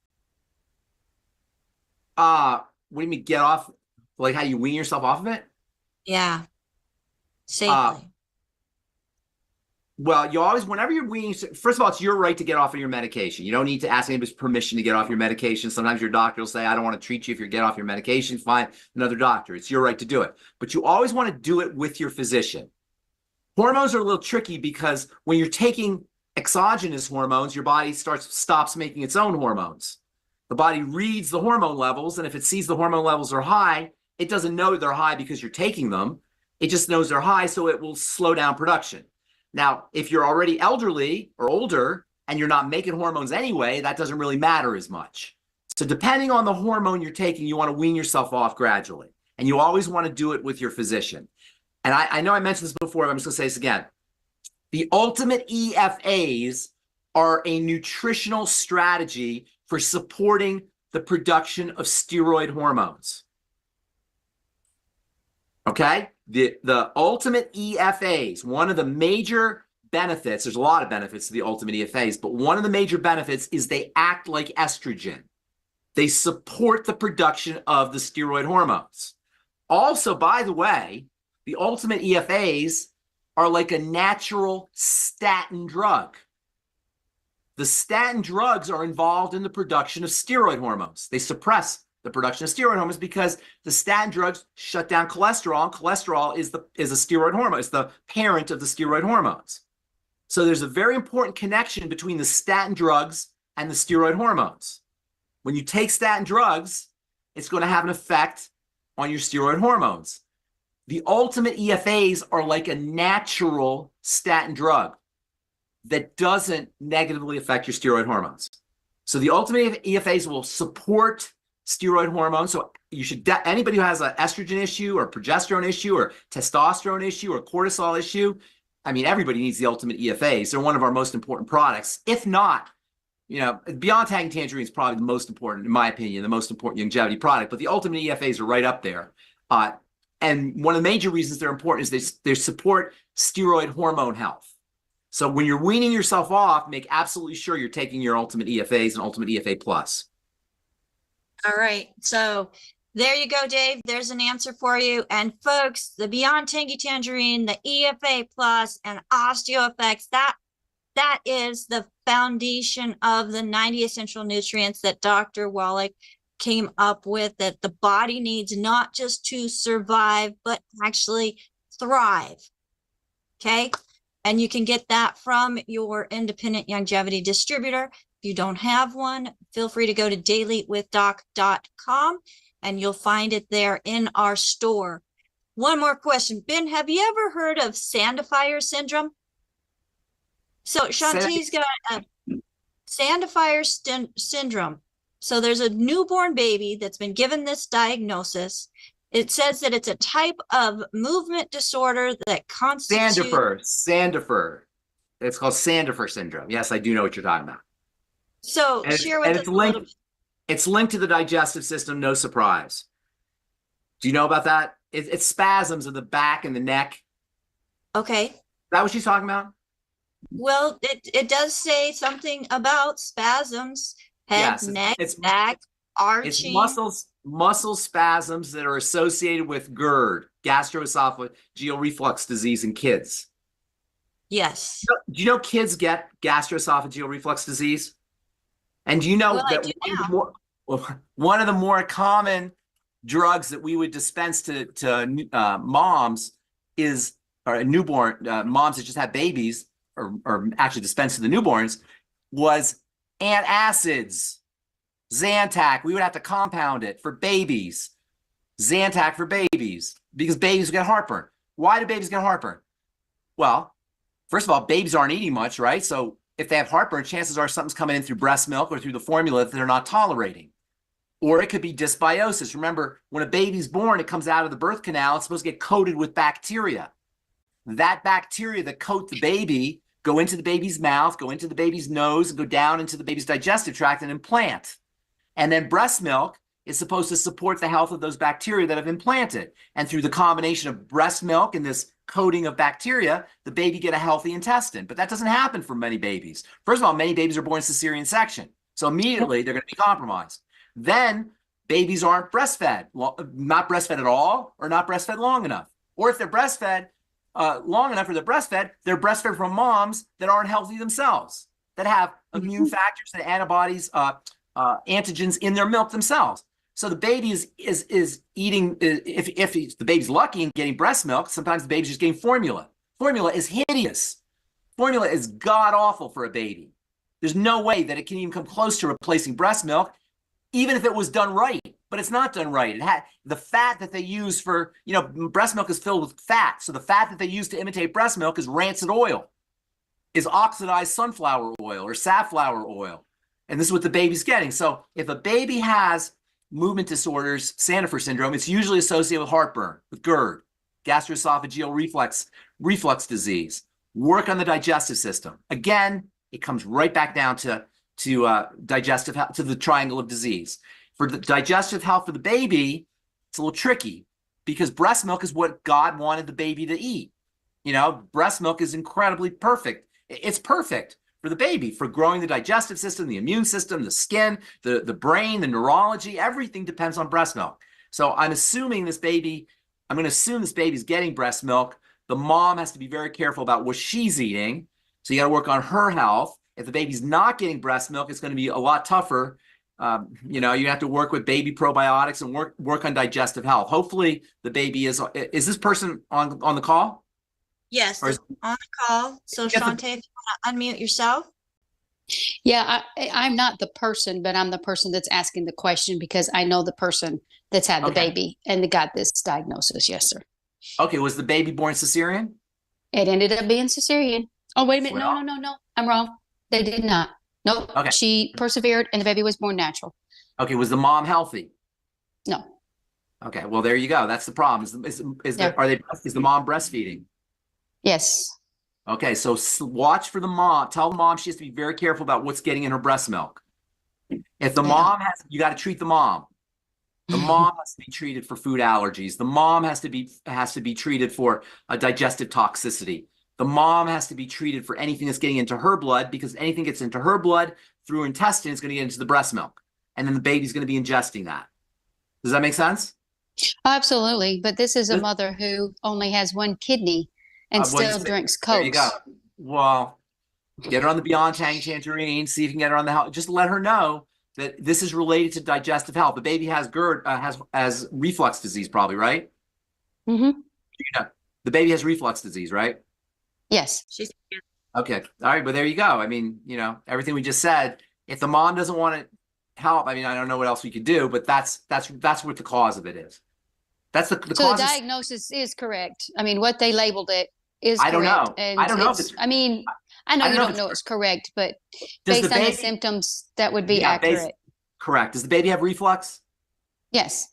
What do you mean get off? Like how you wean yourself off of it? Yeah. Safely. Well, you always, whenever you're weaning, first of all, it's your right to get off of your medication. You don't need to ask anybody's permission to get off your medication. Sometimes your doctor will say, I don't want to treat you if you get off your medication. Find another doctor. It's your right to do it. But you always want to do it with your physician. Hormones are a little tricky because when you're taking exogenous hormones, your body stops making its own hormones. The body reads the hormone levels, and if it sees the hormone levels are high, it doesn't know they're high because you're taking them. It just knows they're high, so it will slow down production. Now, if you're already elderly or older and you're not making hormones anyway, that doesn't really matter as much. So depending on the hormone you're taking, you want to wean yourself off gradually. And you always want to do it with your physician. And I know I mentioned this before, but I'm just going to say this again. The ultimate EFAs are a nutritional strategy for supporting the production of steroid hormones. Okay? The ultimate EFAs, one of the major benefits, there's a lot of benefits to the ultimate EFAs, but one of the major benefits is they act like estrogen. They support the production of the steroid hormones. Also, by the way, the ultimate EFAs are like a natural statin drug. The statin drugs are involved in the production of steroid hormones. They suppress the production of steroid hormones because the statin drugs shut down cholesterol, and cholesterol is a steroid hormone. It's the parent of the steroid hormones. So there's a very important connection between the statin drugs and the steroid hormones. When you take statin drugs, it's going to have an effect on your steroid hormones. The ultimate EFAs are like a natural statin drug that doesn't negatively affect your steroid hormones. So the ultimate EFAs will support steroid hormones. So you should, anybody who has an estrogen issue or progesterone issue or testosterone issue or cortisol issue, I mean, everybody needs the ultimate EFAs. They're one of our most important products. If not, you know, Beyond Tang Tangerine is probably the most important, in my opinion, the most important longevity product, but the ultimate EFAs are right up there. And one of the major reasons they're important is they support steroid hormone health. So when you're weaning yourself off, make absolutely sure you're taking your ultimate EFAs and ultimate EFA plus. All right. So there you go, Dave. There's an answer for you. And folks, the Beyond Tangy Tangerine, the EFA plus and OsteoFX, that is the foundation of the 90 essential nutrients that Dr. Wallach came up with, that the body needs not just to survive, but actually thrive. Okay. And you can get that from your independent longevity distributor. If you don't have one, feel free to go to dailywithdoc.com and you'll find it there in our store. One more question. Ben, have you ever heard of Sandifier syndrome? So Shanti's got a Sandifier syndrome. So there's a newborn baby that's been given this diagnosis. It says that it's a type of movement disorder that constitutes... Sandifer. It's called Sandifer syndrome. Yes, I do know what you're talking about. So share with us a little bit. It's linked to the digestive system, no surprise. Do you know about that? It's spasms of the back and the neck. Okay. Is that what she's talking about? Well, it does say something about spasms, head, neck, back, arching. It's muscle spasms that are associated with GERD, gastroesophageal reflux disease in kids. Yes. Do you know kids get gastroesophageal reflux disease? And do you know that one of the more common drugs that we would dispense to moms is, or newborn moms that just have babies, or actually dispense to the newborns, was antacids, Zantac. We would have to compound it for babies. Zantac for babies, because babies get heartburn. Why do babies get heartburn? Well, first of all, babies aren't eating much, right? So if they have heartburn, chances are something's coming in through breast milk or through the formula that they're not tolerating. Or it could be dysbiosis. Remember, when a baby's born, it comes out of the birth canal. It's supposed to get coated with bacteria. That bacteria that coat the baby go into the baby's mouth, go into the baby's nose, and go down into the baby's digestive tract and implant. And then breast milk is supposed to support the health of those bacteria that have implanted. And through the combination of breast milk and this coating of bacteria, the baby get a healthy intestine. But that doesn't happen for many babies. First of all, many babies are born cesarean section. So immediately they're going to be compromised. Then babies aren't breastfed, not breastfed at all, or not breastfed long enough. Or if they're breastfed long enough, or they're breastfed from moms that aren't healthy themselves, that have immune factors and antibodies, antigens in their milk themselves. So the baby is eating, if the baby's lucky and getting breast milk, sometimes the baby's just getting formula. Formula is hideous. Formula is god-awful for a baby. There's no way that it can even come close to replacing breast milk, even if it was done right. But it's not done right. It had the fat that they use for, breast milk is filled with fat. So the fat that they use to imitate breast milk is rancid oil, is oxidized sunflower oil or safflower oil. And this is what the baby's getting. So if a baby has movement disorders, Sanford syndrome, it's usually associated with heartburn, with GERD, gastroesophageal reflux disease. Work on the digestive system. Again, it comes right back down to digestive health, to the triangle of disease. For the digestive health for the baby, it's a little tricky because breast milk is what God wanted the baby to eat. Breast milk is incredibly perfect. It's perfect for the baby, for growing the digestive system, the immune system, the skin, the brain, the neurology. Everything depends on breast milk. So I'm going to assume this baby's getting breast milk. The mom has to be very careful about what she's eating. So you got to work on her health. If the baby's not getting breast milk, it's going to be a lot tougher. You have to work with baby probiotics and work on digestive health. Hopefully the baby is this person on the call? Yes, on the call. So Shante, if you want to unmute yourself. Yeah, I'm not the person, but I'm the person that's asking the question because I know the person that's had the baby and they got this diagnosis. Yes, sir. Okay, was the baby born cesarean? It ended up being cesarean. Oh, wait a minute. No. I'm wrong. They did not. Nope. Okay. She persevered and the baby was born natural. Okay, was the mom healthy? No. Okay, well, there you go. That's the problem. Is the mom breastfeeding? Yes. Okay, so watch for the mom. Tell the mom she has to be very careful about what's getting in her breast milk. If the mom you got to treat the mom. The mom has to be treated for food allergies. The mom has to be treated for a digestive toxicity. The mom has to be treated for anything that's getting into her blood, because anything gets into her blood through her intestine is going to get into the breast milk. And then the baby's going to be ingesting that. Does that make sense? Absolutely. But this is a mother who only has one kidney and still drinks Coke. There you go. Well, get her on the Beyond Tangerine, see if you can get her on the health. Just let her know that this is related to digestive health. The baby has GERD, has reflux disease probably, right? Mm-hmm. The baby has reflux disease, right? Yes. Okay. All right. But there you go. I mean, everything we just said, if the mom doesn't want to help, I mean, I don't know what else we could do, but that's what the cause of it is. That's the so cause. The diagnosis is correct. I mean, what they labeled it is I don't correct. know. And I don't know. I know you don't know it's correct, but based on the symptoms, that would be accurate. Correct. Does the baby have reflux? Yes.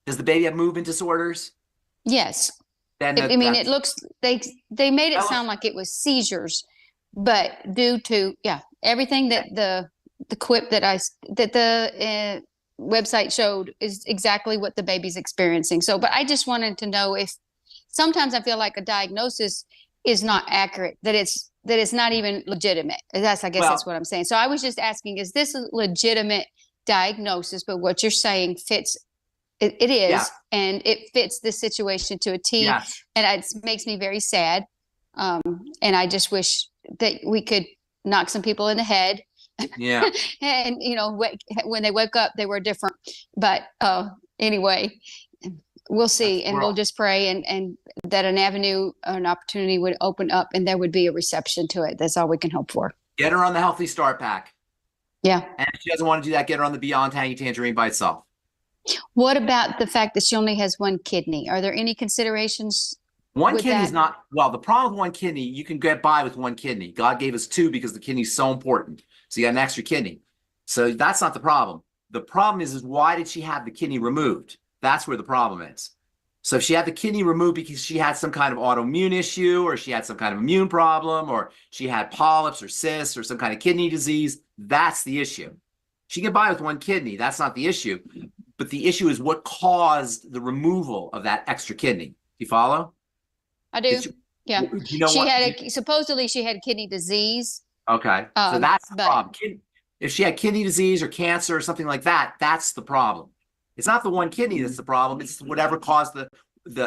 Does the baby have movement disorders? Yes. Then it looks, they made it sound like it was seizures, but due to everything that the quip that the website showed is exactly what the baby's experiencing. So, but I just wanted to know if sometimes I feel like a diagnosis is not accurate, that it's not even legitimate. That's what I'm saying. So I was just asking, is this a legitimate diagnosis? But what you're saying fits. It is, and it fits this situation to a T. Yes. And it makes me very sad. And I just wish that we could knock some people in the head. Yeah. And when they woke up, they were different. But anyway, we'll see, and we'll just pray and that an avenue or an opportunity would open up, and there would be a reception to it. That's all we can hope for. Get her on the Healthy Start Pack. Yeah. And if she doesn't want to do that, get her on the Beyond Tangerine by itself. What about the fact that she only has one kidney? Are there any considerations? One kidney is not, well, the problem with one kidney, you can get by with one kidney. God gave us two because the kidney is so important. So you got an extra kidney. So that's not the problem. The problem is why did she have the kidney removed? That's where the problem is. So if she had the kidney removed because she had some kind of autoimmune issue, or she had some kind of immune problem, or she had polyps or cysts or some kind of kidney disease, that's the issue. She can get by with one kidney. That's not the issue. But the issue is what caused the removal of that extra kidney. Do you follow? I do. Yeah. Supposedly she had kidney disease. Okay. So that's the problem. If she had kidney disease or cancer or something like that, that's the problem. It's not the one kidney that's the problem. It's whatever caused the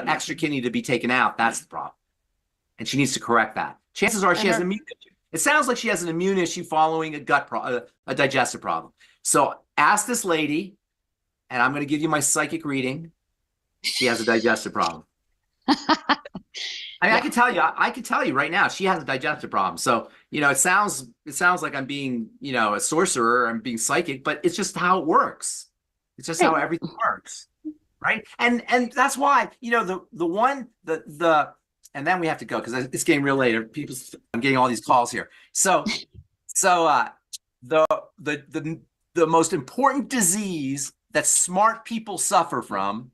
extra kidney to be taken out. That's the problem. And she needs to correct that. Chances are she has an immune issue. It sounds like she has an immune issue following a digestive problem. So ask this lady, and I'm going to give you my psychic reading. She has a digestive problem. I can tell you right now, she has a digestive problem. So, it sounds like I'm being, a sorcerer, I'm being psychic, but it's just how it works. It's just how everything works. Right. And that's why, and then we have to go because it's getting real late. I'm getting all these calls here. So the most important disease that smart people suffer from,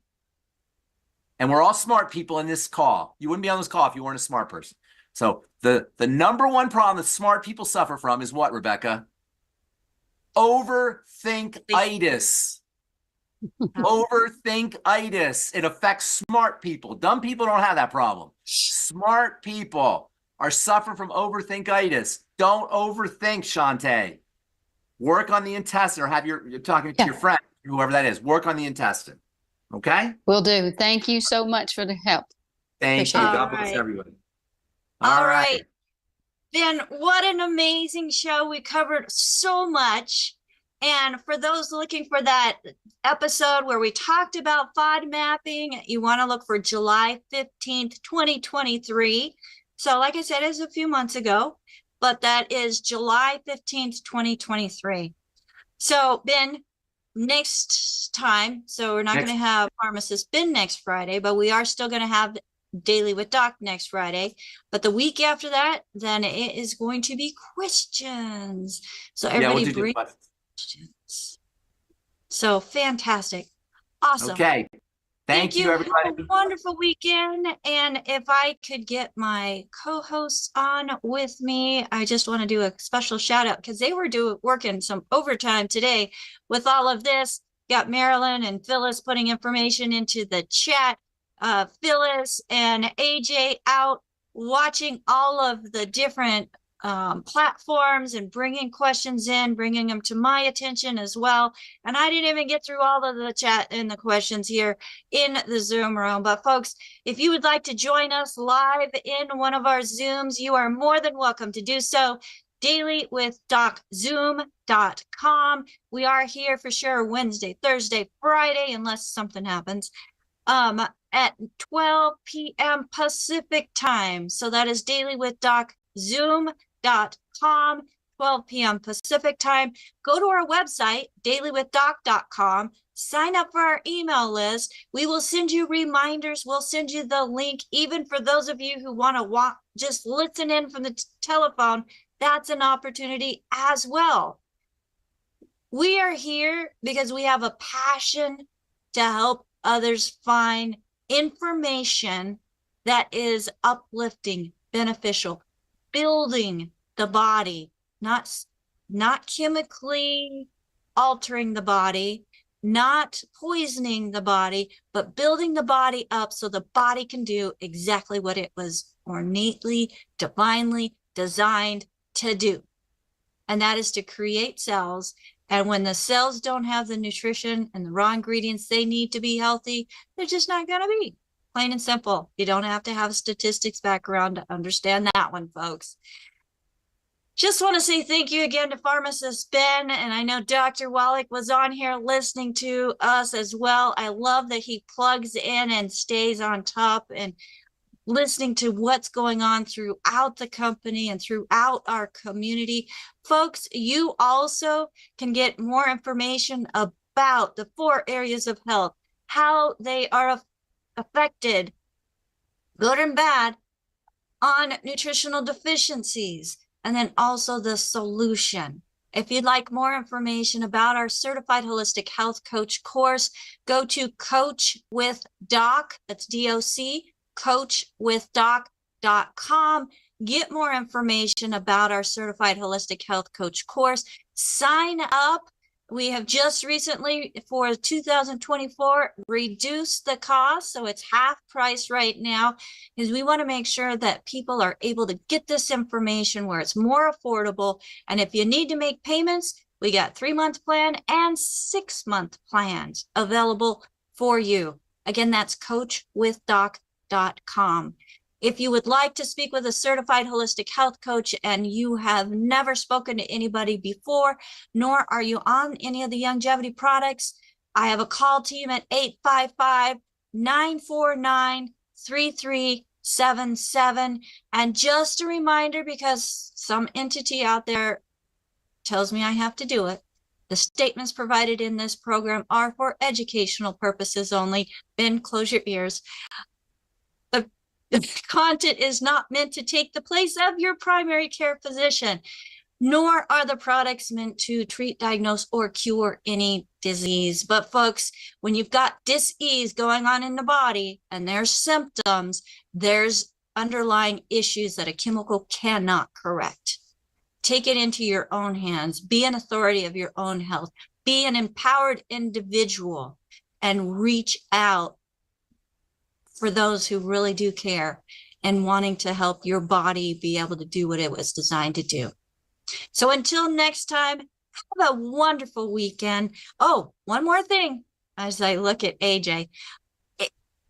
and we're all smart people in this call. You wouldn't be on this call if you weren't a smart person. So the number one problem that smart people suffer from is what, Rebecca? Overthinkitis. Overthinkitis. It affects smart people. Dumb people don't have that problem. Smart people are suffering from overthinkitis. Don't overthink, Shantae. Work on the intestine, or you're talking to your friend, whoever that is. Work on the intestine. Okay? Will do. Thank you so much for the help. Thank you. God bless everybody. All right. Ben, what an amazing show. We covered so much. And for those looking for that episode where we talked about FOD mapping, you want to look for July 15th, 2023. So like I said, it's a few months ago, but that is July 15th, 2023. So Ben, next time, so we're not going to have Pharmacist Ben next Friday, but we are still going to have Daily with Doc next Friday. But the week after that, then it is going to be questions. So everybody bring questions. So fantastic. Awesome. Okay. Thank you, everybody. Have a wonderful weekend. And if I could get my co-hosts on with me, I just want to do a special shout out because they were working some overtime today with all of this. Got Marilyn and Phyllis putting information into the chat. Phyllis and AJ out watching all of the different platforms and bringing questions in, bringing them to my attention as well. And I didn't even get through all of the chat and the questions here in the Zoom room. But folks, if you would like to join us live in one of our Zooms, you are more than welcome to do so. dailywithdoczoom.com. We are here for sure Wednesday, Thursday, Friday, unless something happens. At 12 p.m. Pacific time. So that is dailywithdoczoom.com, 12 p.m. Pacific time. Go to our website, dailywithdoc.com. Sign up for our email list. We will send you reminders. We'll send you the link. Even for those of you who want to just listen in from the telephone, that's an opportunity as well. We are here because we have a passion to help others find information that is uplifting, beneficial, building the body, not chemically altering the body, not poisoning the body, but building the body up so the body can do exactly what it was ornately, divinely designed to do. And that is to create cells. And when the cells don't have the nutrition and the raw ingredients they need to be healthy, they're just not going to be. Plain and simple. You don't have to have a statistics background to understand that one, folks. Just want to say thank you again to Pharmacist Ben. And I know Dr. Wallach was on here listening to us as well. I love that he plugs in and stays on top and listening to what's going on throughout the company and throughout our community. Folks, you also can get more information about the 4 areas of health, how they are affected, good and bad, on nutritional deficiencies, and then also the solution. If you'd like more information about our Certified Holistic Health Coach course, go to Coach with Doc, that's D-O-C, coachwithdoc.com. Get more information about our Certified Holistic Health Coach course. Sign up. We have just recently, for 2024, reduced the cost, so it's half price right now, because we want to make sure that people are able to get this information where it's more affordable. And if you need to make payments, We got 3-month plan and 6-month plans available for you. Again, that's coachwithdoc.com. If you would like to speak with a certified holistic health coach and you have never spoken to anybody before, nor are you on any of the longevity products, I have a call team at 855-949-3377. And just a reminder, because some entity out there tells me I have to do it, the statements provided in this program are for educational purposes only. Ben, close your ears. The content is not meant to take the place of your primary care physician, nor are the products meant to treat, diagnose, or cure any disease. But folks, when you've got dis-ease going on in the body and there's symptoms, there's underlying issues that a chemical cannot correct. Take it into your own hands. Be an authority of your own health. Be an empowered individual and reach out for those who really do care and wanting to help your body be able to do what it was designed to do. So until next time, have a wonderful weekend. Oh, one more thing as I look at AJ.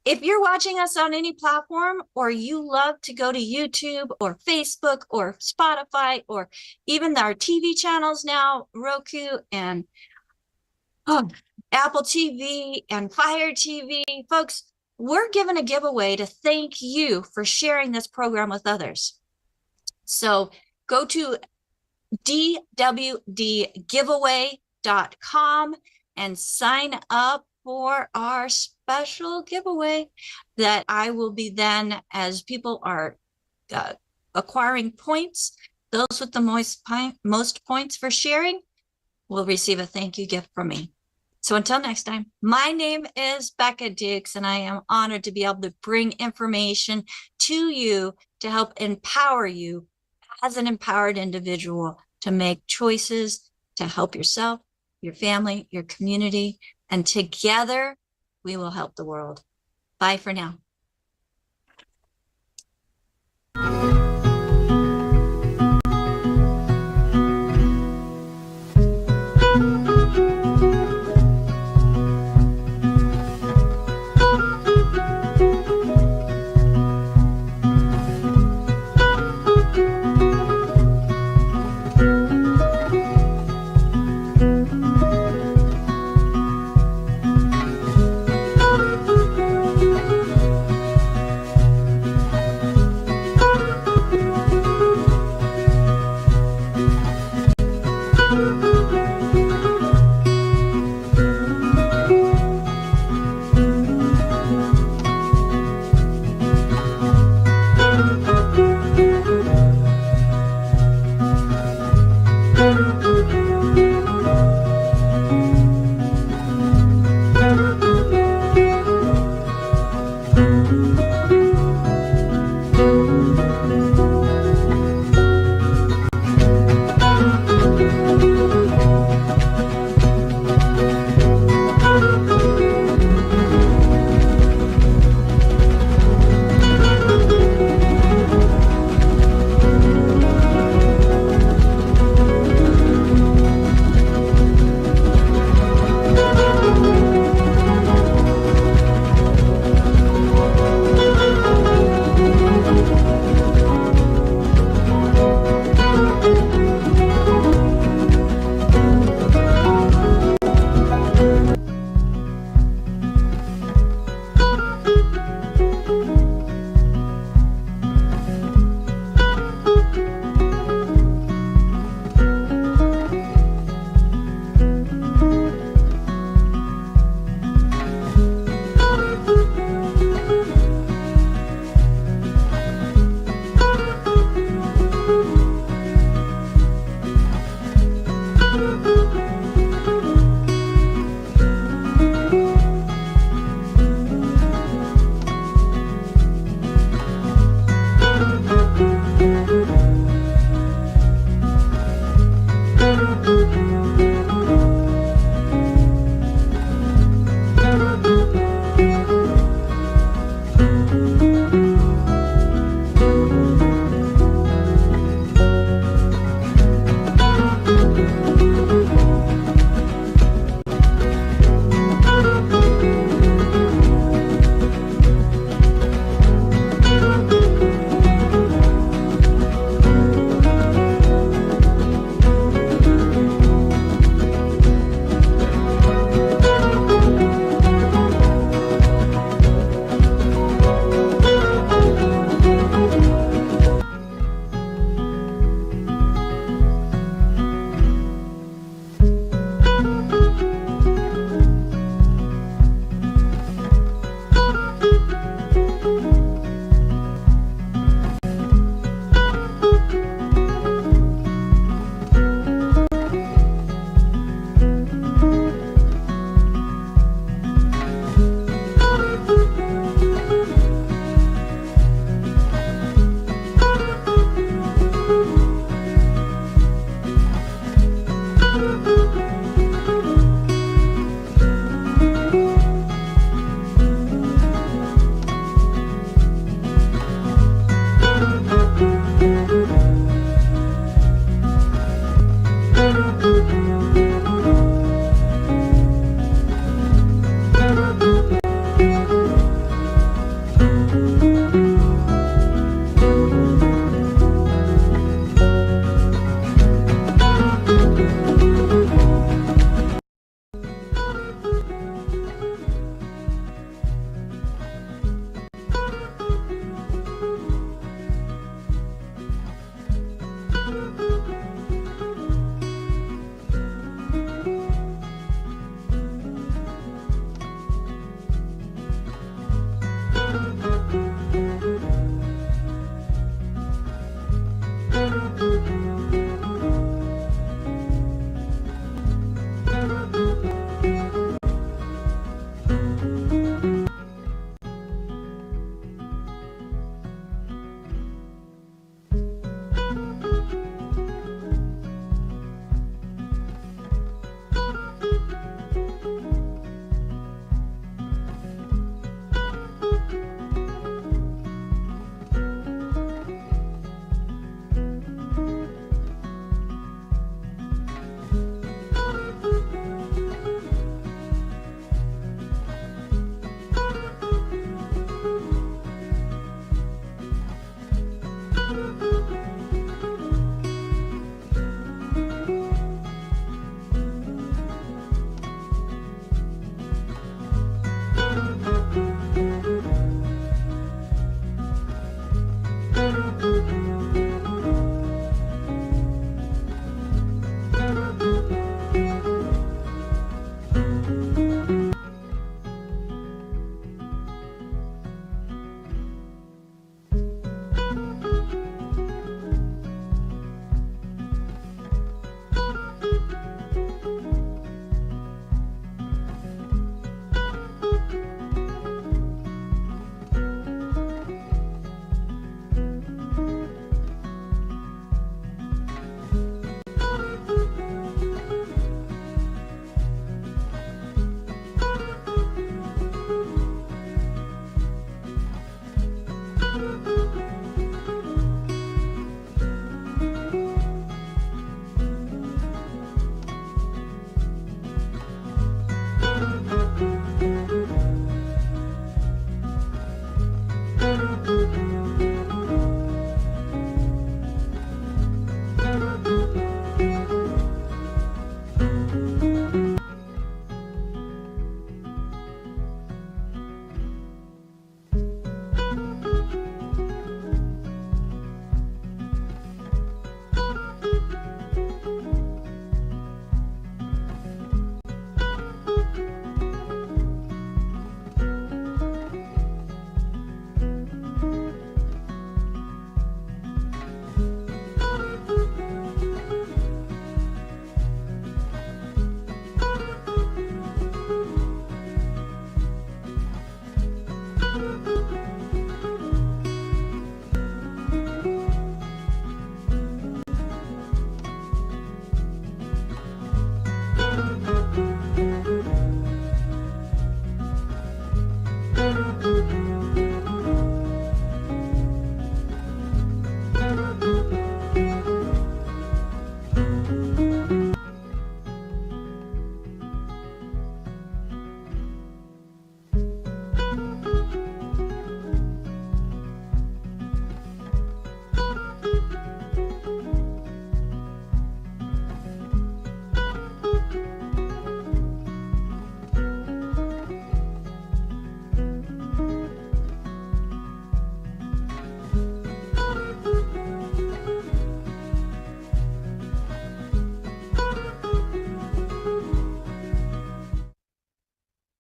If you're watching us on any platform, or you love to go to YouTube or Facebook or Spotify, or even our TV channels now, Roku and Apple TV and Fire TV, folks, we're giving a giveaway to thank you for sharing this program with others. So go to dwdgiveaway.com and sign up for our special giveaway that I will be then, as people are acquiring points, those with the most points for sharing will receive a thank you gift from me. So until next time, my name is Becca Dukes, and I am honored to be able to bring information to you to help empower you as an empowered individual to make choices to help yourself, your family, your community, and together we will help the world. Bye for now.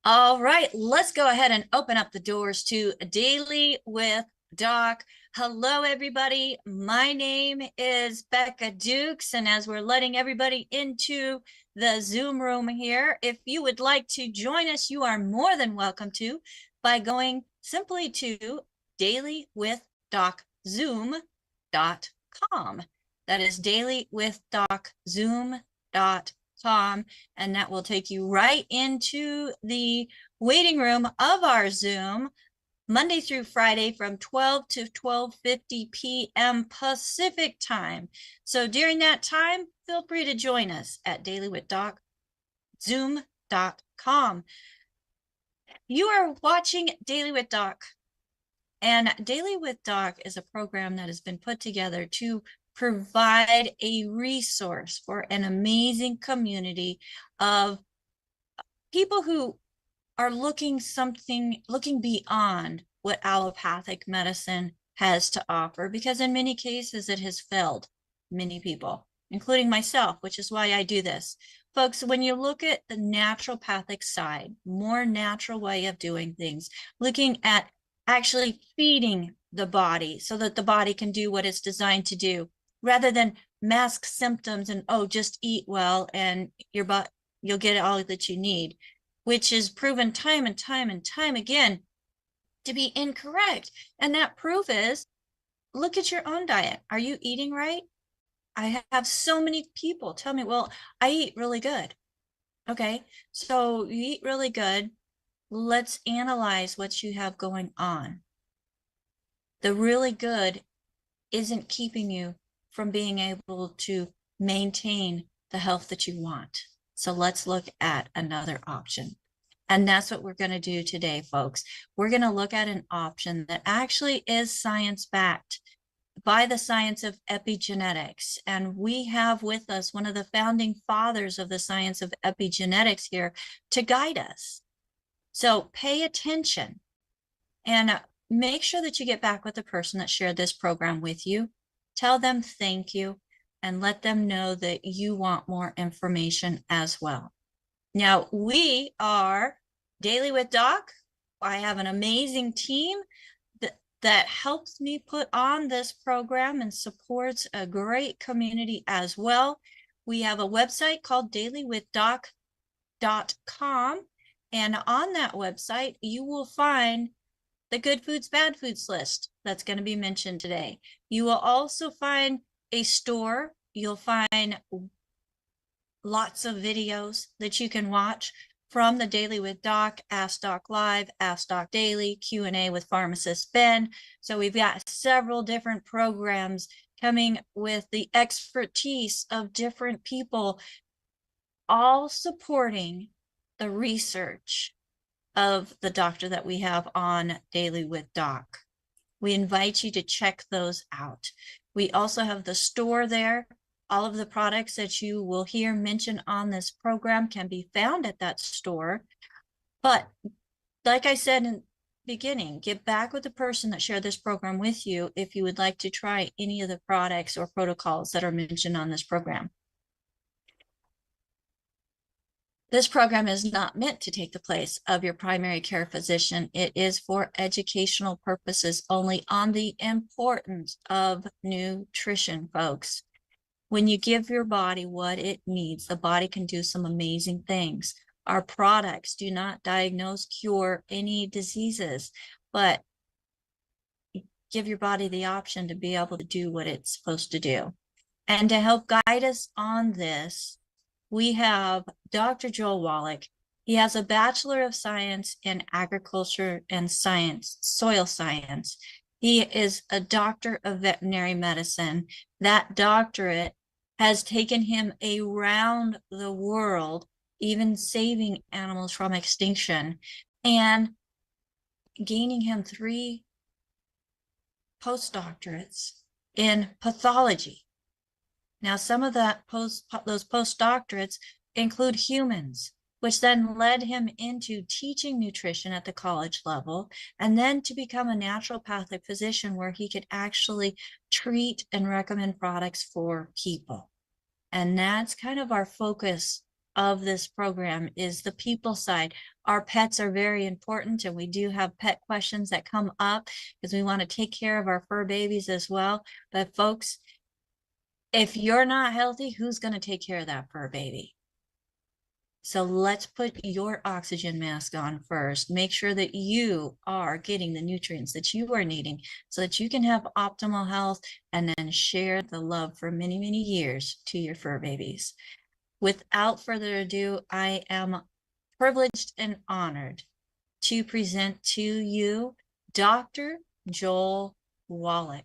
All right, let's go ahead and open up the doors to Daily with Doc. Hello, everybody. My name is Becca Dukes, and as we're letting everybody into the Zoom room here, if you would like to join us, you are more than welcome to by going simply to dailywithdoczoom.com. That is dailywithdoczoom.com, and that will take you right into the waiting room of our Zoom, Monday through Friday from 12 to 12:50 p.m. Pacific time. So during that time, feel free to join us at dailywithdoczoom.com. You are watching Daily with Doc, and Daily with Doc is a program that has been put together to provide a resource for an amazing community of people who are looking beyond what allopathic medicine has to offer, because in many cases it has failed many people, including myself, which is why I do this. Folks, when you look at the naturopathic side, more natural way of doing things, looking at actually feeding the body so that the body can do what it's designed to do, rather than mask symptoms and, oh, just eat well and you'll get all that you need, which is proven time and time and time again to be incorrect. And that proof is, look at your own diet. Are you eating right? I have so many people tell me, well, I eat really good. Okay, so you eat really good. Let's analyze what you have going on. The really good isn't keeping you from being able to maintain the health that you want. So let's look at another option. And that's what we're going to do today, folks. We're going to look at an option that actually is science-backed by the science of epigenetics. And we have with us one of the founding fathers of the science of epigenetics here to guide us. So pay attention and make sure that you get back with the person that shared this program with you. Tell them thank you and let them know that you want more information as well. Now, we are Daily with Doc. I have an amazing team that helps me put on this program and supports a great community as well. We have a website called dailywithdoc.com. And on that website, you will find the good foods, bad foods list that's going to be mentioned today. You will also find a store. You'll find lots of videos that you can watch from the Daily with Doc, Ask Doc Live, Ask Doc Daily, Q&A with Pharmacist Ben. So we've got several different programs coming with the expertise of different people, all supporting the research of the doctor that we have on Daily with Doc. We invite you to check those out. We also have the store there. All of the products that you will hear mentioned on this program can be found at that store. But like I said in the beginning, get back with the person that shared this program with you if you would like to try any of the products or protocols that are mentioned on this program. This program is not meant to take the place of your primary care physician. It is for educational purposes only on the importance of nutrition, folks. When you give your body what it needs, the body can do some amazing things. Our products do not diagnose, cure any diseases, but give your body the option to be able to do what it's supposed to do. And to help guide us on this, we have Dr. Joel Wallach. He has a Bachelor of Science in Agriculture and Science, Soil Science. He is a Doctor of Veterinary Medicine. That doctorate has taken him around the world, even saving animals from extinction, and gaining him 3 postdoctorates in pathology. Now, some of those postdoctorates include humans, which then led him into teaching nutrition at the college level, and then to become a naturopathic physician where he could actually treat and recommend products for people. And that's kind of our focus of this program is the people side. Our pets are very important, and we do have pet questions that come up because we want to take care of our fur babies as well. But folks, if you're not healthy, who's going to take care of that fur baby? So let's put your oxygen mask on first. Make sure that you are getting the nutrients that you are needing so that you can have optimal health and then share the love for many, many years to your fur babies. Without further ado, I am privileged and honored to present to you Dr. Joel Wallach.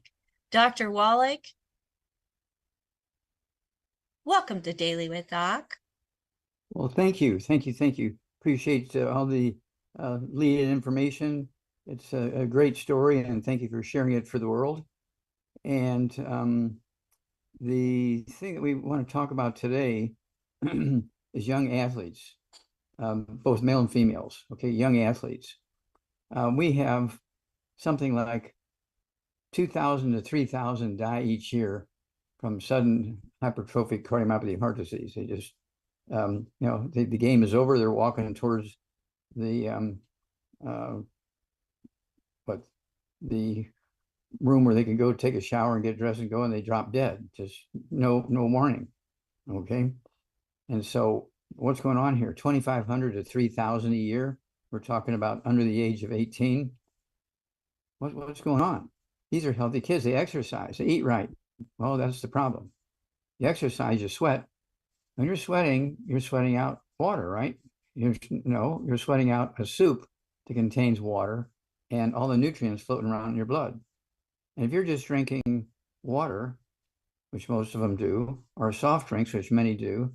Dr. Wallach, welcome to Daily with Doc. Well, thank you. Thank you. Thank you. Appreciate all the lead information. It's a great story, and thank you for sharing it for the world. And the thing that we want to talk about today is young athletes, both male and females. Okay, young athletes. We have something like 2,000 to 3,000 die each year from sudden hypertrophic cardiomyopathy heart disease. They just you know, the game is over. They're walking towards the the room where they can go take a shower and get dressed and go, and they drop dead. Just no warning. Okay, and so what's going on here? 2,500 to 3,000 a year. We're talking about under the age of 18. What's going on? These are healthy kids. They exercise. They eat right. Well, that's the problem. You exercise, you sweat. When you're sweating out water, right? You're sweating out a soup that contains water and all the nutrients floating around in your blood. And if you're just drinking water, which most of them do, or soft drinks, which many do,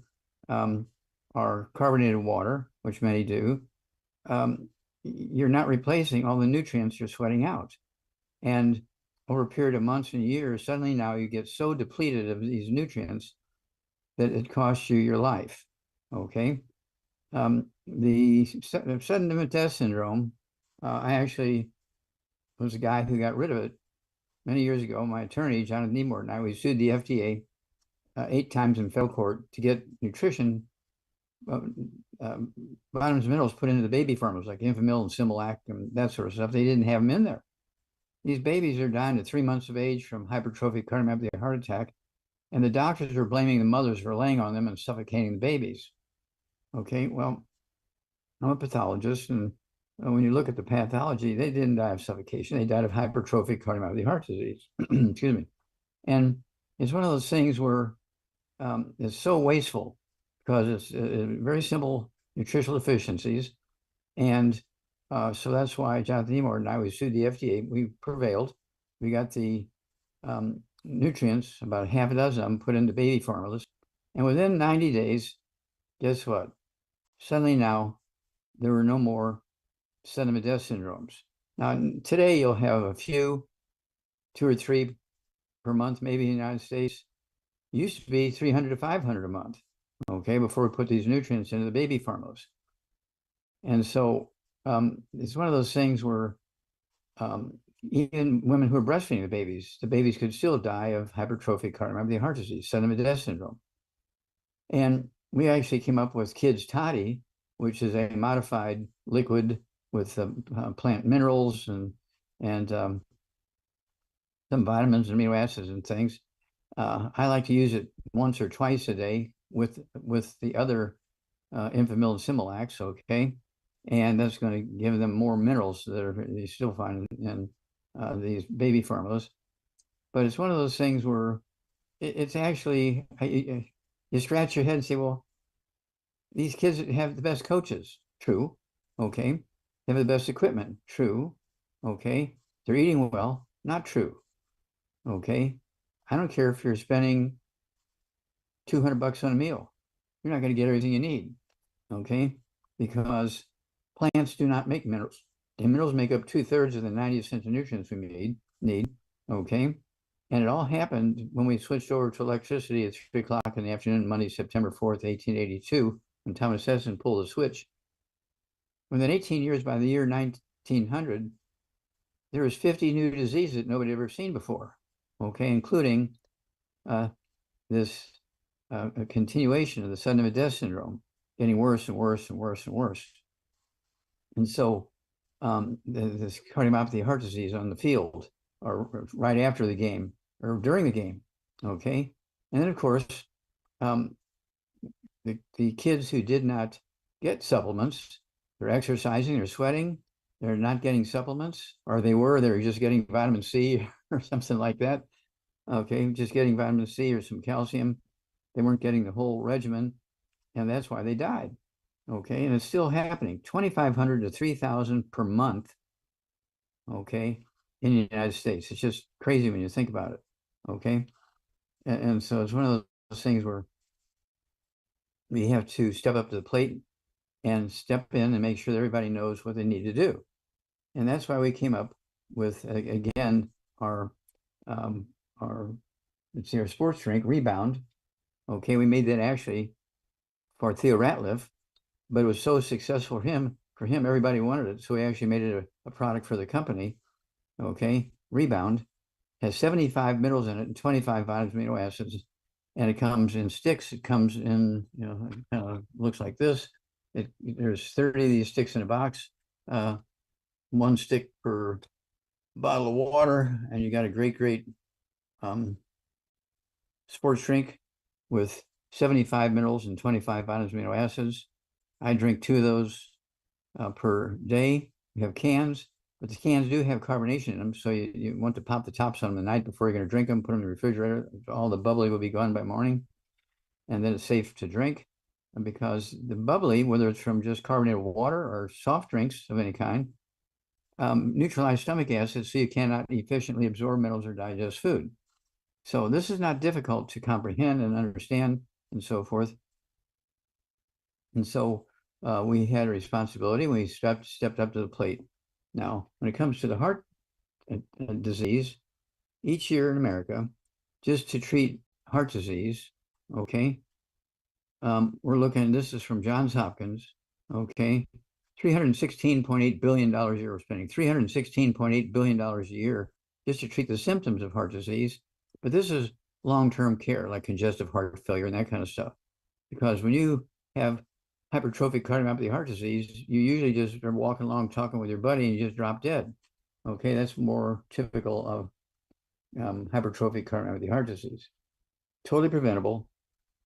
or carbonated water, which many do, you're not replacing all the nutrients you're sweating out. And over a period of months and years, suddenly now you get so depleted of these nutrients that it costs you your life. Okay. The sudden death syndrome, I actually was a guy who got rid of it many years ago. My attorney, Jonathan Nemort, and I, we sued the FDA 8 times in federal court to get nutrition, vitamins and minerals put into the baby formulas like Infamil and Similac and that sort of stuff. They didn't have them in there. These babies are dying at 3 months of age from hypertrophic cardiomyopathy heart attack. And the doctors are blaming the mothers for laying on them and suffocating the babies. Okay, well, I'm a pathologist, and when you look at the pathology, they didn't die of suffocation. They died of hypertrophic cardiomyopathy heart disease. Excuse me. And it's one of those things where it's so wasteful because it's very simple nutritional deficiencies. And so that's why Jonathan Nemort and I, we sued the FDA. We prevailed. We got the nutrients, about half a dozen of them, put into baby formulas. And within 90 days, guess what? Suddenly now, there were no more sudden death syndromes. Now, today you'll have a few, 2 or 3 per month, maybe in the United States. It used to be 300 to 500 a month, okay, before we put these nutrients into the baby formulas. And so it's one of those things where even women who are breastfeeding the babies could still die of hypertrophic cardiomyopathy heart disease, sudden death syndrome. And we actually came up with Kids Toddy, which is a modified liquid with plant minerals and some vitamins and amino acids and things. I like to use it once or twice a day with the other Infamil and Similac, okay? And that's going to give them more minerals that they still find in these baby formulas. But it's one of those things where it's actually, you scratch your head and say, well, these kids have the best coaches. True. Okay. They have the best equipment. True. Okay. They're eating well. Not true. Okay. I don't care if you're spending $200 on a meal. You're not going to get everything you need. Okay. Because plants do not make minerals. And minerals make up 2/3 of the 90 essential nutrients we need. Okay. And it all happened when we switched over to electricity at 3 o'clock in the afternoon, Monday, September 4th, 1882, when Thomas Edison pulled the switch. Within 18 years, by the year 1900, there was 50 new diseases that nobody had ever seen before. Okay, including this continuation of the sudden death syndrome. getting worse and worse and worse and worse. And so this cardiomyopathy, heart disease on the field, or right after the game, or during the game, okay? And then, of course, the kids who did not get supplements, they're exercising, they're sweating, they're not getting supplements, or they were just getting vitamin C or something like that, okay? Just getting vitamin C or some calcium. They weren't getting the whole regimen, and that's why they died. Okay, and it's still happening, 2,500 to 3,000 per month, okay, in the United States. It's just crazy when you think about it, okay? And so it's one of those things where we have to step up to the plate and step in and make sure that everybody knows what they need to do. And that's why we came up with, again, our sports drink, Rebound. Okay, we made that actually for Theo Ratliff, but it was so successful for him, everybody wanted it. So we actually made it a product for the company. Okay, Rebound has 75 minerals in it and 25 amino acids, and it comes in sticks. It comes in, it kind of looks like this. There's 30 of these sticks in a box, 1 stick per bottle of water, and you got a great sports drink with 75 minerals and 25 amino acids. I drink 2 of those per day. We have cans, but the cans do have carbonation in them, so you want to pop the tops on them the night before you're going to drink them, put them in the refrigerator. All the bubbly will be gone by morning, and then it's safe to drink. And because the bubbly, whether it's from just carbonated water or soft drinks of any kind, neutralize stomach acid, so you cannot efficiently absorb minerals or digest food. So this is not difficult to comprehend and understand and so forth. And so we had a responsibility. We stepped up to the plate. Now, when it comes to the heart disease, each year in America, just to treat heart disease, okay, we're looking, this is from Johns Hopkins, okay, $316.8 billion a year we're spending, $316.8 billion a year just to treat the symptoms of heart disease. But this is long-term care, like congestive heart failure and that kind of stuff. Because when you have hypertrophic cardiomyopathy heart disease, you usually just are walking along talking with your buddy and you just drop dead. Okay, that's more typical of hypertrophic cardiomyopathy heart disease. Totally preventable.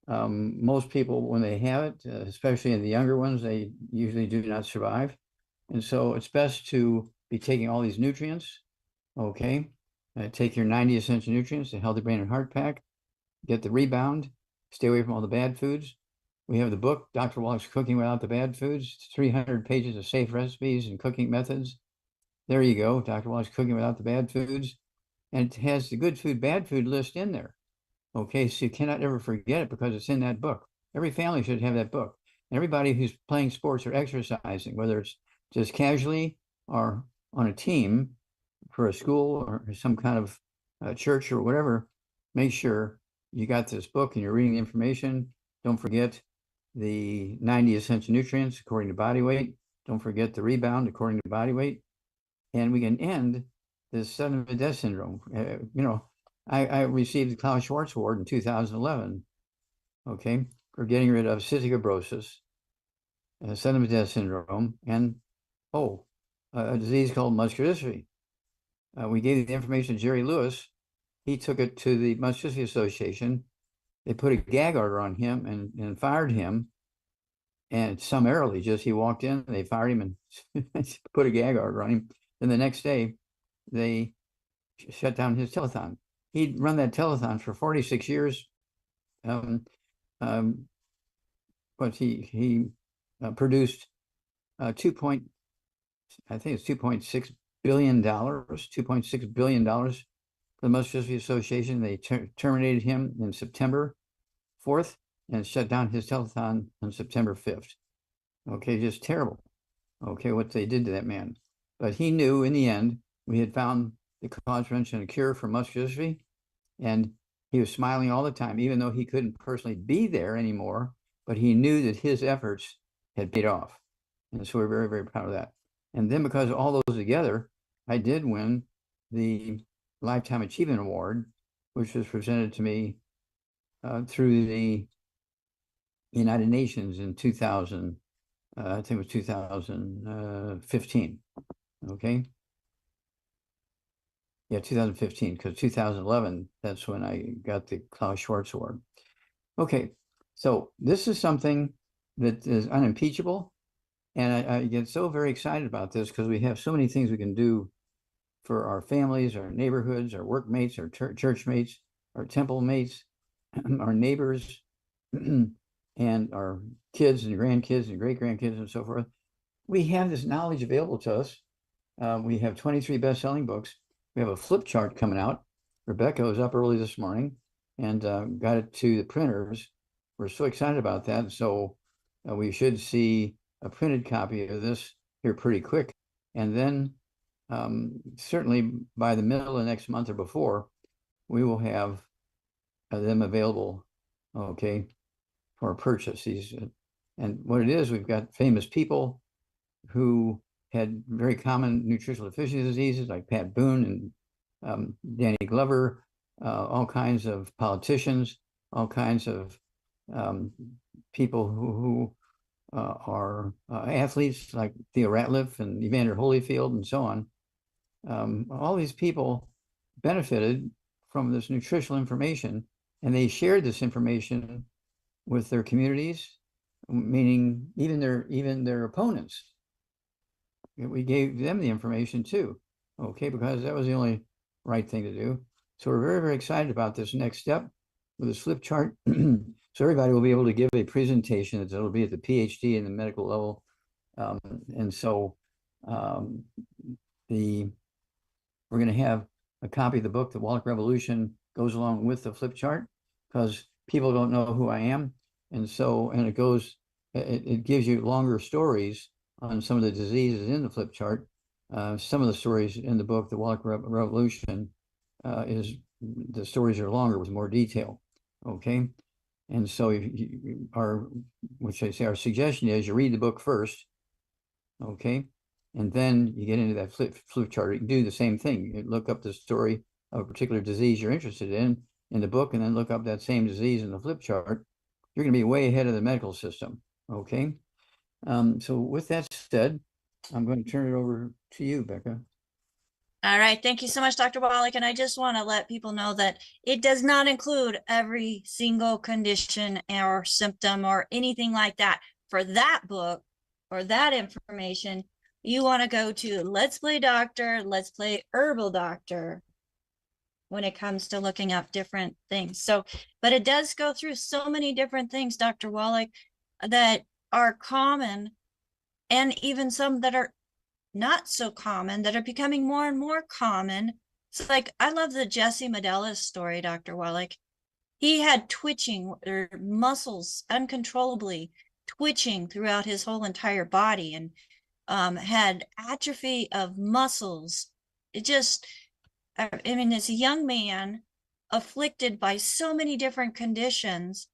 Most people, when they have it, especially in the younger ones, they usually do not survive. And so it's best to be taking all these nutrients, okay? Take your 90 essential nutrients, the Healthy Brain and Heart Pack, get the Rebound, stay away from all the bad foods. We have the book, Dr. Wallach's Cooking Without the Bad Foods, 300 pages of safe recipes and cooking methods. There you go, Dr. Wallach's Cooking Without the Bad Foods. And it has the good food, bad food list in there. Okay, so you cannot ever forget it because it's in that book. Every family should have that book. Everybody who's playing sports or exercising, whether it's just casually or on a team for a school or some kind of church or whatever, make sure you got this book and you're reading the information. Don't forget the 90 essential nutrients according to body weight. Don't forget the Rebound according to body weight. And we can end this sudden death syndrome. I received the Klaus Schwarz Award in 2011, okay, for getting rid of cystic fibrosis, sudden death syndrome, and a disease called muscular dystrophy. We gave the information to Jerry Lewis. He took it to the Muscular Dystrophy Association. They put a gag order on him and fired him. And summarily, just he walked in, they fired him and put a gag order on him. Then the next day, they shut down his telethon. He'd run that telethon for 46 years. But he produced $2.6 billion, $2.6 billion for the Muscular Dystrophy Association. They terminated him in September 4th and shut down his telethon on September 5th. Okay, just terrible. Okay, what they did to that man. But he knew in the end, we had found the cause, prevention, and cure for muscular dystrophy. And he was smiling all the time, even though he couldn't personally be there anymore, but he knew that his efforts had paid off. And so we're very, very proud of that. And then because of all those together, I did win the Lifetime Achievement Award, which was presented to me through the United Nations in 2000, I think it was 2015. Okay. Yeah, 2015, because 2011, that's when I got the Klaus Schwarz Award. Okay, so this is something that is unimpeachable. And I get so very excited about this because we have so many things we can do for our families, our neighborhoods, our workmates, our church mates, our temple mates, our neighbors, and our kids and grandkids and great-grandkids and so forth. We have this knowledge available to us. We have 23 best-selling books. We have a flip chart coming out. Rebecca was up early this morning and got it to the printers. We're so excited about that. So we should see a printed copy of this here pretty quick. And then certainly by the middle of next month or before, we will have them available, okay, for purchase. And what it is, we've got famous people who had very common nutritional deficiency diseases like Pat Boone and Danny Glover, all kinds of politicians, all kinds of people who are athletes like Theo Ratliff and Evander Holyfield and so on. All these people benefited from this nutritional information, and they shared this information with their communities, meaning even their opponents. We gave them the information too, okay, because that was the only right thing to do. So we're very, very excited about this next step with this flip chart. So everybody will be able to give a presentation that'll be at the PhD and the medical level. And so we're going to have a copy of the book, The Wallach Revolution, goes along with the flip chart because people don't know who I am. And so, and it gives you longer stories on some of the diseases in the flip chart. Some of the stories in the book, The Wallach Revolution, the stories are longer with more detail. Okay. And so our suggestion is you read the book first. Okay. And then you get into that flip chart. You can do the same thing. You look up the story of a particular disease you're interested in the book, and then look up that same disease in the flip chart. You're going to be way ahead of the medical system. Okay. So with that said, I'm going to turn it over to you, Becca. All right. Thank you so much, Dr. Wallach. And I just want to let people know that it does not include every single condition or symptom or anything like that. For that book or that information, you want to go to Let's Play Doctor, Let's Play Herbal Doctor when it comes to looking up different things. So, but it does go through so many different things, Dr. Wallach, that are common, and even some that are not so common that are becoming more and more common. It's like, I love the Jesse Medella's story, Dr. Wallach. He had twitching or muscles uncontrollably twitching throughout his whole entire body, and had atrophy of muscles. It just, I mean, as a young man afflicted by so many different conditions,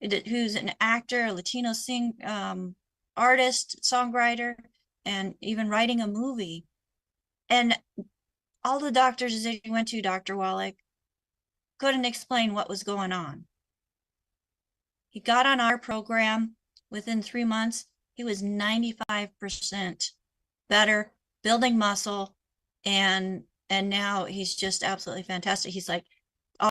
who's an actor, a Latino artist, songwriter, and even writing a movie. And all the doctors that he went to, Dr. Wallach, couldn't explain what was going on. He got on our program. Within 3 months, he was 95% better, building muscle, and now he's just absolutely fantastic. He's like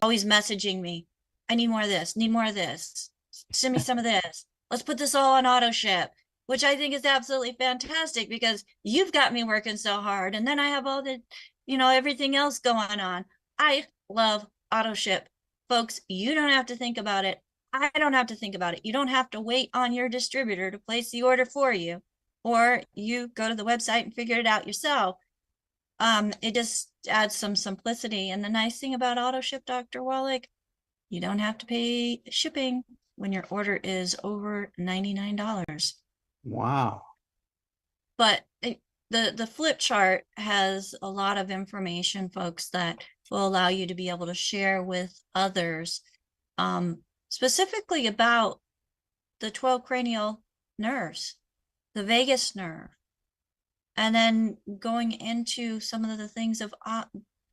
always messaging me, I need more of this, need more of this, send me some of this. Let's put this all on auto ship, which I think is absolutely fantastic because you've got me working so hard. And then I have all the, everything else going on. I love auto ship. Folks, you don't have to think about it. I don't have to think about it. You don't have to wait on your distributor to place the order for you, or you go to the website and figure it out yourself. It just adds some simplicity. And the nice thing about auto ship, Dr. Wallach, you don't have to pay shipping when your order is over $99. Wow. But the flip chart has a lot of information, folks, that will allow you to be able to share with others, specifically about the 12 cranial nerves, the vagus nerve, and then going into some of the things of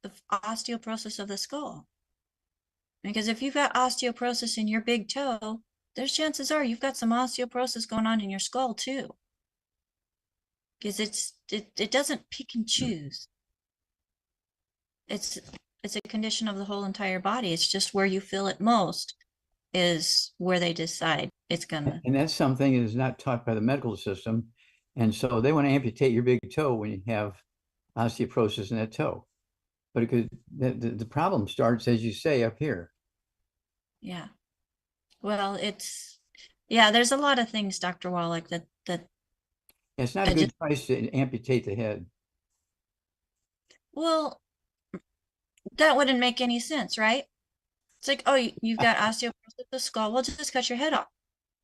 the osteoporosis of the skull. Because if you've got osteoporosis in your big toe, there's chances are you've got some osteoporosis going on in your skull too. Because it doesn't pick and choose. It's a condition of the whole entire body. It's just where you feel it most is where they decide it's gonna. And that's something that is not taught by the medical system. And so they want to amputate your big toe when you have osteoporosis in that toe. But it could, the problem starts, as you say, up here. Yeah. Well, there's a lot of things, Dr. Wallach, that It's not a good price to amputate the head. well, that wouldn't make any sense, right? It's like, oh, you've got osteoporosis of the skull. We'll just cut your head off.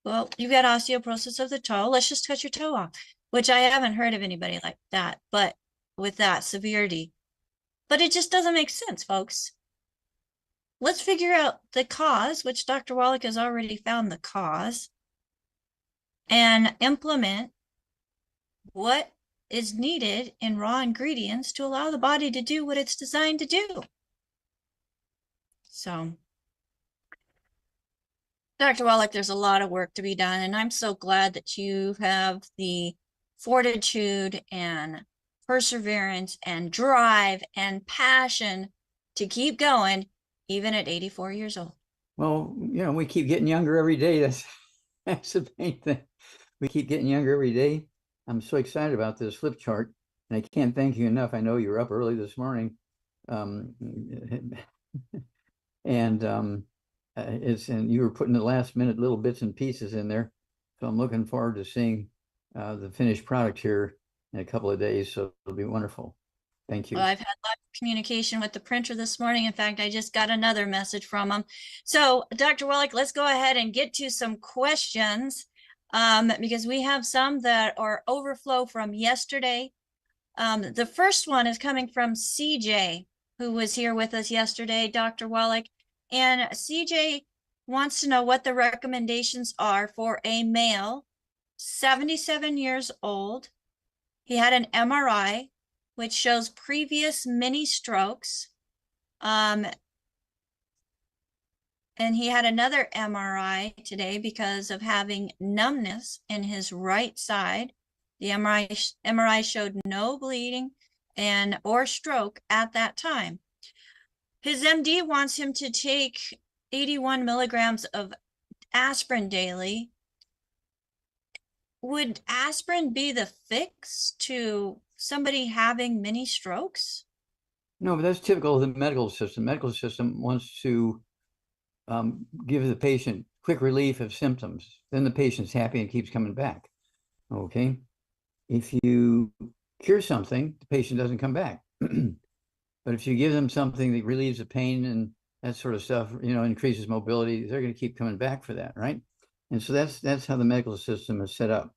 Well, you've got osteoporosis of the toe. Let's just cut your toe off, which I haven't heard of anybody like that, but with that severity. But it just doesn't make sense, folks. Let's figure out the cause, which Dr. Wallach has already found the cause, and implement what is needed in raw ingredients to allow the body to do what it's designed to do. So, Dr. Wallach, there's a lot of work to be done, and I'm so glad that you have the fortitude and perseverance and drive and passion to keep going, even at 84 years old. Well, we keep getting younger every day. That's the main thing. We keep getting younger every day. I'm so excited about this flip chart, and I can't thank you enough. I know you were up early this morning. And you were putting the last minute little bits and pieces in there. So I'm looking forward to seeing the finished product here in a couple of days. So it'll be wonderful. Thank you. Well, I've had lots of communication with the printer this morning. In fact, I just got another message from them. So Dr. Wallach, let's go ahead and get to some questions because we have some that are overflow from yesterday. The first one is coming from CJ, who was here with us yesterday, Dr. Wallach. And CJ wants to know what the recommendations are for a male, 77 years old. He had an MRI, which shows previous mini strokes. And he had another MRI today because of having numbness in his right side. The MRI showed no bleeding or stroke at that time. His MD wants him to take 81 milligrams of aspirin daily. Would aspirin be the fix to somebody having mini strokes? No, but that's typical of the medical system. Medical system wants to give the patient quick relief of symptoms. Then the patient's happy and keeps coming back. Okay. If you cure something, the patient doesn't come back. But if you give them something that relieves the pain and that sort of stuff, increases mobility, they're going to keep coming back for that, right? And so that's how the medical system is set up.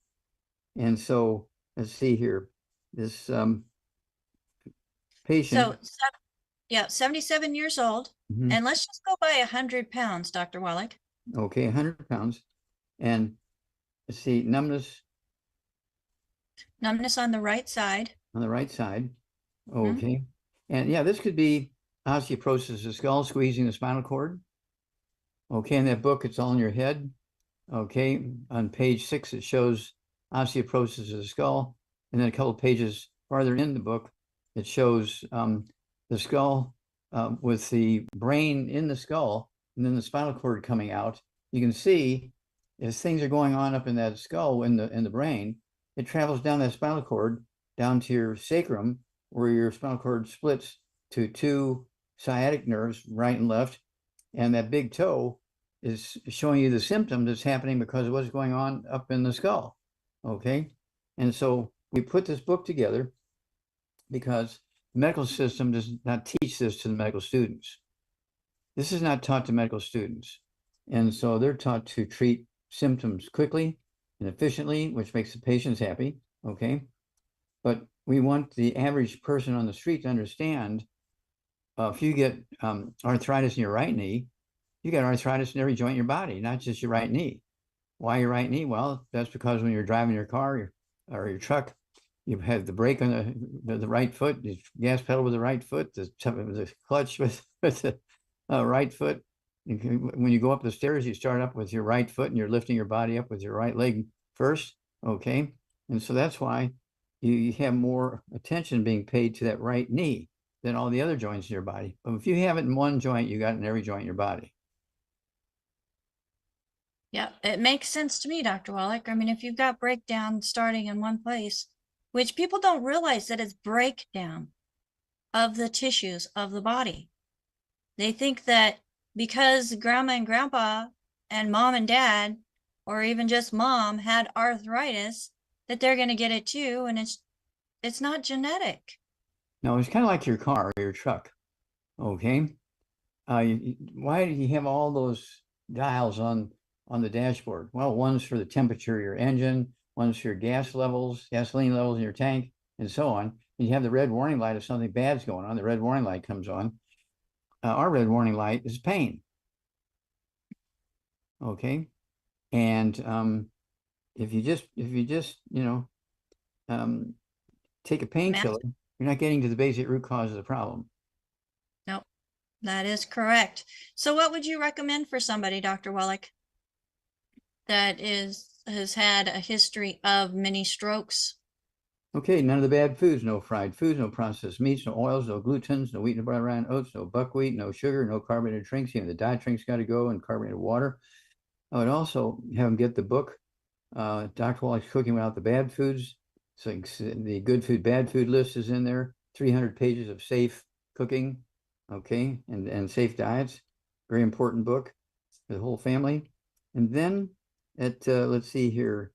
And so let's see here, this patient. So, 77 years old, and let's just go by 100 pounds, Dr. Wallach. Okay, 100 pounds, and let's see, numbness on the right side. On the right side, okay. And yeah, this could be osteoporosis of the skull, squeezing the spinal cord. Okay, in that book, it's all in your head. Okay, on page 6, it shows osteoporosis of the skull. And then a couple of pages farther in the book, it shows the skull with the brain in the skull and then the spinal cord coming out. You can see as things are going on up in that skull in the brain, it travels down that spinal cord down to your sacrum, where your spinal cord splits to 2 sciatic nerves, right and left. And that big toe is showing you the symptom that's happening because of what's going on up in the skull. Okay. And so we put this book together because the medical system does not teach this to the medical students. This is not taught to medical students. And so they're taught to treat symptoms quickly and efficiently, which makes the patients happy. Okay. But we want the average person on the street to understand if you get arthritis in your right knee, you got arthritis in every joint in your body, not just your right knee. Why your right knee? Well, that's because when you're driving your car or your truck, you have the brake on the right foot, the gas pedal with the right foot, the clutch with the right foot. When you go up the stairs, you start up with your right foot and you're lifting your body up with your right leg first. Okay. And so that's why you have more attention being paid to that right knee than all the other joints in your body. But if you have it in one joint, you got it in every joint in your body. Yeah, it makes sense to me, Dr. Wallach. I mean, if you've got breakdown starting in one place, which people don't realize that it's breakdown of the tissues of the body. They think that because grandma and grandpa and mom and dad, or even just mom, had arthritis, that they're going to get it too, and it's not genetic. No, it's kind of like your car or your truck. Okay. Why do you have all those dials on the dashboard? Well, one's for the temperature of your engine, one's for your gasoline levels in your tank, and so on. And you have the red warning light if something bad's going on. The red warning light comes on. Our red warning light is pain. Okay. And if you just take a painkiller, you're not getting to the basic root cause of the problem. Nope, that is correct. So what would you recommend for somebody, Dr. Wallach, that has had a history of many strokes? Okay, none of the bad foods, no fried foods, no processed meats, no oils, no glutens, no wheat, no brown rice, oats, no buckwheat, no sugar, no carbonated drinks. Even the diet drinks got to go, and carbonated water. I would also have them get the book, Dr. Wallach's Cooking Without the Bad Foods. So the good food, bad food list is in there. 300 pages of safe cooking, okay, and safe diets. Very important book for the whole family. And then let's see here,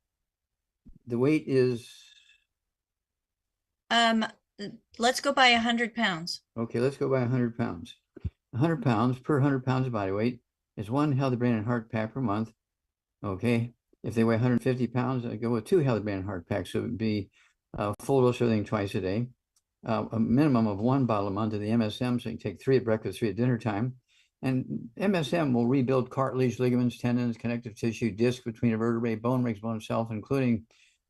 the weight is. Let's go by 100 pounds. Okay, let's go by 100 pounds. 100 pounds per 100 pounds of body weight is 1 healthy brain and heart pack per month. Okay, if they weigh 150 pounds, I go with 2 healthy brain and heart packs. So it would be full dose of everything twice a day. A minimum of 1 bottle a month of the MSM, so you can take 3 at breakfast, 3 at dinner time. And MSM will rebuild cartilage, ligaments, tendons, connective tissue, disc between a vertebrae, bone makes bone itself, including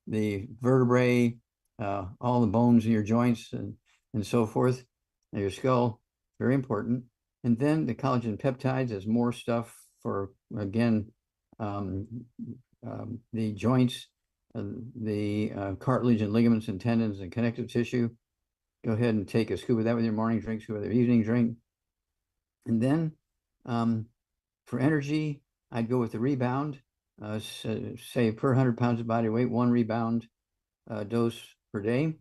the vertebrae, all the bones in your joints and so forth, and your skull, very important. And then the collagen peptides is more stuff for, again, the joints, the cartilage and ligaments and tendons and connective tissue. Go ahead and take a scoop of that with your morning drink, scoop with your evening drink. And then for energy, I'd go with the rebound, say per 100 pounds of body weight, 1 rebound dose per day.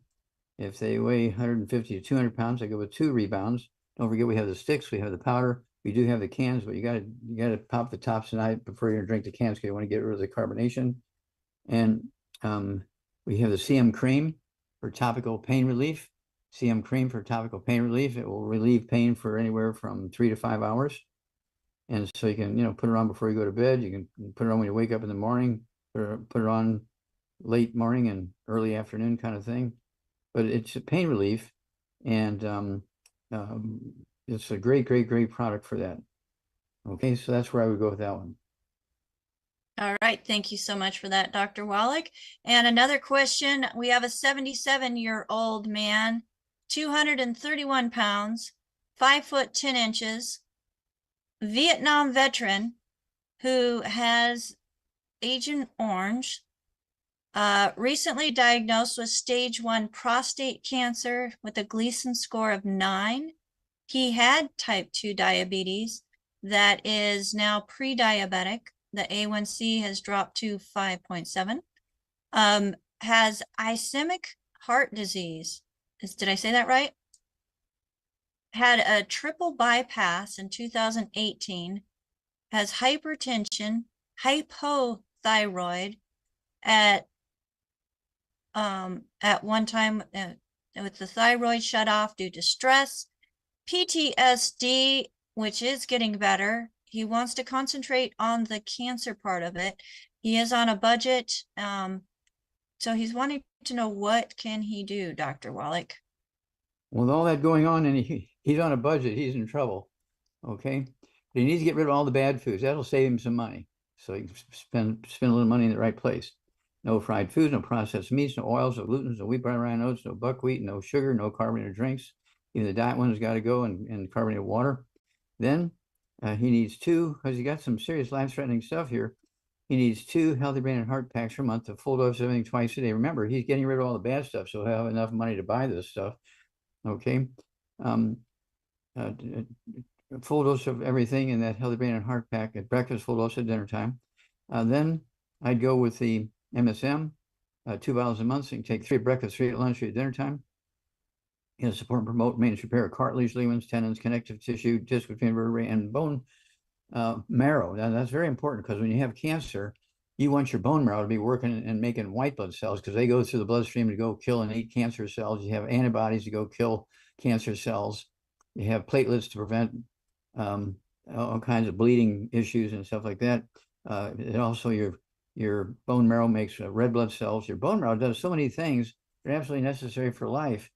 If they weigh 150 to 200 pounds, I go with 2 rebounds. Don't forget, we have the sticks, we have the powder, we do have the cans, but you gotta pop the tops tonight before you're gonna drink the cans because you want to get rid of the carbonation. And we have the CM cream for topical pain relief. CM cream for topical pain relief. It will relieve pain for anywhere from 3 to 5 hours. And so you can, put it on before you go to bed. You can put it on when you wake up in the morning, put it on late morning and early afternoon kind of thing. But it's a pain relief, and it's a great, great, great product for that. Okay, so that's where I would go with that one. All right, thank you so much for that, Dr. Wallach. And another question, we have a 77-year-old man, 231 pounds, 5 foot 10 inches, Vietnam veteran who has Agent Orange, recently diagnosed with stage 1 prostate cancer with a Gleason score of 9. He had type 2 diabetes that is now pre-diabetic. The A1C has dropped to 5.7. Has ischemic heart disease. Did I say that right? Had a triple bypass in 2018. Has hypertension, hypothyroid at one time with the thyroid shut off due to stress, PTSD, which is getting better. He wants to concentrate on the cancer part of it. He is on a budget. So he's wanting to know, what can he do, Dr. Wallach? With all that going on and he's on a budget, he's in trouble. Okay. But he needs to get rid of all the bad foods. That'll save him some money. So he can spend a little money in the right place. No fried foods, no processed meats, no oils, no glutens, no wheat, brown rice, oats, no buckwheat, no sugar, no carbonated drinks. Even the diet one's got to go, and carbonated water. Then He needs 2, because he got some serious life-threatening stuff here. He needs 2 healthy brain and heart packs per month, a full dose of everything twice a day. Remember, he's getting rid of all the bad stuff, so he'll have enough money to buy this stuff. Okay. Full dose of everything in that healthy brain and heart pack at breakfast, full dose at dinner time. Then I'd go with the MSM, 2 vials a month. So you can take 3 at breakfast, 3 at lunch, 3 at dinner time. It'll support and promote maintenance repair of cartilage, ligaments, tendons, connective tissue, disc between vertebrae, and bone marrow. Now, that's very important, because when you have cancer, you want your bone marrow to be working and making white blood cells, because they go through the bloodstream to go kill and eat cancer cells. You have antibodies to go kill cancer cells. You have platelets to prevent all kinds of bleeding issues and stuff like that. And also your bone marrow makes red blood cells. Your bone marrow does so many things that are absolutely necessary for life.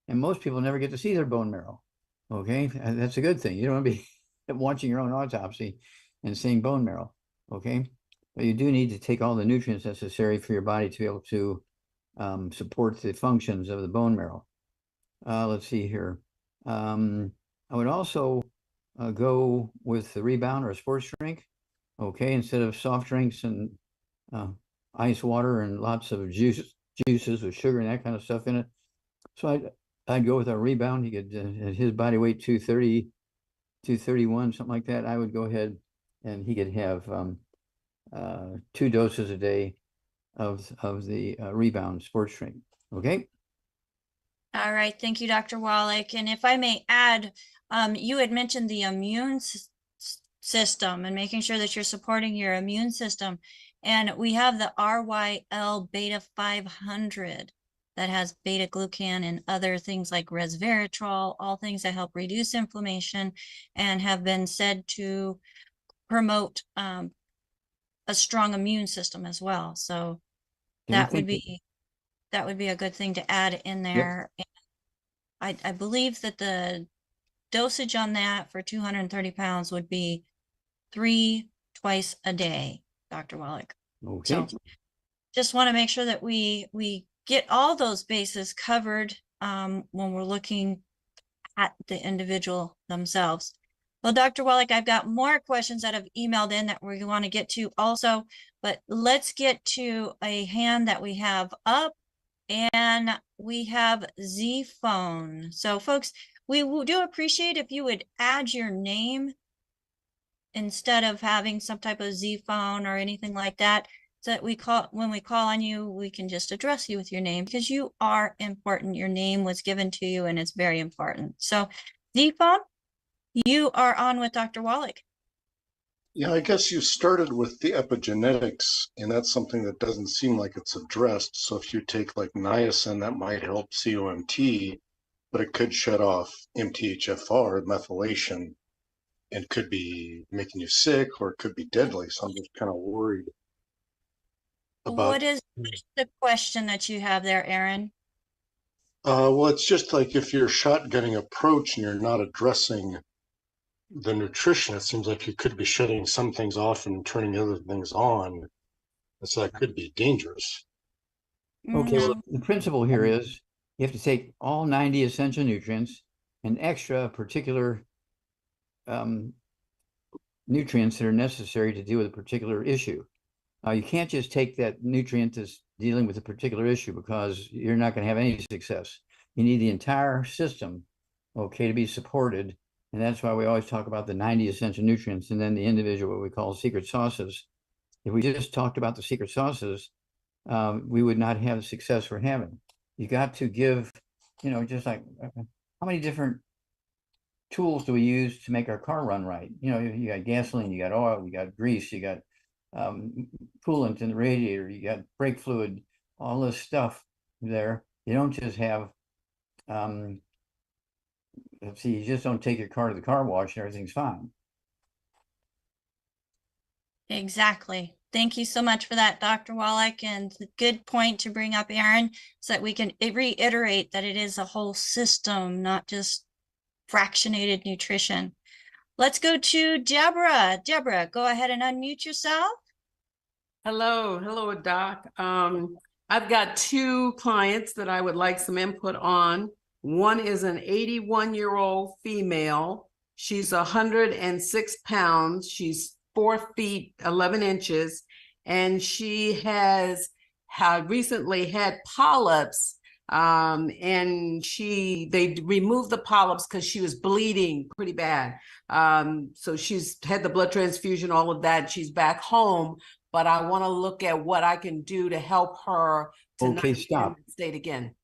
And most people never get to see their bone marrow. Okay, that's a good thing. You don't want to be watching your own autopsy and seeing bone marrow. Okay, but you do need to take all the nutrients necessary for your body to be able to support the functions of the bone marrow. Let's see here. I would also go with the Rebound or a sports drink. Okay, instead of soft drinks and ice water and lots of juices with sugar and that kind of stuff in it. So I'd go with a Rebound. He could, at his body weight, 230, 231, something like that. I would go ahead and he could have 2 doses a day of the Rebound sports drink. Okay. All right. Thank you, Dr. Wallach. And if I may add, you had mentioned the immune system and making sure that you're supporting your immune system. And we have the RYL beta 500 that has beta glucan and other things like resveratrol, all things that help reduce inflammation and have been said to promote a strong immune system as well. So that would be a good thing to add in there. Yep. I believe that the dosage on that for 230 pounds would be 3 twice a day, Dr. Wallach. Okay. So just want to make sure that we get all those bases covered when we're looking at the individual themselves. Well, Dr. Wallach, I've got more questions that have emailed in that we want to get to also, but let's get to a hand that we have up, and we have Z Phone. So folks, we do appreciate if you would add your name instead of having some type of Z Phone or anything like that. So that when we call on you, we can just address you with your name, because you are important. Your name was given to you and it's very important. So Z Phone, you are on with Dr. Wallach. Yeah, I guess you started with the epigenetics, and that's something that doesn't seem like it's addressed. So if you take like niacin, that might help COMT, but it could shut off MTHFR, methylation, and could be making you sick, or it could be deadly. So I'm just kind of worried about. What is the question that you have there, Aaron? Well, it's just like if you're shotgunning approach and you're not addressing the nutrition, it seems like you could be shutting some things off and turning other things on. So that could be dangerous. Okay, well, the principle here is you have to take all 90 essential nutrients and extra particular nutrients that are necessary to deal with a particular issue. You can't just take that nutrient that's dealing with a particular issue, because you're not going to have any success. You need the entire system, okay, to be supported. And that's why we always talk about the 90 essential nutrients and then the individual, what we call secret sauces. If we just talked about the secret sauces, we would not have the success we're having. You got to give, just like how many different tools do we use to make our car run right? You got gasoline, you got oil, you got grease, you got coolant in the radiator, you got brake fluid, all this stuff there. You don't just have, you just don't take your car to the car wash and everything's fine. Exactly. Thank you so much for that, Dr. Wallach, and the good point to bring up, Aaron, so that we can reiterate that it is a whole system, not just fractionated nutrition. Let's go to Deborah. Deborah, go ahead and unmute yourself. Hello, Doc. I've got 2 clients that I would like some input on. One is an 81-year-old female She's 106 pounds. She's 4 feet 11 inches, and she has recently had polyps. And they removed the polyps because she was bleeding pretty bad. So she's had the blood transfusion, all of that. She's back home, but I want to look at what I can do to help her to not Okay, get in stop. that state again.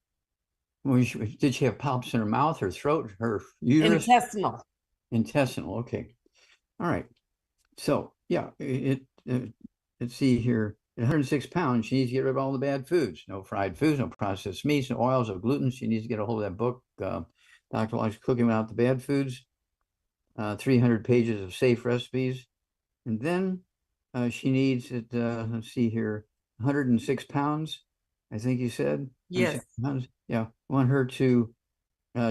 Well, did she have polyps in her mouth, her throat, her uterus? Intestinal. Intestinal. Okay. All right. So yeah, let's see here. At 106 pounds, she needs to get rid of all the bad foods. No fried foods, no processed meats, no oils, no gluten. She needs to get a hold of that book, Dr. Waller's Cooking Without the Bad Foods, 300 pages of safe recipes. And then she needs, let's see here, 106 pounds, I think you said? Yes. Pounds. Yeah, I want her to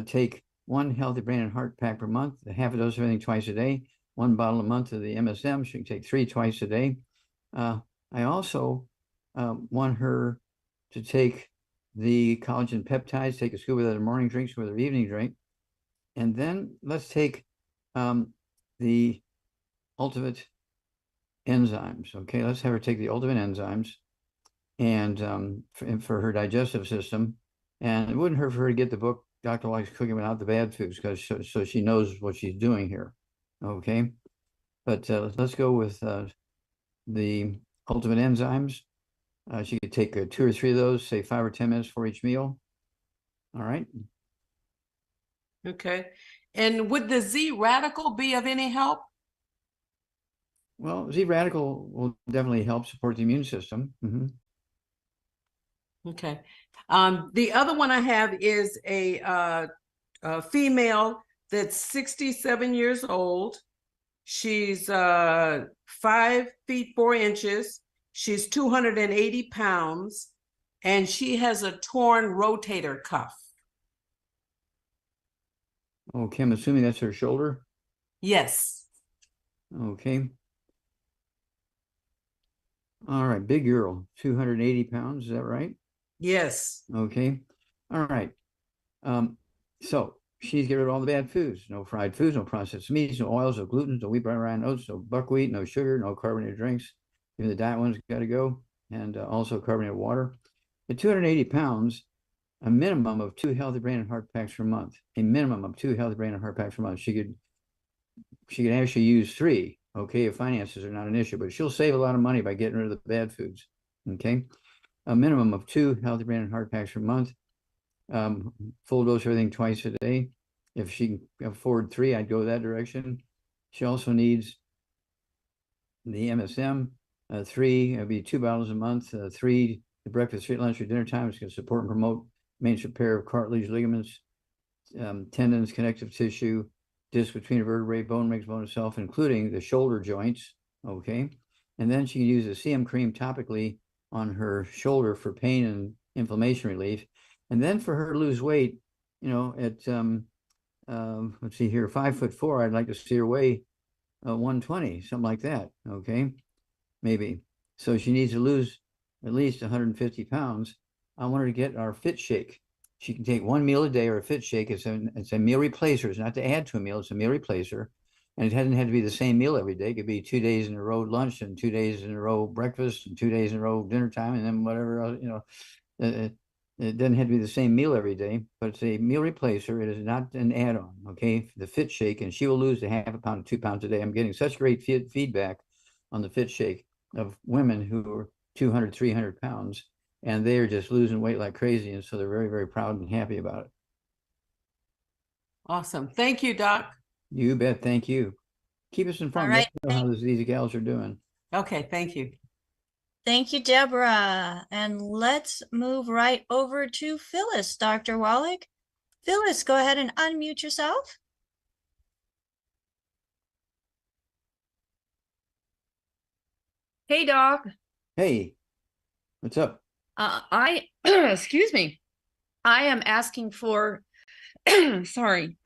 take 1 healthy brain and heart pack per month, a half a dose of everything twice a day, 1 bottle a month of the MSM. She can take 3 twice a day. I also want her to take the collagen peptides, take a scoop of that in morning drinks with her evening drink. And then let's take the ultimate enzymes. Okay, let's have her take the ultimate enzymes and for her digestive system. And it wouldn't hurt for her to get the book, Dr. Waller's Cooking Without the Bad Foods, because so she knows what she's doing here. Okay, but let's go with the ultimate enzymes. She could take 2 or 3 of those, say 5 or 10 minutes for each meal. All right. Okay. And would the Z radical be of any help? Well, Z radical will definitely help support the immune system. Okay. The other one I have is a female that's 67 years old. She's 5 feet 4 inches. She's 280 pounds, and she has a torn rotator cuff. Okay, I'm assuming that's her shoulder. Yes. Okay. All right, big girl, 280 pounds, is that right? Yes. Okay. All right. So she's getting rid of all the bad foods. No fried foods, no processed meats, no oils, no gluten, no wheat, bran, oats, no buckwheat, no sugar, no carbonated drinks. Even the diet ones got to go. And also carbonated water. At 280 pounds, a minimum of 2 healthy brain and heart packs per month. A minimum of 2 healthy brain and heart packs per month. She could actually use 3. Okay, if finances are not an issue, but she'll save a lot of money by getting rid of the bad foods. Okay, a minimum of 2 healthy brain and heart packs per month. Full dose of everything twice a day. If she can afford 3, I'd go that direction. She also needs the MSM, 3, it'd be 2 bottles a month, 3 at breakfast, 3 at lunch, or dinner time. It's going to support and promote maintenance repair of cartilage, ligaments, tendons, connective tissue, disc between the vertebrae, bone makes bone itself, including the shoulder joints. Okay, and then she can use the CM cream topically on her shoulder for pain and inflammation relief. And then for her to lose weight, you know, at let's see here, 5'4", I'd like to see her weigh 120, something like that. Okay, maybe. So she needs to lose at least 150 pounds. I want her to get our Fit Shake. She can take 1 meal a day, or a Fit Shake. It's a meal replacer. It's not to add to a meal. It's a meal replacer. And it hasn't had to be the same meal every day. It could be 2 days in a row lunch, and 2 days in a row breakfast, and 2 days in a row dinner time, and then whatever else, you know. It doesn't have to be the same meal every day, but it's a meal replacer. It is not an add-on. Okay, the Fit Shake, and she will lose to half a pound to 2 pounds a day. I'm getting such great feedback on the Fit Shake of women who are 200, 300 pounds, and they're just losing weight like crazy. And so they're very, very proud and happy about it. Awesome. Thank you, Doc. You bet. Thank you. Keep us informed. All right. Let us know how these gals are doing. Okay. Thank you. Thank you, Deborah. And let's move right over to Phyllis, Dr. Wallach. Phyllis, go ahead and unmute yourself. Hey, Doc. Hey, what's up? Excuse me. I am asking for, sorry,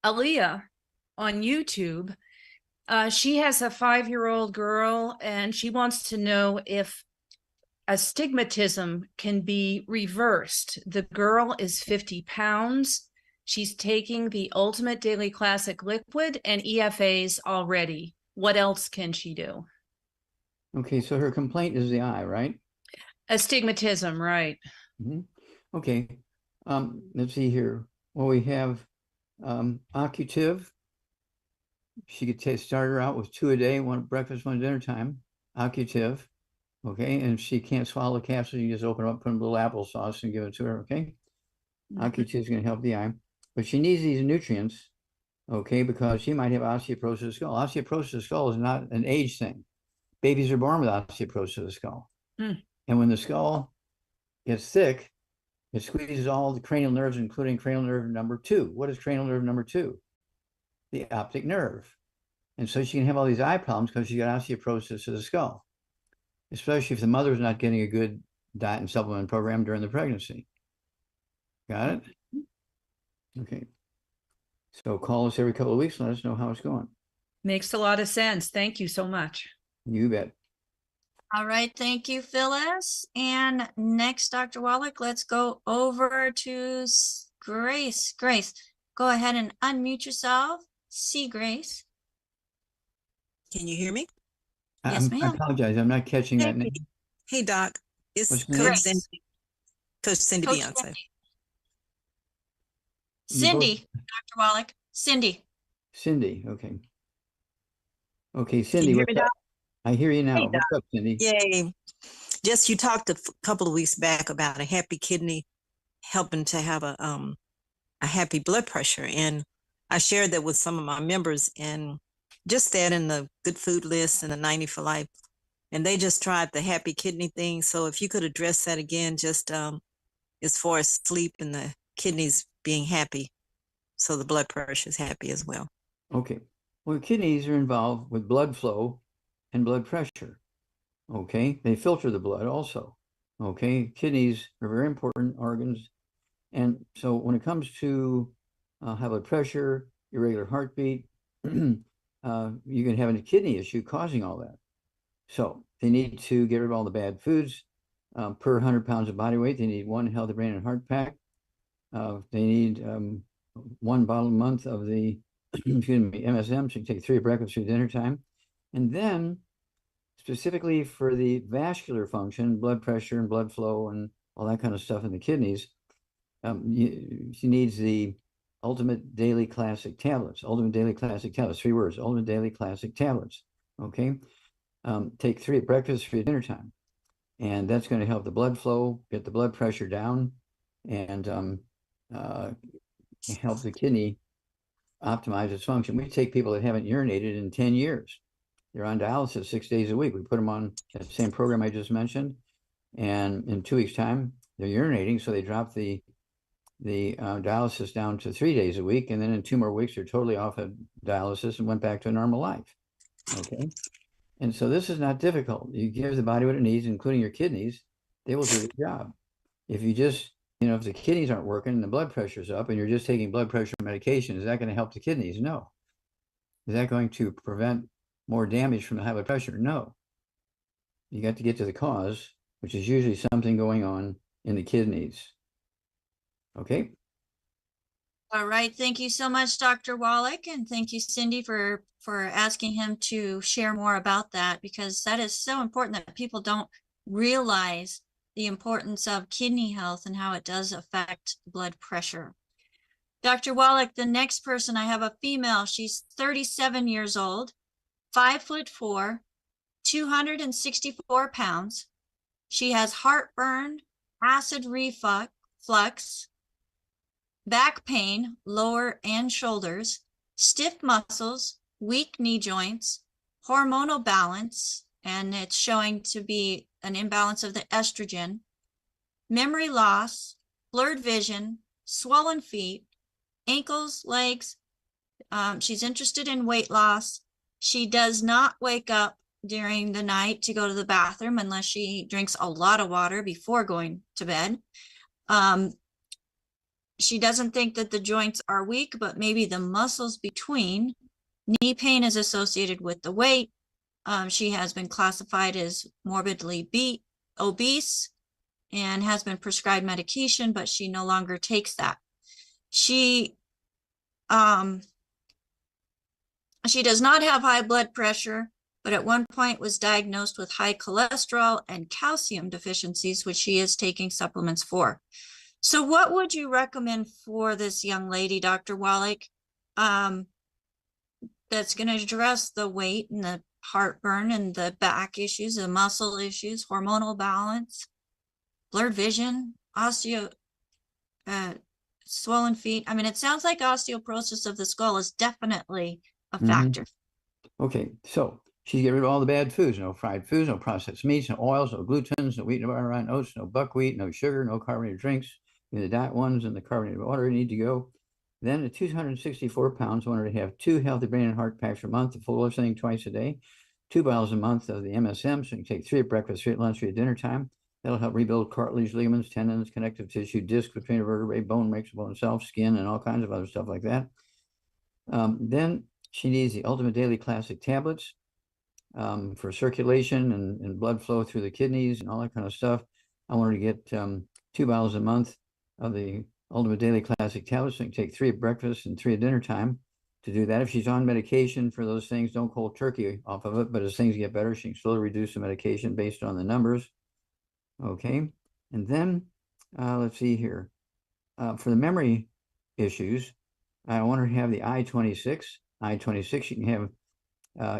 Aaliyah on YouTube. She has a 5-year-old girl, and she wants to know if astigmatism can be reversed. The girl is 50 pounds. She's taking the Ultimate Daily Classic Liquid and EFAs already. What else can she do? Okay, so her complaint is the eye, right? Astigmatism, right. Okay, let's see here. Well, we have Occutive. She could start her out with 2 a day, one at breakfast, one at dinner time. Occutive, okay, and if she can't swallow the capsule, you just open them up, put a little applesauce and give it to her, okay? Occutive is going to help the eye, but she needs these nutrients, okay, because she might have osteoporosis of the skull. Osteoporosis of the skull is not an age thing. Babies are born with osteoporosis of the skull. And when the skull gets thick, it squeezes all the cranial nerves, including cranial nerve number 2. What is cranial nerve number 2? The optic nerve. And so she can have all these eye problems because she got osteoporosis of the skull, especially if the mother's not getting a good diet and supplement program during the pregnancy. Got it? Okay. So call us every couple of weeks and let us know how it's going. Makes a lot of sense. Thank you so much. You bet. All right. Thank you, Phyllis. And next, Dr. Wallach, let's go over to Grace. Grace, go ahead and unmute yourself. See Grace. Can you hear me? Yes, I ma'am. apologize. I'm not catching that name. Hey, Doc. It's What's your Coach name? Cindy. Coach Cindy Coach Beyonce. Cindy. Cindy, Dr. Wallach. Cindy. Cindy, okay. Okay, Can Cindy, you hear what's me, up? Doc? I hear you now. Hey, What's Doc. up, Cindy? Yay. Just you talked a couple of weeks back about a happy kidney helping to have a happy blood pressure. And I shared that with some of my members and just that in the good food list and the 90 for life. And they just tried the happy kidney thing. So if you could address that again, just as far as sleep and the kidneys being happy. So the blood pressure is happy as well. Okay. Well, the kidneys are involved with blood flow and blood pressure. Okay. They filter the blood also. Okay. Kidneys are very important organs. And so when it comes to high blood pressure, irregular heartbeat, you can have a kidney issue causing all that. So they need to get rid of all the bad foods. Per 100 pounds of body weight, they need 1 healthy brain and heart pack. They need 1 bottle a month of the excuse me, MSM, so you take 3 at breakfast through dinner time. And then specifically for the vascular function, blood pressure and blood flow and all that kind of stuff in the kidneys, she needs the Ultimate Daily Classic tablets. Ultimate Daily Classic tablets, 3 words, Ultimate Daily Classic tablets, okay? Take 3 at breakfast, 3 at dinner time. And that's going to help the blood flow, get the blood pressure down, and help the kidney optimize its function. We take people that haven't urinated in 10 years. They're on dialysis 6 days a week. We put them on that same program I just mentioned. And in 2 weeks' time, they're urinating. So they drop the dialysis down to 3 days a week. And then in 2 more weeks, they're totally off of dialysis and went back to a normal life. Okay. And so this is not difficult. You give the body what it needs, including your kidneys, they will do the job. If you just, if the kidneys aren't working and the blood pressure's up and you're just taking blood pressure medication, is that going to help the kidneys? No. Is that going to prevent more damage from the high blood pressure? No. You got to get to the cause, which is usually something going on in the kidneys. Okay. All right. Thank you so much, Dr. Wallach. And thank you, Cindy, for asking him to share more about that, because that is so important that people don't realize the importance of kidney health and how it does affect blood pressure. Dr. Wallach, the next person, I have a female. She's 37 years old, 5'4", 264 pounds. She has heartburn, acid reflux, back pain, lower and shoulders, stiff muscles, weak knee joints, hormonal balance, and it's showing to be an imbalance of the estrogen, memory loss, blurred vision, swollen feet, ankles, legs. She's interested in weight loss. She does not wake up during the night to go to the bathroom unless she drinks a lot of water before going to bed. She doesn't think that the joints are weak, but maybe the muscles between. Knee pain is associated with the weight. She has been classified as morbidly obese and has been prescribed medication, but she no longer takes that. She she does not have high blood pressure, but at one point was diagnosed with high cholesterol and calcium deficiencies, which she is taking supplements for. So what would you recommend for this young lady, Dr. Wallach, that's going to address the weight and the heartburn and the back issues, the muscle issues, hormonal balance, blurred vision, swollen feet? I mean, it sounds like osteoporosis of the skull is definitely a factor. Okay, so she's getting rid of all the bad foods, no fried foods, no processed meats, no oils, no glutens, no wheat, no butter, no oats, no buckwheat, no sugar, no carbonated drinks. The diet ones and the carbonated water need to go. Then at 264 pounds, I want her to have 2 healthy brain and heart packs a month, a full dose thing twice a day, 2 bottles a month of the MSM, so you can take 3 at breakfast, 3 at lunch, 3 at dinner time. That'll help rebuild cartilage, ligaments, tendons, connective tissue, disc between the vertebrae, bone makes bone itself, skin, and all kinds of other stuff like that. Then she needs the Ultimate Daily Classic tablets for circulation and blood flow through the kidneys and all that kind of stuff. I want her to get 2 bottles a month of the Ultimate Daily Classic tablets. So you can take 3 at breakfast and 3 at dinner time to do that. If she's on medication for those things, don't cold turkey off of it. But as things get better, she can slowly reduce the medication based on the numbers. Okay. And then let's see here. For the memory issues, I want her to have the I-26. I-26, you can have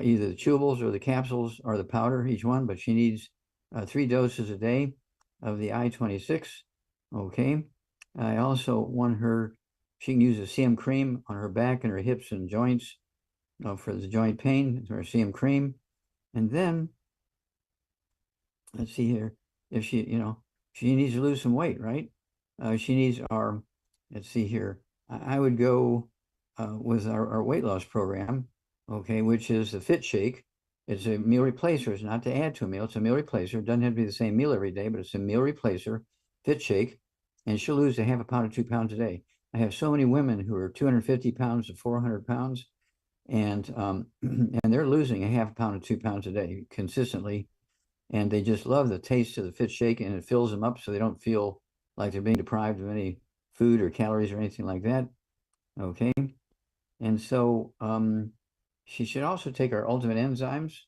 either the chewables or the capsules or the powder, each one, but she needs 3 doses a day of the I-26. Okay. I also want her, she can use a CM cream on her back and her hips and joints for the joint pain, or CM cream. And then, let's see here, if she, she needs to lose some weight, right? She needs our, let's see here, I would go with our weight loss program, okay, which is the Fit Shake. It's a meal replacer. It's not to add to a meal. It's a meal replacer. It doesn't have to be the same meal every day, but it's a meal replacer, Fit Shake, and she'll lose a half a pound to 2 pounds a day. I have so many women who are 250 pounds to 400 pounds, and they're losing a half a pound to 2 pounds a day consistently, and they just love the taste of the Fit Shake, and it fills them up so they don't feel like they're being deprived of any food or calories or anything like that. Okay. And so she should also take our Ultimate Enzymes.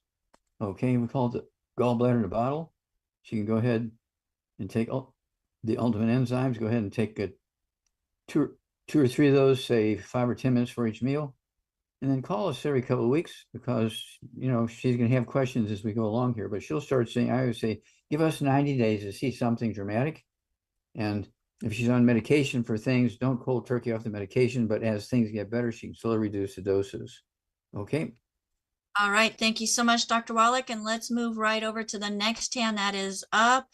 Okay, we call it the gallbladder in a bottle. She can go ahead and take the Ultimate Enzymes. Go ahead and take two or three of those, say 5 or 10 minutes for each meal, and then call us every couple of weeks, because she's going to have questions as we go along here. But she'll start saying, I always say, give us 90 days to see something dramatic. And if she's on medication for things, don't cold turkey off the medication, but as things get better, she can slowly reduce the doses. Okay. All right. Thank you so much, Dr. Wallach. And let's move right over to the next hand that is up.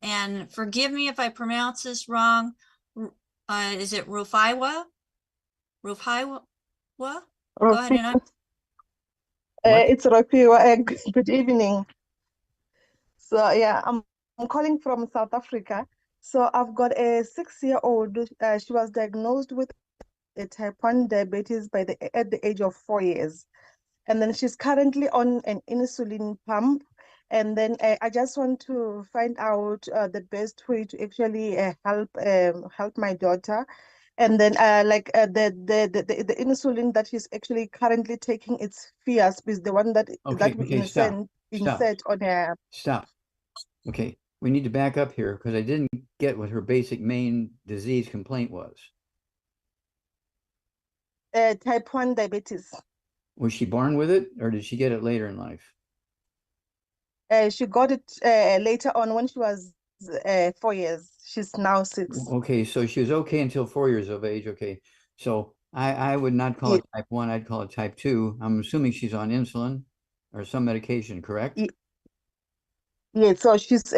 And forgive me if I pronounce this wrong. Is it Rufaiwa? Rufaiwa? Go ahead and it's Rafiwa. Good evening. So yeah, I'm calling from South Africa. So I've got a 6-year-old. She was diagnosed with a type 1 diabetes at the age of 4 years. And then she's currently on an insulin pump. And then I just want to find out the best way to actually help my daughter. And then the insulin that she's actually currently taking, it's Fiasp, is the one that we insert on her. Stop. Okay, we need to back up here, because I didn't get what her basic main disease complaint was. Type 1 diabetes. Was she born with it, or did she get it later in life? She got it later on when she was 4 years. She's now 6. Okay, so she was okay until 4 years of age. Okay, so I would not call it type 1. I'd call it type 2. I'm assuming she's on insulin or some medication, correct? Yeah, so she's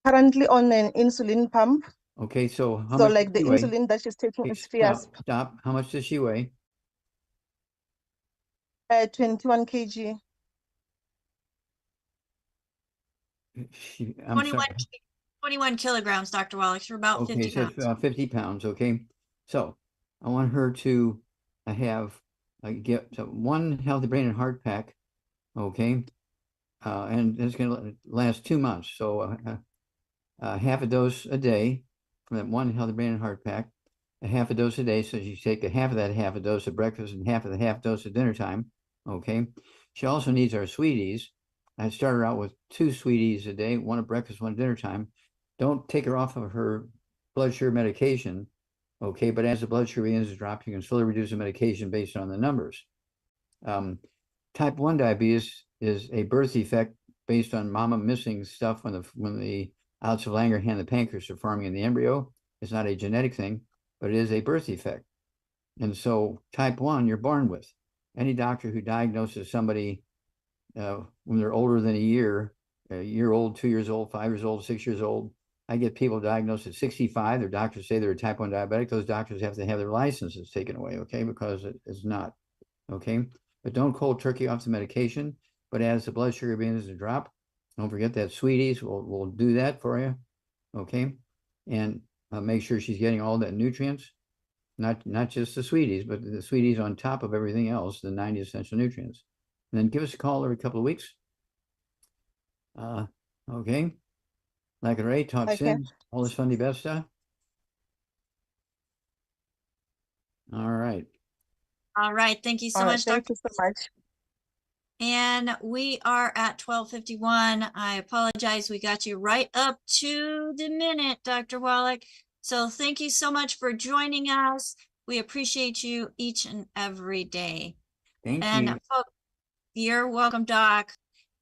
currently on an insulin pump. Okay, so how So much like the does she weigh? insulin that she's taking Okay, is Fiasp. Stop. How much does she weigh? 21 kg. I'm 21, sorry. 21 kilograms, Dr. Wallach. You're about Okay, 50 so pounds. it's 50 pounds. Okay, so I want her to have get 1 healthy brain and heart pack. Okay, and it's going to last 2 months. So half a dose a day from that 1 healthy brain and heart pack. a half a dose a day. So you take a half of that half a dose at breakfast and half of the half dose at dinner time. Okay. She also needs our sweeties. I started out with 2 sweeties a day, one at breakfast, one at dinner time. Don't take her off of her blood sugar medication. Okay. But as the blood sugar begins to drop, you can slowly reduce the medication based on the numbers. Type 1 diabetes is a birth defect based on mama missing stuff when the outs of Langerhans and the pancreas are forming in the embryo. It's not a genetic thing, but it is a birth defect. And so type 1, you're born with. Any doctor who diagnoses somebody when they're older than a year old, 2 years old, 5 years old, 6 years old, I get people diagnosed at 65. Their doctors say they're a type 1 diabetic. Those doctors have to have their licenses taken away, okay, because it's not, okay? But don't cold turkey off the medication. But as the blood sugar begins to drop, don't forget that sweeties will do that for you, okay? And make sure she's getting all that nutrients, not just the sweeties, but the sweeties on top of everything else, the 90 essential nutrients. And then give us a call every couple of weeks. Okay. Like a Ray, talk soon. All this funny best stuff. All right. All right. Thank you so much, Dr. Thank you so much. And we are at 12:51. I apologize. We got you right up to the minute, Dr. Wallach. So thank you so much for joining us. We appreciate you each and every day. Thank and you. Folks, you're welcome, Doc.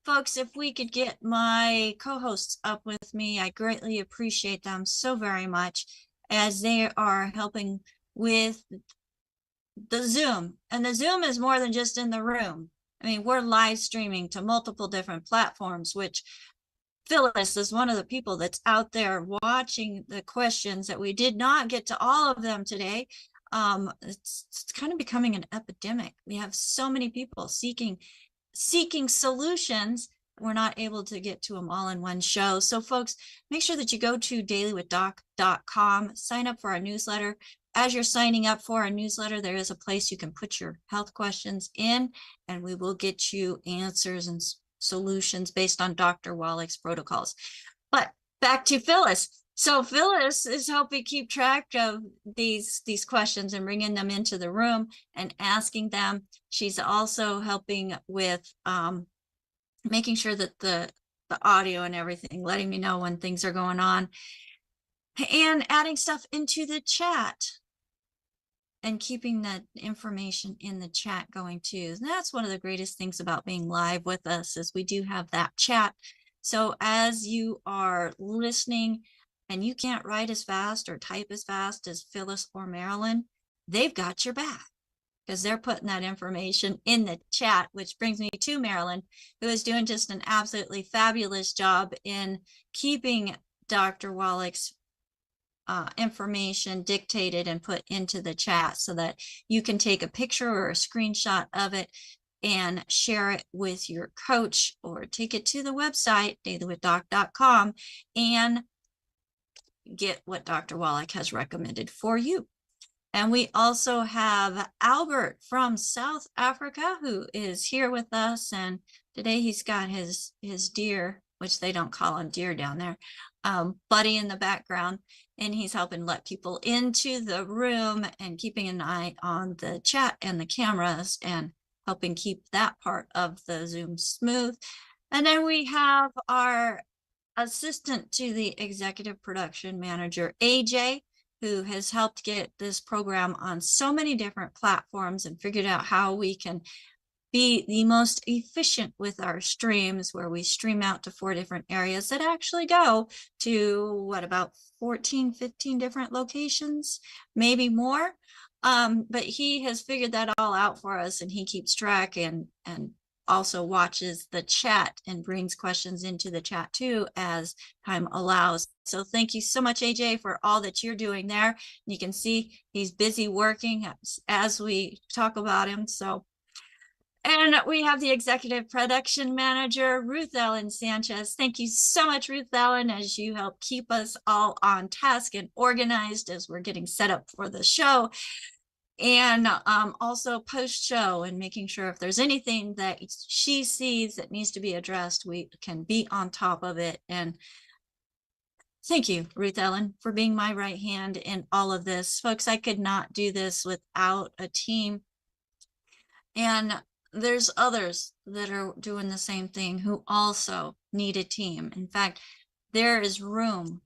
Folks, if we could get my co-hosts up with me, I greatly appreciate them so very much, as they are helping with the Zoom. And the Zoom is more than just in the room. I mean, we're live streaming to multiple different platforms, which Phyllis is one of the people that's out there watching the questions that we did not get to all of them today. It's kind of becoming an epidemic. We have so many people seeking solutions. We're not able to get to them all in one show. So folks, make sure that you go to dailywithdoc.com, sign up for our newsletter. As you're signing up for our newsletter, there is a place you can put your health questions in, and we will get you answers and solutions based on Dr. Wallach's protocols. But back to Phyllis. So Phyllis is helping keep track of these questions and bringing them into the room and asking them. She's also helping with making sure that the audio and everything, letting me know when things are going on, and adding stuff into the chat and keeping that information in the chat going too. And that's one of the greatest things about being live with us, is we do have that chat. So as you are listening and you can't write as fast or type as fast as Phyllis or Marilyn, they've got your back, because they're putting that information in the chat, which brings me to Marilyn, who is doing just an absolutely fabulous job in keeping Dr. Wallach's information dictated and put into the chat, so that you can take a picture or a screenshot of it and share it with your coach, or take it to the website, dailywithdoc.com, and get what Dr. Wallach has recommended for you. And we also have Albert from South Africa, who is here with us. And today he's got his deer, which they don't call him deer down there, Buddy in the background. And he's helping let people into the room and keeping an eye on the chat and the cameras and helping keep that part of the Zoom smooth. And then we have our assistant to the executive production manager, AJ, who has helped get this program on so many different platforms and figured out how we can be the most efficient with our streams, where we stream out to 4 different areas that actually go to about 14, 15 different locations, maybe more. But he has figured that all out for us, and he keeps track and also watches the chat and brings questions into the chat too as time allows. So thank you so much, AJ, for all that you're doing there. You can see he's busy working as we talk about him. So, and we have the executive production manager, Ruth Ellen Sanchez. Thank you so much, Ruth Ellen, as you help keep us all on task and organized as we're getting set up for the show. And also post-show, and making sure if there's anything that she sees that needs to be addressed, we can be on top of it. And Thank you, Ruth Ellen, for being my right hand in all of this. Folks, I could not do this without a team. And there's others that are doing the same thing who also need a team. In fact, there is room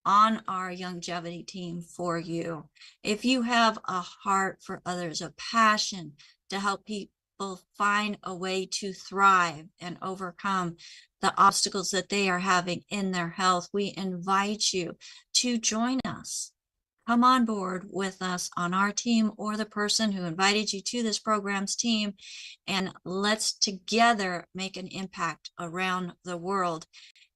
on our longevity team for you. If you have a heart for others, a passion to help people find a way to thrive and overcome the obstacles that they are having in their health, we invite you to join us. Come on board with us on our team or the person who invited you to this program's team, and let's together make an impact around the world.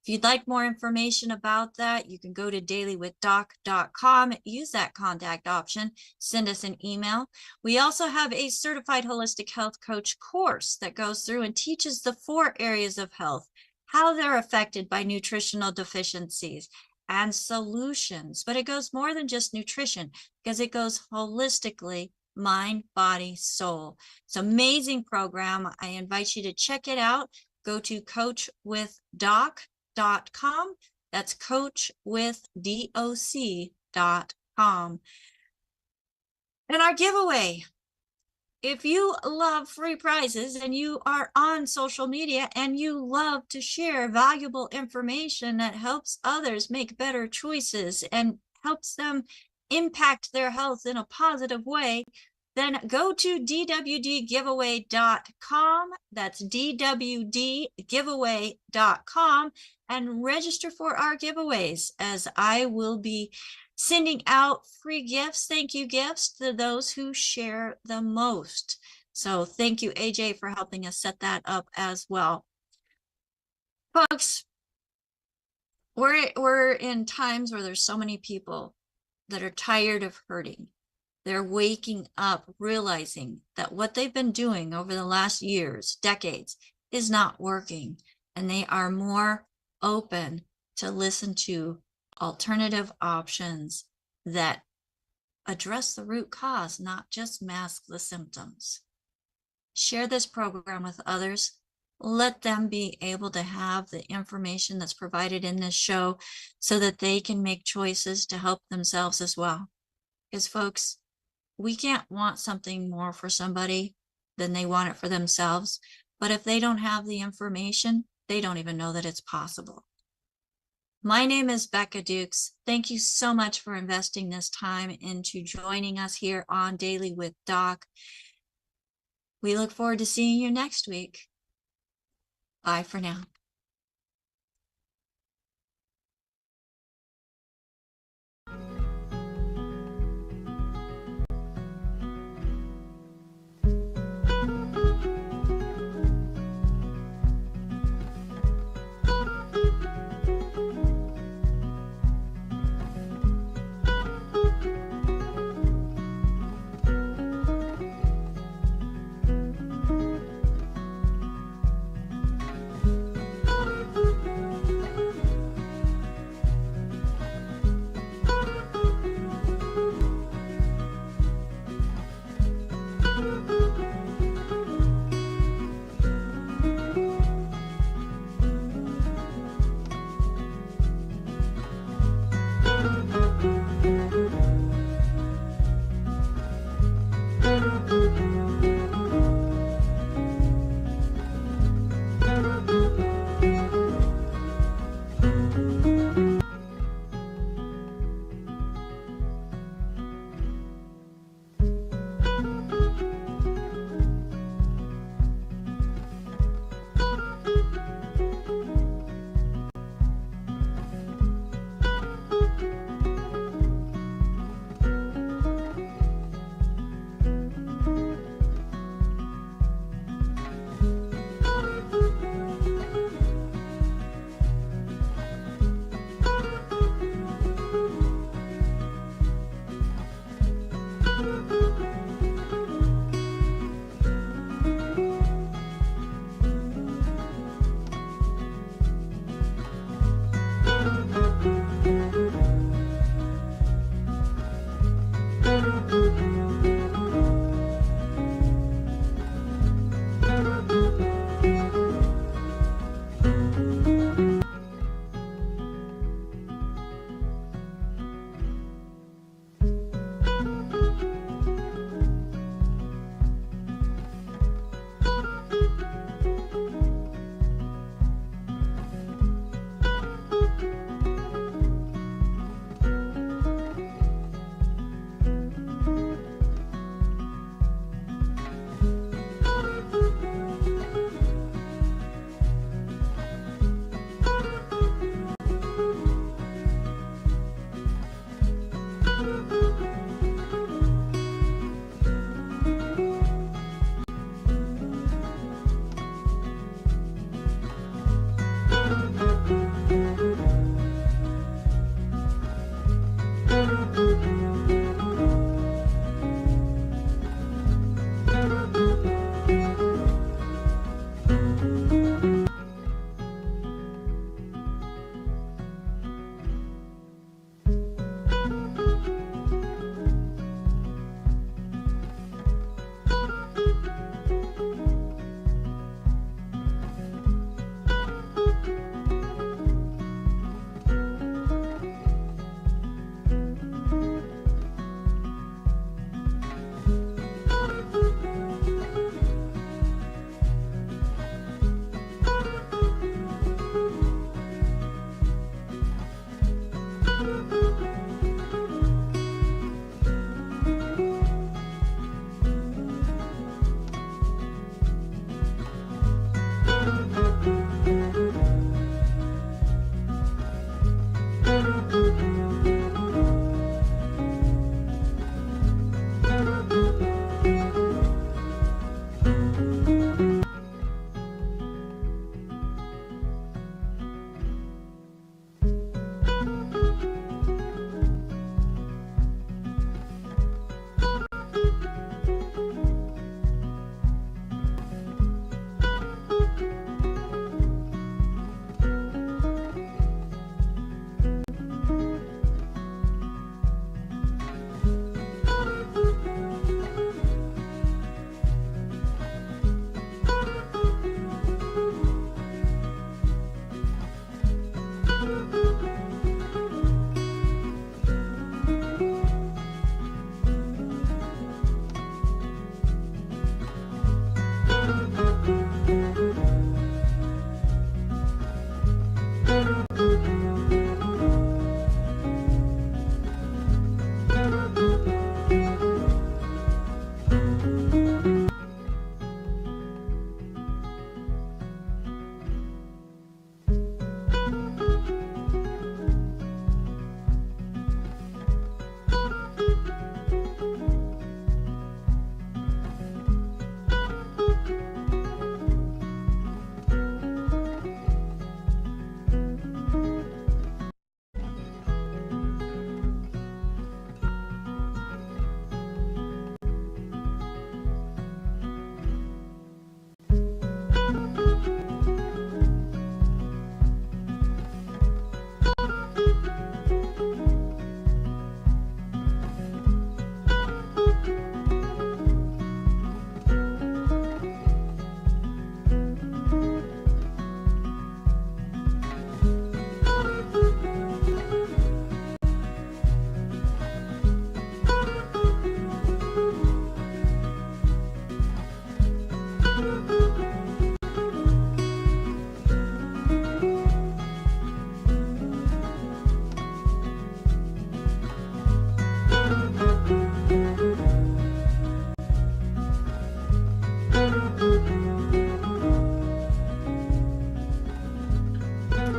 If you'd like more information about that, you can go to dailywithdoc.com, use that contact option, send us an email. We also have a certified holistic health coach course that goes through and teaches the 4 areas of health, how they're affected by nutritional deficiencies and solutions. But it goes more than just nutrition, because it goes holistically, mind, body, soul. It's an amazing program. I invite you to check it out. Go to coachwithdoc.com. That's coachwithdoc.com. And our giveaway. If you love free prizes and you are on social media and you love to share valuable information that helps others make better choices and helps them impact their health in a positive way, then go to dwdgiveaway.com. That's dwdgiveaway.com and register for our giveaways, as I will be sending out free gifts, thank you gifts, to those who share the most. So thank you, AJ, for helping us set that up as well. Folks, we're in times where there's so many people that are tired of hurting. They're waking up, realizing that what they've been doing over the last years, decades, is not working. And they are more open to listen to alternative options that address the root cause, not just mask the symptoms. Share this program with others. Let them be able to have the information that's provided in this show so that they can make choices to help themselves as well. Because folks, we can't want something more for somebody than they want it for themselves. But if they don't have the information, they don't even know that it's possible. My name is Becca Dukes. Thank you so much for investing this time into joining us here on Daily with Doc. We look forward to seeing you next week. Bye for now.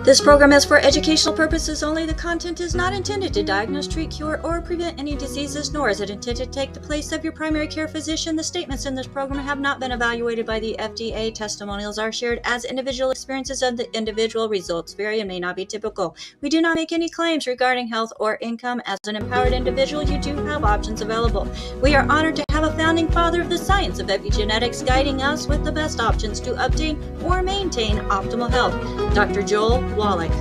This program is for educational purposes only. The content is not intended to diagnose, treat, cure, or prevent any diseases, nor is it intended to take the place of your primary care physician. The statements in this program have not been evaluated by the FDA. Testimonials are shared as individual experiences, and the individual results vary and may not be typical. We do not make any claims regarding health or income. As an empowered individual, you do have options available. We are honored to have a founding father of the science of epigenetics guiding us with the best options to obtain or maintain optimal health, Dr. Joel Wallach.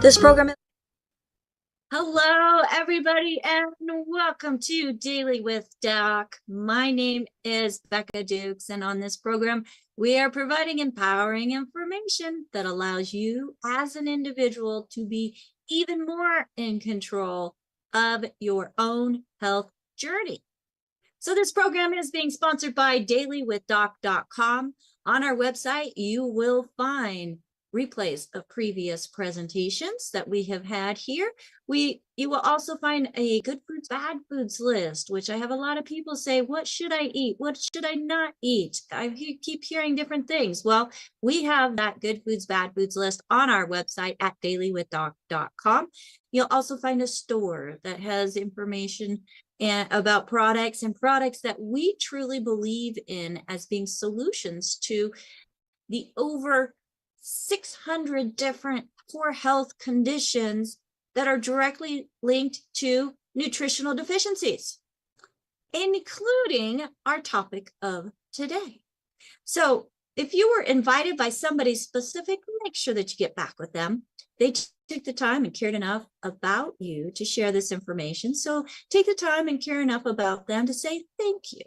This program is... Hello, everybody, and welcome to Daily with Doc. My name is Becca Dukes, and on this program, we are providing empowering information that allows you as an individual to be even more in control of your own health journey. So this program is being sponsored by dailywithdoc.com. On our website, you will find replays of previous presentations that we have had here. You will also find a good foods, bad foods list, which I have a lot of people say, what should I eat? What should I not eat? I keep hearing different things. Well, we have that good foods, bad foods list on our website at dailywithdoc.com. You'll also find a store that has information about products and products that we truly believe in as being solutions to the over 600 different poor health conditions that are directly linked to nutritional deficiencies, including our topic of today. So if you were invited by somebody specific, make sure that you get back with them. They took the time and cared enough about you to share this information. So take the time and care enough about them to say thank you.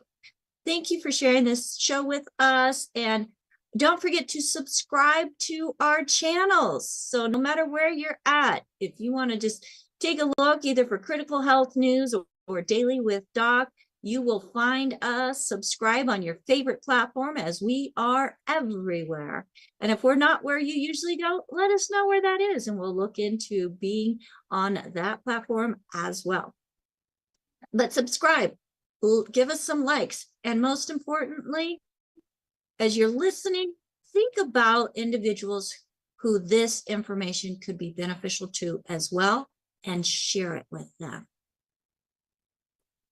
Thank you for sharing this show with us. And don't forget to subscribe to our channels. So no matter where you're at, if you want to just take a look either for critical health news or Daily with Doc, you will find us. Subscribe on your favorite platform, as we are everywhere. And if we're not where you usually go, let us know where that is, and we'll look into being on that platform as well. But subscribe, give us some likes, and most importantly, as you're listening, think about individuals who this information could be beneficial to as well, and share it with them.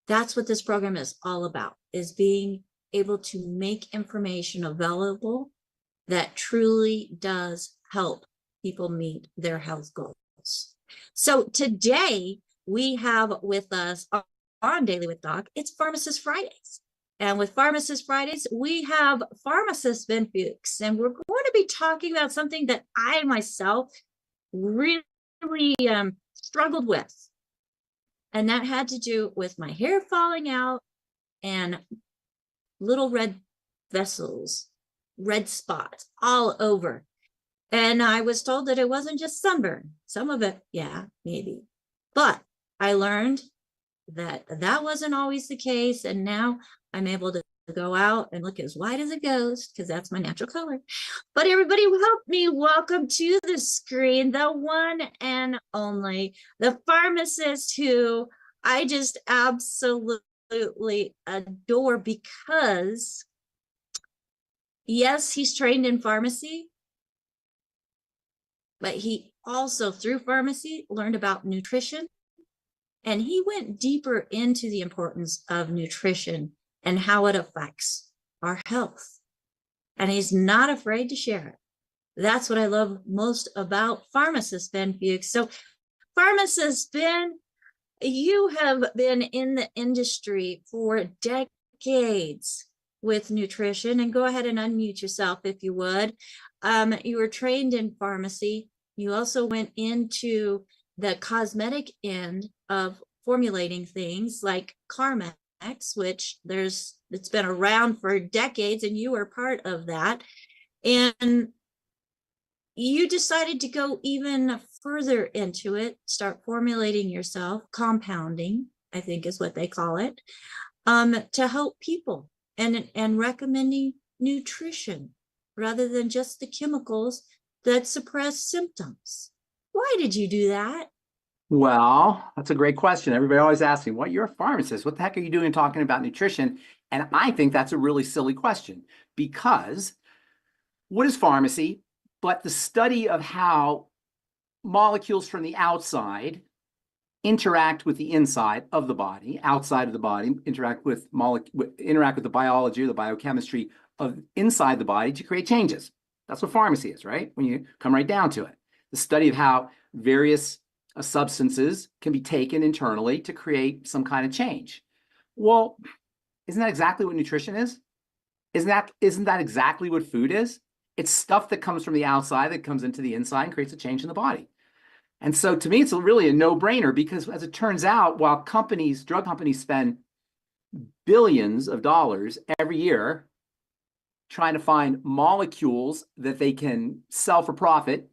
That's what this program is all about, is being able to make information available that truly does help people meet their health goals. So today we have with us on Daily with Doc, it's Pharmacist Fridays. And with Pharmacist Fridays, we have pharmacist Ben Fuchs, and we're going to be talking about something that I myself really struggled with. And that had to do with my hair falling out and little red vessels, red spots all over. And I was told that it wasn't just sunburn. Some of it, yeah, maybe. But I learned that that wasn't always the case. And now I'm able to go out and look as white as a ghost, because that's my natural color. But everybody help me welcome to the screen the one and only, the pharmacist who I just absolutely adore, because yes, he's trained in pharmacy, but he also, through pharmacy, learned about nutrition, and he went deeper into the importance of nutrition and how it affects our health. and he's not afraid to share it. That's what I love most about pharmacist Ben Fuchs. So pharmacist Ben, you have been in the industry for decades with nutrition, and go ahead and unmute yourself if you would. You were trained in pharmacy. You also went into the cosmetic end of formulating things like Carmex, which it's been around for decades, and you were part of that. And you decided to go even further into it, start formulating yourself, compounding, I think is what they call it, to help people and recommending nutrition rather than just the chemicals that suppress symptoms. Why did you do that? Well, that's a great question. Everybody always asks me, "What? You're a pharmacist. What the heck are you doing talking about nutrition?" And I think that's a really silly question, because what is pharmacy but the study of how molecules from the outside interact with the inside of the body, outside of the body, interact with the biology or the biochemistry of inside the body to create changes. That's what pharmacy is, right? When you come right down to it. The study of how various substances can be taken internally to create some kind of change. Well, isn't that exactly what nutrition is? Isn't that exactly what food is? It's stuff that comes from the outside that comes into the inside and creates a change in the body. And so to me, it's really a no-brainer, because as it turns out, while drug companies spend billions of dollars every year trying to find molecules that they can sell for profit,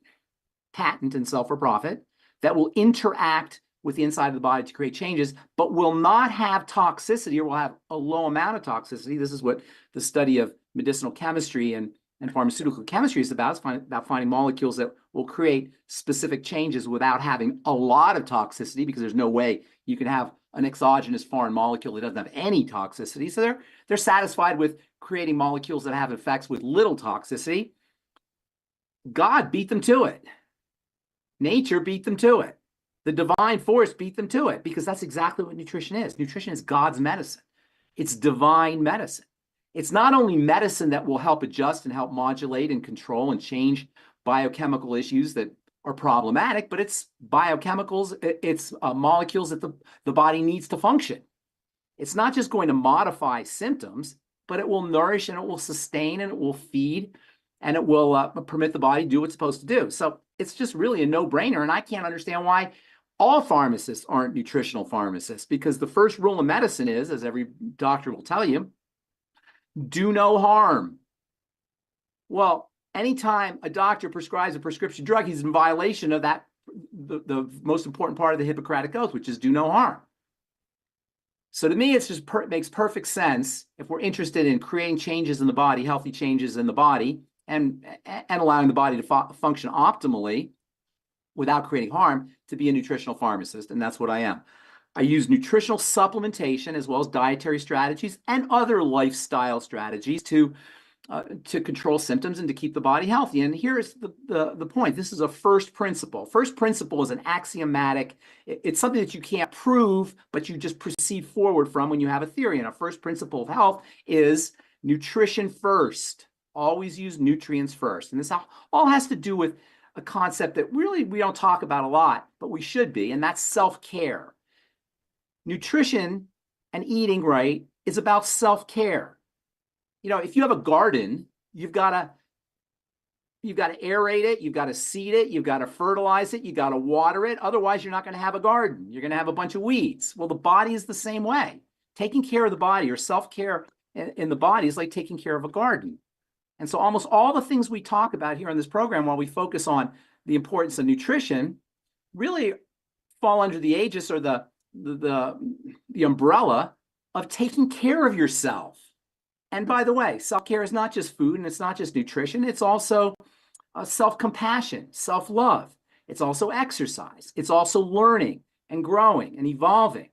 patent and sell for profit, that will interact with the inside of the body to create changes, but will not have toxicity, or will have a low amount of toxicity. This is what the study of medicinal chemistry and pharmaceutical chemistry is about. It's about finding molecules that will create specific changes without having a lot of toxicity, because there's no way you can have an exogenous foreign molecule that doesn't have any toxicity. So they're satisfied with creating molecules that have effects with little toxicity. God beat them to it. Nature beat them to it. The divine force beat them to it, because that's exactly what nutrition is. Nutrition is God's medicine. It's divine medicine. It's not only medicine that will help adjust and help modulate and control and change biochemical issues that are problematic, but it's biochemicals, it's molecules that the body needs to function. It's not just going to modify symptoms, but it will nourish and it will sustain and it will feed and it will permit the body to do what it's supposed to do. So it's just really a no-brainer, and I can't understand why all pharmacists aren't nutritional pharmacists, because the first rule of medicine is, as every doctor will tell you, do no harm. Well, anytime a doctor prescribes a prescription drug, he's in violation of that, the most important part of the Hippocratic Oath, which is do no harm. So to me, it's just makes perfect sense, if we're interested in creating changes in the body, healthy changes in the body, and allowing the body to function optimally without creating harm, to be a nutritional pharmacist, and that's what I am. I use nutritional supplementation as well as dietary strategies and other lifestyle strategies to control symptoms and to keep the body healthy. And here's the point. This is a first principle. First principle is an axiomatic. It's something that you can't prove, but you just proceed forward from when you have a theory. And a first principle of health is nutrition first. Always use nutrients first. And this all has to do with a concept that really we don't talk about a lot, but we should be, and that's self-care. Nutrition and eating right is about self-care. You know, if you have a garden, you've got to aerate it, you've got to seed it, you've got to fertilize it, you've got to water it. Otherwise, you're not going to have a garden. You're going to have a bunch of weeds. Well, the body is the same way. Taking care of the body, or self-care in the body, is like taking care of a garden. And so almost all the things we talk about here on this program, while we focus on the importance of nutrition, really fall under the aegis, or the umbrella of taking care of yourself. And by the way, self-care is not just food, and it's not just nutrition. It's also self-compassion, self-love. It's also exercise. It's also learning and growing and evolving.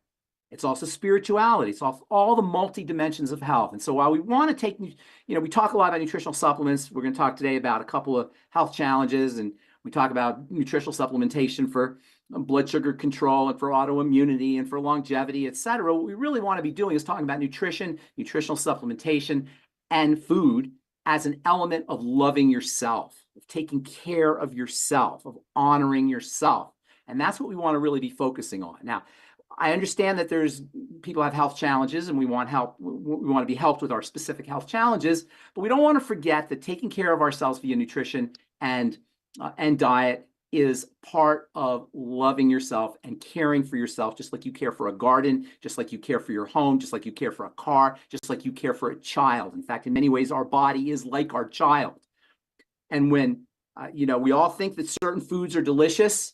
It's also spirituality. It's all the multi-dimensions of health. And so while we want to take, we talk a lot about nutritional supplements. We're going to talk today about a couple of health challenges, and we talk about nutritional supplementation for blood sugar control and for autoimmunity and for longevity, et cetera. What we really want to be doing is talking about nutrition, nutritional supplementation, and food as an element of loving yourself, of taking care of yourself, of honoring yourself. And that's what we want to really be focusing on. Now, I understand that there's people have health challenges and we want help. We want to be helped with our specific health challenges, but we don't want to forget that taking care of ourselves via nutrition and diet is part of loving yourself and caring for yourself, just like you care for a garden, just like you care for your home, just like you care for a car, just like you care for a child. In fact, in many ways, our body is like our child. And when, we all think that certain foods are delicious,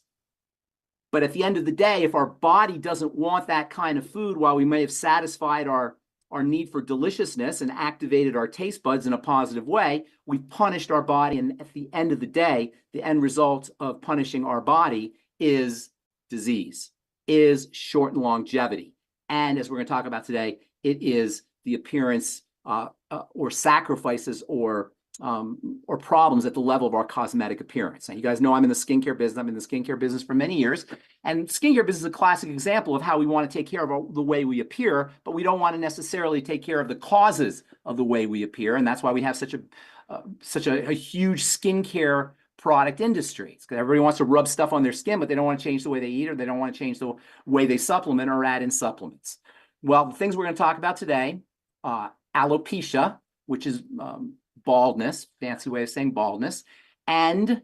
but at the end of the day, if our body doesn't want that kind of food, while we may have satisfied our need for deliciousness and activated our taste buds in a positive way, we've punished our body. And at the end of the day, the end result of punishing our body is disease, is shortened longevity. And as we're going to talk about today, it is the appearance or sacrifices or problems at the level of our cosmetic appearance. Now, you guys know I'm in the skincare business. I'm in the skincare business for many years. And skincare business is a classic example of how we want to take care of the way we appear, but we don't want to necessarily take care of the causes of the way we appear. And that's why we have such a huge skincare product industry. It's because everybody wants to rub stuff on their skin, but they don't want to change the way they eat, or they don't want to change the way they supplement or add in supplements. Well, the things we're going to talk about today, alopecia, which is baldness, fancy way of saying baldness, and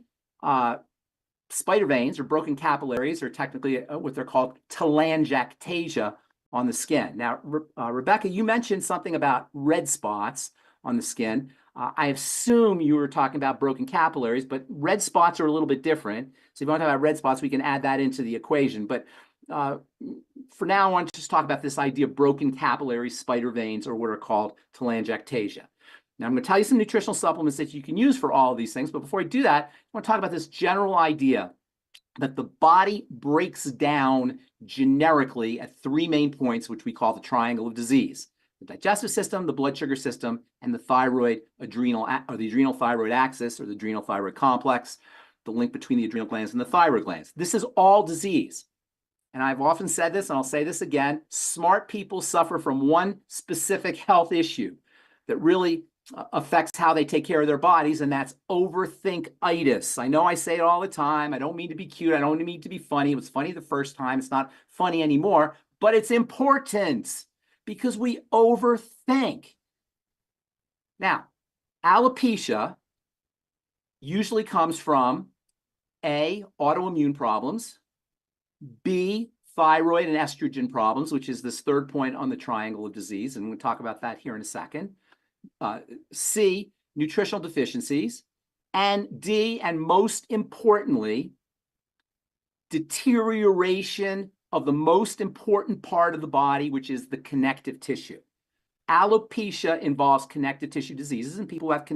spider veins or broken capillaries, or technically what they're called telangiectasia on the skin. Now, Rebecca, you mentioned something about red spots on the skin. I assume you were talking about broken capillaries, but red spots are a little bit different. So if you want to talk about red spots, we can add that into the equation. But for now, I want to just talk about this idea of broken capillaries, spider veins, or what are called telangiectasia. Now, I'm going to tell you some nutritional supplements that you can use for all of these things. But before I do that, I want to talk about this general idea that the body breaks down generically at three main points, which we call the triangle of disease: the digestive system, the blood sugar system, and the thyroid adrenal, or the adrenal thyroid axis, or the adrenal thyroid complex, the link between the adrenal glands and the thyroid glands. This is all disease. And I've often said this, and I'll say this again: smart people suffer from one specific health issue that really affects how they take care of their bodies, and that's overthink-itis. I know I say it all the time. I don't mean to be cute. I don't mean to be funny. It was funny the first time. It's not funny anymore, but it's important because we overthink. Now, alopecia usually comes from A, autoimmune problems, B, thyroid and estrogen problems, which is this third point on the triangle of disease, and we'll talk about that here in a second. C, nutritional deficiencies, and D, and most importantly, deterioration of the most important part of the body, which is the connective tissue. Alopecia involves connective tissue diseases, and people have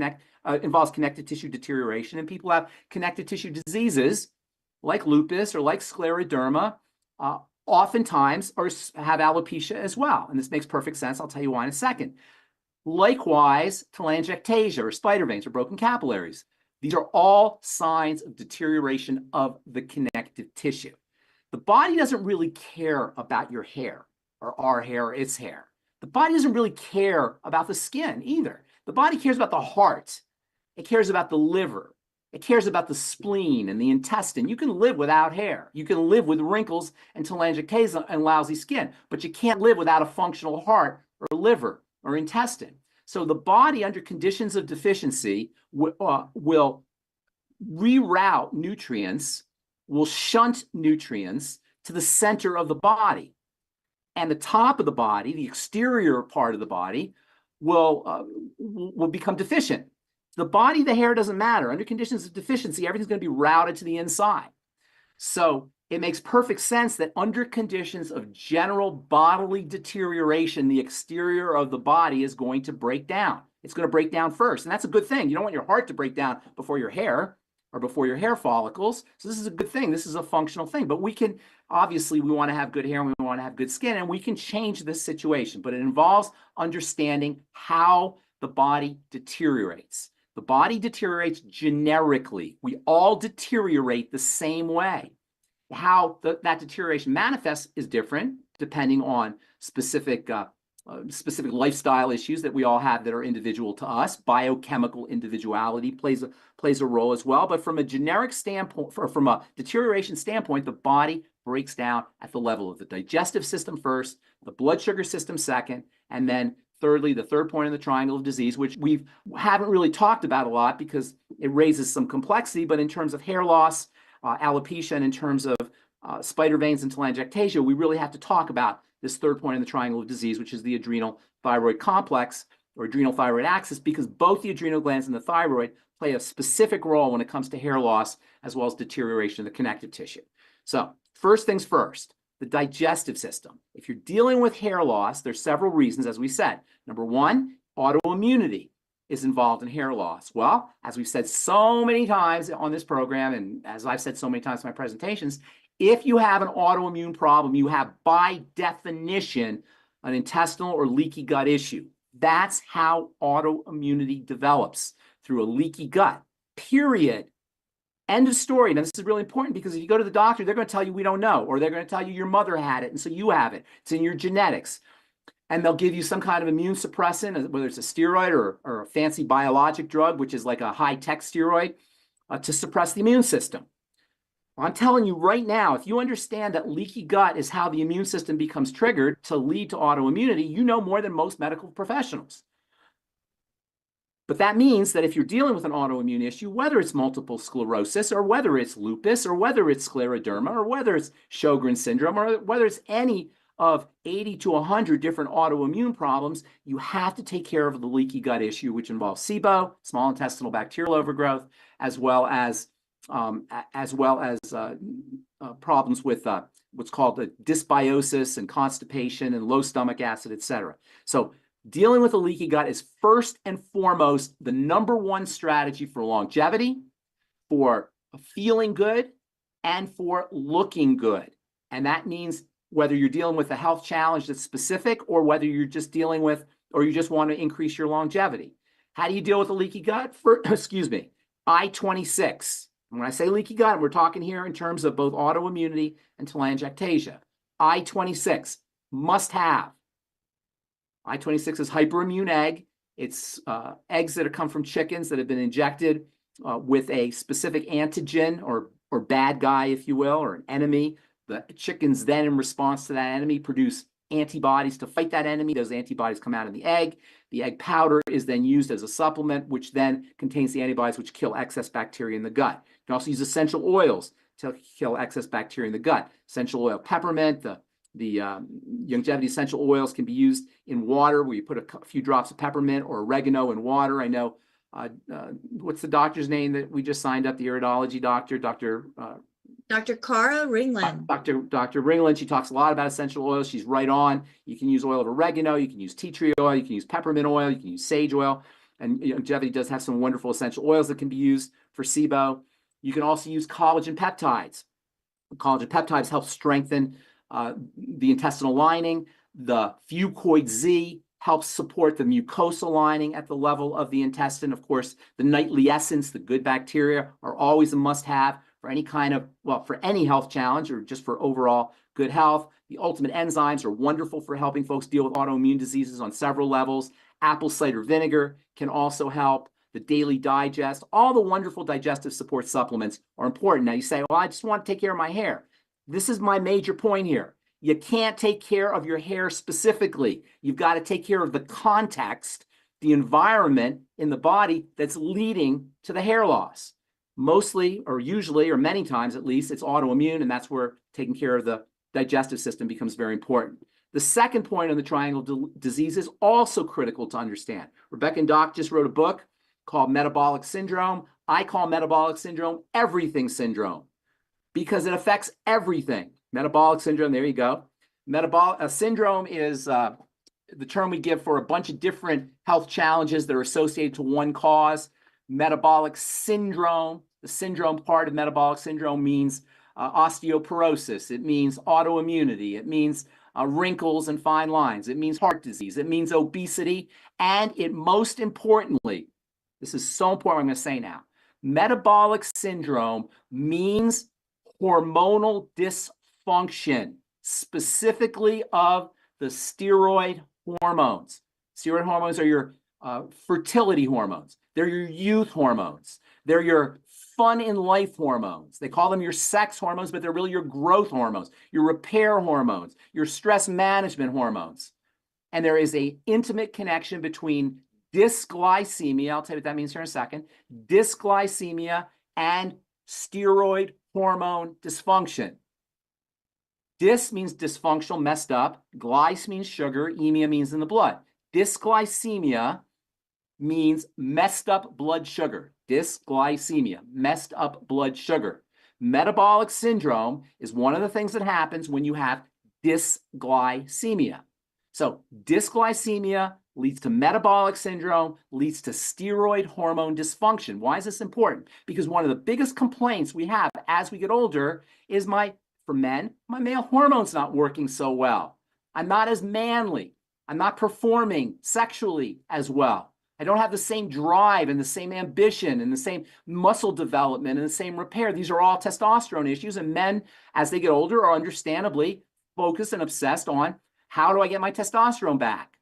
involves connective tissue deterioration, and people have connective tissue diseases like lupus or like scleroderma, oftentimes have alopecia as well. And this makes perfect sense. I'll tell you why in a second. Likewise, telangiectasia or spider veins or broken capillaries. These are all signs of deterioration of the connective tissue. The body doesn't really care about your hair or our hair or its hair. The body doesn't really care about the skin either. The body cares about the heart. It cares about the liver. It cares about the spleen and the intestine. You can live without hair. You can live with wrinkles and telangiectasia and lousy skin, but you can't live without a functional heart or liver or intestine. So the body, under conditions of deficiency, will reroute nutrients, will shunt nutrients to the center of the body. And the top of the body, the exterior part of the body, will become deficient. The body, the hair doesn't matter. Under conditions of deficiency, everything's going to be routed to the inside. So it makes perfect sense that under conditions of general bodily deterioration, the exterior of the body is going to break down. It's going to break down first. And that's a good thing. You don't want your heart to break down before your hair or before your hair follicles. So this is a good thing. This is a functional thing. But we can, obviously, we want to have good hair and we want to have good skin, and we can change this situation. But it involves understanding how the body deteriorates. The body deteriorates generically. We all deteriorate the same way. How that deterioration manifests is different depending on specific specific lifestyle issues that we all have that are individual to us. Biochemical individuality plays a role as well. But from a generic standpoint, from a deterioration standpoint, the body breaks down at the level of the digestive system first, the blood sugar system second, and then thirdly, the third point in the triangle of disease, which we haven't really talked about a lot because it raises some complexity, but in terms of hair loss, alopecia, and in terms of spider veins and telangiectasia, we really have to talk about this third point in the triangle of disease, which is the adrenal thyroid complex or adrenal thyroid axis, because both the adrenal glands and the thyroid play a specific role when it comes to hair loss as well as deterioration of the connective tissue. So first things first, the digestive system. If you're dealing with hair loss, there's several reasons, as we said. Number one, autoimmunity is involved in hair loss. Well, as we've said so many times on this program, and as I've said so many times in my presentations, if you have an autoimmune problem, you have by definition an intestinal or leaky gut issue. That's how autoimmunity develops, through a leaky gut, period. End of story. Now, this is really important because if you go to the doctor, they're going to tell you we don't know, or they're going to tell you your mother had it, and so you have it. It's in your genetics. And they'll give you some kind of immune suppressant, whether it's a steroid or a fancy biologic drug, which is like a high-tech steroid, to suppress the immune system. I'm telling you right now, if you understand that leaky gut is how the immune system becomes triggered to lead to autoimmunity, you know more than most medical professionals. But that means that if you're dealing with an autoimmune issue, whether it's multiple sclerosis, or whether it's lupus, or whether it's scleroderma, or whether it's Sjogren's syndrome, or whether it's any of 80 to 100 different autoimmune problems, you have to take care of the leaky gut issue, which involves SIBO, small intestinal bacterial overgrowth, as well as problems with what's called the dysbiosis and constipation and low stomach acid, etc. So dealing with a leaky gut is first and foremost the number one strategy for longevity, for feeling good, and for looking good. And that means whether you're dealing with a health challenge that's specific, or whether you're just dealing with, or you just want to increase your longevity. How do you deal with a leaky gut? Excuse me, I-26. When I say leaky gut, we're talking here in terms of both autoimmunity and telangiectasia. I-26, must have. I-26 is hyperimmune egg. It's eggs that come from chickens that have been injected with a specific antigen or bad guy, if you will, or an enemy. The chickens then, in response to that enemy, produce antibodies to fight that enemy. Those antibodies come out in the egg. The egg powder is then used as a supplement, which then contains the antibodies which kill excess bacteria in the gut. You can also use essential oils to kill excess bacteria in the gut. Essential oil peppermint, the longevity essential oils can be used in water, where you put a few drops of peppermint or oregano in water. I know, what's the doctor's name that we just signed up, the iridology doctor, Dr. Cara Ringland. Dr. Ringland, she talks a lot about essential oils. She's right on. You can use oil of oregano, you can use tea tree oil, you can use peppermint oil, you can use sage oil. And longevity does have some wonderful essential oils that can be used for SIBO. You can also use collagen peptides. Collagen peptides help strengthen the intestinal lining. The Fucoid Z helps support the mucosal lining at the level of the intestine. Of course, the nightly essence, the good bacteria, are always a must-have for any kind of, well, for any health challenge or just for overall good health. The ultimate enzymes are wonderful for helping folks deal with autoimmune diseases on several levels. Apple cider vinegar can also help. The Daily Digest, all the wonderful digestive support supplements are important. Now you say, well, I just want to take care of my hair. This is my major point here. You can't take care of your hair specifically. You've got to take care of the context, the environment in the body that's leading to the hair loss. Mostly, or usually, or many times at least, it's autoimmune, and that's where taking care of the digestive system becomes very important. The second point on the triangle disease is also critical to understand. Rebecca and Doc just wrote a book called Metabolic Syndrome. I call metabolic syndrome everything syndrome because it affects everything. Metabolic syndrome, there you go. Metabolic syndrome is the term we give for a bunch of different health challenges that are associated to one cause. Metabolic syndrome, the syndrome part of metabolic syndrome means osteoporosis. It means autoimmunity. It means wrinkles and fine lines. It means heart disease. It means obesity. And it most importantly, this is so important, I'm going to say now, metabolic syndrome means hormonal dysfunction, specifically of the steroid hormones. Steroid hormones are your fertility hormones. They're your youth hormones. They're your fun in life hormones. They call them your sex hormones, but they're really your growth hormones, your repair hormones, your stress management hormones. And there is an intimate connection between dysglycemia, I'll tell you what that means here in a second, dysglycemia and steroid hormone dysfunction. Dys means dysfunctional, messed up. Glyce means sugar. Emia means in the blood. Dysglycemia means messed up blood sugar. Dysglycemia, messed up blood sugar. Metabolic syndrome is one of the things that happens when you have dysglycemia. So dysglycemia leads to metabolic syndrome, leads to steroid hormone dysfunction. Why is this important? Because one of the biggest complaints we have as we get older is for men, my male hormone's not working so well. I'm not as manly. I'm not performing sexually as well. I don't have the same drive and the same ambition and the same muscle development and the same repair. These are all testosterone issues, and men, as they get older, are understandably focused and obsessed on how do I get my testosterone back?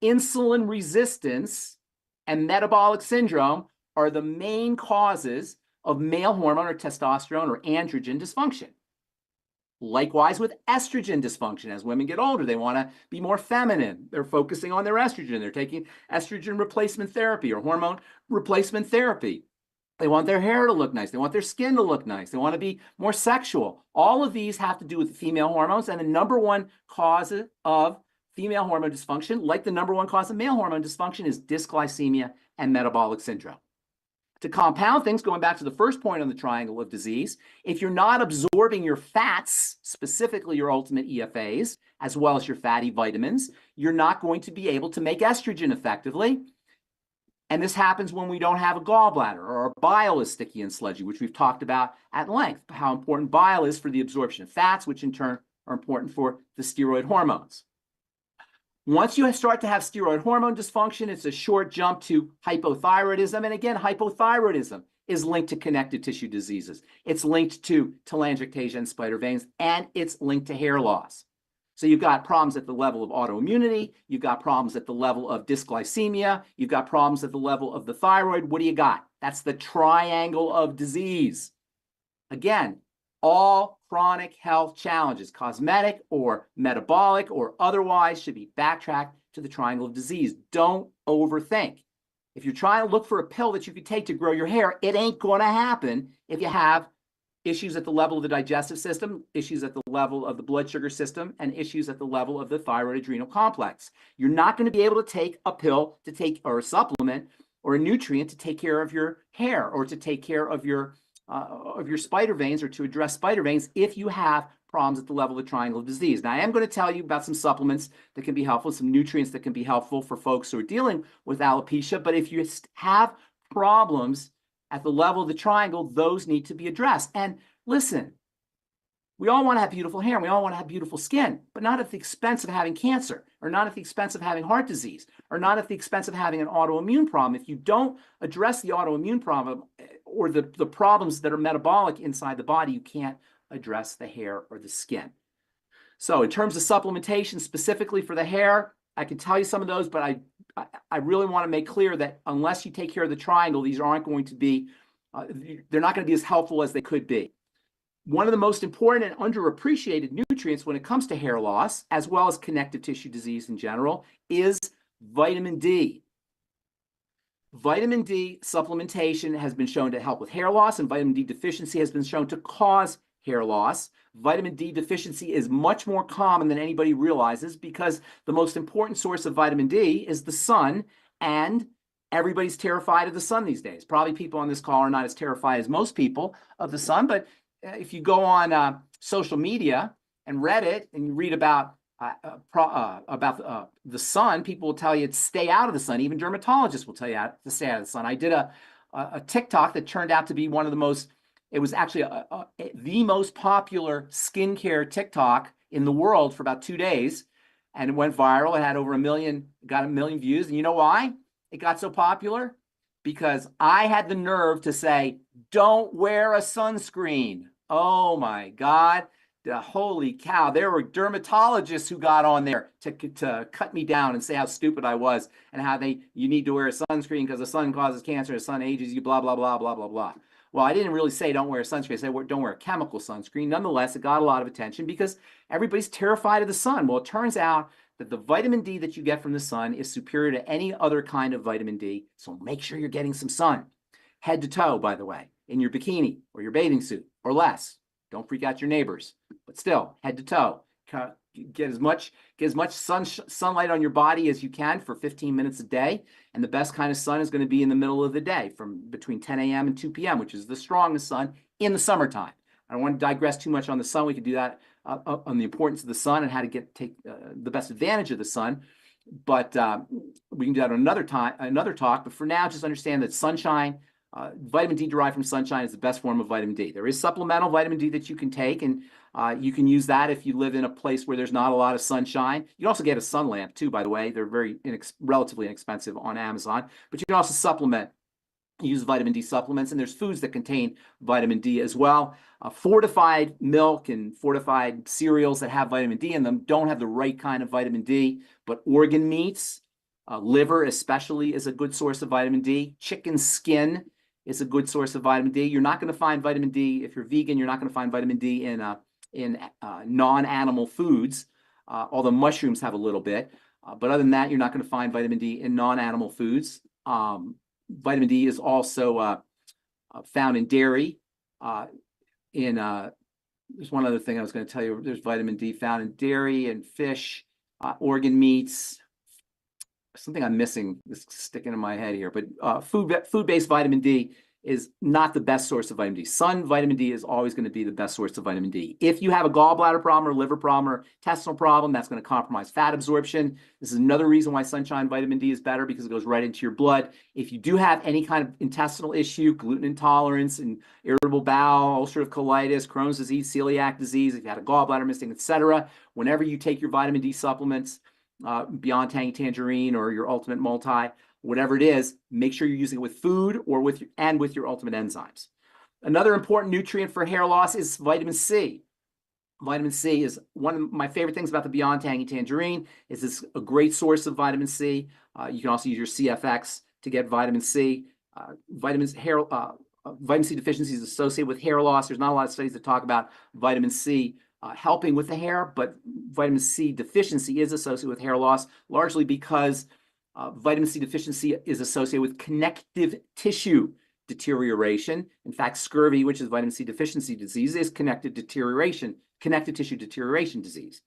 Insulin resistance and metabolic syndrome are the main causes of male hormone or testosterone or androgen dysfunction. Likewise with estrogen dysfunction. As women get older, they want to be more feminine. They're focusing on their estrogen. They're taking estrogen replacement therapy or hormone replacement therapy. They want their hair to look nice. They want their skin to look nice. They want to be more sexual. All of these have to do with female hormones, and the number one cause of female hormone dysfunction, like the number one cause of male hormone dysfunction, is dysglycemia and metabolic syndrome. To compound things, going back to the first point on the triangle of disease, if you're not absorbing your fats, specifically your ultimate EFAs, as well as your fatty vitamins, you're not going to be able to make estrogen effectively. And this happens when we don't have a gallbladder or our bile is sticky and sludgy, which we've talked about at length, how important bile is for the absorption of fats, which in turn are important for the steroid hormones. Once you start to have steroid hormone dysfunction, it's a short jump to hypothyroidism. And again, hypothyroidism is linked to connective tissue diseases. It's linked to telangiectasia and spider veins, and it's linked to hair loss. So you've got problems at the level of autoimmunity. You've got problems at the level of dysglycemia. You've got problems at the level of the thyroid. What do you got? That's the triangle of disease. Again, all chronic health challenges, cosmetic or metabolic or otherwise, should be backtracked to the triangle of disease. Don't overthink. If you're trying to look for a pill that you could take to grow your hair, it ain't going to happen if you have issues at the level of the digestive system, issues at the level of the blood sugar system, and issues at the level of the thyroid adrenal complex. You're not going to be able to take a pill to take, or a supplement or a nutrient to take care of your hair or to take care of your spider veins or to address spider veins if you have problems at the level of the triangle of disease. Now, I am going to tell you about some supplements that can be helpful, some nutrients that can be helpful for folks who are dealing with alopecia. But if you have problems at the level of the triangle, those need to be addressed. And listen, we all want to have beautiful hair. And we all want to have beautiful skin, but not at the expense of having cancer, or not at the expense of having heart disease, or not at the expense of having an autoimmune problem. If you don't address the autoimmune problem or the problems that are metabolic inside the body, you can't address the hair or the skin. So in terms of supplementation specifically for the hair, I can tell you some of those, but I really want to make clear that unless you take care of the triangle, these aren't going to be, they're not going to be as helpful as they could be. One of the most important and underappreciated nutrients when it comes to hair loss, as well as connective tissue disease in general, is vitamin D. Vitamin D supplementation has been shown to help with hair loss, and vitamin D deficiency has been shown to cause hair loss. Vitamin D deficiency is much more common than anybody realizes because the most important source of vitamin D is the sun, and everybody's terrified of the sun these days. Probably people on this call are not as terrified as most people of the sun, but if you go on social media and Reddit and you read about the sun, people will tell you to stay out of the sun. Even dermatologists will tell you to stay out of the sun. I did a TikTok that turned out to be one of the most, it was actually the most popular skincare TikTok in the world for about 2 days. And it went viral. It had over 1 million, got 1 million views. And you know why it got so popular? Because I had the nerve to say, don't wear a sunscreen. Oh my God. holy cow, there were dermatologists who got on there to cut me down and say how stupid I was and how you need to wear a sunscreen because the sun causes cancer, the sun ages you, blah, blah, blah, blah, blah, blah. Well, I didn't really say don't wear a sunscreen. I said don't wear a chemical sunscreen. Nonetheless, it got a lot of attention because everybody's terrified of the sun. Well, it turns out that the vitamin D that you get from the sun is superior to any other kind of vitamin D. So make sure you're getting some sun. Head to toe, by the way, in your bikini or your bathing suit or less. Don't freak out your neighbors, but still, head to toe. Get as much sunlight on your body as you can for 15 minutes a day. And the best kind of sun is going to be in the middle of the day from between 10 a.m. and 2 p.m., which is the strongest sun in the summertime. I don't want to digress too much on the sun. We could do that on the importance of the sun and how to take the best advantage of the sun. But we can do that on another talk. But for now, just understand that sunshine, vitamin D derived from sunshine is the best form of vitamin D. There is supplemental vitamin D that you can take, and you can use that if you live in a place where there's not a lot of sunshine. You can also get a sun lamp too, by the way. They're relatively inexpensive on Amazon, but you can also use vitamin D supplements, and there's foods that contain vitamin D as well. Fortified milk and fortified cereals that have vitamin D in them don't have the right kind of vitamin D, but organ meats, liver especially is a good source of vitamin D. Chicken skin is a good source of vitamin D. You're not going to find vitamin D, if you're vegan, you're not going to find vitamin D in non-animal foods, although mushrooms have a little bit. But other than that, you're not going to find vitamin D in non-animal foods. Vitamin D is also found in dairy. There's one other thing I was going to tell you. There's vitamin D found in dairy and fish, organ meats. Something I'm missing is sticking in my head here, but food-based vitamin D is not the best source of vitamin D. Sun vitamin D is always going to be the best source of vitamin D. If you have a gallbladder problem or liver problem or intestinal problem, that's going to compromise fat absorption. This is another reason why sunshine vitamin D is better, because it goes right into your blood. If you do have any kind of intestinal issue, gluten intolerance and irritable bowel, ulcerative colitis, Crohn's disease, celiac disease, if you had a gallbladder missing, etc., whenever you take your vitamin D supplements, Beyond Tangy Tangerine or your Ultimate Multi, whatever it is, make sure you're using it with food or with your Ultimate enzymes. Another important nutrient for hair loss is vitamin C. Vitamin C is one of my favorite things about the Beyond Tangy Tangerine. Is it's a great source of vitamin C. You can also use your CFX to get vitamin C. Vitamin C deficiency is associated with hair loss. There's not a lot of studies that talk about vitamin C helping with the hair, but vitamin C deficiency is associated with hair loss, largely because vitamin C deficiency is associated with connective tissue deterioration. In fact, scurvy, which is vitamin C deficiency disease, is connective tissue deterioration disease.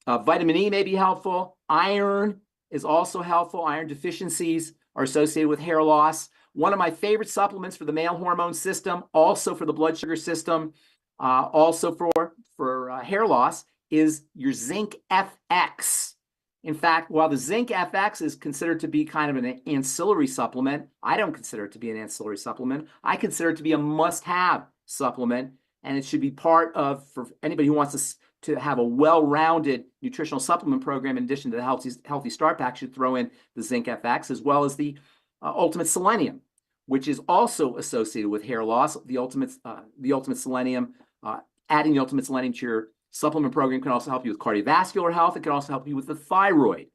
Vitamin E may be helpful. Iron is also helpful. Iron deficiencies are associated with hair loss. One of my favorite supplements for the male hormone system, also for the blood sugar system, also for hair loss, is your zinc FX. In fact, while the zinc FX is considered to be kind of an ancillary supplement, I don't consider it to be an ancillary supplement. I consider it to be a must-have supplement, and it should be part of, for anybody who wants to have a well-rounded nutritional supplement program, in addition to the Healthy Start Pack, should throw in the zinc FX, as well as the Ultimate Selenium, which is also associated with hair loss. The Ultimate Selenium, adding the Ultimate Selenium to your supplement program can also help you with cardiovascular health. It can also help you with the thyroid.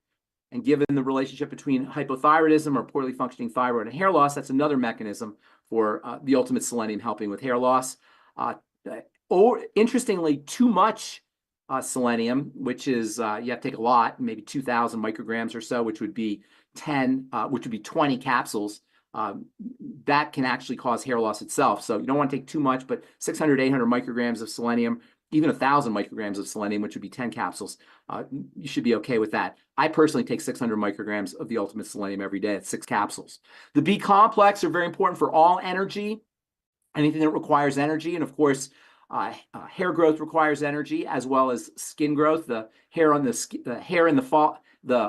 And given the relationship between hypothyroidism or poorly functioning thyroid and hair loss, that's another mechanism for the Ultimate Selenium helping with hair loss. Interestingly, too much selenium, which is you have to take a lot, maybe 2,000 micrograms or so, which would be 20 capsules. That can actually cause hair loss itself. So you don't want to take too much, but 600, 800 micrograms of selenium, even 1,000 micrograms of selenium, which would be 10 capsules, you should be okay with that. I personally take 600 micrograms of the Ultimate Selenium every day. It's 6 capsules. The B complex are very important for all energy, anything that requires energy. And of course, hair growth requires energy, as well as skin growth. The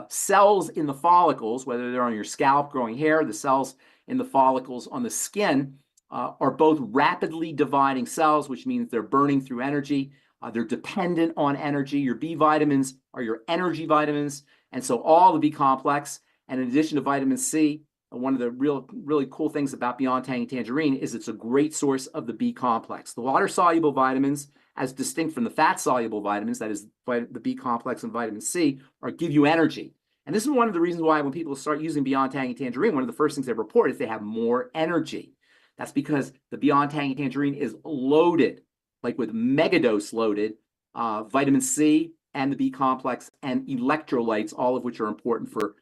cells in the follicles, whether they're on your scalp growing hair, the cells in the follicles on the skin, are both rapidly dividing cells, which means they're burning through energy. They're dependent on energy. Your B vitamins are your energy vitamins. And so all the B complex, and in addition to vitamin C, one of the really cool things about Beyond Tangy Tangerine is it's a great source of the B complex. The water-soluble vitamins as distinct from the fat-soluble vitamins, that is the B complex and vitamin C, give you energy. And this is one of the reasons why when people start using Beyond Tangy Tangerine, one of the first things they report is they have more energy. That's because the Beyond Tangy Tangerine is loaded, like with megadose loaded, vitamin C and the B complex and electrolytes, all of which are important for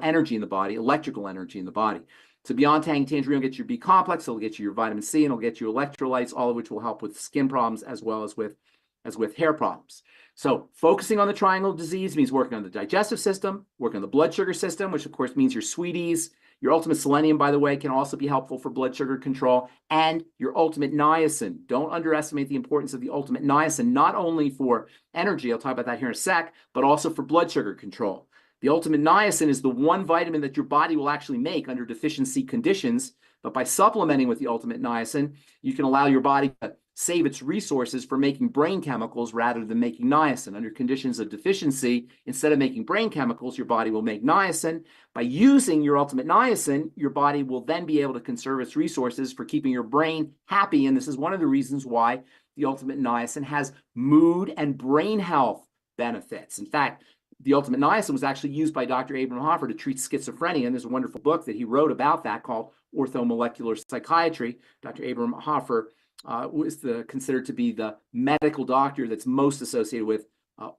energy in the body, electrical energy in the body. So Beyond Tangy Tangerine will get you your B complex, it'll get you your vitamin C, and it'll get you electrolytes, all of which will help with skin problems as well as with hair problems. So focusing on the triangle of disease means working on the digestive system, working on the blood sugar system, which of course means your sweeties. Your ultimate selenium, by the way, can also be helpful for blood sugar control, and your ultimate niacin. Don't underestimate the importance of the ultimate niacin, not only for energy, I'll talk about that here in a sec, but also for blood sugar control. The ultimate niacin is the one vitamin that your body will actually make under deficiency conditions, but by supplementing with the ultimate niacin, you can allow your body to save its resources for making brain chemicals rather than making niacin. Under conditions of deficiency, instead of making brain chemicals, your body will make niacin. By using your ultimate niacin, your body will then be able to conserve its resources for keeping your brain happy. And this is one of the reasons why the ultimate niacin has mood and brain health benefits. In fact, the ultimate niacin was actually used by Dr. Abraham Hoffer to treat schizophrenia. And there's a wonderful book that he wrote about that called Orthomolecular Psychiatry. Dr. Abraham Hoffer was considered to be the medical doctor that's most associated with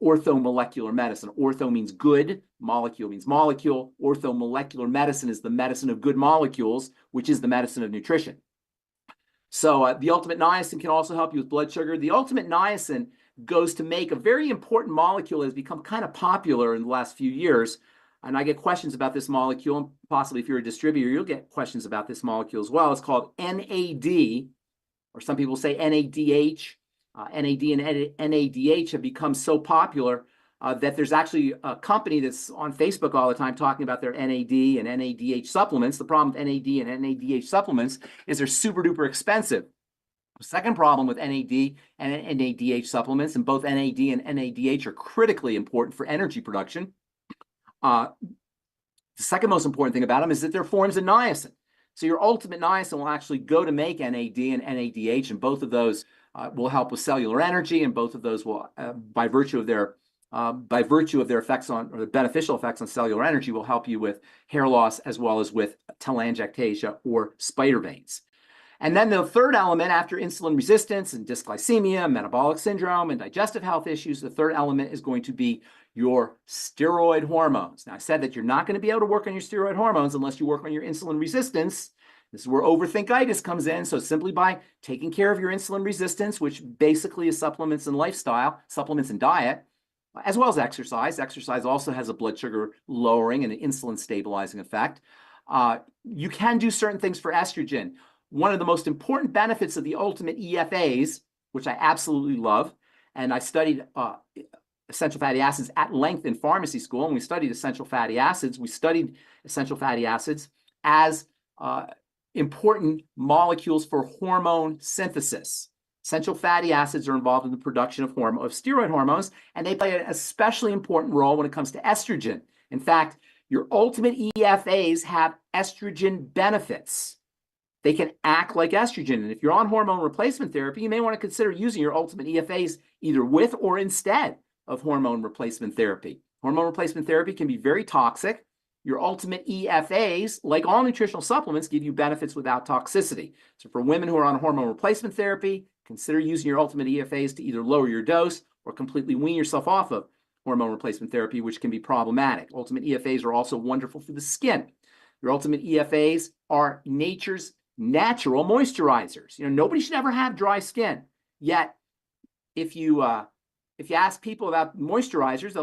orthomolecular medicine. Ortho means good, molecule means molecule. Orthomolecular medicine is the medicine of good molecules, which is the medicine of nutrition. So the ultimate niacin can also help you with blood sugar. The ultimate niacin goes to make a very important molecule that has become kind of popular in the last few years. And I get questions about this molecule, and possibly if you're a distributor, you'll get questions about this molecule as well. It's called NAD, or some people say NADH. NAD and NADH have become so popular that there's actually a company that's on Facebook all the time talking about their NAD and NADH supplements. The problem with NAD and NADH supplements is they're super duper expensive. The second problem with NAD and NADH supplements, and both NAD and NADH are critically important for energy production. The second most important thing about them is that they're forms of niacin. So your ultimate niacin will actually go to make NAD and NADH, and both of those will help with cellular energy, and both of those will, by virtue of their effects on, or the beneficial effects on cellular energy, will help you with hair loss as well as with telangiectasia or spider veins. And then the third element, after insulin resistance and dysglycemia, metabolic syndrome, and digestive health issues, the third element is going to be your steroid hormones. Now, I said that you're not going to be able to work on your steroid hormones unless you work on your insulin resistance. This is where overthinkitis comes in. So simply by taking care of your insulin resistance, which basically is supplements and lifestyle, supplements and diet, as well as exercise. Exercise also has a blood sugar lowering and an insulin stabilizing effect. You can do certain things for estrogen. One of the most important benefits of the ultimate EFAs, which I absolutely love, and I studied essential fatty acids at length in pharmacy school, and we studied essential fatty acids. We studied essential fatty acids as important molecules for hormone synthesis. Essential fatty acids are involved in the production of steroid hormones, and they play an especially important role when it comes to estrogen. In fact, your ultimate EFAs have estrogen benefits. They can act like estrogen. And if you're on hormone replacement therapy, you may want to consider using your ultimate EFAs either with or instead of hormone replacement therapy. Hormone replacement therapy can be very toxic. Your ultimate EFAs, like all nutritional supplements, give you benefits without toxicity. So for women who are on hormone replacement therapy, consider using your ultimate EFAs to either lower your dose or completely wean yourself off of hormone replacement therapy, which can be problematic. Ultimate EFAs are also wonderful for the skin. Your ultimate EFAs are nature's natural moisturizers. Nobody should ever have dry skin. Yet, if you ask people about moisturizers,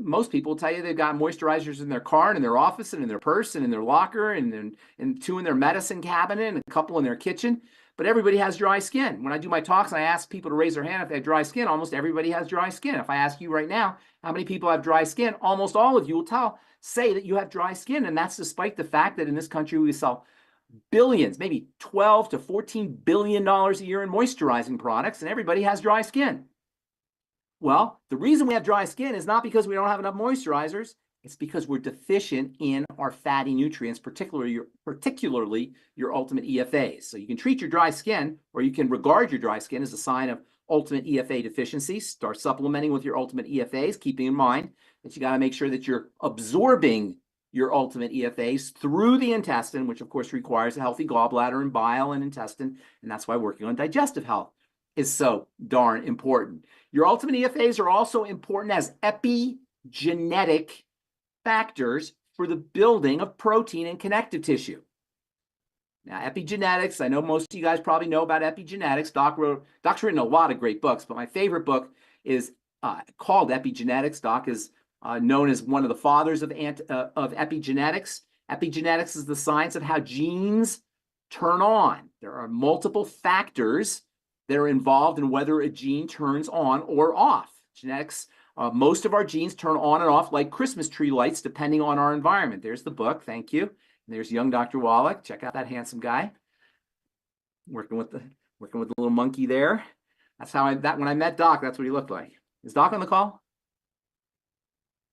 most people will tell you they've got moisturizers in their car and in their office and in their purse and in their locker and two in their medicine cabinet and a couple in their kitchen. But everybody has dry skin. When I do my talks and I ask people to raise their hand if they have dry skin, almost everybody has dry skin. If I ask you right now, how many people have dry skin? Almost all of you will say that you have dry skin. And that's despite the fact that in this country we sell billions, maybe $12 to $14 billion a year in moisturizing products, and everybody has dry skin. Well, the reason we have dry skin is not because we don't have enough moisturizers. It's because we're deficient in our fatty nutrients, particularly your ultimate EFAs. So you can treat your dry skin, or you can regard your dry skin as a sign of ultimate EFA deficiencies. Start supplementing with your ultimate EFAs, keeping in mind that you got to make sure that you're absorbing your ultimate EFAs through the intestine, which of course requires a healthy gallbladder and bile and intestine. And that's why working on digestive health is so darn important. Your ultimate EFAs are also important as epigenetic factors for the building of protein and connective tissue. Now, epigenetics, I know most of you guys probably know about epigenetics. Doc's written a lot of great books, but my favorite book is called Epigenetics. Doc is known as one of the fathers of epigenetics. Epigenetics is the science of how genes turn on. There are multiple factors that are involved in whether a gene turns on or off. Genetics, most of our genes turn on and off like Christmas tree lights, depending on our environment. There's the book. Thank you. And there's young Dr. Wallach. Check out that handsome guy working with the little monkey there. That's how when I met Doc, that's what he looked like. Is Doc on the call?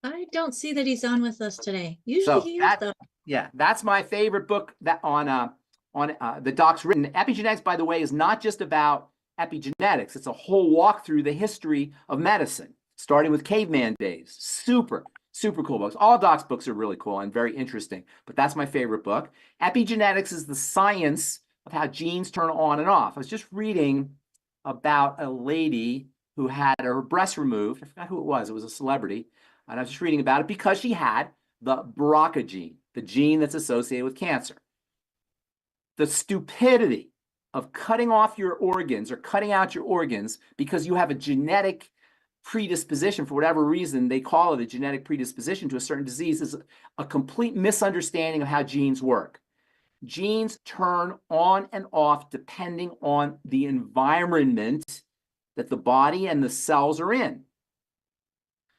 I don't see that he's on with us today. Usually he is, though. Yeah, that's my favorite book that on the Doc's written. Epigenetics, by the way, is not just about epigenetics. It's a whole walk through the history of medicine, starting with caveman days. Super cool books. All Doc's books are really cool and very interesting, but that's my favorite book. Epigenetics is the science of how genes turn on and off. I was just reading about a lady who had her breast removed. I forgot who it was. It was a celebrity. And I was just reading about it because she had the BRCA gene, the gene that's associated with cancer. The stupidity of cutting off your organs or cutting out your organs because you have a genetic predisposition, for whatever reason, they call it a genetic predisposition to a certain disease, is a complete misunderstanding of how genes work. Genes turn on and off depending on the environment that the body and the cells are in.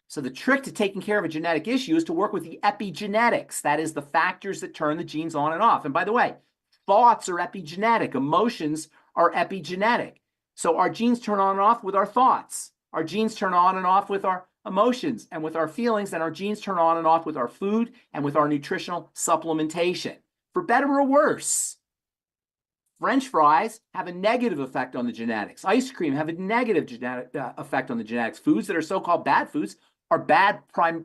So the trick to taking care of a genetic issue is to work with the epigenetics. That is the factors that turn the genes on and off. And by the way, thoughts are epigenetic. Emotions are epigenetic. So our genes turn on and off with our thoughts. Our genes turn on and off with our emotions and with our feelings, and our genes turn on and off with our food and with our nutritional supplementation. For better or worse, French fries have a negative effect on the genetics. Ice cream have a negative genetic effect on the genetics. Foods that are so-called bad foods are bad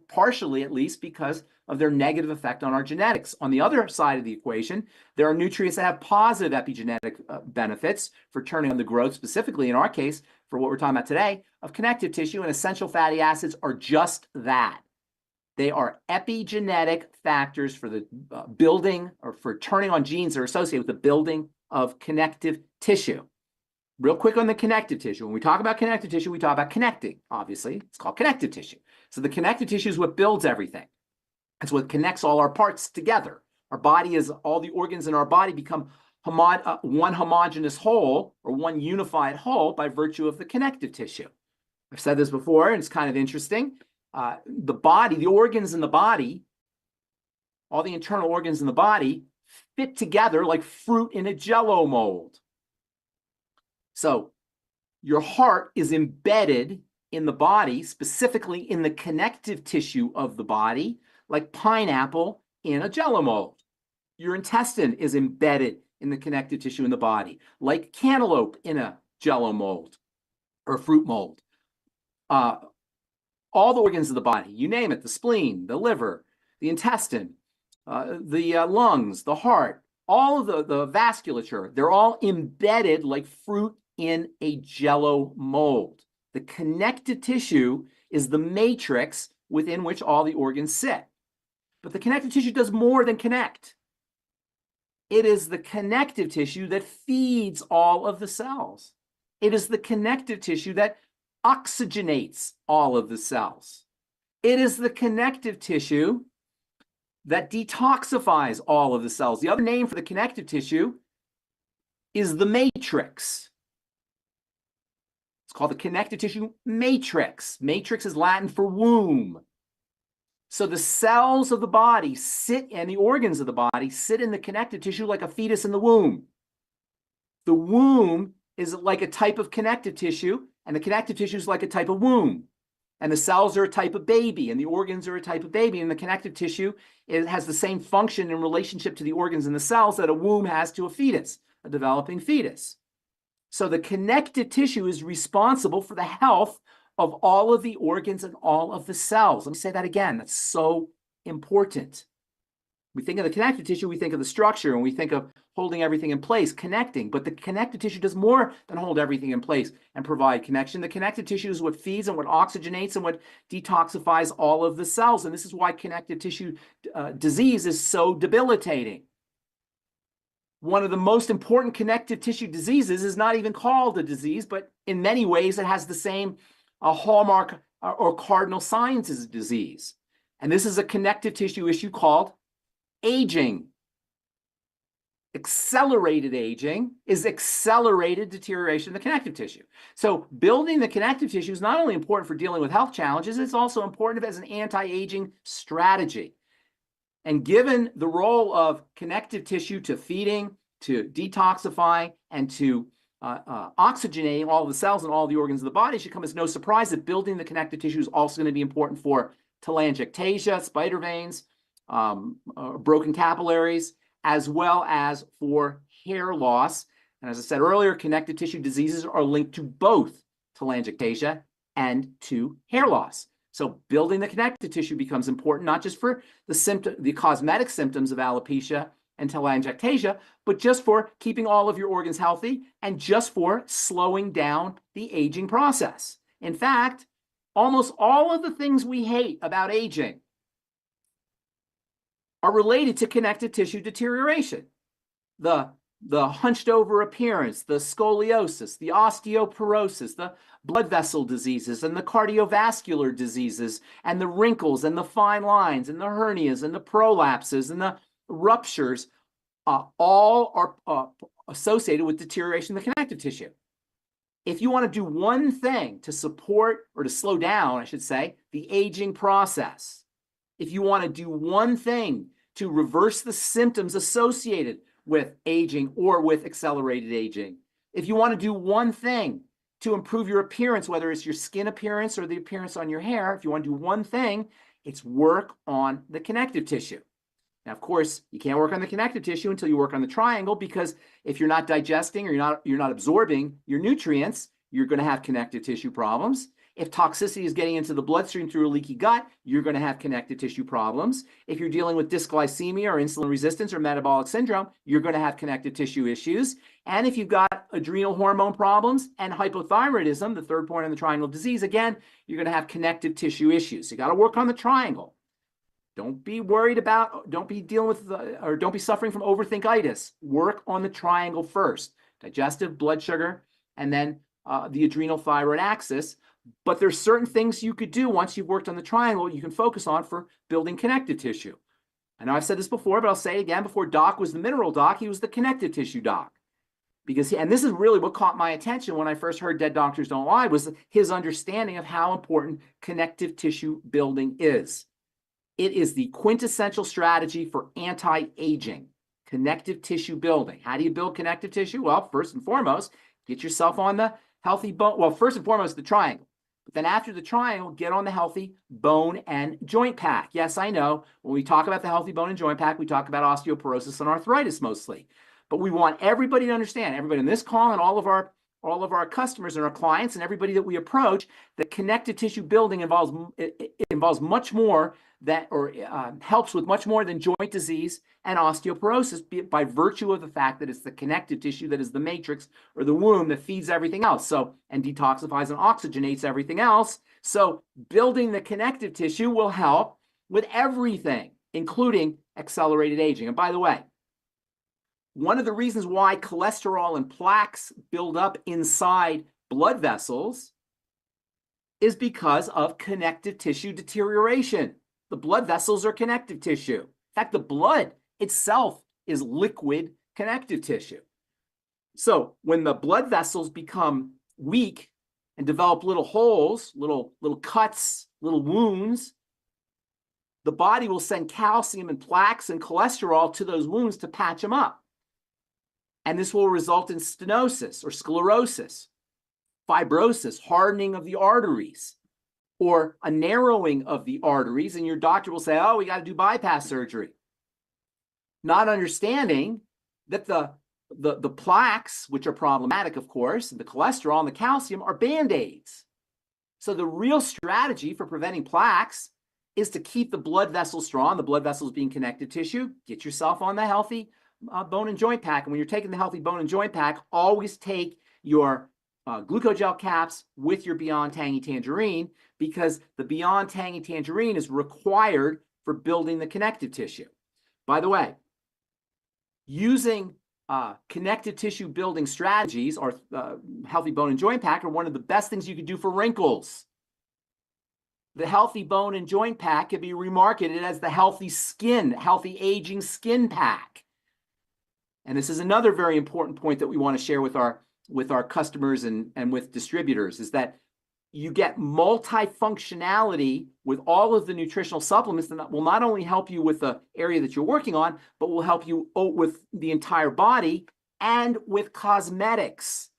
partially, at least, because of their negative effect on our genetics. On the other side of the equation, there are nutrients that have positive epigenetic benefits for turning on the growth, specifically in our case, for what we're talking about today, of connective tissue, and essential fatty acids are just that. They are epigenetic factors for the building or for turning on genes that are associated with the building of connective tissue. Real quick on the connective tissue. When we talk about connective tissue, we talk about connecting, obviously. It's called connective tissue. So the connective tissue is what builds everything. It's what connects all our parts together. Our body is, all the organs in our body become one homogeneous whole or one unified whole by virtue of the connective tissue. I've said this before, and it's kind of interesting. The body, the organs in the body, all the internal organs in the body fit together like fruit in a Jell-O mold. So your heart is embedded in the body, specifically in the connective tissue of the body, like pineapple in a Jell-O mold. Your intestine is embedded in the connective tissue in the body, like cantaloupe in a Jell-O mold or fruit mold. All the organs of the body, you name it, the spleen, the liver, the intestine, the lungs, the heart, all of the vasculature, they're all embedded like fruit in a Jell-O mold. The connective tissue is the matrix within which all the organs sit. But the connective tissue does more than connect. It is the connective tissue that feeds all of the cells. It is the connective tissue that oxygenates all of the cells. It is the connective tissue that detoxifies all of the cells. The other name for the connective tissue is the matrix. It's called the connective tissue matrix. Matrix is Latin for womb. So the cells of the body sit, and the organs of the body sit in the connective tissue like a fetus in the womb. The womb is like a type of connective tissue, and the connective tissue is like a type of womb. And the cells are a type of baby, and the organs are a type of baby, and the connective tissue has the same function in relationship to the organs and the cells that a womb has to a fetus, a developing fetus. So the connective tissue is responsible for the health of all of the organs and all of the cells. Let me say that again. That's so important. We think of the connective tissue, we think of the structure, and we think of holding everything in place, connecting. But the connective tissue does more than hold everything in place and provide connection. The connective tissue is what feeds and what oxygenates and what detoxifies all of the cells. And this is why connective tissue disease is so debilitating. One of the most important connective tissue diseases is not even called a disease, but in many ways it has the same hallmark or cardinal signs as a disease. And this is a connective tissue issue called aging. Accelerated aging is accelerated deterioration of the connective tissue. So building the connective tissue is not only important for dealing with health challenges, it's also important as an anti-aging strategy. And given the role of connective tissue to feeding, to detoxifying, and to oxygenating all the cells and all the organs of the body, it should come as no surprise that building the connective tissue is also going to be important for telangiectasia, spider veins, broken capillaries, as well as for hair loss. And as I said earlier, connective tissue diseases are linked to both telangiectasia and to hair loss. So building the connective tissue becomes important, not just for the cosmetic symptoms of alopecia and telangiectasia, but just for keeping all of your organs healthy and just for slowing down the aging process. In fact, almost all of the things we hate about aging are related to connective tissue deterioration. The hunched over appearance, the scoliosis, the osteoporosis, the blood vessel diseases, and the cardiovascular diseases, and the wrinkles, and the fine lines, and the hernias, and the prolapses, and the ruptures, all are associated with deterioration of the connective tissue. If you want to do one thing to support, or to slow down, I should say, the aging process, if you want to do one thing to reverse the symptoms associated with aging or with accelerated aging, if you want to do one thing to improve your appearance, whether it's your skin appearance or the appearance on your hair, if you want to do one thing, it's work on the connective tissue. Now, of course, you can't work on the connective tissue until you work on the triangle, because if you're not digesting or you're not absorbing your nutrients, you're going to have connective tissue problems. If toxicity is getting into the bloodstream through a leaky gut, you're going to have connective tissue problems. If you're dealing with dysglycemia or insulin resistance or metabolic syndrome, you're going to have connective tissue issues. And if you've got adrenal hormone problems and hypothyroidism, the third point on the triangle disease, again, you're going to have connective tissue issues. You got to work on the triangle. Don't be worried about, don't be dealing with, or don't be suffering from overthinkitis. Work on the triangle first. Digestive, blood sugar, and then the adrenal thyroid axis. But there's certain things you could do once you've worked on the triangle you can focus on for building connective tissue. I know I've said this before, but I'll say it again. Before Doc was the mineral doc, he was the connective tissue doc. Because and this is really what caught my attention when I first heard Dead Doctors Don't Lie, was his understanding of how important connective tissue building is. It is the quintessential strategy for anti-aging, connective tissue building. How do you build connective tissue? Well, first and foremost, get yourself on the healthy bone. Well, first and foremost, the triangle. But then after the triangle, get on the healthy bone and joint pack. Yes, I know. When we talk about the healthy bone and joint pack, we talk about osteoporosis and arthritis mostly. But we want everybody to understand, everybody in this call and all of our customers and our clients and everybody that we approach, that connective tissue building involves much more that, or helps with much more than joint disease and osteoporosis, by virtue of the fact that it's the connective tissue that is the matrix or the womb that feeds everything else. So, and detoxifies and oxygenates everything else. So building the connective tissue will help with everything, including accelerated aging. And by the way, one of the reasons why cholesterol and plaques build up inside blood vessels is because of connective tissue deterioration. The blood vessels are connective tissue. In fact, the blood itself is liquid connective tissue. So when the blood vessels become weak and develop little holes, little cuts, little wounds, the body will send calcium and plaques and cholesterol to those wounds to patch them up. And this will result in stenosis or sclerosis, fibrosis, hardening of the arteries, or a narrowing of the arteries. And your doctor will say, oh, we got to do bypass surgery. Not understanding that the the plaques, which are problematic, of course, and the cholesterol and the calcium are Band-Aids. So the real strategy for preventing plaques is to keep the blood vessels strong, the blood vessels being connective tissue. Get yourself on the healthy bone and joint pack. And when you're taking the healthy bone and joint pack, always take your glucogel caps with your Beyond Tangy Tangerine, because the Beyond Tangy Tangerine is required for building the connective tissue. By the way, using connective tissue building strategies or healthy bone and joint pack are one of the best things you can do for wrinkles. The healthy bone and joint pack can be remarketed as the healthy skin, healthy aging skin pack. And this is another very important point that we want to share with our customers and with distributors, is that you get multifunctionality with all of the nutritional supplements that will not only help you with the area that you're working on, but will help you with the entire body and with cosmetics,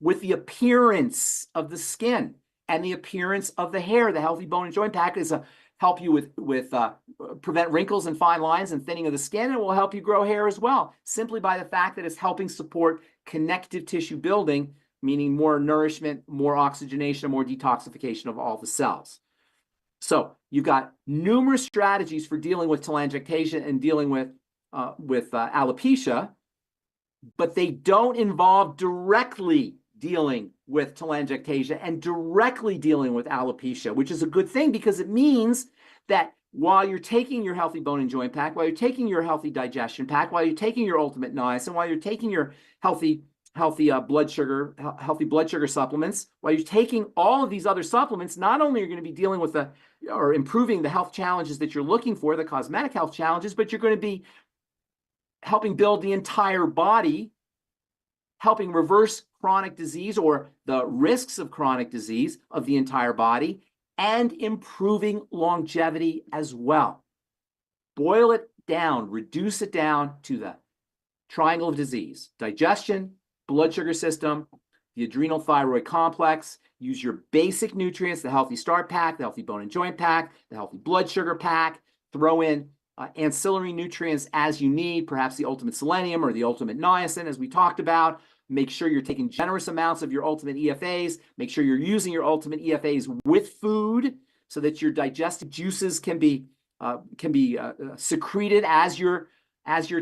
with the appearance of the skin and the appearance of the hair. The healthy bone and joint pack is help you with prevent wrinkles and fine lines and thinning of the skin, and will help you grow hair as well, simply by the fact that it's helping support connective tissue building, meaning more nourishment, more oxygenation, more detoxification of all the cells. So you've got numerous strategies for dealing with telangiectasia and dealing with alopecia, but they don't involve directly dealing with telangiectasia and directly dealing with alopecia, which is a good thing, because it means that while you're taking your healthy bone and joint pack, while you're taking your healthy digestion pack, while you're taking your ultimate niacin, while you're taking your healthy blood sugar supplements, while you're taking all of these other supplements, not only are you going to be dealing with or improving the health challenges that you're looking for, the cosmetic health challenges, but you're going to be helping build the entire body, helping reverse chronic disease or the risks of chronic disease of the entire body, and improving longevity as well. Boil it down, reduce it down to the triangle of disease: digestion, blood sugar system, the adrenal thyroid complex. Use your basic nutrients, the healthy start pack, the healthy bone and joint pack, the healthy blood sugar pack. Throw in ancillary nutrients as you need, perhaps the ultimate selenium or the ultimate niacin, as we talked about. Make sure you're taking generous amounts of your ultimate EFAs. Make sure you're using your ultimate EFAs with food so that your digestive juices can be secreted as you're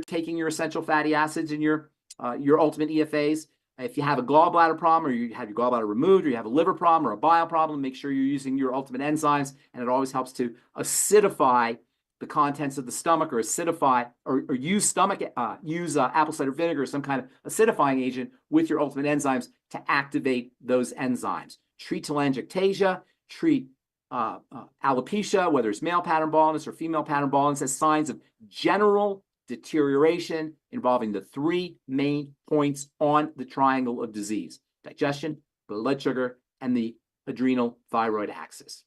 taking your essential fatty acids and your ultimate EFAs. If you have a gallbladder problem, or you have your gallbladder removed, or you have a liver problem or a bile problem, make sure you're using your ultimate enzymes, and it always helps to acidify the contents of the stomach, or acidify, or use apple cider vinegar or some kind of acidifying agent with your ultimate enzymes to activate those enzymes. Treat telangiectasia, treat alopecia, whether it's male pattern baldness or female pattern baldness, as signs of general deterioration involving the three main points on the triangle of disease: digestion, blood sugar, and the adrenal thyroid axis.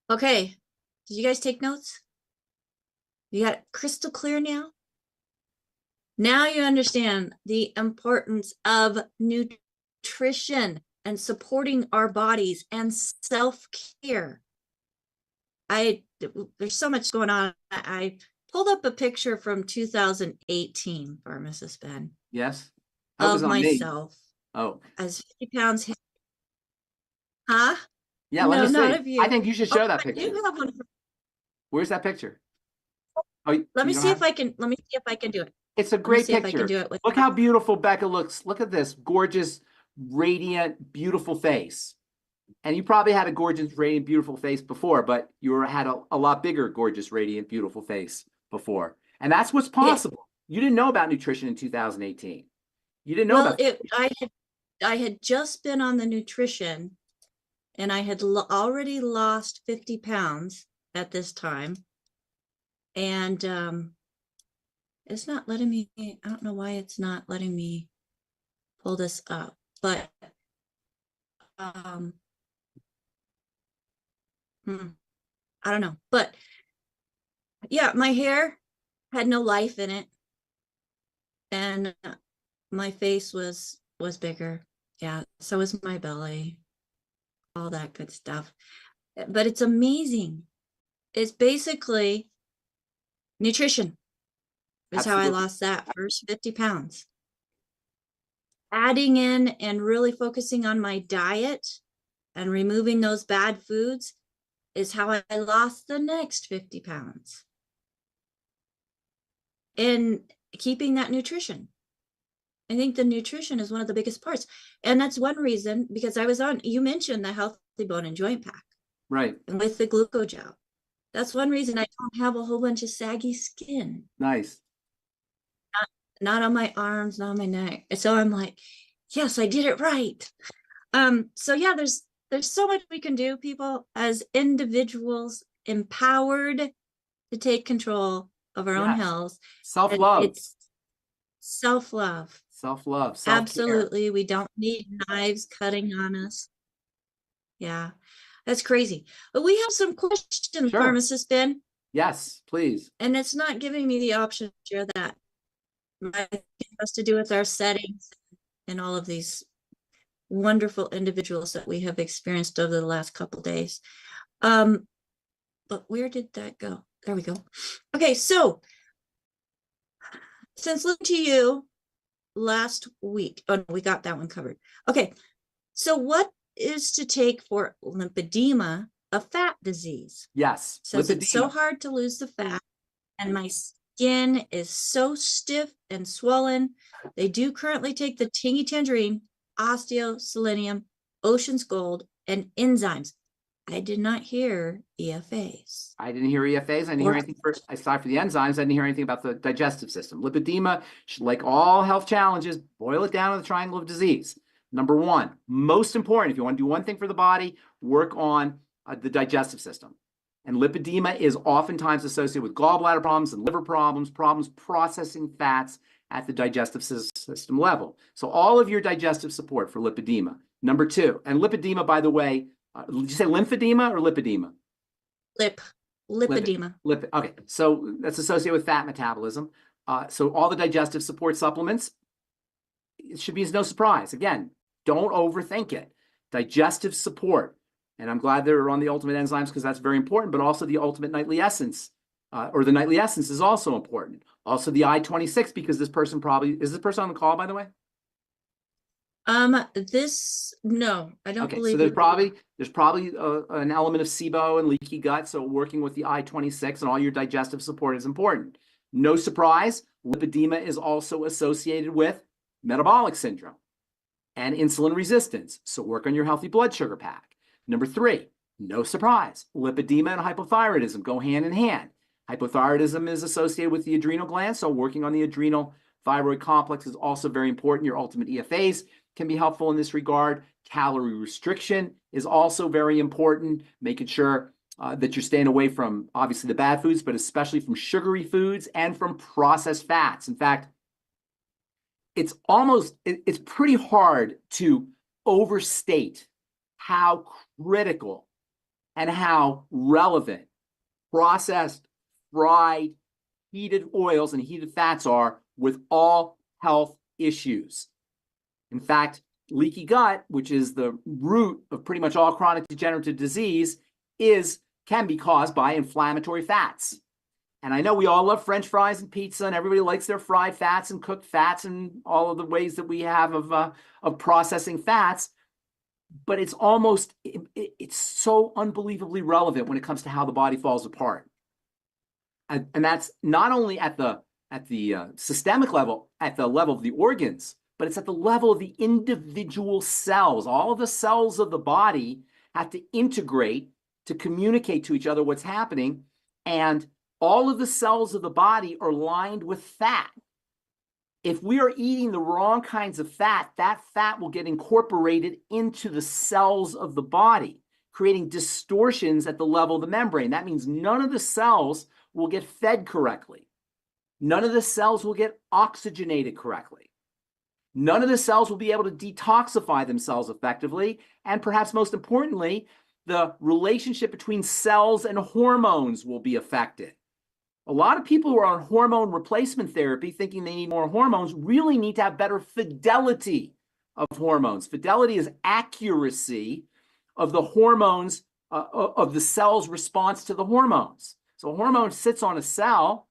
Okay, did you guys take notes? You got it crystal clear now? Now you understand the importance of nutrition and supporting our bodies and self-care. There's so much going on. I pulled up a picture from 2018, Pharmacist Ben. Yes. Of myself. Oh. As 50 pounds. Huh? Yeah, no, let me see. not of you. I think you should show that I picture. do have one. Where's that picture? Oh, let me see if I can do it. It's a great picture. If I can do it with Look how beautiful Becca looks. Look at this gorgeous, radiant, beautiful face. And you probably had a gorgeous, radiant, beautiful face before, but you had a lot bigger, gorgeous, radiant, beautiful face before. And that's what's possible. Yeah. You didn't know about nutrition in 2018. You didn't know about it. I had just been on the nutrition, and I had already lost 50 pounds at this time. And it's not letting me, I don't know why it's not letting me pull this up, but I don't know. But yeah, my hair had no life in it, and my face was bigger. Yeah, so was my belly, all that good stuff. But it's amazing It's basically nutrition. Is how I Absolutely. lost that first 50 pounds. Adding in and really focusing on my diet and removing those bad foods is how I lost the next 50 pounds. And keeping that nutrition. I think the nutrition is one of the biggest parts. And that's one reason, because I was on, you mentioned the Healthy Bone and Joint Pack. Right. And with the glucogel. That's one reason I don't have a whole bunch of saggy skin. Nice. Not on my arms, not on my neck. And so I'm like, yes, I did it right. So yeah, there's so much we can do, people, as individuals, empowered to take control of our own health. Self-love. It's self-love. Self-love. Self-care. Absolutely. We don't need knives cutting on us. Yeah, that's crazy. But we have some questions, Sure. Pharmacist Ben. Yes, please. And it's not giving me the option to share that. It has to do with our settings and all of these wonderful individuals that we have experienced over the last couple days. But where did that go? There we go. Okay, so since listening to you last week, oh no, we got that one covered. Okay, so what is to take for lymphedema, a fat disease? Yes. Says it's so hard to lose the fat, and my skin is so stiff and swollen. They do currently take the Tingy Tangerine, osteo, selenium, ocean's gold, and enzymes. I did not hear EFAs. I didn't hear EFAs. I didn't hear anything first. Aside from the enzymes, I didn't hear anything about the digestive system. Lipedema, like all health challenges, boil it down to the triangle of disease. Number one, most important, if you want to do one thing for the body, work on the digestive system. And lipedema is oftentimes associated with gallbladder problems and liver problems, problems processing fats at the digestive system level. So all of your digestive support for lipedema. Number two, and lipedema, by the way, did you say lymphedema or lipedema? Lipedema. Okay, so that's associated with fat metabolism. So all the digestive support supplements, it should be no surprise. Again, don't overthink it. Digestive support. And I'm glad they're on the ultimate enzymes because that's very important, but also the ultimate nightly essence, or the nightly essence is also important. Also the I-26, because this person probably, is this person on the call, by the way? No, I don't believe. So there's probably an element of SIBO and leaky gut. So working with the I-26 and all your digestive support is important. No surprise, lipedema is also associated with metabolic syndrome and insulin resistance. So work on your healthy blood sugar pack. Number three, no surprise, lipedema and hypothyroidism go hand in hand. Hypothyroidism is associated with the adrenal gland. So working on the adrenal thyroid complex is also very important. Your ultimate EFAs can be helpful in this regard. Calorie restriction is also very important, making sure that you're staying away from obviously the bad foods, but especially from sugary foods and from processed fats. In fact, it's pretty hard to overstate how critical and how relevant processed, fried, heated oils and heated fats are with all health issues. In fact, leaky gut, which is the root of pretty much all chronic degenerative disease, can be caused by inflammatory fats. And I know we all love French fries and pizza, and everybody likes their fried fats and cooked fats and all of the ways that we have of processing fats. But it's so unbelievably relevant when it comes to how the body falls apart. And that's not only at the systemic level, at the level of the organs, but it's at the level of the individual cells. All of the cells of the body have to integrate to communicate to each other what's happening. And all of the cells of the body are lined with fat. If we are eating the wrong kinds of fat, that fat will get incorporated into the cells of the body, creating distortions at the level of the membrane. That means none of the cells will get fed correctly. None of the cells will get oxygenated correctly. None of the cells will be able to detoxify themselves effectively. And perhaps most importantly, the relationship between cells and hormones will be affected. A lot of people who are on hormone replacement therapy thinking they need more hormones really need to have better fidelity of hormones. Fidelity is accuracy of the hormones of the cell's response to the hormones. So a hormone sits on a cell,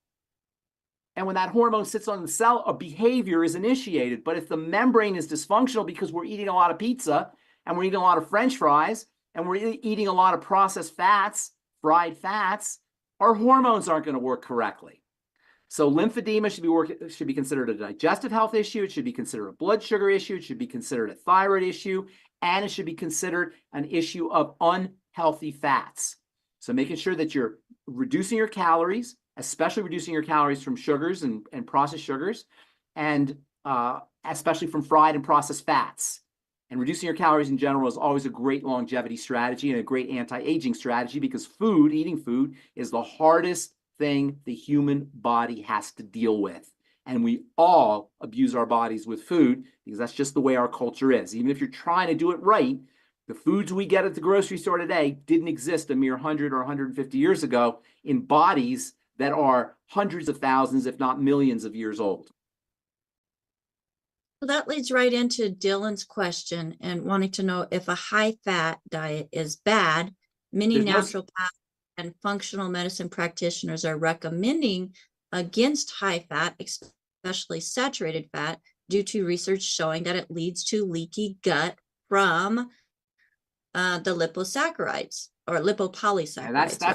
and when that hormone sits on the cell, a behavior is initiated. But if the membrane is dysfunctional because we're eating a lot of pizza and we're eating a lot of French fries and we're eating a lot of processed fats, fried fats, our hormones aren't going to work correctly. So lymphedema should be considered a digestive health issue. It should be considered a blood sugar issue. It should be considered a thyroid issue, and it should be considered an issue of unhealthy fats. So making sure that you're reducing your calories, especially reducing your calories from sugars and processed sugars, and especially from fried and processed fats. And reducing your calories in general is always a great longevity strategy and a great anti-aging strategy, because eating food is the hardest thing the human body has to deal with. And we all abuse our bodies with food because that's just the way our culture is. Even if you're trying to do it right, the foods we get at the grocery store today didn't exist a mere 100 or 150 years ago in bodies that are hundreds of thousands, if not millions of years old. Well, that leads right into Dylan's question and wanting to know if a high-fat diet is bad. Many naturopaths and functional medicine practitioners are recommending against high fat, especially saturated fat, due to research showing that it leads to leaky gut from the liposaccharides or lipopolysaccharides.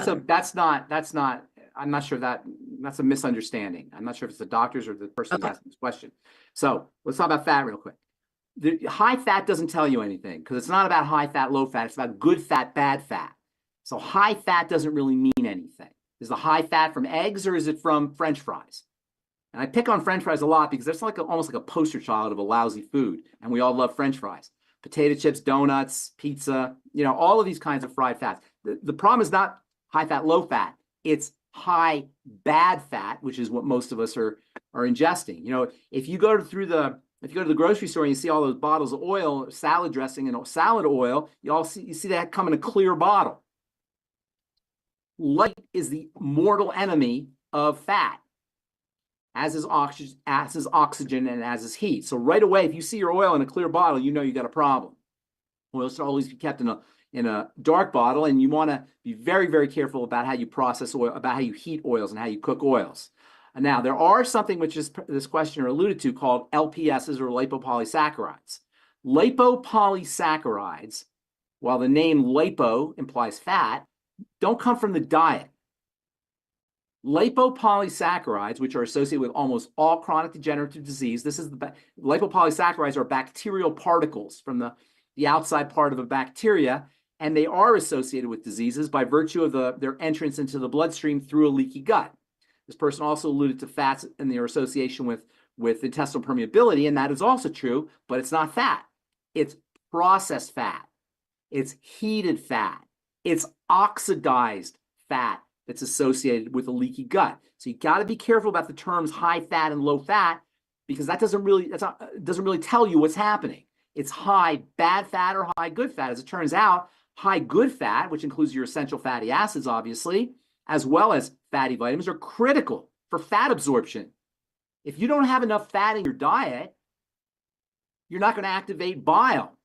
And that's not. I'm not sure that's a misunderstanding. I'm not sure if it's the doctors or the person who's asking this question. So let's talk about fat real quick. The high fat doesn't tell you anything because it's not about high fat, low fat. It's about good fat, bad fat. So high fat doesn't really mean anything. Is the high fat from eggs or is it from French fries? And I pick on French fries a lot because that's almost like a poster child of a lousy food. And we all love French fries. Potato chips, donuts, pizza, all of these kinds of fried fats. The problem is not high fat, low fat. It's high bad fat, which is what most of us are ingesting. If you go to the grocery store and you see all those bottles of oil, salad dressing and salad oil, you see that come in a clear bottle. Light is the mortal enemy of fat, as is oxygen and as is heat. So right away, if you see your oil in a clear bottle, you know you got a problem. Oil should always be kept in a dark bottle, and you want to be very, very careful about how you process oil, about how you heat oils and how you cook oils. And now there are something which is this questioner alluded to called LPSs or lipopolysaccharides. Lipopolysaccharides, while the name lipo implies fat, don't come from the diet. Lipopolysaccharides, which are associated with almost all chronic degenerative disease, lipopolysaccharides are bacterial particles from the outside part of a bacteria, and they are associated with diseases by virtue of their entrance into the bloodstream through a leaky gut. This person also alluded to fats and their association with intestinal permeability, and that is also true, but it's not fat. It's processed fat. It's heated fat. It's oxidized fat that's associated with a leaky gut. So you got to be careful about the terms high fat and low fat, because that doesn't really tell you what's happening. It's high bad fat or high good fat. As it turns out, high good fat, which includes your essential fatty acids, obviously, as well as fatty vitamins, are critical for fat absorption. If you don't have enough fat in your diet, you're not going to activate bile.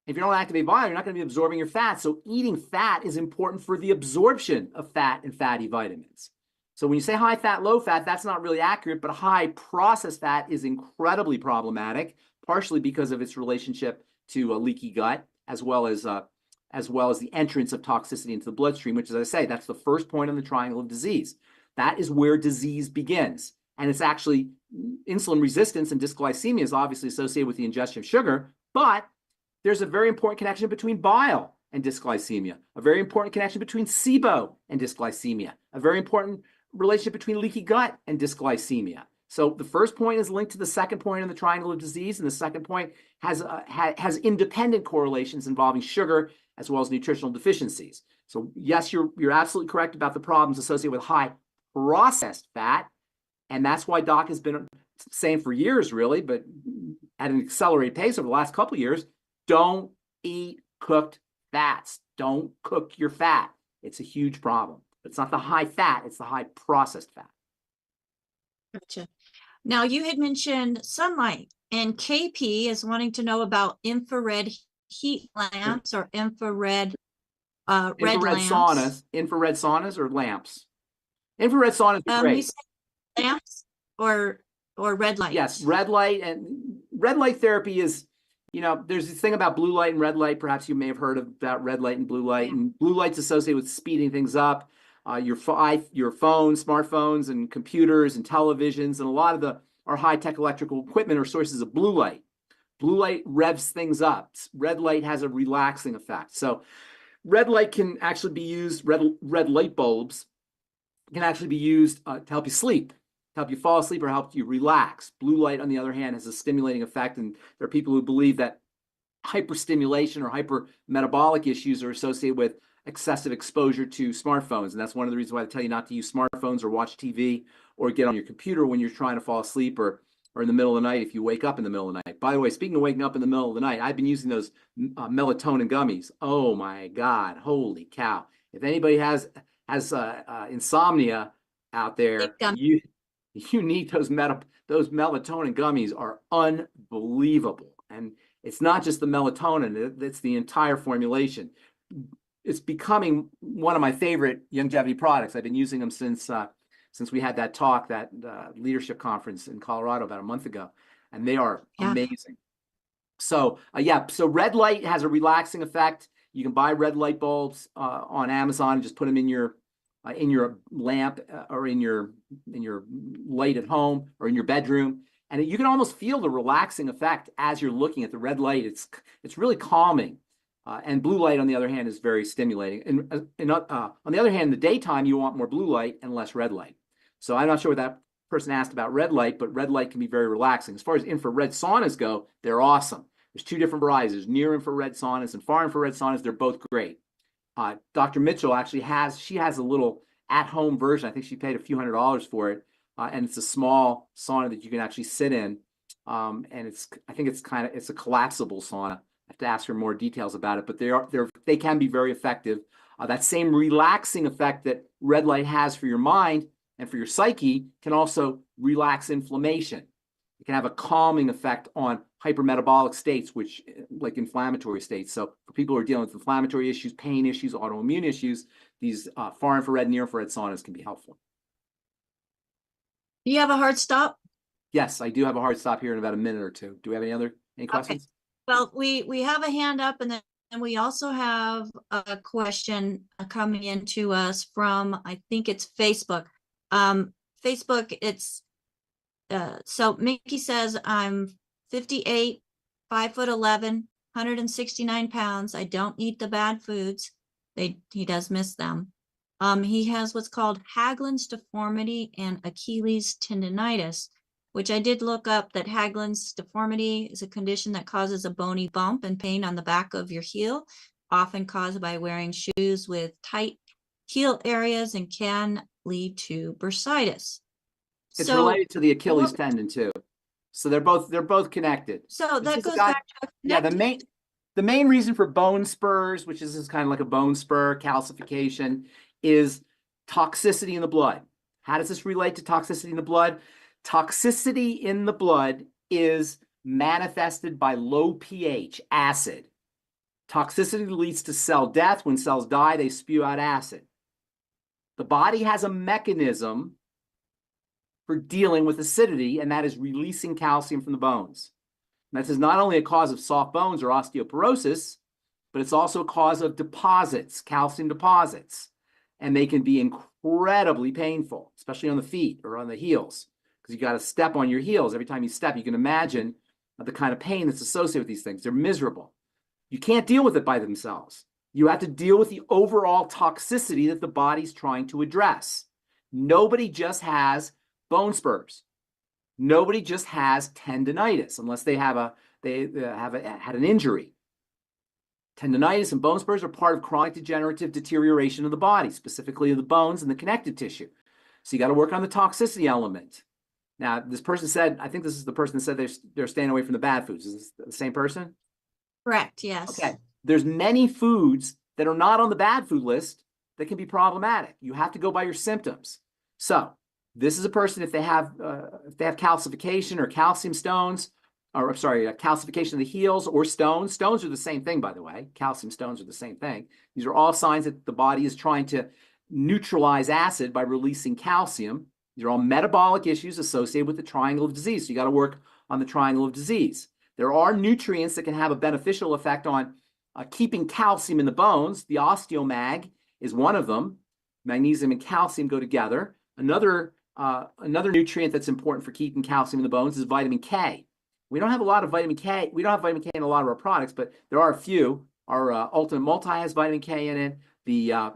If you don't activate bile, you're not going to be absorbing your fat. So eating fat is important for the absorption of fat and fatty vitamins. So when you say high fat, low fat, that's not really accurate, but high processed fat is incredibly problematic, partially because of its relationship to a leaky gut, as well as the entrance of toxicity into the bloodstream, which, as I say, that's the first point on the triangle of disease. That is where disease begins. And it's actually insulin resistance and dysglycemia is obviously associated with the ingestion of sugar, but there's a very important connection between bile and dysglycemia, a very important connection between SIBO and dysglycemia, a very important relationship between leaky gut and dysglycemia. So the first point is linked to the second point in the triangle of disease, and the second point has independent correlations involving sugar as well as nutritional deficiencies. So yes, you're absolutely correct about the problems associated with high processed fat, and that's why Doc has been saying for years, really, but at an accelerated pace over the last couple of years, don't eat cooked fats. Don't cook your fat. It's a huge problem. It's not the high fat, it's the high processed fat. Gotcha. Now, you had mentioned sunlight, and KP is wanting to know about infrared heat lamps or infrared red lamps. Infrared saunas or lamps? Infrared saunas are great. You said lamps or red lights? Yes, red light therapy is, there's this thing about blue light and red light. Perhaps you may have heard about red light and blue light. Yeah. And blue light's associated with speeding things up. Your phones, smartphones, and computers and televisions, and a lot of our high-tech electrical equipment are sources of blue light. Blue light revs things up. Red light has a relaxing effect. So red light can actually be used, red light bulbs can actually be used to help you sleep, to help you fall asleep or help you relax. Blue light, on the other hand, has a stimulating effect, and there are people who believe that hyperstimulation or hypermetabolic issues are associated with excessive exposure to smartphones, and that's one of the reasons why I tell you not to use smartphones or watch TV or get on your computer when you're trying to fall asleep or in the middle of the night if you wake up in the middle of the night. By the way, speaking of waking up in the middle of the night, I've been using those melatonin gummies. Oh my God, holy cow. If anybody has insomnia out there, you need those melatonin gummies are unbelievable. And it's not just the melatonin, it's the entire formulation. It's becoming one of my favorite longevity products. I've been using them since we had that talk, that leadership conference in Colorado about a month ago, and they are amazing. So so red light has a relaxing effect. You can buy red light bulbs on Amazon and just put them in your lamp or in your light at home or in your bedroom, and you can almost feel the relaxing effect as you're looking at the red light. It's really calming. And blue light, on the other hand, is very stimulating. And on the other hand, in the daytime, you want more blue light and less red light. So I'm not sure what that person asked about red light, but red light can be very relaxing. As far as infrared saunas go, they're awesome. There's two different varieties. There's near infrared saunas and far infrared saunas. They're both great. Dr. Mitchell actually has a little at-home version. I think she paid a few $100s for it. And it's a small sauna that you can actually sit in. And I think it's a collapsible sauna. I have to ask her more details about it, but they can be very effective. That same relaxing effect that red light has for your mind and for your psyche can also relax inflammation. It can have a calming effect on hypermetabolic states, which like inflammatory states. So for people who are dealing with inflammatory issues, pain issues, autoimmune issues, these far infrared, near infrared saunas can be helpful. Do you have a hard stop? Yes, I do have a hard stop here in about a minute or two. Do we have any questions? Okay. Well, we have a hand up, and then we also have a question coming in to us from, I think it's Facebook. Facebook, it's so Mickey says, I'm 58, 5'11", 169 pounds. I don't eat the bad foods. He does miss them. He has what's called Haglund's deformity and Achilles tendonitis, which I did look up that Haglund's deformity is a condition that causes a bony bump and pain on the back of your heel, often caused by wearing shoes with tight heel areas and can lead to bursitis. It's related to the Achilles tendon too. So they're both connected. So that goes back to the main reason for bone spurs, which is kind of like a bone spur, calcification, is toxicity in the blood. How does this relate to toxicity in the blood? Toxicity in the blood is manifested by low pH, acid. Toxicity leads to cell death. When cells die, they spew out acid. The body has a mechanism for dealing with acidity, and that is releasing calcium from the bones. And this is not only a cause of soft bones or osteoporosis, but it's also a cause of deposits, calcium deposits. And they can be incredibly painful, especially on the feet or on the heels, because you got to step on your heels. Every time you step, you can imagine the kind of pain that's associated with these things. They're miserable. You can't deal with it by themselves. You have to deal with the overall toxicity that the body's trying to address. Nobody just has bone spurs. Nobody just has tendonitis unless they had an injury. Tendonitis and bone spurs are part of chronic degenerative deterioration of the body, specifically of the bones and the connective tissue. So you got to work on the toxicity element. Now, this person said, I think this is the person that said they're staying away from the bad foods. Is this the same person? Correct, yes. Okay. There's many foods that are not on the bad food list that can be problematic. You have to go by your symptoms. So this is a person, if they have calcification or calcium stones, or I'm sorry, calcification of the heels or stones. Stones are the same thing, by the way. Calcium stones are the same thing. These are all signs that the body is trying to neutralize acid by releasing calcium. These are all metabolic issues associated with the triangle of disease. So you got to work on the triangle of disease. There are nutrients that can have a beneficial effect on keeping calcium in the bones. The osteomag is one of them. Magnesium and calcium go together. Another nutrient that's important for keeping calcium in the bones is vitamin K. We don't have a lot of vitamin K. We don't have vitamin K in a lot of our products, but there are a few. Our Ultimate Multi has vitamin K in it. The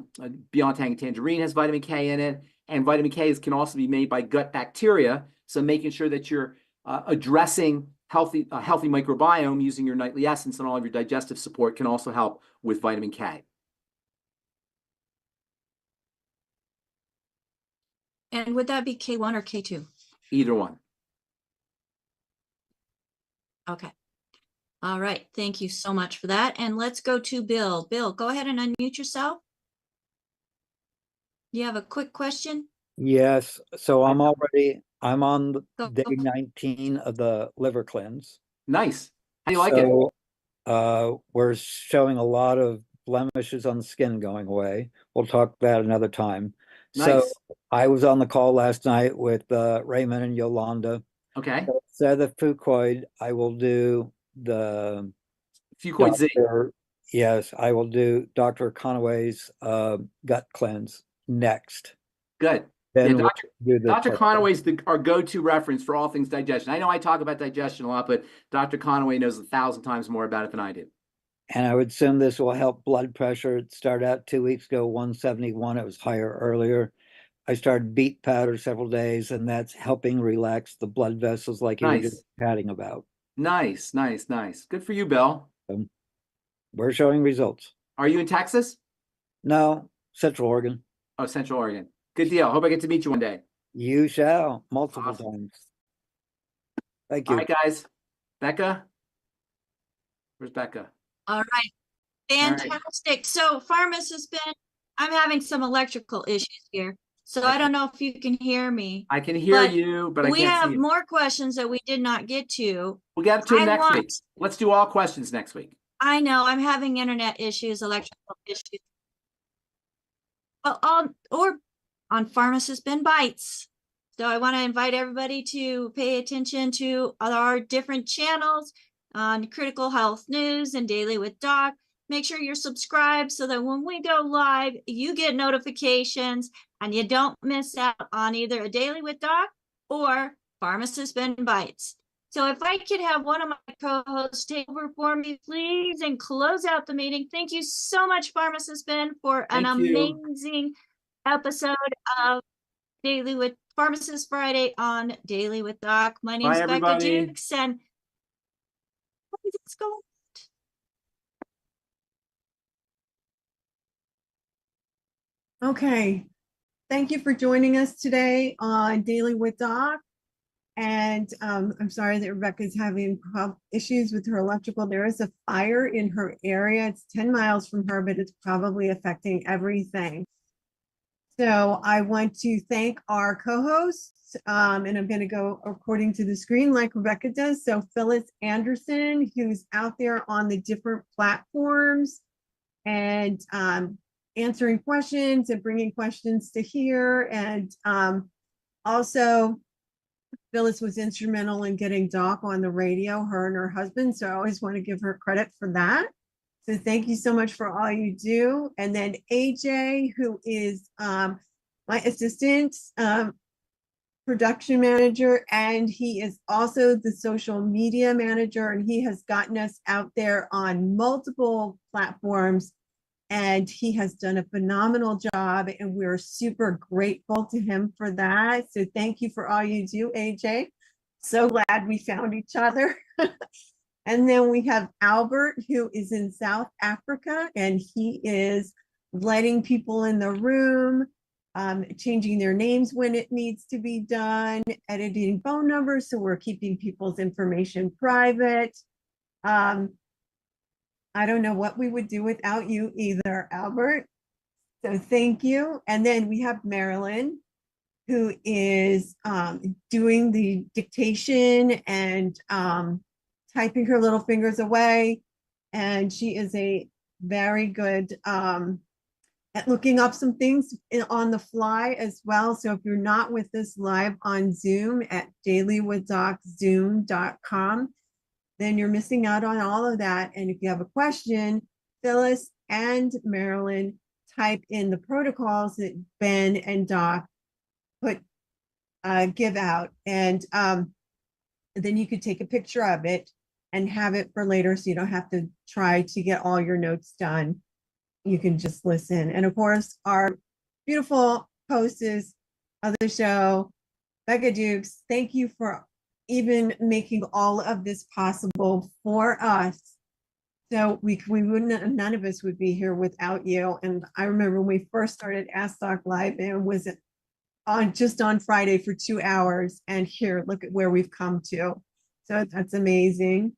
Beyond Tangy Tangerine has vitamin K in it. And vitamin K can also be made by gut bacteria. So making sure that you're addressing healthy microbiome using your nightly essence and all of your digestive support can also help with vitamin K. And would that be K1 or K2? Either one. Okay. All right. Thank you so much for that. And let's go to Bill. Bill, go ahead and unmute yourself. You have a quick question? Yes. So I'm on day 19 of the liver cleanse. Nice. How do you like it? We're showing a lot of blemishes on the skin going away. We'll talk about another time. Nice. So I was on the call last night with Raymond and Yolanda. Okay. So instead of the Fucoid, I will do the Fucoid Z. Yes, I will do Dr. Conaway's gut cleanse next. Good. Then Yeah, Dr. Conaway's our go-to reference for all things digestion. I know I talk about digestion a lot, but Dr. Conaway knows 1,000 times more about it than I do. And I would assume this will help blood pressure. It started out 2 weeks ago, 171. It was higher earlier. I started beet powder several days, and that's helping relax the blood vessels like you were just chatting about. Nice, nice, nice. Good for you, Bill. We're showing results. Are you in Texas? No, Central Oregon. Oh, Central Oregon. Good deal. Hope I get to meet you one day. You shall, multiple times. Thank you. All right, guys. Becca? Where's Becca? All right. Fantastic. So pharmacist Ben, I'm having some electrical issues here. So I don't know if you can hear me. I can hear you, but I can't see you. We have more questions that we did not get to. We'll get to them next week. Let's do all questions next week. I know I'm having internet issues, electrical issues. Or on Pharmacist Ben Bites. So I want to invite everybody to pay attention to our different channels on Critical Health News and Daily with Doc. Make sure you're subscribed so that when we go live, you get notifications and you don't miss out on either a Daily with Doc or Pharmacist Ben Bites. So if I could have one of my co-hosts take over for me, please, and close out the meeting. Thank you so much, Pharmacist Ben, for an amazing episode of Daily with Pharmacist Friday on Daily with Doc. My name is Becca Dukes, and let's go. Okay. Thank you for joining us today on Daily with Doc. And I'm sorry that Rebecca's having issues with her electrical. There is a fire in her area. It's 10 miles from her, but it's probably affecting everything. So I want to thank our co-hosts, and I'm going to go according to the screen like Rebecca does. So Phyllis Anderson, who's out there on the different platforms and answering questions and bringing questions to here. And also Phyllis was instrumental in getting Doc on the radio, her and her husband. So I always want to give her credit for that. So thank you so much for all you do. And then AJ, who is my assistant production manager, and he is also the social media manager, and he has gotten us out there on multiple platforms, and he has done a phenomenal job, and we're super grateful to him for that. So thank you for all you do, AJ. So glad we found each other. And then we have Albert, who is in South Africa, and he is letting people in the room, changing their names when it needs to be done, editing phone numbers, so we're keeping people's information private. I don't know what we would do without you either, Albert. So thank you. And then we have Marilyn, who is doing the dictation and typing her little fingers away. And she is a very good at looking up some things on the fly as well. So if you're not with us live on Zoom at dailywithdoc.zoom.com, then you're missing out on all of that. And if you have a question, Phyllis and Marilyn type in the protocols that Ben and Doc give out. And then you could take a picture of it and have it for later, so you don't have to try to get all your notes done. You can just listen. And of course, our beautiful hostess of the show, Becca Dukes, thank you for even making all of this possible for us. So we wouldn't, none of us would be here without you. And I remember when we first started Ask Doc Live, and was just on Friday for 2 hours. And here, look at where we've come to. So that's amazing.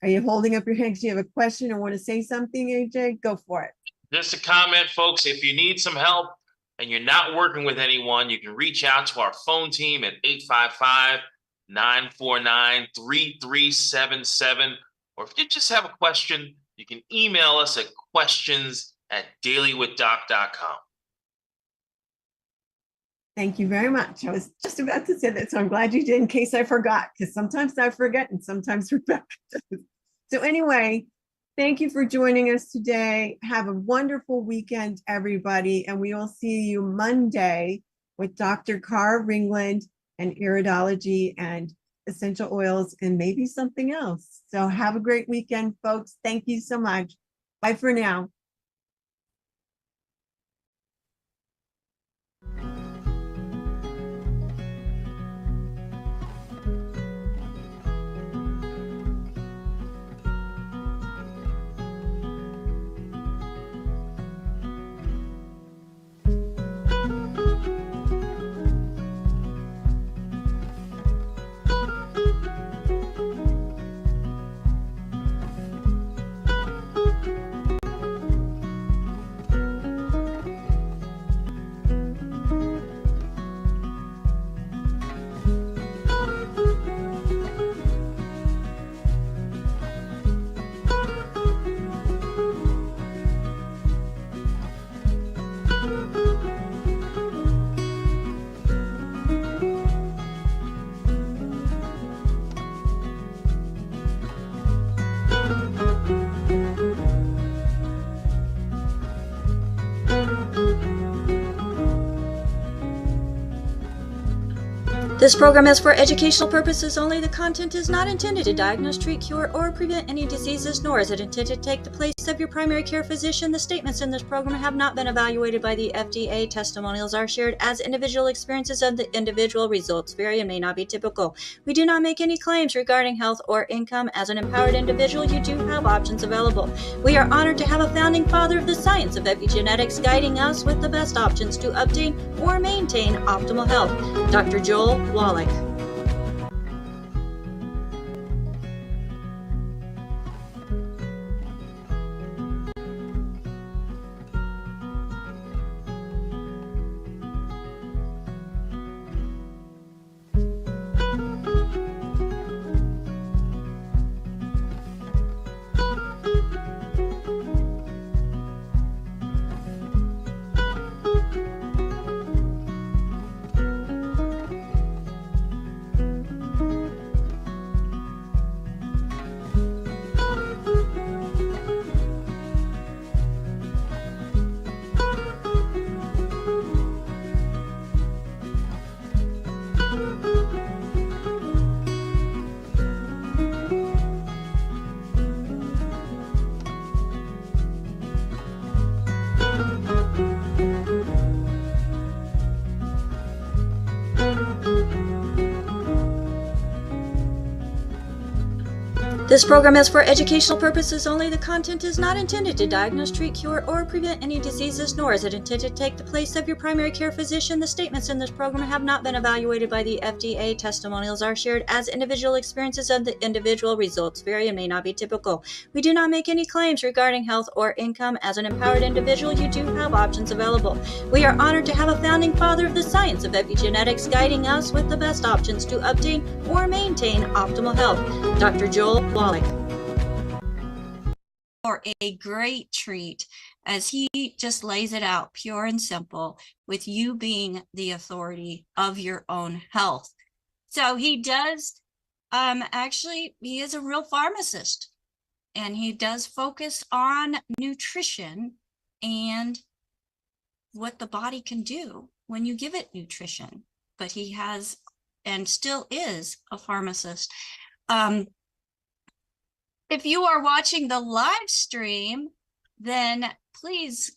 Are you holding up your hand? Do you have a question or want to say something, AJ? Go for it. Just a comment, folks. If you need some help and you're not working with anyone, you can reach out to our phone team at 855-949-3377. Or if you just have a question, you can email us at questions@dailywithdoc.com. Thank you very much. I was just about to say that, so I'm glad you did, in case I forgot, because sometimes I forget and sometimes Rebecca does. So anyway, thank you for joining us today. Have a wonderful weekend, everybody, and we will see you Monday with Dr. Carr Ringland and iridology and essential oils and maybe something else. So have a great weekend, folks. Thank you so much. Bye for now. This program is for educational purposes only. The content is not intended to diagnose, treat, cure, or prevent any diseases, nor is it intended to take the place of your primary care physician. The statements in this program have not been evaluated by the FDA. Testimonials are shared as individual experiences, and the individual results vary and may not be typical. We do not make any claims regarding health or income. As an empowered individual, you do have options available. We are honored to have a founding father of the science of epigenetics guiding us with the best options to obtain or maintain optimal health, Dr. Joel Wallach. This program is for educational purposes only. The content is not intended to diagnose, treat, cure, or prevent any diseases, nor is it intended to take the place of your primary care physician. The statements in this program have not been evaluated by the FDA. Testimonials are shared as individual experiences, and the individual results vary and may not be typical. We do not make any claims regarding health or income. As an empowered individual, you do have options available. We are honored to have a founding father of the science of epigenetics guiding us with the best options to obtain or maintain optimal health, Dr. Joel Wallach. For a great treat as he just lays it out pure and simple with you being the authority of your own health. So he does actually, he is a real pharmacist, and he does focus on nutrition and what the body can do when you give it nutrition. But he has and still is a pharmacist. If you are watching the live stream, then please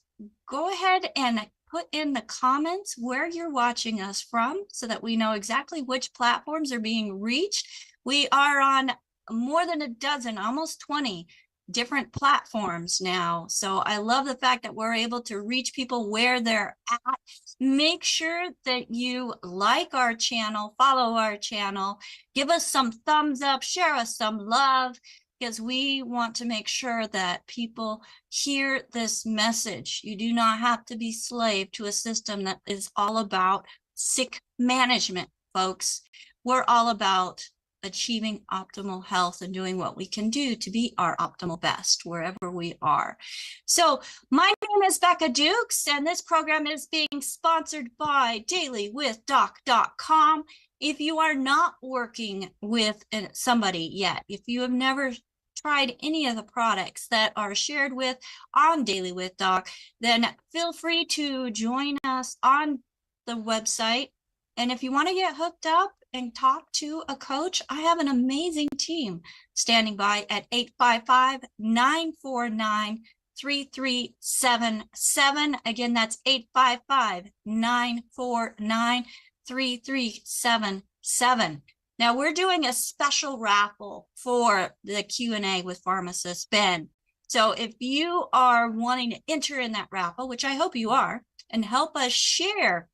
go ahead and put in the comments where you're watching us from so that we know exactly which platforms are being reached. We are on more than a dozen, almost 20 different platforms now. So I love the fact that we're able to reach people where they're at. Make sure that you like our channel, follow our channel, give us some thumbs up, share us some love, because we want to make sure that people hear this message. You do not have to be slave to a system that is all about sick management, folks. We're all about achieving optimal health and doing what we can do to be our optimal best wherever we are. So my name is Becca Dukes, and this program is being sponsored by dailywithdoc.com. If you are not working with somebody yet, if you have never tried any of the products that are shared with on Daily with Doc, then feel free to join us on the website. And if you want to get hooked up and talk to a coach, I have an amazing team standing by at 855-949-3377. Again, that's 855-949-3377. Now we're doing a special raffle for the Q&A with pharmacist Ben. So if you are wanting to enter in that raffle, which I hope you are, and help us share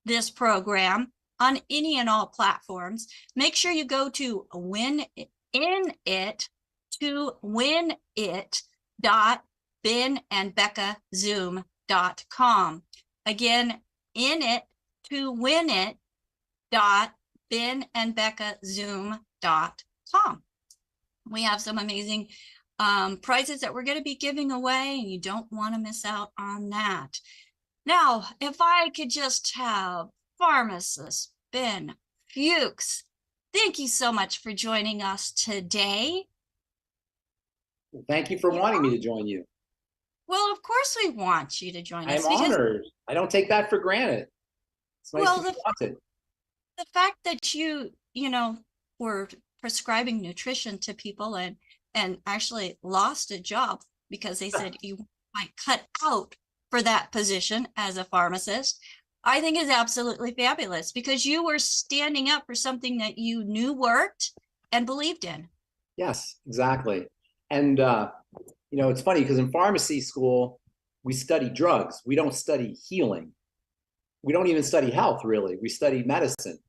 this program on any and all platforms, make sure you go to winit.benandbeccazoom.com. Again, benandbeccazoom.com. We have some amazing prizes that we're going to be giving away, and you don't want to miss out on that. Now, if I could just have pharmacist Ben Fuchs, thank you so much for joining us today. Well, thank you for wanting me to join you. Well, of course we want you to join us. I'm honored. I don't take that for granted. It's nice to be wanted. The fact that you were prescribing nutrition to people and actually lost a job because they said you might cut out for that position as a pharmacist, I think is absolutely fabulous, because you were standing up for something that you knew worked and believed in. Yes, exactly. And, it's funny because in pharmacy school, we study drugs. We don't study healing. We don't even study health, really. We study medicine.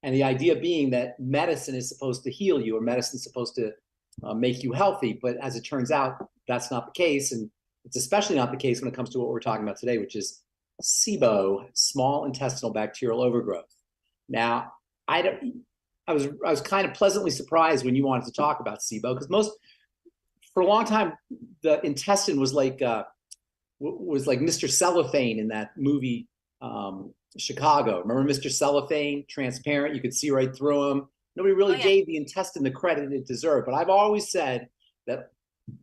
And the idea being that medicine is supposed to heal you, or medicine is supposed to make you healthy. But as it turns out, that's not the case. And it's especially not the case when it comes to what we're talking about today, which is SIBO, small intestinal bacterial overgrowth. Now, I was kind of pleasantly surprised when you wanted to talk about SIBO, because for a long time, the intestine was like Mr. Cellophane in that movie Chicago. Remember Mr. Cellophane, transparent, you could see right through him. Nobody really gave the intestine the credit it deserved. But I've always said that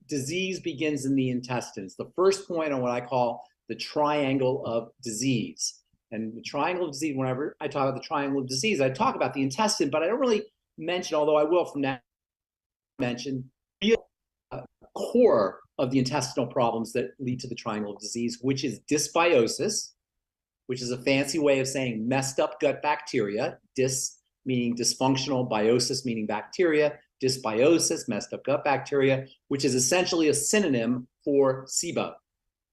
disease begins in the intestines. The first point on what I call the triangle of disease. And the triangle of disease, whenever I talk about the triangle of disease, I talk about the intestine, but I don't really mention, although I will from now mention, the core of the intestinal problems that lead to the triangle of disease, which is dysbiosis, which is a fancy way of saying messed up gut bacteria, dys meaning dysfunctional, biosis meaning bacteria, dysbiosis, messed up gut bacteria, which is essentially a synonym for SIBO.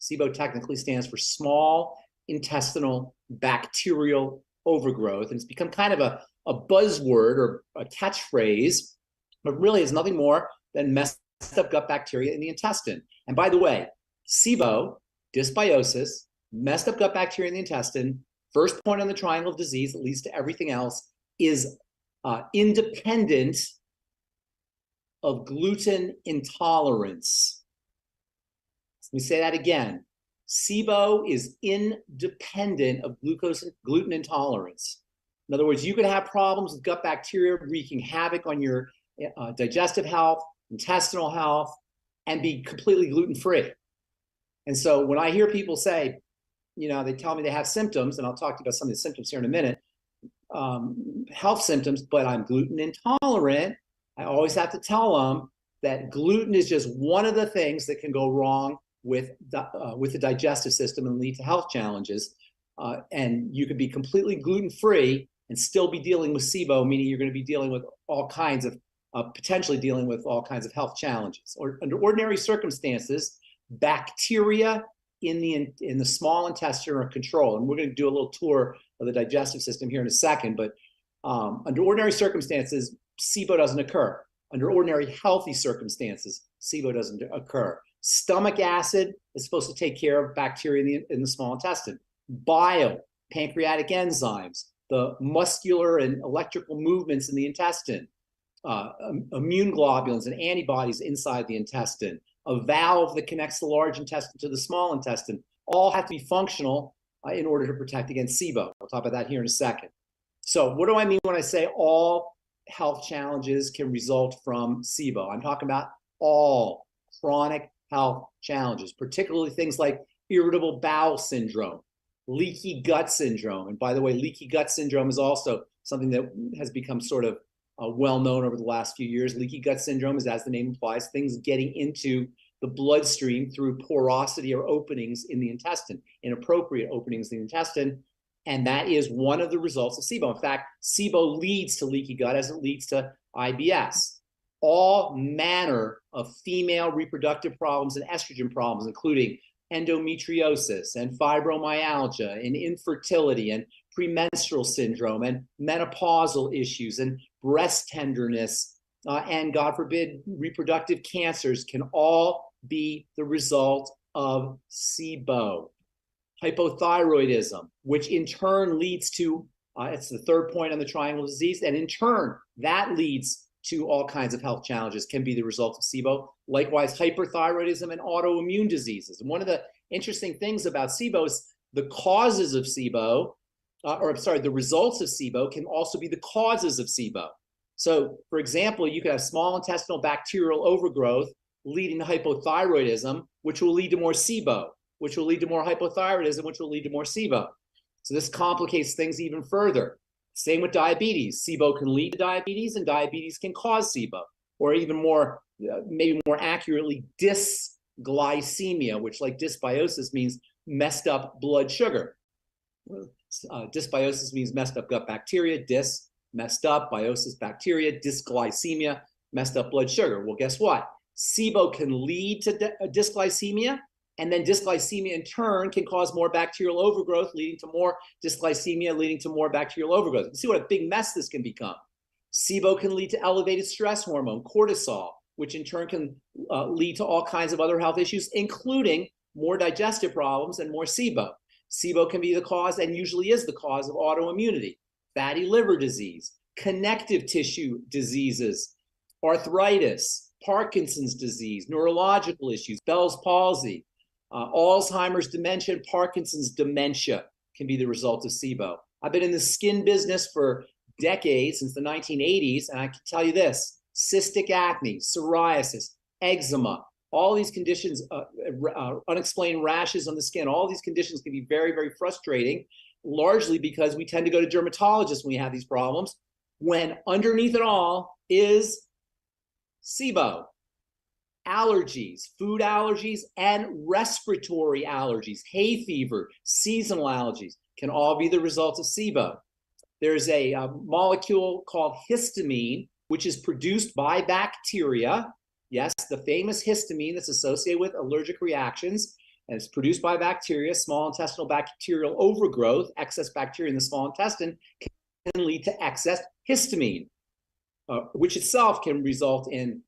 SIBO technically stands for small intestinal bacterial overgrowth, and it's become kind of a buzzword or a catchphrase, but really is nothing more than messed up gut bacteria in the intestine. And by the way, SIBO, dysbiosis, messed up gut bacteria in the intestine, first point on the triangle of disease that leads to everything else, is independent of gluten intolerance. Let me say that again. SIBO is independent of gluten intolerance. In other words, you could have problems with gut bacteria wreaking havoc on your digestive health, intestinal health, and be completely gluten-free. And so when I hear people say, you know, they tell me they have symptoms, and I'll talk to you about some of the symptoms here in a minute, health symptoms, but I'm gluten intolerant, I always have to tell them that gluten is just one of the things that can go wrong with the digestive system and lead to health challenges. And you could be completely gluten-free and still be dealing with SIBO, meaning you're going to be dealing with all kinds of, potentially dealing with all kinds of health challenges. Or under ordinary circumstances, bacteria in the small intestine are controlled. And we're going to do a little tour of the digestive system here in a second, but under ordinary circumstances, SIBO doesn't occur. Under ordinary healthy circumstances, SIBO doesn't occur. Stomach acid is supposed to take care of bacteria in the small intestine. Bile, pancreatic enzymes, the muscular and electrical movements in the intestine, immune globulins and antibodies inside the intestine, a valve that connects the large intestine to the small intestine, all have to be functional in order to protect against SIBO. We'll talk about that here in a second. So what do I mean when I say all health challenges can result from SIBO? I'm talking about all chronic health challenges, particularly things like irritable bowel syndrome, leaky gut syndrome. And by the way, leaky gut syndrome is also something that has become sort of well known over the last few years. Leaky gut syndrome is, as the name implies, things getting into the bloodstream through porosity or openings in the intestine, inappropriate openings in the intestine. And that is one of the results of SIBO. In fact, SIBO leads to leaky gut as it leads to IBS. All manner of female reproductive problems and estrogen problems, including endometriosis and fibromyalgia and infertility and premenstrual syndrome and menopausal issues and breast tenderness and, God forbid, reproductive cancers can all be the result of SIBO. Hypothyroidism, which in turn leads to, it's the third point on the triangle of disease, and in turn, that leads to all kinds of health challenges, can be the result of SIBO. Likewise, hyperthyroidism and autoimmune diseases. And one of the interesting things about SIBO is the causes of SIBO, the results of SIBO can also be the causes of SIBO. So, for example, you could have small intestinal bacterial overgrowth leading to hypothyroidism, which will lead to more SIBO, which will lead to more hypothyroidism, which will lead to more SIBO. So this complicates things even further. Same with diabetes. SIBO can lead to diabetes, and diabetes can cause SIBO, or even more, maybe more accurately, dysglycemia, which, like dysbiosis, means messed up blood sugar. Dysbiosis means messed up gut bacteria, dys, messed up, biosis, bacteria, dysglycemia, messed up blood sugar. Well, guess what? SIBO can lead to dysglycemia, and then dysglycemia in turn can cause more bacterial overgrowth, leading to more dysglycemia, leading to more bacterial overgrowth. You can see what a big mess this can become. SIBO can lead to elevated stress hormone, cortisol, which in turn can lead to all kinds of other health issues, including more digestive problems and more SIBO. SIBO can be the cause, and usually is the cause, of autoimmunity, fatty liver disease, connective tissue diseases, arthritis, Parkinson's disease, neurological issues, Bell's palsy, Alzheimer's dementia, and Parkinson's dementia can be the result of SIBO. I've been in the skin business for decades, since the 1980s, and I can tell you this: cystic acne, psoriasis, eczema, all these conditions, unexplained rashes on the skin, all these conditions can be very, very frustrating, largely because we tend to go to dermatologists when we have these problems, when underneath it all is SIBO. Allergies, food allergies, and respiratory allergies, hay fever, seasonal allergies can all be the result of SIBO. There's a molecule called histamine which is produced by bacteria. Yes, the famous histamine that's associated with allergic reactions, and it's produced by bacteria. Small intestinal bacterial overgrowth, excess bacteria in the small intestine, can lead to excess histamine, which itself can result in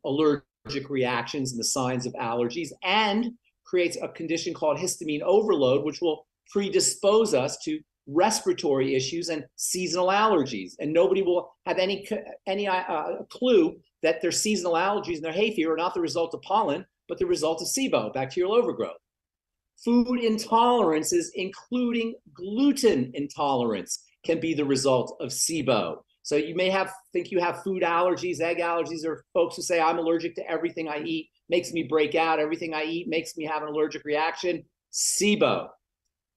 allergic reactions and the signs of allergies, and creates a condition called histamine overload, which will predispose us to respiratory issues and seasonal allergies. And nobody will have any clue that their seasonal allergies and their hay fever are not the result of pollen, but the result of SIBO, bacterial overgrowth. Food intolerances, including gluten intolerance, can be the result of SIBO. So you may think you have food allergies, egg allergies, or folks who say, I'm allergic to everything I eat, makes me break out, everything I eat makes me have an allergic reaction. SIBO.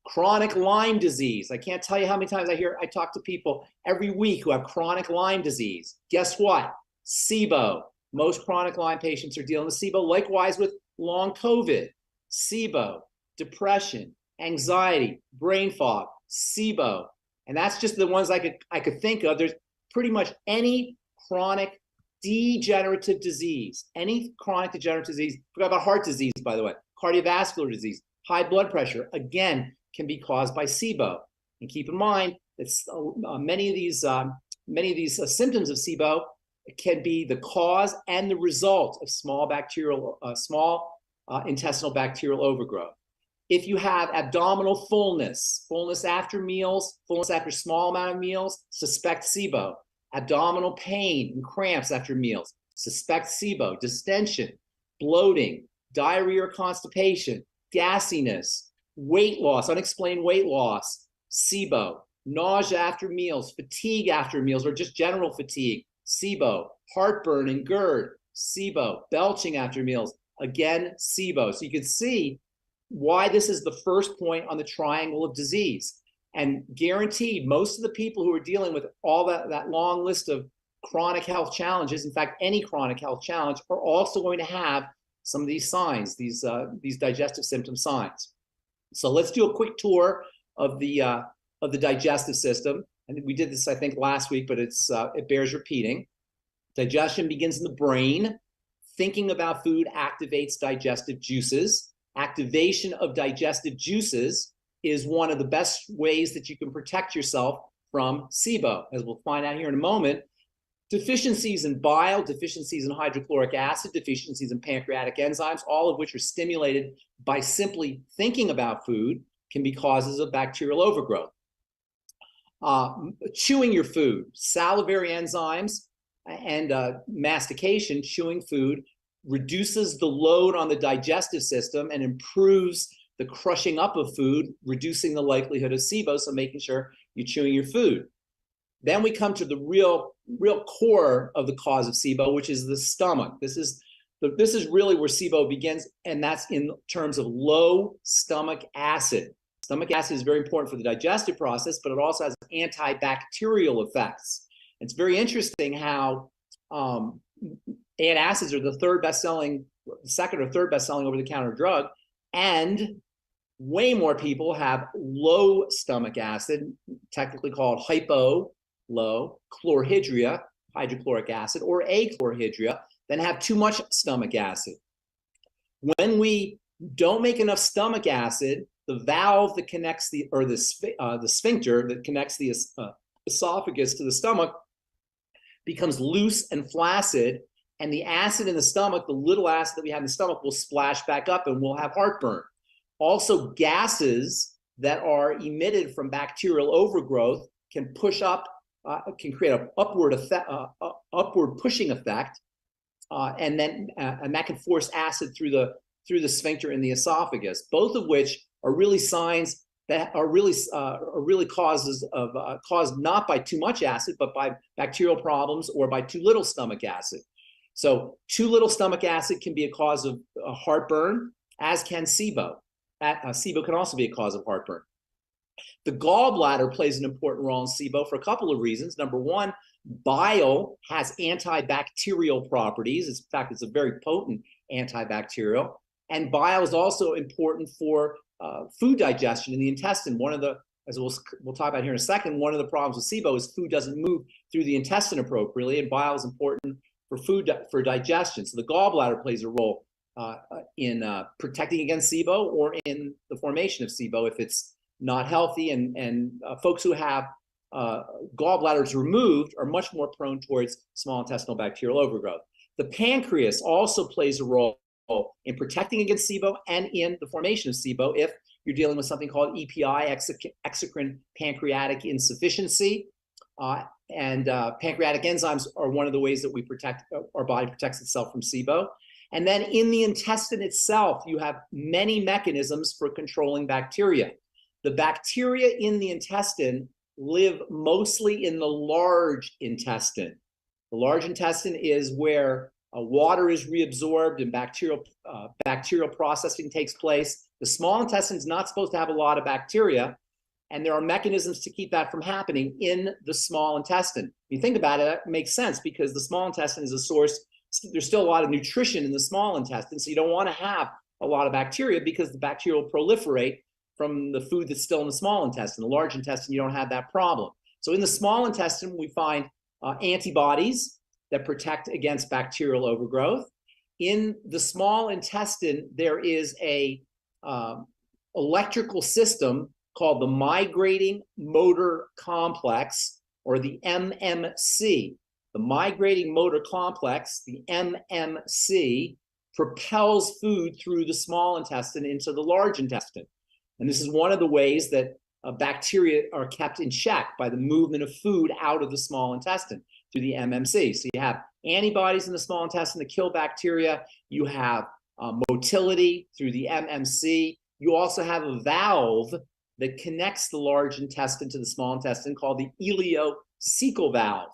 Chronic Lyme disease. I can't tell you how many times I talk to people every week who have chronic Lyme disease. Guess what? SIBO. Most chronic Lyme patients are dealing with SIBO. Likewise with long COVID. SIBO, depression, anxiety, brain fog, SIBO. And that's just the ones I could think of. There's pretty much any chronic degenerative disease, forgot about heart disease, by the way, cardiovascular disease, high blood pressure, again, can be caused by SIBO. And keep in mind that many of these symptoms of SIBO can be the cause and the result of small intestinal bacterial overgrowth. If you have abdominal fullness after meals, fullness after small amount of meals, suspect SIBO. Abdominal pain and cramps after meals, suspect SIBO. Distension, bloating, diarrhea or constipation, gassiness, weight loss, unexplained weight loss, SIBO. Nausea after meals, fatigue after meals, or just general fatigue, SIBO. Heartburn and GERD, SIBO. Belching after meals, again, SIBO. So you can see why this is the first point on the triangle of disease. And guaranteed, most of the people who are dealing with all that long list of chronic health challenges, in fact, any chronic health challenge, are also going to have some of these signs, these digestive symptom signs. So let's do a quick tour of the digestive system. And we did this, I think, last week, but it bears repeating. Digestion begins in the brain. Thinking about food activates digestive juices. Activation of digestive juices is one of the best ways that you can protect yourself from SIBO, as we'll find out here in a moment. Deficiencies in bile, deficiencies in hydrochloric acid, deficiencies in pancreatic enzymes, all of which are stimulated by simply thinking about food, can be causes of bacterial overgrowth. Chewing your food, salivary enzymes and mastication, chewing food, reduces the load on the digestive system and improves the crushing up of food, reducing the likelihood of SIBO, so making sure you're chewing your food. Then we come to the real core of the cause of SIBO, which is the stomach. This is really where SIBO begins, and that's in terms of low stomach acid. Stomach acid is very important for the digestive process, but it also has antibacterial effects. It's very interesting how antacids are the second or third best-selling over-the-counter drug, and way more people have low stomach acid, technically called low chlorhydria, hydrochloric acid, or achlorhydria, than have too much stomach acid. When we don't make enough stomach acid, the valve that connects the sphincter that connects the esophagus to the stomach becomes loose and flaccid, and the acid in the stomach, the little acid that we have in the stomach, will splash back up and we'll have heartburn. Also, gases that are emitted from bacterial overgrowth can push up, can create an upward pushing effect, and that can force acid through the sphincter in the esophagus. Both of which are really signs that are really causes of caused not by too much acid, but by bacterial problems or by too little stomach acid. So too little stomach acid can be a cause of heartburn, as can SIBO. SIBO can also be a cause of heartburn. The gallbladder plays an important role in SIBO for a couple of reasons. Number one, bile has antibacterial properties. In fact, it's a very potent antibacterial. And bile is also important for food digestion in the intestine. One of the as we'll talk about here in a second, one of the problems with SIBO is food doesn't move through the intestine appropriately, and bile is important for for digestion. So the gallbladder plays a role in protecting against SIBO or in the formation of SIBO if it's not healthy. And folks who have gallbladders removed are much more prone towards small intestinal bacterial overgrowth. The pancreas also plays a role in protecting against SIBO and in the formation of SIBO if you're dealing with something called EPI, exocrine pancreatic insufficiency. Pancreatic enzymes are one of the ways that we protect, our body protects itself from SIBO. And then in the intestine itself, you have many mechanisms for controlling bacteria. The bacteria in the intestine live mostly in the large intestine. The large intestine is where water is reabsorbed and bacterial processing takes place. The small intestine is not supposed to have a lot of bacteria, and there are mechanisms to keep that from happening in the small intestine. If you think about it, that makes sense because the small intestine is a source. There's still a lot of nutrition in the small intestine, so you don't want to have a lot of bacteria because the bacteria will proliferate from the food that's still in the small intestine. The large intestine, you don't have that problem. So in the small intestine, we find antibodies that protect against bacterial overgrowth. In the small intestine, there is a electrical system called the migrating motor complex, or the MMC. The migrating motor complex, the MMC, propels food through the small intestine into the large intestine. And this is one of the ways that bacteria are kept in check by the movement of food out of the small intestine through the MMC. So you have antibodies in the small intestine that kill bacteria. You have motility through the MMC. You also have a valve that connects the large intestine to the small intestine called the ileocecal valve.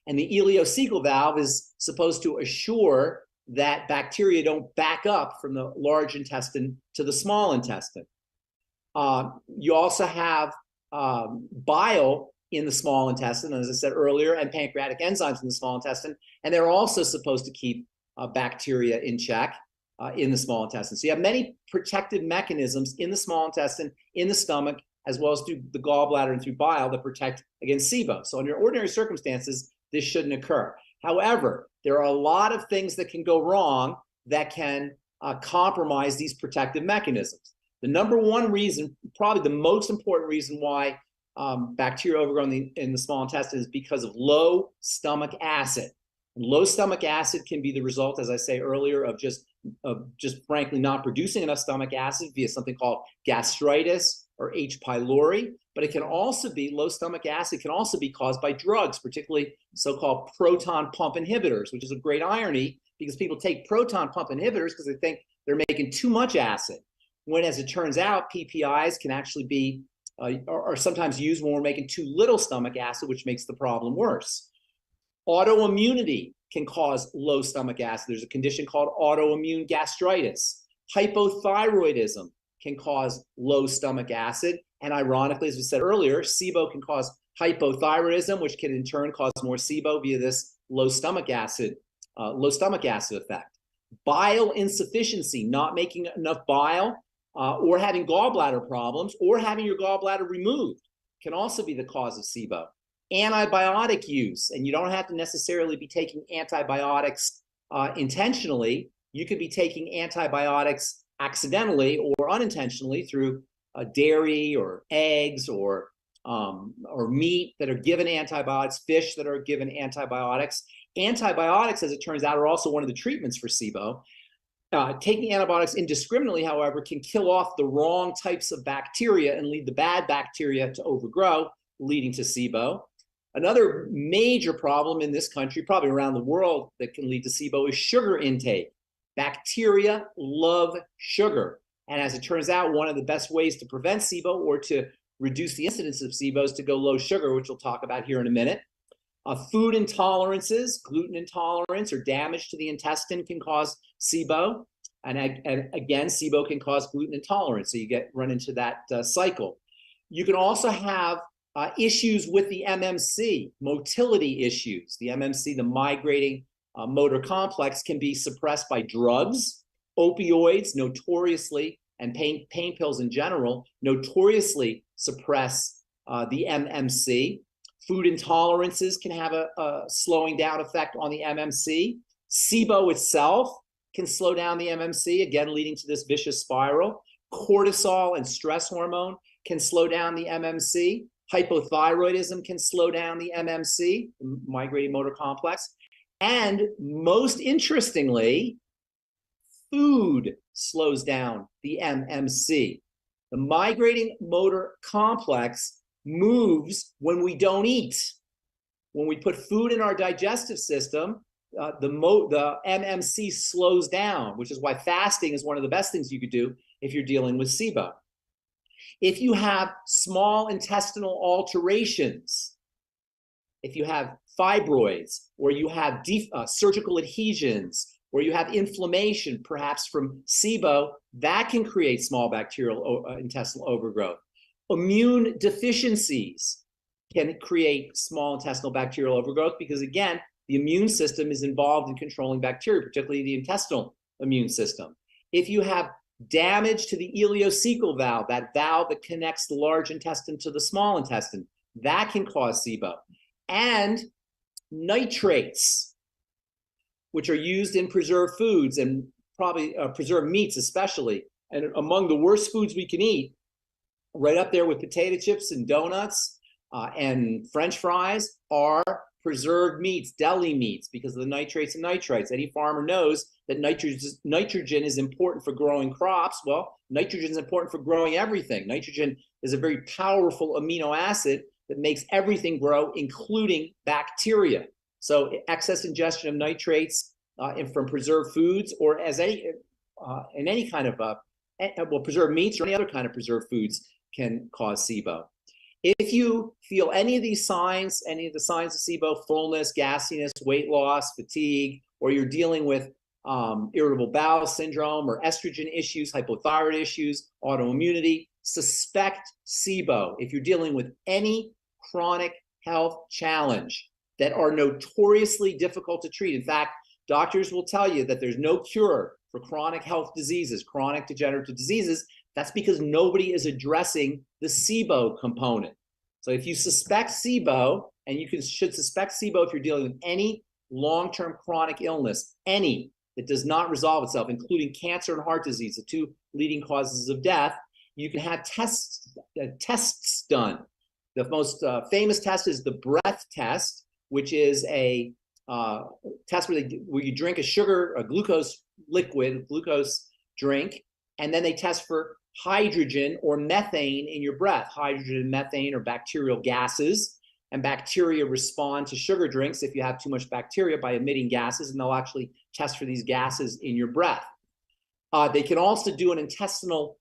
And the ileocecal valve is supposed to assure that bacteria don't back up from the large intestine to the small intestine. You also have bile in the small intestine, as I said earlier, and pancreatic enzymes in the small intestine, and they're also supposed to keep bacteria in check in the small intestine. So you have many protective mechanisms in the small intestine, in the stomach, as well as through the gallbladder and through bile that protect against SIBO. So under ordinary circumstances, this shouldn't occur. However, there are a lot of things that can go wrong that can compromise these protective mechanisms. The number one reason, probably the most important reason why bacterial overgrowth in the small intestine is because of low stomach acid. And low stomach acid can be the result, as I say earlier, of just frankly not producing enough stomach acid via something called gastritis or H. pylori. But it can also be, low stomach acid can also be caused by drugs, particularly so-called proton pump inhibitors, which is a great irony because people take proton pump inhibitors because they think they're making too much acid. When, as it turns out, PPIs can actually be, are sometimes used when we're making too little stomach acid, which makes the problem worse. Autoimmunity can cause low stomach acid. There's a condition called autoimmune gastritis. Hypothyroidism can cause low stomach acid. And ironically, as we said earlier, SIBO can cause hypothyroidism, which can in turn cause more SIBO via this low stomach acid effect. Bile insufficiency, not making enough bile, or having gallbladder problems, or having your gallbladder removed can also be the cause of SIBO. Antibiotic use, and you don't have to necessarily be taking antibiotics intentionally. You could be taking antibiotics accidentally or unintentionally through dairy or eggs or meat that are given antibiotics, fish that are given antibiotics. Antibiotics, as it turns out, are also one of the treatments for SIBO. Taking antibiotics indiscriminately, however, can kill off the wrong types of bacteria and lead the bad bacteria to overgrow, leading to SIBO. Another major problem in this country, probably around the world, that can lead to SIBO is sugar intake. Bacteria love sugar. And as it turns out, one of the best ways to prevent SIBO or to reduce the incidence of SIBO is to go low sugar, which we'll talk about here in a minute. Food intolerances, gluten intolerance, or damage to the intestine can cause SIBO. And again, SIBO can cause gluten intolerance, so you run into that cycle. You can also have issues with the MMC, motility issues. The MMC, the migrating motor complex, can be suppressed by drugs. Opioids notoriously and pain pills in general notoriously suppress the MMC. Food intolerances can have a slowing down effect on the MMC. SIBO itself can slow down the MMC, again, leading to this vicious spiral. Cortisol and stress hormone can slow down the MMC. Hypothyroidism can slow down the MMC, the migrating motor complex. And most interestingly, food slows down the MMC. The migrating motor complex moves when we don't eat. When we put food in our digestive system, the MMC slows down, which is why fasting is one of the best things you could do if you're dealing with SIBO. If you have small intestinal alterations, if you have fibroids, or you have surgical adhesions, or you have inflammation, perhaps from SIBO, that can create small bacterial intestinal overgrowth. Immune deficiencies can create small intestinal bacterial overgrowth because, again, the immune system is involved in controlling bacteria, particularly the intestinal immune system. If you have damage to the ileocecal valve, that valve that connects the large intestine to the small intestine, that can cause SIBO. And nitrates, which are used in preserved foods and probably preserved meats especially, and among the worst foods we can eat, right up there with potato chips and donuts and French fries, are preserved meats, deli meats, because of the nitrates and nitrites. Any farmer knows that nitrogen is important for growing crops. Well, nitrogen is important for growing everything. Nitrogen is a very powerful amino acid that makes everything grow, including bacteria. So excess ingestion of nitrates from preserved foods, or as in any kind of preserved meats or any other kind of preserved foods, can cause SIBO. If you feel any of these signs, any of the signs of SIBO, fullness, gassiness, weight loss, fatigue, or you're dealing with irritable bowel syndrome or estrogen issues, hypothyroid issues, autoimmunity, suspect SIBO. If you're dealing with any chronic health challenge that are notoriously difficult to treat. In fact, doctors will tell you that there's no cure for chronic health diseases, chronic degenerative diseases. That's because nobody is addressing the SIBO component. So if you suspect SIBO, and you should suspect SIBO if you're dealing with any long-term chronic illness, any that does not resolve itself, including cancer and heart disease, the two leading causes of death, you can have tests done. The most famous test is the breath test, which is a test where you drink a glucose liquid, glucose drink, and then they test for hydrogen or methane in your breath. Hydrogen and methane are bacterial gases, and bacteria respond to sugar drinks if you have too much bacteria by emitting gases, and they'll actually test for these gases in your breath. They can also do an intestinal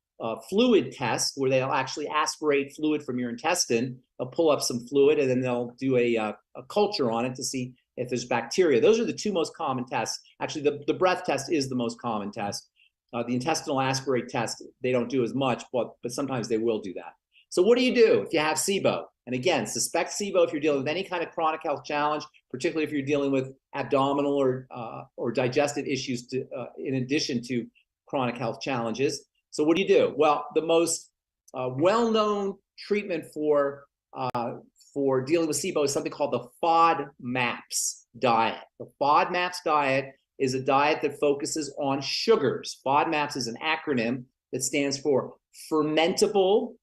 fluid test where they'll actually aspirate fluid from your intestine. They'll pull up some fluid, and then they'll do a culture on it to see if there's bacteria. Those are the two most common tests. Actually, the breath test is the most common test. The intestinal aspirate test, they don't do as much, but sometimes they will do that. So what do you do if you have SIBO? And again, suspect SIBO if you're dealing with any kind of chronic health challenge, particularly if you're dealing with abdominal or digestive issues in addition to chronic health challenges. So what do you do? Well, the most well-known treatment for dealing with SIBO is something called the FODMAPs diet. The FODMAPs diet is a diet that focuses on sugars. FODMAPs is an acronym that stands for fermentable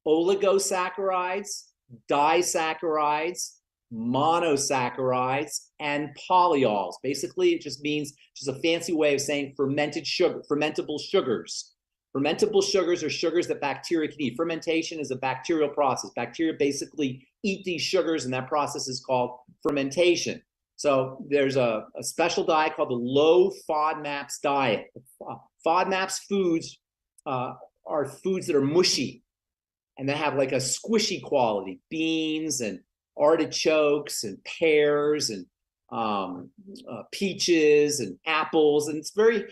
oligosaccharides, disaccharides, monosaccharides, and polyols. Basically, it just means just a fancy way of saying fermented sugar, fermentable sugars. Fermentable sugars are sugars that bacteria can eat. Fermentation is a bacterial process. Bacteria basically eat these sugars, and that process is called fermentation. So there's a special diet called the low FODMAPs diet. FODMAPs foods are foods that are mushy, and they have like a squishy quality. Beans and artichokes and pears and peaches and apples, and it's very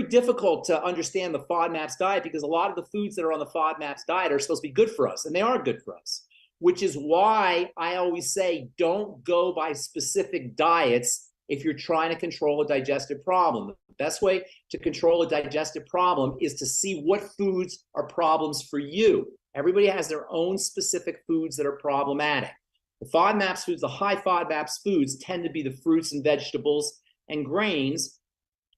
difficult to understand the FODMAPs diet because a lot of the foods that are on the FODMAPs diet are supposed to be good for us, and they are good for us, which is why I always say don't go by specific diets if you're trying to control a digestive problem. The best way to control a digestive problem is to see what foods are problems for you. Everybody has their own specific foods that are problematic. The FODMAPs foods, the high FODMAPs foods, tend to be the fruits and vegetables and grains,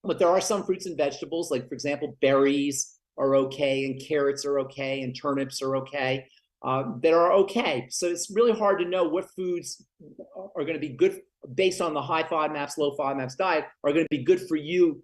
but there are some fruits and vegetables, like, for example, berries are okay, and carrots are okay, and turnips are okay, that are okay. So it's really hard to know what foods are going to be good based on the high FODMAPs, low FODMAPs diet, are going to be good for you,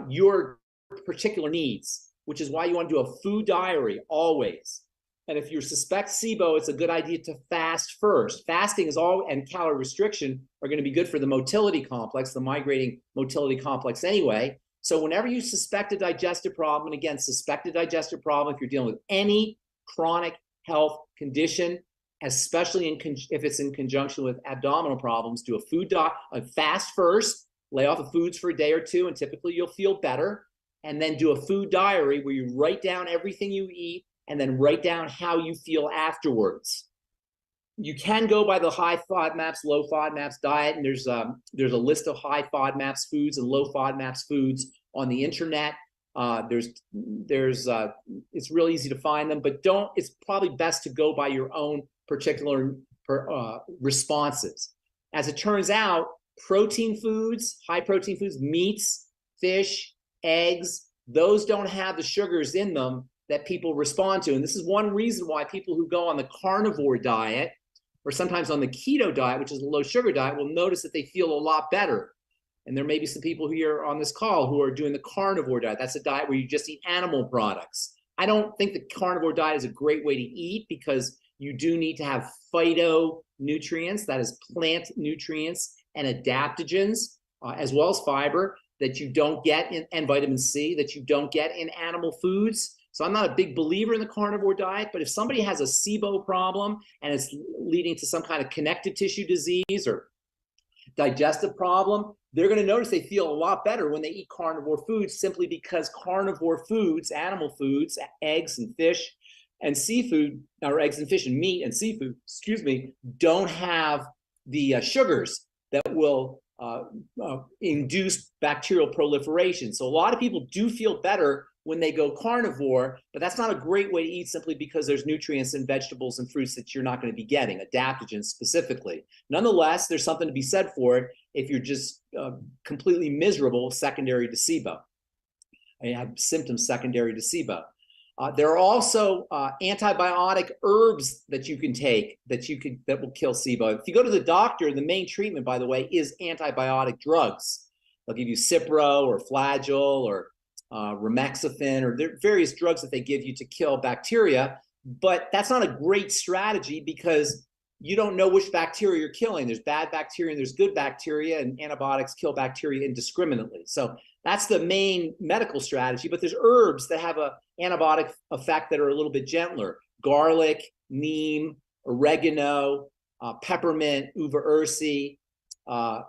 your particular needs, which is why you want to do a food diary always. And if you suspect SIBO, it's a good idea to fast first. Fasting and calorie restriction are going to be good for the motility complex, the migrating motility complex anyway. So whenever you suspect a digestive problem, and again, suspect a digestive problem if you're dealing with any chronic health condition, especially if it's in conjunction with abdominal problems, do a fast first, lay off the foods for a day or two, and typically you'll feel better. And then do a food diary where you write down everything you eat, and then write down how you feel afterwards. You can go by the high FODMAPs, low FODMAPs diet, and there's a list of high FODMAPs foods and low FODMAPs foods on the internet. It's real easy to find them, but it's probably best to go by your own particular responses. As it turns out, protein foods, high protein foods, meats, fish, eggs, those don't have the sugars in them that people respond to. And this is one reason why people who go on the carnivore diet, or sometimes on the keto diet, which is a low sugar diet, will notice that they feel a lot better. And there may be some people here on this call who are doing the carnivore diet. That's a diet where you just eat animal products. I don't think the carnivore diet is a great way to eat, because you do need to have phytonutrients, that is plant nutrients, and adaptogens, as well as fiber that you don't get and vitamin C that you don't get in animal foods. So I'm not a big believer in the carnivore diet, but if somebody has a SIBO problem and it's leading to some kind of connective tissue disease or digestive problem, they're going to notice they feel a lot better when they eat carnivore foods, simply because carnivore foods, animal foods, eggs and fish and seafood, or eggs and fish and meat and seafood, don't have the sugars that will induce bacterial proliferation. So a lot of people do feel better when they go carnivore, but that's not a great way to eat, simply because there's nutrients in vegetables and fruits that you're not going to be getting, adaptogens specifically. Nonetheless, there's something to be said for it if you're just completely miserable secondary to SIBO, and you have symptoms secondary to SIBO. There are also antibiotic herbs that you can take that will kill SIBO. If you go to the doctor, the main treatment, by the way, is antibiotic drugs. They'll give you Cipro or Flagyl or Remexafen, or there are various drugs that they give you to kill bacteria, but that's not a great strategy, because you don't know which bacteria you're killing. There's bad bacteria and there's good bacteria, and antibiotics kill bacteria indiscriminately. So that's the main medical strategy, but there's herbs that have an antibiotic effect that are a little bit gentler. Garlic, neem, oregano, peppermint, uva ursi.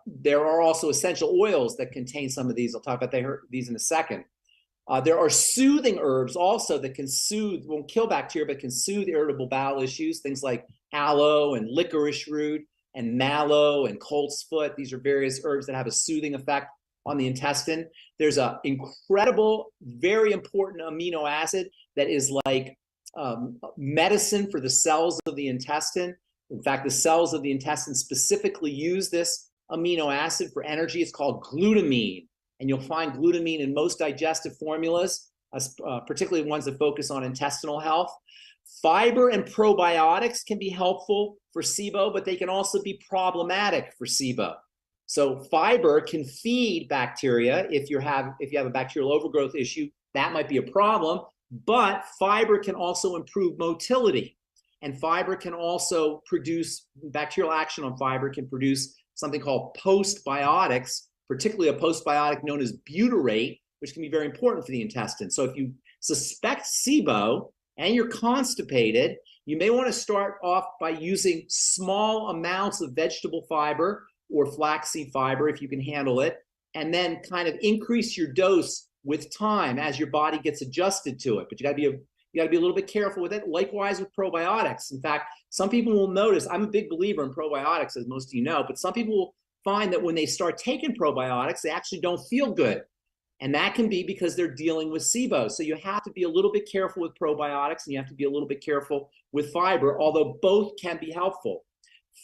There are also essential oils that contain some of these. I'll talk about these in a second. There are soothing herbs also that can soothe, won't kill bacteria, but can soothe irritable bowel issues. Things like aloe and licorice root and mallow and colt's foot. These are various herbs that have a soothing effect on the intestine. There's an incredible, very important amino acid that is like medicine for the cells of the intestine. In fact, the cells of the intestine specifically use this amino acid for energy. It's called glutamine. And you'll find glutamine in most digestive formulas, particularly ones that focus on intestinal health. Fiber and probiotics can be helpful for SIBO, but they can also be problematic for SIBO. So fiber can feed bacteria. If you have a bacterial overgrowth issue, that might be a problem, but fiber can also improve motility. And fiber can also produce, bacterial action on fiber can produce something called postbiotics, particularly a postbiotic known as butyrate, which can be very important for the intestine. So if you suspect SIBO and you're constipated, you may want to start off by using small amounts of vegetable fiber or flaxseed fiber if you can handle it, and then kind of increase your dose with time as your body gets adjusted to it. But you got to be a little bit careful with it. Likewise with probiotics. In fact, some people will notice, I'm a big believer in probiotics, as most of you know, but some people find that when they start taking probiotics, they actually don't feel good. And that can be because they're dealing with SIBO. So you have to be a little bit careful with probiotics, and you have to be a little bit careful with fiber, although both can be helpful.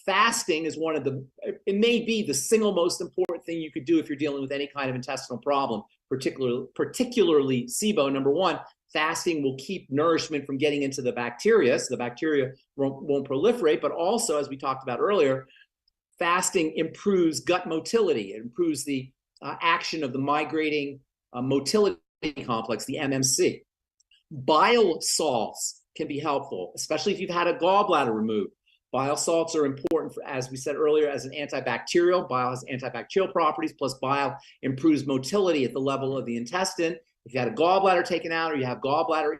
Fasting is one of the, it may be the single most important thing you could do if you're dealing with any kind of intestinal problem, particularly SIBO. Number one, fasting will keep nourishment from getting into the bacteria, so the bacteria won't proliferate, but also, as we talked about earlier, fasting improves gut motility. It improves the action of the migrating motility complex, the MMC. Bile salts can be helpful, especially if you've had a gallbladder removed. Bile salts are important, for, as we said earlier, as an antibacterial. Bile has antibacterial properties, plus bile improves motility at the level of the intestine. If you had a gallbladder taken out or you have gallbladder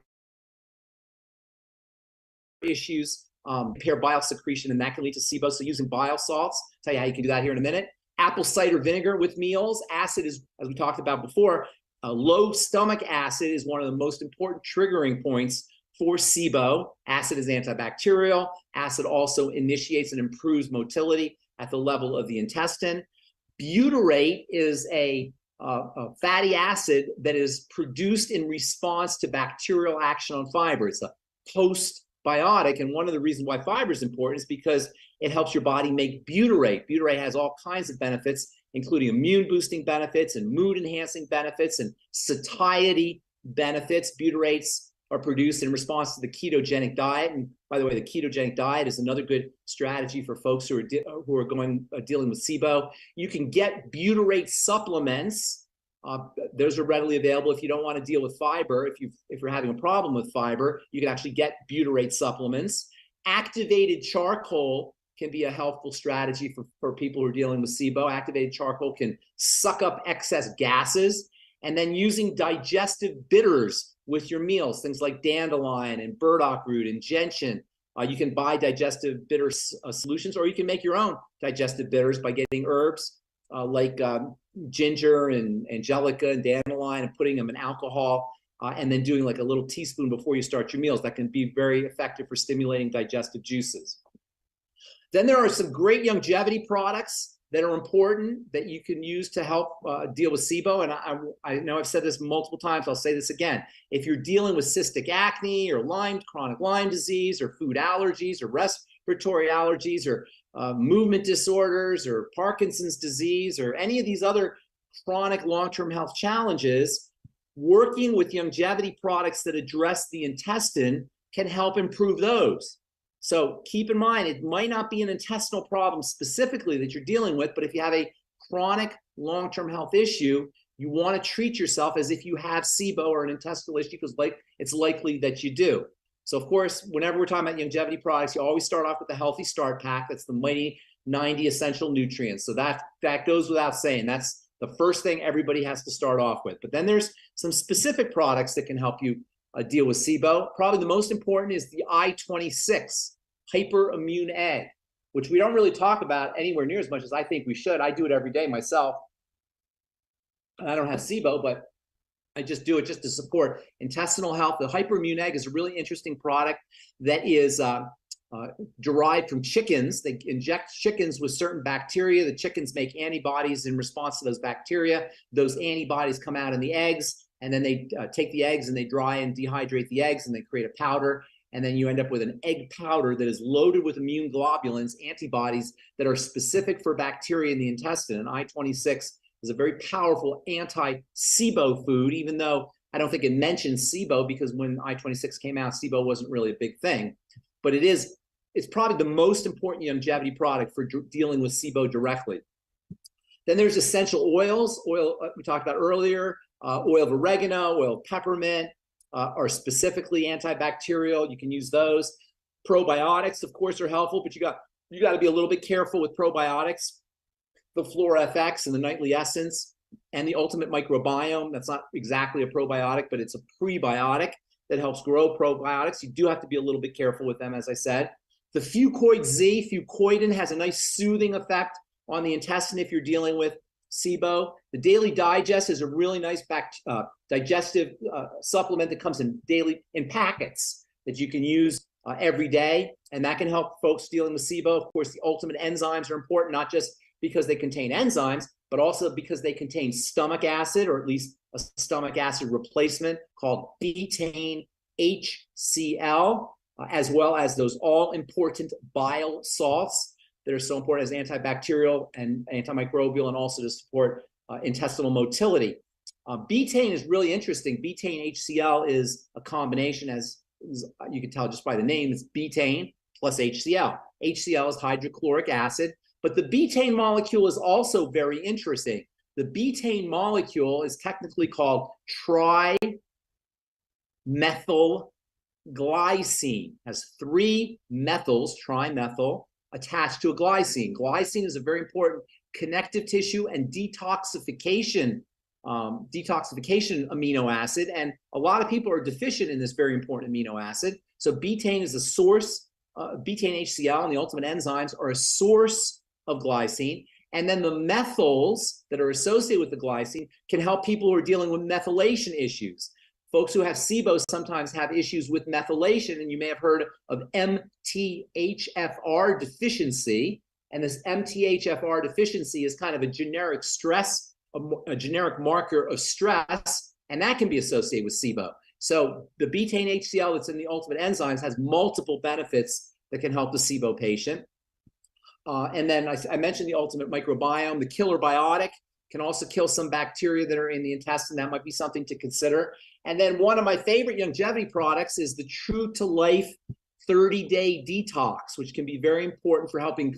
issues, impair bile secretion, and that can lead to SIBO. So using bile salts, tell you how you can do that here in a minute. Apple cider vinegar with meals. Acid is, as we talked about before, low stomach acid is one of the most important triggering points for SIBO. Acid is antibacterial. Acid also initiates and improves motility at the level of the intestine. Butyrate is a fatty acid that is produced in response to bacterial action on fiber. It's a postbiotic, and one of the reasons why fiber is important is because it helps your body make butyrate. Butyrate has all kinds of benefits, including immune boosting benefits and mood enhancing benefits and satiety benefits. Butyrates are produced in response to the ketogenic diet. And by the way, the ketogenic diet is another good strategy for folks who are dealing with SIBO. You can get butyrate supplements. Those are readily available if you don't want to deal with fiber. If you're having a problem with fiber, you can actually get butyrate supplements. Activated charcoal can be a helpful strategy for people who are dealing with SIBO. Activated charcoal can suck up excess gases. And then using digestive bitters with your meals, things like dandelion and burdock root and gentian. You can buy digestive bitter solutions, or you can make your own digestive bitters by getting herbs like ginger and angelica and dandelion and putting them in alcohol and then doing like a little teaspoon before you start your meals. That can be very effective for stimulating digestive juices. Then there are some great longevity products that are important that you can use to help deal with SIBO. And I know I've said this multiple times, I'll say this again. If you're dealing with cystic acne or chronic Lyme disease or food allergies or respiratory allergies or movement disorders or Parkinson's disease or any of these other chronic long-term health challenges, working with longevity products that address the intestine can help improve those. So keep in mind, it might not be an intestinal problem specifically that you're dealing with, but if you have a chronic long-term health issue, you want to treat yourself as if you have SIBO or an intestinal issue, because it's likely that you do. So of course, whenever we're talking about longevity products, you always start off with the Healthy Start Pack. That's the mighty 90 essential nutrients. So that goes without saying. That's the first thing everybody has to start off with. But then there's some specific products that can help you deal with SIBO. Probably the most important is the I-26 hyperimmune egg, which we don't really talk about anywhere near as much as I think we should. I do it every day myself. I don't have SIBO, but I just do it just to support intestinal health. The hyperimmune egg is a really interesting product that is derived from chickens. They inject chickens with certain bacteria. The chickens make antibodies in response to those bacteria. Those antibodies come out in the eggs, and then they take the eggs and they dry and dehydrate the eggs, and they create a powder. And then you end up with an egg powder that is loaded with immune globulins, antibodies that are specific for bacteria in the intestine. And I-26 is a very powerful anti-SIBO food, even though I don't think it mentions SIBO, because when I-26 came out, SIBO wasn't really a big thing. But it's probably the most important longevity product for dealing with SIBO directly. Then there's essential oils. Oil we talked about earlier, oil of oregano, oil of peppermint, are specifically antibacterial. You can use those. Probiotics, of course, are helpful, but you got to be a little bit careful with probiotics. The Flora FX and the Nightly Essence and the Ultimate Microbiome. That's not exactly a probiotic, but it's a prebiotic that helps grow probiotics. You do have to be a little bit careful with them, as I said. The Fucoid Z, fucoidin, has a nice soothing effect on the intestine if you're dealing with SIBO. The Daily Digest is a really nice digestive supplement that comes in packets that you can use every day, and that can help folks dealing with SIBO. Of course, the Ultimate enzymes are important, not just because they contain enzymes, but also because they contain stomach acid, or at least a stomach acid replacement called betaine HCl, as well as those all-important bile salts that are so important as antibacterial and antimicrobial, and also to support intestinal motility. Betaine is really interesting. Betaine HCl is a combination, as you can tell just by the name, it's betaine plus HCl. HCl is hydrochloric acid, but the betaine molecule is also very interesting. The betaine molecule is technically called trimethylglycine, has 3 methyls, trimethyl, attached to a glycine. Glycine is a very important connective tissue and detoxification amino acid, and a lot of people are deficient in this very important amino acid. So betaine is a source, betaine HCl and the ultimate enzymes are a source of glycine, and then the methyls that are associated with the glycine can help people who are dealing with methylation issues. Folks who have SIBO sometimes have issues with methylation, and you may have heard of MTHFR deficiency, and this MTHFR deficiency is kind of a generic stress, a generic marker of stress, and that can be associated with SIBO. So the betaine HCl that's in the ultimate enzymes has multiple benefits that can help the SIBO patient. And then I mentioned the ultimate microbiome. The killer biotic can also kill some bacteria that are in the intestine. That might be something to consider. And then one of my favorite longevity products is the True to Life 30-day detox, which can be very important for helping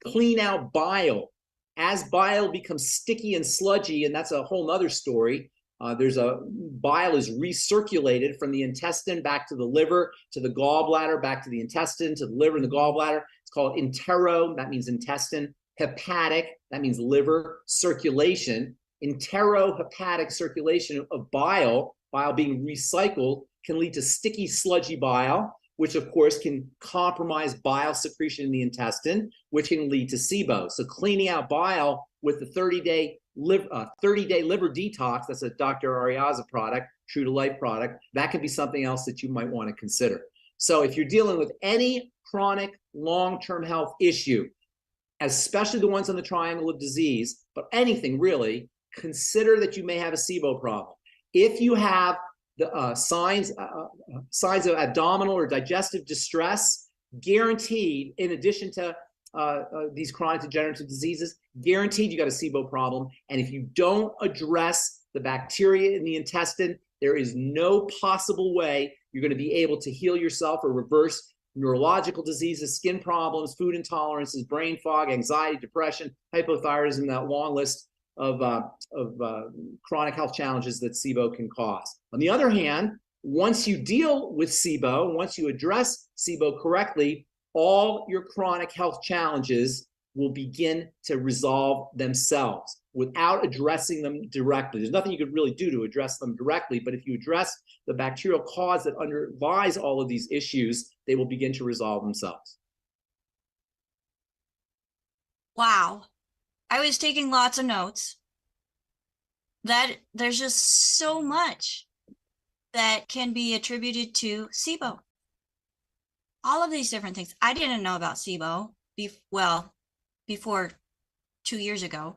clean out bile. As bile becomes sticky and sludgy, and that's a whole nother story, bile is recirculated from the intestine back to the liver, to the gallbladder, back to the intestine, to the liver and the gallbladder. It's called entero, that means intestine. Hepatic, that means liver circulation. Enterohepatic circulation of bile being recycled, can lead to sticky, sludgy bile, which of course can compromise bile secretion in the intestine, which can lead to SIBO. So cleaning out bile with the 30-day liver detox, that's a Dr. Ariaza product, True to Life product, that could be something else that you might want to consider. So if you're dealing with any chronic long-term health issue, especially the ones on the triangle of disease, but anything really, consider that you may have a SIBO problem. If you have the signs of abdominal or digestive distress, guaranteed, in addition to these chronic degenerative diseases, guaranteed you got a SIBO problem. And if you don't address the bacteria in the intestine, there is no possible way you're going to be able to heal yourself or reverse neurological diseases, skin problems, food intolerances, brain fog, anxiety, depression, hypothyroidism, that long list of chronic health challenges that SIBO can cause. On the other hand, once you deal with SIBO, once you address SIBO correctly, all your chronic health challenges will begin to resolve themselves without addressing them directly. There's nothing you could really do to address them directly, but if you address the bacterial cause that underlies all of these issues, they will begin to resolve themselves. Wow. I was taking lots of notes. That there's just so much that can be attributed to SIBO. All of these different things. I didn't know about SIBO before 2 years ago,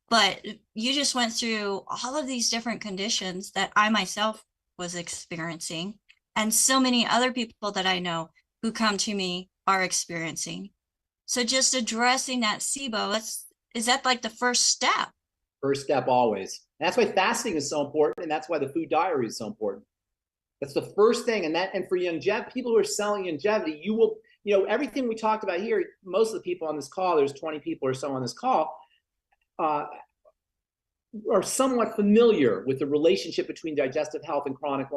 but you just went through all of these different conditions that I myself was experiencing, and so many other people that I know who come to me are experiencing. So just addressing that SIBO, is that like the first step? First step always. And that's why fasting is so important, and that's why the food diary is so important. That's the first thing, and for people who are selling longevity, you will, everything we talked about here, most of the people on this call, there's 20 people or so on this call, are somewhat familiar with the relationship between digestive health and chronic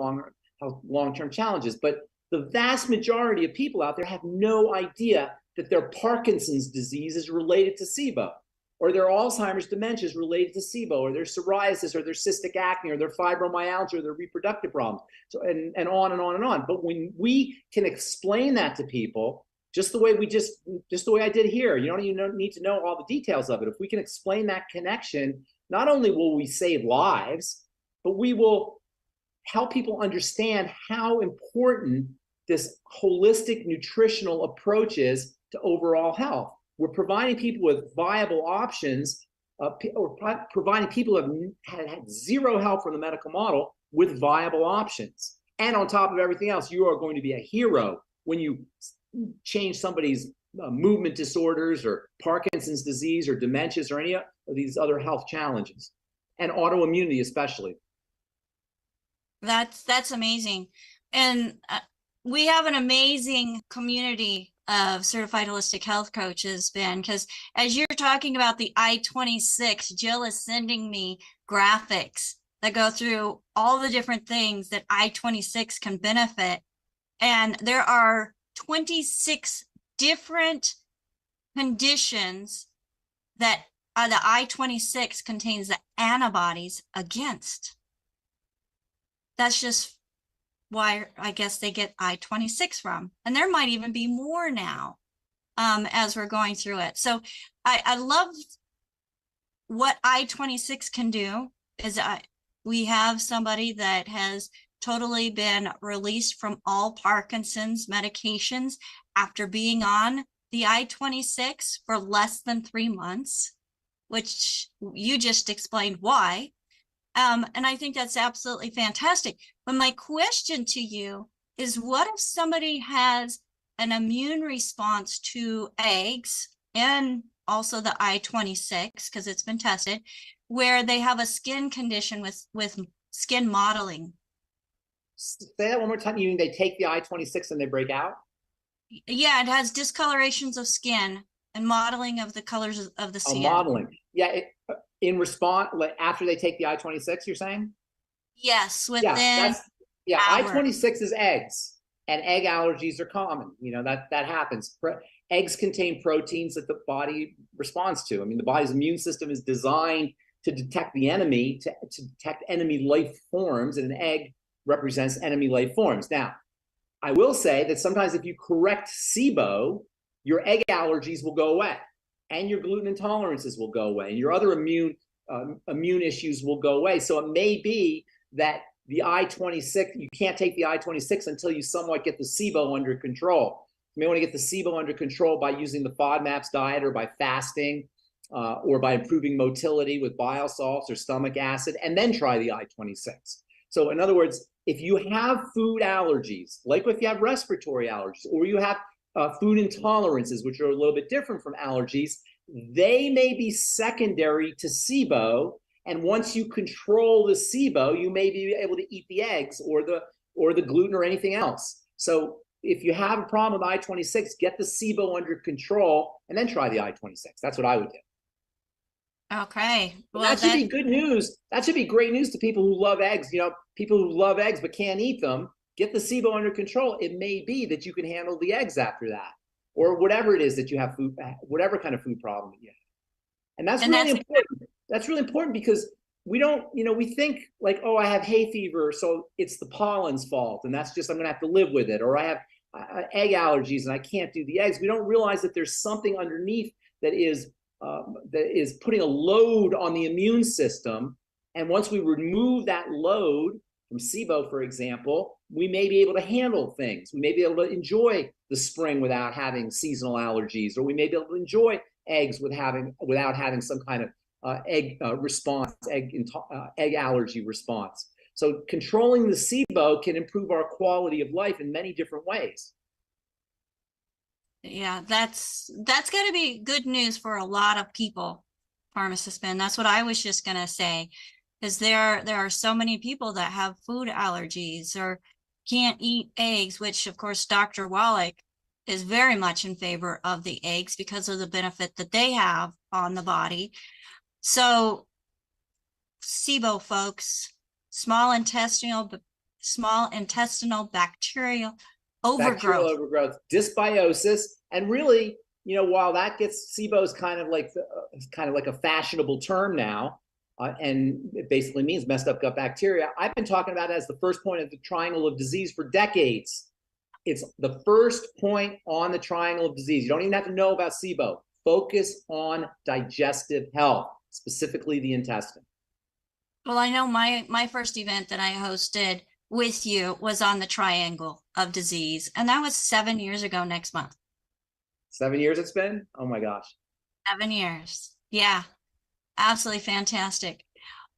long-term challenges. But the vast majority of people out there have no idea that their Parkinson's disease is related to SIBO, or their Alzheimer's dementia is related to SIBO, or their psoriasis, or their cystic acne, or their fibromyalgia, or their reproductive problems, so and on and on and on. But when we can explain that to people, just the way I did here, you don't even need to know all the details of it. If we can explain that connection, not only will we save lives, but we will help people understand how important this holistic nutritional approach is to overall health. we're providing people with viable options, or providing people who have had zero help from the medical model with viable options. And on top of everything else, you are going to be a hero when you change somebody's movement disorders or Parkinson's disease or dementias or any of these other health challenges, and autoimmunity especially. That's amazing. And we have an amazing community of certified holistic health coaches, Ben, because as you're talking about the I-26, Jill is sending me graphics that go through all the different things that I-26 can benefit. And there are 26 different conditions that the I-26 contains the antibodies against. That's just why I guess they get I-26 from. And there might even be more now as we're going through it. So I love what I-26 can do. Is we have somebody that has totally been released from all Parkinson's medications after being on the I-26 for less than 3 months, which you just explained why. And I think that's absolutely fantastic. But my question to you is, what if somebody has an immune response to eggs and also the I-26, because it's been tested, where they have a skin condition with skin modeling? Say that one more time. You mean they take the I-26 and they break out? Yeah, it has discolorations of skin and modeling of the colors of the skin. Modeling. Yeah, in response, like after they take the I-26, you're saying? Yes, within I-26 is eggs, and egg allergies are common. You know, that happens. Eggs contain proteins that the body responds to. I mean, the body's immune system is designed to detect the enemy, to detect enemy life forms, and an egg represents enemy life forms. Now, I will say that sometimes if you correct SIBO, your egg allergies will go away, and your gluten intolerances will go away, and your other immune issues will go away. So it may be that the I-26, you can't take the I-26 until you somewhat get the SIBO under control. You may want to get the SIBO under control by using the FODMAPs diet, or by fasting, or by improving motility with bile salts or stomach acid, and then try the I-26. So in other words, if you have food allergies, like if you have respiratory allergies, or you have food intolerances, which are a little bit different from allergies, they may be secondary to SIBO. And once you control the SIBO, you may be able to eat the eggs or the gluten or anything else. So if you have a problem with I-26, get the SIBO under control and then try the I-26. That's what I would do. Okay. Well, that should be good news. That should be great news to people who love eggs. You know, people who love eggs but can't eat them. Get the SIBO under control. It may be that you can handle the eggs after that, or whatever it is that you have, whatever kind of food problem that you have. And that's really important. That's really important because we don't, we think like, oh, I have hay fever, so it's the pollen's fault, and that's just, I'm gonna have to live with it. Or I have egg allergies and I can't do the eggs. We don't realize that there's something underneath that is putting a load on the immune system. And once we remove that load from SIBO, for example, we may be able to handle things. We may be able to enjoy the spring without having seasonal allergies, or we may be able to enjoy eggs without having some kind of egg response, egg allergy response. So controlling the SIBO can improve our quality of life in many different ways. Yeah, that's going to be good news for a lot of people, Pharmacist Ben. That's what I was just going to say, because there are so many people that have food allergies or can't eat eggs, which of course Dr. Wallach is very much in favor of the eggs because of the benefit that they have on the body. So SIBO, folks, small intestinal bacterial overgrowth, dysbiosis. And really, while that gets, SIBO is kind of like a fashionable term now, and it basically means messed up gut bacteria. I've been talking about it as the first point of the triangle of disease for decades. It's the first point on the triangle of disease. You don't even have to know about SIBO. Focus on digestive health, specifically the intestine. Well, I know my first event that I hosted with you was on the triangle of disease, and that was 7 years ago next month. 7 years it's been? Oh my gosh. 7 years. Yeah, absolutely fantastic.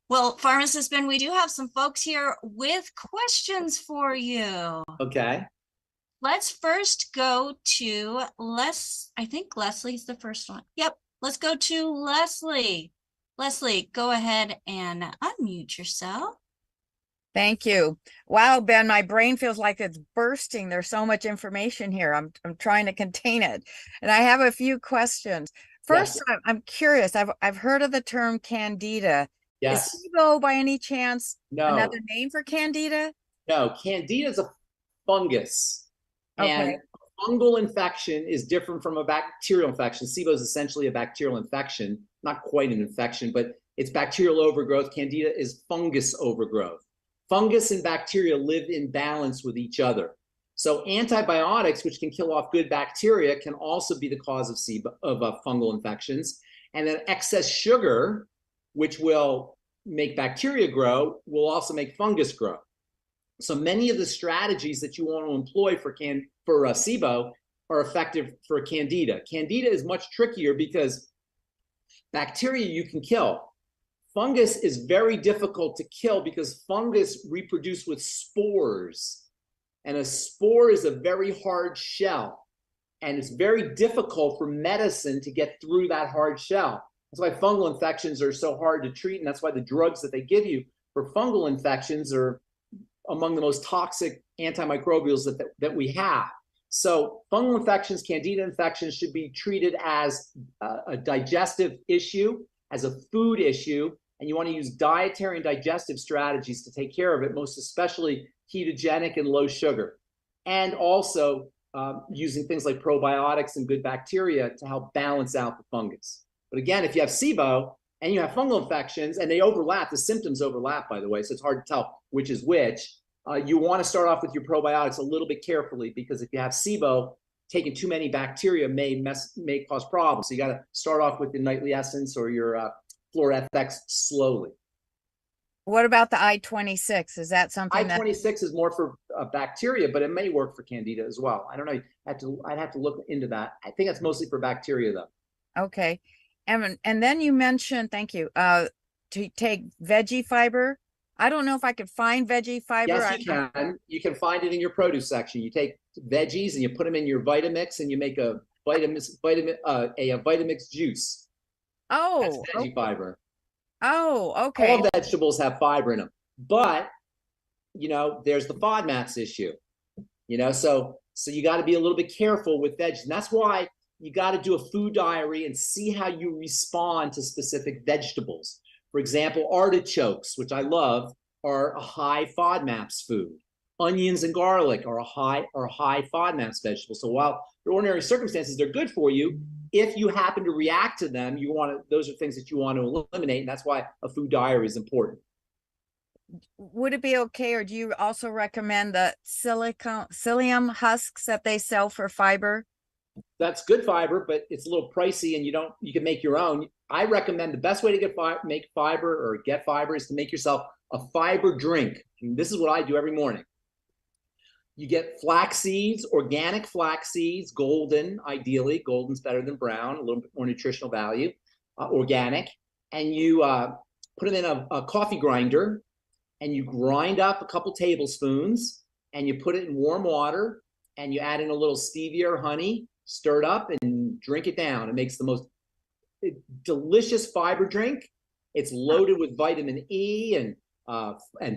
Well, Pharmacist Ben, we do have some folks here with questions for you. Okay. Let's first go to I think Leslie's the first one. Yep. Let's go to Leslie. Leslie, go ahead and unmute yourself. Thank you. Wow, Ben, my brain feels like it's bursting. There's so much information here. I'm trying to contain it. And I have a few questions. First, Yes. I'm curious. I've heard of the term candida. Yes. Is SIBO by any chance No. another name for candida? No, candida is a fungus. Okay. And a fungal infection is different from a bacterial infection. SIBO is essentially a bacterial infection, not quite an infection, but it's bacterial overgrowth. Candida is fungus overgrowth. Fungus and bacteria live in balance with each other. So antibiotics, which can kill off good bacteria, can also be the cause of fungal infections. And then excess sugar, which will make bacteria grow, will also make fungus grow. So many of the strategies that you want to employ for SIBO are effective for candida. Candida is much trickier because bacteria you can kill. Fungus is very difficult to kill because fungus reproduce with spores. And a spore is a very hard shell. And it's very difficult for medicine to get through that hard shell. That's why fungal infections are so hard to treat. And that's why the drugs that they give you for fungal infections are among the most toxic antimicrobials that we have. So fungal infections, candida infections should be treated as a digestive issue, as a food issue, and you want to use dietary and digestive strategies to take care of it, most especially ketogenic and low sugar. And also using things like probiotics and good bacteria to help balance out the fungus. But again, if you have SIBO and you have fungal infections, and they overlap, the symptoms overlap, by the way, so it's hard to tell which is which, you want to start off with your probiotics a little bit carefully, because if you have SIBO, taking too many bacteria may cause problems. So you got to start off with the nightly essence or your FX slowly. What about the I-26? Is that something I-26 is more for bacteria, but it may work for candida as well. I don't know. I'd have to look into that. I think that's mostly for bacteria, though. Okay. And then you mentioned, thank you, to take veggie fiber. I don't know if I could find veggie fiber. Yes, you can. You can find it in your produce section. You take veggies and you put them in your Vitamix, and you make a Vitamix juice. Oh, that's veggie fiber. Oh, okay. All vegetables have fiber in them, but there's the FODMAPs issue. So you got to be a little bit careful with veggies, and that's why you got to do a food diary and see how you respond to specific vegetables. For example, artichokes, which I love, are a high FODMAPs food. Onions and garlic are high FODMAPs vegetables. So while in ordinary circumstances they're good for you, if you happen to react to them, those are things that you want to eliminate, and that's why a food diary is important. Would it be okay, or do you also recommend the psyllium husks that they sell for fiber? That's good fiber, but it's a little pricey, and you can make your own. I recommend the best way to make fiber or get fiber is to make yourself a fiber drink. And this is what I do every morning. You get flax seeds, organic flax seeds, golden, ideally. Golden's better than brown, a little bit more nutritional value, organic. And you put them in a coffee grinder, and you grind up a couple tablespoons, and you put it in warm water, and you add in a little stevia or honey, stir it up, and drink it down. It makes the most delicious fiber drink. It's loaded with vitamin E and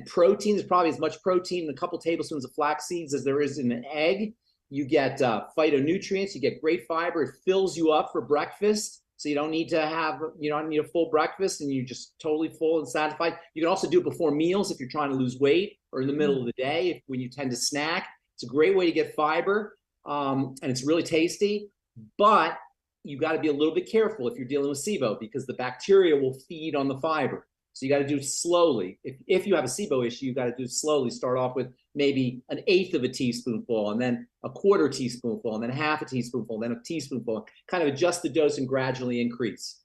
protein. There's probably as much protein in a couple tablespoons of flax seeds as there is in an egg. You get phytonutrients. You get great fiber. It fills you up for breakfast, so you don't need a full breakfast, and you're just totally full and satisfied. You can also do it before meals if you're trying to lose weight, or in the middle of the day when you tend to snack. It's a great way to get fiber, and it's really tasty. But you got to be a little bit careful if you're dealing with SIBO, because the bacteria will feed on the fiber. So you got to do it slowly. If you have a SIBO issue, you got to do it slowly. Start off with maybe 1/8 of a teaspoonful, and then 1/4 teaspoonful, and then 1/2 teaspoonful, and then a teaspoonful. Kind of adjust the dose and gradually increase.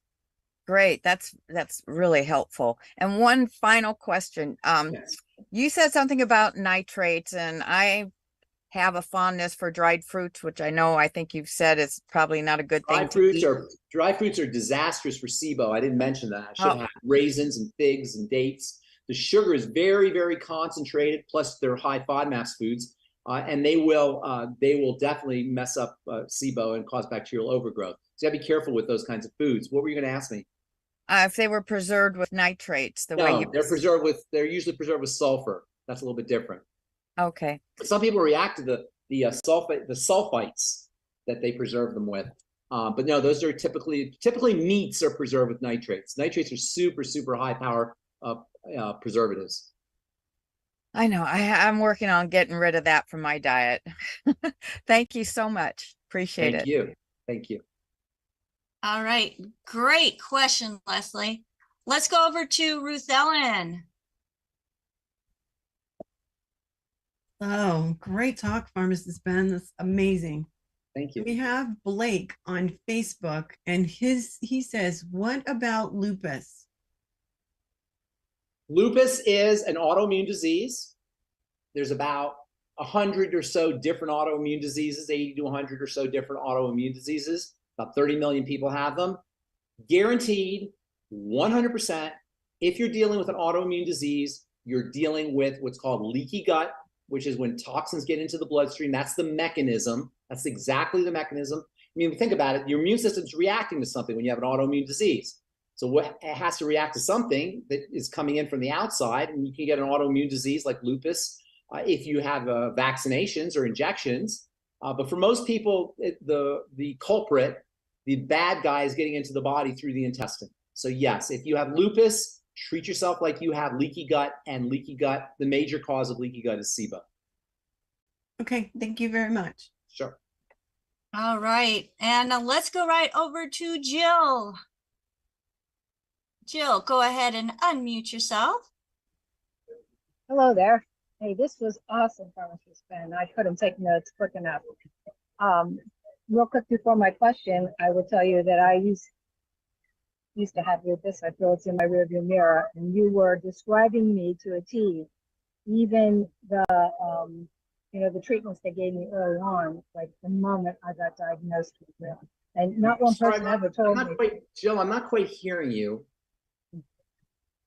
Great. That's really helpful. And one final question. Yes. You said something about nitrates, and I have a fondness for dried fruits, which I think you've said is probably not a good thing to eat. Dry fruits are disastrous for SIBO. I didn't mention that. I should have raisins and figs and dates. The sugar is very, very concentrated, plus they're high FODMAPs foods, and they will definitely mess up SIBO and cause bacterial overgrowth. So you gotta be careful with those kinds of foods. What were you gonna ask me? If they were preserved with nitrates, they're usually preserved with sulfur. That's a little bit different. Okay. Some people react to the sulfites that they preserve them with, but no, those are typically meats are preserved with nitrates. Nitrates are super, super high power preservatives. I know. I'm working on getting rid of that from my diet. Thank you so much. Appreciate it. Thank you. All right. Great question, Leslie. Let's go over to Ruth Ellen. Oh, great talk, Pharmacist Ben. That's amazing. Thank you. We have Blake on Facebook, and he says, what about lupus? Lupus is an autoimmune disease. There's about 100 or so different autoimmune diseases, 80 to 100 or so different autoimmune diseases. About 30 million people have them. Guaranteed 100%, if you're dealing with an autoimmune disease, you're dealing with what's called leaky gut, which is when toxins get into the bloodstream. That's the mechanism. That's exactly the mechanism. I mean, think about it. Your immune system's reacting to something when you have an autoimmune disease. So it has to react to something that is coming in from the outside, and you can get an autoimmune disease like lupus if you have vaccinations or injections. But for most people, the culprit, the bad guy, is getting into the body through the intestine. So yes, if you have lupus, treat yourself like you have leaky gut, and leaky gut, the major cause of leaky gut is SIBO. Okay, thank you very much. Sure. All right. And let's go right over to Jill. Jill, go ahead and unmute yourself. Hello there. Hey, this was awesome, Pharmacist Ben. I couldn't take notes quick enough. Real quick before my question, I will tell you that I used to have lupus. I feel it's in my rearview mirror, and you were describing me to a T. Even the the treatments they gave me early on, like the moment I got diagnosed with it, and not one person ever told me. Jill, I'm not quite hearing you.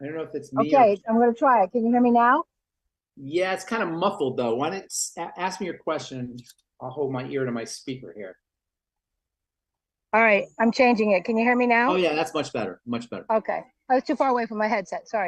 I don't know if it's me. Okay, I'm going to try it. Can you hear me now? Yeah, it's kind of muffled though. Why don't you ask me your question? I'll hold my ear to my speaker here. All right, I'm changing it. Can you hear me now? Oh yeah, that's much better. Much better. Okay. I was too far away from my headset. Sorry.